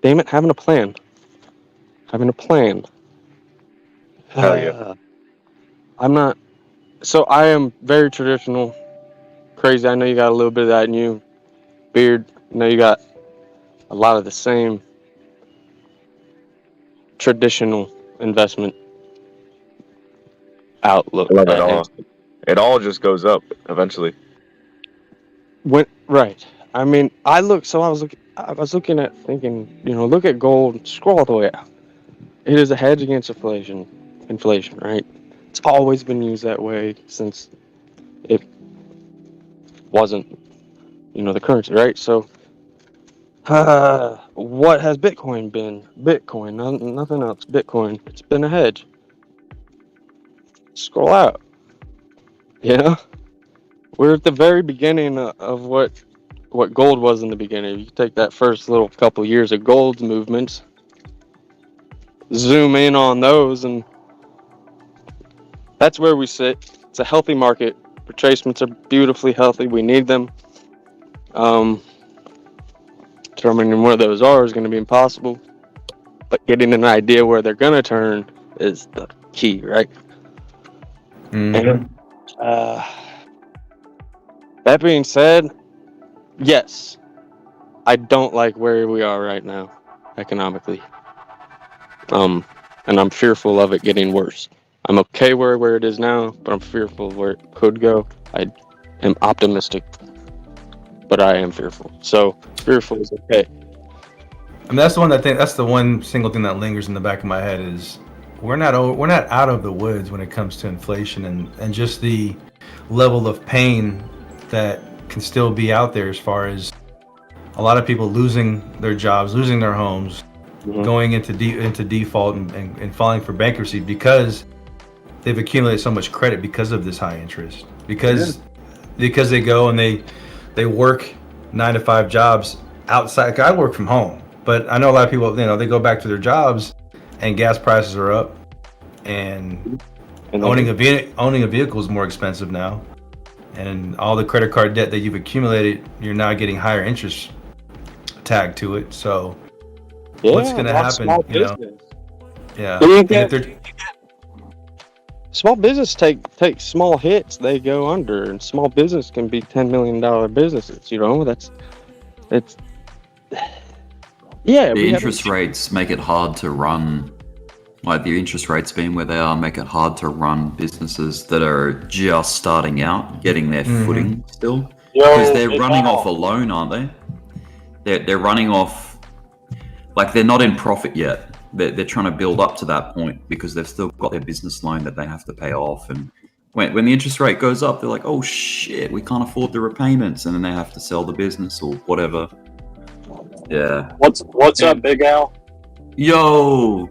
damn it, having a plan. Hell yeah. I am very traditional. Crazy. I know you got a little bit of that in you. Beard. I know you got a lot of the same traditional investment outlook. I love it all. It all just goes up eventually. Right. I mean, I was looking at thinking, you know, look at gold, scroll all the way out. It is a hedge against inflation, right? It's always been used that way since it wasn't, you know, the currency, right? So, what has Bitcoin been? Bitcoin, nothing else. Bitcoin. It's been a hedge. Scroll out. You know? We're at the very beginning of what gold was in the beginning. You take that first little couple years of gold's movements, zoom in on those, and that's where we sit. It's a healthy market. Retracements are beautifully healthy. We need them. Determining where those are is going to be impossible, but getting an idea where they're going to turn is the key, right? Mm-hmm. And, that being said, yes, I don't like where we are right now, economically. And I'm fearful of it getting worse. I'm okay where it is now, but I'm fearful of where it could go. I am optimistic, but I am fearful. So fearful is okay. And that's the one single thing that lingers in the back of my head is we're not out of the woods when it comes to inflation and just the level of pain that can still be out there, as far as a lot of people losing their jobs, losing their homes, going into default and filing for bankruptcy because they've accumulated so much credit because of this high interest. Because they go and they work 9-to-5 jobs outside. I work from home, but I know a lot of people, they go back to their jobs and gas prices are up, and owning a vehicle is more expensive now, and all the credit card debt that you've accumulated, you're now getting higher interest tagged to it. So what's going to happen? Yeah. Small business take small hits, they go under, and small business can be $10 million businesses. The interest rates make it hard to run. Like the interest rates being where they are, make it hard to run businesses that are just starting out, getting their footing still, because they're running off a loan, aren't they? They're running off, like they're not in profit yet. They're trying to build up to that point because they've still got their business loan that they have to pay off. And when the interest rate goes up, they're like, oh shit, we can't afford the repayments. And then they have to sell the business or whatever. Yeah. What's up, Big Al? Yo!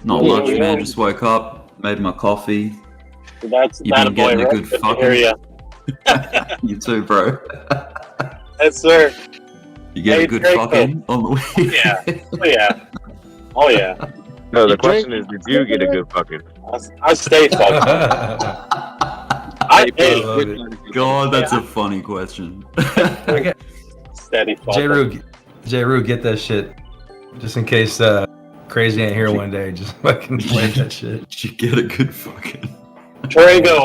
Not much, man. Just woke up, made my coffee. You've been getting a good fucking... You too, bro. Yes, sir. You get a good fucking on the way. Oh yeah. No, the question is, did you get a good fucking? I stay fucking. God, that's a funny question. I get steady fucking. J-Roo, get that shit. Just in case Crazy ain't here one day, just fucking play that shit. You get a good fucking. Trigo,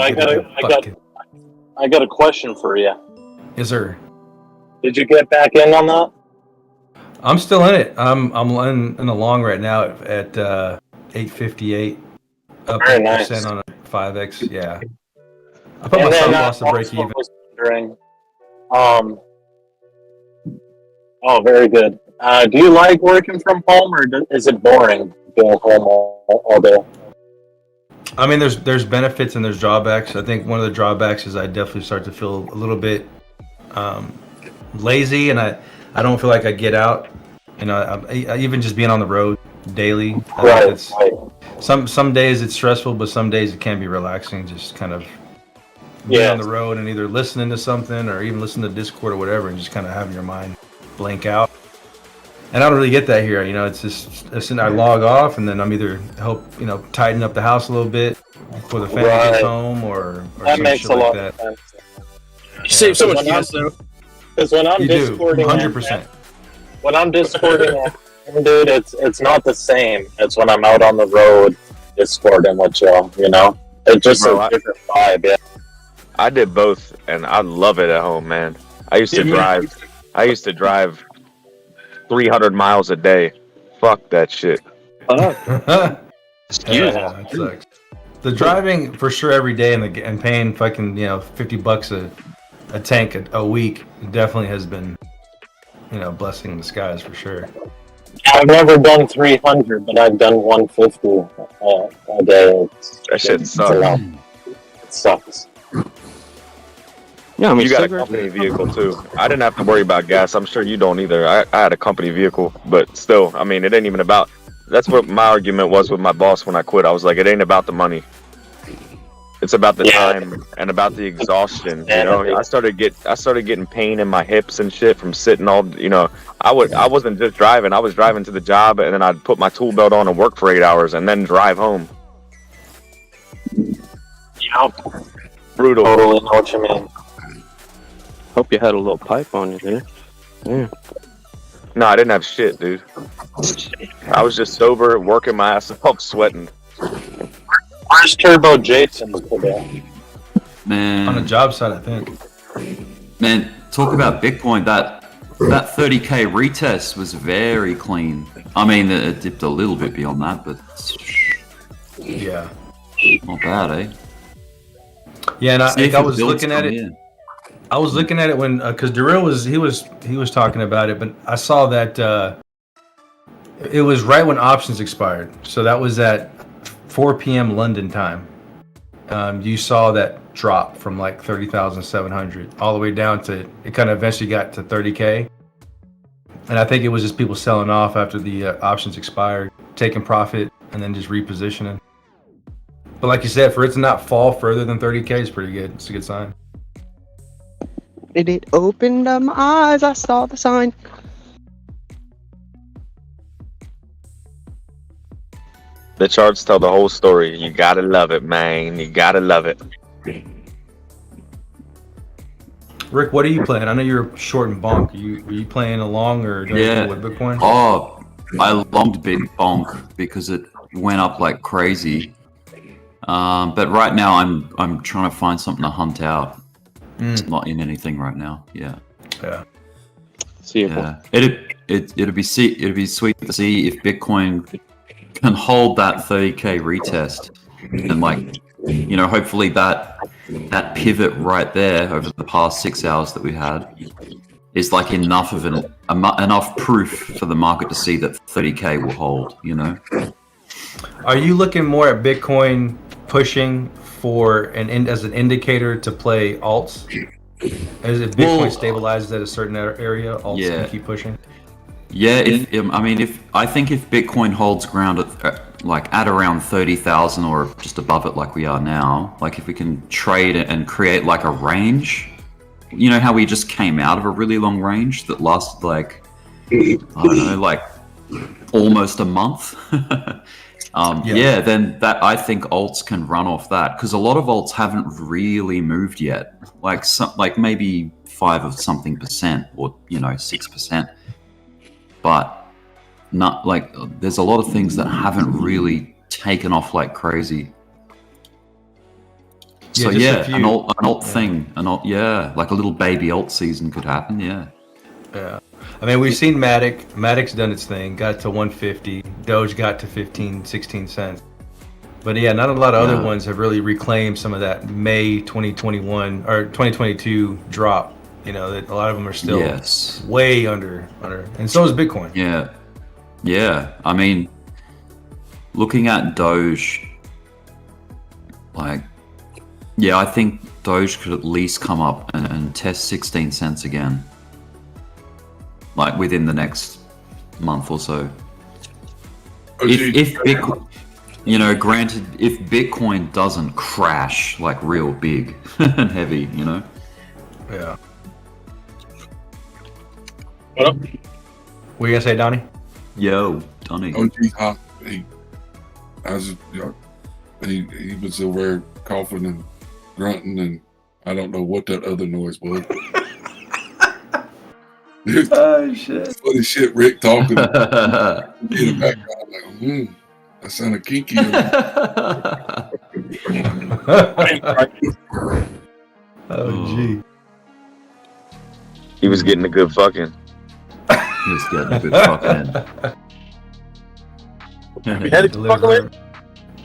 I got a question for you. Yes, sir. Did you get back in on that? I'm still in it. I'm in the long right now at 858, up 8% on a 5x. Yeah, I put my stop loss to break even. Oh, very good. Do you like working from home, or is it boring being home all day? I mean, there's benefits and there's drawbacks. I think one of the drawbacks is I definitely start to feel a little bit lazy, and I don't feel like I get out. I even just being on the road daily. Some days it's stressful, but some days it can be relaxing. Just kind of being on the road and either listening to something or even listening to Discord or whatever, and just kind of having your mind blank out. And I don't really get that here. It's just I log off and then I'm either tighten up the house a little bit before the family gets home or that some makes shit a like lot that. of sense. You save so much gas though. Because when I'm Discording, 100%. When I'm Discording, dude, it's not the same as when I'm out on the road Discording with y'all. It's just a different vibe. Yeah. I did both, and I love it at home, man. I used to drive 300 miles a day. Fuck that shit. That sucks. The driving for sure every day and paying fucking $50 a tank a week definitely has been blessing in disguise for sure. I've never done 300, but I've done 150 a day. That shit sucks. It sucks. Yeah, I mean, you got a company vehicle too. I didn't have to worry about gas. I'm sure you don't either. I had a company vehicle, but still, I mean, it ain't even about. That's what my argument was with my boss when I quit. I was like, it ain't about the money. It's about the time and about the exhaustion. I started getting pain in my hips and shit from sitting all. I wasn't just driving. I was driving to the job, and then I'd put my tool belt on and work for 8 hours, and then drive home. Brutal. Totally know what you mean. Hope you had a little pipe on you there. Yeah. No, I didn't have shit, dude. I was just sober, working my ass off, sweating. Where's Turbo Jason today? Man, on a job site, I think. Man, talk about Bitcoin. That 30k retest was very clean. I mean, it dipped a little bit beyond that, but yeah, not bad, eh? Yeah, and I was looking at it. I was looking at it when because Darrell was talking about it, but I saw that it was right when options expired. So that was at 4 p.m. London time. You saw that drop from like 30,700 all the way down to it kind of eventually got to 30k. And I think it was just people selling off after the options expired, taking profit, and then just repositioning. But like you said, for it to not fall further than 30K is pretty good. It's a good sign. It opened up my eyes. I saw the sign. The charts tell the whole story. You gotta love it, man. You gotta love it. Rick, what are you playing? I know you're short and bonk. Are you playing along or doing Yeah. anything with Bitcoin? Oh, I longed Big Bonk because it went up like crazy. But right now I'm trying to find something to hunt out. It's not in anything right now. Yeah. Yeah. See you. Yeah. It'd be sweet to see if Bitcoin can hold that 30K retest and like, you know, hopefully that pivot right there over the past 6 hours that we had is like enough of enough proof for the market to see that 30K will hold, you know. Are you looking more at Bitcoin pushing for as an indicator to play alts? As if Bitcoin stabilizes at a certain area, alts can keep pushing? Yeah, I think if Bitcoin holds ground at around 30,000 or just above it like we are now, like if we can trade it and create like a range, you know how we just came out of a really long range that lasted like, I don't know, like almost a month. Then that I think alts can run off that because a lot of alts haven't really moved yet, like maybe 5 or something percent or 6%. But not like there's a lot of things that haven't really taken off like crazy. So an alt thing, like a little baby alt season could happen. Yeah. I mean, we've seen Matic. Matic's done its thing, got to 150. Doge got to 15, 16 cents. But yeah, not a lot of other ones have really reclaimed some of that May 2021 or 2022 drop. You know, that a lot of them are still way under, and so is Bitcoin. Yeah. I mean, looking at Doge, I think Doge could at least come up and test 16 cents again, like within the next month or so. If Bitcoin, granted, if Bitcoin doesn't crash like real big and heavy, Yeah. What were you gonna say, Donnie? Yo, Donnie. Oh, geez, he was over there coughing and grunting, and I don't know what that other noise was. Oh shit! Funny shit, Rick talking in the background. Like, that sounded kinky. Oh gee. He was getting a good fucking. He was getting a good fucking.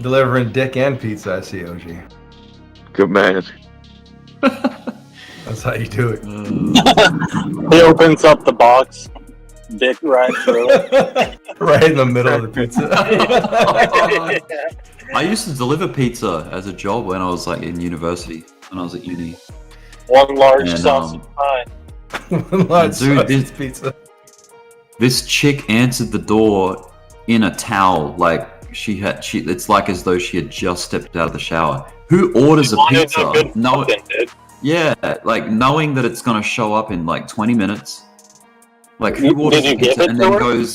Delivering dick and pizza, I see, OG. Good man. That's how you do it. He opens up the box, dick right through it. Right in the middle of the pizza. I used to deliver pizza as a job when I was like in university, when I was at uni. One large sausage pie. One large sausage pizza. This chick answered the door in a towel, like it's like as though she had just stepped out of the shower. Who orders a pizza? Knowing that it's gonna show up in like 20 minutes. Like who orders a pizza and then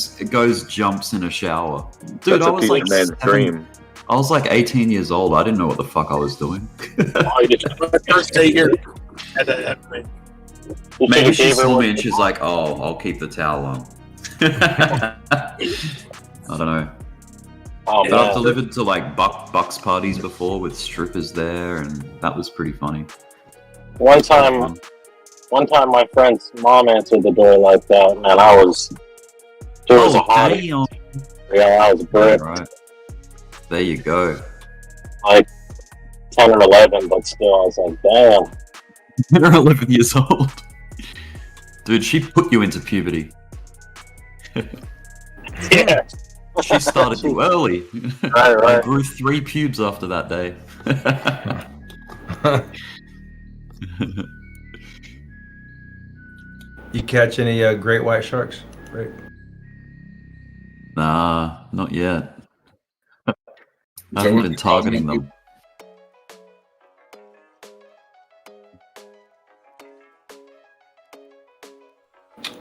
jumps in a shower? Dude, I was like dream. I was like 18 years old. I didn't know what the fuck I was doing. Maybe she saw me and she's like, "Oh, I'll keep the towel on." I don't know. Oh, but I've delivered to like bucks parties before with strippers there, and that was pretty funny. One time my friend's mom answered the door like that, man. There was a hottie. Yeah, I was a Brit. Right. There you go. Like 10 or 11, but still, I was like, damn. 10 or 11 years old. Dude, she put you into puberty. Yeah. She started you early. Right. I grew 3 pubes after that day. You catch any great white sharks? great. Nah, not yet. I that haven't what been you're calling targeting it? them.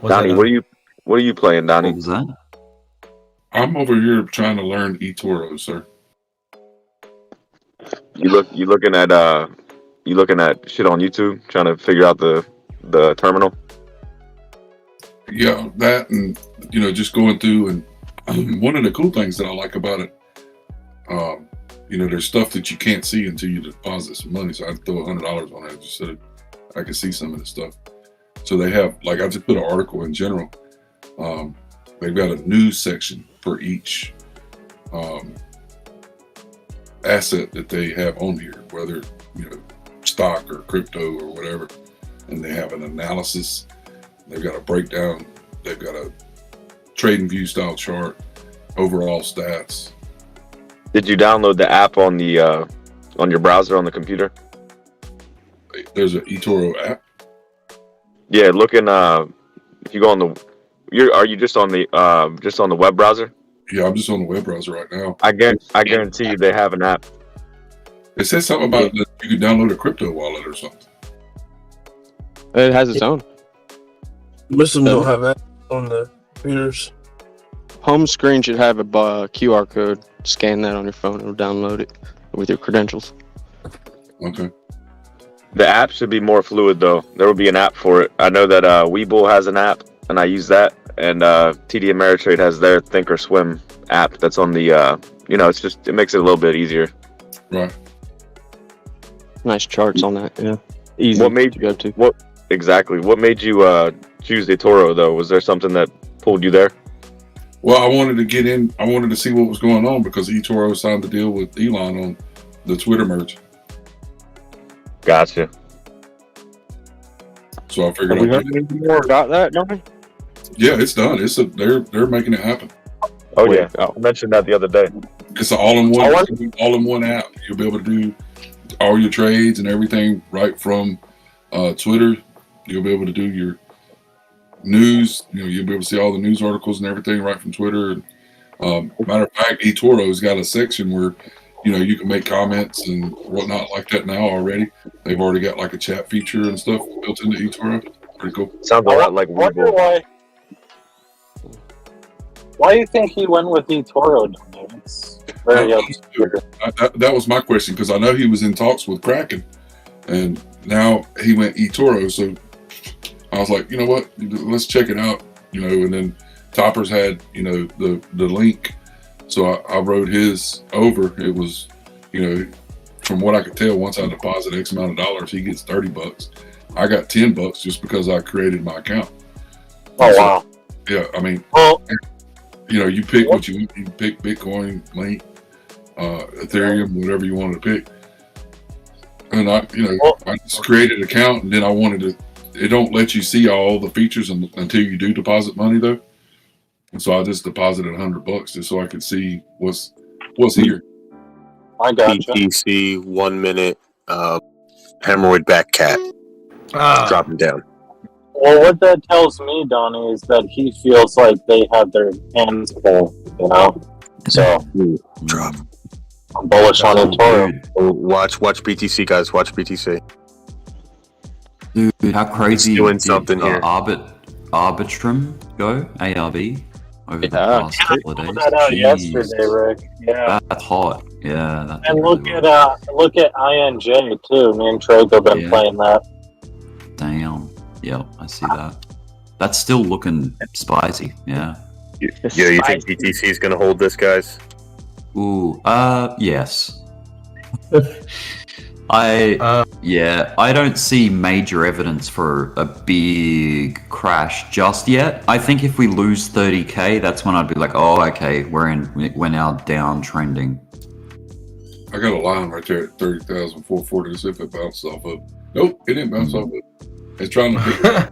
Donnie, what are you playing, Donnie? What was that? I'm over here trying to learn eToro, sir. You looking at shit on YouTube, trying to figure out the terminal. Yeah, that and just going through and one of the cool things that I like about it, there's stuff that you can't see until you deposit some money. So I throw $100 on it just so that I can see some of the stuff. So they have, like, I just put an article in general. They've got a news section for each asset that they have on here, whether stock or crypto or whatever, and they have an analysis. They've got a breakdown. They've got a trading view style chart, overall stats. Did you download the app on the on your browser on the computer? There's an eToro app. Yeah, look in if you go on the, are you just on the web browser? Yeah, I'm just on the web browser right now. I guarantee you they have an app. It says something about that you could download a crypto wallet or something. It has its own. Most of them don't have that on the computers. Home screen should have a QR code. Scan that on your phone. It'll download it with your credentials. Okay. The app should be more fluid, though. There will be an app for it. I know that Webull has an app, and I use that. And TD Ameritrade has their Thinkorswim app that's on the, it makes it a little bit easier. Right. Nice charts on that, yeah. Easy What made to go to. What made you choose eToro, though? Was there something that pulled you there? Well, I wanted to get in. I wanted to see what was going on because eToro signed the deal with Elon on the Twitter merge. Gotcha. So I figured. Have we heard anything more about that, Donnie? Yeah, it's done. They're making it happen. Oh yeah, I mentioned that the other day. It's an all-in-one app. You'll be able to do all your trades and everything right from Twitter. You'll be able to do your news. You'll be able to see all the news articles and everything right from Twitter. Matter of fact, eToro's got a section where you can make comments and whatnot like that now already. They've already got like a chat feature and stuff built into eToro. Pretty cool. Sounds a lot like Webull. Why do you think he went with eToro? It's very obscure. That was my question because I know he was in talks with Kraken, and now he went eToro. So I was like, you know what? Let's check it out. And then Toppers had the link, so I wrote his over. It was from what I could tell, once I deposit X amount of dollars, he gets $30. I got $10 just because I created my account. Oh wow! Yeah, I mean, you pick what you want. You can pick Bitcoin, Link, Ethereum, whatever you wanted to pick. And I just created an account, and then I wanted to. It don't let you see all the features until you do deposit money, though. And so I just deposited $100 just so I could see what's here. I got you. BTC 1 minute hemorrhoid back cat. Dropping down. Well, what that tells me, Donnie, is that he feels like they have their hands full, So, drop. I'm bullish on eToro. Watch BTC, guys. Watch BTC. Dude, how crazy doing did something here. Arbitrum go? ARB? Over the past couple of days. Put that out Jeez. yesterday, Rick. Yeah. That's hot. Yeah. That And look at INJ too. Me and Trego have been playing that. Damn. Yep, I see that. That's still looking spicy. Yeah. You think BTC is going to hold this, guys? Ooh. Yes. I don't see major evidence for a big crash just yet. I think if we lose 30k, that's when I'd be like, oh, okay, we're now downtrending. I got a line right there at 30,440 to see if it bounced off of. Nope, it didn't bounce off of it. It's trying to.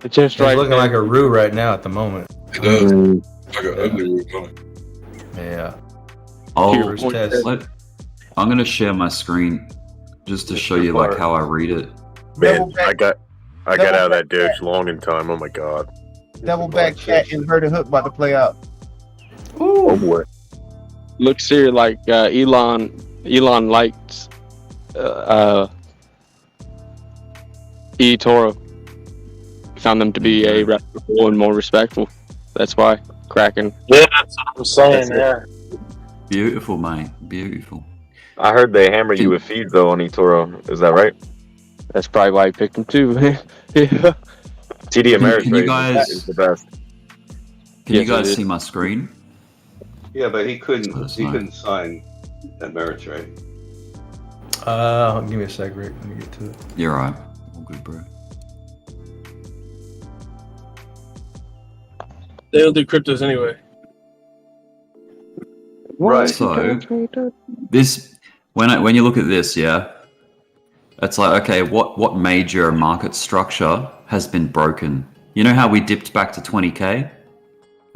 It's just looking like a roux right now at the moment. It does. Like an ugly roux on it. Yeah. I'm going to share my screen just to show you like how I read it. Man, I got out of that ditch long in time. Oh my god. double back cat inverted hook about to play out. Oh boy. Looks here like Elon likes eToro. Found them to be a reputable and more respectful. That's why Kraken. Yeah, that's what I'm saying. That's Yeah. Beautiful, mate. Beautiful. I heard they hammer you with feeds though on eToro. Is that right? That's probably why I picked him too. Yeah. TD Can you Ameritrade guys- is the best. Can you guys see my screen? Yeah, but he couldn't. That's He fine. couldn't sign Ameritrade. Give me a sec, Rick. Let me get to it. You're right. All good, bro. They don't do cryptos anyway. Right. So this, when you look at this, yeah, it's like, okay, what major market structure has been broken? You know how we dipped back to 20K,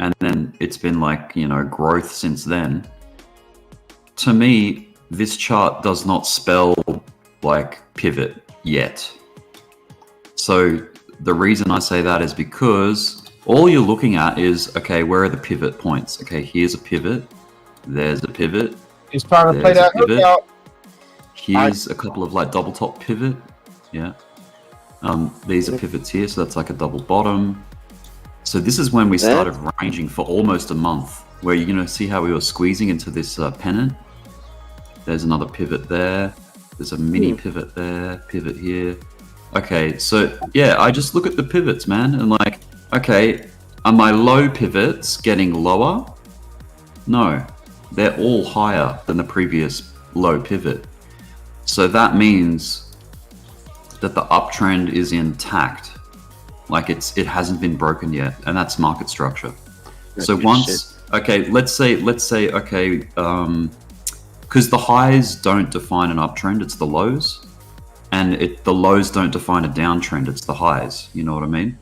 and then it's been like, you know, growth since then. To me, this chart does not spell like pivot yet. So the reason I say that is because all you're looking at is, okay, where are the pivot points? Okay, here's a pivot. There's a pivot. He's trying to play There's that a hook pivot. out. Here's a couple of like double top pivot. Yeah. These are pivots here, so that's like a double bottom. So this is when we started ranging for almost a month, where you're gonna see how we were squeezing into this pennant. There's another pivot there. There's a mini pivot there, pivot here. Okay, so yeah, I just look at the pivots, man, and like, okay, are my low pivots getting lower? No, they're all higher than the previous low pivot. So that means that the uptrend is intact. Like it hasn't been broken yet, and that's market structure. So once, okay, let's say, okay, because the highs don't define an uptrend, it's the lows, and the lows don't define a downtrend, it's the highs. You know what I mean?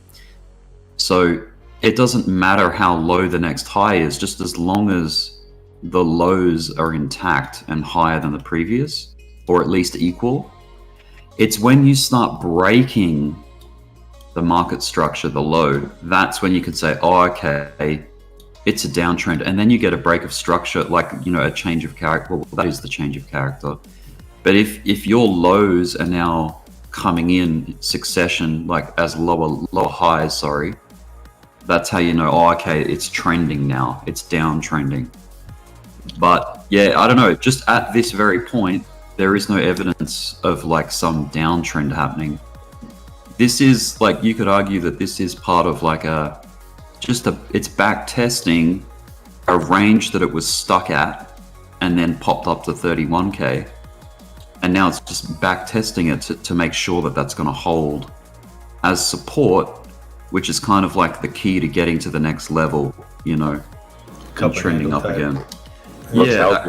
So it doesn't matter how low the next high is, just as long as the lows are intact and higher than the previous, or at least equal. It's when you start breaking the market structure, the low, that's when you can say, oh, okay, it's a downtrend. And then you get a break of structure, like, you know, a change of character. Well, that is the change of character. But if your lows are now coming in succession, like as lower highs, sorry, that's how you know, oh, okay, it's trending now. It's downtrending. But yeah, I don't know, just at this very point, there is no evidence of like some downtrend happening. This is like, you could argue that this is part of like it's back testing a range that it was stuck at and then popped up to 31K. And now it's just back testing it to make sure that that's going to hold as support, which is kind of like the key to getting to the next level, you know, and trending up again. Yeah,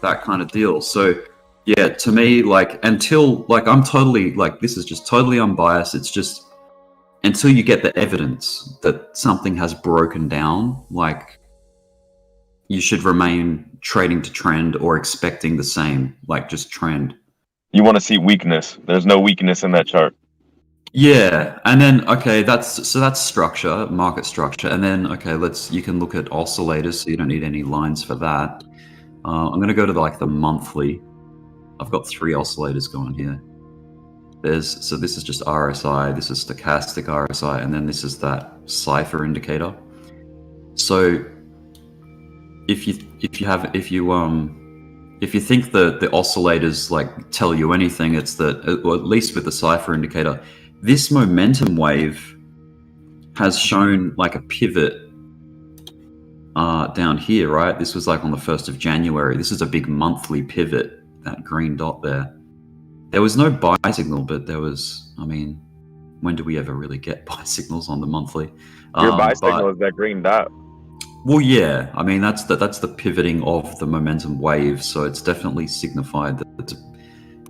that kind of deal. So yeah, to me, like, until, like, I'm totally, like, this is just totally unbiased. It's just until you get the evidence that something has broken down, like, you should remain trading to trend or expecting the same, like, just trend. You want to see weakness. There's no weakness in that chart. Yeah, and then, okay, that's structure, market structure. And then, okay, you can look at oscillators, so you don't need any lines for that. I'm going to go to the monthly. I've got 3 oscillators going here. So this is just RSI, this is stochastic RSI, and then this is that cipher indicator. So if you think the oscillators like tell you anything, it's that, or at least with the cipher indicator, this momentum wave has shown like a pivot down here, right? This was like on the 1st of January. This is a big monthly pivot. That green dot there. There was no buy signal, but there was, I mean, when do we ever really get buy signals on the monthly? Your buy signal is that green dot. Well, yeah, I mean, that's the pivoting of the momentum wave. So it's definitely signified that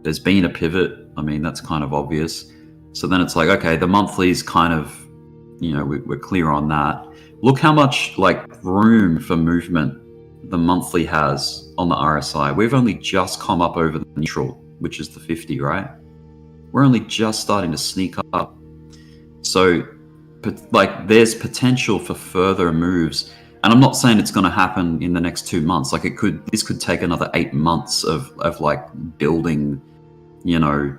there's been a pivot. I mean, that's kind of obvious. So then it's like, okay, the monthly's kind of, you know, we're clear on that. Look how much like room for movement the monthly has on the RSI. We've only just come up over the neutral, which is the 50, right? We're only just starting to sneak up. So there's potential for further moves. And I'm not saying it's going to happen in the next 2 months. Like this could take another 8 months of like building,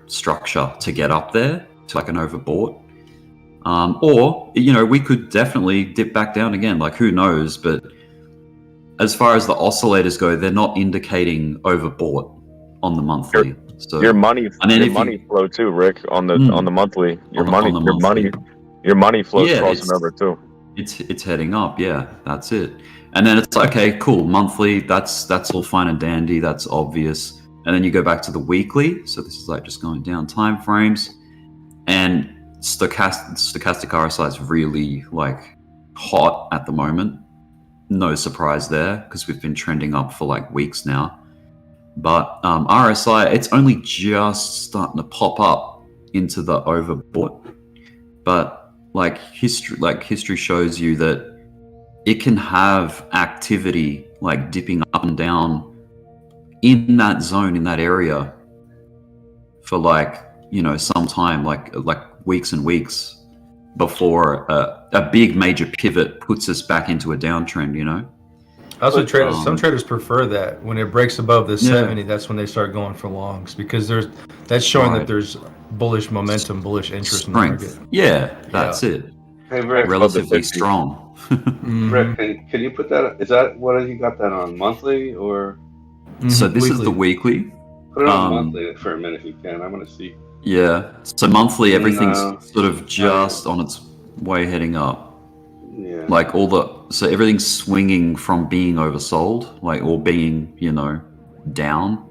structure to get up there to like an overbought. Or, we could definitely dip back down again. Like who knows? But as far as the oscillators go, they're not indicating overbought on the monthly. So your money, your money flow too, Rick, on the monthly. Your money flows crossing over too. It's heading up, yeah, that's it. And then it's okay, cool, monthly, that's all fine and dandy, that's obvious. And then you go back to the weekly, so this is like just going down time frames, and stochastic RSI is really like hot at the moment. No surprise there, because we've been trending up for like weeks now. But RSI, it's only just starting to pop up into the overbought. But history shows you that it can have activity like dipping up and down in that zone, in that area for some time, like weeks and weeks before a big major pivot puts us back into a downtrend, Also, some traders prefer that when it breaks above the 70. That's when they start going for longs, because that's showing that there's bullish momentum, bullish interest in the market. Yeah, that's it. Hey, Rick, relatively strong. Rick, can you put that? Is that what you got that on monthly or? So this is the weekly. Put it on monthly for a minute if you can. I want to see. Yeah. So monthly, everything's sort of just on its way heading up. Yeah. Like so everything's swinging from being oversold, or being, down.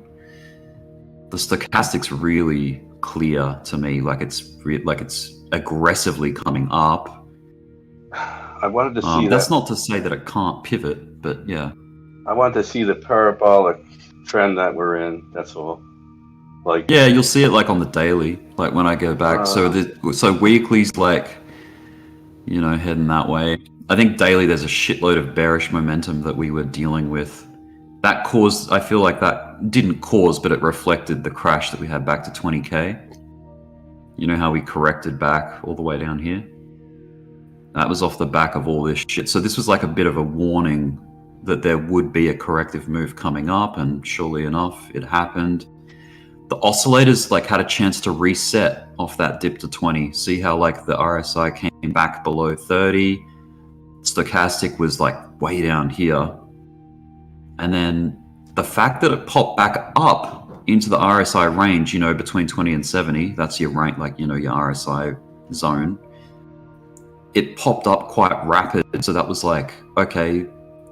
The stochastic's really clear to me. Like it's aggressively coming up. I wanted to see that's not to say that it can't pivot, but yeah. I wanted to see the parabolic trend that we're in. That's all. Yeah, you'll see it on the daily. Like when I go back, so weekly's heading that way. I think daily there's a shitload of bearish momentum that we were dealing with. That caused, I feel like that didn't cause, but it reflected the crash that we had back to 20K. You know how we corrected back all the way down here? That was off the back of all this shit. So this was like a bit of a warning that there would be a corrective move coming up, and surely enough, it happened. The oscillators had a chance to reset off that dip to 20. See how the RSI came back below 30. Stochastic was way down here. And then the fact that it popped back up into the RSI range, between 20 and 70, that's your range, your RSI zone. It popped up quite rapid. So that was okay,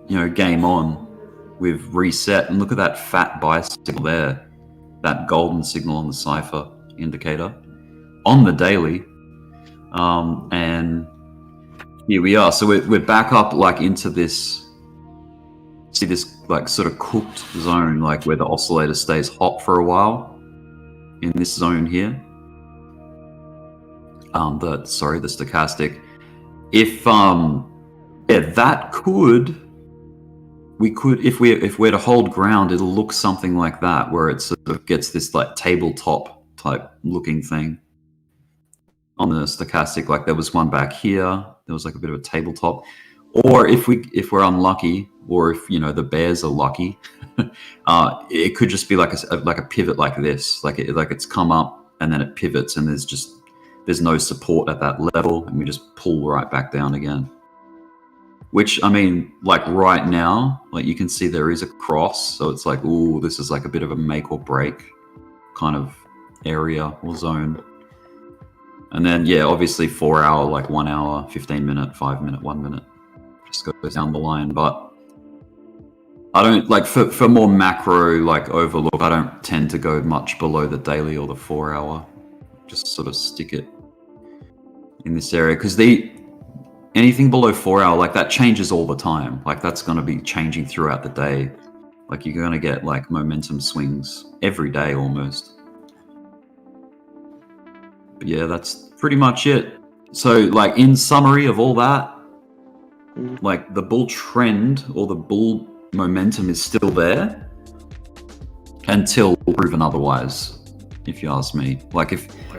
game on. We've reset. And look at that fat buy signal there. That golden signal on the cipher indicator on the daily. And here we are. So we're back up into this, see this sort of cooked zone, where the oscillator stays hot for a while in this zone here. The stochastic. If that we could, if we're to hold ground, it'll look something like that, where it sort of gets this tabletop type looking thing on the stochastic. There was one back here. There was a bit of a tabletop. Or if we're unlucky, or if the bears are lucky, it could just be like a pivot like this. It's come up and then it pivots, and there's no support at that level, and we just pull right back down again. Which, I mean, right now, you can see there is a cross, so it's ooh, this is a bit of a make or break kind of area or zone. And then, yeah, obviously 4 hour, 1 hour, 15 minute, 5 minute, 1 minute, just goes down the line. But I don't, for more macro, overlook, I don't tend to go much below the daily or the 4 hour. Just sort of stick it in this area, because anything below 4 hour, that changes all the time. That's going to be changing throughout the day. You're going to get momentum swings every day almost. But yeah, that's pretty much it. So in summary of all that, the bull trend or the bull momentum is still there until proven otherwise, if you ask me.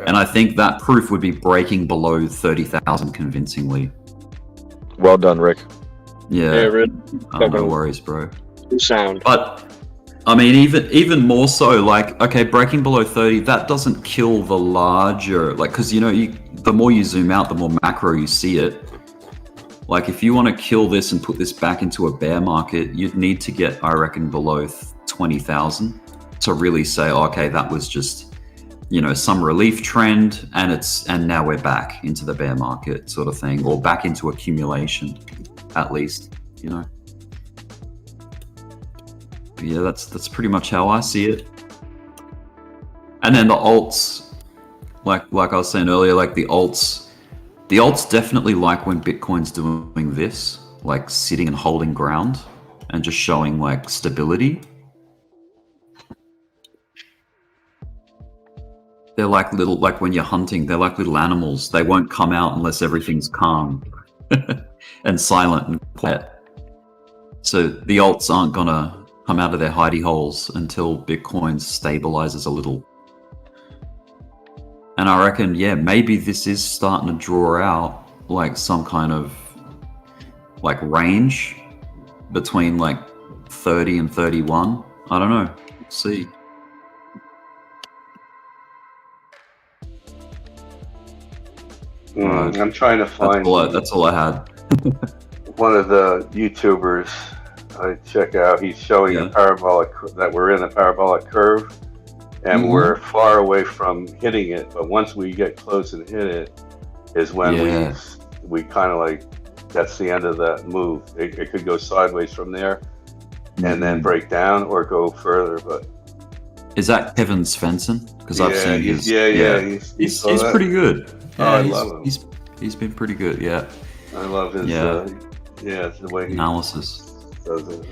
And I think that proof would be breaking below 30,000 convincingly. Well done, Rick. Yeah. Yeah, Rick. No worries, bro. Sound. But I mean, even more so, like, okay, breaking below 30, that doesn't kill the larger, like, because the more you zoom out, the more macro you see it. Like, if you want to kill this and put this back into a bear market, you'd need to get, I reckon, below 20,000 to really say, okay, that was just, some relief trend, and now we're back into the bear market sort of thing, or back into accumulation, at least, But yeah, that's pretty much how I see it. And then the alts, like I was saying earlier, like the alts definitely like when Bitcoin's doing this, like sitting and holding ground and just showing like stability. They're like when you're hunting, they're like little animals. They won't come out unless everything's calm and silent and quiet. So the alts aren't gonna come out of their hidey holes until Bitcoin stabilizes a little. And I reckon, yeah, maybe this is starting to draw out like some kind of like range between like 30 and 31. I don't know. Let's see. I'm trying to find. That's all I had. One of the YouTubers I check out, he's showing a parabolic, that we're in a parabolic curve, and we're far away from hitting it. But once we get close and hit it, is when we kind of like, that's the end of that move. It could go sideways from there, and then break down or go further. But is that Kevin Svensson? Because I've seen his. He's that? pretty good. Yeah, I love him. He's been pretty good. Yeah. I love his. The way he analysis does it.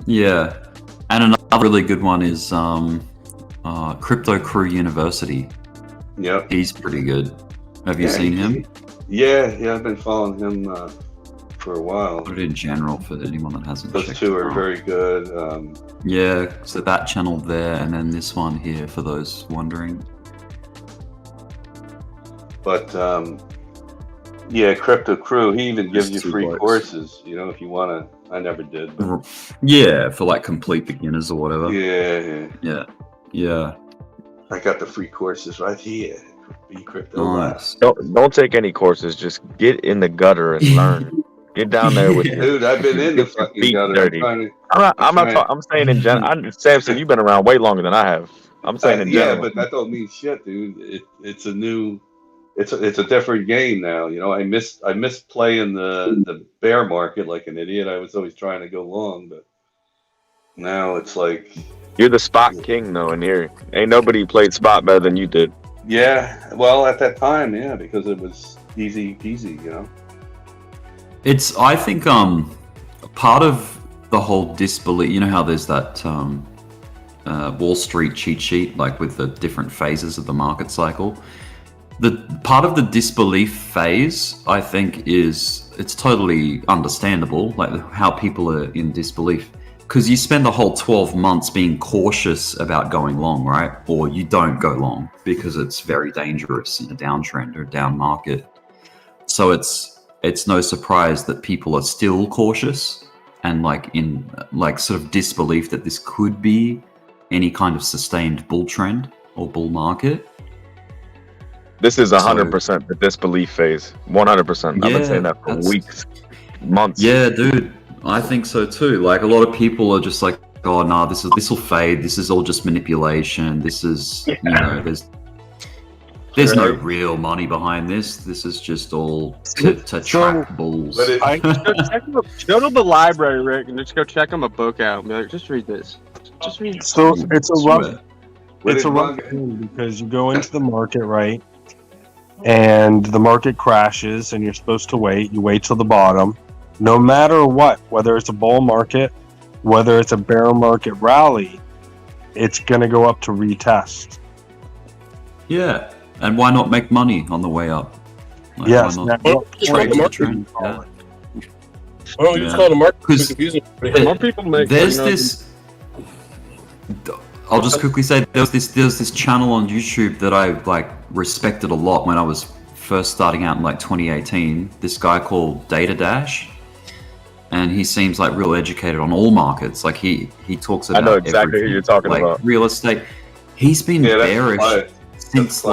Yeah, and another really good one is Crypto Crew University. Yep, he's pretty good. Have you seen him? Yeah, I've been following him for a while. Put it in general for anyone that hasn't. Those two are very good. Yeah, so that channel there, and then this one here for those wondering. But Crypto Crew, he even gives you free courses, if you want to. I never did. But... Yeah, for like complete beginners or whatever. Yeah. I got the free courses right here. Be Crypto. Nice. Don't take any courses. Just get in the gutter and learn. Get down there with dude. I've been in the fucking gutter. Dirty. I'm saying in general. Samson, you've been around way longer than I have. I'm saying in general. Yeah, but that don't mean shit, dude. It's a new. It's a different game now. I miss playing the bear market like an idiot. I was always trying to go long, but now it's like you're the spot king though in here. Ain't nobody played spot better than you did. Yeah, well at that time, because it was easy peasy, It's I think part of the whole disbelief. How there's that Wall Street cheat sheet like with the different phases of the market cycle. The part of the disbelief phase, I think, it's totally understandable, like how people are in disbelief. Because you spend the whole 12 months being cautious about going long, right? Or you don't go long because it's very dangerous in a downtrend or a down market. So it's no surprise that people are still cautious and like in like sort of disbelief that this could be any kind of sustained bull trend or bull market. This is 100% the disbelief phase. 100%. I've been saying that for weeks, months. Yeah, dude. I think so too. Like a lot of people are just like, oh no, this will fade. This is all just manipulation. This is there's no real money behind this. This is just all to track bulls. Go to the library, Rick, and just go check him a book out and be like, just read this. Just read this. So it's a rough thing because you go into the market, right? And the market crashes and you're supposed to wait. You wait till the bottom. No matter what, whether it's a bull market, whether it's a bear market rally, it's going to go up to retest. Yeah. And why not make money on the way up? Like, yes. Why not trade the trend? Well, you just call the market confusing. More people make. There's this. I'll just quickly say there's this channel on YouTube that I like respected a lot when I was first starting out in like 2018. This guy called Data Dash, and he seems like real educated on all markets. Like he talks about. I know exactly who everything, you're talking like about. real estate. He's been bearish since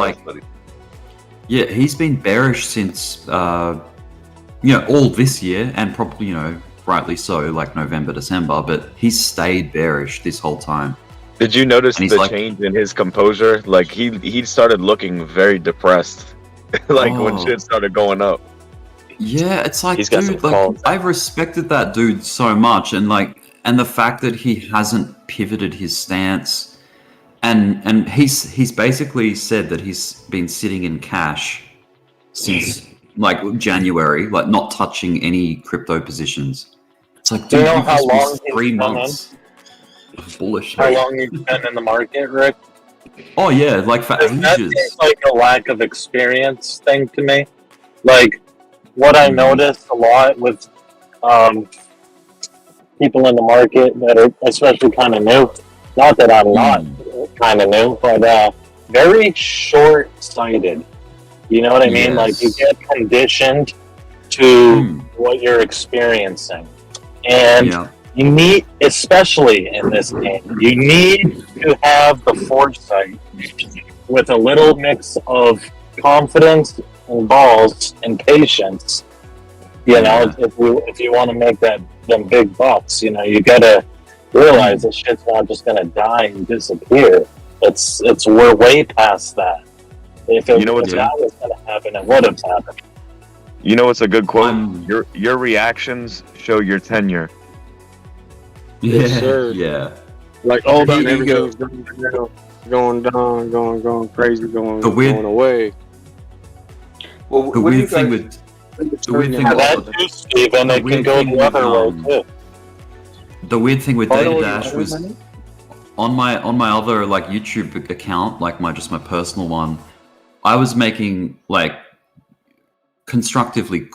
yeah, he's been bearish since all this year, and probably rightly so, like November, December. But he's stayed bearish this whole time. Did you notice And he's the like- change in his composure? Like he started looking very depressed, like when Oh. shit started going up. Yeah, it's like, He's got some dude, like calls. I've respected that dude so much, and the fact that he hasn't pivoted his stance, and he's basically said that he's been sitting in cash since like January, like not touching any crypto positions. It's like, Do you dude, know you've how just long missed he's 3 been months. Bullish. How long you've been in the market, Rick? Oh yeah, like for That ages. seems like a lack of experience thing to me. Like, what I noticed a lot with people in the market that are especially kind of new, not that I'm not kind of new, but very short-sighted. You know what I mean? Like, you get conditioned to what you're experiencing. And you need, especially in this game, you need to have the foresight with a little mix of confidence and balls and patience. You know, if you want to make them big bucks, you gotta realize that shit's not just gonna die and disappear. It's we're way past that. If that was gonna happen, it would have happened. You know what's a good quote? Your reactions show your tenure. Yes, sir. Yeah. Like all The that ego- everything's going down, going crazy, going away. Well, The weird thing with that too, Steven, it can go the other way too. The weird thing with Pardon, Data what Dash you was saying? on my other like YouTube account, like my personal one, I was making like constructively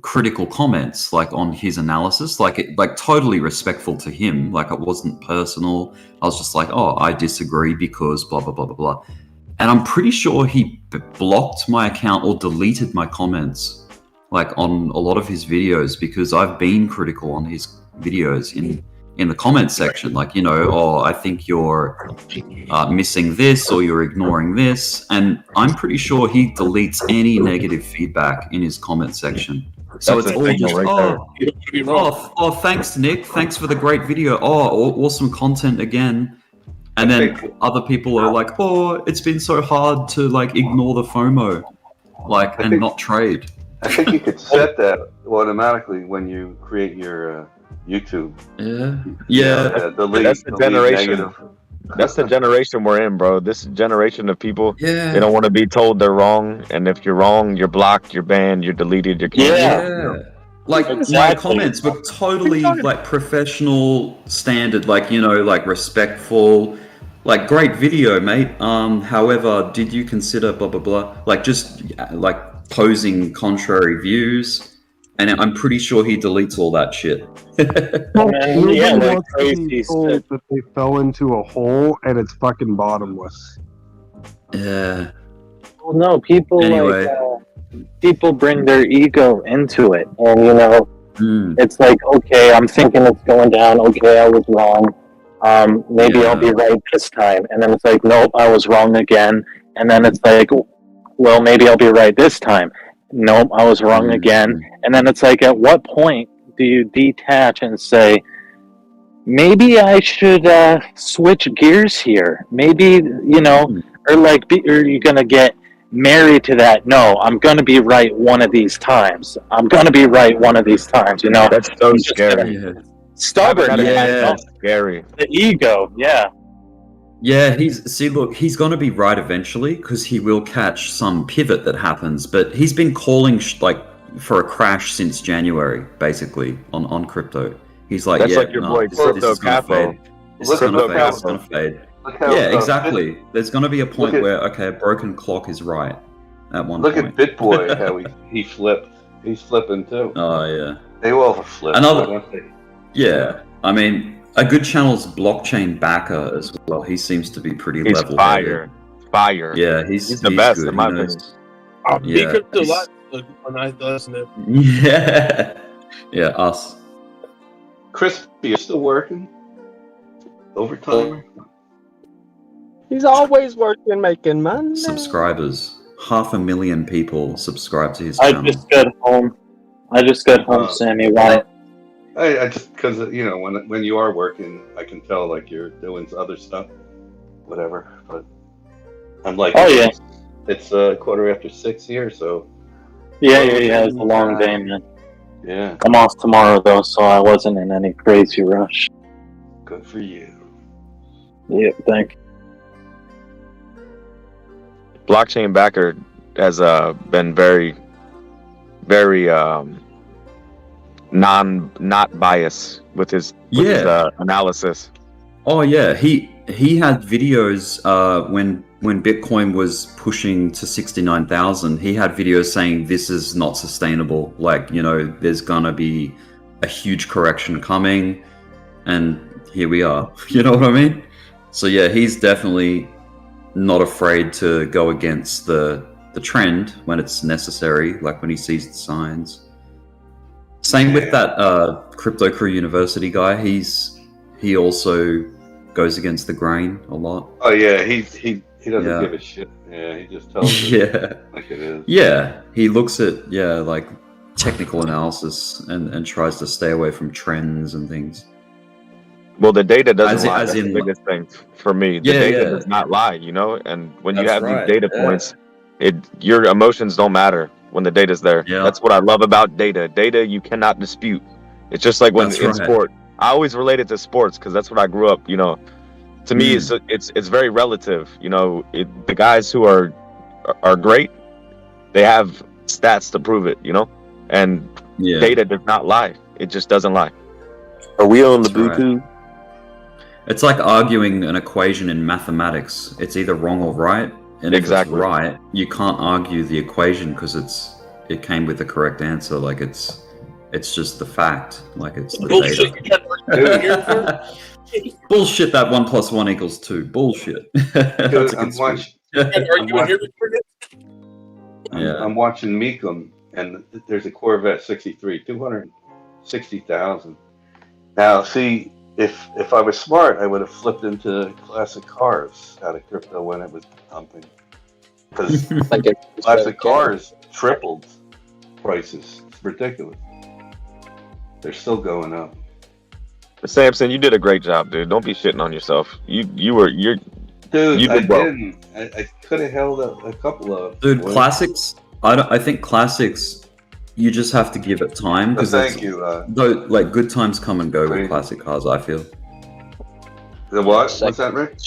critical comments like on his analysis, like totally respectful to him. Like it wasn't personal. I was just like, oh, I disagree because blah blah blah blah blah. And I'm pretty sure he blocked my account or deleted my comments, like on a lot of his videos, because I've been critical on his videos in the comment section, like, oh, I think you're missing this or you're ignoring this. And I'm pretty sure he deletes any negative feedback in his comment section. So That's it's a all signal just, right oh, thanks, Nick. Thanks for the great video. Oh, awesome content again. And then other people are like, oh, it's been so hard to like ignore the FOMO, like, and not trade. I think you could set that automatically when you create your YouTube. Yeah. Delete, That's the delete generation. negative. That's the generation we're in, bro. This generation of people, Yeah. they don't want to be told they're wrong, and if you're wrong, you're blocked, you're banned, you're deleted, you're canceled. Yeah. Like my comments were totally like professional standard, like, like respectful, like great video, mate. However, did you consider blah blah blah? Like just like posing contrary views. And I'm pretty sure he deletes all that shit. Nobody yeah, like wants to be told that they fell into a hole and it's fucking bottomless. Yeah. Well, no, people Anyway. people bring their ego into it, and it's like, okay, I'm thinking it's going down. Okay, I was wrong. Maybe I'll be right this time, and then it's like, nope, I was wrong again. And then it's like, well, maybe I'll be right this time. Nope, I was wrong again. And then it's like, at what point do you detach and say, maybe I should switch gears here? Maybe, or like, are you going to get married to that? No, I'm going to be right one of these times. I'm going to be right one of these times, That's so scary. Stubborn. That's scary. The ego, yeah. Yeah, he's going to be right eventually because he will catch some pivot that happens. But he's been calling for a crash since January, basically on crypto. He's like, That's like your boy Crypto Capo. This is going to fade. It's going to fade. Yeah, exactly. There's going to be a point where a broken clock is right at one point. Look at BitBoy, how he flipped. He's flipping too. Oh yeah. They all flip. Yeah, I mean, a good channel's blockchain backer as well. He seems to be pretty He's level. fire. fire. Yeah, He's the best good. in my He opinion. knows. Be Yeah, crypto he's- live when I listen to. yeah, yeah. Us. Crispy, you're still working? Overtime? He's always working, making money. Subscribers. 500,000 people subscribe to his I channel. just got home. Sammy. Why? I just because when you are working, I can tell like you're doing other stuff, whatever. But I'm like, Oh, yeah. it's 6:15 here, so Yeah. It's a long day, man. yeah, I'm off tomorrow though, so I wasn't in any crazy rush. good for you. Yeah, thank you. Blockchain backer has been very, very not biased with his analysis. Oh yeah, he had videos when Bitcoin was pushing to 69,000. He had videos saying this is not sustainable. Like, there's gonna be a huge correction coming, and here we are. You know what I mean? So yeah, he's definitely not afraid to go against the trend when it's necessary, like when he sees the signs. Same with that Crypto Crew University guy. He also goes against the grain a lot. Oh yeah, he doesn't give a shit. Yeah, he just tells it like it is. Yeah, he looks at like technical analysis and tries to stay away from trends and things. Well, the data doesn't As lie. in- That's the biggest thing for me. The data does not lie, and when you That's have right, these data yeah. points, your emotions don't matter when the data's there. That's what I love about data. Data you cannot dispute. It's just like when That's in right. sport. I always relate it to sports because that's what I grew up. To me, it's very relative. The guys who are great, they have stats to prove it. And data does not lie. It just doesn't lie. Are we on the That's right. Bluetooth? It's like arguing an equation in mathematics. It's either wrong or right, and if it's right, you can't argue the equation because it came with the correct answer. Like it's just the fact. Like it's the data. Bullshit that 1 + 1 = 2. Bullshit. That's a I'm conspiracy. I'm watching Meekum, and there's a Corvette 63, 260,000. Now, see, if I was smart, I would have flipped into classic cars out of crypto when it was pumping, because classic cars tripled prices. It's ridiculous. They're still going up. Samson, you did a great job, dude. Don't be shitting on yourself. You're Dude, you I did well. didn't. I could have held a couple of. Dude, boys. classics. I think classics. You just have to give it time because Thank you. Though, like good times come and go with classic cars. I feel The what? What's that, Rick?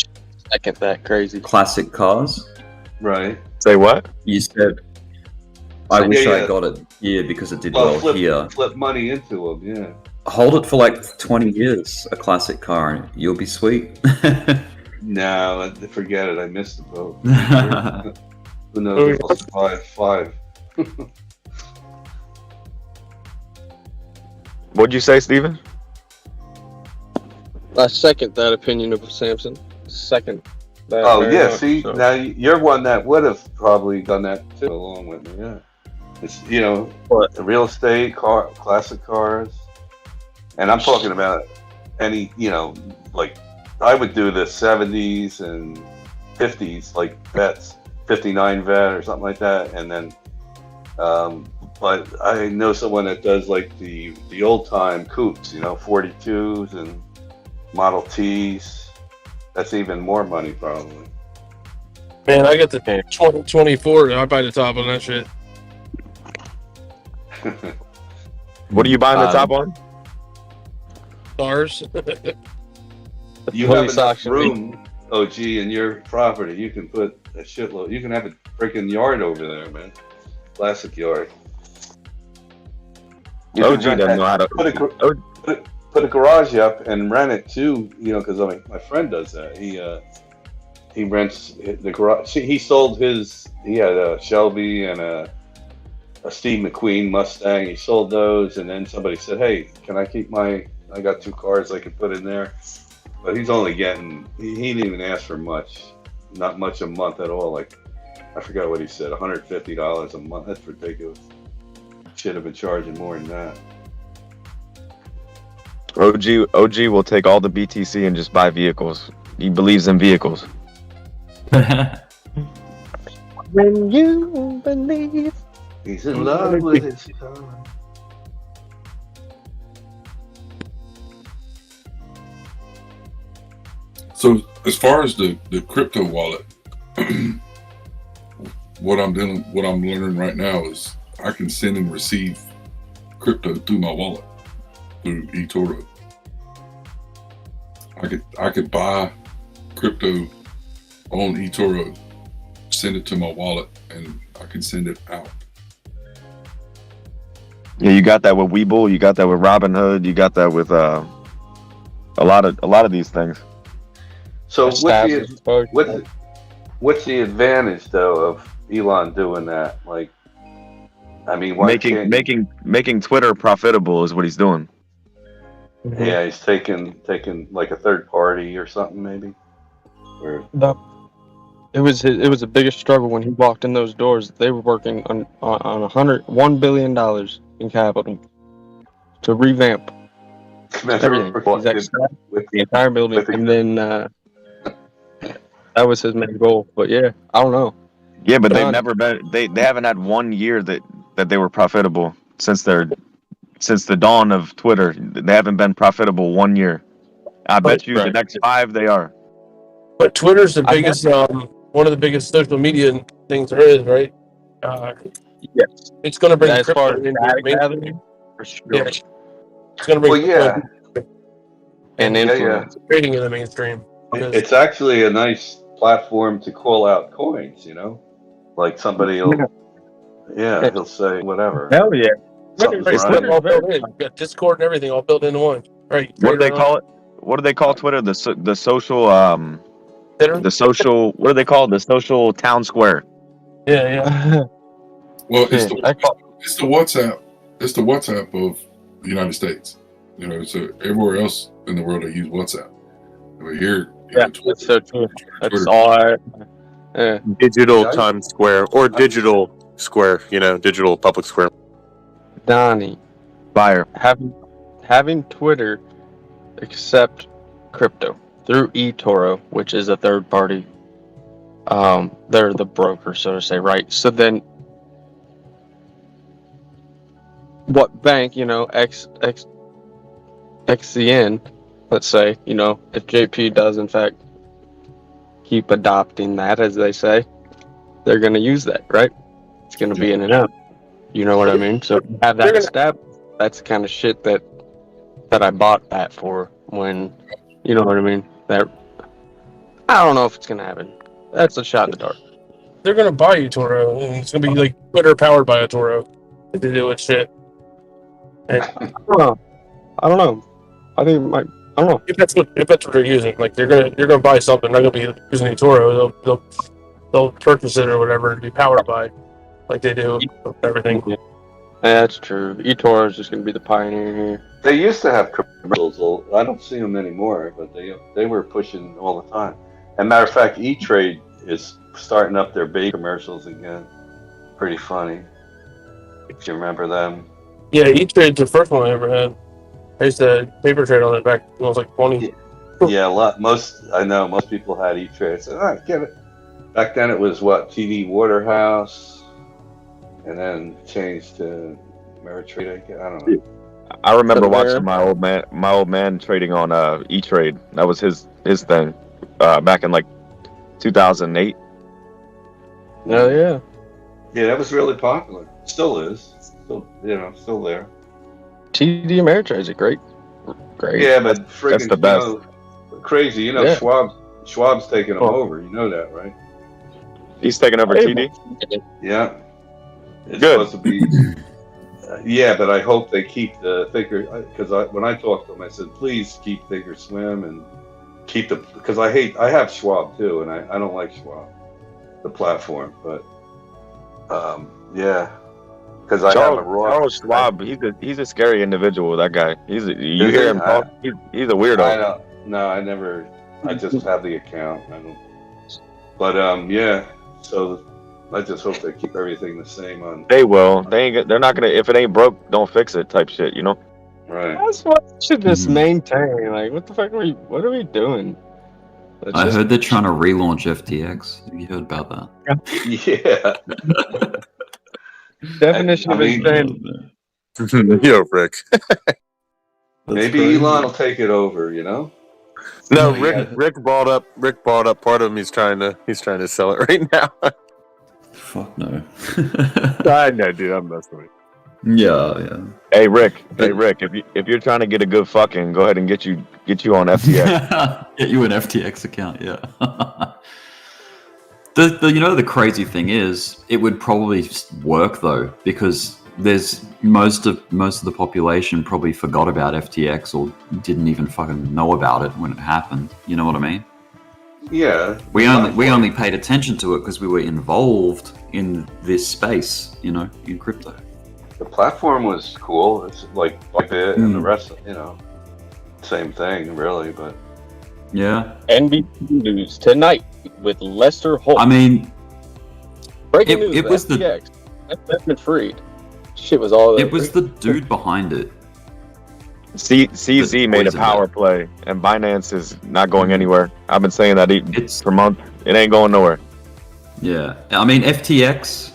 Second that crazy. classic cars. Right. Say what? You said. I Yeah, wish I yeah. got it here because it did well here. Flip money into them. Yeah. Hold it for like 20 years, a classic car, and you'll be sweet. No, forget it. I missed the boat. Who knows if I'll survive 5. What'd you say, Steven? I second that opinion of Samson. Second. That Oh very yeah, much, see, so. now you're one that would have probably done that too, along with me. Yeah, it's the real estate, classic cars, and I'm talking about any like I would do the 70s and 50s like vets, 59 vet or something like that, and then but I know someone that does like the old time coupes, 42s and Model Ts. That's even more money, probably. Man, I got the 2024. I buy the top on that shit. What are you buying the top on? Cars. You have enough room, OG, in your property. You can put a shitload. You can have a freaking yard over there, man. Classic yard. You OG can rent doesn't that. know how to. Put a garage up and rent it too. Because my friend does that. He rents the garage. He sold his. He had a Shelby and a Steve McQueen Mustang. He sold those, and then somebody said, "Hey, can I keep my? I got 2 cars I could put in there." But he's only getting. He didn't even ask for much. not much a month at all. Like I forgot what he said, $150 a month. That's ridiculous. Should have been charging more than that. OG will take all the BTC and just buy vehicles. He believes in vehicles. When you believe. He's in love with his car. So as far as the crypto wallet, what I'm learning right now is I can send and receive crypto through my wallet through eToro. I could buy crypto on eToro, send it to my wallet, and I can send it out. Yeah, you got that with Webull, you got that with Robinhood, you got that with a lot of these things. So what's the advantage though of Elon doing that? Like, I mean, why making Twitter profitable is what he's doing. Yeah, he's taking like a third party or something maybe. Or It was the biggest struggle when he walked in those doors. They were working on $1 billion in capital to revamp everything. With the entire building, and then that was his main goal. But yeah, I don't know. Yeah, but they've never been. They haven't had 1 year that they were profitable since the dawn of Twitter. They haven't been profitable 1 year. I bet you the next 5 they are. But Twitter's the biggest, one of the biggest social media things there is, right? Yes. It's going to bring as far crypto as into data the mainstream. gathering, for sure. Yeah. It's going to bring and influence trading in the mainstream. It's actually a nice platform to call out coins, you know? Like somebody will he'll say whatever. Hell yeah. It's all built in. You got Discord and everything all built into one. Right. What do they call it? What do they call Twitter? The social the social, what do they call it? The social town square. Yeah. Well, it's the WhatsApp. It's the WhatsApp of the United States. You know, so everywhere else in the world they use WhatsApp. But here, that's so true. That's Twitter. all. Digital Times Square or digital square. You know, digital public square. Donnie, buyer having Twitter accept crypto through eToro, which is a third party. They're the broker, so to say, right? So then, what bank, XCN, let's say, if JP does in fact keep adopting that, as they say, they're going to use that, right? It's going to be in and out. You know what I mean? So have that step. That's the kind of shit that I bought that for. When, you know what I mean? That I don't know if it's going to happen. That's a shot in the dark. They're going to buy eToro, and it's going to be like Twitter powered by eToro to do its shit. And I don't know. I think it might. I don't know if that's what they're using. Like you're gonna buy something, they're gonna be using eToro. They'll purchase it or whatever and be powered by, like they do everything. Yeah, that's true. eToro is just gonna be the pioneer here. They used to have commercials. I don't see them anymore, but they were pushing all the time. And matter of fact, E-Trade is starting up their big commercials again. Pretty funny. If you remember them. Yeah, E-Trade's the first one I ever had. I used to paper trade on it back when I was like 20. Yeah, a lot. Most people had E-Trade. So I get it. Back then it was what, TD Waterhouse, and then changed to Ameritrade. I don't know. I remember watching my old man trading on E-Trade. That was his thing back in like 2008. Oh yeah. Yeah, that was really popular. Still is. Still there. TD Ameritrade is great. Yeah, but friggin' that's the best. Crazy. Yeah. Schwab's taking them over. You know that, right? He's taking over TD. Yeah. It's Good. supposed to be. Yeah, but I hope they keep the Thinker, because when I talked to them, I said, please keep Thinkorswim and keep because I have Schwab too, and I don't like Schwab, the platform, but yeah. Because I have a Roth. Charles Schwab, he's a scary individual. That guy, you hear him talk. He's a weirdo. I don't. No, I never. I just have the account. I don't. But yeah. So I just hope they keep everything the same on. They will. They're not gonna. If it ain't broke, don't fix it. Type shit. You know. Right. That's what we should just maintain. Like, what the fuck are we? What are we doing? Let's I just- heard they're trying to relaunch FTX. Have you heard about that? Yeah. Definition of insane. Yo, Rick. Maybe Elon will take it over. You know. No, Rick brought up part of him. He's trying to sell it right now. Fuck no. I know, dude. I'm messing with you. Yeah. Hey Rick. If you're trying to get a good fucking, go ahead and get you on FTX. Get you an FTX account, yeah. The crazy thing is, it would probably work though, because there's most of the population probably forgot about FTX or didn't even fucking know about it when it happened. You know what I mean? Yeah. We only paid attention to it because we were involved in this space, in crypto. The platform was cool. It's like Bit and the rest, same thing, really. But yeah, NBC News tonight with Lester Holt. I mean, breaking news. it was FTX. That's been freed. Shit was all. It was the dude behind it. CZ made a power play, and Binance is not going anywhere. I've been saying that for months. It ain't going nowhere. Yeah, I mean FTX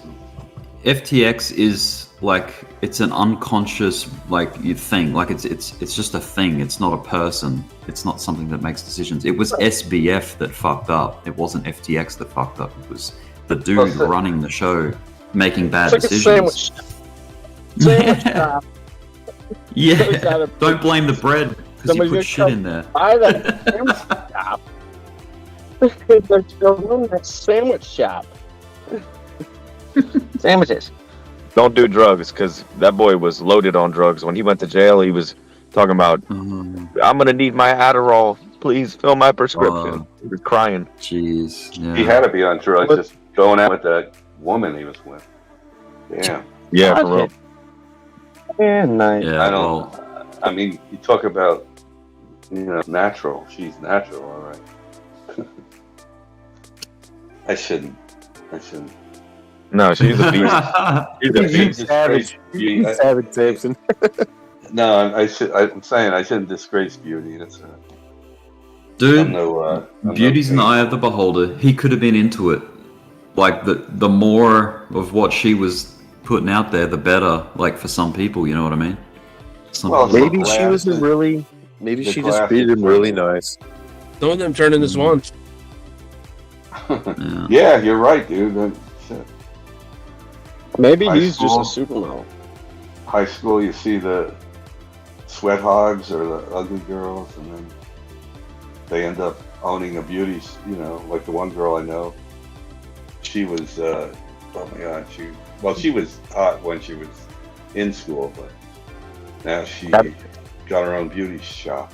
is like, it's an unconscious thing. Like it's just a thing. It's not a person. It's not something that makes decisions. It was SBF that fucked up. It wasn't FTX that fucked up. It was the dude running the show making bad decisions. Sandwich shop. Yeah, don't blame the bread because you put shit in there. Buy that sandwich shop. They're still in that sandwich shop. Sandwiches. Don't do drugs, because that boy was loaded on drugs. When he went to jail, he was talking about, I'm gonna need my Adderall. Please fill my prescription. He was crying. Jeez. Yeah. he had to be on drugs, just going out with that woman he was with. Damn. Yeah, for real. Yeah, nice. Yeah, I don't. I mean, you talk about, natural. She's natural, all right. I shouldn't. No, she's a beast. She's a beast. Savage. Savage Samson. No, I'm saying I shouldn't disgrace beauty. That's Dude, beauty's in the eye of the beholder. He could have been into it. Like the more of what she was putting out there, the better. Like for some people, you know what I mean? Maybe she wasn't really. Maybe she just treated him really nice. Some of them turn into swans. Yeah, you're right, dude. Shit. Maybe High he's school. just a supermodel. High school, you see the sweat hogs or the ugly girls, and then they end up owning a beauty. Like the one girl I know, she was. Oh my God, she was hot when she was in school, but now she got her own beauty shop.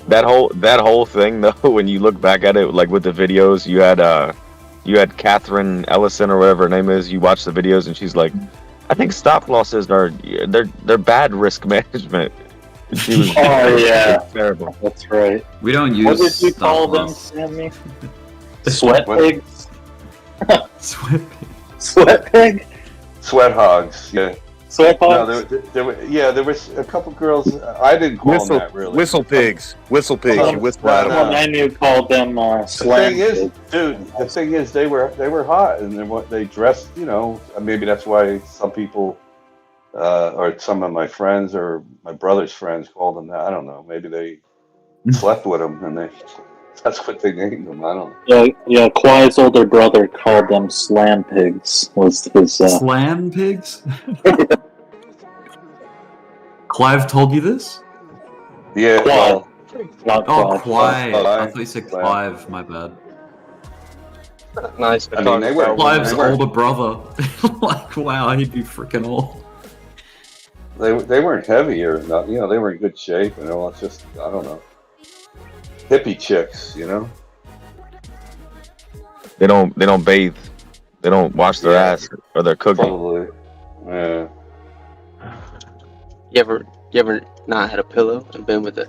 That whole thing though, when you look back at it, like with the videos, you had Catherine Ellison or whatever her name is. You watch the videos and she's like, I think stop losses they're bad risk management. And she was terrible. That's right. We don't use. What did you call stop them, loss. Sammy? Sweat pigs. Sweat pig. Sweat hogs, yeah. Sweat No, hogs. there was a couple girls. I didn't call them that really. Whistle pigs. Whistle pigs. You whistle at them. Someone I knew called them The slam thing is, pigs. dude, the thing is, they were hot, and they dressed. Maybe that's why some people, or some of my friends or my brother's friends called them that. I don't know. Maybe they slept with them, and that's what they named them. I don't know. Yeah. Quiet's older brother called them slam pigs. Was his Slam pigs? Clive told you this? Yeah. Clive. Not Oh, Clive. Clive. I thought you said Clive. My bad. Nice. I mean, they were Clive's older brother. Like, wow, he'd be freaking old. They weren't heavy or not. They were in good shape, and it's just I don't know. Hippie chicks, They don't bathe. They don't wash their ass or their cooking. Probably. Yeah. You ever not had a pillow and been with a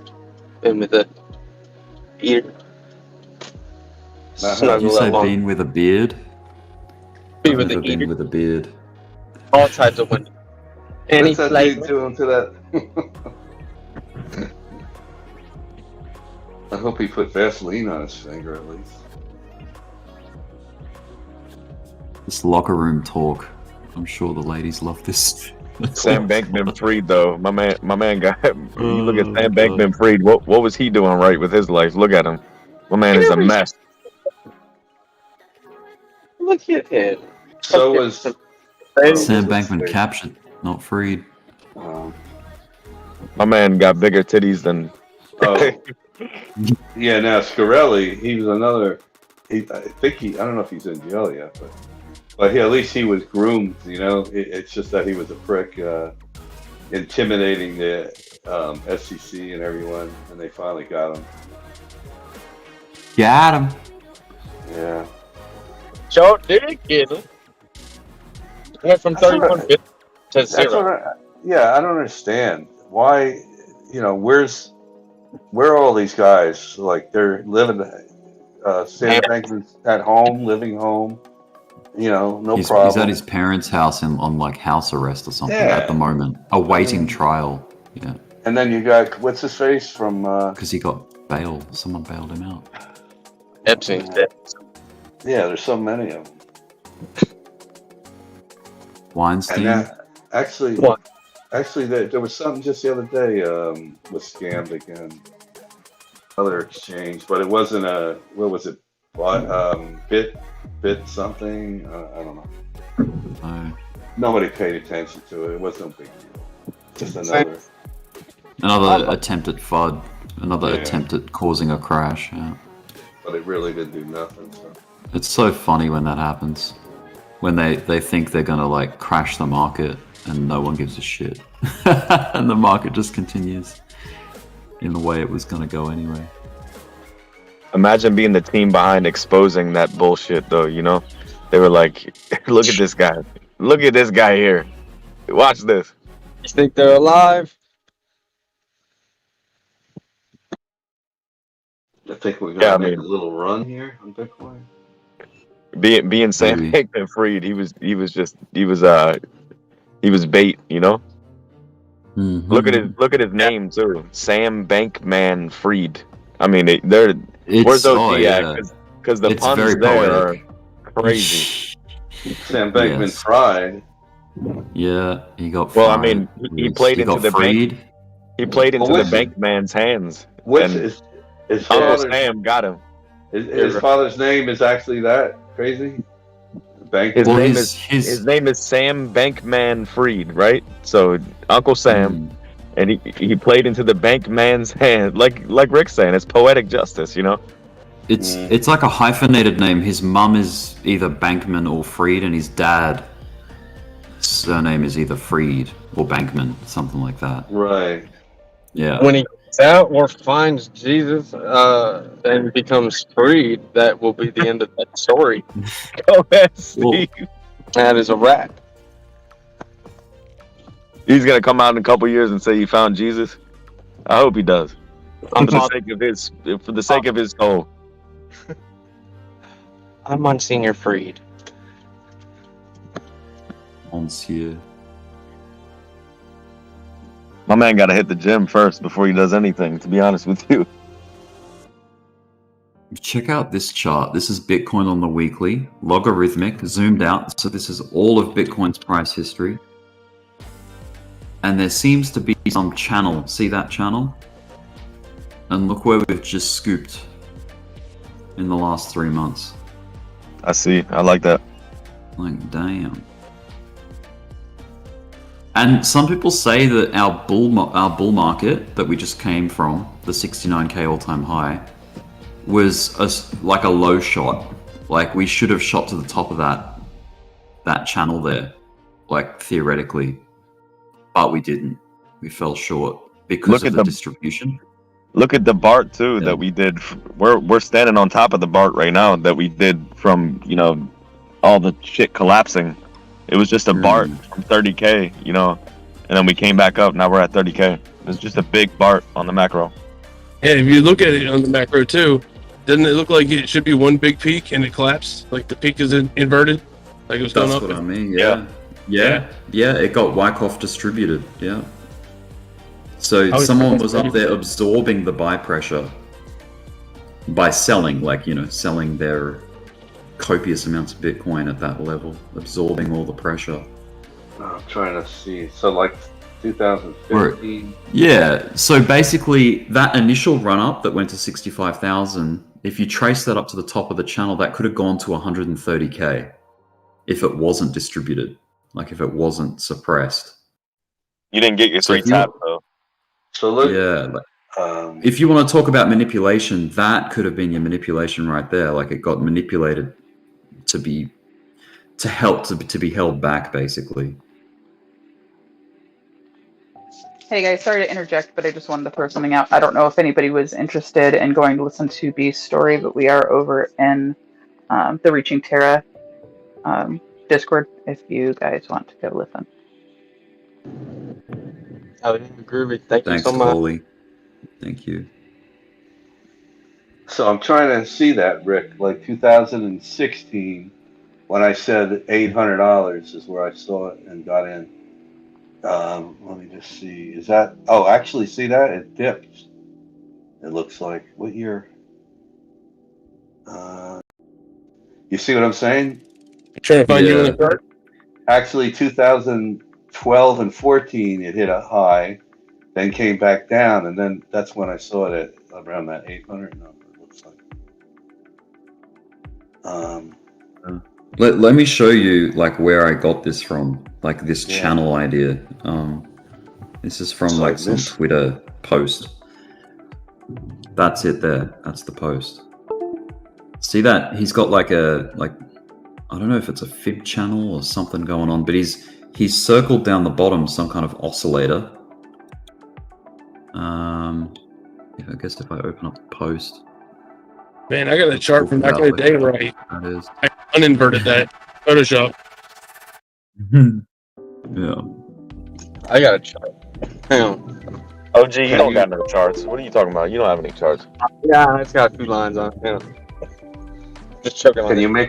eater? Did you say bean with a beard? Be I've with never the been eater. with a beard. All types of women. Any What's that flavor. dude doing to that? I hope he put Vaseline on his finger at least. This locker room talk. I'm sure the ladies love this. Sam Bankman-Fried, though, my man got. You look at Oh, Sam God. Bankman-Fried. What was he doing right with his life? Look at him. My man is a mess. Look at him. So was Sam Bankman captured, not freed. My man got bigger titties than. Oh, yeah. Now Scarelli, he was another. I don't know if he's in jail yet, but at least he was groomed. You know, it's just that he was a prick, intimidating the SEC and everyone, and they finally got him. Got him. Yeah. Sure did get him. Went from 31 bit to That's 0. Yeah, I don't understand why. You know, where are all these guys? Like they're living. Sam Bankman's at home, living home. You know, no problem. He's at his parents' house on like house arrest or something Yeah. at the moment, awaiting trial. Yeah, And then you got what's his face from? because he got bail. Someone bailed him out. Epstein's dead. Yeah, there's so many of them. Weinstein. And actually, there was something just the other day was scammed again. Other exchange, but it wasn't a. What was it? Bit something. I don't know. Oh. Nobody paid attention to it. It wasn't a big deal. Just Another attempt at FUD. Another Yeah. attempt at causing a crash. Yeah. But it really didn't do nothing. So. It's so funny when that happens. When they think they're gonna like crash the market and no one gives a shit. And the market just continues in the way it was gonna go anyway. Imagine being the team behind exposing that bullshit, though. You know, they were like, "Look at this guy. Look at this guy here. Watch this." You think they're alive? I think we're gonna make a little run here on Bitcoin. Being Sam Bankman-Fried, he was bait. You know. Mm-hmm. Look at his name too, Sam Bankman-Fried. I mean, where's OG at? Because the It's puns very there poetic. are crazy. Sam Bankman Yes. fried. Yeah, he got. Well, I fried. mean, he played He into got the freed. bank. He played into Well, the bank man's hands. What's and his Uncle father's, Sam got him. his father's name is actually that crazy? Bank. His name is Sam Bankman-Fried, right? So Uncle Sam, and he played into the bank man's hand, like Rick's saying, it's poetic justice, you know. It's like a hyphenated name. His mum is either Bankman or Freed, and his dad surname is either Freed or Bankman, something like that. Right. Yeah. When he gets out or finds Jesus and becomes freed, that will be the end of that story. Go ahead, Steve. That is a wrap. He's gonna come out in a couple years and say he found Jesus. I hope he does. For the sake of his soul. I'm Monsignor Freed. Monsieur. My man gotta hit the gym first before he does anything, to be honest with you. Check out this chart. This is Bitcoin on the weekly, logarithmic, zoomed out. So this is all of Bitcoin's price history. And there seems to be some channel. See that channel? And look where we've just scooped in the last 3 months. I see. I like that. Like, damn. And some people say that our bull market that we just came from, the 69k all-time high, was like a low shot. Like we should have shot to the top of that channel there, like theoretically, but we didn't. We fell short because of the distribution. Look at the BART too that we did. We're standing on top of the BART right now that we did from all the shit collapsing. It was just a BART from 30k, and then we came back up. Now we're at 30k. It's just a big BART on the macro. Yeah, if you look at it on the macro too, Doesn't it look like it should be one big peak and it collapsed? Like the peak is inverted? Like it was going That's up? what I mean. Yeah. It got Wyckoff distributed. Yeah. So someone was up there absorbing the buy pressure by selling, selling their copious amounts of Bitcoin at that level, absorbing all the pressure. I'm trying to see. So like 2015. Yeah. So basically, that initial run up that went to 65,000. If you trace that up to the top of the channel, that could have gone to 130K if it wasn't distributed, like if it wasn't suppressed. You didn't get your free tap though. So look, if you want to talk about manipulation, that could have been your manipulation right there. Like it got manipulated to be held back, basically. Hey guys, sorry to interject, but I just wanted to throw something out. I don't know if anybody was interested in going to listen to B's story, but we are over in the Reaching Terra Discord if you guys want to go listen. Oh, groovy. Thanks you so much. Paulie. Thank you. So I'm trying to see that, Rick. Like 2016, when I said $800 is where I saw it and got in. Let me just see. Is that? Oh, actually, see that? It dipped. It looks like. What year? You see what I'm saying? Trying to find you on the chart. Actually, 2012 and 14, it hit a high, then came back down, and then that's when I saw it at around that 800 number. It looks like. Let me show you where I got this from, this channel idea. This is from some Twitter post. That's it there. That's the post. See that? He's got I don't know if it's a fib channel or something going on, but he's circled down the bottom some kind of oscillator. I guess if I open up the post. Man, I got a chart from back in the day where I uninverted that Photoshop. Yeah. I got a chart. Hang on. OG, you don't got no charts. What are you talking about? You don't have any charts. Yeah, it's got 2 lines on it. Yeah. Just choking on it. Can you make